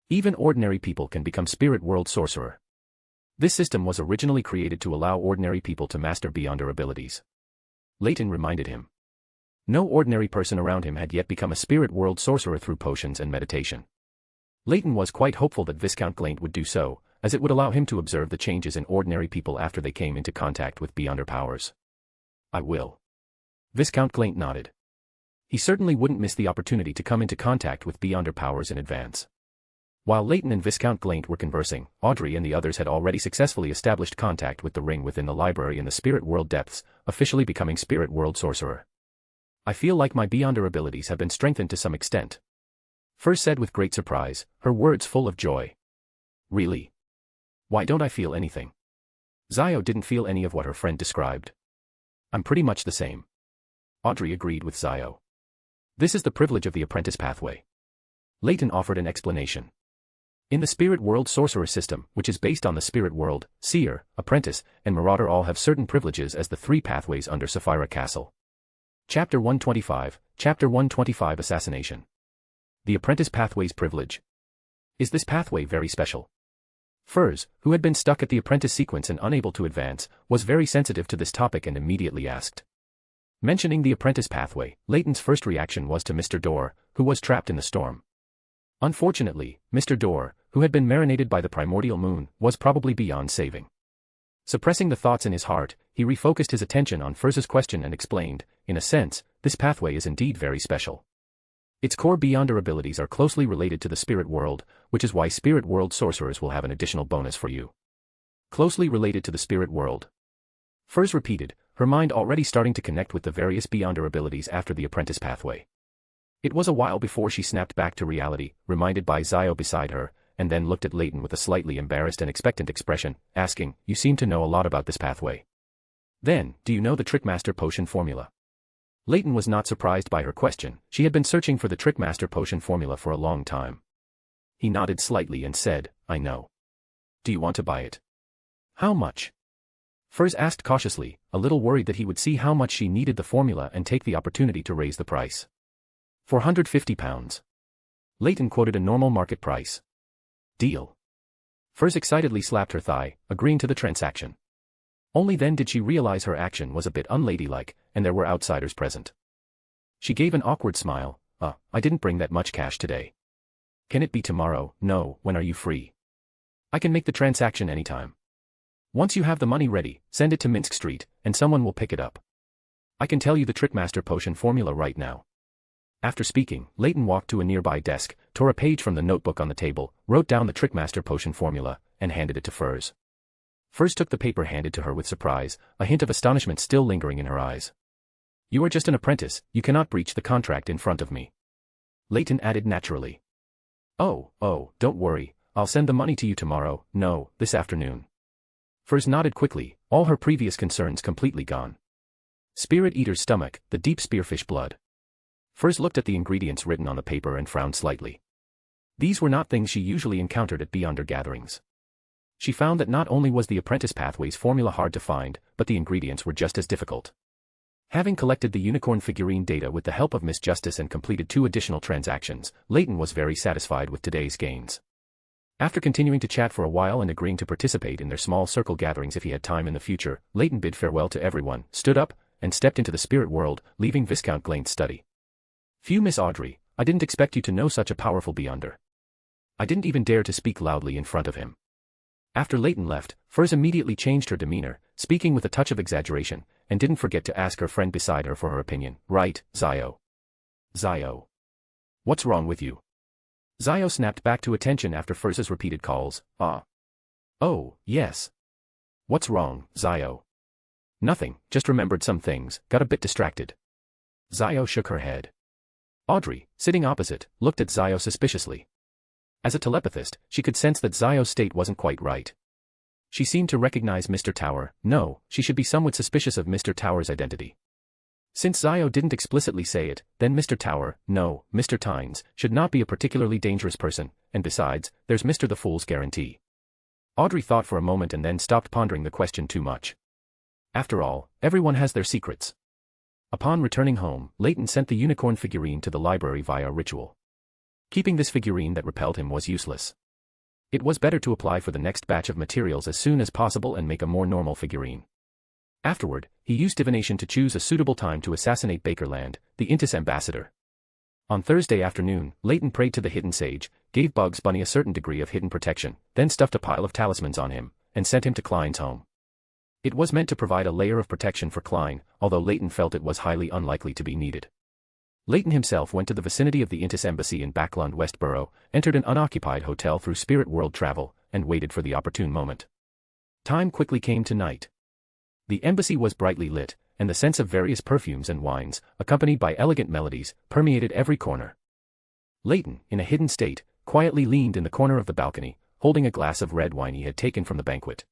Even ordinary people can become spirit world sorcerer. This system was originally created to allow ordinary people to master beyonder abilities. Leyton reminded him. No ordinary person around him had yet become a spirit world sorcerer through potions and meditation. Leyton was quite hopeful that Viscount Glaint would do so, as it would allow him to observe the changes in ordinary people after they came into contact with beyonder powers. I will. Viscount Glaint nodded. He certainly wouldn't miss the opportunity to come into contact with beyonder powers in advance. While Leyton and Viscount Glaint were conversing, Audrey and the others had already successfully established contact with the ring within the library in the spirit world depths, officially becoming spirit world sorcerer. I feel like my beyonder abilities have been strengthened to some extent. Furs said with great surprise, her words full of joy. Really? Why don't I feel anything? Zio didn't feel any of what her friend described. I'm pretty much the same. Audrey agreed with Zio. This is the privilege of the apprentice pathway. Leyton offered an explanation. In the spirit world sorcerer system, which is based on the spirit world, seer, apprentice, and marauder all have certain privileges as the three pathways under Sapphira Castle. Chapter 125, Chapter 125 Assassination. The apprentice pathway's privilege. Is this pathway very special? Furs, who had been stuck at the apprentice sequence and unable to advance, was very sensitive to this topic and immediately asked. Mentioning the apprentice pathway, Leyton's first reaction was to Mr. Dorr, who was trapped in the storm. Unfortunately, Mr. Dorr, who had been marinated by the primordial moon, was probably beyond saving. Suppressing the thoughts in his heart, he refocused his attention on Furz's question and explained, in a sense, this pathway is indeed very special. Its core beyonder abilities are closely related to the spirit world, which is why spirit world sorcerers will have an additional bonus for you. Closely related to the spirit world. Furs repeated, her mind already starting to connect with the various beyonder abilities after the apprentice pathway. It was a while before she snapped back to reality, reminded by Zio beside her, and then looked at Leyton with a slightly embarrassed and expectant expression, asking, you seem to know a lot about this pathway. Then, do you know the Trickmaster potion formula? Leyton was not surprised by her question, she had been searching for the Trickmaster potion formula for a long time. He nodded slightly and said, I know. Do you want to buy it? How much? Furs asked cautiously, a little worried that he would see how much she needed the formula and take the opportunity to raise the price. £450. Leyton quoted a normal market price. Deal. Furs excitedly slapped her thigh, agreeing to the transaction. Only then did she realize her action was a bit unladylike, and there were outsiders present. She gave an awkward smile, I didn't bring that much cash today. Can it be tomorrow? No, when are you free? I can make the transaction anytime. Once you have the money ready, send it to Minsk Street, and someone will pick it up. I can tell you the Trickmaster potion formula right now. After speaking, Leyton walked to a nearby desk, tore a page from the notebook on the table, wrote down the Trickmaster potion formula, and handed it to Furs. Furs took the paper handed to her with surprise, a hint of astonishment still lingering in her eyes. You are just an apprentice, you cannot breach the contract in front of me. Leyton added naturally. Oh, don't worry, I'll send the money to you tomorrow, no, this afternoon. Furs nodded quickly, all her previous concerns completely gone. Spirit Eater's stomach, the deep spearfish blood. Furs looked at the ingredients written on the paper and frowned slightly. These were not things she usually encountered at beyonder gatherings. She found that not only was the apprentice pathway's formula hard to find, but the ingredients were just as difficult. Having collected the unicorn figurine data with the help of Miss Justice and completed 2 additional transactions, Leyton was very satisfied with today's gains. After continuing to chat for a while and agreeing to participate in their small circle gatherings if he had time in the future, Leyton bid farewell to everyone, stood up, and stepped into the spirit world, leaving Viscount Glaint's study. Phew, Miss Audrey, I didn't expect you to know such a powerful beyonder. I didn't even dare to speak loudly in front of him. After Leyton left, Furs immediately changed her demeanor, speaking with a touch of exaggeration, and didn't forget to ask her friend beside her for her opinion. Right, Zio? Zio. What's wrong with you? Zio snapped back to attention after Furz's repeated calls. Oh, yes. What's wrong, Zio? Nothing, just remembered some things, got a bit distracted. Zio shook her head. Audrey, sitting opposite, looked at Zio suspiciously. As a telepathist, she could sense that Zio's state wasn't quite right. She seemed to recognize Mr. Tower. No, she should be somewhat suspicious of Mr. Tower's identity. Since Zio didn't explicitly say it, then Mr. Tower, no, Mr. Tynes, should not be a particularly dangerous person, and besides, there's Mr. the Fool's guarantee. Audrey thought for a moment and then stopped pondering the question too much. After all, everyone has their secrets. Upon returning home, Leyton sent the unicorn figurine to the library via ritual. Keeping this figurine that repelled him was useless. It was better to apply for the next batch of materials as soon as possible and make a more normal figurine. Afterward, he used divination to choose a suitable time to assassinate Bakerland, the Intis ambassador. On Thursday afternoon, Leyton prayed to the hidden sage, gave Bugs Bunny a certain degree of hidden protection, then stuffed a pile of talismans on him, and sent him to Klein's home. It was meant to provide a layer of protection for Klein, although Leyton felt it was highly unlikely to be needed. Leyton himself went to the vicinity of the Intis embassy in Backlund Westborough, entered an unoccupied hotel through Spirit World travel, and waited for the opportune moment. Time quickly came to night. The embassy was brightly lit, and the scents of various perfumes and wines, accompanied by elegant melodies, permeated every corner. Leyton, in a hidden state, quietly leaned in the corner of the balcony, holding a glass of red wine he had taken from the banquet.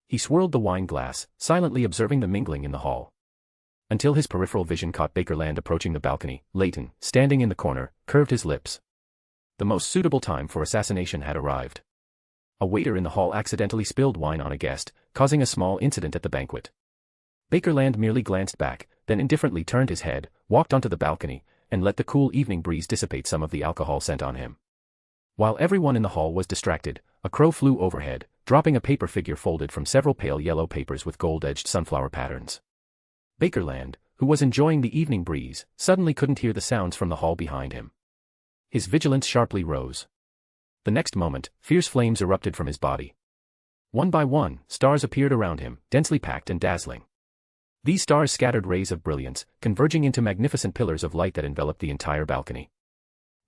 He swirled the wine glass, silently observing the mingling in the hall. Until his peripheral vision caught Bakerland approaching the balcony, Leyton, standing in the corner, curved his lips. The most suitable time for assassination had arrived. A waiter in the hall accidentally spilled wine on a guest, causing a small incident at the banquet. Bakerland merely glanced back, then indifferently turned his head, walked onto the balcony, and let the cool evening breeze dissipate some of the alcohol scent on him. While everyone in the hall was distracted, a crow flew overhead, dropping a paper figure folded from several pale yellow papers with gold-edged sunflower patterns. Bakerland, who was enjoying the evening breeze, suddenly couldn't hear the sounds from the hall behind him. His vigilance sharply rose. The next moment, fierce flames erupted from his body. One by one, stars appeared around him, densely packed and dazzling. These stars scattered rays of brilliance, converging into magnificent pillars of light that enveloped the entire balcony.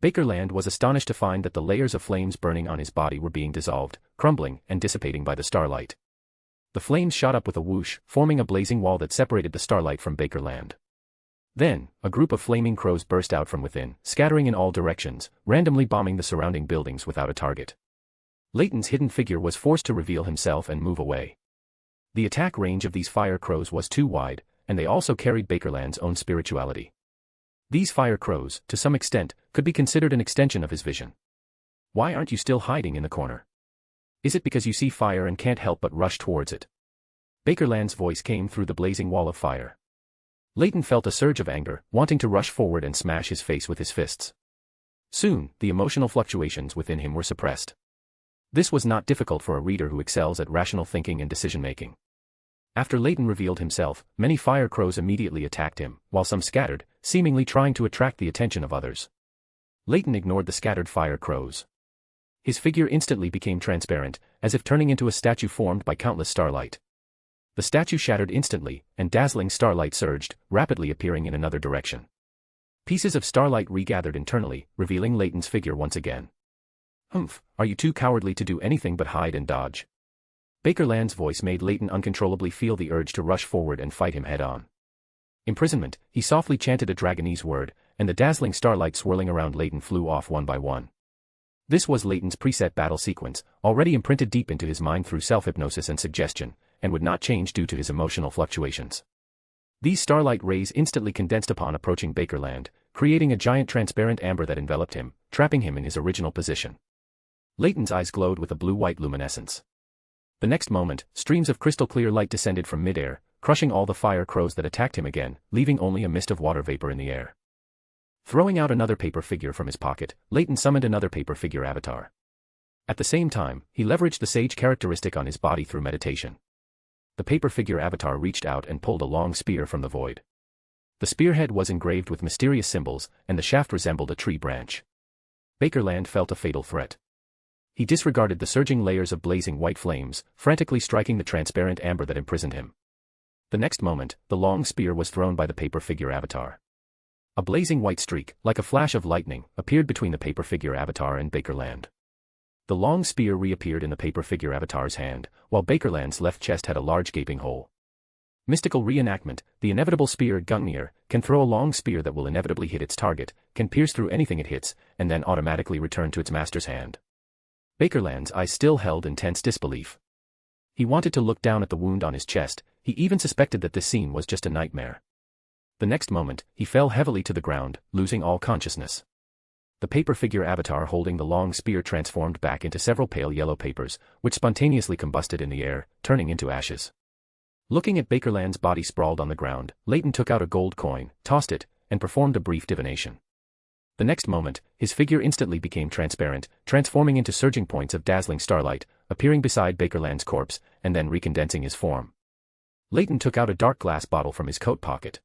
Bakerland was astonished to find that the layers of flames burning on his body were being dissolved, crumbling, and dissipating by the starlight. The flames shot up with a whoosh, forming a blazing wall that separated the starlight from Bakerland. Then, a group of flaming crows burst out from within, scattering in all directions, randomly bombing the surrounding buildings without a target. Leyton's hidden figure was forced to reveal himself and move away. The attack range of these fire crows was too wide, and they also carried Bakerland's own spirituality. These fire crows, to some extent, could be considered an extension of his vision. Why aren't you still hiding in the corner? Is it because you see fire and can't help but rush towards it? Bakerland's voice came through the blazing wall of fire. Leyton felt a surge of anger, wanting to rush forward and smash his face with his fists. Soon, the emotional fluctuations within him were suppressed. This was not difficult for a reader who excels at rational thinking and decision-making. After Leyton revealed himself, many fire crows immediately attacked him, while some scattered, seemingly trying to attract the attention of others. Leyton ignored the scattered fire crows. His figure instantly became transparent, as if turning into a statue formed by countless starlight. The statue shattered instantly, and dazzling starlight surged, rapidly appearing in another direction. Pieces of starlight regathered internally, revealing Leyton's figure once again. "Humph, are you too cowardly to do anything but hide and dodge?" Bakerland's voice made Leyton uncontrollably feel the urge to rush forward and fight him head-on. Imprisonment, he softly chanted a Dragonese word, and the dazzling starlight swirling around Leyton flew off one by one. This was Leyton's preset battle sequence, already imprinted deep into his mind through self-hypnosis and suggestion, and would not change due to his emotional fluctuations. These starlight rays instantly condensed upon approaching Bakerland, creating a giant transparent amber that enveloped him, trapping him in his original position. Leyton's eyes glowed with a blue-white luminescence. The next moment, streams of crystal-clear light descended from mid-air, crushing all the fire crows that attacked him again, leaving only a mist of water vapor in the air. Throwing out another paper figure from his pocket, Leyton summoned another paper figure avatar. At the same time, he leveraged the sage characteristic on his body through meditation. The paper figure avatar reached out and pulled a long spear from the void. The spearhead was engraved with mysterious symbols, and the shaft resembled a tree branch. Bakerland felt a fatal threat. He disregarded the surging layers of blazing white flames, frantically striking the transparent amber that imprisoned him. The next moment, the long spear was thrown by the paper figure avatar. A blazing white streak, like a flash of lightning, appeared between the paper figure avatar and Bakerland. The long spear reappeared in the paper figure avatar's hand, while Bakerland's left chest had a large gaping hole. Mystical reenactment, the inevitable spear Gungnir, can throw a long spear that will inevitably hit its target, can pierce through anything it hits, and then automatically return to its master's hand. Bakerland's eyes still held in tense disbelief. He wanted to look down at the wound on his chest, he even suspected that this scene was just a nightmare. The next moment, he fell heavily to the ground, losing all consciousness. The paper figure avatar holding the long spear transformed back into several pale yellow papers, which spontaneously combusted in the air, turning into ashes. Looking at Bakerland's body sprawled on the ground, Leyton took out a gold coin, tossed it, and performed a brief divination. The next moment, his figure instantly became transparent, transforming into surging points of dazzling starlight, appearing beside Bakerland's corpse, and then recondensing his form. Leyton took out a dark glass bottle from his coat pocket.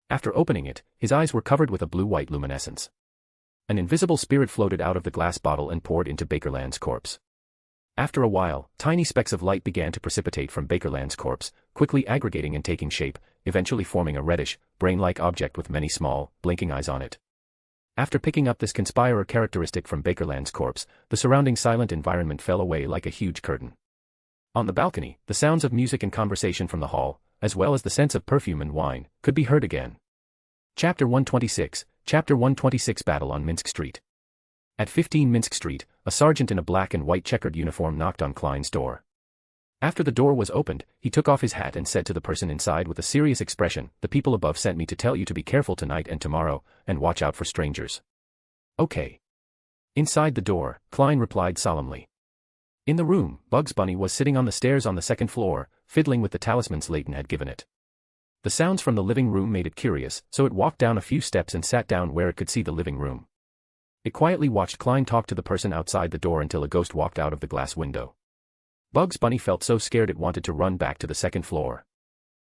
After opening it, his eyes were covered with a blue-white luminescence. An invisible spirit floated out of the glass bottle and poured into Bakerland's corpse. After a while, tiny specks of light began to precipitate from Bakerland's corpse, quickly aggregating and taking shape, eventually forming a reddish, brain-like object with many small, blinking eyes on it. After picking up this conspirer characteristic from Bakerland's corpse, the surrounding silent environment fell away like a huge curtain. On the balcony, the sounds of music and conversation from the hall, as well as the scents of perfume and wine, could be heard again. Chapter 126, Chapter 126 Battle on Minsk Street. At 15 Minsk Street, a sergeant in a black and white checkered uniform knocked on Klein's door. After the door was opened, he took off his hat and said to the person inside with a serious expression, "The people above sent me to tell you to be careful tonight and tomorrow, and watch out for strangers." "Okay." Inside the door, Klein replied solemnly. In the room, Bugs Bunny was sitting on the stairs on the second floor, fiddling with the talismans Leyton had given it. The sounds from the living room made it curious, so it walked down a few steps and sat down where it could see the living room. It quietly watched Klein talk to the person outside the door until a ghost walked out of the glass window. Bugs Bunny felt so scared it wanted to run back to the second floor.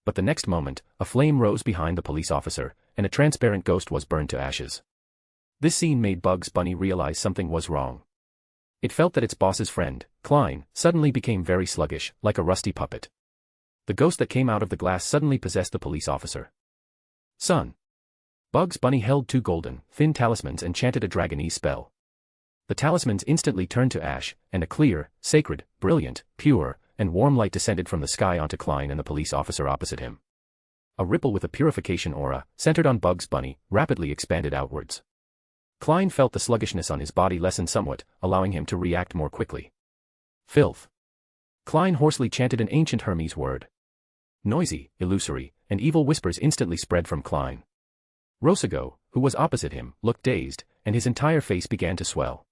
But the next moment, a flame rose behind the police officer, and a transparent ghost was burned to ashes. This scene made Bugs Bunny realize something was wrong. It felt that its boss's friend, Klein, suddenly became very sluggish, like a rusty puppet. The ghost that came out of the glass suddenly possessed the police officer. "Son." Bugs Bunny held two golden, thin talismans and chanted a dragonese spell. The talismans instantly turned to ash, and a clear, sacred, brilliant, pure, and warm light descended from the sky onto Klein and the police officer opposite him. A ripple with a purification aura, centered on Bugs Bunny, rapidly expanded outwards. Klein felt the sluggishness on his body lessen somewhat, allowing him to react more quickly. "Filth." Klein hoarsely chanted an ancient Hermes word. Noisy, illusory, and evil whispers instantly spread from Klein. Rosago, who was opposite him, looked dazed, and his entire face began to swell.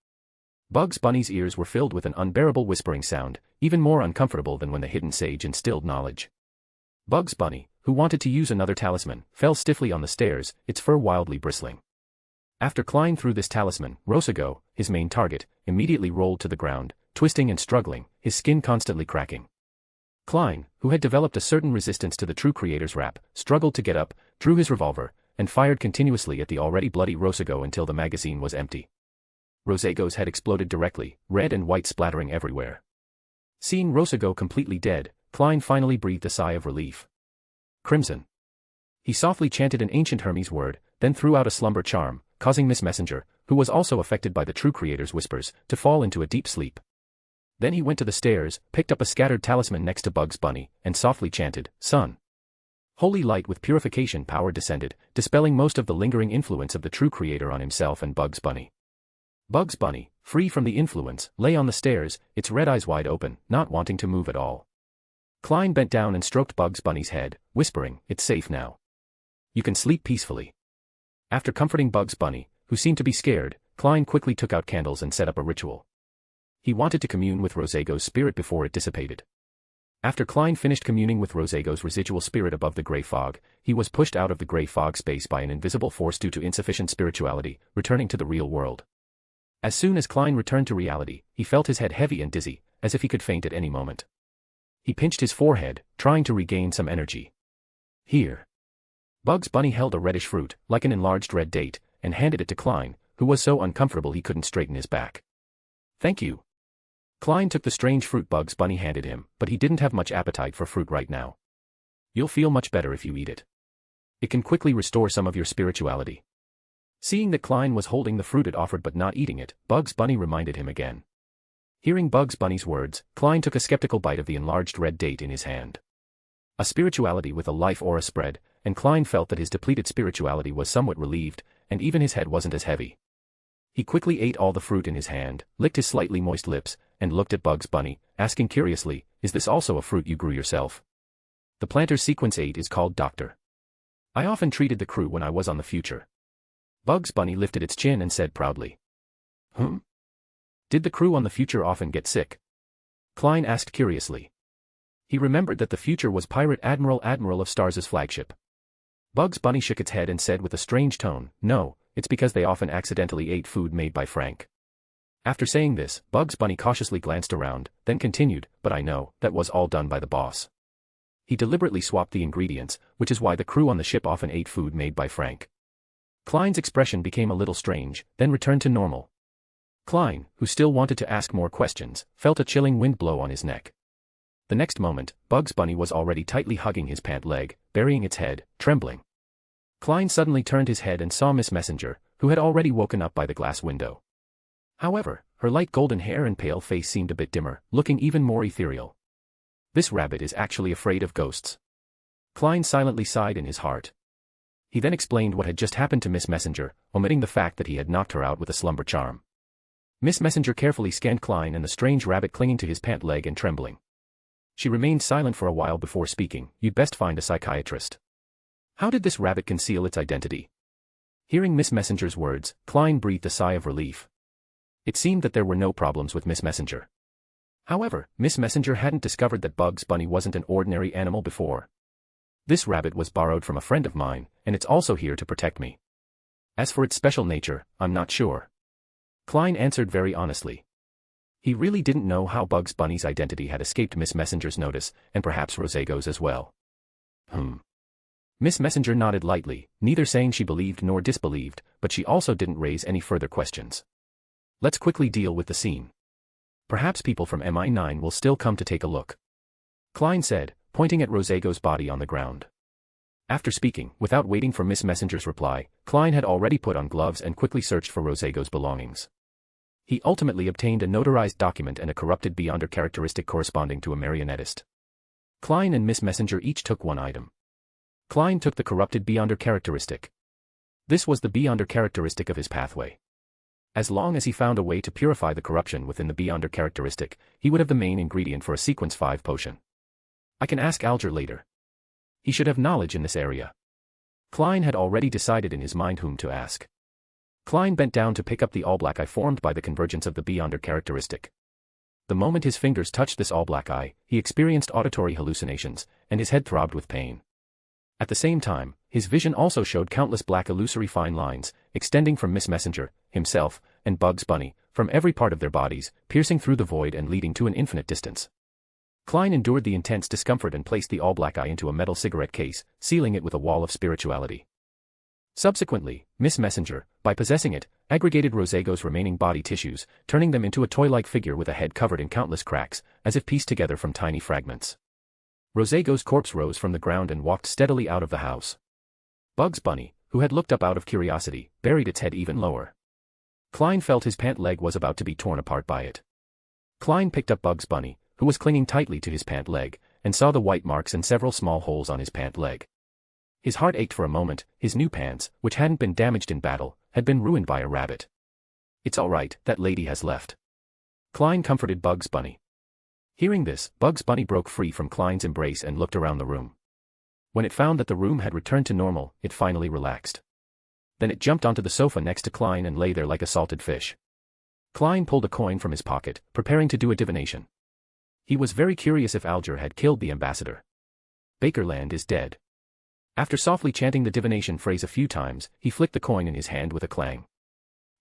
Bugs Bunny's ears were filled with an unbearable whispering sound, even more uncomfortable than when the hidden sage instilled knowledge. Bugs Bunny, who wanted to use another talisman, fell stiffly on the stairs, its fur wildly bristling. After Klein threw this talisman, Rosago, his main target, immediately rolled to the ground, twisting and struggling, his skin constantly cracking. Klein, who had developed a certain resistance to the true creator's rap, struggled to get up, drew his revolver, and fired continuously at the already bloody Rosago until the magazine was empty. Rosago's head exploded directly, red and white splattering everywhere. Seeing Rosago completely dead, Klein finally breathed a sigh of relief. Crimson. He softly chanted an ancient Hermes word, then threw out a slumber charm, causing Miss Messenger, who was also affected by the true creator's whispers, to fall into a deep sleep. Then he went to the stairs, picked up a scattered talisman next to Bugs Bunny, and softly chanted, "Sun." Holy light with purification power descended, dispelling most of the lingering influence of the true creator on himself and Bugs Bunny. Bugs Bunny, free from the influence, lay on the stairs, its red eyes wide open, not wanting to move at all. Klein bent down and stroked Bugs Bunny's head, whispering, "It's safe now. You can sleep peacefully." After comforting Bugs Bunny, who seemed to be scared, Klein quickly took out candles and set up a ritual. He wanted to commune with Rosago's spirit before it dissipated. After Klein finished communing with Rosago's residual spirit above the gray fog, he was pushed out of the gray fog space by an invisible force due to insufficient spirituality, returning to the real world. As soon as Klein returned to reality, he felt his head heavy and dizzy, as if he could faint at any moment. He pinched his forehead, trying to regain some energy. "Here." Bugs Bunny held a reddish fruit, like an enlarged red date, and handed it to Klein, who was so uncomfortable he couldn't straighten his back. "Thank you." Klein took the strange fruit Bugs Bunny handed him, but he didn't have much appetite for fruit right now. "You'll feel much better if you eat it. It can quickly restore some of your spirituality." Seeing that Klein was holding the fruit it offered but not eating it, Bugs Bunny reminded him again. Hearing Bugs Bunny's words, Klein took a skeptical bite of the enlarged red date in his hand. A spirituality with a life aura spread, and Klein felt that his depleted spirituality was somewhat relieved, and even his head wasn't as heavy. He quickly ate all the fruit in his hand, licked his slightly moist lips, and looked at Bugs Bunny, asking curiously, "Is this also a fruit you grew yourself?" "The planter's sequence 8 is called Doctor. I often treated the crew when I was on the future." Bugs Bunny lifted its chin and said proudly. Did the crew on the future often get sick?" Klein asked curiously. He remembered that the future was Pirate Admiral of Stars' flagship. Bugs Bunny shook its head and said with a strange tone, "No, it's because they often accidentally ate food made by Frank." After saying this, Bugs Bunny cautiously glanced around, then continued, "But I know, that was all done by the boss. He deliberately swapped the ingredients, which is why the crew on the ship often ate food made by Frank." Klein's expression became a little strange, then returned to normal. Klein, who still wanted to ask more questions, felt a chilling wind blow on his neck. The next moment, Bugs Bunny was already tightly hugging his pant leg, burying its head, trembling. Klein suddenly turned his head and saw Miss Messenger, who had already woken up by the glass window. However, her light golden hair and pale face seemed a bit dimmer, looking even more ethereal. This rabbit is actually afraid of ghosts. Klein silently sighed in his heart. He then explained what had just happened to Miss Messenger, omitting the fact that he had knocked her out with a slumber charm. Miss Messenger carefully scanned Klein and the strange rabbit clinging to his pant leg and trembling. She remained silent for a while before speaking. "You'd best find a psychiatrist. How did this rabbit conceal its identity?" Hearing Miss Messenger's words, Klein breathed a sigh of relief. It seemed that there were no problems with Miss Messenger. However, Miss Messenger hadn't discovered that Bugs Bunny wasn't an ordinary animal before. "This rabbit was borrowed from a friend of mine, and it's also here to protect me. As for its special nature, I'm not sure." Klein answered very honestly. He really didn't know how Bugs Bunny's identity had escaped Miss Messenger's notice, and perhaps Rosego's as well. Miss Messenger nodded lightly, neither saying she believed nor disbelieved, but she also didn't raise any further questions. "Let's quickly deal with the scene. Perhaps people from MI9 will still come to take a look," Klein said, pointing at Rosego's body on the ground. After speaking, without waiting for Miss Messenger's reply, Klein had already put on gloves and quickly searched for Rosego's belongings. He ultimately obtained a notarized document and a corrupted beyonder characteristic corresponding to a marionettist. Klein and Miss Messenger each took one item. Klein took the corrupted beyonder characteristic. This was the beyonder characteristic of his pathway. As long as he found a way to purify the corruption within the beyonder characteristic, he would have the main ingredient for a Sequence 5 potion. "I can ask Alger later. He should have knowledge in this area." Klein had already decided in his mind whom to ask. Klein bent down to pick up the all-black eye formed by the convergence of the beyonder characteristic. The moment his fingers touched this all-black eye, he experienced auditory hallucinations, and his head throbbed with pain. At the same time, his vision also showed countless black illusory fine lines, extending from Miss Messenger, himself, and Bugs Bunny, from every part of their bodies, piercing through the void and leading to an infinite distance. Klein endured the intense discomfort and placed the all-black eye into a metal cigarette case, sealing it with a wall of spirituality. Subsequently, Miss Messenger, by possessing it, aggregated Rosego's remaining body tissues, turning them into a toy-like figure with a head covered in countless cracks, as if pieced together from tiny fragments. Rosego's corpse rose from the ground and walked steadily out of the house. Bugs Bunny, who had looked up out of curiosity, buried its head even lower. Klein felt his pant leg was about to be torn apart by it. Klein picked up Bugs Bunny, who was clinging tightly to his pant leg, and saw the white marks and several small holes on his pant leg. His heart ached for a moment. His new pants, which hadn't been damaged in battle, had been ruined by a rabbit. "It's all right, that lady has left." Klein comforted Bugs Bunny. Hearing this, Bugs Bunny broke free from Klein's embrace and looked around the room. When it found that the room had returned to normal, it finally relaxed. Then it jumped onto the sofa next to Klein and lay there like a salted fish. Klein pulled a coin from his pocket, preparing to do a divination. He was very curious if Alger had killed the ambassador. "Bakerland is dead." After softly chanting the divination phrase a few times, he flicked the coin in his hand with a clang.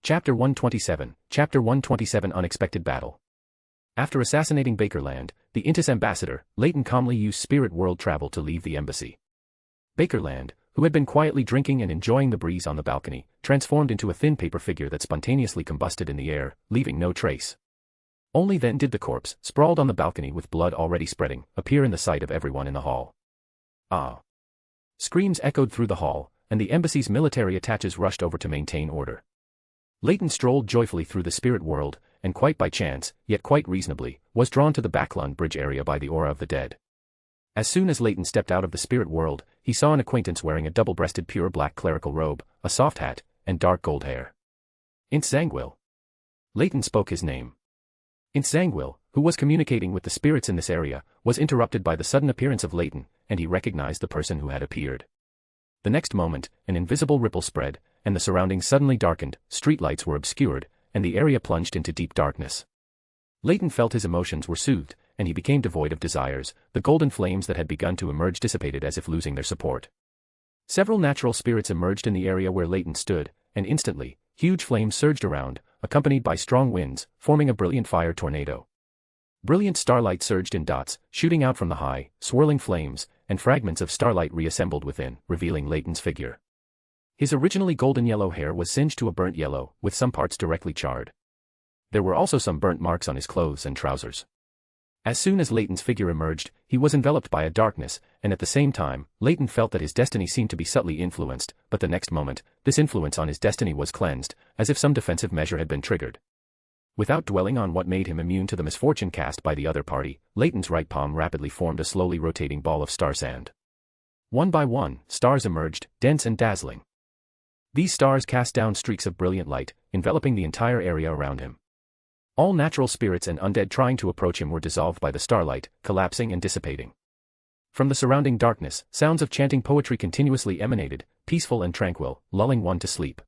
Chapter 127, Chapter 127 Unexpected Battle. After assassinating Bakerland, the Intis ambassador, Leyton calmly used spirit world travel to leave the embassy. Bakerland, who had been quietly drinking and enjoying the breeze on the balcony, transformed into a thin paper figure that spontaneously combusted in the air, leaving no trace. Only then did the corpse, sprawled on the balcony with blood already spreading, appear in the sight of everyone in the hall. "Ah!" Screams echoed through the hall, and the embassy's military attaches rushed over to maintain order. Leyton strolled joyfully through the spirit world, and quite by chance, yet quite reasonably, was drawn to the Backlund Bridge area by the aura of the dead. As soon as Leyton stepped out of the spirit world, he saw an acquaintance wearing a double-breasted pure black clerical robe, a soft hat, and dark gold hair. "Int Zangwill." Leyton spoke his name. Int Zangwill, who was communicating with the spirits in this area, was interrupted by the sudden appearance of Leyton, and he recognized the person who had appeared. The next moment, an invisible ripple spread, and the surroundings suddenly darkened, streetlights were obscured, and the area plunged into deep darkness. Leyton felt his emotions were soothed, and he became devoid of desires. The golden flames that had begun to emerge dissipated as if losing their support. Several natural spirits emerged in the area where Leyton stood, and instantly, huge flames surged around, accompanied by strong winds, forming a brilliant fire tornado. Brilliant starlight surged in dots, shooting out from the high, swirling flames, and fragments of starlight reassembled within, revealing Leyton's figure. His originally golden yellow hair was singed to a burnt yellow, with some parts directly charred. There were also some burnt marks on his clothes and trousers. As soon as Leyton's figure emerged, he was enveloped by a darkness, and at the same time, Leyton felt that his destiny seemed to be subtly influenced, but the next moment, this influence on his destiny was cleansed, as if some defensive measure had been triggered. Without dwelling on what made him immune to the misfortune cast by the other party, Leyton's right palm rapidly formed a slowly rotating ball of star sand. One by one, stars emerged, dense and dazzling. These stars cast down streaks of brilliant light, enveloping the entire area around him. All natural spirits and undead trying to approach him were dissolved by the starlight, collapsing and dissipating. From the surrounding darkness, sounds of chanting poetry continuously emanated, peaceful and tranquil, lulling one to sleep.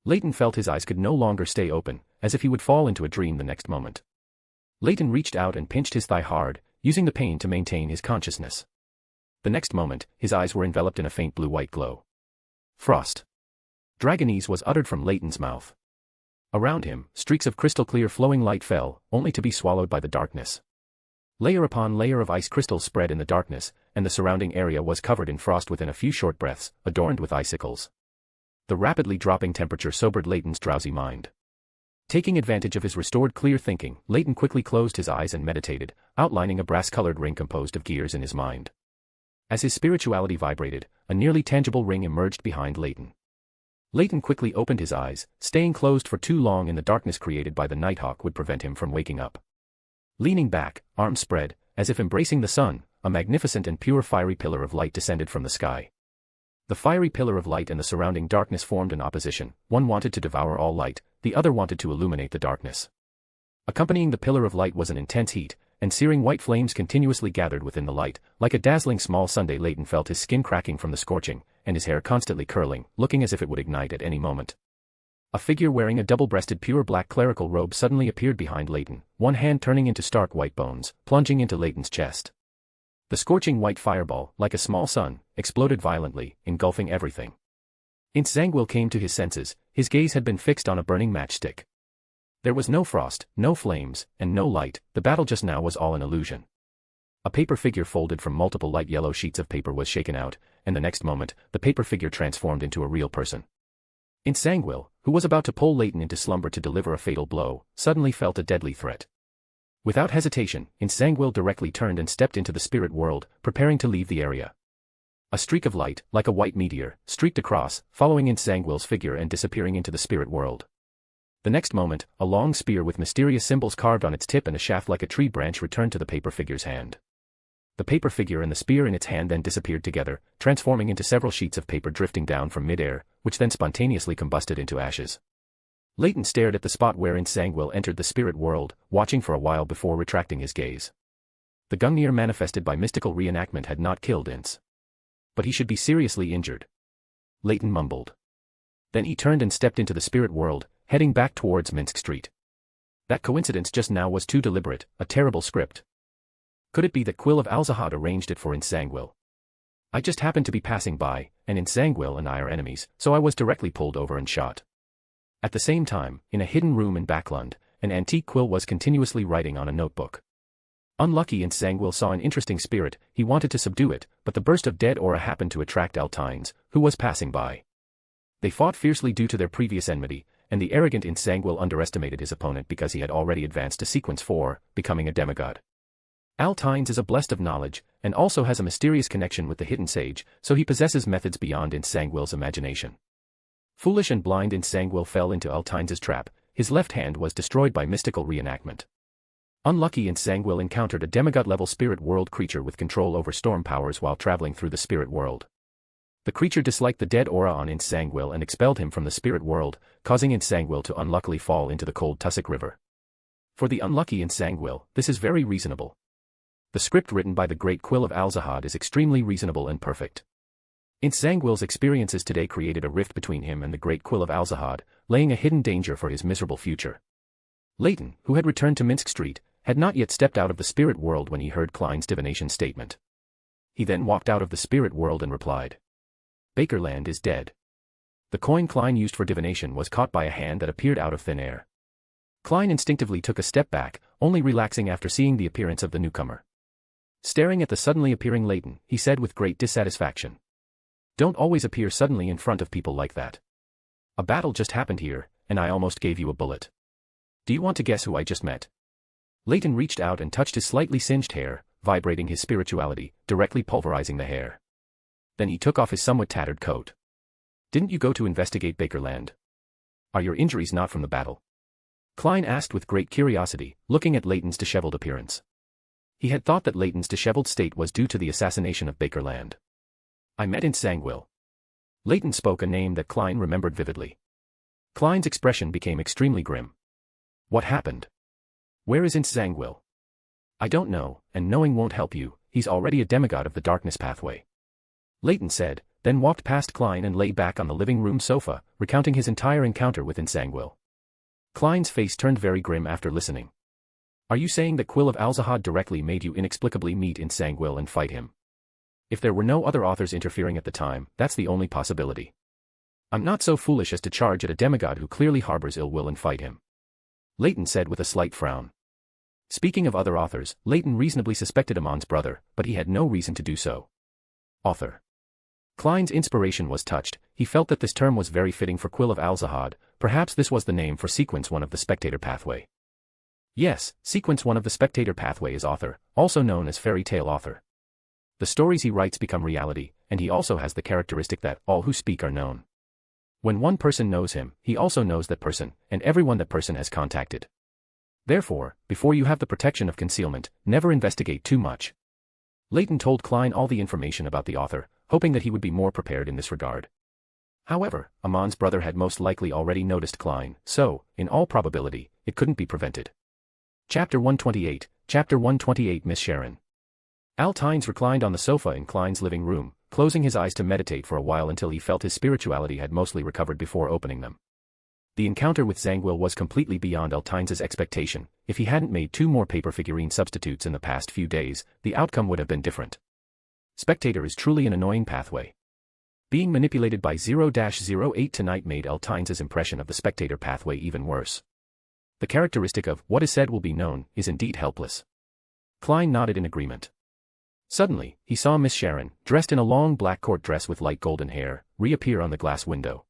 Leyton felt his eyes could no longer stay open, as if he would fall into a dream the next moment. Leyton reached out and pinched his thigh hard, using the pain to maintain his consciousness. The next moment, his eyes were enveloped in a faint blue-white glow. Frost. Dragonese was uttered from Leyton's mouth. Around him, streaks of crystal-clear flowing light fell, only to be swallowed by the darkness. Layer upon layer of ice crystals spread in the darkness, and the surrounding area was covered in frost within a few short breaths, adorned with icicles. The rapidly dropping temperature sobered Leyton's drowsy mind. Taking advantage of his restored clear thinking, Leyton quickly closed his eyes and meditated, outlining a brass-colored ring composed of gears in his mind. As his spirituality vibrated, a nearly tangible ring emerged behind Leyton. Leyton quickly opened his eyes, staying closed for too long in the darkness created by the nighthawk would prevent him from waking up. Leaning back, arms spread, as if embracing the sun, a magnificent and pure fiery pillar of light descended from the sky. The fiery pillar of light and the surrounding darkness formed an opposition, one wanted to devour all light, the other wanted to illuminate the darkness. Accompanying the pillar of light was an intense heat, and searing white flames continuously gathered within the light. Like a dazzling small sundae, Leyton felt his skin cracking from the scorching, and his hair constantly curling, looking as if it would ignite at any moment. A figure wearing a double-breasted pure black clerical robe suddenly appeared behind Leyton, one hand turning into stark white bones, plunging into Leyton's chest. The scorching white fireball, like a small sun, exploded violently, engulfing everything. Intzangwil came to his senses, his gaze had been fixed on a burning matchstick. There was no frost, no flames, and no light, the battle just now was all an illusion. A paper figure folded from multiple light yellow sheets of paper was shaken out, and the next moment, the paper figure transformed into a real person. Intzangwil, who was about to pull Leyton into slumber to deliver a fatal blow, suddenly felt a deadly threat. Without hesitation, Intzangwil directly turned and stepped into the spirit world, preparing to leave the area. A streak of light, like a white meteor, streaked across, following Intzangwil's figure and disappearing into the spirit world. The next moment, a long spear with mysterious symbols carved on its tip and a shaft like a tree branch returned to the paper figure's hand. The paper figure and the spear in its hand then disappeared together, transforming into several sheets of paper drifting down from mid-air, which then spontaneously combusted into ashes. Leyton stared at the spot where Intzangwil entered the spirit world, watching for a while before retracting his gaze. The Gungnir manifested by mystical reenactment had not killed Inz. But he should be seriously injured. Leyton mumbled. Then he turned and stepped into the spirit world, heading back towards Minsk Street. That coincidence just now was too deliberate, a terrible script. Could it be that Quill of Alzahad arranged it for Intzangwil? I just happened to be passing by, and Intzangwil and I are enemies, so I was directly pulled over and shot. At the same time, in a hidden room in Backlund, an antique quill was continuously writing on a notebook. Unlucky Intzangwil saw an interesting spirit, he wanted to subdue it, but the burst of dead aura happened to attract Altines, who was passing by. They fought fiercely due to their previous enmity, and the arrogant Intzangwil underestimated his opponent because he had already advanced to sequence 4, becoming a demigod. Altines is a blessed of knowledge, and also has a mysterious connection with the hidden sage, so he possesses methods beyond Intzangwil's imagination. Foolish and blind Intzangwil fell into Altines's trap, his left hand was destroyed by mystical reenactment. Unlucky Intzangwil encountered a demigod-level spirit world creature with control over storm powers while traveling through the spirit world. The creature disliked the dead aura on Intzangwil and expelled him from the spirit world, causing Intzangwil to unluckily fall into the cold Tussock River. For the unlucky Intzangwil, this is very reasonable. The script written by the great Quill of Alzahad is extremely reasonable and perfect. Intzangwil's experiences today created a rift between him and the great Quill of Alzahad, laying a hidden danger for his miserable future. Leyton, who had returned to Minsk Street, had not yet stepped out of the spirit world when he heard Klein's divination statement. He then walked out of the spirit world and replied, "Bakerland is dead." The coin Klein used for divination was caught by a hand that appeared out of thin air. Klein instinctively took a step back, only relaxing after seeing the appearance of the newcomer. Staring at the suddenly appearing Leyton, he said with great dissatisfaction, "Don't always appear suddenly in front of people like that. A battle just happened here, and I almost gave you a bullet. Do you want to guess who I just met?" Leyton reached out and touched his slightly singed hair, vibrating his spirituality, directly pulverizing the hair. Then he took off his somewhat tattered coat. "Didn't you go to investigate Bakerland? Are your injuries not from the battle?" Klein asked with great curiosity, looking at Leyton's disheveled appearance. He had thought that Leyton's disheveled state was due to the assassination of Bakerland. "I met in Sangwil." Leyton spoke a name that Klein remembered vividly. Klein's expression became extremely grim. "What happened? Where is Sangwil?" "I don't know, and knowing won't help you, he's already a demigod of the darkness pathway," Leyton said, then walked past Klein and lay back on the living room sofa, recounting his entire encounter with Sangwil. Klein's face turned very grim after listening. "Are you saying that Quill of Alzahad directly made you inexplicably meet Sangwil and fight him? If there were no other authors interfering at the time, that's the only possibility. I'm not so foolish as to charge at a demigod who clearly harbors ill will and fight him," Leyton said with a slight frown. Speaking of other authors, Leyton reasonably suspected Amon's brother, but he had no reason to do so. Author. Klein's inspiration was touched. He felt that this term was very fitting for Quill of Alzahad. Perhaps this was the name for Sequence 1 of the Spectator Pathway. Yes, Sequence 1 of the Spectator Pathway is author, also known as fairy tale author. The stories he writes become reality, and he also has the characteristic that all who speak are known. When one person knows him, he also knows that person, and everyone that person has contacted. Therefore, before you have the protection of concealment, never investigate too much. Leyton told Klein all the information about the author, hoping that he would be more prepared in this regard. However, Amon's brother had most likely already noticed Klein, so, in all probability, it couldn't be prevented. Chapter 128, Chapter 128 Miss Sharon. Al Tynes reclined on the sofa in Klein's living room, closing his eyes to meditate for a while until he felt his spirituality had mostly recovered before opening them. The encounter with Sangwil was completely beyond Al Tynes' expectation. If he hadn't made 2 more paper figurine substitutes in the past few days, the outcome would have been different. Spectator is truly an annoying pathway. Being manipulated by 0-08 tonight made Al Tynes' impression of the Spectator pathway even worse. The characteristic of what is said will be known is indeed helpless. Klein nodded in agreement. Suddenly, he saw Miss Sharon, dressed in a long black court dress with light golden hair, reappear on the glass window.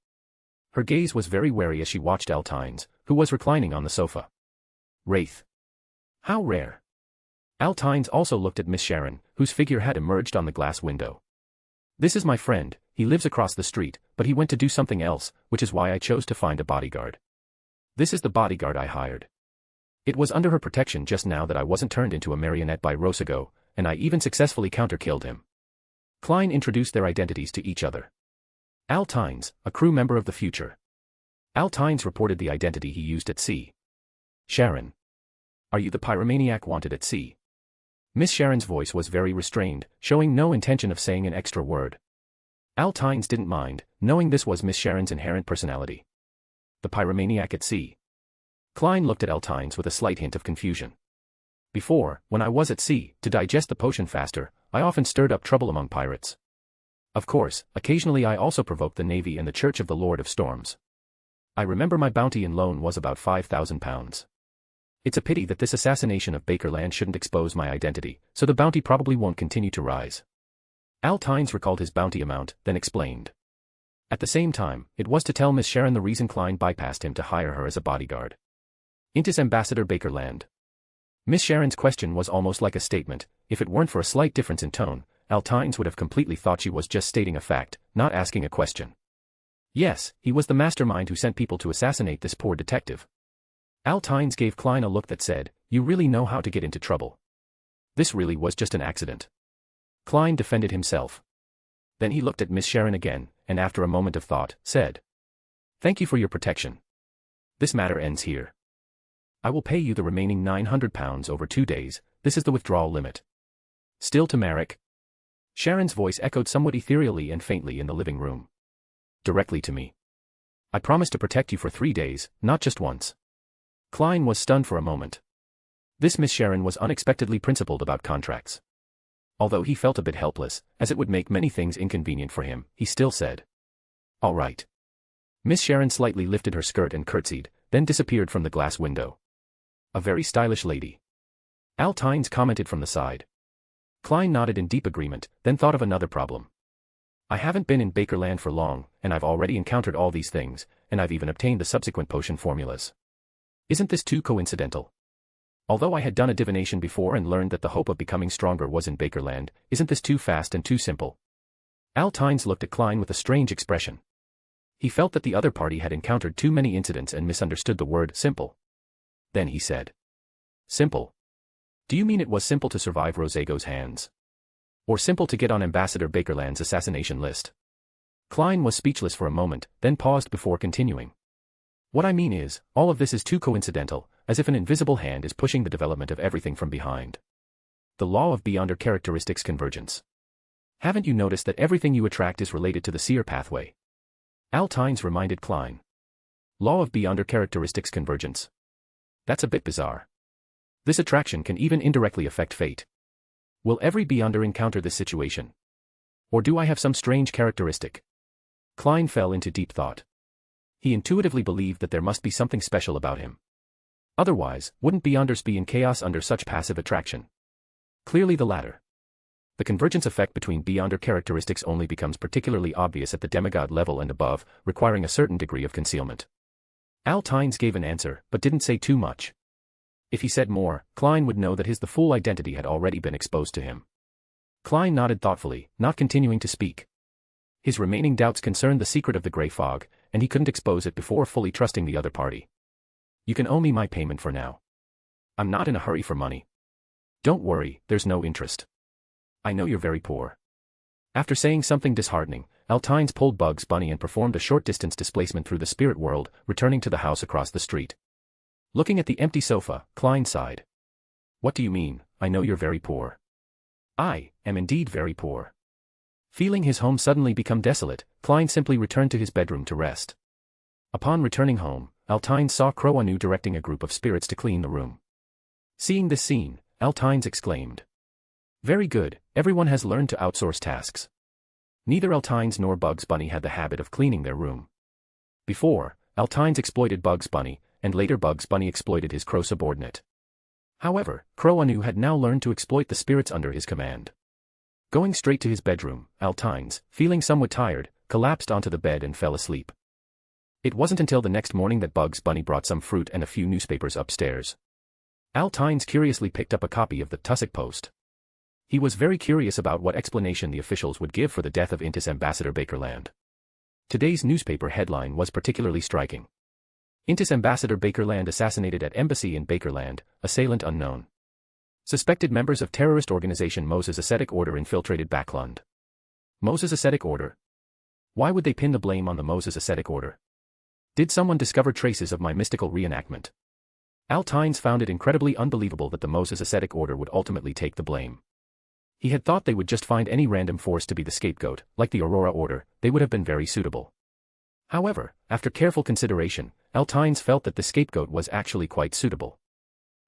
Her gaze was very wary as she watched Al Tynes, who was reclining on the sofa. Wraith. How rare. Al Tynes also looked at Miss Sharon, whose figure had emerged on the glass window. "This is my friend, he lives across the street, but he went to do something else, which is why I chose to find a bodyguard. This is the bodyguard I hired. It was under her protection just now that I wasn't turned into a marionette by Rosago, and I even successfully counter-killed him." Klein introduced their identities to each other. Al Tynes, a crew member of the future. Al Tynes reported the identity he used at sea. Sharon. Are you the pyromaniac wanted at sea? Miss Sharon's voice was very restrained, showing no intention of saying an extra word. Al Tynes didn't mind, knowing this was Miss Sharon's inherent personality. The pyromaniac at sea. Klein looked at Al Tynes with a slight hint of confusion. Before, when I was at sea, to digest the potion faster, I often stirred up trouble among pirates. Of course, occasionally I also provoked the Navy and the Church of the Lord of Storms. I remember my bounty in loan was about £5,000. It's a pity that this assassination of Bakerland shouldn't expose my identity, so the bounty probably won't continue to rise. Al Tynes recalled his bounty amount, then explained. At the same time, it was to tell Miss Sharon the reason Klein bypassed him to hire her as a bodyguard. Intis Ambassador Bakerland. Miss Sharon's question was almost like a statement. If it weren't for a slight difference in tone, Al Tynes would have completely thought she was just stating a fact, not asking a question. Yes, he was the mastermind who sent people to assassinate this poor detective. Al Tynes gave Klein a look that said, "You really know how to get into trouble. This really was just an accident." Klein defended himself. Then he looked at Miss Sharon again, and after a moment of thought, said, "Thank you for your protection. This matter ends here. I will pay you the remaining £900 over 2 days. This is the withdrawal limit." Still to Marek? Sharon's voice echoed somewhat ethereally and faintly in the living room. "Directly to me. I promise to protect you for 3 days, not just once." Klein was stunned for a moment. This Miss Sharon was unexpectedly principled about contracts. Although he felt a bit helpless, as it would make many things inconvenient for him, he still said, "All right." Miss Sharon slightly lifted her skirt and curtsied, then disappeared from the glass window. "A very stylish lady," Al Tynes commented from the side. Klein nodded in deep agreement, then thought of another problem. "I haven't been in Bakerland for long, and I've already encountered all these things, and I've even obtained the subsequent potion formulas. Isn't this too coincidental? Although I had done a divination before and learned that the hope of becoming stronger was in Bakerland, isn't this too fast and too simple?" Al Tynes looked at Klein with a strange expression. He felt that the other party had encountered too many incidents and misunderstood the word simple. Then he said, "Simple? Do you mean it was simple to survive Rosego's hands? Or simple to get on Ambassador Bakerland's assassination list?" Klein was speechless for a moment, then paused before continuing. "What I mean is, all of this is too coincidental, as if an invisible hand is pushing the development of everything from behind. The law of beyonder characteristics convergence. Haven't you noticed that everything you attract is related to the seer pathway?" Al Tynes reminded Klein. "Law of beyonder characteristics convergence. That's a bit bizarre. This attraction can even indirectly affect fate. Will every beyonder encounter this situation? Or do I have some strange characteristic?" Klein fell into deep thought. He intuitively believed that there must be something special about him. Otherwise, wouldn't beyonders be in chaos under such passive attraction? Clearly the latter. The convergence effect between beyonder characteristics only becomes particularly obvious at the demigod level and above, requiring a certain degree of concealment. Al Tynes gave an answer, but didn't say too much. If he said more, Klein would know that his full identity had already been exposed to him. Klein nodded thoughtfully, not continuing to speak. His remaining doubts concerned the secret of the grey fog, and he couldn't expose it before fully trusting the other party. "You can owe me my payment for now. I'm not in a hurry for money. Don't worry, there's no interest. I know you're very poor." After saying something disheartening, Al Tynes pulled Bugs Bunny and performed a short-distance displacement through the spirit world, returning to the house across the street. Looking at the empty sofa, Klein sighed. "What do you mean, I know you're very poor?" "I am indeed very poor." Feeling his home suddenly become desolate, Klein simply returned to his bedroom to rest. Upon returning home, Al Tynes saw Crow Anu directing a group of spirits to clean the room. Seeing this scene, Al Tynes exclaimed, "Very good, everyone has learned to outsource tasks." Neither Al Tynes nor Bugs Bunny had the habit of cleaning their room. Before, Al Tynes exploited Bugs Bunny, and later Bugs Bunny exploited his crow subordinate. However, Crow Anu had now learned to exploit the spirits under his command. Going straight to his bedroom, Al Tynes, feeling somewhat tired, collapsed onto the bed and fell asleep. It wasn't until the next morning that Bugs Bunny brought some fruit and a few newspapers upstairs. Al Tynes curiously picked up a copy of the Tussock Post. He was very curious about what explanation the officials would give for the death of Intis Ambassador Bakerland. Today's newspaper headline was particularly striking. Intis Ambassador Bakerland assassinated at embassy in Bakerland, assailant unknown. Suspected members of terrorist organization Moses Ascetic Order infiltrated Backland. Moses Ascetic Order? Why would they pin the blame on the Moses Ascetic Order? Did someone discover traces of my mystical reenactment? Al Tynes found it incredibly unbelievable that the Moses Ascetic Order would ultimately take the blame. He had thought they would just find any random force to be the scapegoat, like the Aurora Order. They would have been very suitable. However, after careful consideration, Al Tynes felt that the scapegoat was actually quite suitable.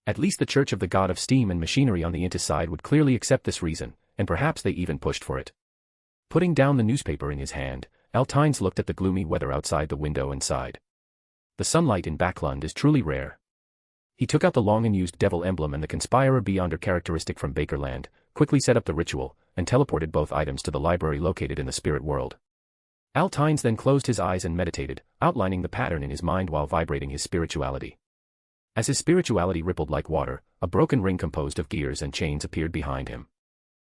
At least the Church of the God of Steam and Machinery on the Intis side would clearly accept this reason, and perhaps they even pushed for it. Putting down the newspaper in his hand, Al Tynes looked at the gloomy weather outside the window and sighed. The sunlight in Backland is truly rare. He took out the long-unused devil emblem and the Conspirer Beyonder characteristic from Bakerland, quickly set up the ritual, and teleported both items to the library located in the spirit world. Al Tynes then closed his eyes and meditated, outlining the pattern in his mind while vibrating his spirituality. As his spirituality rippled like water, a broken ring composed of gears and chains appeared behind him.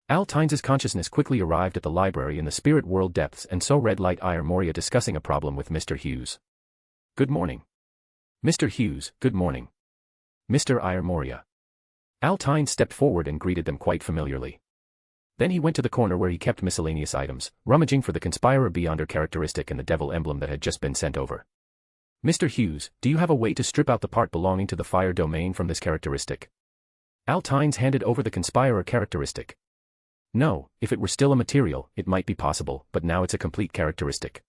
Al Tynes's consciousness quickly arrived at the library in the spirit world depths and saw Red Light Ire Moria discussing a problem with Mr. Hughes. "Good morning. Mr. Hughes, good morning. Mr. Ire Moria." Al Tynes stepped forward and greeted them quite familiarly. Then he went to the corner where he kept miscellaneous items, rummaging for the Conspirer Beyonder characteristic and the devil emblem that had just been sent over. "Mr. Hughes, do you have a way to strip out the part belonging to the fire domain from this characteristic?" Al Tynes handed over the Conspirer characteristic. "No, if it were still a material, it might be possible, but now it's a complete characteristic.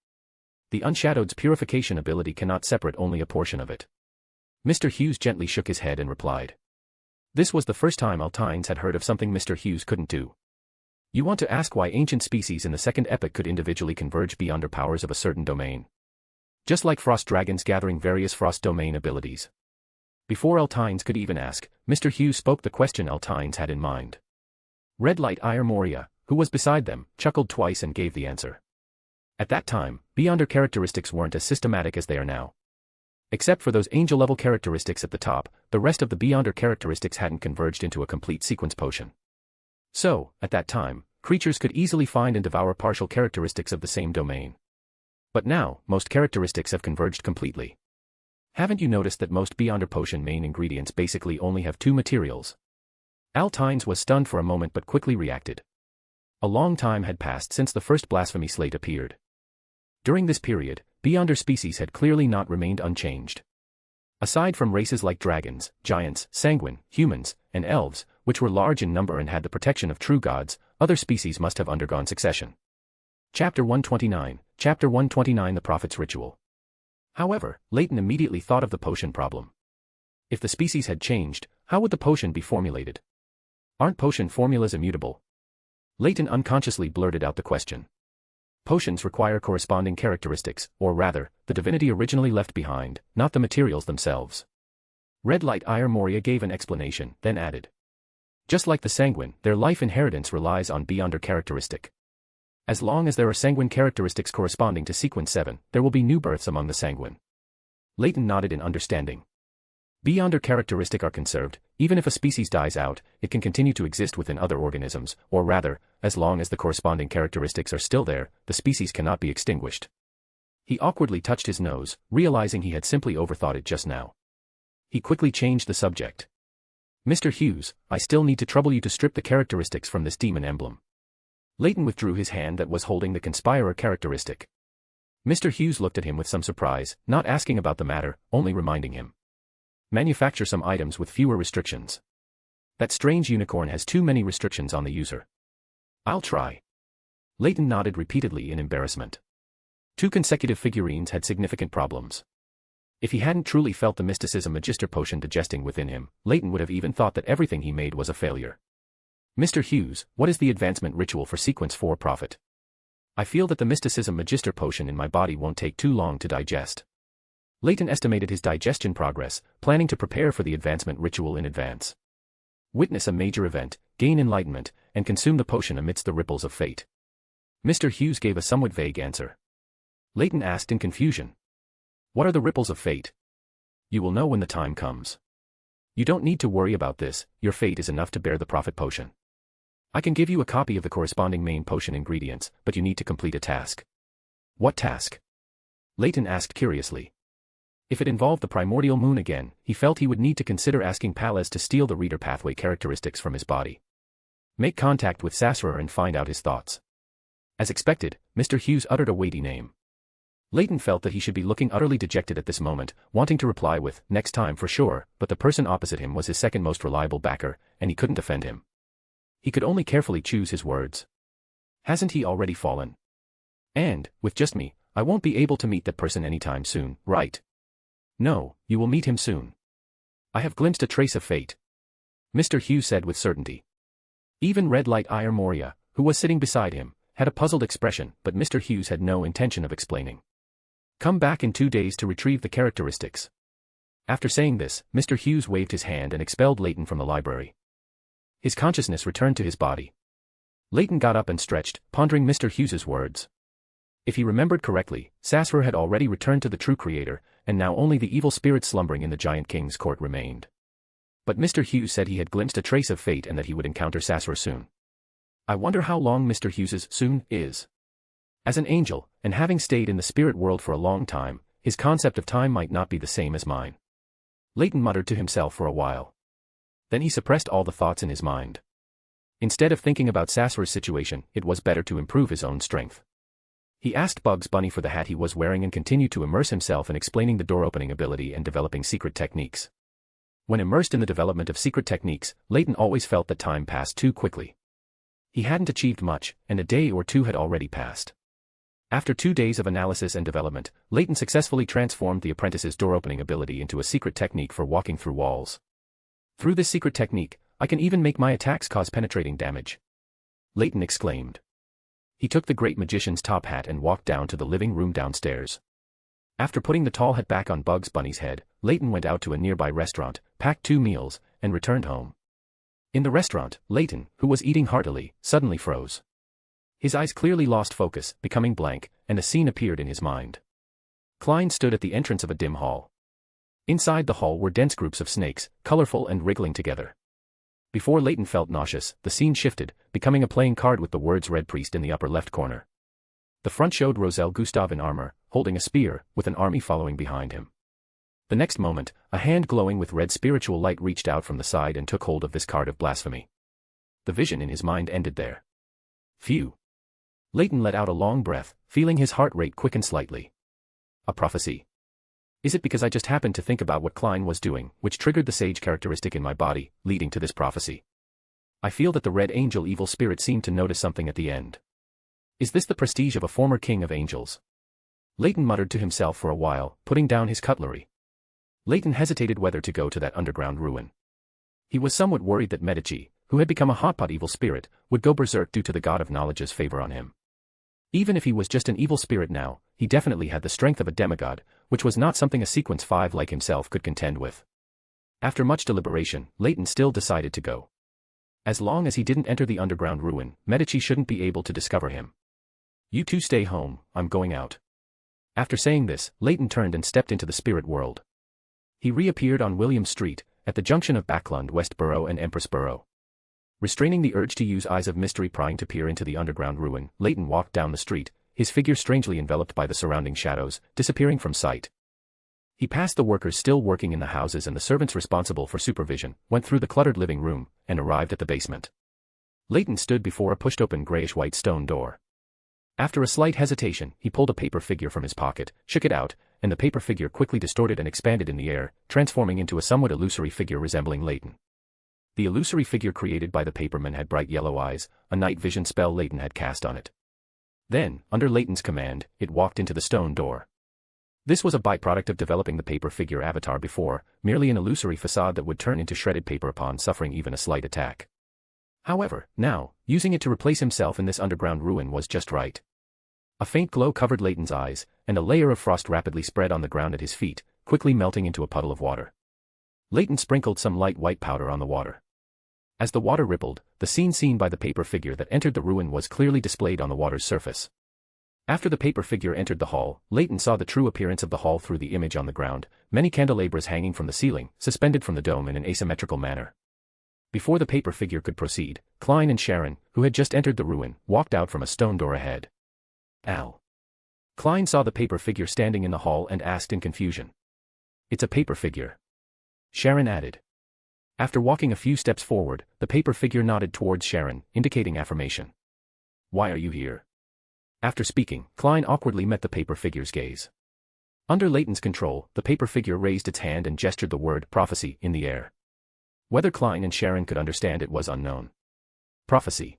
The Unshadowed's purification ability cannot separate only a portion of it." Mr. Hughes gently shook his head and replied. This was the first time Altynes had heard of something Mr. Hughes couldn't do. You want to ask why ancient species in the second epoch could individually converge beyond powers of a certain domain. Just like frost dragons gathering various frost domain abilities. Before Altynes could even ask, Mr. Hughes spoke the question Altynes had in mind. Red Light Ire Moria, who was beside them, chuckled twice and gave the answer. At that time, Beyonder characteristics weren't as systematic as they are now. Except for those angel-level characteristics at the top, the rest of the Beyonder characteristics hadn't converged into a complete sequence potion. So, at that time, creatures could easily find and devour partial characteristics of the same domain. But now, most characteristics have converged completely. Haven't you noticed that most Beyonder potion main ingredients basically only have two materials? Altynes was stunned for a moment but quickly reacted. A long time had passed since the first blasphemy slate appeared. During this period, Beyonder species had clearly not remained unchanged. Aside from races like dragons, giants, sanguine, humans, and elves, which were large in number and had the protection of true gods, other species must have undergone succession. Chapter 129, Chapter 129 The Prophet's Ritual. However, Leyton immediately thought of the potion problem. If the species had changed, how would the potion be formulated? Aren't potion formulas immutable? Leyton unconsciously blurted out the question. Potions require corresponding characteristics, or rather, the divinity originally left behind, not the materials themselves. Red Light Ire Moria gave an explanation, then added. Just like the sanguine, their life inheritance relies on Beyonder characteristic. As long as there are sanguine characteristics corresponding to sequence 7, there will be new births among the sanguine. Leyton nodded in understanding. Beyonder characteristic are conserved, even if a species dies out, it can continue to exist within other organisms, or rather, as long as the corresponding characteristics are still there, the species cannot be extinguished. He awkwardly touched his nose, realizing he had simply overthought it just now. He quickly changed the subject. Mr. Hughes, I still need to trouble you to strip the characteristics from this demon emblem. Leyton withdrew his hand that was holding the conspirer characteristic. Mr. Hughes looked at him with some surprise, not asking about the matter, only reminding him. Manufacture some items with fewer restrictions. That strange unicorn has too many restrictions on the user. I'll try. Leyton nodded repeatedly in embarrassment. 2 consecutive figurines had significant problems. If he hadn't truly felt the mysticism magister potion digesting within him, Leyton would have even thought that everything he made was a failure. Mr. Hughes, what is the advancement ritual for sequence 4 prophet? I feel that the mysticism magister potion in my body won't take too long to digest. Leyton estimated his digestion progress, planning to prepare for the advancement ritual in advance. Witness a major event, gain enlightenment, and consume the potion amidst the ripples of fate. Mr. Hughes gave a somewhat vague answer. Leyton asked in confusion. What are the ripples of fate? You will know when the time comes. You don't need to worry about this, your fate is enough to bear the prophet potion. I can give you a copy of the corresponding main potion ingredients, but you need to complete a task. What task? Leyton asked curiously. If it involved the primordial moon again, he felt he would need to consider asking Palez to steal the reader pathway characteristics from his body. Make contact with Sassurer and find out his thoughts. As expected, Mr. Hughes uttered a weighty name. Leyton felt that he should be looking utterly dejected at this moment, wanting to reply with, next time for sure, but the person opposite him was his second most reliable backer, and he couldn't offend him. He could only carefully choose his words. Hasn't he already fallen? And, with just me, I won't be able to meet that person anytime soon, right? No, you will meet him soon. I have glimpsed a trace of fate. Mr. Hughes said with certainty. Even Red Light Ire Moria, who was sitting beside him, had a puzzled expression, but Mr. Hughes had no intention of explaining. Come back in 2 days to retrieve the characteristics. After saying this, Mr. Hughes waved his hand and expelled Leyton from the library. His consciousness returned to his body. Leyton got up and stretched, pondering Mr. Hughes's words. If he remembered correctly, Sassurer had already returned to the true creator, and now only the evil spirit slumbering in the giant king's court remained. But Mr. Hughes said he had glimpsed a trace of fate and that he would encounter Sassurer soon. I wonder how long Mr. Hughes's soon is. As an angel, and having stayed in the spirit world for a long time, his concept of time might not be the same as mine. Leyton muttered to himself for a while. Then he suppressed all the thoughts in his mind. Instead of thinking about Sassurer's situation, it was better to improve his own strength. He asked Bugs Bunny for the hat he was wearing and continued to immerse himself in explaining the door-opening ability and developing secret techniques. When immersed in the development of secret techniques, Leyton always felt that time passed too quickly. He hadn't achieved much, and a day or two had already passed. After 2 days of analysis and development, Leyton successfully transformed the apprentice's door-opening ability into a secret technique for walking through walls. Through this secret technique, I can even make my attacks cause penetrating damage. Leyton exclaimed. He took the great magician's top hat and walked down to the living room downstairs. After putting the tall hat back on Bugs Bunny's head, Leyton went out to a nearby restaurant, packed 2 meals, and returned home. In the restaurant, Leyton, who was eating heartily, suddenly froze. His eyes clearly lost focus, becoming blank, and a scene appeared in his mind. Klein stood at the entrance of a dim hall. Inside the hall were dense groups of snakes, colorful and wriggling together. Before Leyton felt nauseous, the scene shifted, becoming a playing card with the words Red Priest in the upper left corner. The front showed Roselle Gustave in armor, holding a spear, with an army following behind him. The next moment, a hand glowing with red spiritual light reached out from the side and took hold of this card of blasphemy. The vision in his mind ended there. Phew. Leyton let out a long breath, feeling his heart rate quicken slightly. A prophecy. Is it because I just happened to think about what Klein was doing, which triggered the sage characteristic in my body, leading to this prophecy? I feel that the red angel evil spirit seemed to notice something at the end. Is this the prestige of a former king of angels? Leyton muttered to himself for a while, putting down his cutlery. Leyton hesitated whether to go to that underground ruin. He was somewhat worried that Medici, who had become a hotpot evil spirit, would go berserk due to the god of knowledge's favor on him. Even if he was just an evil spirit now, he definitely had the strength of a demigod, which was not something a sequence 5 like himself could contend with. After much deliberation, Leyton still decided to go. As long as he didn't enter the underground ruin, Medici shouldn't be able to discover him. You two stay home, I'm going out. After saying this, Leyton turned and stepped into the spirit world. He reappeared on William Street, at the junction of Backlund Westborough and Empress Borough. Restraining the urge to use eyes of mystery prying to peer into the underground ruin, Leyton walked down the street, his figure strangely enveloped by the surrounding shadows, disappearing from sight. He passed the workers still working in the houses and the servants responsible for supervision, went through the cluttered living room, and arrived at the basement. Leyton stood before a pushed-open grayish-white stone door. After a slight hesitation, he pulled a paper figure from his pocket, shook it out, and the paper figure quickly distorted and expanded in the air, transforming into a somewhat illusory figure resembling Leyton. The illusory figure created by the paperman had bright yellow eyes, a night vision spell Leyton had cast on it. Then, under Leyton's command, it walked into the stone door. This was a byproduct of developing the paper figure avatar before, merely an illusory facade that would turn into shredded paper upon suffering even a slight attack. However, now, using it to replace himself in this underground ruin was just right. A faint glow covered Leyton's eyes, and a layer of frost rapidly spread on the ground at his feet, quickly melting into a puddle of water. Leyton sprinkled some light white powder on the water. As the water rippled, the scene seen by the paper figure that entered the ruin was clearly displayed on the water's surface. After the paper figure entered the hall, Leyton saw the true appearance of the hall through the image on the ground, many candelabras hanging from the ceiling, suspended from the dome in an asymmetrical manner. Before the paper figure could proceed, Klein and Sharon, who had just entered the ruin, walked out from a stone door ahead. Al. Klein saw the paper figure standing in the hall and asked in confusion. It's a paper figure. Sharon added. After walking a few steps forward, the paper figure nodded towards Sharon, indicating affirmation. Why are you here? After speaking, Klein awkwardly met the paper figure's gaze. Under Leyton's control, the paper figure raised its hand and gestured the word prophecy in the air. Whether Klein and Sharon could understand it was unknown. Prophecy.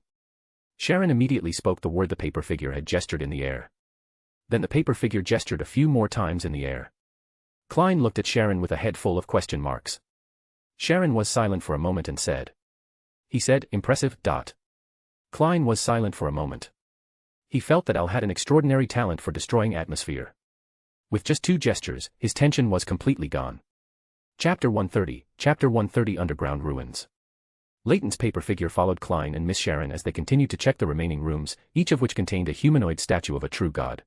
Sharon immediately spoke the word the paper figure had gestured in the air. Then the paper figure gestured a few more times in the air. Klein looked at Sharon with a head full of question marks. Sharon was silent for a moment and said. He said, impressive. Klein was silent for a moment. He felt that Al had an extraordinary talent for destroying atmosphere. With just 2 gestures, his tension was completely gone. Chapter 130 Underground Ruins. Leyton's paper figure followed Klein and Miss Sharon as they continued to check the remaining rooms, each of which contained a humanoid statue of a true god.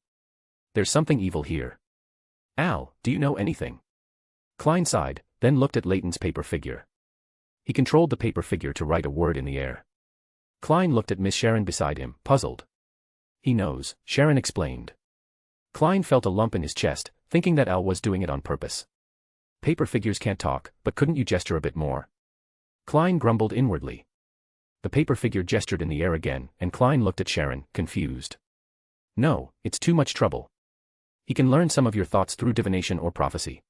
There's something evil here. Al, do you know anything? Klein sighed, then looked at Leyton's paper figure. He controlled the paper figure to write a word in the air. Klein looked at Miss Sharon beside him, puzzled. He knows, Sharon explained. Klein felt a lump in his chest, thinking that Al was doing it on purpose. Paper figures can't talk, but couldn't you gesture a bit more? Klein grumbled inwardly. The paper figure gestured in the air again, and Klein looked at Sharon, confused. No, it's too much trouble. He can learn some of your thoughts through divination or prophecy.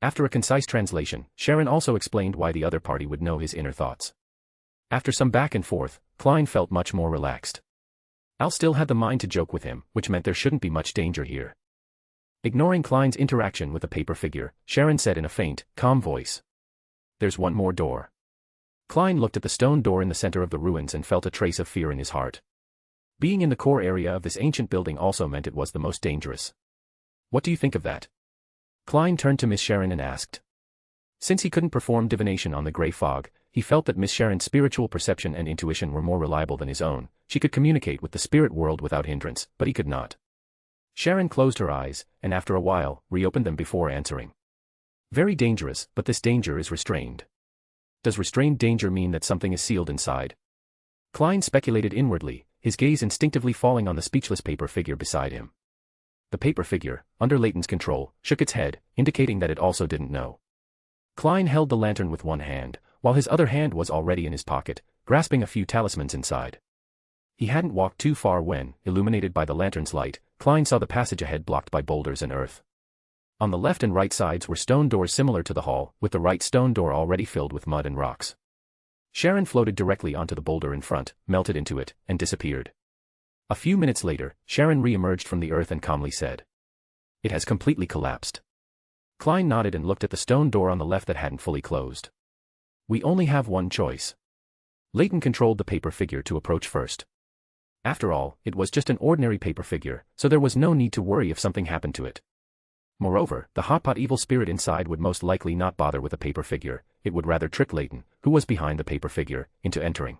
After a concise translation, Sharon also explained why the other party would know his inner thoughts. After some back and forth, Klein felt much more relaxed. Al still had the mind to joke with him, which meant there shouldn't be much danger here. Ignoring Klein's interaction with the paper figure, Sharon said in a faint, calm voice. There's one more door. Klein looked at the stone door in the center of the ruins and felt a trace of fear in his heart. Being in the core area of this ancient building also meant it was the most dangerous. What do you think of that? Klein turned to Miss Sharon and asked. Since he couldn't perform divination on the gray fog, he felt that Miss Sharon's spiritual perception and intuition were more reliable than his own. She could communicate with the spirit world without hindrance, but he could not. Sharon closed her eyes, and after a while, reopened them before answering. Very dangerous, but this danger is restrained. Does restrained danger mean that something is sealed inside? Klein speculated inwardly, his gaze instinctively falling on the speechless paper figure beside him. The paper figure, under Leyton's control, shook its head, indicating that it also didn't know. Klein held the lantern with one hand, while his other hand was already in his pocket, grasping a few talismans inside. He hadn't walked too far when, illuminated by the lantern's light, Klein saw the passage ahead blocked by boulders and earth. On the left and right sides were stone doors similar to the hall, with the right stone door already filled with mud and rocks. Sharon floated directly onto the boulder in front, melted into it, and disappeared. A few minutes later, Sharon re-emerged from the earth and calmly said, "It has completely collapsed." Klein nodded and looked at the stone door on the left that hadn't fully closed. "We only have one choice." Leyton controlled the paper figure to approach first. After all, it was just an ordinary paper figure, so there was no need to worry if something happened to it. Moreover, the hotpot evil spirit inside would most likely not bother with a paper figure, it would rather trick Leyton, who was behind the paper figure, into entering.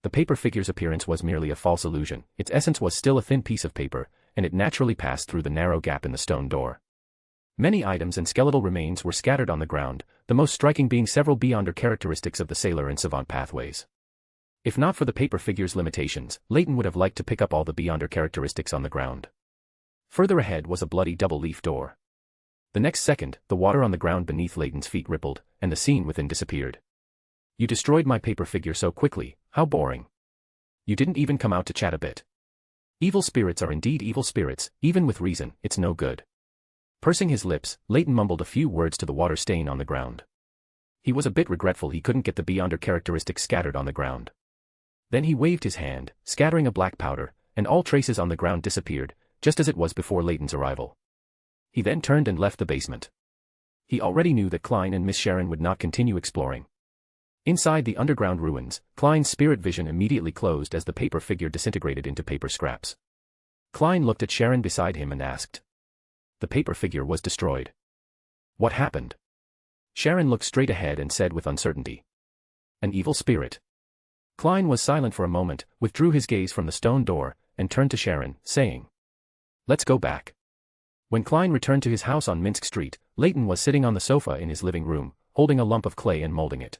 The paper figure's appearance was merely a false illusion, its essence was still a thin piece of paper, and it naturally passed through the narrow gap in the stone door. Many items and skeletal remains were scattered on the ground, the most striking being several beyonder characteristics of the sailor and savant pathways. If not for the paper figure's limitations, Leyton would have liked to pick up all the beyonder characteristics on the ground. Further ahead was a bloody double-leaf door. The next second, the water on the ground beneath Leyton's feet rippled, and the scene within disappeared. "You destroyed my paper figure so quickly, how boring. You didn't even come out to chat a bit. Evil spirits are indeed evil spirits, even with reason, it's no good." Pursing his lips, Leyton mumbled a few words to the water stain on the ground. He was a bit regretful he couldn't get the beyonder characteristics scattered on the ground. Then he waved his hand, scattering a black powder, and all traces on the ground disappeared, just as it was before Leyton's arrival. He then turned and left the basement. He already knew that Klein and Miss Sharon would not continue exploring. Inside the underground ruins, Klein's spirit vision immediately closed as the paper figure disintegrated into paper scraps. Klein looked at Sharon beside him and asked. The paper figure was destroyed. What happened? Sharon looked straight ahead and said with uncertainty. An evil spirit. Klein was silent for a moment, withdrew his gaze from the stone door, and turned to Sharon, saying, "Let's go back." When Klein returned to his house on Minsk Street, Leyton was sitting on the sofa in his living room, holding a lump of clay and molding it.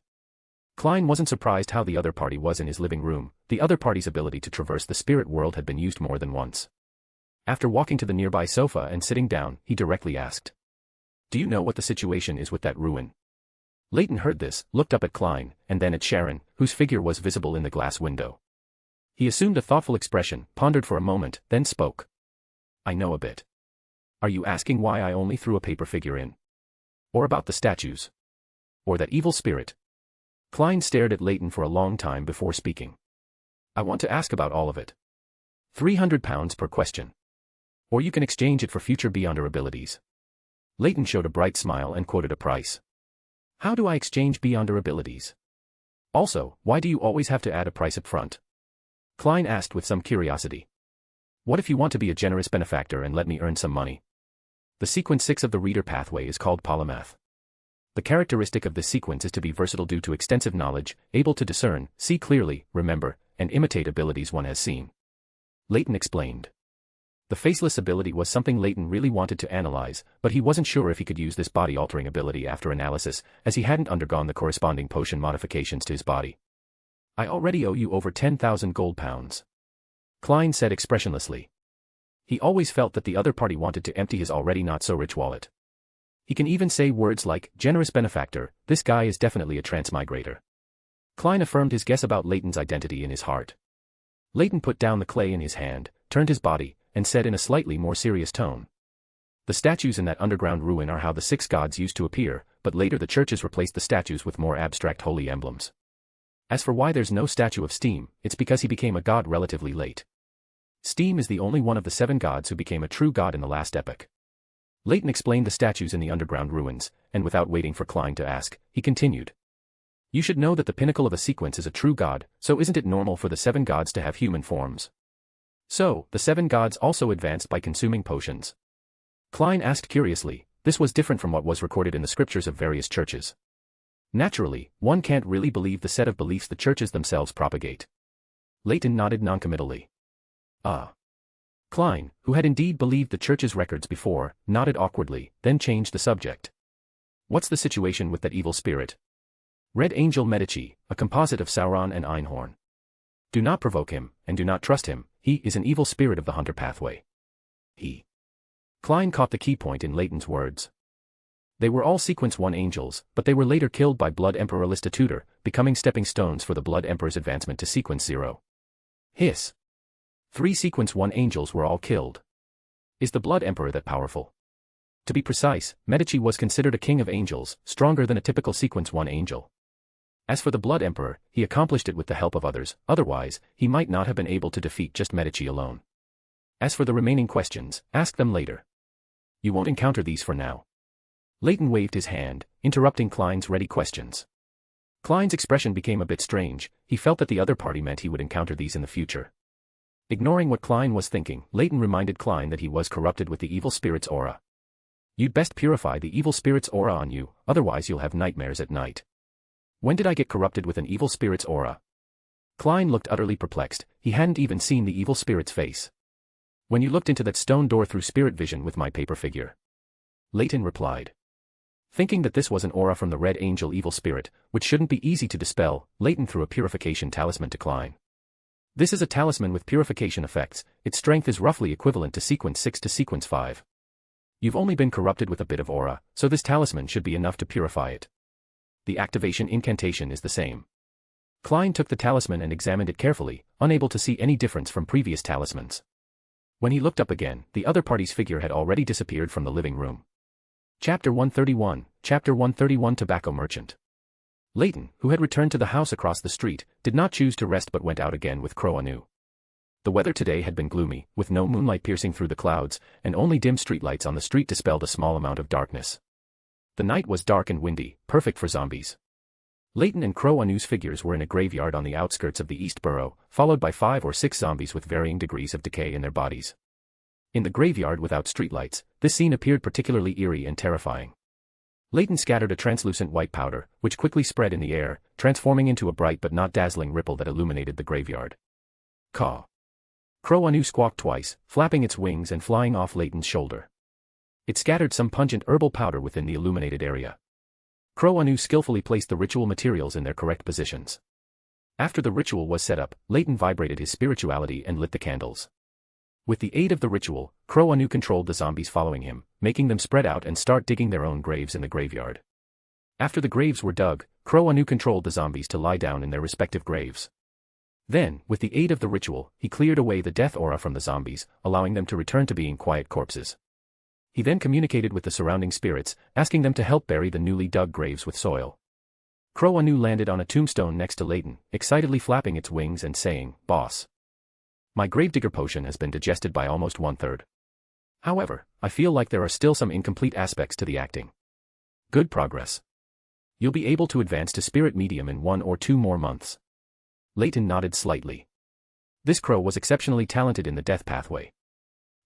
Klein wasn't surprised how the other party was in his living room, the other party's ability to traverse the spirit world had been used more than once. After walking to the nearby sofa and sitting down, he directly asked, "Do you know what the situation is with that ruin?" Leyton heard this, looked up at Klein, and then at Sharon, whose figure was visible in the glass window. He assumed a thoughtful expression, pondered for a moment, then spoke. "I know a bit. Are you asking why I only threw a paper figure in? Or about the statues? Or that evil spirit?" Klein stared at Leyton for a long time before speaking. "I want to ask about all of it. £300 per question. Or you can exchange it for future beyonder abilities." Leyton showed a bright smile and quoted a price. "How do I exchange beyonder abilities? Also, why do you always have to add a price up front?" Klein asked with some curiosity. "What if you want to be a generous benefactor and let me earn some money?" The sequence 6 of the reader pathway is called polymath. The characteristic of this sequence is to be versatile due to extensive knowledge, able to discern, see clearly, remember, and imitate abilities one has seen. Leyton explained. The faceless ability was something Leyton really wanted to analyze, but he wasn't sure if he could use this body-altering ability after analysis, as he hadn't undergone the corresponding potion modifications to his body. "I already owe you over 10,000 gold pounds," Klein said expressionlessly. He always felt that the other party wanted to empty his already not-so-rich wallet. He can even say words like, generous benefactor, this guy is definitely a transmigrator. Klein affirmed his guess about Leyton's identity in his heart. Leyton put down the clay in his hand, turned his body, and said in a slightly more serious tone. "The statues in that underground ruin are how the 6 gods used to appear, but later the churches replaced the statues with more abstract holy emblems. As for why there's no statue of Steam, it's because he became a god relatively late. Steam is the only one of the 7 gods who became a true god in the last epoch." Leyton explained the statues in the underground ruins, and without waiting for Klein to ask, he continued. You should know that the pinnacle of a sequence is a true god, so isn't it normal for the 7 gods to have human forms? So, the 7 gods also advanced by consuming potions. Klein asked curiously. This was different from what was recorded in the scriptures of various churches. Naturally, one can't really believe the set of beliefs the churches themselves propagate. Leyton nodded noncommittally. Ah. Klein, who had indeed believed the church's records before, nodded awkwardly, then changed the subject. What's the situation with that evil spirit? Red Angel Medici, a composite of Sauron and Einhorn. Do not provoke him, and do not trust him, he is an evil spirit of the hunter pathway. Klein caught the key point in Leyton's words. They were all Sequence 1 angels, but they were later killed by Blood Emperor Listitutor, becoming stepping stones for the Blood Emperor's advancement to Sequence 0. Hiss. 3 Sequence 1 angels were all killed. Is the Blood Emperor that powerful? To be precise, Medici was considered a king of angels, stronger than a typical Sequence 1 angel. As for the Blood Emperor, he accomplished it with the help of others, otherwise, he might not have been able to defeat just Medici alone. As for the remaining questions, ask them later. You won't encounter these for now. Leyton waved his hand, interrupting Klein's ready questions. Klein's expression became a bit strange, he felt that the other party meant he would encounter these in the future. Ignoring what Klein was thinking, Leyton reminded Klein that he was corrupted with the evil spirit's aura. You'd best purify the evil spirit's aura on you, otherwise you'll have nightmares at night. When did I get corrupted with an evil spirit's aura? Klein looked utterly perplexed, he hadn't even seen the evil spirit's face. When you looked into that stone door through spirit vision with my paper figure. Leyton replied. Thinking that this was an aura from the Red Angel evil spirit, which shouldn't be easy to dispel, Leyton threw a purification talisman to Klein. This is a talisman with purification effects, its strength is roughly equivalent to Sequence 6 to Sequence 5. You've only been corrupted with a bit of aura, so this talisman should be enough to purify it. The activation incantation is the same. Klein took the talisman and examined it carefully, unable to see any difference from previous talismans. When he looked up again, the other party's figure had already disappeared from the living room. Chapter 131 Tobacco Merchant. Leyton, who had returned to the house across the street, did not choose to rest but went out again with Crow Anu. The weather today had been gloomy, with no moonlight piercing through the clouds, and only dim streetlights on the street dispelled a small amount of darkness. The night was dark and windy, perfect for zombies. Leyton and Crow Anu's figures were in a graveyard on the outskirts of the East Borough, followed by 5 or 6 zombies with varying degrees of decay in their bodies. In the graveyard without streetlights, this scene appeared particularly eerie and terrifying. Leyton scattered a translucent white powder, which quickly spread in the air, transforming into a bright but not dazzling ripple that illuminated the graveyard. Caw. Crow Anu squawked twice, flapping its wings and flying off Leyton's shoulder. It scattered some pungent herbal powder within the illuminated area. Crow Anu skillfully placed the ritual materials in their correct positions. After the ritual was set up, Leyton vibrated his spirituality and lit the candles. With the aid of the ritual, Crow Anu controlled the zombies following him, making them spread out and start digging their own graves in the graveyard. After the graves were dug, Crow Anu controlled the zombies to lie down in their respective graves. Then, with the aid of the ritual, he cleared away the death aura from the zombies, allowing them to return to being quiet corpses. He then communicated with the surrounding spirits, asking them to help bury the newly dug graves with soil. Crow Anu landed on a tombstone next to Leyton, excitedly flapping its wings and saying, "Boss. My gravedigger potion has been digested by almost 1/3. However, I feel like there are still some incomplete aspects to the acting. Good progress. You'll be able to advance to spirit medium in 1 or 2 more months." Leyton nodded slightly. This crow was exceptionally talented in the death pathway.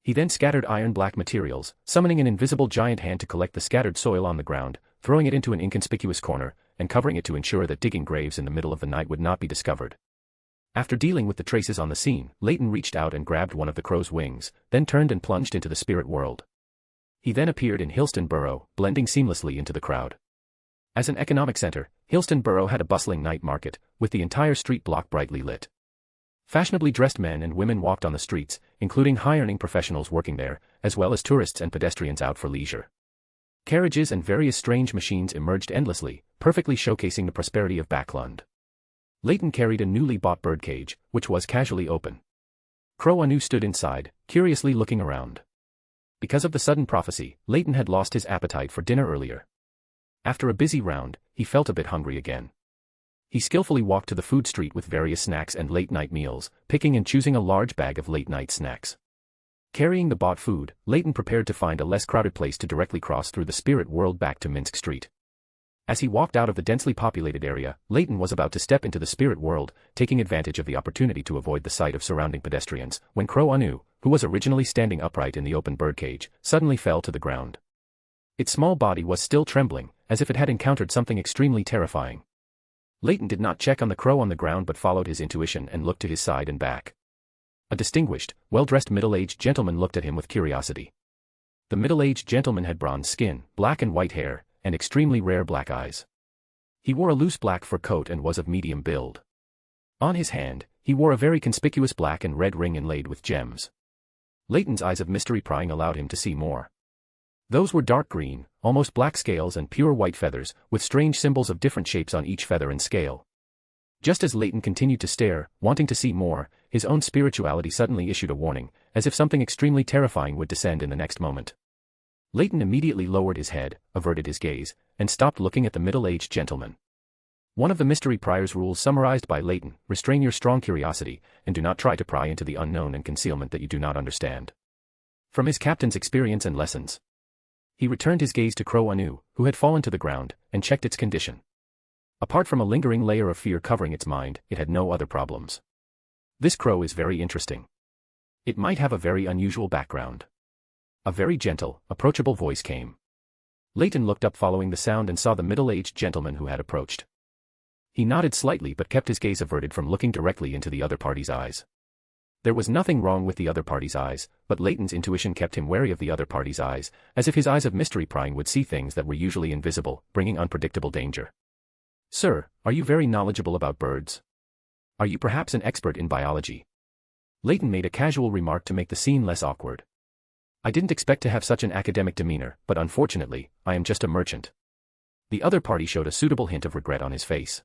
He then scattered iron-black materials, summoning an invisible giant hand to collect the scattered soil on the ground, throwing it into an inconspicuous corner, and covering it to ensure that digging graves in the middle of the night would not be discovered. After dealing with the traces on the scene, Leyton reached out and grabbed one of the crow's wings, then turned and plunged into the spirit world. He then appeared in Hillston Borough, blending seamlessly into the crowd. As an economic center, Hillston Borough had a bustling night market, with the entire street block brightly lit. Fashionably dressed men and women walked on the streets, including high-earning professionals working there, as well as tourists and pedestrians out for leisure. Carriages and various strange machines emerged endlessly, perfectly showcasing the prosperity of Backlund. Leyton carried a newly bought birdcage, which was casually open. Crow Anu stood inside, curiously looking around. Because of the sudden prophecy, Leyton had lost his appetite for dinner earlier. After a busy round, he felt a bit hungry again. He skillfully walked to the food street with various snacks and late-night meals, picking and choosing a large bag of late-night snacks. Carrying the bought food, Leyton prepared to find a less crowded place to directly cross through the spirit world back to Minsk Street. As he walked out of the densely populated area, Leyton was about to step into the spirit world, taking advantage of the opportunity to avoid the sight of surrounding pedestrians, when Crow Anu, who was originally standing upright in the open birdcage, suddenly fell to the ground. Its small body was still trembling, as if it had encountered something extremely terrifying. Leyton did not check on the crow on the ground but followed his intuition and looked to his side and back. A distinguished, well-dressed middle-aged gentleman looked at him with curiosity. The middle-aged gentleman had bronze skin, black and white hair, and extremely rare black eyes. He wore a loose black fur coat and was of medium build. On his hand, he wore a very conspicuous black and red ring inlaid with gems. Leyton's eyes of mystery prying allowed him to see more. Those were dark green, almost black scales and pure white feathers, with strange symbols of different shapes on each feather and scale. Just as Leyton continued to stare, wanting to see more, his own spirituality suddenly issued a warning, as if something extremely terrifying would descend in the next moment. Leyton immediately lowered his head, averted his gaze, and stopped looking at the middle-aged gentleman. One of the mystery pryer's rules summarized by Leyton: restrain your strong curiosity, and do not try to pry into the unknown and concealment that you do not understand. From his captain's experience and lessons, he returned his gaze to Crow Anu, who had fallen to the ground, and checked its condition. Apart from a lingering layer of fear covering its mind, it had no other problems. This crow is very interesting. It might have a very unusual background. A very gentle, approachable voice came. Leyton looked up following the sound and saw the middle-aged gentleman who had approached. He nodded slightly but kept his gaze averted from looking directly into the other party's eyes. There was nothing wrong with the other party's eyes, but Leyton's intuition kept him wary of the other party's eyes, as if his eyes of mystery prying would see things that were usually invisible, bringing unpredictable danger. "Sir, are you very knowledgeable about birds? Are you perhaps an expert in biology?" Leyton made a casual remark to make the scene less awkward. "I didn't expect to have such an academic demeanor, but unfortunately, I am just a merchant." The other party showed a suitable hint of regret on his face.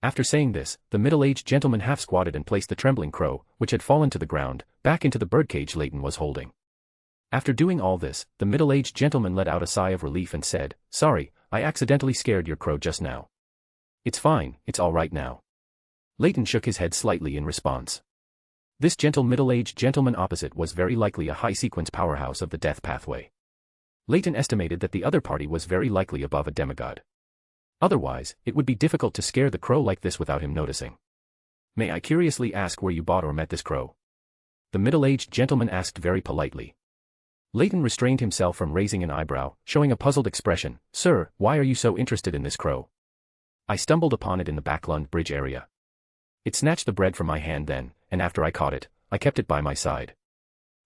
After saying this, the middle-aged gentleman half-squatted and placed the trembling crow, which had fallen to the ground, back into the birdcage Leyton was holding. After doing all this, the middle-aged gentleman let out a sigh of relief and said, "Sorry, I accidentally scared your crow just now." "It's fine, it's all right now." Leyton shook his head slightly in response. This gentle middle-aged gentleman opposite was very likely a high-sequence powerhouse of the death pathway. Leyton estimated that the other party was very likely above a demigod. Otherwise, it would be difficult to scare the crow like this without him noticing. "May I curiously ask where you bought or met this crow?" the middle-aged gentleman asked very politely. Leyton restrained himself from raising an eyebrow, showing a puzzled expression. "Sir, why are you so interested in this crow?" "I stumbled upon it in the Backlund Bridge area. It snatched the bread from my hand then, and after I caught it, I kept it by my side."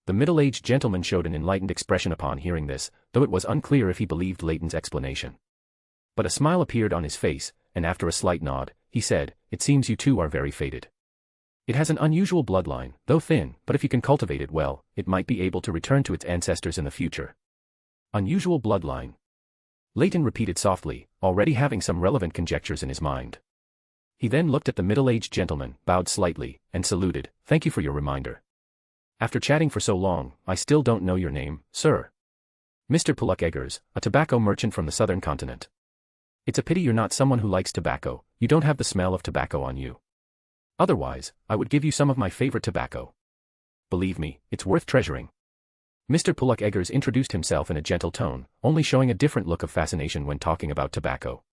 The middle-aged gentleman showed an enlightened expression upon hearing this, though it was unclear if he believed Leyton's explanation. But a smile appeared on his face, and after a slight nod, he said, "It seems you two are very fated. It has an unusual bloodline, though thin, but if you can cultivate it well, it might be able to return to its ancestors in the future." Unusual bloodline. Leyton repeated softly, already having some relevant conjectures in his mind. He then looked at the middle-aged gentleman, bowed slightly, and saluted. "Thank you for your reminder. After chatting for so long, I still don't know your name, sir." "Mr. Puluk Eggers, a tobacco merchant from the southern continent." "It's a pity you're not someone who likes tobacco, you don't have the smell of tobacco on you. Otherwise, I would give you some of my favorite tobacco. Believe me, it's worth treasuring." Mr. Puluk Eggers introduced himself in a gentle tone, only showing a different look of fascination when talking about tobacco.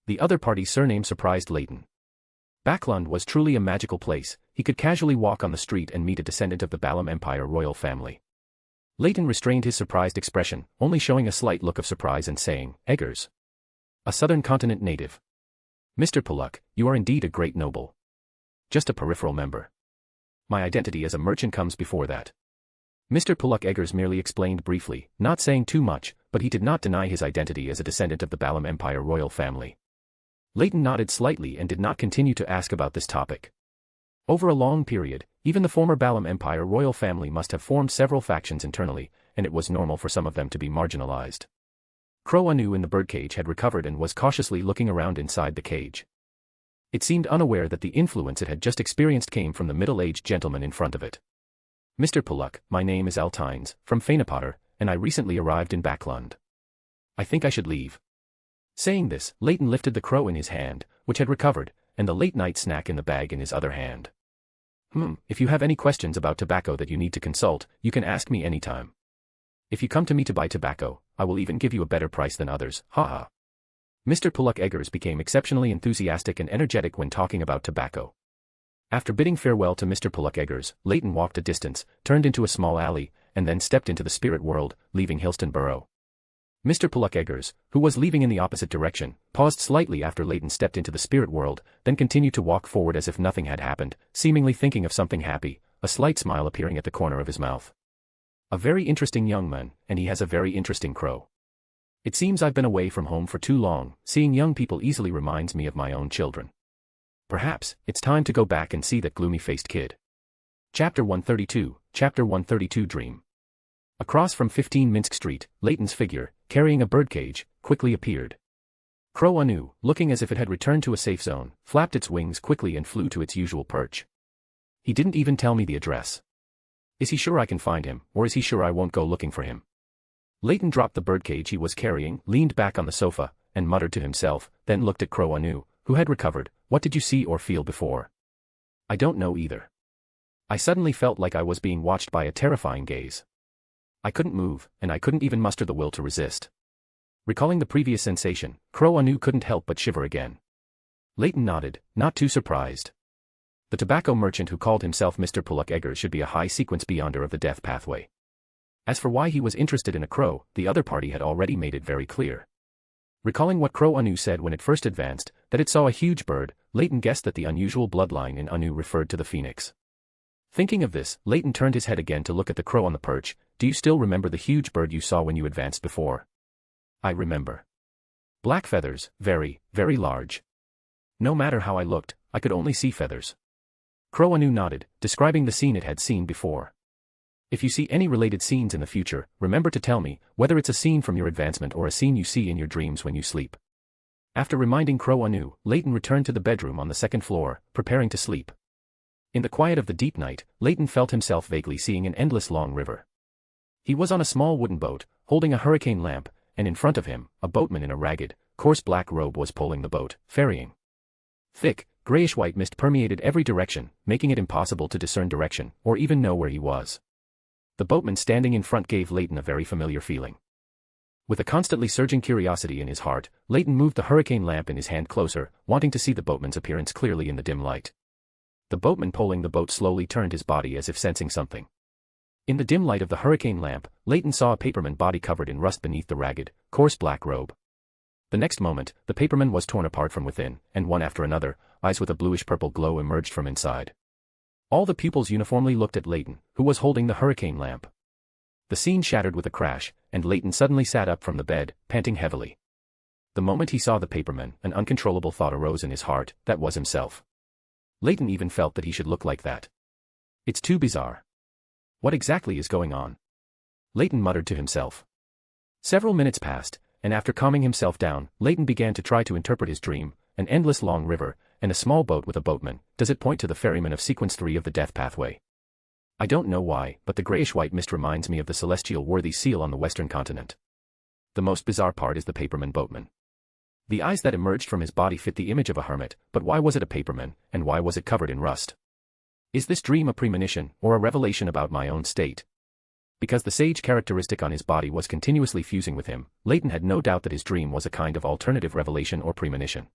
The other party's surname surprised Leyton. Backlund was truly a magical place. He could casually walk on the street and meet a descendant of the Balam Empire royal family. Leyton restrained his surprised expression, only showing a slight look of surprise and saying, "Eggers. A southern continent native. Mr. Puluk, you are indeed a great noble. Just a peripheral member. My identity as a merchant comes before that." Mr. Puluk Eggers merely explained briefly, not saying too much, but he did not deny his identity as a descendant of the Balam Empire royal family. Leyton nodded slightly and did not continue to ask about this topic. Over a long period, even the former Balam Empire royal family must have formed several factions internally, and it was normal for some of them to be marginalized. Crow Anu in the birdcage had recovered and was cautiously looking around inside the cage. It seemed unaware that the influence it had just experienced came from the middle-aged gentleman in front of it. "Mr. Puluk, my name is Altines, from Fainapotter, and I recently arrived in Backlund. I think I should leave." Saying this, Leyton lifted the crow in his hand, which had recovered, and the late-night snack in the bag in his other hand. If you have any questions about tobacco that you need to consult, you can ask me anytime. If you come to me to buy tobacco, I will even give you a better price than others, haha. Mr. Puluk Eggers became exceptionally enthusiastic and energetic when talking about tobacco. After bidding farewell to Mr. Puluk Eggers, Leyton walked a distance, turned into a small alley, and then stepped into the spirit world, leaving Hillston Borough. Mr. Puluk Eggers, who was leaving in the opposite direction, paused slightly after Leyton stepped into the spirit world, then continued to walk forward as if nothing had happened, seemingly thinking of something happy, a slight smile appearing at the corner of his mouth. A very interesting young man, and he has a very interesting crow. It seems I've been away from home for too long, seeing young people easily reminds me of my own children. Perhaps, it's time to go back and see that gloomy-faced kid. Chapter 132 Dream. Across from 15 Minsk Street, Leyton's figure, carrying a birdcage, quickly appeared. Crow Anu, looking as if it had returned to a safe zone, flapped its wings quickly and flew to its usual perch. He didn't even tell me the address. Is he sure I can find him, or is he sure I won't go looking for him? Leyton dropped the birdcage he was carrying, leaned back on the sofa, and muttered to himself, then looked at Crow Anu, who had recovered. What did you see or feel before? I don't know either. I suddenly felt like I was being watched by a terrifying gaze. I couldn't move, and I couldn't even muster the will to resist. Recalling the previous sensation, Crow Anu couldn't help but shiver again. Leyton nodded, not too surprised. The tobacco merchant who called himself Mr. Puluk Eggers should be a high-sequence beyonder of the death pathway. As for why he was interested in a crow, the other party had already made it very clear. Recalling what Crow Anu said when it first advanced, that it saw a huge bird, Leyton guessed that the unusual bloodline in Anu referred to the phoenix. Thinking of this, Leyton turned his head again to look at the crow on the perch. Do you still remember the huge bird you saw when you advanced before? I remember. Black feathers, very, very large. No matter how I looked, I could only see feathers. Crow Anu nodded, describing the scene it had seen before. If you see any related scenes in the future, remember to tell me, whether it's a scene from your advancement or a scene you see in your dreams when you sleep. After reminding Crow Anu, Leyton returned to the bedroom on the second floor, preparing to sleep. In the quiet of the deep night, Leyton felt himself vaguely seeing an endless long river. He was on a small wooden boat, holding a hurricane lamp, and in front of him, a boatman in a ragged, coarse black robe was pulling the boat, ferrying. Thick, grayish-white mist permeated every direction, making it impossible to discern direction, or even know where he was. The boatman standing in front gave Leyton a very familiar feeling. With a constantly surging curiosity in his heart, Leyton moved the hurricane lamp in his hand closer, wanting to see the boatman's appearance clearly in the dim light. The boatman pulling the boat slowly turned his body as if sensing something. In the dim light of the hurricane lamp, Leyton saw a paperman body covered in rust beneath the ragged, coarse black robe. The next moment, the paperman was torn apart from within, and one after another, eyes with a bluish-purple glow emerged from inside. All the pupils uniformly looked at Leyton, who was holding the hurricane lamp. The scene shattered with a crash, and Leyton suddenly sat up from the bed, panting heavily. The moment he saw the paperman, an uncontrollable thought arose in his heart, that was himself. Leyton even felt that he should look like that. It's too bizarre. What exactly is going on? Leyton muttered to himself. Several minutes passed, and after calming himself down, Leyton began to try to interpret his dream, an endless long river, and a small boat with a boatman. Does it point to the ferryman of sequence 3 of the death pathway? I don't know why, but the grayish-white mist reminds me of the celestial worthy seal on the western continent. The most bizarre part is the paperman boatman. The eyes that emerged from his body fit the image of a hermit, but why was it a paperman, and why was it covered in rust? Is this dream a premonition, or a revelation about my own state? Because the sage characteristic on his body was continuously fusing with him, Leyton had no doubt that his dream was a kind of alternative revelation or premonition.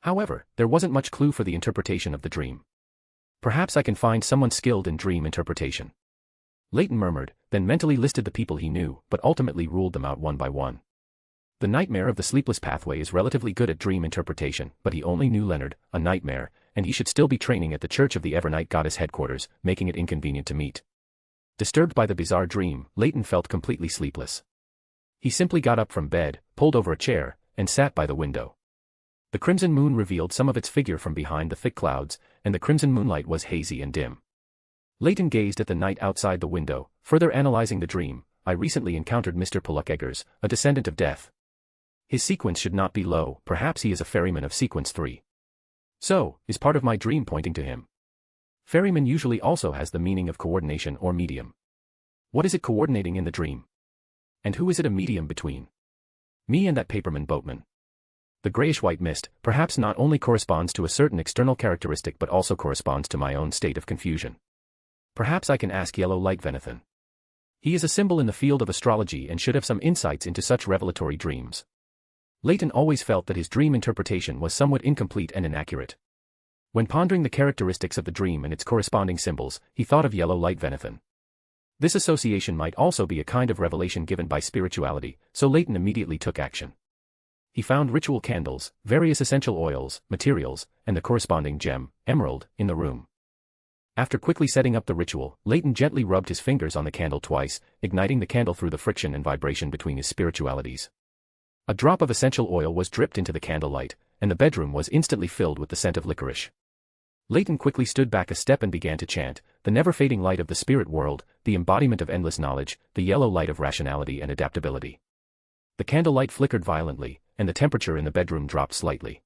However, there wasn't much clue for the interpretation of the dream. Perhaps I can find someone skilled in dream interpretation. Leyton murmured, then mentally listed the people he knew, but ultimately ruled them out one by one. The nightmare of the sleepless pathway is relatively good at dream interpretation, but he only knew Leonard, a nightmare, and he should still be training at the Church of the Evernight Goddess headquarters, making it inconvenient to meet. Disturbed by the bizarre dream, Leyton felt completely sleepless. He simply got up from bed, pulled over a chair, and sat by the window. The crimson moon revealed some of its figure from behind the thick clouds, and the crimson moonlight was hazy and dim. Leyton gazed at the night outside the window, further analyzing the dream. I recently encountered Mr. Puluk Eggers, a descendant of death. His sequence should not be low, perhaps he is a ferryman of sequence 3. So, is part of my dream pointing to him? Ferryman usually also has the meaning of coordination or medium. What is it coordinating in the dream? And who is it a medium between? Me and that paperman boatman. The grayish-white mist, perhaps not only corresponds to a certain external characteristic but also corresponds to my own state of confusion. Perhaps I can ask Yellow Light Venethan. He is a symbol in the field of astrology and should have some insights into such revelatory dreams. Leyton always felt that his dream interpretation was somewhat incomplete and inaccurate. When pondering the characteristics of the dream and its corresponding symbols, he thought of Yellow Light Venethan. This association might also be a kind of revelation given by spirituality, so Leyton immediately took action. He found ritual candles, various essential oils, materials, and the corresponding gem, emerald, in the room. After quickly setting up the ritual, Leyton gently rubbed his fingers on the candle twice, igniting the candle through the friction and vibration between his spiritualities. A drop of essential oil was dripped into the candlelight, and the bedroom was instantly filled with the scent of licorice. Leyton quickly stood back a step and began to chant, the never-fading light of the spirit world, the embodiment of endless knowledge, the yellow light of rationality and adaptability. The candlelight flickered violently, and the temperature in the bedroom dropped slightly.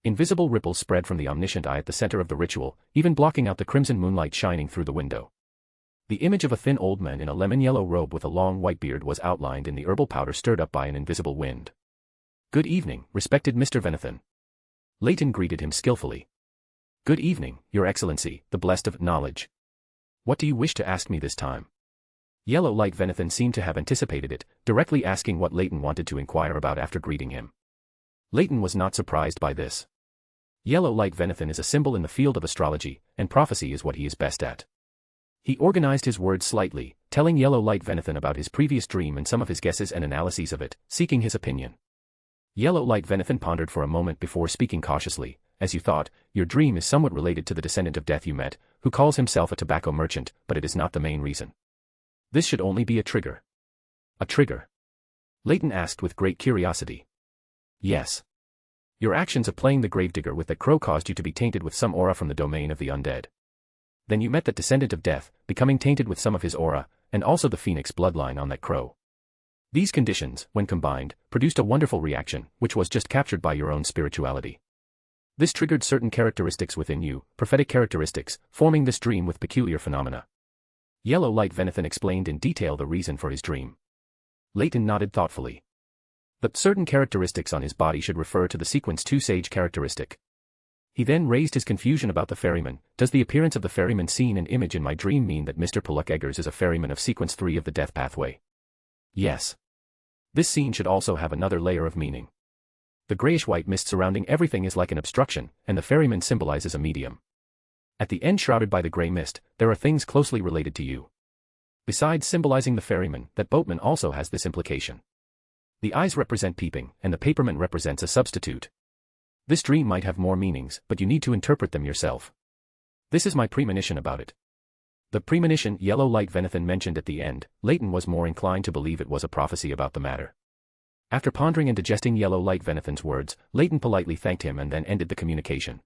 Invisible ripples spread from the omniscient eye at the center of the ritual, even blocking out the crimson moonlight shining through the window. The image of a thin old man in a lemon-yellow robe with a long white beard was outlined in the herbal powder stirred up by an invisible wind. "Good evening, respected Mr. Venethan." Leyton greeted him skillfully. "Good evening, Your Excellency, the blessed of knowledge. What do you wish to ask me this time?" Yellow Light Venethan seemed to have anticipated it, directly asking what Leyton wanted to inquire about after greeting him. Leyton was not surprised by this. Yellow Light Venethan is a symbol in the field of astrology, and prophecy is what he is best at. He organized his words slightly, telling Yellow Light Venethan about his previous dream and some of his guesses and analyses of it, seeking his opinion. Yellow Light Venethan pondered for a moment before speaking cautiously. "As you thought, your dream is somewhat related to the descendant of death you met, who calls himself a tobacco merchant, but it is not the main reason. This should only be a trigger." "A trigger?" Leyton asked with great curiosity. "Yes. Your actions of playing the gravedigger with that crow caused you to be tainted with some aura from the domain of the undead. Then you met that descendant of death, becoming tainted with some of his aura, and also the phoenix bloodline on that crow. These conditions, when combined, produced a wonderful reaction, which was just captured by your own spirituality. This triggered certain characteristics within you, prophetic characteristics, forming this dream with peculiar phenomena." Yellow Light Venethan explained in detail the reason for his dream. Leyton nodded thoughtfully. The certain characteristics on his body should refer to the sequence 2 sage characteristic. He then raised his confusion about the ferryman. "Does the appearance of the ferryman seen in image in my dream mean that Mr. Polluck Eggers is a ferryman of sequence 3 of the death pathway?" "Yes. This scene should also have another layer of meaning. The grayish-white mist surrounding everything is like an obstruction, and the ferryman symbolizes a medium. At the end shrouded by the gray mist, there are things closely related to you. Besides symbolizing the ferryman, that boatman also has this implication. The eyes represent peeping, and the paperman represents a substitute. This dream might have more meanings, but you need to interpret them yourself. This is my premonition about it." The premonition Yellow Light Venethan mentioned at the end, Leyton was more inclined to believe it was a prophecy about the matter. After pondering and digesting Yellow Light Venethan's words, Leyton politely thanked him and then ended the communication.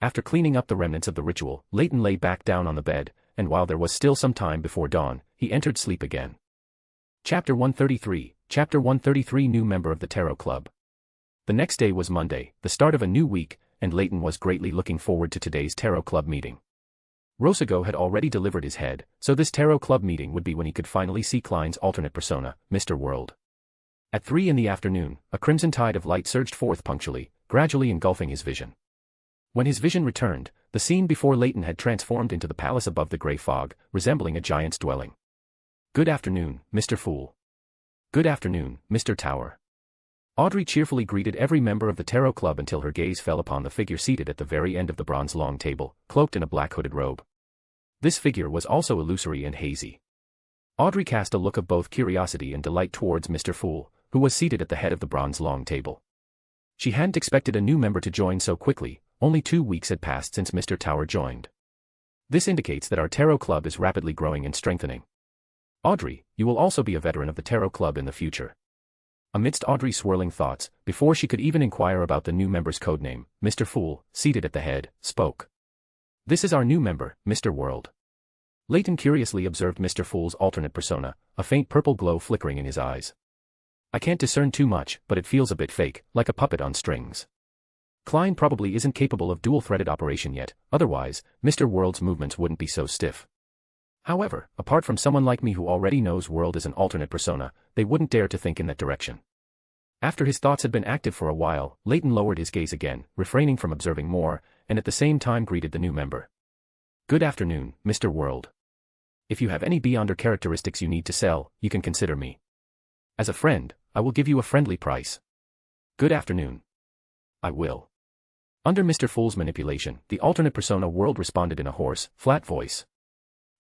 After cleaning up the remnants of the ritual, Leyton lay back down on the bed, and while there was still some time before dawn, he entered sleep again. Chapter 133, Chapter 133 New member of the Tarot Club. The next day was Monday, the start of a new week, and Leyton was greatly looking forward to today's Tarot Club meeting. Rosago had already delivered his head, so this Tarot Club meeting would be when he could finally see Klein's alternate persona, Mr. World. At 3 in the afternoon, a crimson tide of light surged forth punctually, gradually engulfing his vision. When his vision returned, the scene before Leyton had transformed into the palace above the grey fog, resembling a giant's dwelling. "Good afternoon, Mr. Fool." "Good afternoon, Mr. Tower." Audrey cheerfully greeted every member of the Tarot Club until her gaze fell upon the figure seated at the very end of the bronze long table, cloaked in a black hooded robe. This figure was also illusory and hazy. Audrey cast a look of both curiosity and delight towards Mr. Fool, who was seated at the head of the bronze long table. She hadn't expected a new member to join so quickly. Only 2 weeks had passed since Mr. Tower joined. This indicates that our Tarot Club is rapidly growing and strengthening. "Audrey, you will also be a veteran of the Tarot Club in the future." Amidst Audrey's swirling thoughts, before she could even inquire about the new member's codename, Mr. Fool, seated at the head, spoke. "This is our new member, Mr. World." Leyton curiously observed Mr. Fool's alternate persona, a faint purple glow flickering in his eyes. "I can't discern too much, but it feels a bit fake, like a puppet on strings. Klein probably isn't capable of dual-threaded operation yet, otherwise, Mr. World's movements wouldn't be so stiff. However, apart from someone like me who already knows World is an alternate persona, they wouldn't dare to think in that direction." After his thoughts had been active for a while, Leyton lowered his gaze again, refraining from observing more, and at the same time greeted the new member. "Good afternoon, Mr. World. If you have any Beyonder characteristics you need to sell, you can consider me. As a friend, I will give you a friendly price." "Good afternoon. I will." Under Mr. Fool's manipulation, the alternate persona World responded in a hoarse, flat voice.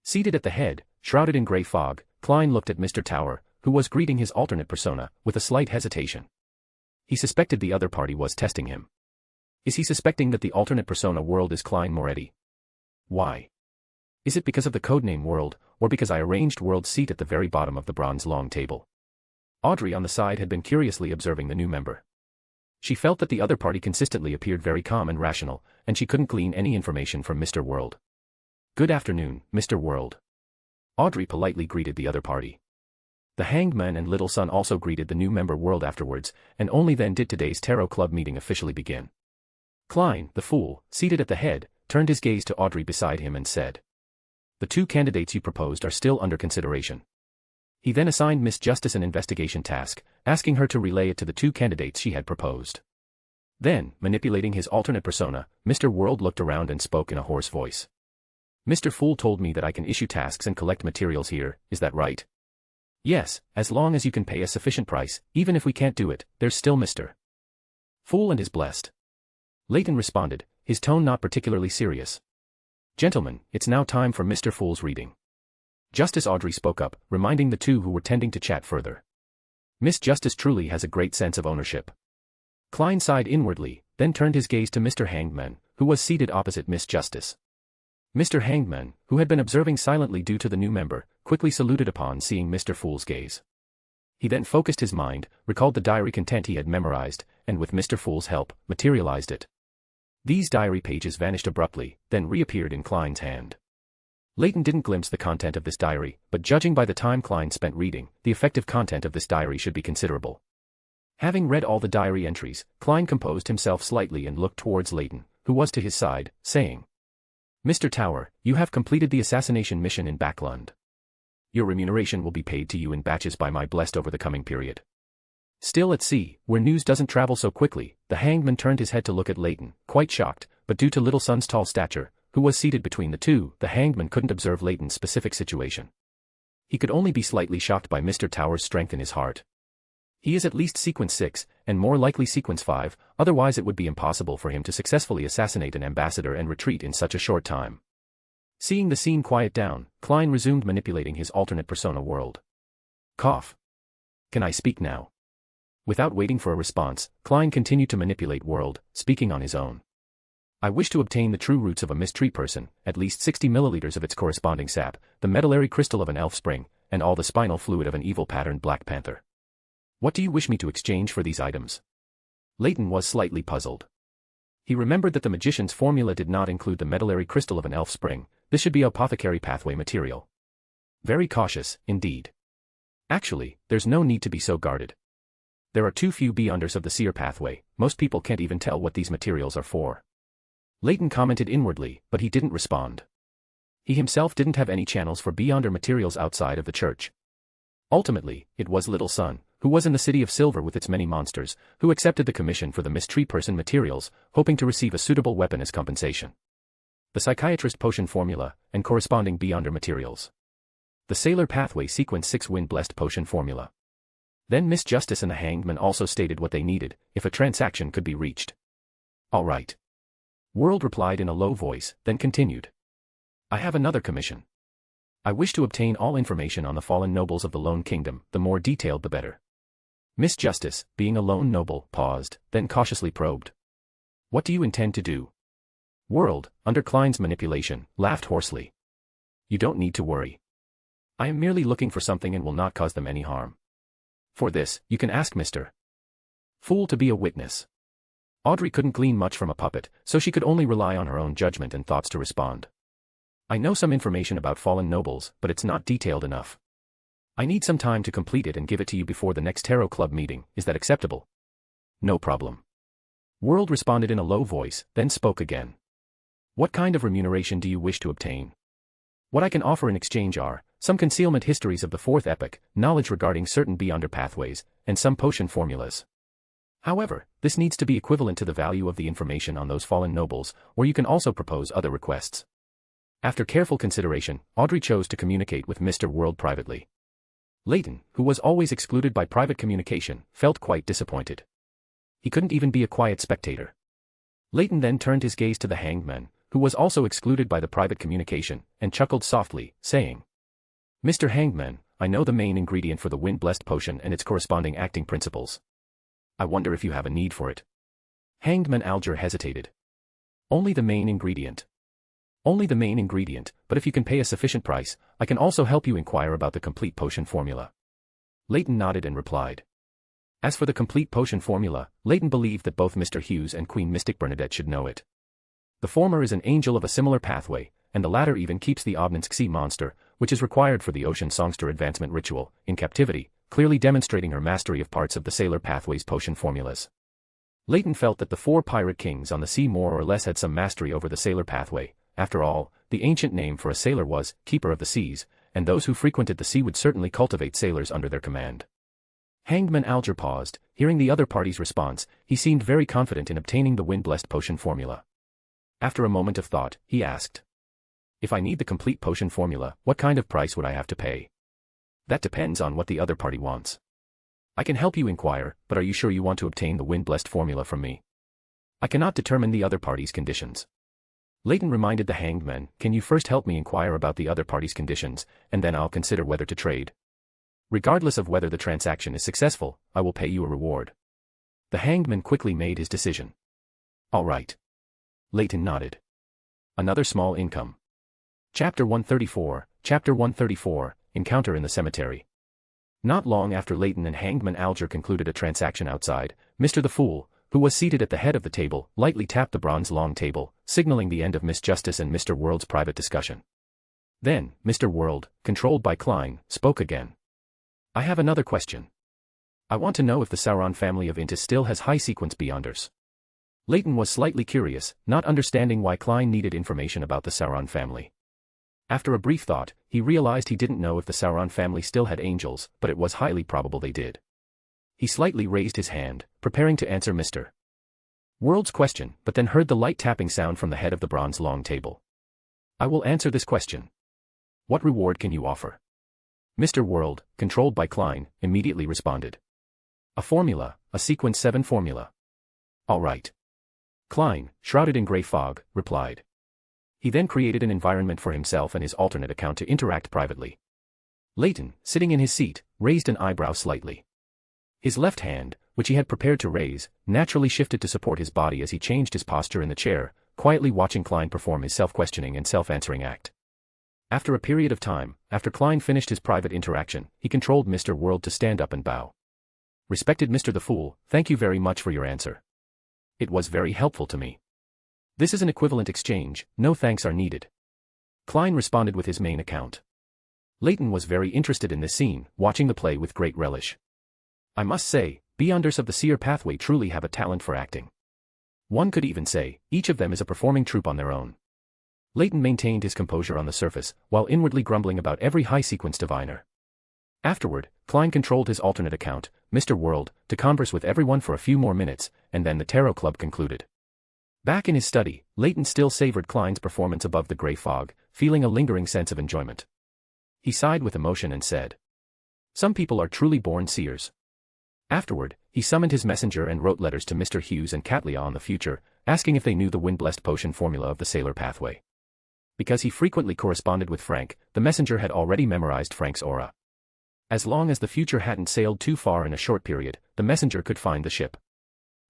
Seated at the head, shrouded in grey fog, Klein looked at Mr. Tower, who was greeting his alternate persona, with a slight hesitation. He suspected the other party was testing him. Is he suspecting that the alternate persona World is Klein Moretti? Why? Is it because of the codename World, or because I arranged World's seat at the very bottom of the bronze long table? Audrey on the side had been curiously observing the new member. She felt that the other party consistently appeared very calm and rational, and she couldn't glean any information from Mr. World. "Good afternoon, Mr. World." Audrey politely greeted the other party. The Hanged Man and Little Sun also greeted the new member World afterwards, and only then did today's Tarot Club meeting officially begin. Klein, the Fool, seated at the head, turned his gaze to Audrey beside him and said, "The two candidates you proposed are still under consideration." He then assigned Miss Justice an investigation task, asking her to relay it to the two candidates she had proposed. Then, manipulating his alternate persona, Mr. World looked around and spoke in a hoarse voice. "Mr. Fool told me that I can issue tasks and collect materials here, is that right?" "Yes, as long as you can pay a sufficient price, even if we can't do it, there's still Mr. Fool and is blessed." Leyton responded, his tone not particularly serious. "Gentlemen, it's now time for Mr. Fool's reading." Justice Audrey spoke up, reminding the two who were tending to chat further. "Miss Justice truly has a great sense of ownership." Klein sighed inwardly, then turned his gaze to Mr. Hangman, who was seated opposite Miss Justice. Mr. Hangman, who had been observing silently due to the new member, quickly saluted upon seeing Mr. Fool's gaze. He then focused his mind, recalled the diary content he had memorized, and with Mr. Fool's help, materialized it. These diary pages vanished abruptly, then reappeared in Klein's hand. Leyton didn't glimpse the content of this diary, but judging by the time Klein spent reading, the effective content of this diary should be considerable. Having read all the diary entries, Klein composed himself slightly and looked towards Leyton, who was to his side, saying, "Mr. Tower, you have completed the assassination mission in Backlund. Your remuneration will be paid to you in batches by my blessed over the coming period." Still at sea, where news doesn't travel so quickly, the hangman turned his head to look at Leyton, quite shocked, but due to Little Sun's tall stature, who was seated between the two, the hangman couldn't observe Leyton's specific situation. He could only be slightly shocked by Mr. Tower's strength in his heart. He is at least sequence 6, and more likely sequence 5, otherwise it would be impossible for him to successfully assassinate an ambassador and retreat in such a short time. Seeing the scene quiet down, Klein resumed manipulating his alternate persona World. Cough. "Can I speak now?" Without waiting for a response, Klein continued to manipulate World, speaking on his own. "I wish to obtain the true roots of a mystery person, at least 60 milliliters of its corresponding sap, the medullary crystal of an elf spring, and all the spinal fluid of an evil-patterned black panther. What do you wish me to exchange for these items?" Leyton was slightly puzzled. He remembered that the magician's formula did not include the medullary crystal of an elf spring. This should be apothecary pathway material. Very cautious, indeed. Actually, there's no need to be so guarded. There are too few Beyonders of the seer pathway, most people can't even tell what these materials are for. Leyton commented inwardly, but he didn't respond. He himself didn't have any channels for Beyonder materials outside of the church. Ultimately, it was Little Sun, who was in the City of Silver with its many monsters, who accepted the commission for the mystery person materials, hoping to receive a suitable weapon as compensation. The psychiatrist potion formula, and corresponding Beyonder materials. The sailor pathway sequence 6 wind-blessed potion formula. Then Miss Justice and the hangman also stated what they needed, if a transaction could be reached. "All right." World replied in a low voice, then continued. "I have another commission. I wish to obtain all information on the fallen nobles of the Lone Kingdom, the more detailed the better." Miss Justice, being a lone noble, paused, then cautiously probed. "What do you intend to do?" World, under Klein's manipulation, laughed hoarsely. "You don't need to worry. I am merely looking for something and will not cause them any harm. For this, you can ask Mr. Fool to be a witness." Audrey couldn't glean much from a puppet, so she could only rely on her own judgment and thoughts to respond. "I know some information about fallen nobles, but it's not detailed enough. I need some time to complete it and give it to you before the next Tarot Club meeting. Is that acceptable?" "No problem." World responded in a low voice, then spoke again. "What kind of remuneration do you wish to obtain?" "What I can offer in exchange are some concealment histories of the fourth epoch, knowledge regarding certain Beyonder pathways, and some potion formulas." However, this needs to be equivalent to the value of the information on those fallen nobles, or you can also propose other requests. After careful consideration, Audrey chose to communicate with Mr. World privately. Leyton, who was always excluded by private communication, felt quite disappointed. He couldn't even be a quiet spectator. Leyton then turned his gaze to the hanged man, who was also excluded by the private communication, and chuckled softly, saying, "Mr. Hangman, I know the main ingredient for the wind-blessed potion and its corresponding acting principles. I wonder if you have a need for it." Hangman Alger hesitated. "Only the main ingredient." "Only the main ingredient, but if you can pay a sufficient price, I can also help you inquire about the complete potion formula." Leyton nodded and replied. As for the complete potion formula, Leyton believed that both Mr. Hughes and Queen Mystic Bernadette should know it. The former is an angel of a similar pathway, and the latter even keeps the Obnansk monster, which is required for the Ocean Songster advancement ritual, in captivity, clearly demonstrating her mastery of parts of the Sailor Pathway's potion formulas. Leyton felt that the 4 pirate kings on the sea more or less had some mastery over the Sailor Pathway. After all, the ancient name for a sailor was Keeper of the Seas, and those who frequented the sea would certainly cultivate sailors under their command. Hangman Alger paused. Hearing the other party's response, he seemed very confident in obtaining the wind-blessed potion formula. After a moment of thought, he asked, "If I need the complete potion formula, what kind of price would I have to pay?" "That depends on what the other party wants. I can help you inquire, but are you sure you want to obtain the wind-blessed formula from me?" "I cannot determine the other party's conditions." Leyton reminded the hanged man, "Can you first help me inquire about the other party's conditions, and then I'll consider whether to trade. Regardless of whether the transaction is successful, I will pay you a reward." The hanged man quickly made his decision. "All right." Leyton nodded. Another small income. Chapter 134, Chapter 134, Encounter in the Cemetery. Not long after Leyton and Hangman Alger concluded a transaction outside, Mr. the Fool, who was seated at the head of the table, lightly tapped the bronze long table, signaling the end of Miss Justice and Mr. World's private discussion. Then, Mr. World, controlled by Klein, spoke again. "I have another question. I want to know if the Sauron family of Intis still has high sequence Beyonders." Leyton was slightly curious, not understanding why Klein needed information about the Sauron family. After a brief thought, he realized he didn't know if the Sauron family still had angels, but it was highly probable they did. He slightly raised his hand, preparing to answer Mr. World's question, but then heard the light tapping sound from the head of the bronze long table. "I will answer this question. What reward can you offer?" Mr. World, controlled by Klein, immediately responded. "A formula, a sequence 7 formula." "All right." Klein, shrouded in grey fog, replied. He then created an environment for himself and his alternate account to interact privately. Leyton, sitting in his seat, raised an eyebrow slightly. His left hand, which he had prepared to raise, naturally shifted to support his body as he changed his posture in the chair, quietly watching Klein perform his self-questioning and self-answering act. After a period of time, after Klein finished his private interaction, he controlled Mr. World to stand up and bow. "Respected Mr. the Fool, thank you very much for your answer. It was very helpful to me. This is an equivalent exchange, no thanks are needed." Klein responded with his main account. Leyton was very interested in this scene, watching the play with great relish. "I must say, Beyonders of the Seer Pathway truly have a talent for acting. One could even say, each of them is a performing troupe on their own." Leyton maintained his composure on the surface, while inwardly grumbling about every high-sequence diviner. Afterward, Klein controlled his alternate account, Mr. World, to converse with everyone for a few more minutes, and then the Tarot Club concluded. Back in his study, Leyton still savored Klein's performance above the grey fog, feeling a lingering sense of enjoyment. He sighed with emotion and said, "Some people are truly born seers." Afterward, he summoned his messenger and wrote letters to Mr. Hughes and Catlia on the future, asking if they knew the wind-blessed potion formula of the Sailor Pathway. Because he frequently corresponded with Frank, the messenger had already memorized Frank's aura. As long as the future hadn't sailed too far in a short period, the messenger could find the ship.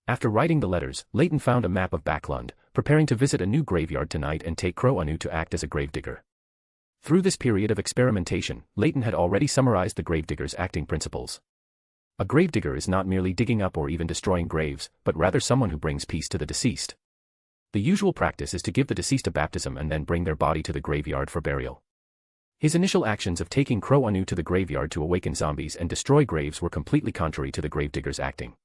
After writing the letters, Leyton found a map of Backlund, preparing to visit a new graveyard tonight and take Crow Anu to act as a gravedigger. Through this period of experimentation, Leyton had already summarized the gravedigger's acting principles. A gravedigger is not merely digging up or even destroying graves, but rather someone who brings peace to the deceased. The usual practice is to give the deceased a baptism and then bring their body to the graveyard for burial. His initial actions of taking Crow Anu to the graveyard to awaken zombies and destroy graves were completely contrary to the gravedigger's acting.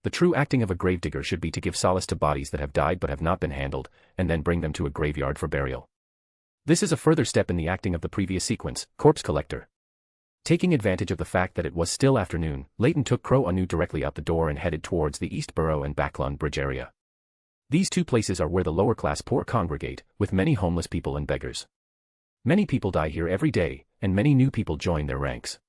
The true acting of a gravedigger should be to give solace to bodies that have died but have not been handled, and then bring them to a graveyard for burial. This is a further step in the acting of the previous sequence, Corpse Collector. Taking advantage of the fact that it was still afternoon, Leyton took Crow Anu directly out the door and headed towards the East Borough and Backlund Bridge area. These two places are where the lower-class poor congregate, with many homeless people and beggars. Many people die here every day, and many new people join their ranks.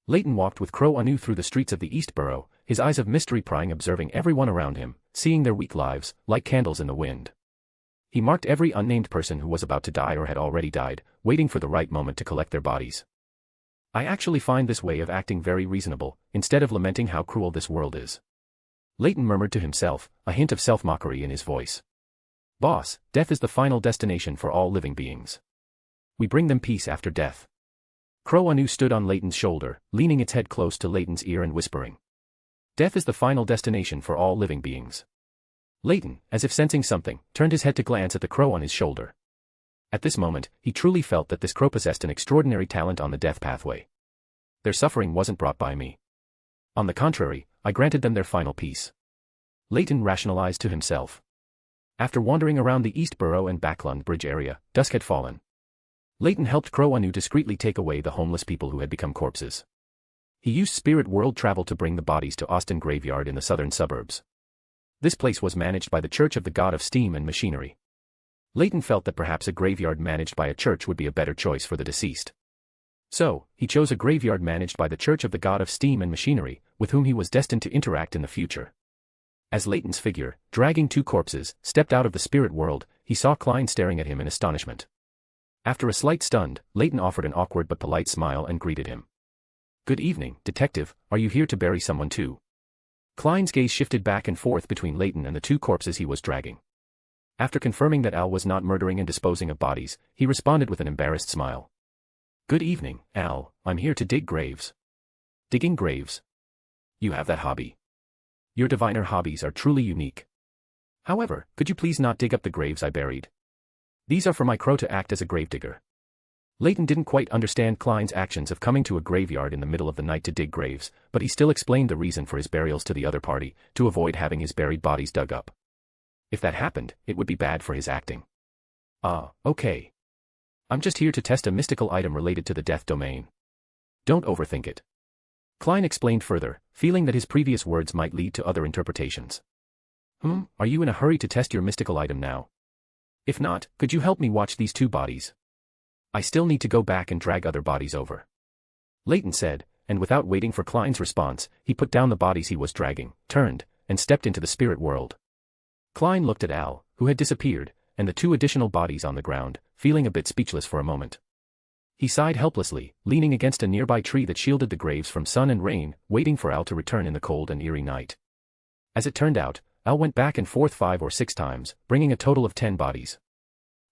Leyton walked with Crow Anu through the streets of the East Borough, his eyes of mystery prying, observing everyone around him, seeing their weak lives, like candles in the wind. He marked every unnamed person who was about to die or had already died, waiting for the right moment to collect their bodies. I actually find this way of acting very reasonable, instead of lamenting how cruel this world is. Leyton murmured to himself, a hint of self-mockery in his voice. Boss, death is the final destination for all living beings. We bring them peace after death. Crow Anu stood on Leyton's shoulder, leaning its head close to Leyton's ear and whispering. Death is the final destination for all living beings. Leyton, as if sensing something, turned his head to glance at the crow on his shoulder. At this moment, he truly felt that this crow possessed an extraordinary talent on the death pathway. Their suffering wasn't brought by me. On the contrary, I granted them their final peace. Leyton rationalized to himself. After wandering around the East Borough and Backlund Bridge area, dusk had fallen. Leyton helped Crow Anu discreetly take away the homeless people who had become corpses. He used spirit world travel to bring the bodies to Austin Graveyard in the southern suburbs. This place was managed by the Church of the God of Steam and Machinery. Leyton felt that perhaps a graveyard managed by a church would be a better choice for the deceased. So, he chose a graveyard managed by the Church of the God of Steam and Machinery, with whom he was destined to interact in the future. As Leyton's figure, dragging two corpses, stepped out of the spirit world, he saw Klein staring at him in astonishment. After a slight stun, Leyton offered an awkward but polite smile and greeted him. Good evening, detective, are you here to bury someone too? Klein's gaze shifted back and forth between Leyton and the two corpses he was dragging. After confirming that Al was not murdering and disposing of bodies, he responded with an embarrassed smile. Good evening, Al, I'm here to dig graves. Digging graves? You have that hobby. Your diviner hobbies are truly unique. However, could you please not dig up the graves I buried? These are for my crow to act as a gravedigger. Leyton didn't quite understand Klein's actions of coming to a graveyard in the middle of the night to dig graves, but he still explained the reason for his burials to the other party, to avoid having his buried bodies dug up. If that happened, it would be bad for his acting. Okay. I'm just here to test a mystical item related to the death domain. Don't overthink it. Klein explained further, feeling that his previous words might lead to other interpretations. Are you in a hurry to test your mystical item now? If not, could you help me watch these two bodies? I still need to go back and drag other bodies over. Leyton said, and without waiting for Klein's response, he put down the bodies he was dragging, turned, and stepped into the spirit world. Klein looked at Al, who had disappeared, and the two additional bodies on the ground, feeling a bit speechless for a moment. He sighed helplessly, leaning against a nearby tree that shielded the graves from sun and rain, waiting for Al to return in the cold and eerie night. As it turned out, Al went back and forth 5 or 6 times, bringing a total of 10 bodies.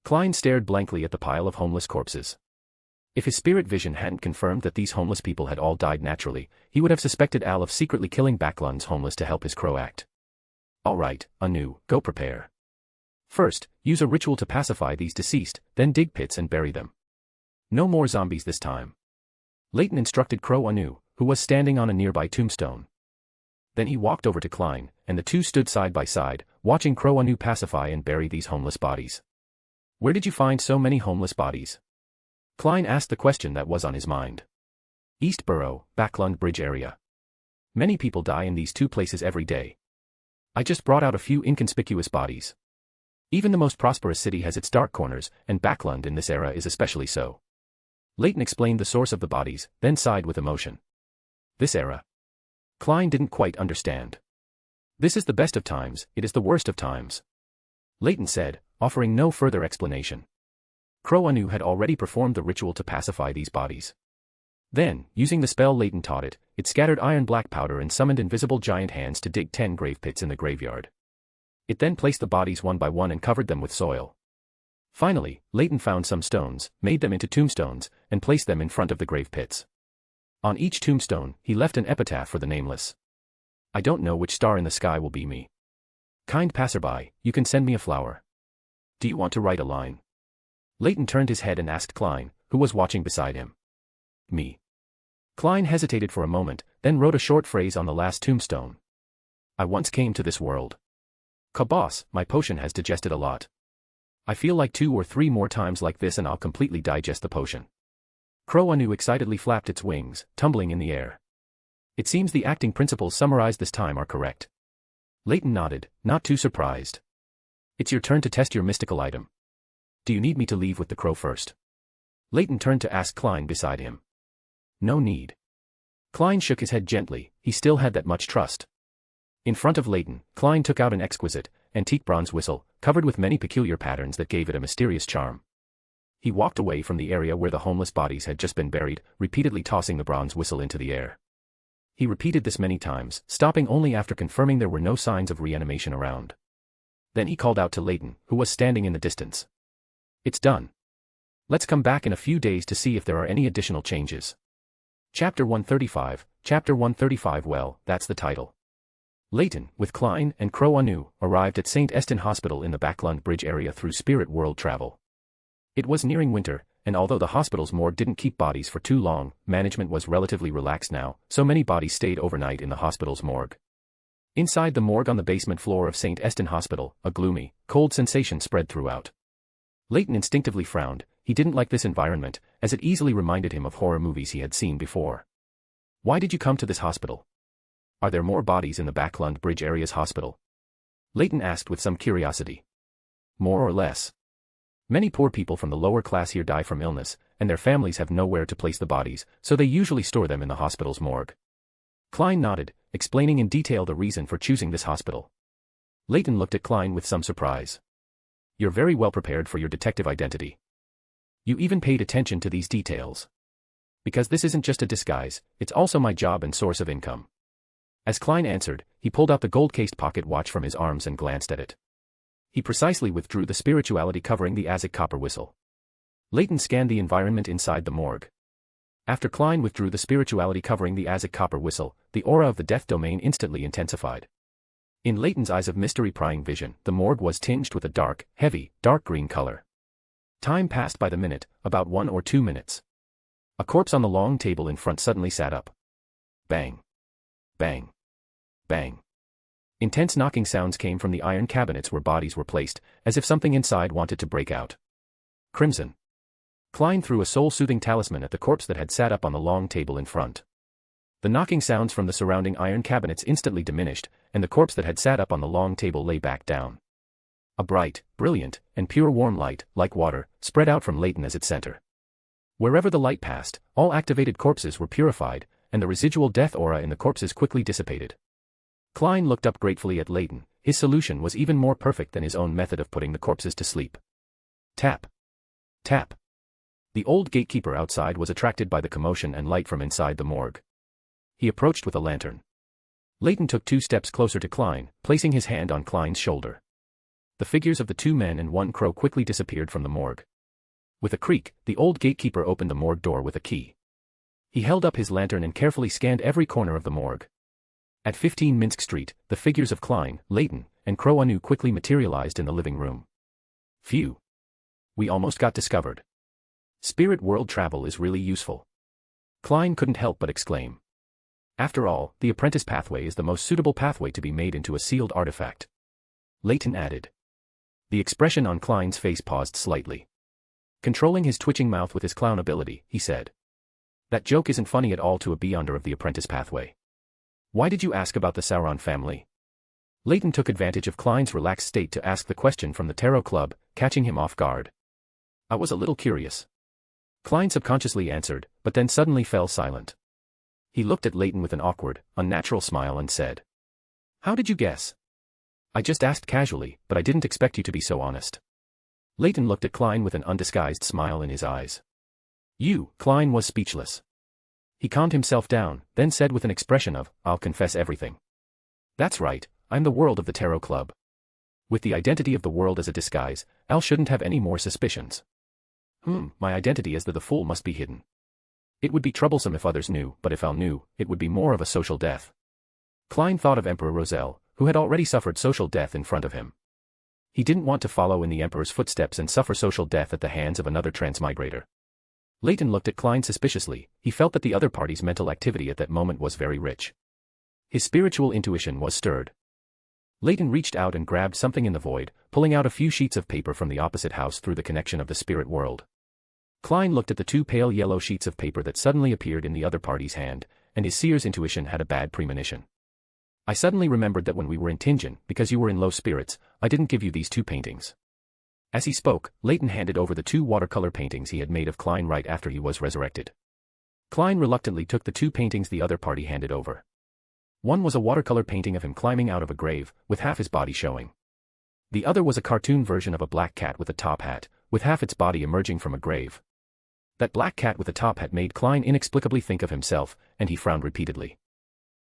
Klein stared blankly at the pile of homeless corpses. If his spirit vision hadn't confirmed that these homeless people had all died naturally, he would have suspected Al of secretly killing Backlund's homeless to help his crow act. Alright, Anu, go prepare. First, use a ritual to pacify these deceased, then dig pits and bury them. No more zombies this time. Leyton instructed Crow Anu, who was standing on a nearby tombstone. Then he walked over to Klein, and the two stood side by side, watching Crow Anu pacify and bury these homeless bodies. Where did you find so many homeless bodies? Klein asked the question that was on his mind. East Borough, Backlund Bridge area. Many people die in these two places every day. I just brought out a few inconspicuous bodies. Even the most prosperous city has its dark corners, and Backlund in this era is especially so. Leyton explained the source of the bodies, then sighed with emotion. This era. Klein didn't quite understand. This is the best of times, it is the worst of times. Leyton said, offering no further explanation. Crow Anu had already performed the ritual to pacify these bodies. Then, using the spell Leyton taught it, it scattered iron black powder and summoned invisible giant hands to dig 10 grave pits in the graveyard. It then placed the bodies one by one and covered them with soil. Finally, Leyton found some stones, made them into tombstones, and placed them in front of the grave pits. On each tombstone, he left an epitaph for the nameless. I don't know which star in the sky will be me. Kind passerby, you can send me a flower. Do you want to write a line? Leyton turned his head and asked Klein, who was watching beside him. Me. Klein hesitated for a moment, then wrote a short phrase on the last tombstone. I once came to this world. Boss, my potion has digested a lot. I feel like 2 or 3 more times like this and I'll completely digest the potion. Crow Anu excitedly flapped its wings, tumbling in the air. It seems the acting principles summarized this time are correct. Leyton nodded, not too surprised. It's your turn to test your mystical item. Do you need me to leave with the crow first? Leyton turned to ask Klein beside him. No need. Klein shook his head gently, he still had that much trust. In front of Leyton, Klein took out an exquisite, antique bronze whistle, covered with many peculiar patterns that gave it a mysterious charm. He walked away from the area where the homeless bodies had just been buried, repeatedly tossing the bronze whistle into the air. He repeated this many times, stopping only after confirming there were no signs of reanimation around. Then he called out to Leyton, who was standing in the distance. It's done. Let's come back in a few days to see if there are any additional changes. Chapter 135, Chapter 135. Well, that's the title. Leyton, with Klein and Crow Anu, arrived at St. Estin Hospital in the Backlund Bridge area through Spirit World travel. It was nearing winter, and although the hospital's morgue didn't keep bodies for too long, management was relatively relaxed now, so many bodies stayed overnight in the hospital's morgue. Inside the morgue on the basement floor of St. Estin Hospital, a gloomy, cold sensation spread throughout. Leyton instinctively frowned. He didn't like this environment, as it easily reminded him of horror movies he had seen before. Why did you come to this hospital? Are there more bodies in the Backlund Bridge area's hospital? Leyton asked with some curiosity. More or less. Many poor people from the lower class here die from illness, and their families have nowhere to place the bodies, so they usually store them in the hospital's morgue. Klein nodded, explaining in detail the reason for choosing this hospital. Leyton looked at Klein with some surprise. You're very well prepared for your detective identity. You even paid attention to these details. Because this isn't just a disguise, it's also my job and source of income. As Klein answered, he pulled out the gold-cased pocket watch from his arms and glanced at it. He precisely withdrew the spirituality covering the Azek copper whistle. Leyton scanned the environment inside the morgue. After Klein withdrew the spirituality covering the Azek copper whistle, the aura of the death domain instantly intensified. In Leyton's eyes of mystery-prying vision, the morgue was tinged with a dark, heavy, dark green color. Time passed by the minute, about 1 or 2 minutes. A corpse on the long table in front suddenly sat up. Bang. Bang. Bang. Intense knocking sounds came from the iron cabinets where bodies were placed, as if something inside wanted to break out. Crimson. Klein threw a soul-soothing talisman at the corpse that had sat up on the long table in front. The knocking sounds from the surrounding iron cabinets instantly diminished, and the corpse that had sat up on the long table lay back down. A bright, brilliant, and pure warm light, like water, spread out from Leyton as its center. Wherever the light passed, all activated corpses were purified, and the residual death aura in the corpses quickly dissipated. Klein looked up gratefully at Leyton. His solution was even more perfect than his own method of putting the corpses to sleep. Tap. Tap. The old gatekeeper outside was attracted by the commotion and light from inside the morgue. He approached with a lantern. Leyton took 2 steps closer to Klein, placing his hand on Klein's shoulder. The figures of the 2 men and 1 crow quickly disappeared from the morgue. With a creak, the old gatekeeper opened the morgue door with a key. He held up his lantern and carefully scanned every corner of the morgue. At 15 Minsk Street, the figures of Klein, Leyton, and Crow Anu quickly materialized in the living room. Phew. We almost got discovered. Spirit world travel is really useful. Klein couldn't help but exclaim. After all, the apprentice pathway is the most suitable pathway to be made into a sealed artifact. Leyton added. The expression on Klein's face paused slightly. Controlling his twitching mouth with his clown ability, he said. That joke isn't funny at all to a beyonder of the apprentice pathway. Why did you ask about the Sauron family? Leyton took advantage of Klein's relaxed state to ask the question from the Tarot Club, catching him off guard. I was a little curious. Klein subconsciously answered, but then suddenly fell silent. He looked at Leyton with an awkward, unnatural smile and said. How did you guess? I just asked casually, but I didn't expect you to be so honest. Leyton looked at Klein with an undisguised smile in his eyes. Klein was speechless. He calmed himself down, then said with an expression of, I'll confess everything. That's right, I'm the world of the Tarot Club. With the identity of the world as a disguise, Al shouldn't have any more suspicions. My identity as the fool must be hidden. It would be troublesome if others knew, but if Al knew, it would be more of a social death. Klein thought of Emperor Roselle, who had already suffered social death in front of him. He didn't want to follow in the Emperor's footsteps and suffer social death at the hands of another transmigrator. Leyton looked at Klein suspiciously. He felt that the other party's mental activity at that moment was very rich. His spiritual intuition was stirred. Leyton reached out and grabbed something in the void, pulling out a few sheets of paper from the opposite house through the connection of the spirit world. Klein looked at the two pale yellow sheets of paper that suddenly appeared in the other party's hand, and his seer's intuition had a bad premonition. I suddenly remembered that when we were in Tianjin, because you were in low spirits, I didn't give you these two paintings. As he spoke, Leyton handed over the two watercolor paintings he had made of Klein right after he was resurrected. Klein reluctantly took the two paintings the other party handed over. One was a watercolor painting of him climbing out of a grave, with half his body showing. The other was a cartoon version of a black cat with a top hat, with half its body emerging from a grave. That black cat with a top hat made Klein inexplicably think of himself, and he frowned repeatedly.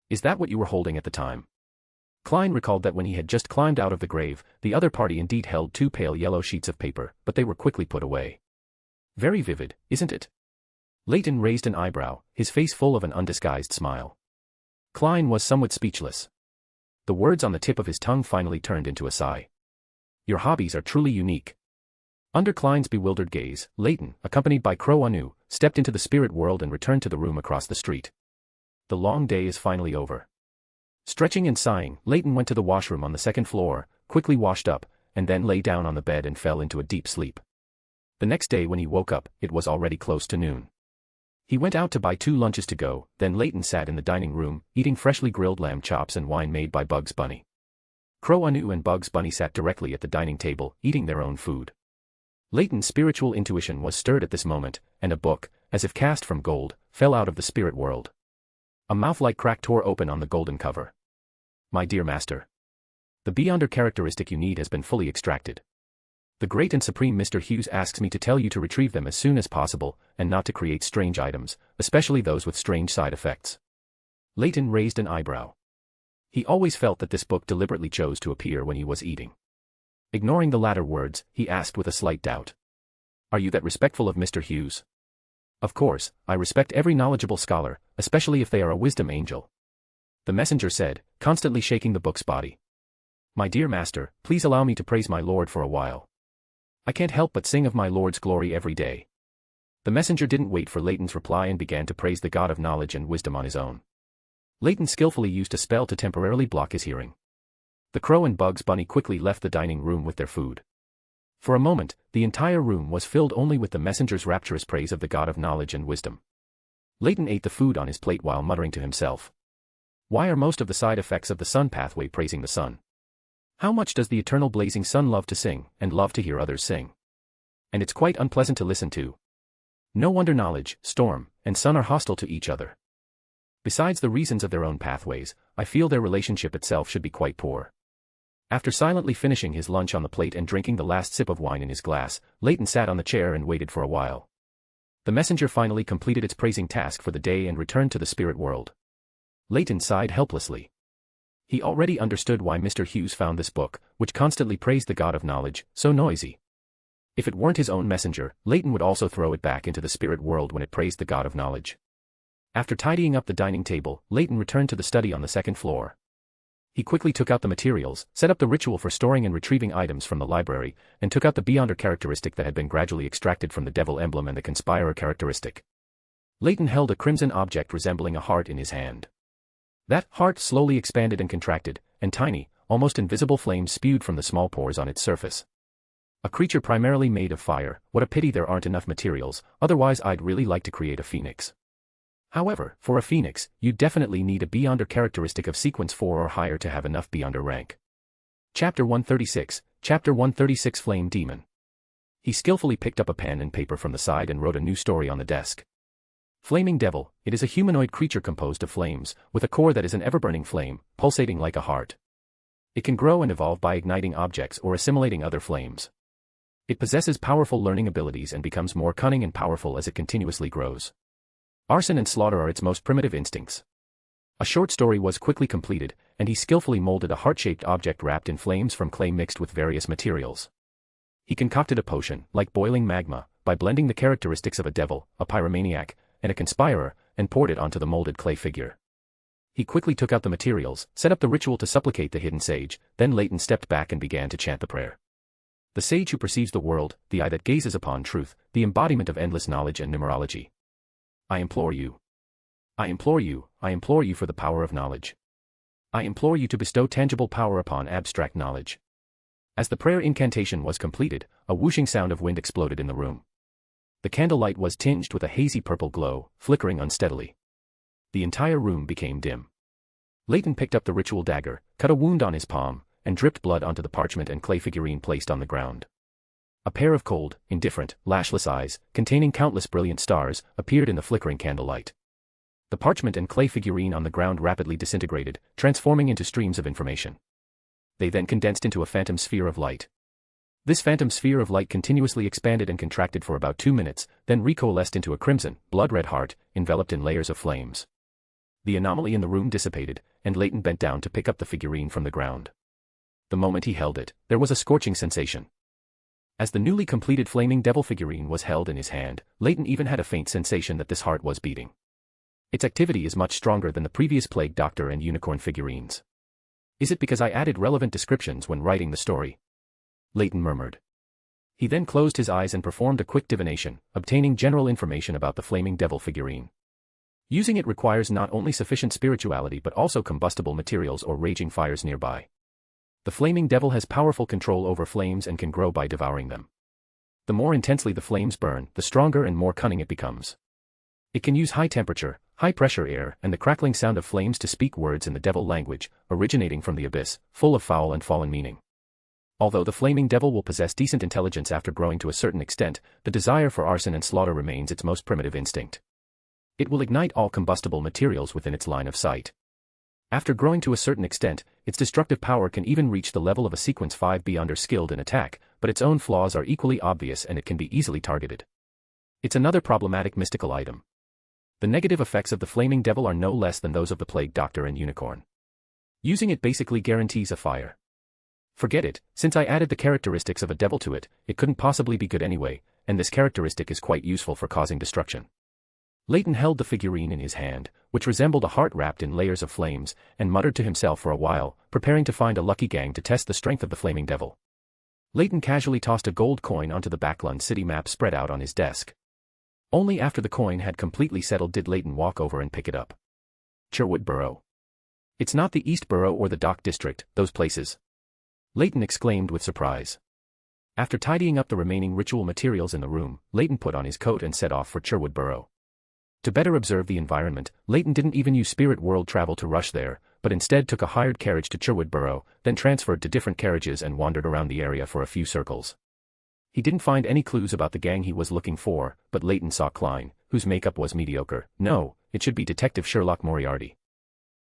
Is that what you were holding at the time? Klein recalled that when he had just climbed out of the grave, the other party indeed held two pale yellow sheets of paper, but they were quickly put away. Very vivid, isn't it? Leyton raised an eyebrow, his face full of an undisguised smile. Klein was somewhat speechless. The words on the tip of his tongue finally turned into a sigh. Your hobbies are truly unique. Under Klein's bewildered gaze, Leyton, accompanied by Crow Anu, stepped into the spirit world and returned to the room across the street. The long day is finally over. Stretching and sighing, Leyton went to the washroom on the second floor, quickly washed up, and then lay down on the bed and fell into a deep sleep. The next day when he woke up, it was already close to noon. He went out to buy 2 lunches to go, then Leyton sat in the dining room, eating freshly grilled lamb chops and wine made by Bugs Bunny. Crow Anu and Bugs Bunny sat directly at the dining table, eating their own food. Leyton's spiritual intuition was stirred at this moment, and a book, as if cast from gold, fell out of the spirit world. A mouth-like crack tore open on the golden cover. My dear master. The Beyonder characteristic you need has been fully extracted. The great and supreme Mr. Hughes asks me to tell you to retrieve them as soon as possible, and not to create strange items, especially those with strange side effects. Leyton raised an eyebrow. He always felt that this book deliberately chose to appear when he was eating. Ignoring the latter words, he asked with a slight doubt. Are you that respectful of Mr. Hughes? Of course, I respect every knowledgeable scholar, especially if they are a wisdom angel. The messenger said, constantly shaking the book's body. My dear master, please allow me to praise my lord for a while. I can't help but sing of my lord's glory every day. The messenger didn't wait for Leyton's reply and began to praise the god of knowledge and wisdom on his own. Leyton skillfully used a spell to temporarily block his hearing. The Crow and Bugs Bunny quickly left the dining room with their food. For a moment, the entire room was filled only with the messenger's rapturous praise of the god of knowledge and wisdom. Leyton ate the food on his plate while muttering to himself. Why are most of the side effects of the sun pathway praising the sun? How much does the eternal blazing sun love to sing, and love to hear others sing? And it's quite unpleasant to listen to. No wonder knowledge, storm, and sun are hostile to each other. Besides the reasons of their own pathways, I feel their relationship itself should be quite poor. After silently finishing his lunch on the plate and drinking the last sip of wine in his glass, Leyton sat on the chair and waited for a while. The messenger finally completed its praising task for the day and returned to the spirit world. Leyton sighed helplessly. He already understood why Mr. Hughes found this book, which constantly praised the god of knowledge, so noisy. If it weren't his own messenger, Leyton would also throw it back into the spirit world when it praised the god of knowledge. After tidying up the dining table, Leyton returned to the study on the second floor. He quickly took out the materials, set up the ritual for storing and retrieving items from the library, and took out the Beyonder characteristic that had been gradually extracted from the devil emblem and the conspirer characteristic. Leyton held a crimson object resembling a heart in his hand. That heart slowly expanded and contracted, and tiny, almost invisible flames spewed from the small pores on its surface. A creature primarily made of fire, what a pity there aren't enough materials, otherwise I'd really like to create a phoenix. However, for a phoenix, you'd definitely need a Beyonder characteristic of sequence 4 or higher to have enough Beyonder rank. Chapter 136, Chapter 136 Flame Demon. He skillfully picked up a pen and paper from the side and wrote a new story on the desk. Flaming Devil, it is a humanoid creature composed of flames, with a core that is an ever-burning flame, pulsating like a heart. It can grow and evolve by igniting objects or assimilating other flames. It possesses powerful learning abilities and becomes more cunning and powerful as it continuously grows. Arson and slaughter are its most primitive instincts. A short story was quickly completed, and he skillfully molded a heart-shaped object wrapped in flames from clay mixed with various materials. He concocted a potion, like boiling magma, by blending the characteristics of a devil, a pyromaniac, and a conspirer, and poured it onto the molded clay figure. He quickly took out the materials, set up the ritual to supplicate the hidden sage, then Leyton stepped back and began to chant the prayer. The sage who perceives the world, the eye that gazes upon truth, the embodiment of endless knowledge and numerology. I implore you. I implore you, I implore you for the power of knowledge. I implore you to bestow tangible power upon abstract knowledge. As the prayer incantation was completed, a whooshing sound of wind exploded in the room. The candlelight was tinged with a hazy purple glow, flickering unsteadily. The entire room became dim. Leyton picked up the ritual dagger, cut a wound on his palm, and dripped blood onto the parchment and clay figurine placed on the ground. A pair of cold, indifferent, lashless eyes, containing countless brilliant stars, appeared in the flickering candlelight. The parchment and clay figurine on the ground rapidly disintegrated, transforming into streams of information. They then condensed into a phantom sphere of light. This phantom sphere of light continuously expanded and contracted for about 2 minutes, then recoalesced into a crimson, blood-red heart, enveloped in layers of flames. The anomaly in the room dissipated, and Leyton bent down to pick up the figurine from the ground. The moment he held it, there was a scorching sensation. As the newly completed flaming devil figurine was held in his hand, Leyton even had a faint sensation that this heart was beating. Its activity is much stronger than the previous Plague Doctor and Unicorn figurines. Is it because I added relevant descriptions when writing the story? Leyton murmured. He then closed his eyes and performed a quick divination, obtaining general information about the flaming devil figurine. Using it requires not only sufficient spirituality but also combustible materials or raging fires nearby. The flaming devil has powerful control over flames and can grow by devouring them. The more intensely the flames burn, the stronger and more cunning it becomes. It can use high temperature, high pressure air, and the crackling sound of flames to speak words in the devil language, originating from the abyss, full of foul and fallen meaning. Although the flaming devil will possess decent intelligence after growing to a certain extent, the desire for arson and slaughter remains its most primitive instinct. It will ignite all combustible materials within its line of sight. After growing to a certain extent, its destructive power can even reach the level of a sequence 5B under skilled in attack, but its own flaws are equally obvious and it can be easily targeted. It's another problematic mystical item. The negative effects of the flaming devil are no less than those of the Plague Doctor and Unicorn. Using it basically guarantees a fire. Forget it, since I added the characteristics of a devil to it, it couldn't possibly be good anyway, and this characteristic is quite useful for causing destruction. Leyton held the figurine in his hand, which resembled a heart wrapped in layers of flames, and muttered to himself for a while, preparing to find a lucky gang to test the strength of the flaming devil. Leyton casually tossed a gold coin onto the Backlund city map spread out on his desk. Only after the coin had completely settled did Leyton walk over and pick it up. Sherwood Borough. It's not the East Borough or the Dock District, those places. Leyton exclaimed with surprise. After tidying up the remaining ritual materials in the room, Leyton put on his coat and set off for Sherwood Borough. To better observe the environment, Leyton didn't even use spirit world travel to rush there, but instead took a hired carriage to Sherwood Borough, then transferred to different carriages and wandered around the area for a few circles. He didn't find any clues about the gang he was looking for, but Leyton saw Klein, whose makeup was mediocre. No, it should be Detective Sherlock Moriarty.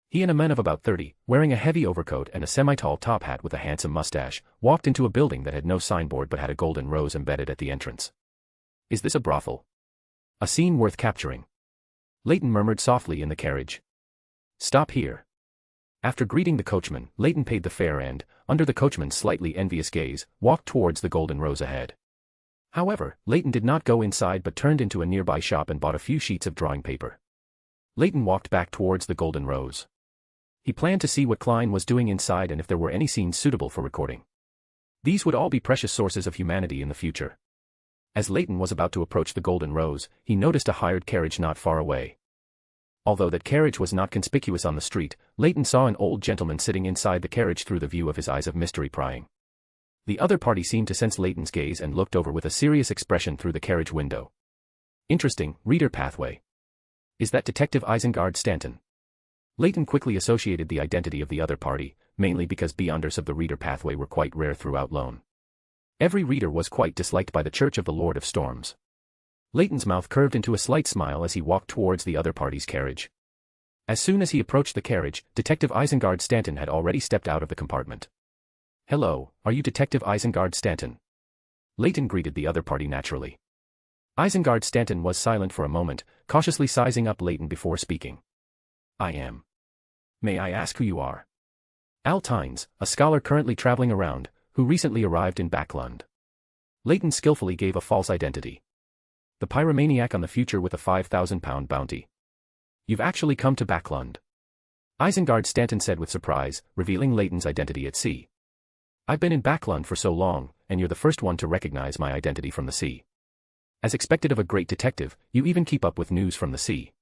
He and a man of about 30, wearing a heavy overcoat and a semi-tall top hat with a handsome mustache, walked into a building that had no signboard but had a golden rose embedded at the entrance. Is this a brothel? A scene worth capturing. Leyton murmured softly in the carriage. Stop here. After greeting the coachman, Leyton paid the fare and, under the coachman's slightly envious gaze, walked towards the golden rose ahead. However, Leyton did not go inside but turned into a nearby shop and bought a few sheets of drawing paper. Leyton walked back towards the golden rose. He planned to see what Klein was doing inside and if there were any scenes suitable for recording. These would all be precious sources of humanity in the future. As Leyton was about to approach the golden rose, he noticed a hired carriage not far away. Although that carriage was not conspicuous on the street, Leyton saw an old gentleman sitting inside the carriage through the view of his eyes of mystery prying. The other party seemed to sense Leyton's gaze and looked over with a serious expression through the carriage window. Interesting, reader pathway. Is that Detective Isengard Stanton? Leyton quickly associated the identity of the other party, mainly because beyonders of the reader pathway were quite rare throughout Lone. Every reader was quite disliked by the Church of the Lord of Storms. Leyton's mouth curved into a slight smile as he walked towards the other party's carriage. As soon as he approached the carriage, Detective Isengard Stanton had already stepped out of the compartment. Hello, are you Detective Isengard Stanton? Leyton greeted the other party naturally. Isengard Stanton was silent for a moment, cautiously sizing up Leyton before speaking. I am. May I ask who you are? Al Tynes, a scholar currently traveling around, who recently arrived in Backlund. Leyton skillfully gave a false identity. The pyromaniac on the future with a £5,000 bounty. You've actually come to Backlund. Isengard Stanton said with surprise, revealing Leyton's identity at sea. I've been in Backlund for so long, and you're the first one to recognize my identity from the sea. As expected of a great detective, you even keep up with news from the sea.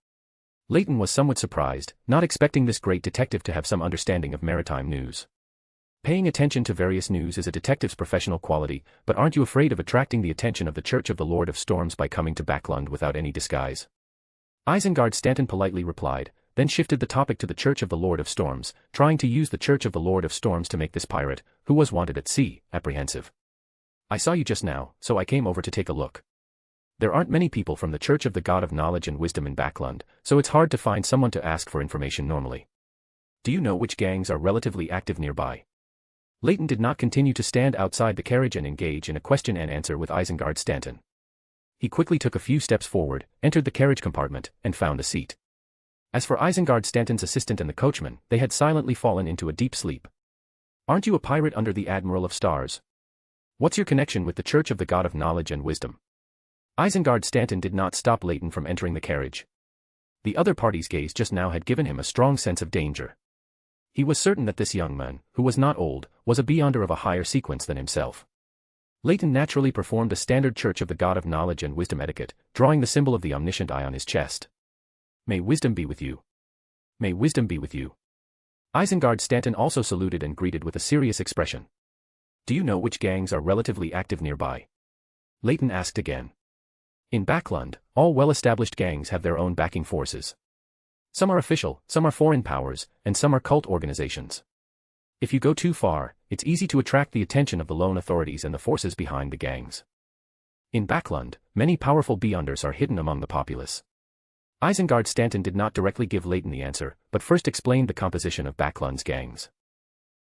Leyton was somewhat surprised, not expecting this great detective to have some understanding of maritime news. Paying attention to various news is a detective's professional quality, but aren't you afraid of attracting the attention of the Church of the Lord of Storms by coming to Backlund without any disguise? Isengard Stanton politely replied, then shifted the topic to the Church of the Lord of Storms, trying to use the Church of the Lord of Storms to make this pirate, who was wanted at sea, apprehensive. I saw you just now, so I came over to take a look. There aren't many people from the Church of the God of Knowledge and Wisdom in Backlund, so it's hard to find someone to ask for information normally. Do you know which gangs are relatively active nearby? Leyton did not continue to stand outside the carriage and engage in a question and answer with Isengard Stanton. He quickly took a few steps forward, entered the carriage compartment, and found a seat. As for Isengard Stanton's assistant and the coachman, they had silently fallen into a deep sleep. Aren't you a pirate under the Admiral of Stars? What's your connection with the Church of the God of Knowledge and Wisdom? Isengard Stanton did not stop Leyton from entering the carriage. The other party's gaze just now had given him a strong sense of danger. He was certain that this young man, who was not old, was a beyonder of a higher sequence than himself. Leyton naturally performed a standard Church of the God of Knowledge and Wisdom etiquette, drawing the symbol of the omniscient eye on his chest. May wisdom be with you. May wisdom be with you. Isengard Stanton also saluted and greeted with a serious expression. Do you know which gangs are relatively active nearby? Leyton asked again. In Backlund, all well-established gangs have their own backing forces. Some are official, some are foreign powers, and some are cult organizations. If you go too far, it's easy to attract the attention of the lone authorities and the forces behind the gangs. In Backlund, many powerful beyonders are hidden among the populace. Isengard Stanton did not directly give Leyton the answer, but first explained the composition of Backlund's gangs.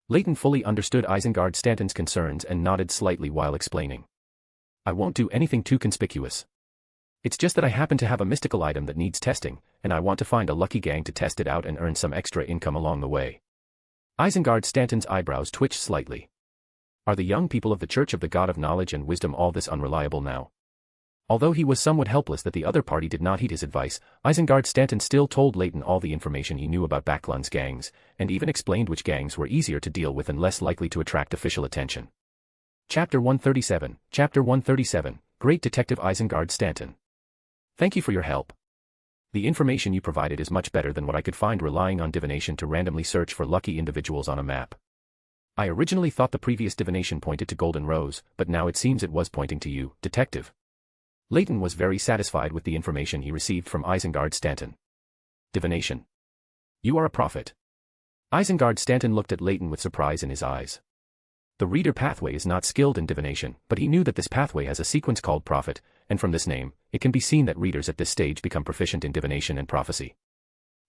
Leyton fully understood Isengard Stanton's concerns and nodded slightly while explaining. I won't do anything too conspicuous. It's just that I happen to have a mystical item that needs testing, and I want to find a lucky gang to test it out and earn some extra income along the way. Isengard Stanton's eyebrows twitched slightly. Are the young people of the Church of the God of Knowledge and Wisdom all this unreliable now? Although he was somewhat helpless that the other party did not heed his advice, Isengard Stanton still told Leyton all the information he knew about Backlund's gangs, and even explained which gangs were easier to deal with and less likely to attract official attention. Chapter 137, Great Detective Isengard Stanton. Thank you for your help. The information you provided is much better than what I could find relying on divination to randomly search for lucky individuals on a map. I originally thought the previous divination pointed to Golden Rose, but now it seems it was pointing to you, Detective. Leyton was very satisfied with the information he received from Isengard Stanton. Divination. You are a prophet. Isengard Stanton looked at Leyton with surprise in his eyes. The reader pathway is not skilled in divination, but he knew that this pathway has a sequence called prophet, and from this name, it can be seen that readers at this stage become proficient in divination and prophecy.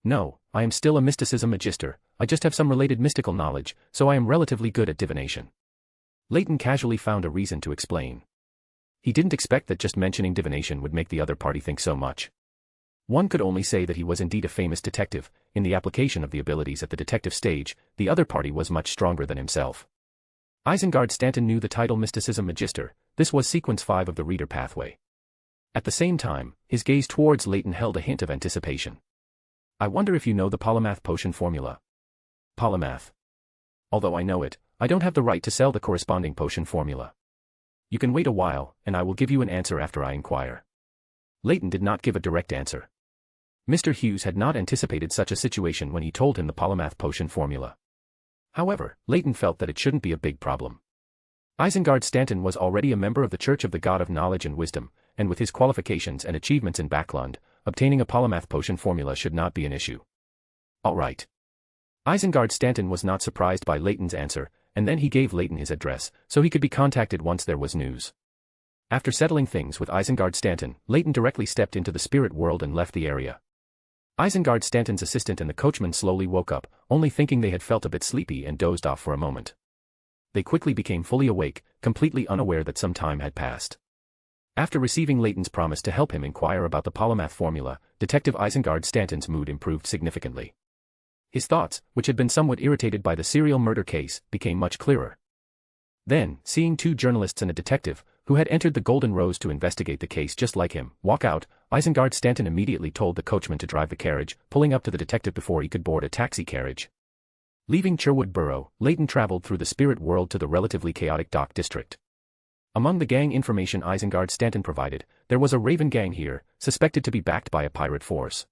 No, I am still a mysticism magister, I just have some related mystical knowledge, so I am relatively good at divination. Leyton casually found a reason to explain. He didn't expect that just mentioning divination would make the other party think so much. One could only say that he was indeed a famous detective. In the application of the abilities at the detective stage, the other party was much stronger than himself. Isengard Stanton knew the title Mysticism Magister. This was sequence 5 of the reader pathway. At the same time, his gaze towards Leyton held a hint of anticipation. I wonder if you know the polymath potion formula. Polymath. Although I know it, I don't have the right to sell the corresponding potion formula. You can wait a while, and I will give you an answer after I inquire. Leyton did not give a direct answer. Mr. Hughes had not anticipated such a situation when he told him the polymath potion formula. However, Leyton felt that it shouldn't be a big problem. Isengard Stanton was already a member of the Church of the God of Knowledge and Wisdom, and with his qualifications and achievements in Backlund, obtaining a polymath potion formula should not be an issue. All right. Isengard Stanton was not surprised by Leyton's answer, and then he gave Leyton his address, so he could be contacted once there was news. After settling things with Isengard Stanton, Leyton directly stepped into the spirit world and left the area. Isengard Stanton's assistant and the coachman slowly woke up, only thinking they had felt a bit sleepy and dozed off for a moment. They quickly became fully awake, completely unaware that some time had passed. After receiving Leyton's promise to help him inquire about the polymath formula, Detective Isengard Stanton's mood improved significantly. His thoughts, which had been somewhat irritated by the serial murder case, became much clearer. Then, seeing two journalists and a detective, who had entered the Golden Rose to investigate the case just like him, walk out, Isengard Stanton immediately told the coachman to drive the carriage, pulling up to the detective before he could board a taxi carriage. Leaving Cherwood Borough, Leyton traveled through the spirit world to the relatively chaotic dock district. Among the gang information Isengard Stanton provided, there was a Raven gang here, suspected to be backed by a pirate force.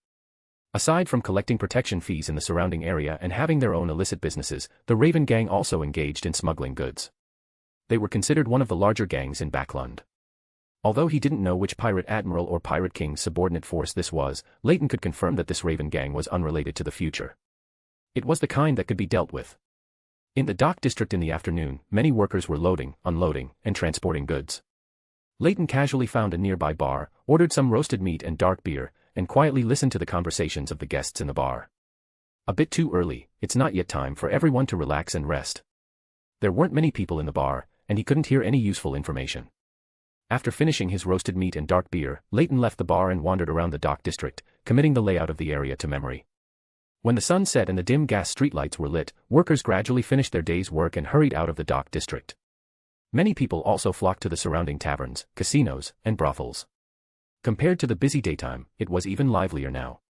Aside from collecting protection fees in the surrounding area and having their own illicit businesses, the Raven Gang also engaged in smuggling goods. They were considered one of the larger gangs in Backlund. Although he didn't know which pirate admiral or pirate king's subordinate force this was, Leyton could confirm that this Raven Gang was unrelated to the future. It was the kind that could be dealt with. In the dock district in the afternoon, many workers were loading, unloading, and transporting goods. Leyton casually found a nearby bar, ordered some roasted meat and dark beer, and quietly listened to the conversations of the guests in the bar. A bit too early, it's not yet time for everyone to relax and rest. There weren't many people in the bar, and he couldn't hear any useful information. After finishing his roasted meat and dark beer, Leyton left the bar and wandered around the dock district, committing the layout of the area to memory. When the sun set and the dim gas streetlights were lit, workers gradually finished their day's work and hurried out of the dock district. Many people also flocked to the surrounding taverns, casinos, and brothels. Compared to the busy daytime, it was even livelier now.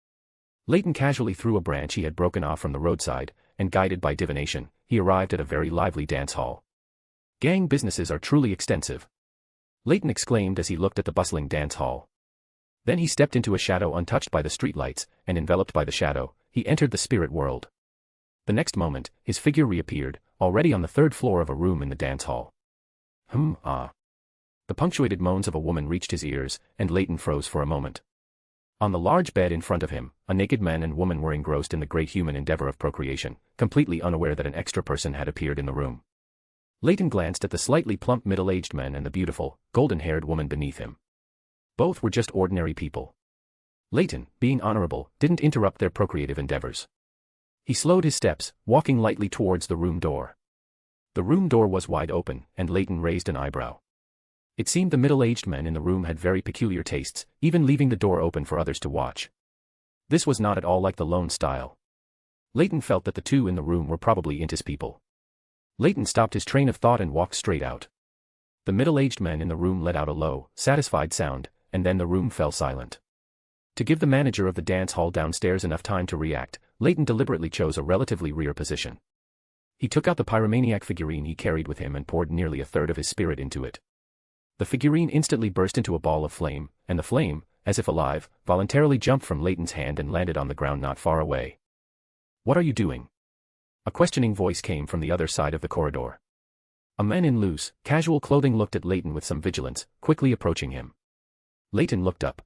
Leyton casually threw a branch he had broken off from the roadside, and guided by divination, he arrived at a very lively dance hall. Gang businesses are truly extensive, Leyton exclaimed as he looked at the bustling dance hall. Then he stepped into a shadow untouched by the streetlights, and enveloped by the shadow, he entered the spirit world. The next moment, his figure reappeared, already on the third floor of a room in the dance hall. The punctuated moans of a woman reached his ears, and Leyton froze for a moment. On the large bed in front of him, a naked man and woman were engrossed in the great human endeavor of procreation, completely unaware that an extra person had appeared in the room. Leyton glanced at the slightly plump middle-aged man and the beautiful, golden-haired woman beneath him. Both were just ordinary people. Leyton, being honorable, didn't interrupt their procreative endeavors. He slowed his steps, walking lightly towards the room door. The room door was wide open, and Leyton raised an eyebrow. It seemed the middle-aged men in the room had very peculiar tastes, even leaving the door open for others to watch. This was not at all like the lone style. Leyton felt that the two in the room were probably Intis people. Leyton stopped his train of thought and walked straight out. The middle-aged men in the room let out a low, satisfied sound, and then the room fell silent. To give the manager of the dance hall downstairs enough time to react, Leyton deliberately chose a relatively rear position. He took out the pyromaniac figurine he carried with him and poured nearly a third of his spirit into it. The figurine instantly burst into a ball of flame, and the flame, as if alive, voluntarily jumped from Leyton's hand and landed on the ground not far away. "What are you doing?" A questioning voice came from the other side of the corridor. A man in loose, casual clothing looked at Leyton with some vigilance, quickly approaching him. Leyton looked up.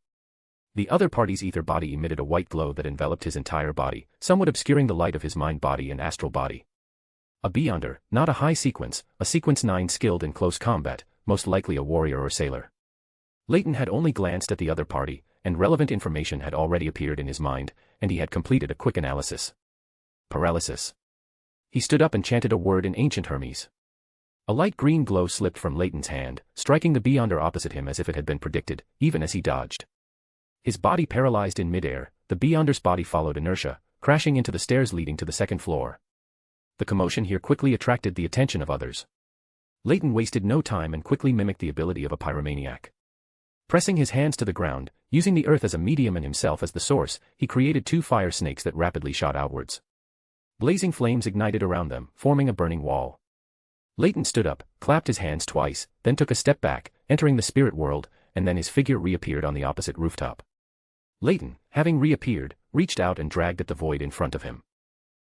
The other party's ether body emitted a white glow that enveloped his entire body, somewhat obscuring the light of his mind body and astral body. A Beyonder, not a high sequence, a sequence 9 skilled in close combat, most likely a warrior or sailor. Leyton had only glanced at the other party, and relevant information had already appeared in his mind, and he had completed a quick analysis. Paralysis. He stood up and chanted a word in ancient Hermes. A light green glow slipped from Leyton's hand, striking the Beyonder opposite him as if it had been predicted, even as he dodged. His body paralyzed in midair, the Beyonder's body followed inertia, crashing into the stairs leading to the second floor. The commotion here quickly attracted the attention of others. Leyton wasted no time and quickly mimicked the ability of a pyromaniac. Pressing his hands to the ground, using the earth as a medium and himself as the source, he created 2 fire snakes that rapidly shot outwards. Blazing flames ignited around them, forming a burning wall. Leyton stood up, clapped his hands twice, then took a step back, entering the spirit world, and then his figure reappeared on the opposite rooftop. Leyton, having reappeared, reached out and dragged at the void in front of him.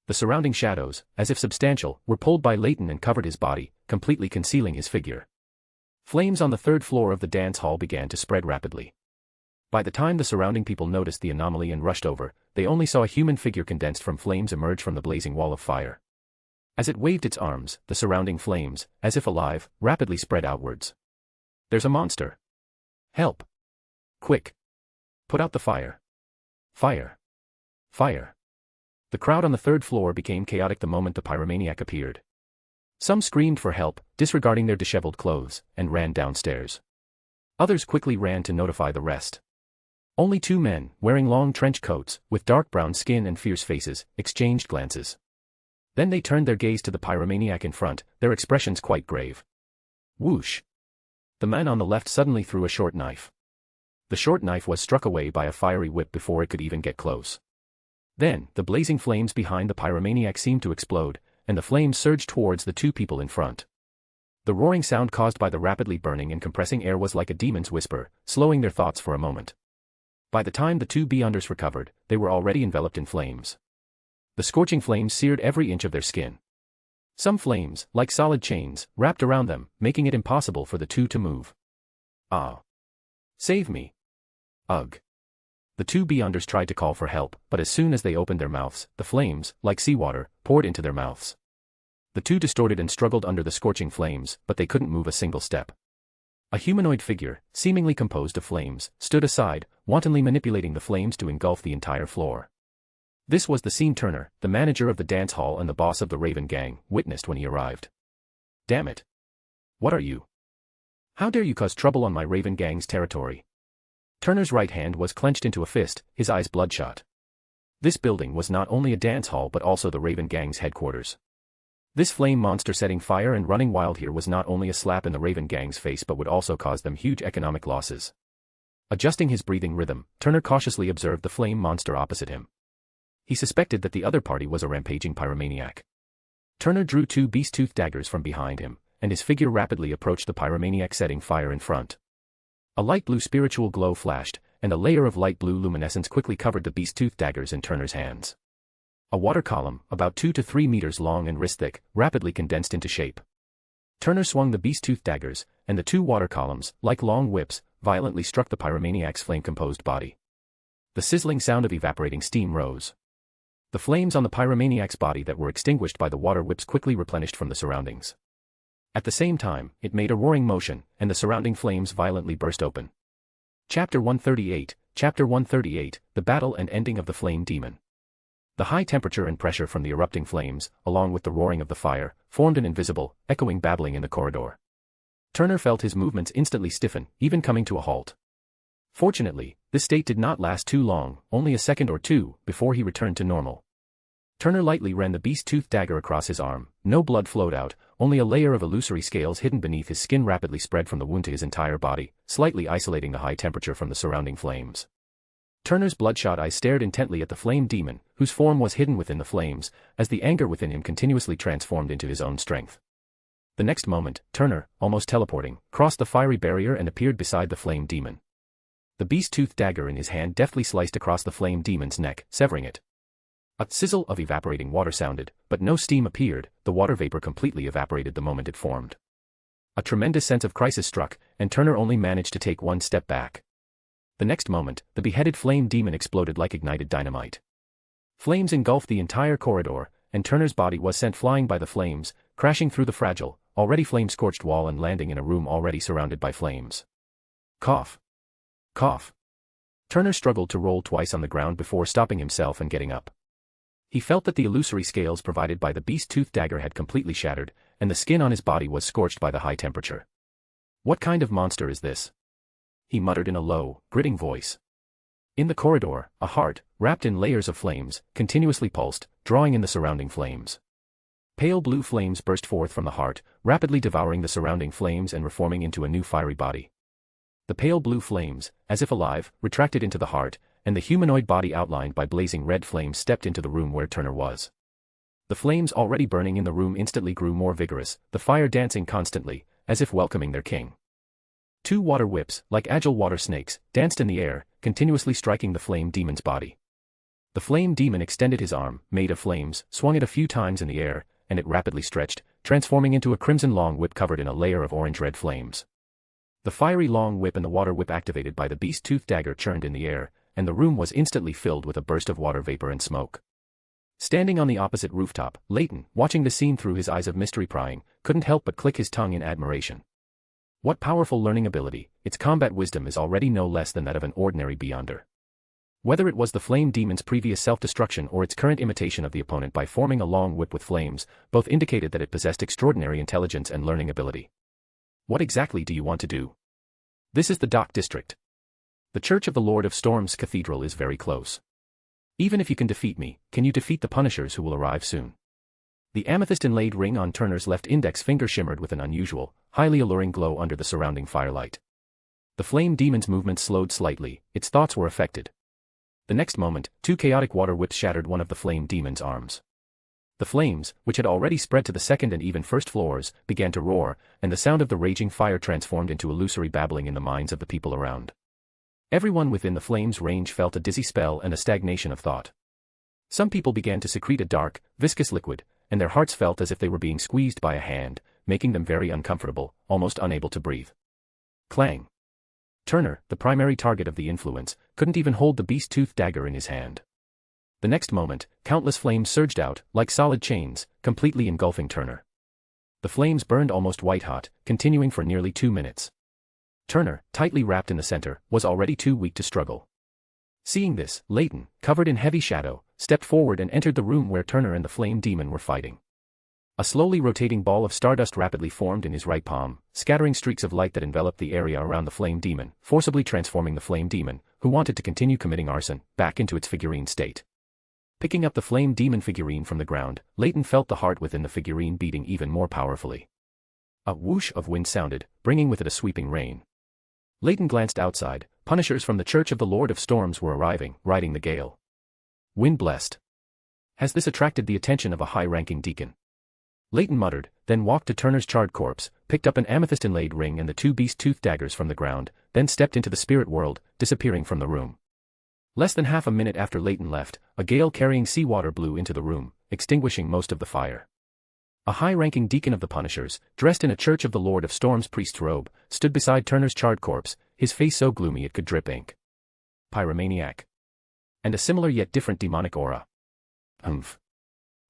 The surrounding shadows, as if substantial, were pulled by Leyton and covered his body, completely concealing his figure. Flames on the third floor of the dance hall began to spread rapidly. By the time the surrounding people noticed the anomaly and rushed over, they only saw a human figure condensed from flames emerge from the blazing wall of fire. As it waved its arms, the surrounding flames, as if alive, rapidly spread outwards. "There's a monster! Help! Quick! Put out the fire! Fire! Fire!" The crowd on the third floor became chaotic the moment the pyromaniac appeared. Some screamed for help, disregarding their disheveled clothes, and ran downstairs. Others quickly ran to notify the rest. Only 2 men, wearing long trench coats, with dark brown skin and fierce faces, exchanged glances. Then they turned their gaze to the pyromaniac in front, their expressions quite grave. Whoosh! The man on the left suddenly threw a short knife. The short knife was struck away by a fiery whip before it could even get close. Then, the blazing flames behind the pyromaniac seemed to explode, and the flames surged towards the 2 people in front. The roaring sound caused by the rapidly burning and compressing air was like a demon's whisper, slowing their thoughts for a moment. By the time the two beyonders recovered, they were already enveloped in flames. The scorching flames seared every inch of their skin. Some flames, like solid chains, wrapped around them, making it impossible for the two to move. Ah! Save me! Ugh! The two beyonders tried to call for help, but as soon as they opened their mouths, the flames, like seawater, poured into their mouths. The two distorted and struggled under the scorching flames, but they couldn't move a single step. A humanoid figure, seemingly composed of flames, stood aside, wantonly manipulating the flames to engulf the entire floor. This was the scene Turner, the manager of the dance hall and the boss of the Raven gang, witnessed when he arrived. Damn it! What are you? How dare you cause trouble on my Raven gang's territory? Turner's right hand was clenched into a fist, his eyes bloodshot. This building was not only a dance hall but also the Raven gang's headquarters. This flame monster setting fire and running wild here was not only a slap in the Raven gang's face but would also cause them huge economic losses. Adjusting his breathing rhythm, Turner cautiously observed the flame monster opposite him. He suspected that the other party was a rampaging pyromaniac. Turner drew two beast-toothed daggers from behind him, and his figure rapidly approached the pyromaniac setting fire in front. A light blue spiritual glow flashed, and a layer of light blue luminescence quickly covered the beast-toothed daggers in Turner's hands. A water column, about 2 to 3 meters long and wrist-thick, rapidly condensed into shape. Turner swung the beast-toothed daggers, and the two water columns, like long whips, violently struck the pyromaniac's flame-composed body. The sizzling sound of evaporating steam rose. The flames on the pyromaniac's body that were extinguished by the water whips quickly replenished from the surroundings. At the same time, it made a roaring motion, and the surrounding flames violently burst open. Chapter 138, The Battle and Ending of the Flame Demon. The high temperature and pressure from the erupting flames, along with the roaring of the fire, formed an invisible, echoing babbling in the corridor. Turner felt his movements instantly stiffen, even coming to a halt. Fortunately, this state did not last too long, only a second or two, before he returned to normal. Turner lightly ran the beast-toothed dagger across his arm. No blood flowed out, only a layer of illusory scales hidden beneath his skin rapidly spread from the wound to his entire body, slightly isolating the high temperature from the surrounding flames. Turner's bloodshot eyes stared intently at the flame demon, whose form was hidden within the flames, as the anger within him continuously transformed into his own strength. The next moment, Turner, almost teleporting, crossed the fiery barrier and appeared beside the flame demon. The beast-toothed dagger in his hand deftly sliced across the flame demon's neck, severing it. A sizzle of evaporating water sounded, but no steam appeared. The water vapor completely evaporated the moment it formed. A tremendous sense of crisis struck, and Turner only managed to take one step back. The next moment, the beheaded flame demon exploded like ignited dynamite. Flames engulfed the entire corridor, and Turner's body was sent flying by the flames, crashing through the fragile, already flame-scorched wall and landing in a room already surrounded by flames. Cough. Cough. Turner struggled to roll twice on the ground before stopping himself and getting up. He felt that the illusory scales provided by the beast-toothed dagger had completely shattered, and the skin on his body was scorched by the high temperature. What kind of monster is this? He muttered in a low, gritting voice. In the corridor, a heart, wrapped in layers of flames, continuously pulsed, drawing in the surrounding flames. Pale blue flames burst forth from the heart, rapidly devouring the surrounding flames and reforming into a new fiery body. The pale blue flames, as if alive, retracted into the heart, and the humanoid body outlined by blazing red flames stepped into the room where Turner was. The flames already burning in the room instantly grew more vigorous, the fire dancing constantly, as if welcoming their king. Two water whips, like agile water snakes, danced in the air, continuously striking the flame demon's body. The flame demon extended his arm, made of flames, swung it a few times in the air, and it rapidly stretched, transforming into a crimson long whip covered in a layer of orange-red flames. The fiery long whip and the water whip activated by the beast-toothed dagger churned in the air, and the room was instantly filled with a burst of water vapor and smoke. Standing on the opposite rooftop, Leyton, watching the scene through his eyes of mystery prying, couldn't help but click his tongue in admiration. What powerful learning ability! Its combat wisdom is already no less than that of an ordinary beyonder. Whether it was the flame demon's previous self-destruction or its current imitation of the opponent by forming a long whip with flames, both indicated that it possessed extraordinary intelligence and learning ability. What exactly do you want to do? This is the Dock District. The Church of the Lord of Storms Cathedral is very close. Even if you can defeat me, can you defeat the Punishers who will arrive soon? The amethyst-inlaid ring on Turner's left index finger shimmered with an unusual, highly alluring glow under the surrounding firelight. The flame demon's movements slowed slightly, its thoughts were affected. The next moment, two chaotic water whips shattered one of the flame demon's arms. The flames, which had already spread to the second and even first floors, began to roar, and the sound of the raging fire transformed into illusory babbling in the minds of the people around. Everyone within the flames range felt a dizzy spell and a stagnation of thought. Some people began to secrete a dark, viscous liquid, and their hearts felt as if they were being squeezed by a hand, making them very uncomfortable, almost unable to breathe. Clang. Turner, the primary target of the influence, couldn't even hold the beast-toothed dagger in his hand. The next moment, countless flames surged out, like solid chains, completely engulfing Turner. The flames burned almost white-hot, continuing for nearly 2 minutes. Turner, tightly wrapped in the center, was already too weak to struggle. Seeing this, Leyton, covered in heavy shadow, stepped forward and entered the room where Turner and the flame demon were fighting. A slowly rotating ball of stardust rapidly formed in his right palm, scattering streaks of light that enveloped the area around the flame demon, forcibly transforming the flame demon, who wanted to continue committing arson, back into its figurine state. Picking up the flame demon figurine from the ground, Leyton felt the heart within the figurine beating even more powerfully. A whoosh of wind sounded, bringing with it a sweeping rain. Leyton glanced outside. Punishers from the Church of the Lord of Storms were arriving, riding the gale. Wind blessed. Has this attracted the attention of a high-ranking deacon? Leyton muttered, then walked to Turner's charred corpse, picked up an amethyst-inlaid ring and the 2 beast-toothed daggers from the ground, then stepped into the spirit world, disappearing from the room. Less than half a minute after Leyton left, a gale carrying seawater blew into the room, extinguishing most of the fire. A high-ranking deacon of the Punishers, dressed in a Church of the Lord of Storms priest's robe, stood beside Turner's charred corpse, his face so gloomy it could drip ink. Pyromaniac. And a similar yet different demonic aura. Humph.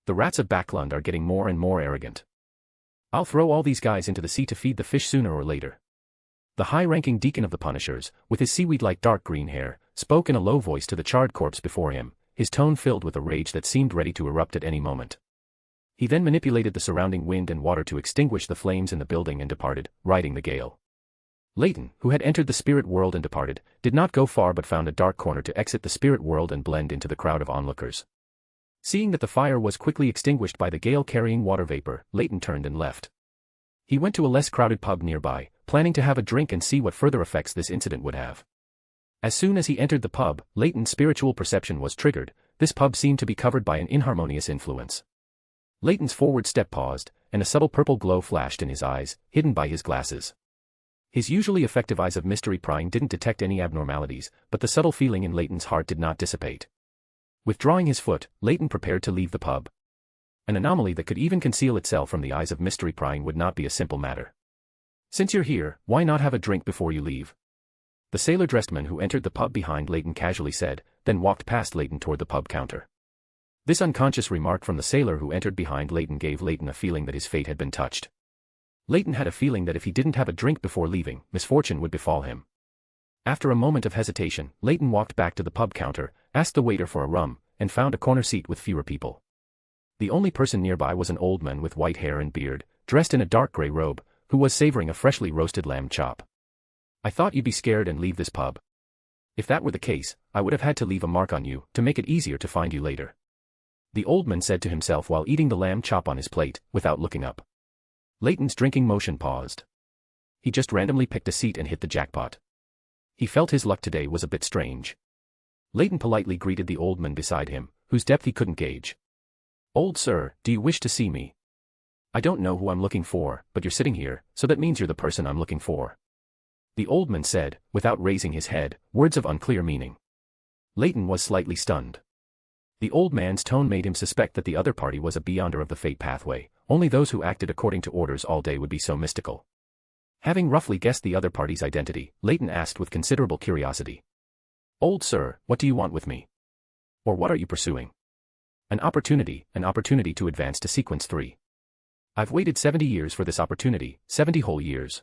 The rats of Backlund are getting more and more arrogant. I'll throw all these guys into the sea to feed the fish sooner or later. The high-ranking deacon of the Punishers, with his seaweed-like dark green hair, spoke in a low voice to the charred corpse before him, his tone filled with a rage that seemed ready to erupt at any moment. He then manipulated the surrounding wind and water to extinguish the flames in the building and departed, riding the gale. Leyton, who had entered the spirit world and departed, did not go far but found a dark corner to exit the spirit world and blend into the crowd of onlookers. Seeing that the fire was quickly extinguished by the gale-carrying water vapor, Leyton turned and left. He went to a less crowded pub nearby, planning to have a drink and see what further effects this incident would have. As soon as he entered the pub, Leyton's spiritual perception was triggered. This pub seemed to be covered by an inharmonious influence. Leyton's forward step paused, and a subtle purple glow flashed in his eyes, hidden by his glasses. His usually effective eyes of mystery prying didn't detect any abnormalities, but the subtle feeling in Leyton's heart did not dissipate. Withdrawing his foot, Leyton prepared to leave the pub. An anomaly that could even conceal itself from the eyes of mystery prying would not be a simple matter. Since you're here, why not have a drink before you leave? The sailor-dressed man who entered the pub behind Leyton casually said, then walked past Leyton toward the pub counter. This unconscious remark from the sailor who entered behind Leyton gave Leyton a feeling that his fate had been touched. Leyton had a feeling that if he didn't have a drink before leaving, misfortune would befall him. After a moment of hesitation, Leyton walked back to the pub counter, asked the waiter for a rum, and found a corner seat with fewer people. The only person nearby was an old man with white hair and beard, dressed in a dark gray robe, who was savoring a freshly roasted lamb chop. I thought you'd be scared and leave this pub. If that were the case, I would have had to leave a mark on you, to make it easier to find you later. The old man said to himself while eating the lamb chop on his plate, without looking up. Leyton's drinking motion paused. He just randomly picked a seat and hit the jackpot. He felt his luck today was a bit strange. Leyton politely greeted the old man beside him, whose depth he couldn't gauge. Old sir, do you wish to see me? I don't know who I'm looking for, but you're sitting here, so that means you're the person I'm looking for. The old man said, without raising his head, words of unclear meaning. Leyton was slightly stunned. The old man's tone made him suspect that the other party was a beyonder of the fate pathway. Only those who acted according to orders all day would be so mystical. Having roughly guessed the other party's identity, Leyton asked with considerable curiosity. Old sir, what do you want with me? Or what are you pursuing? An opportunity to advance to sequence 3. I've waited 70 years for this opportunity, 70 whole years.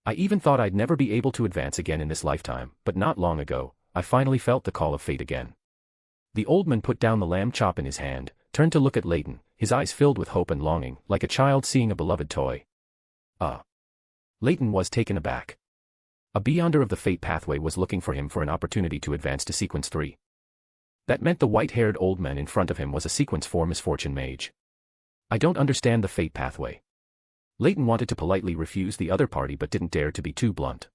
I even thought I'd never be able to advance again in this lifetime, but not long ago, I finally felt the call of fate again. The old man put down the lamb chop in his hand, turned to look at Leyton, his eyes filled with hope and longing, like a child seeing a beloved toy. Leyton was taken aback. A beyonder of the fate pathway was looking for him for an opportunity to advance to sequence 3. That meant the white-haired old man in front of him was a sequence 4 misfortune mage. I don't understand the fate pathway. Leyton wanted to politely refuse the other party but didn't dare to be too blunt.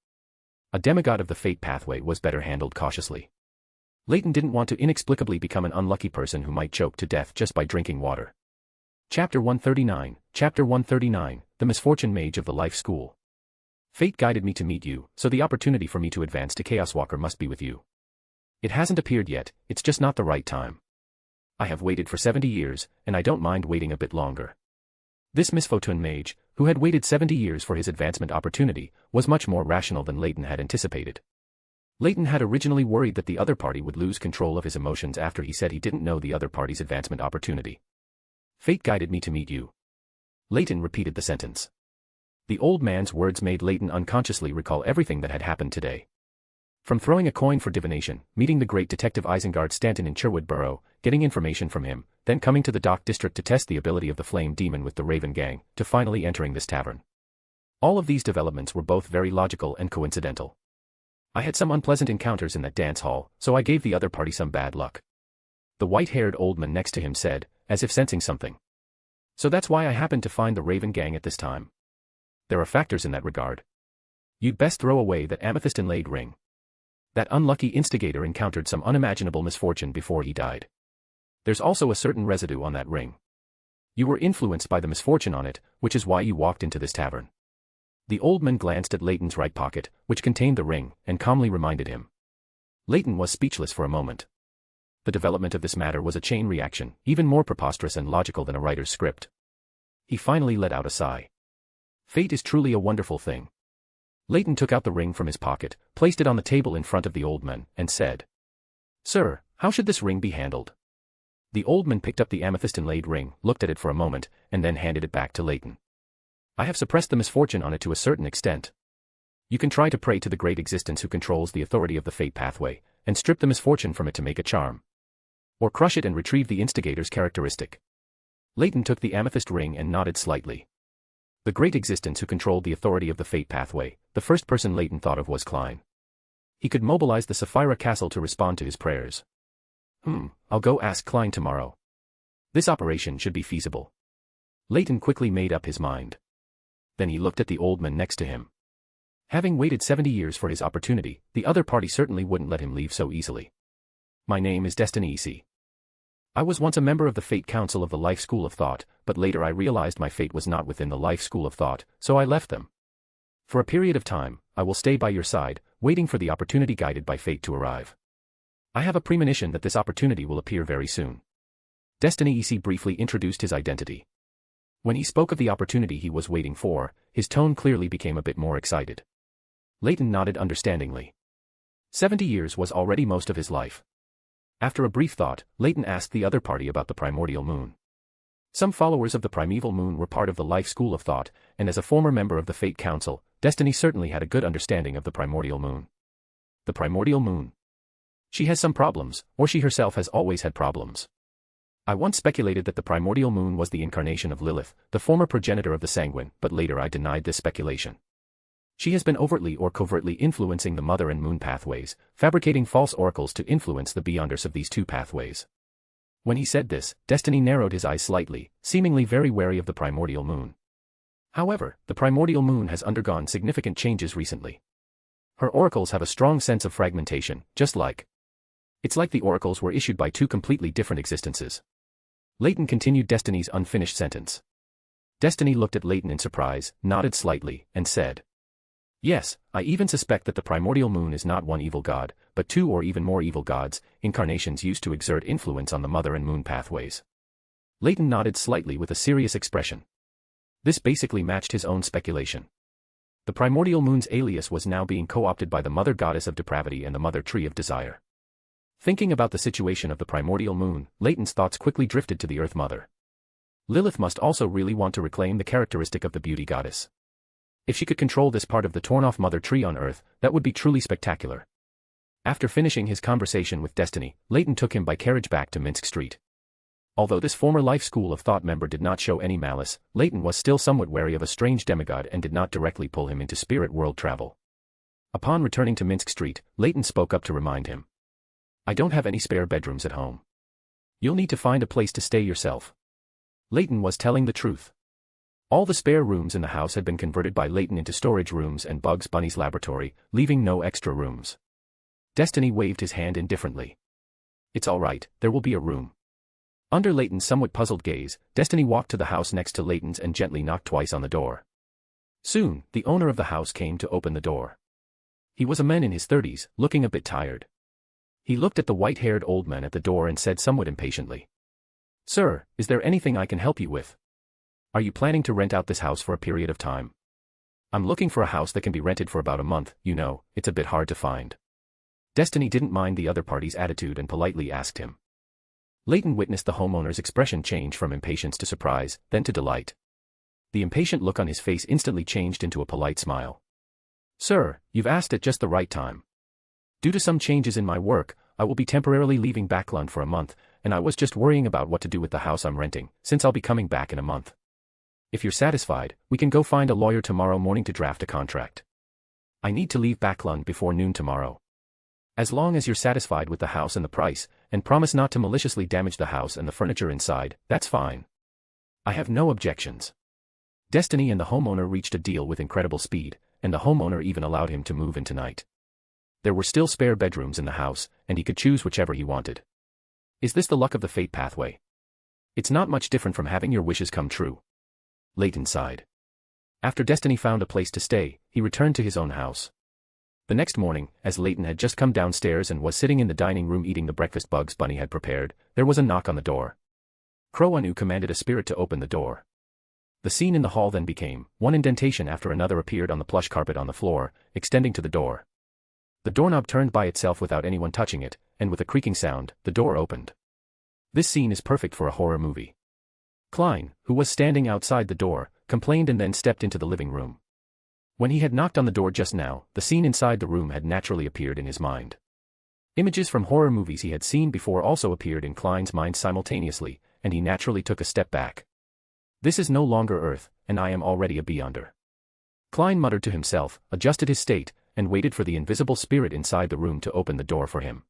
A demigod of the fate pathway was better handled cautiously. Leyton didn't want to inexplicably become an unlucky person who might choke to death just by drinking water. Chapter 139, The Misfortune Mage of the Life School. Fate guided me to meet you, so the opportunity for me to advance to Chaos Walker must be with you. It hasn't appeared yet, it's just not the right time. I have waited for 70 years, and I don't mind waiting a bit longer. This Misfortune mage, who had waited 70 years for his advancement opportunity, was much more rational than Leyton had anticipated. Leyton had originally worried that the other party would lose control of his emotions after he said he didn't know the other party's advancement opportunity. Fate guided me to meet you. Leyton repeated the sentence. The old man's words made Leyton unconsciously recall everything that had happened today. From throwing a coin for divination, meeting the great detective Isengard Stanton in Sherwood Borough, getting information from him, then coming to the Dock District to test the ability of the Flame Demon with the Raven Gang, to finally entering this tavern. All of these developments were both very logical and coincidental. I had some unpleasant encounters in that dance hall, so I gave the other party some bad luck. The white-haired old man next to him said, as if sensing something. So that's why I happened to find the Raven Gang at this time. There are factors in that regard. You'd best throw away that amethyst inlaid ring. That unlucky instigator encountered some unimaginable misfortune before he died. There's also a certain residue on that ring. You were influenced by the misfortune on it, which is why you walked into this tavern. The old man glanced at Leyton's right pocket, which contained the ring, and calmly reminded him. Leyton was speechless for a moment. The development of this matter was a chain reaction, even more preposterous and logical than a writer's script. He finally let out a sigh. Fate is truly a wonderful thing. Leyton took out the ring from his pocket, placed it on the table in front of the old man, and said, "Sir, how should this ring be handled?" The old man picked up the amethyst-inlaid ring, looked at it for a moment, and then handed it back to Leyton. "I have suppressed the misfortune on it to a certain extent. You can try to pray to the great existence who controls the authority of the fate pathway, and strip the misfortune from it to make a charm. Or crush it and retrieve the instigator's characteristic." Leyton took the amethyst ring and nodded slightly. The great existence who controlled the authority of the fate pathway, the first person Leyton thought of was Klein. He could mobilize the Sapphira Castle to respond to his prayers. I'll go ask Klein tomorrow. This operation should be feasible. Leyton quickly made up his mind. Then he looked at the old man next to him. Having waited 70 years for his opportunity, the other party certainly wouldn't let him leave so easily. "My name is Destiny EC. I was once a member of the Fate Council of the Life School of Thought, but later I realized my fate was not within the Life School of Thought, so I left them. For a period of time, I will stay by your side, waiting for the opportunity guided by fate to arrive. I have a premonition that this opportunity will appear very soon." Destiny EC briefly introduced his identity. When he spoke of the opportunity he was waiting for, his tone clearly became a bit more excited. Leyton nodded understandingly. 70 years was already most of his life. After a brief thought, Leyton asked the other party about the primordial moon. Some followers of the primeval moon were part of the Life School of Thought, and as a former member of the Fate Council, Destiny certainly had a good understanding of the primordial moon. The primordial moon. She has some problems, or she herself has always had problems. I once speculated that the primordial moon was the incarnation of Lilith, the former progenitor of the Sanguine, but later I denied this speculation. She has been overtly or covertly influencing the Mother and Moon pathways, fabricating false oracles to influence the beyonders of these two pathways. When he said this, Destiny narrowed his eyes slightly, seemingly very wary of the primordial moon. However, the primordial moon has undergone significant changes recently. Her oracles have a strong sense of fragmentation, just like. It's like the oracles were issued by two completely different existences. Leyton continued Destiny's unfinished sentence. Destiny looked at Leyton in surprise, nodded slightly, and said, "Yes, I even suspect that the primordial moon is not one evil god, but two or even more evil gods, incarnations used to exert influence on the Mother and Moon pathways." Leyton nodded slightly with a serious expression. This basically matched his own speculation. The primordial moon's alias was now being co-opted by the Mother Goddess of Depravity and the Mother Tree of Desire. Thinking about the situation of the primordial moon, Leyton's thoughts quickly drifted to the Earth Mother. Lilith must also really want to reclaim the characteristic of the Beauty Goddess. If she could control this part of the torn-off Mother Tree on Earth, that would be truly spectacular. After finishing his conversation with Destiny, Leyton took him by carriage back to Minsk Street. Although this former Life School of Thought member did not show any malice, Leyton was still somewhat wary of a strange demigod and did not directly pull him into spirit world travel. Upon returning to Minsk Street, Leyton spoke up to remind him. "I don't have any spare bedrooms at home. You'll need to find a place to stay yourself." Leyton was telling the truth. All the spare rooms in the house had been converted by Leyton into storage rooms and Bugs Bunny's laboratory, leaving no extra rooms. Destiny waved his hand indifferently. "It's all right, there will be a room." Under Leyton's somewhat puzzled gaze, Destiny walked to the house next to Leyton's and gently knocked twice on the door. Soon, the owner of the house came to open the door. He was a man in his 30s, looking a bit tired. He looked at the white-haired old man at the door and said somewhat impatiently, "Sir, is there anything I can help you with? Are you planning to rent out this house for a period of time? I'm looking for a house that can be rented for about a month, you know, it's a bit hard to find." Destiny didn't mind the other party's attitude and politely asked him. Leyton witnessed the homeowner's expression change from impatience to surprise, then to delight. The impatient look on his face instantly changed into a polite smile. "Sir, you've asked at just the right time. Due to some changes in my work, I will be temporarily leaving Backlund for a month, and I was just worrying about what to do with the house I'm renting, since I'll be coming back in a month. If you're satisfied, we can go find a lawyer tomorrow morning to draft a contract. I need to leave Backlund before noon tomorrow. As long as you're satisfied with the house and the price, and promise not to maliciously damage the house and the furniture inside, that's fine. I have no objections." Destiny and the homeowner reached a deal with incredible speed, and the homeowner even allowed him to move in tonight. There were still spare bedrooms in the house, and he could choose whichever he wanted. Is this the luck of the fate pathway? It's not much different from having your wishes come true. Leyton sighed. After Destiny found a place to stay, he returned to his own house. The next morning, as Leyton had just come downstairs and was sitting in the dining room eating the breakfast Bugs Bunny had prepared, there was a knock on the door. Crow Anu commanded a spirit to open the door. The scene in the hall then became, one indentation after another appeared on the plush carpet on the floor, extending to the door. The doorknob turned by itself without anyone touching it, and with a creaking sound, the door opened. This scene is perfect for a horror movie. Klein, who was standing outside the door, complained and then stepped into the living room. When he had knocked on the door just now, the scene inside the room had naturally appeared in his mind. Images from horror movies he had seen before also appeared in Klein's mind simultaneously, and he naturally took a step back. This is no longer Earth, and I am already a beyonder. Klein muttered to himself, adjusted his state, and waited for the invisible spirit inside the room to open the door for him.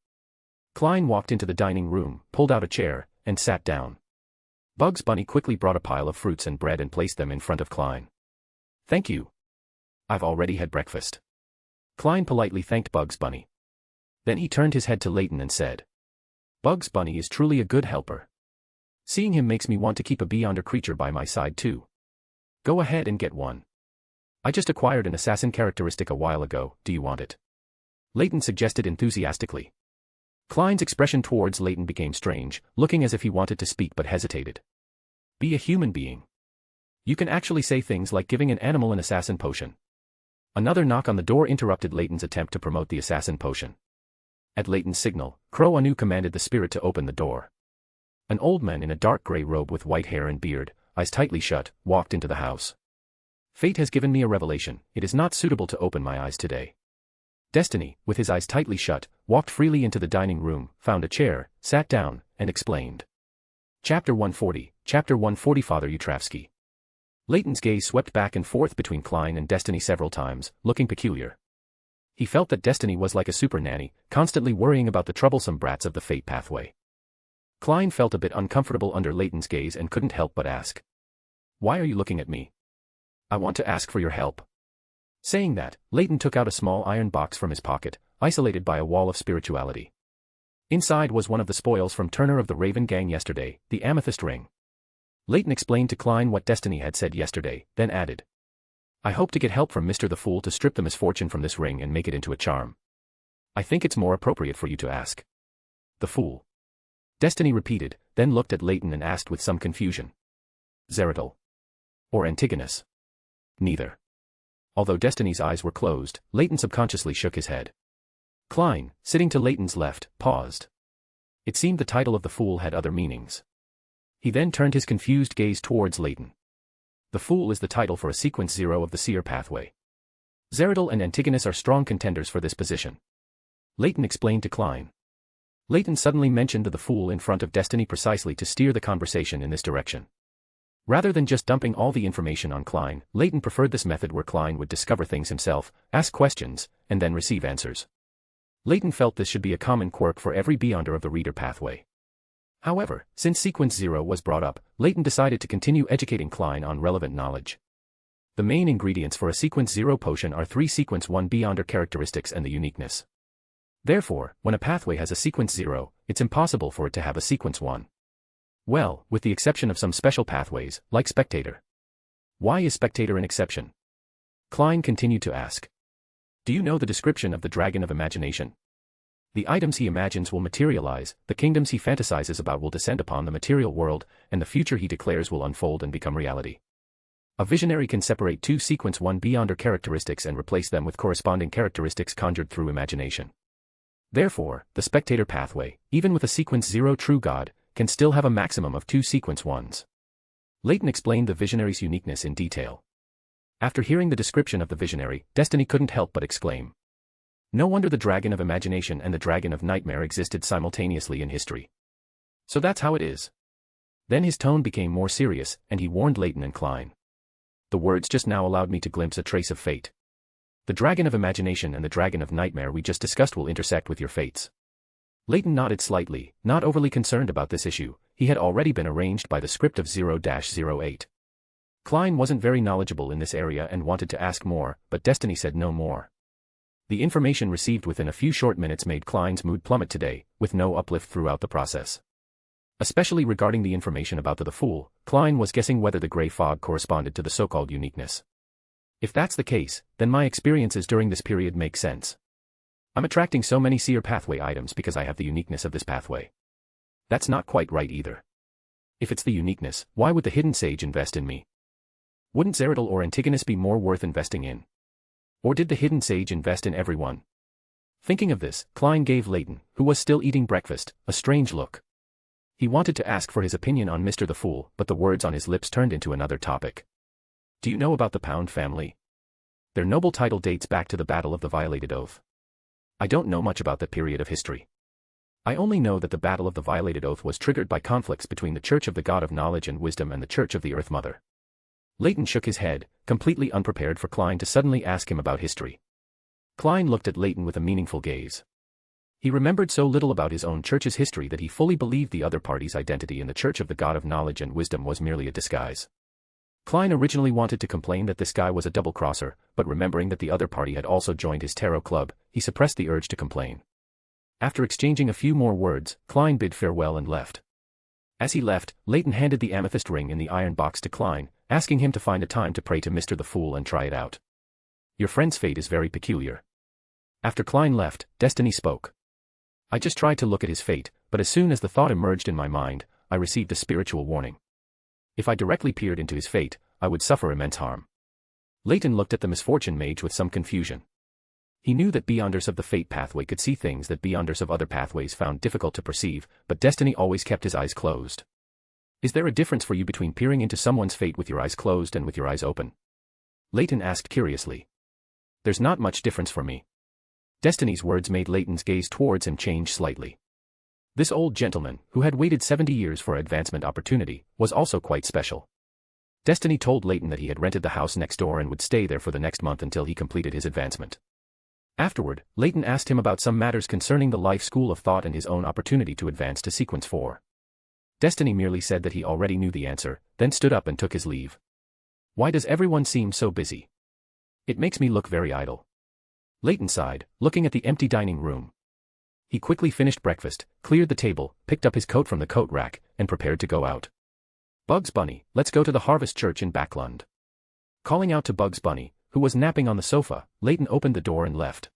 Klein walked into the dining room, pulled out a chair, and sat down. Bugs Bunny quickly brought a pile of fruits and bread and placed them in front of Klein. "Thank you. I've already had breakfast." Klein politely thanked Bugs Bunny. Then he turned his head to Leyton and said, "Bugs Bunny is truly a good helper. Seeing him makes me want to keep a beyonder creature by my side too. Go ahead and get one. I just acquired an assassin characteristic a while ago, do you want it?" Leyton suggested enthusiastically. Klein's expression towards Leyton became strange, looking as if he wanted to speak but hesitated. Be a human being. You can actually say things like giving an animal an assassin potion. Another knock on the door interrupted Leyton's attempt to promote the assassin potion. At Leyton's signal, Crow Anu commanded the spirit to open the door. An old man in a dark grey robe with white hair and beard, eyes tightly shut, walked into the house. "Fate has given me a revelation, it is not suitable to open my eyes today." Destiny, with his eyes tightly shut, walked freely into the dining room, found a chair, sat down, and explained. Chapter 140, Father Utravsky. Leyton's gaze swept back and forth between Klein and Destiny several times, looking peculiar. He felt that Destiny was like a super nanny, constantly worrying about the troublesome brats of the fate pathway. Klein felt a bit uncomfortable under Leyton's gaze and couldn't help but ask. "Why are you looking at me?" "I want to ask for your help." Saying that, Leyton took out a small iron box from his pocket, isolated by a wall of spirituality. Inside was one of the spoils from Turner of the Raven Gang yesterday, the amethyst ring. Leyton explained to Klein what Destiny had said yesterday, then added. "I hope to get help from Mr. the Fool to strip the misfortune from this ring and make it into a charm. I think it's more appropriate for you to ask." "The Fool?" Destiny repeated, then looked at Leyton and asked with some confusion. "Zeratul? Or Antigonus?" "Neither." Although Destiny's eyes were closed, Leyton subconsciously shook his head. Klein, sitting to Leyton's left, paused. It seemed the title of the Fool had other meanings. He then turned his confused gaze towards Leyton. The Fool is the title for a sequence 0 of the seer pathway. Zeratul and Antigonus are strong contenders for this position. Leyton explained to Klein. Leyton suddenly mentioned the Fool in front of Destiny precisely to steer the conversation in this direction. Rather than just dumping all the information on Klein, Leyton preferred this method where Klein would discover things himself, ask questions, and then receive answers. Leyton felt this should be a common quirk for every beyonder of the reader pathway. However, since Sequence 0 was brought up, Leyton decided to continue educating Klein on relevant knowledge. The main ingredients for a Sequence 0 potion are 3 Sequence 1 beyonder characteristics and the uniqueness. Therefore, when a pathway has a Sequence 0, it's impossible for it to have a Sequence 1. Well, with the exception of some special pathways, like Spectator. Why is Spectator an exception? Klein continued to ask. Do you know the description of the dragon of imagination? The items he imagines will materialize, the kingdoms he fantasizes about will descend upon the material world, and the future he declares will unfold and become reality. A visionary can separate two sequence 1 beyonder characteristics and replace them with corresponding characteristics conjured through imagination. Therefore, the spectator pathway, even with a sequence 0 true God, can still have a maximum of 2 sequence 1s. Leyton explained the visionary's uniqueness in detail. After hearing the description of the visionary, Destiny couldn't help but exclaim. No wonder the dragon of imagination and the dragon of nightmare existed simultaneously in history. So that's how it is. Then his tone became more serious, and he warned Leyton and Klein. The words just now allowed me to glimpse a trace of fate. The dragon of imagination and the dragon of nightmare we just discussed will intersect with your fates. Leyton nodded slightly, not overly concerned about this issue. He had already been arranged by the script of 0-08. Klein wasn't very knowledgeable in this area and wanted to ask more, but Destiny said no more. The information received within a few short minutes made Klein's mood plummet today, with no uplift throughout the process. Especially regarding the information about the fool, Klein was guessing whether the gray fog corresponded to the so-called uniqueness. If that's the case, then my experiences during this period make sense. I'm attracting so many seer pathway items because I have the uniqueness of this pathway. That's not quite right either. If it's the uniqueness, why would the hidden sage invest in me? Wouldn't Zeridal or Antigonus be more worth investing in? Or did the hidden sage invest in everyone? Thinking of this, Klein gave Leyton, who was still eating breakfast, a strange look. He wanted to ask for his opinion on Mr. the Fool, but the words on his lips turned into another topic. Do you know about the Pound family? Their noble title dates back to the Battle of the Violated Oath. I don't know much about that period of history. I only know that the Battle of the Violated Oath was triggered by conflicts between the Church of the God of Knowledge and Wisdom and the Church of the Earth Mother. Leyton shook his head, completely unprepared for Klein to suddenly ask him about history. Klein looked at Leyton with a meaningful gaze. He remembered so little about his own church's history that he fully believed the other party's identity in the Church of the God of Knowledge and Wisdom was merely a disguise. Klein originally wanted to complain that this guy was a double-crosser, but remembering that the other party had also joined his tarot club, he suppressed the urge to complain. After exchanging a few more words, Klein bid farewell and left. As he left, Leyton handed the amethyst ring in the iron box to Klein, asking him to find a time to pray to Mr. the Fool and try it out. Your friend's fate is very peculiar. After Klein left, Destiny spoke. I just tried to look at his fate, but as soon as the thought emerged in my mind, I received a spiritual warning. If I directly peered into his fate, I would suffer immense harm. Leyton looked at the misfortune mage with some confusion. He knew that beyonders of the fate pathway could see things that beyonders of other pathways found difficult to perceive, but Destiny always kept his eyes closed. Is there a difference for you between peering into someone's fate with your eyes closed and with your eyes open? Leyton asked curiously. There's not much difference for me. Destiny's words made Leyton's gaze towards him change slightly. This old gentleman, who had waited 70 years for advancement opportunity, was also quite special. Destiny told Leyton that he had rented the house next door and would stay there for the next month until he completed his advancement. Afterward, Leyton asked him about some matters concerning the life school of thought and his own opportunity to advance to sequence 4. Destiny merely said that he already knew the answer, then stood up and took his leave. Why does everyone seem so busy? It makes me look very idle. Leyton sighed, looking at the empty dining room. He quickly finished breakfast, cleared the table, picked up his coat from the coat rack, and prepared to go out. Bugs Bunny, let's go to the Harvest Church in Backlund. Calling out to Bugs Bunny, who was napping on the sofa, Leyton opened the door and left.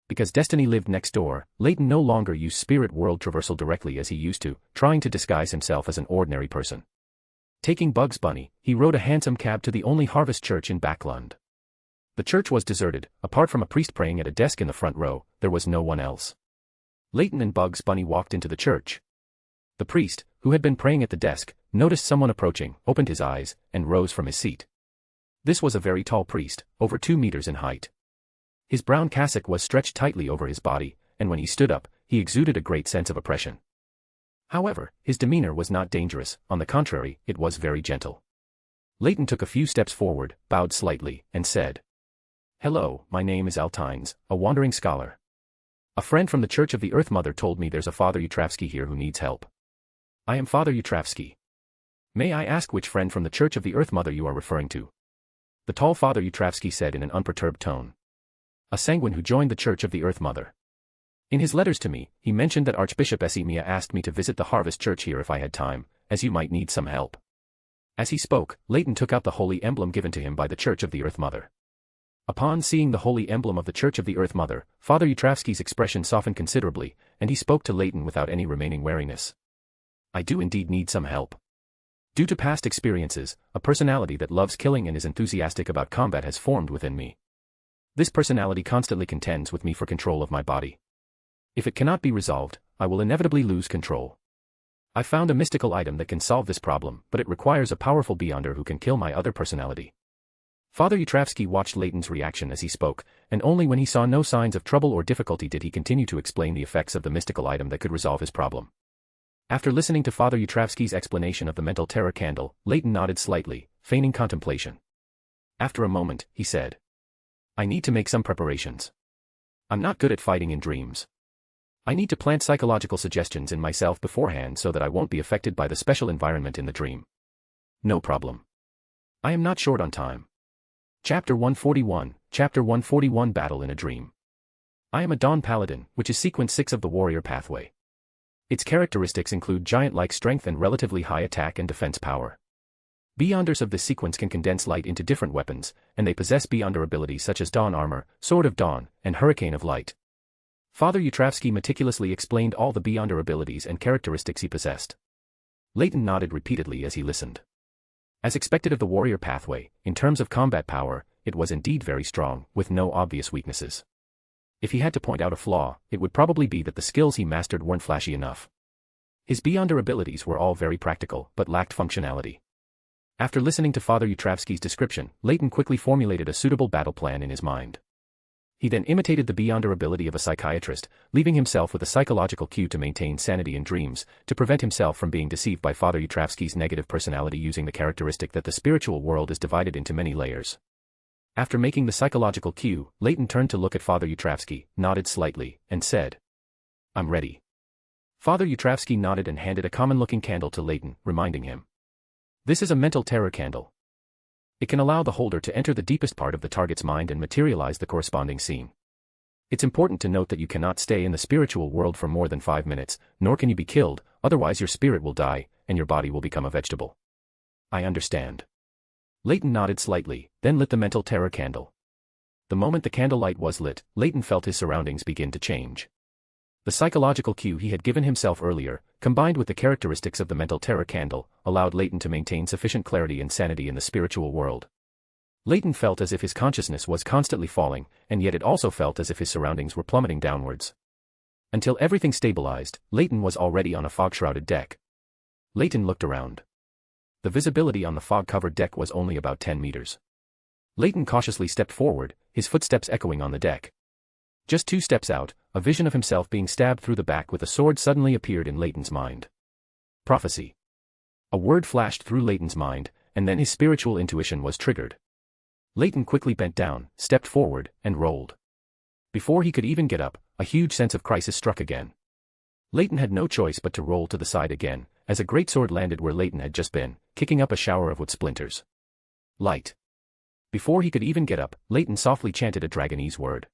Because Destiny lived next door, Leyton no longer used spirit world traversal directly as he used to, trying to disguise himself as an ordinary person. Taking Bugs Bunny, he rode a hansom cab to the only Harvest Church in Backlund. The church was deserted. Apart from a priest praying at a desk in the front row, there was no one else. Leyton and Bugs Bunny walked into the church. The priest, who had been praying at the desk, noticed someone approaching, opened his eyes, and rose from his seat. This was a very tall priest, over 2 meters in height. His brown cassock was stretched tightly over his body, and when he stood up, he exuded a great sense of oppression. However, his demeanor was not dangerous, on the contrary, it was very gentle. Leyton took a few steps forward, bowed slightly, and said, Hello, my name is Altines, a wandering scholar. A friend from the Church of the Earth Mother told me there's a Father Utravsky here who needs help. I am Father Utravsky. May I ask which friend from the Church of the Earth Mother you are referring to? The tall Father Utravsky said in an unperturbed tone. A sanguine who joined the Church of the Earth Mother. In his letters to me, he mentioned that Archbishop Esimia asked me to visit the Harvest Church here if I had time, as you might need some help. As he spoke, Leyton took out the holy emblem given to him by the Church of the Earth Mother. Upon seeing the holy emblem of the Church of the Earth Mother, Father Yutravsky's expression softened considerably, and he spoke to Leyton without any remaining wariness. I do indeed need some help. Due to past experiences, a personality that loves killing and is enthusiastic about combat has formed within me. This personality constantly contends with me for control of my body. If it cannot be resolved, I will inevitably lose control. I found a mystical item that can solve this problem, but it requires a powerful beyonder who can kill my other personality. Father Yutravsky watched Leyton's reaction as he spoke, and only when he saw no signs of trouble or difficulty did he continue to explain the effects of the mystical item that could resolve his problem. After listening to Father Yutravsky's explanation of the mental terror candle, Leyton nodded slightly, feigning contemplation. After a moment, he said, I need to make some preparations. I'm not good at fighting in dreams. I need to plant psychological suggestions in myself beforehand so that I won't be affected by the special environment in the dream. No problem. I am not short on time. Chapter 141 Battle in a Dream. I am a Dawn Paladin, which is sequence 6 of the Warrior Pathway. Its characteristics include giant-like strength and relatively high attack and defense power. Beyonders of this sequence can condense light into different weapons, and they possess beyonder abilities such as Dawn Armor, Sword of Dawn, and Hurricane of Light. Father Yutravsky meticulously explained all the beyonder abilities and characteristics he possessed. Leyton nodded repeatedly as he listened. As expected of the Warrior Pathway, in terms of combat power, it was indeed very strong, with no obvious weaknesses. If he had to point out a flaw, it would probably be that the skills he mastered weren't flashy enough. His beyonder abilities were all very practical, but lacked functionality. After listening to Father Yutravsky's description, Leyton quickly formulated a suitable battle plan in his mind. He then imitated the beyonder ability of a psychiatrist, leaving himself with a psychological cue to maintain sanity in dreams, to prevent himself from being deceived by Father Yutravsky's negative personality using the characteristic that the spiritual world is divided into many layers. After making the psychological cue, Leyton turned to look at Father Yutravsky, nodded slightly, and said, I'm ready. Father Yutravsky nodded and handed a common-looking candle to Leyton, reminding him. This is a mental terror candle. It can allow the holder to enter the deepest part of the target's mind and materialize the corresponding scene. It's important to note that you cannot stay in the spiritual world for more than 5 minutes, nor can you be killed, otherwise your spirit will die, and your body will become a vegetable. I understand. Leyton nodded slightly, then lit the mental terror candle. The moment the candlelight was lit, Leyton felt his surroundings begin to change. The psychological cue he had given himself earlier, combined with the characteristics of the mental terror candle, allowed Leyton to maintain sufficient clarity and sanity in the spiritual world. Leyton felt as if his consciousness was constantly falling, and yet it also felt as if his surroundings were plummeting downwards. Until everything stabilized, Leyton was already on a fog-shrouded deck. Leyton looked around. The visibility on the fog-covered deck was only about 10 meters. Leyton cautiously stepped forward, his footsteps echoing on the deck. Just 2 steps out, a vision of himself being stabbed through the back with a sword suddenly appeared in Leyton's mind. Prophecy. A word flashed through Leyton's mind, and then his spiritual intuition was triggered. Leyton quickly bent down, stepped forward, and rolled. Before he could even get up, a huge sense of crisis struck again. Leyton had no choice but to roll to the side again, as a great sword landed where Leyton had just been, kicking up a shower of wood splinters. Light. Before he could even get up, Leyton softly chanted a Dragonese word.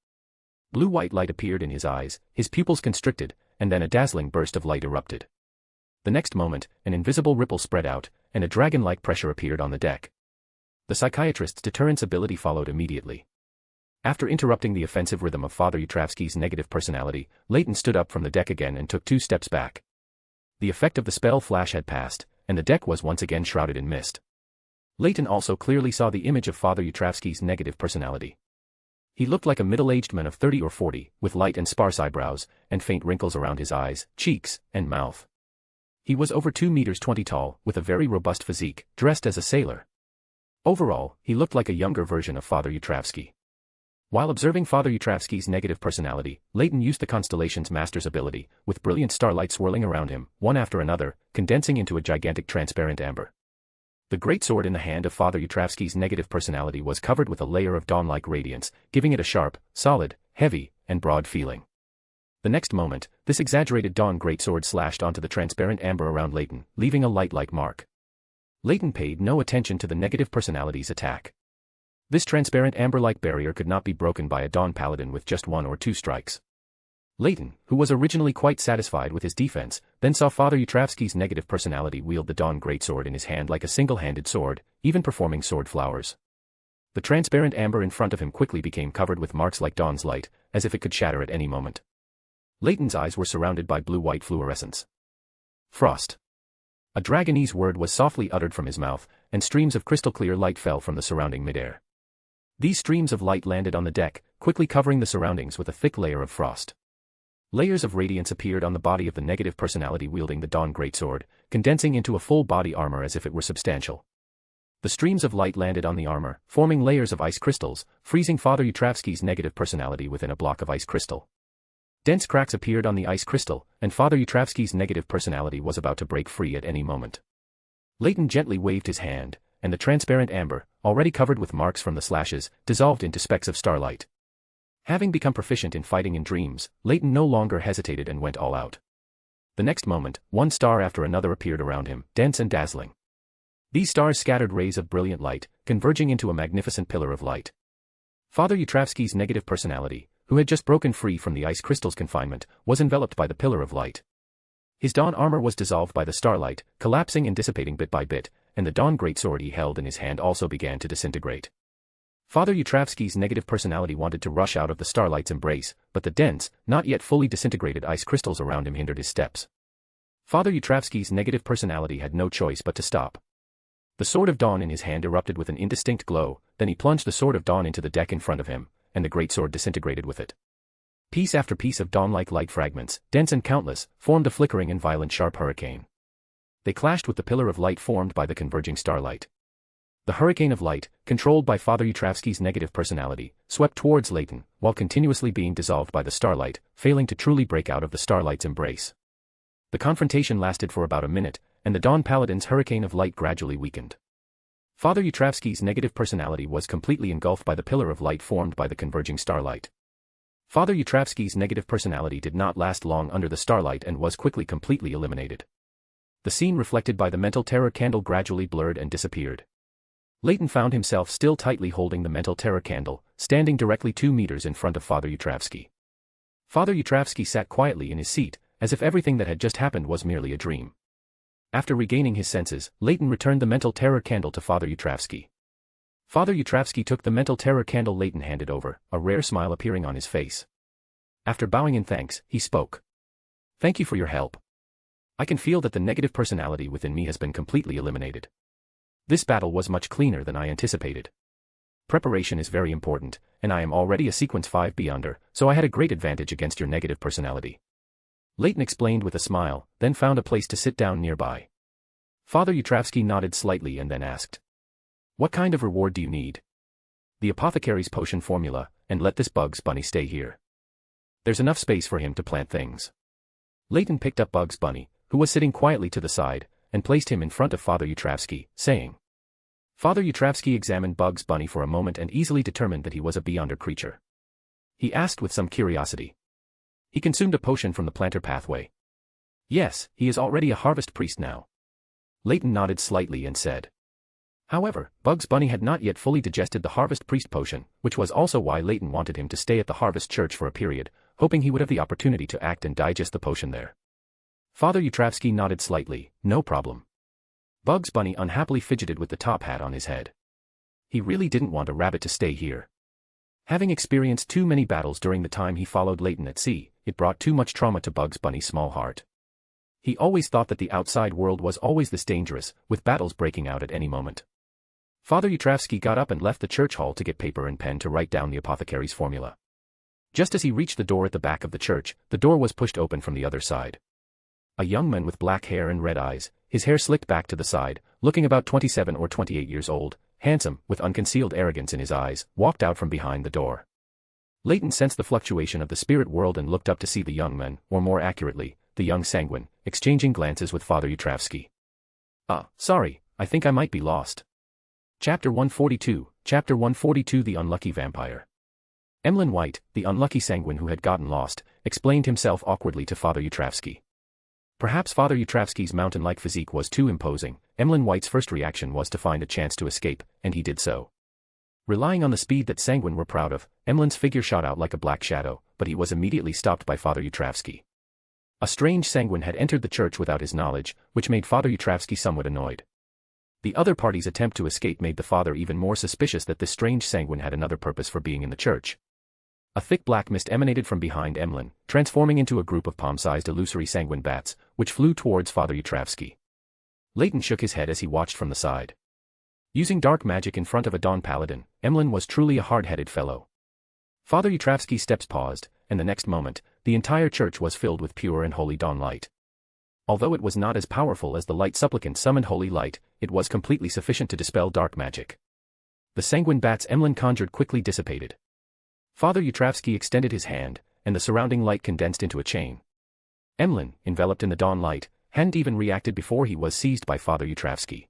Blue-white light appeared in his eyes, his pupils constricted, and then a dazzling burst of light erupted. The next moment, an invisible ripple spread out, and a dragon-like pressure appeared on the deck. The psychiatrist's deterrence ability followed immediately. After interrupting the offensive rhythm of Father Yutravsky's negative personality, Leyton stood up from the deck again and took 2 steps back. The effect of the spell flash had passed, and the deck was once again shrouded in mist. Leyton also clearly saw the image of Father Yutravsky's negative personality. He looked like a middle-aged man of 30 or 40, with light and sparse eyebrows, and faint wrinkles around his eyes, cheeks, and mouth. He was over 2 meters 20 tall, with a very robust physique, dressed as a sailor. Overall, he looked like a younger version of Father Yutravsky. While observing Father Yutravsky's negative personality, Leyton used the Constellation's Master's ability, with brilliant starlight swirling around him, one after another, condensing into a gigantic transparent amber. The great sword in the hand of Father Yutravsky's negative personality was covered with a layer of dawn-like radiance, giving it a sharp, solid, heavy, and broad feeling. The next moment, this exaggerated dawn greatsword slashed onto the transparent amber around Leyton, leaving a light-like mark. Leyton paid no attention to the negative personality's attack. This transparent amber-like barrier could not be broken by a Dawn Paladin with just 1 or 2 strikes. Leyton, who was originally quite satisfied with his defense, then saw Father Yutravsky's negative personality wield the Dawn greatsword in his hand like a single-handed sword, even performing sword flowers. The transparent amber in front of him quickly became covered with marks like dawn's light, as if it could shatter at any moment. Leyton's eyes were surrounded by blue-white fluorescence. Frost. A dragonese word was softly uttered from his mouth, and streams of crystal-clear light fell from the surrounding midair. These streams of light landed on the deck, quickly covering the surroundings with a thick layer of frost. Layers of radiance appeared on the body of the negative personality wielding the Dawn Greatsword, condensing into a full body armor as if it were substantial. The streams of light landed on the armor, forming layers of ice crystals, freezing Father Yutravsky's negative personality within a block of ice crystal. Dense cracks appeared on the ice crystal, and Father Yutravsky's negative personality was about to break free at any moment. Leyton gently waved his hand, and the transparent amber, already covered with marks from the slashes, dissolved into specks of starlight. Having become proficient in fighting in dreams, Leyton no longer hesitated and went all out. The next moment, one star after another appeared around him, dense and dazzling. These stars scattered rays of brilliant light, converging into a magnificent pillar of light. Father Yutravsky's negative personality, who had just broken free from the ice crystal's confinement, was enveloped by the pillar of light. His dawn armor was dissolved by the starlight, collapsing and dissipating bit by bit, and the Dawn Greatsword he held in his hand also began to disintegrate. Father Yutravsky's negative personality wanted to rush out of the starlight's embrace, but the dense, not yet fully disintegrated ice crystals around him hindered his steps. Father Yutravsky's negative personality had no choice but to stop. The Sword of Dawn in his hand erupted with an indistinct glow, then he plunged the Sword of Dawn into the deck in front of him, and the greatsword disintegrated with it. Piece after piece of dawn-like light fragments, dense and countless, formed a flickering and violent sharp hurricane. They clashed with the pillar of light formed by the converging starlight. The hurricane of light, controlled by Father Yutravsky's negative personality, swept towards Leyton, while continuously being dissolved by the starlight, failing to truly break out of the starlight's embrace. The confrontation lasted for about a minute, and the Dawn Paladin's hurricane of light gradually weakened. Father Yutravsky's negative personality was completely engulfed by the pillar of light formed by the converging starlight. Father Yutravsky's negative personality did not last long under the starlight and was quickly completely eliminated. The scene reflected by the mental terror candle gradually blurred and disappeared. Leyton found himself still tightly holding the mental terror candle, standing directly 2 meters in front of Father Yutravsky. Father Yutravsky sat quietly in his seat, as if everything that had just happened was merely a dream. After regaining his senses, Leyton returned the mental terror candle to Father Yutravsky. Father Yutravsky took the mental terror candle Leyton handed over, a rare smile appearing on his face. After bowing in thanks, he spoke. "Thank you for your help. I can feel that the negative personality within me has been completely eliminated. This battle was much cleaner than I anticipated. Preparation is very important, and I am already a sequence 5 beyonder, so I had a great advantage against your negative personality." Leyton explained with a smile, then found a place to sit down nearby. Father Yutravsky nodded slightly and then asked, "What kind of reward do you need?" "The apothecary's potion formula, and let this Bugs Bunny stay here. There's enough space for him to plant things." Leyton picked up Bugs Bunny, who was sitting quietly to the side, and placed him in front of Father Yutravsky, saying. Father Yutravsky examined Bugs Bunny for a moment and easily determined that he was a beyonder creature. He asked with some curiosity. "He consumed a potion from the planter pathway." "Yes, he is already a harvest priest now." Leyton nodded slightly and said. However, Bugs Bunny had not yet fully digested the harvest priest potion, which was also why Leyton wanted him to stay at the harvest church for a period, hoping he would have the opportunity to act and digest the potion there. Father Yutravsky nodded slightly, "No problem." Bugs Bunny unhappily fidgeted with the top hat on his head. He really didn't want a rabbit to stay here. Having experienced too many battles during the time he followed Leyton at sea, it brought too much trauma to Bugs Bunny's small heart. He always thought that the outside world was always this dangerous, with battles breaking out at any moment. Father Yutravsky got up and left the church hall to get paper and pen to write down the apothecary's formula. Just as he reached the door at the back of the church, the door was pushed open from the other side. A young man with black hair and red eyes, his hair slicked back to the side, looking about 27 or 28 years old, handsome, with unconcealed arrogance in his eyes, walked out from behind the door. Leyton sensed the fluctuation of the spirit world and looked up to see the young man, or more accurately, the young sanguine, exchanging glances with Father Yutravsky. Sorry, I think I might be lost." Chapter 142, Chapter 142 The Unlucky Vampire. Emlyn White, the unlucky sanguine who had gotten lost, explained himself awkwardly to Father Yutravsky. Perhaps Father Yutravsky's mountain-like physique was too imposing. Emlyn White's first reaction was to find a chance to escape, and he did so. Relying on the speed that sanguine were proud of, Emlyn's figure shot out like a black shadow, but he was immediately stopped by Father Yutravsky. A strange sanguine had entered the church without his knowledge, which made Father Yutravsky somewhat annoyed. The other party's attempt to escape made the father even more suspicious that this strange sanguine had another purpose for being in the church. A thick black mist emanated from behind Emlyn, transforming into a group of palm-sized illusory sanguine bats, which flew towards Father Yutravsky. Leyton shook his head as he watched from the side. Using dark magic in front of a Dawn Paladin, Emlyn was truly a hard-headed fellow. Father Yutravsky's steps paused, and the next moment, the entire church was filled with pure and holy dawn light. Although it was not as powerful as the light supplicant summoned holy light, it was completely sufficient to dispel dark magic. The sanguine bats Emlyn conjured quickly dissipated. Father Yutravsky extended his hand, and the surrounding light condensed into a chain. Emlyn, enveloped in the dawn light, hadn't even reacted before he was seized by Father Yutravsky.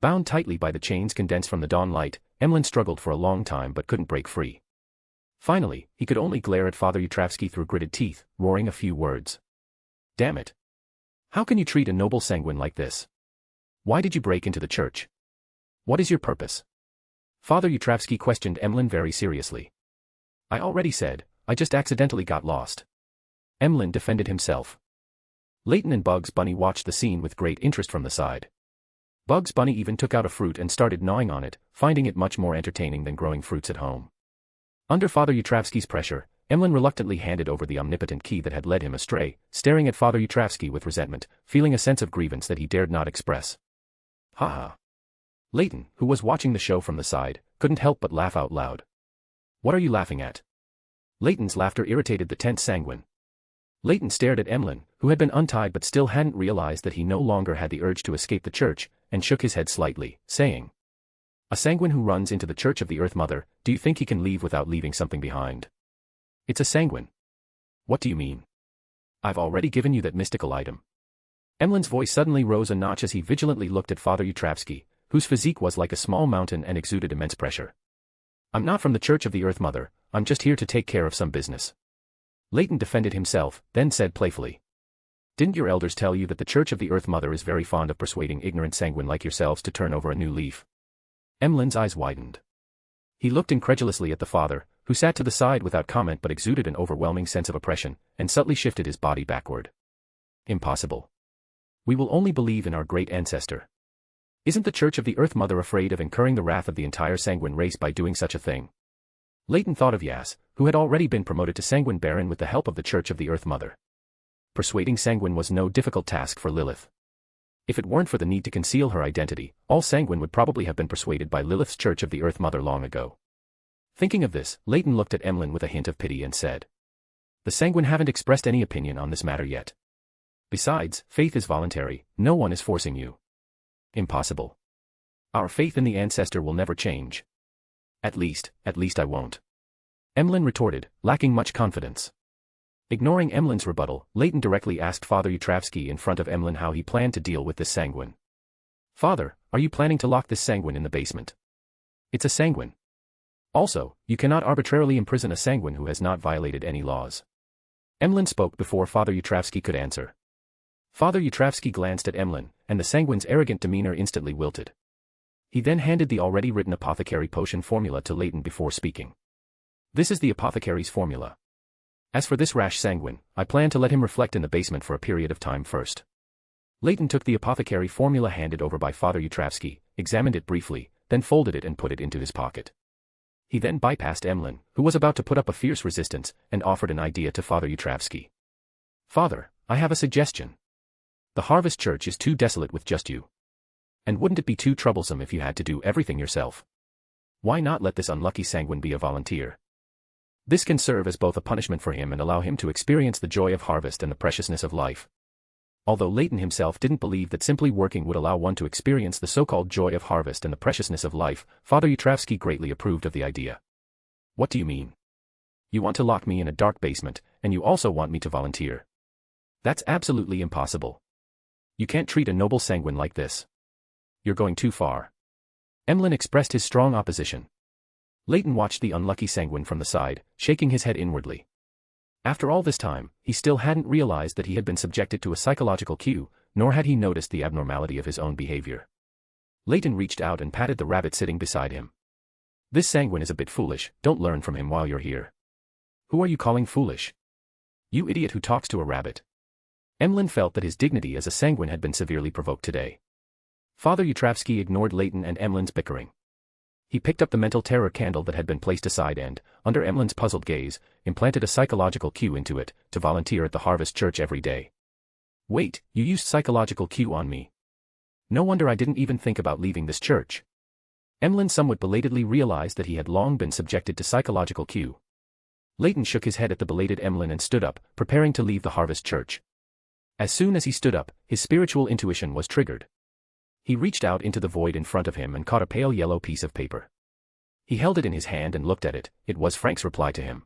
Bound tightly by the chains condensed from the dawn light, Emlyn struggled for a long time but couldn't break free. Finally, he could only glare at Father Yutravsky through gritted teeth, roaring a few words. "Damn it! How can you treat a noble sanguine like this? Why did you break into the church? What is your purpose?" Father Yutravsky questioned Emlyn very seriously. "I already said, I just accidentally got lost." Emlyn defended himself. Leyton and Bugs Bunny watched the scene with great interest from the side. Bugs Bunny even took out a fruit and started gnawing on it, finding it much more entertaining than growing fruits at home. Under Father Yutravsky's pressure, Emlyn reluctantly handed over the omnipotent key that had led him astray, staring at Father Yutravsky with resentment, feeling a sense of grievance that he dared not express. "Ha ha." Leyton, who was watching the show from the side, couldn't help but laugh out loud. "What are you laughing at?" Leyton's laughter irritated the tense sanguine. Leyton stared at Emlyn, who had been untied but still hadn't realized that he no longer had the urge to escape the church, and shook his head slightly, saying, "A sanguine who runs into the Church of the Earth Mother, do you think he can leave without leaving something behind? It's a sanguine." "What do you mean?" "I've already given you that mystical item." Emlyn's voice suddenly rose a notch as he vigilantly looked at Father Yutravsky, whose physique was like a small mountain and exuded immense pressure. "I'm not from the Church of the Earth Mother, I'm just here to take care of some business." Leyton defended himself, then said playfully, "Didn't your elders tell you that the Church of the Earth Mother is very fond of persuading ignorant sanguine like yourselves to turn over a new leaf?" Emlyn's eyes widened. He looked incredulously at the father, who sat to the side without comment but exuded an overwhelming sense of oppression, and subtly shifted his body backward. "Impossible. We will only believe in our great ancestor. Isn't the Church of the Earth Mother afraid of incurring the wrath of the entire sanguine race by doing such a thing?" Leyton thought of Yas, who had already been promoted to Sanguine Baron with the help of the Church of the Earth Mother. Persuading Sanguine was no difficult task for Lilith. If it weren't for the need to conceal her identity, all Sanguine would probably have been persuaded by Lilith's Church of the Earth Mother long ago. Thinking of this, Leyton looked at Emlyn with a hint of pity and said, "The Sanguine haven't expressed any opinion on this matter yet. Besides, faith is voluntary, no one is forcing you." "Impossible. Our faith in the ancestor will never change." At least I won't," Emlyn retorted, lacking much confidence. Ignoring Emlyn's rebuttal, Leyton directly asked Father Yutravsky in front of Emlyn how he planned to deal with this sanguine. "Father, are you planning to lock this sanguine in the basement?" "It's a sanguine. Also, you cannot arbitrarily imprison a sanguine who has not violated any laws." Emlyn spoke before Father Yutravsky could answer. Father Yutravsky glanced at Emlyn, and the sanguine's arrogant demeanor instantly wilted. He then handed the already written apothecary potion formula to Leyton before speaking. "This is the apothecary's formula. As for this rash sanguine, I plan to let him reflect in the basement for a period of time first." Leyton took the apothecary formula handed over by Father Yutravsky, examined it briefly, then folded it and put it into his pocket. He then bypassed Emlyn, who was about to put up a fierce resistance, and offered an idea to Father Yutravsky. "Father, I have a suggestion. The Harvest Church is too desolate with just you. And wouldn't it be too troublesome if you had to do everything yourself? Why not let this unlucky sanguine be a volunteer? This can serve as both a punishment for him and allow him to experience the joy of harvest and the preciousness of life." Although Leyton himself didn't believe that simply working would allow one to experience the so-called joy of harvest and the preciousness of life, Father Yutravsky greatly approved of the idea. "What do you mean? You want to lock me in a dark basement, and you also want me to volunteer? That's absolutely impossible. You can't treat a noble sanguine like this. You're going too far." Emlyn expressed his strong opposition. Leyton watched the unlucky sanguine from the side, shaking his head inwardly. After all this time, he still hadn't realized that he had been subjected to a psychological cue, nor had he noticed the abnormality of his own behavior. Leyton reached out and patted the rabbit sitting beside him. "This sanguine is a bit foolish, don't learn from him while you're here." "Who are you calling foolish? You idiot who talks to a rabbit." Emlyn felt that his dignity as a sanguine had been severely provoked today. Father Yutravsky ignored Leyton and Emlyn's bickering. He picked up the mental terror candle that had been placed aside and, under Emlyn's puzzled gaze, implanted a psychological cue into it, to volunteer at the Harvest Church every day. Wait, you used psychological cue on me. No wonder I didn't even think about leaving this church. Emlyn somewhat belatedly realized that he had long been subjected to psychological cue. Leyton shook his head at the belated Emlyn and stood up, preparing to leave the Harvest Church. As soon as he stood up, his spiritual intuition was triggered. He reached out into the void in front of him and caught a pale yellow piece of paper. He held it in his hand and looked at it. It was Frank's reply to him.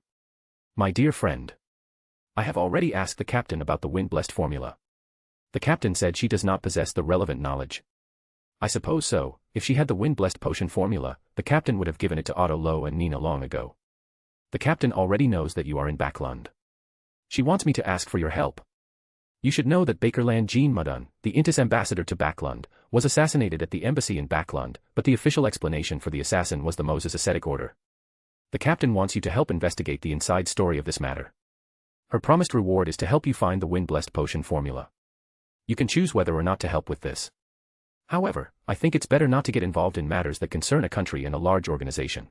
My dear friend. I have already asked the captain about the wind-blessed formula. The captain said she does not possess the relevant knowledge. I suppose so. If she had the wind-blessed potion formula, the captain would have given it to Otto Lowe and Nina long ago. The captain already knows that you are in Backlund. She wants me to ask for your help. You should know that Bakerland Jean Mudun, the Intis ambassador to Backlund, was assassinated at the embassy in Backlund, but the official explanation for the assassin was the Moses ascetic order. The captain wants you to help investigate the inside story of this matter. Her promised reward is to help you find the wind-blessed potion formula. You can choose whether or not to help with this. However, I think it's better not to get involved in matters that concern a country and a large organization.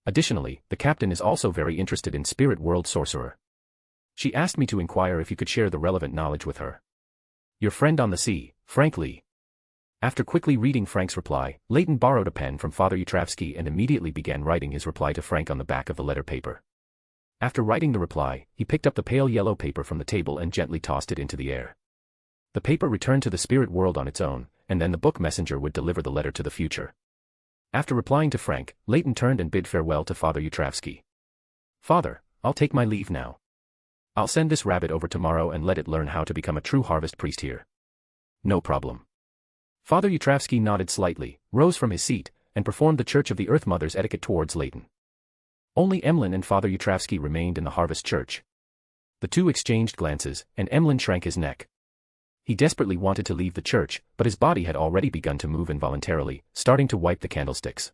Additionally, the captain is also very interested in Spirit World Sorcerer. She asked me to inquire if you could share the relevant knowledge with her. Your friend on the sea, Frank Lee. After quickly reading Frank's reply, Leyton borrowed a pen from Father Yutravsky and immediately began writing his reply to Frank on the back of the letter paper. After writing the reply, he picked up the pale yellow paper from the table and gently tossed it into the air. The paper returned to the spirit world on its own, and then the book messenger would deliver the letter to the future. After replying to Frank, Leyton turned and bid farewell to Father Yutravsky. Father, I'll take my leave now. I'll send this rabbit over tomorrow and let it learn how to become a true harvest priest here. No problem. Father Yutravsky nodded slightly, rose from his seat, and performed the Church of the Earth Mother's etiquette towards Leyton. Only Emlyn and Father Yutravsky remained in the Harvest Church. The two exchanged glances, and Emlyn shrank his neck. He desperately wanted to leave the church, but his body had already begun to move involuntarily, starting to wipe the candlesticks.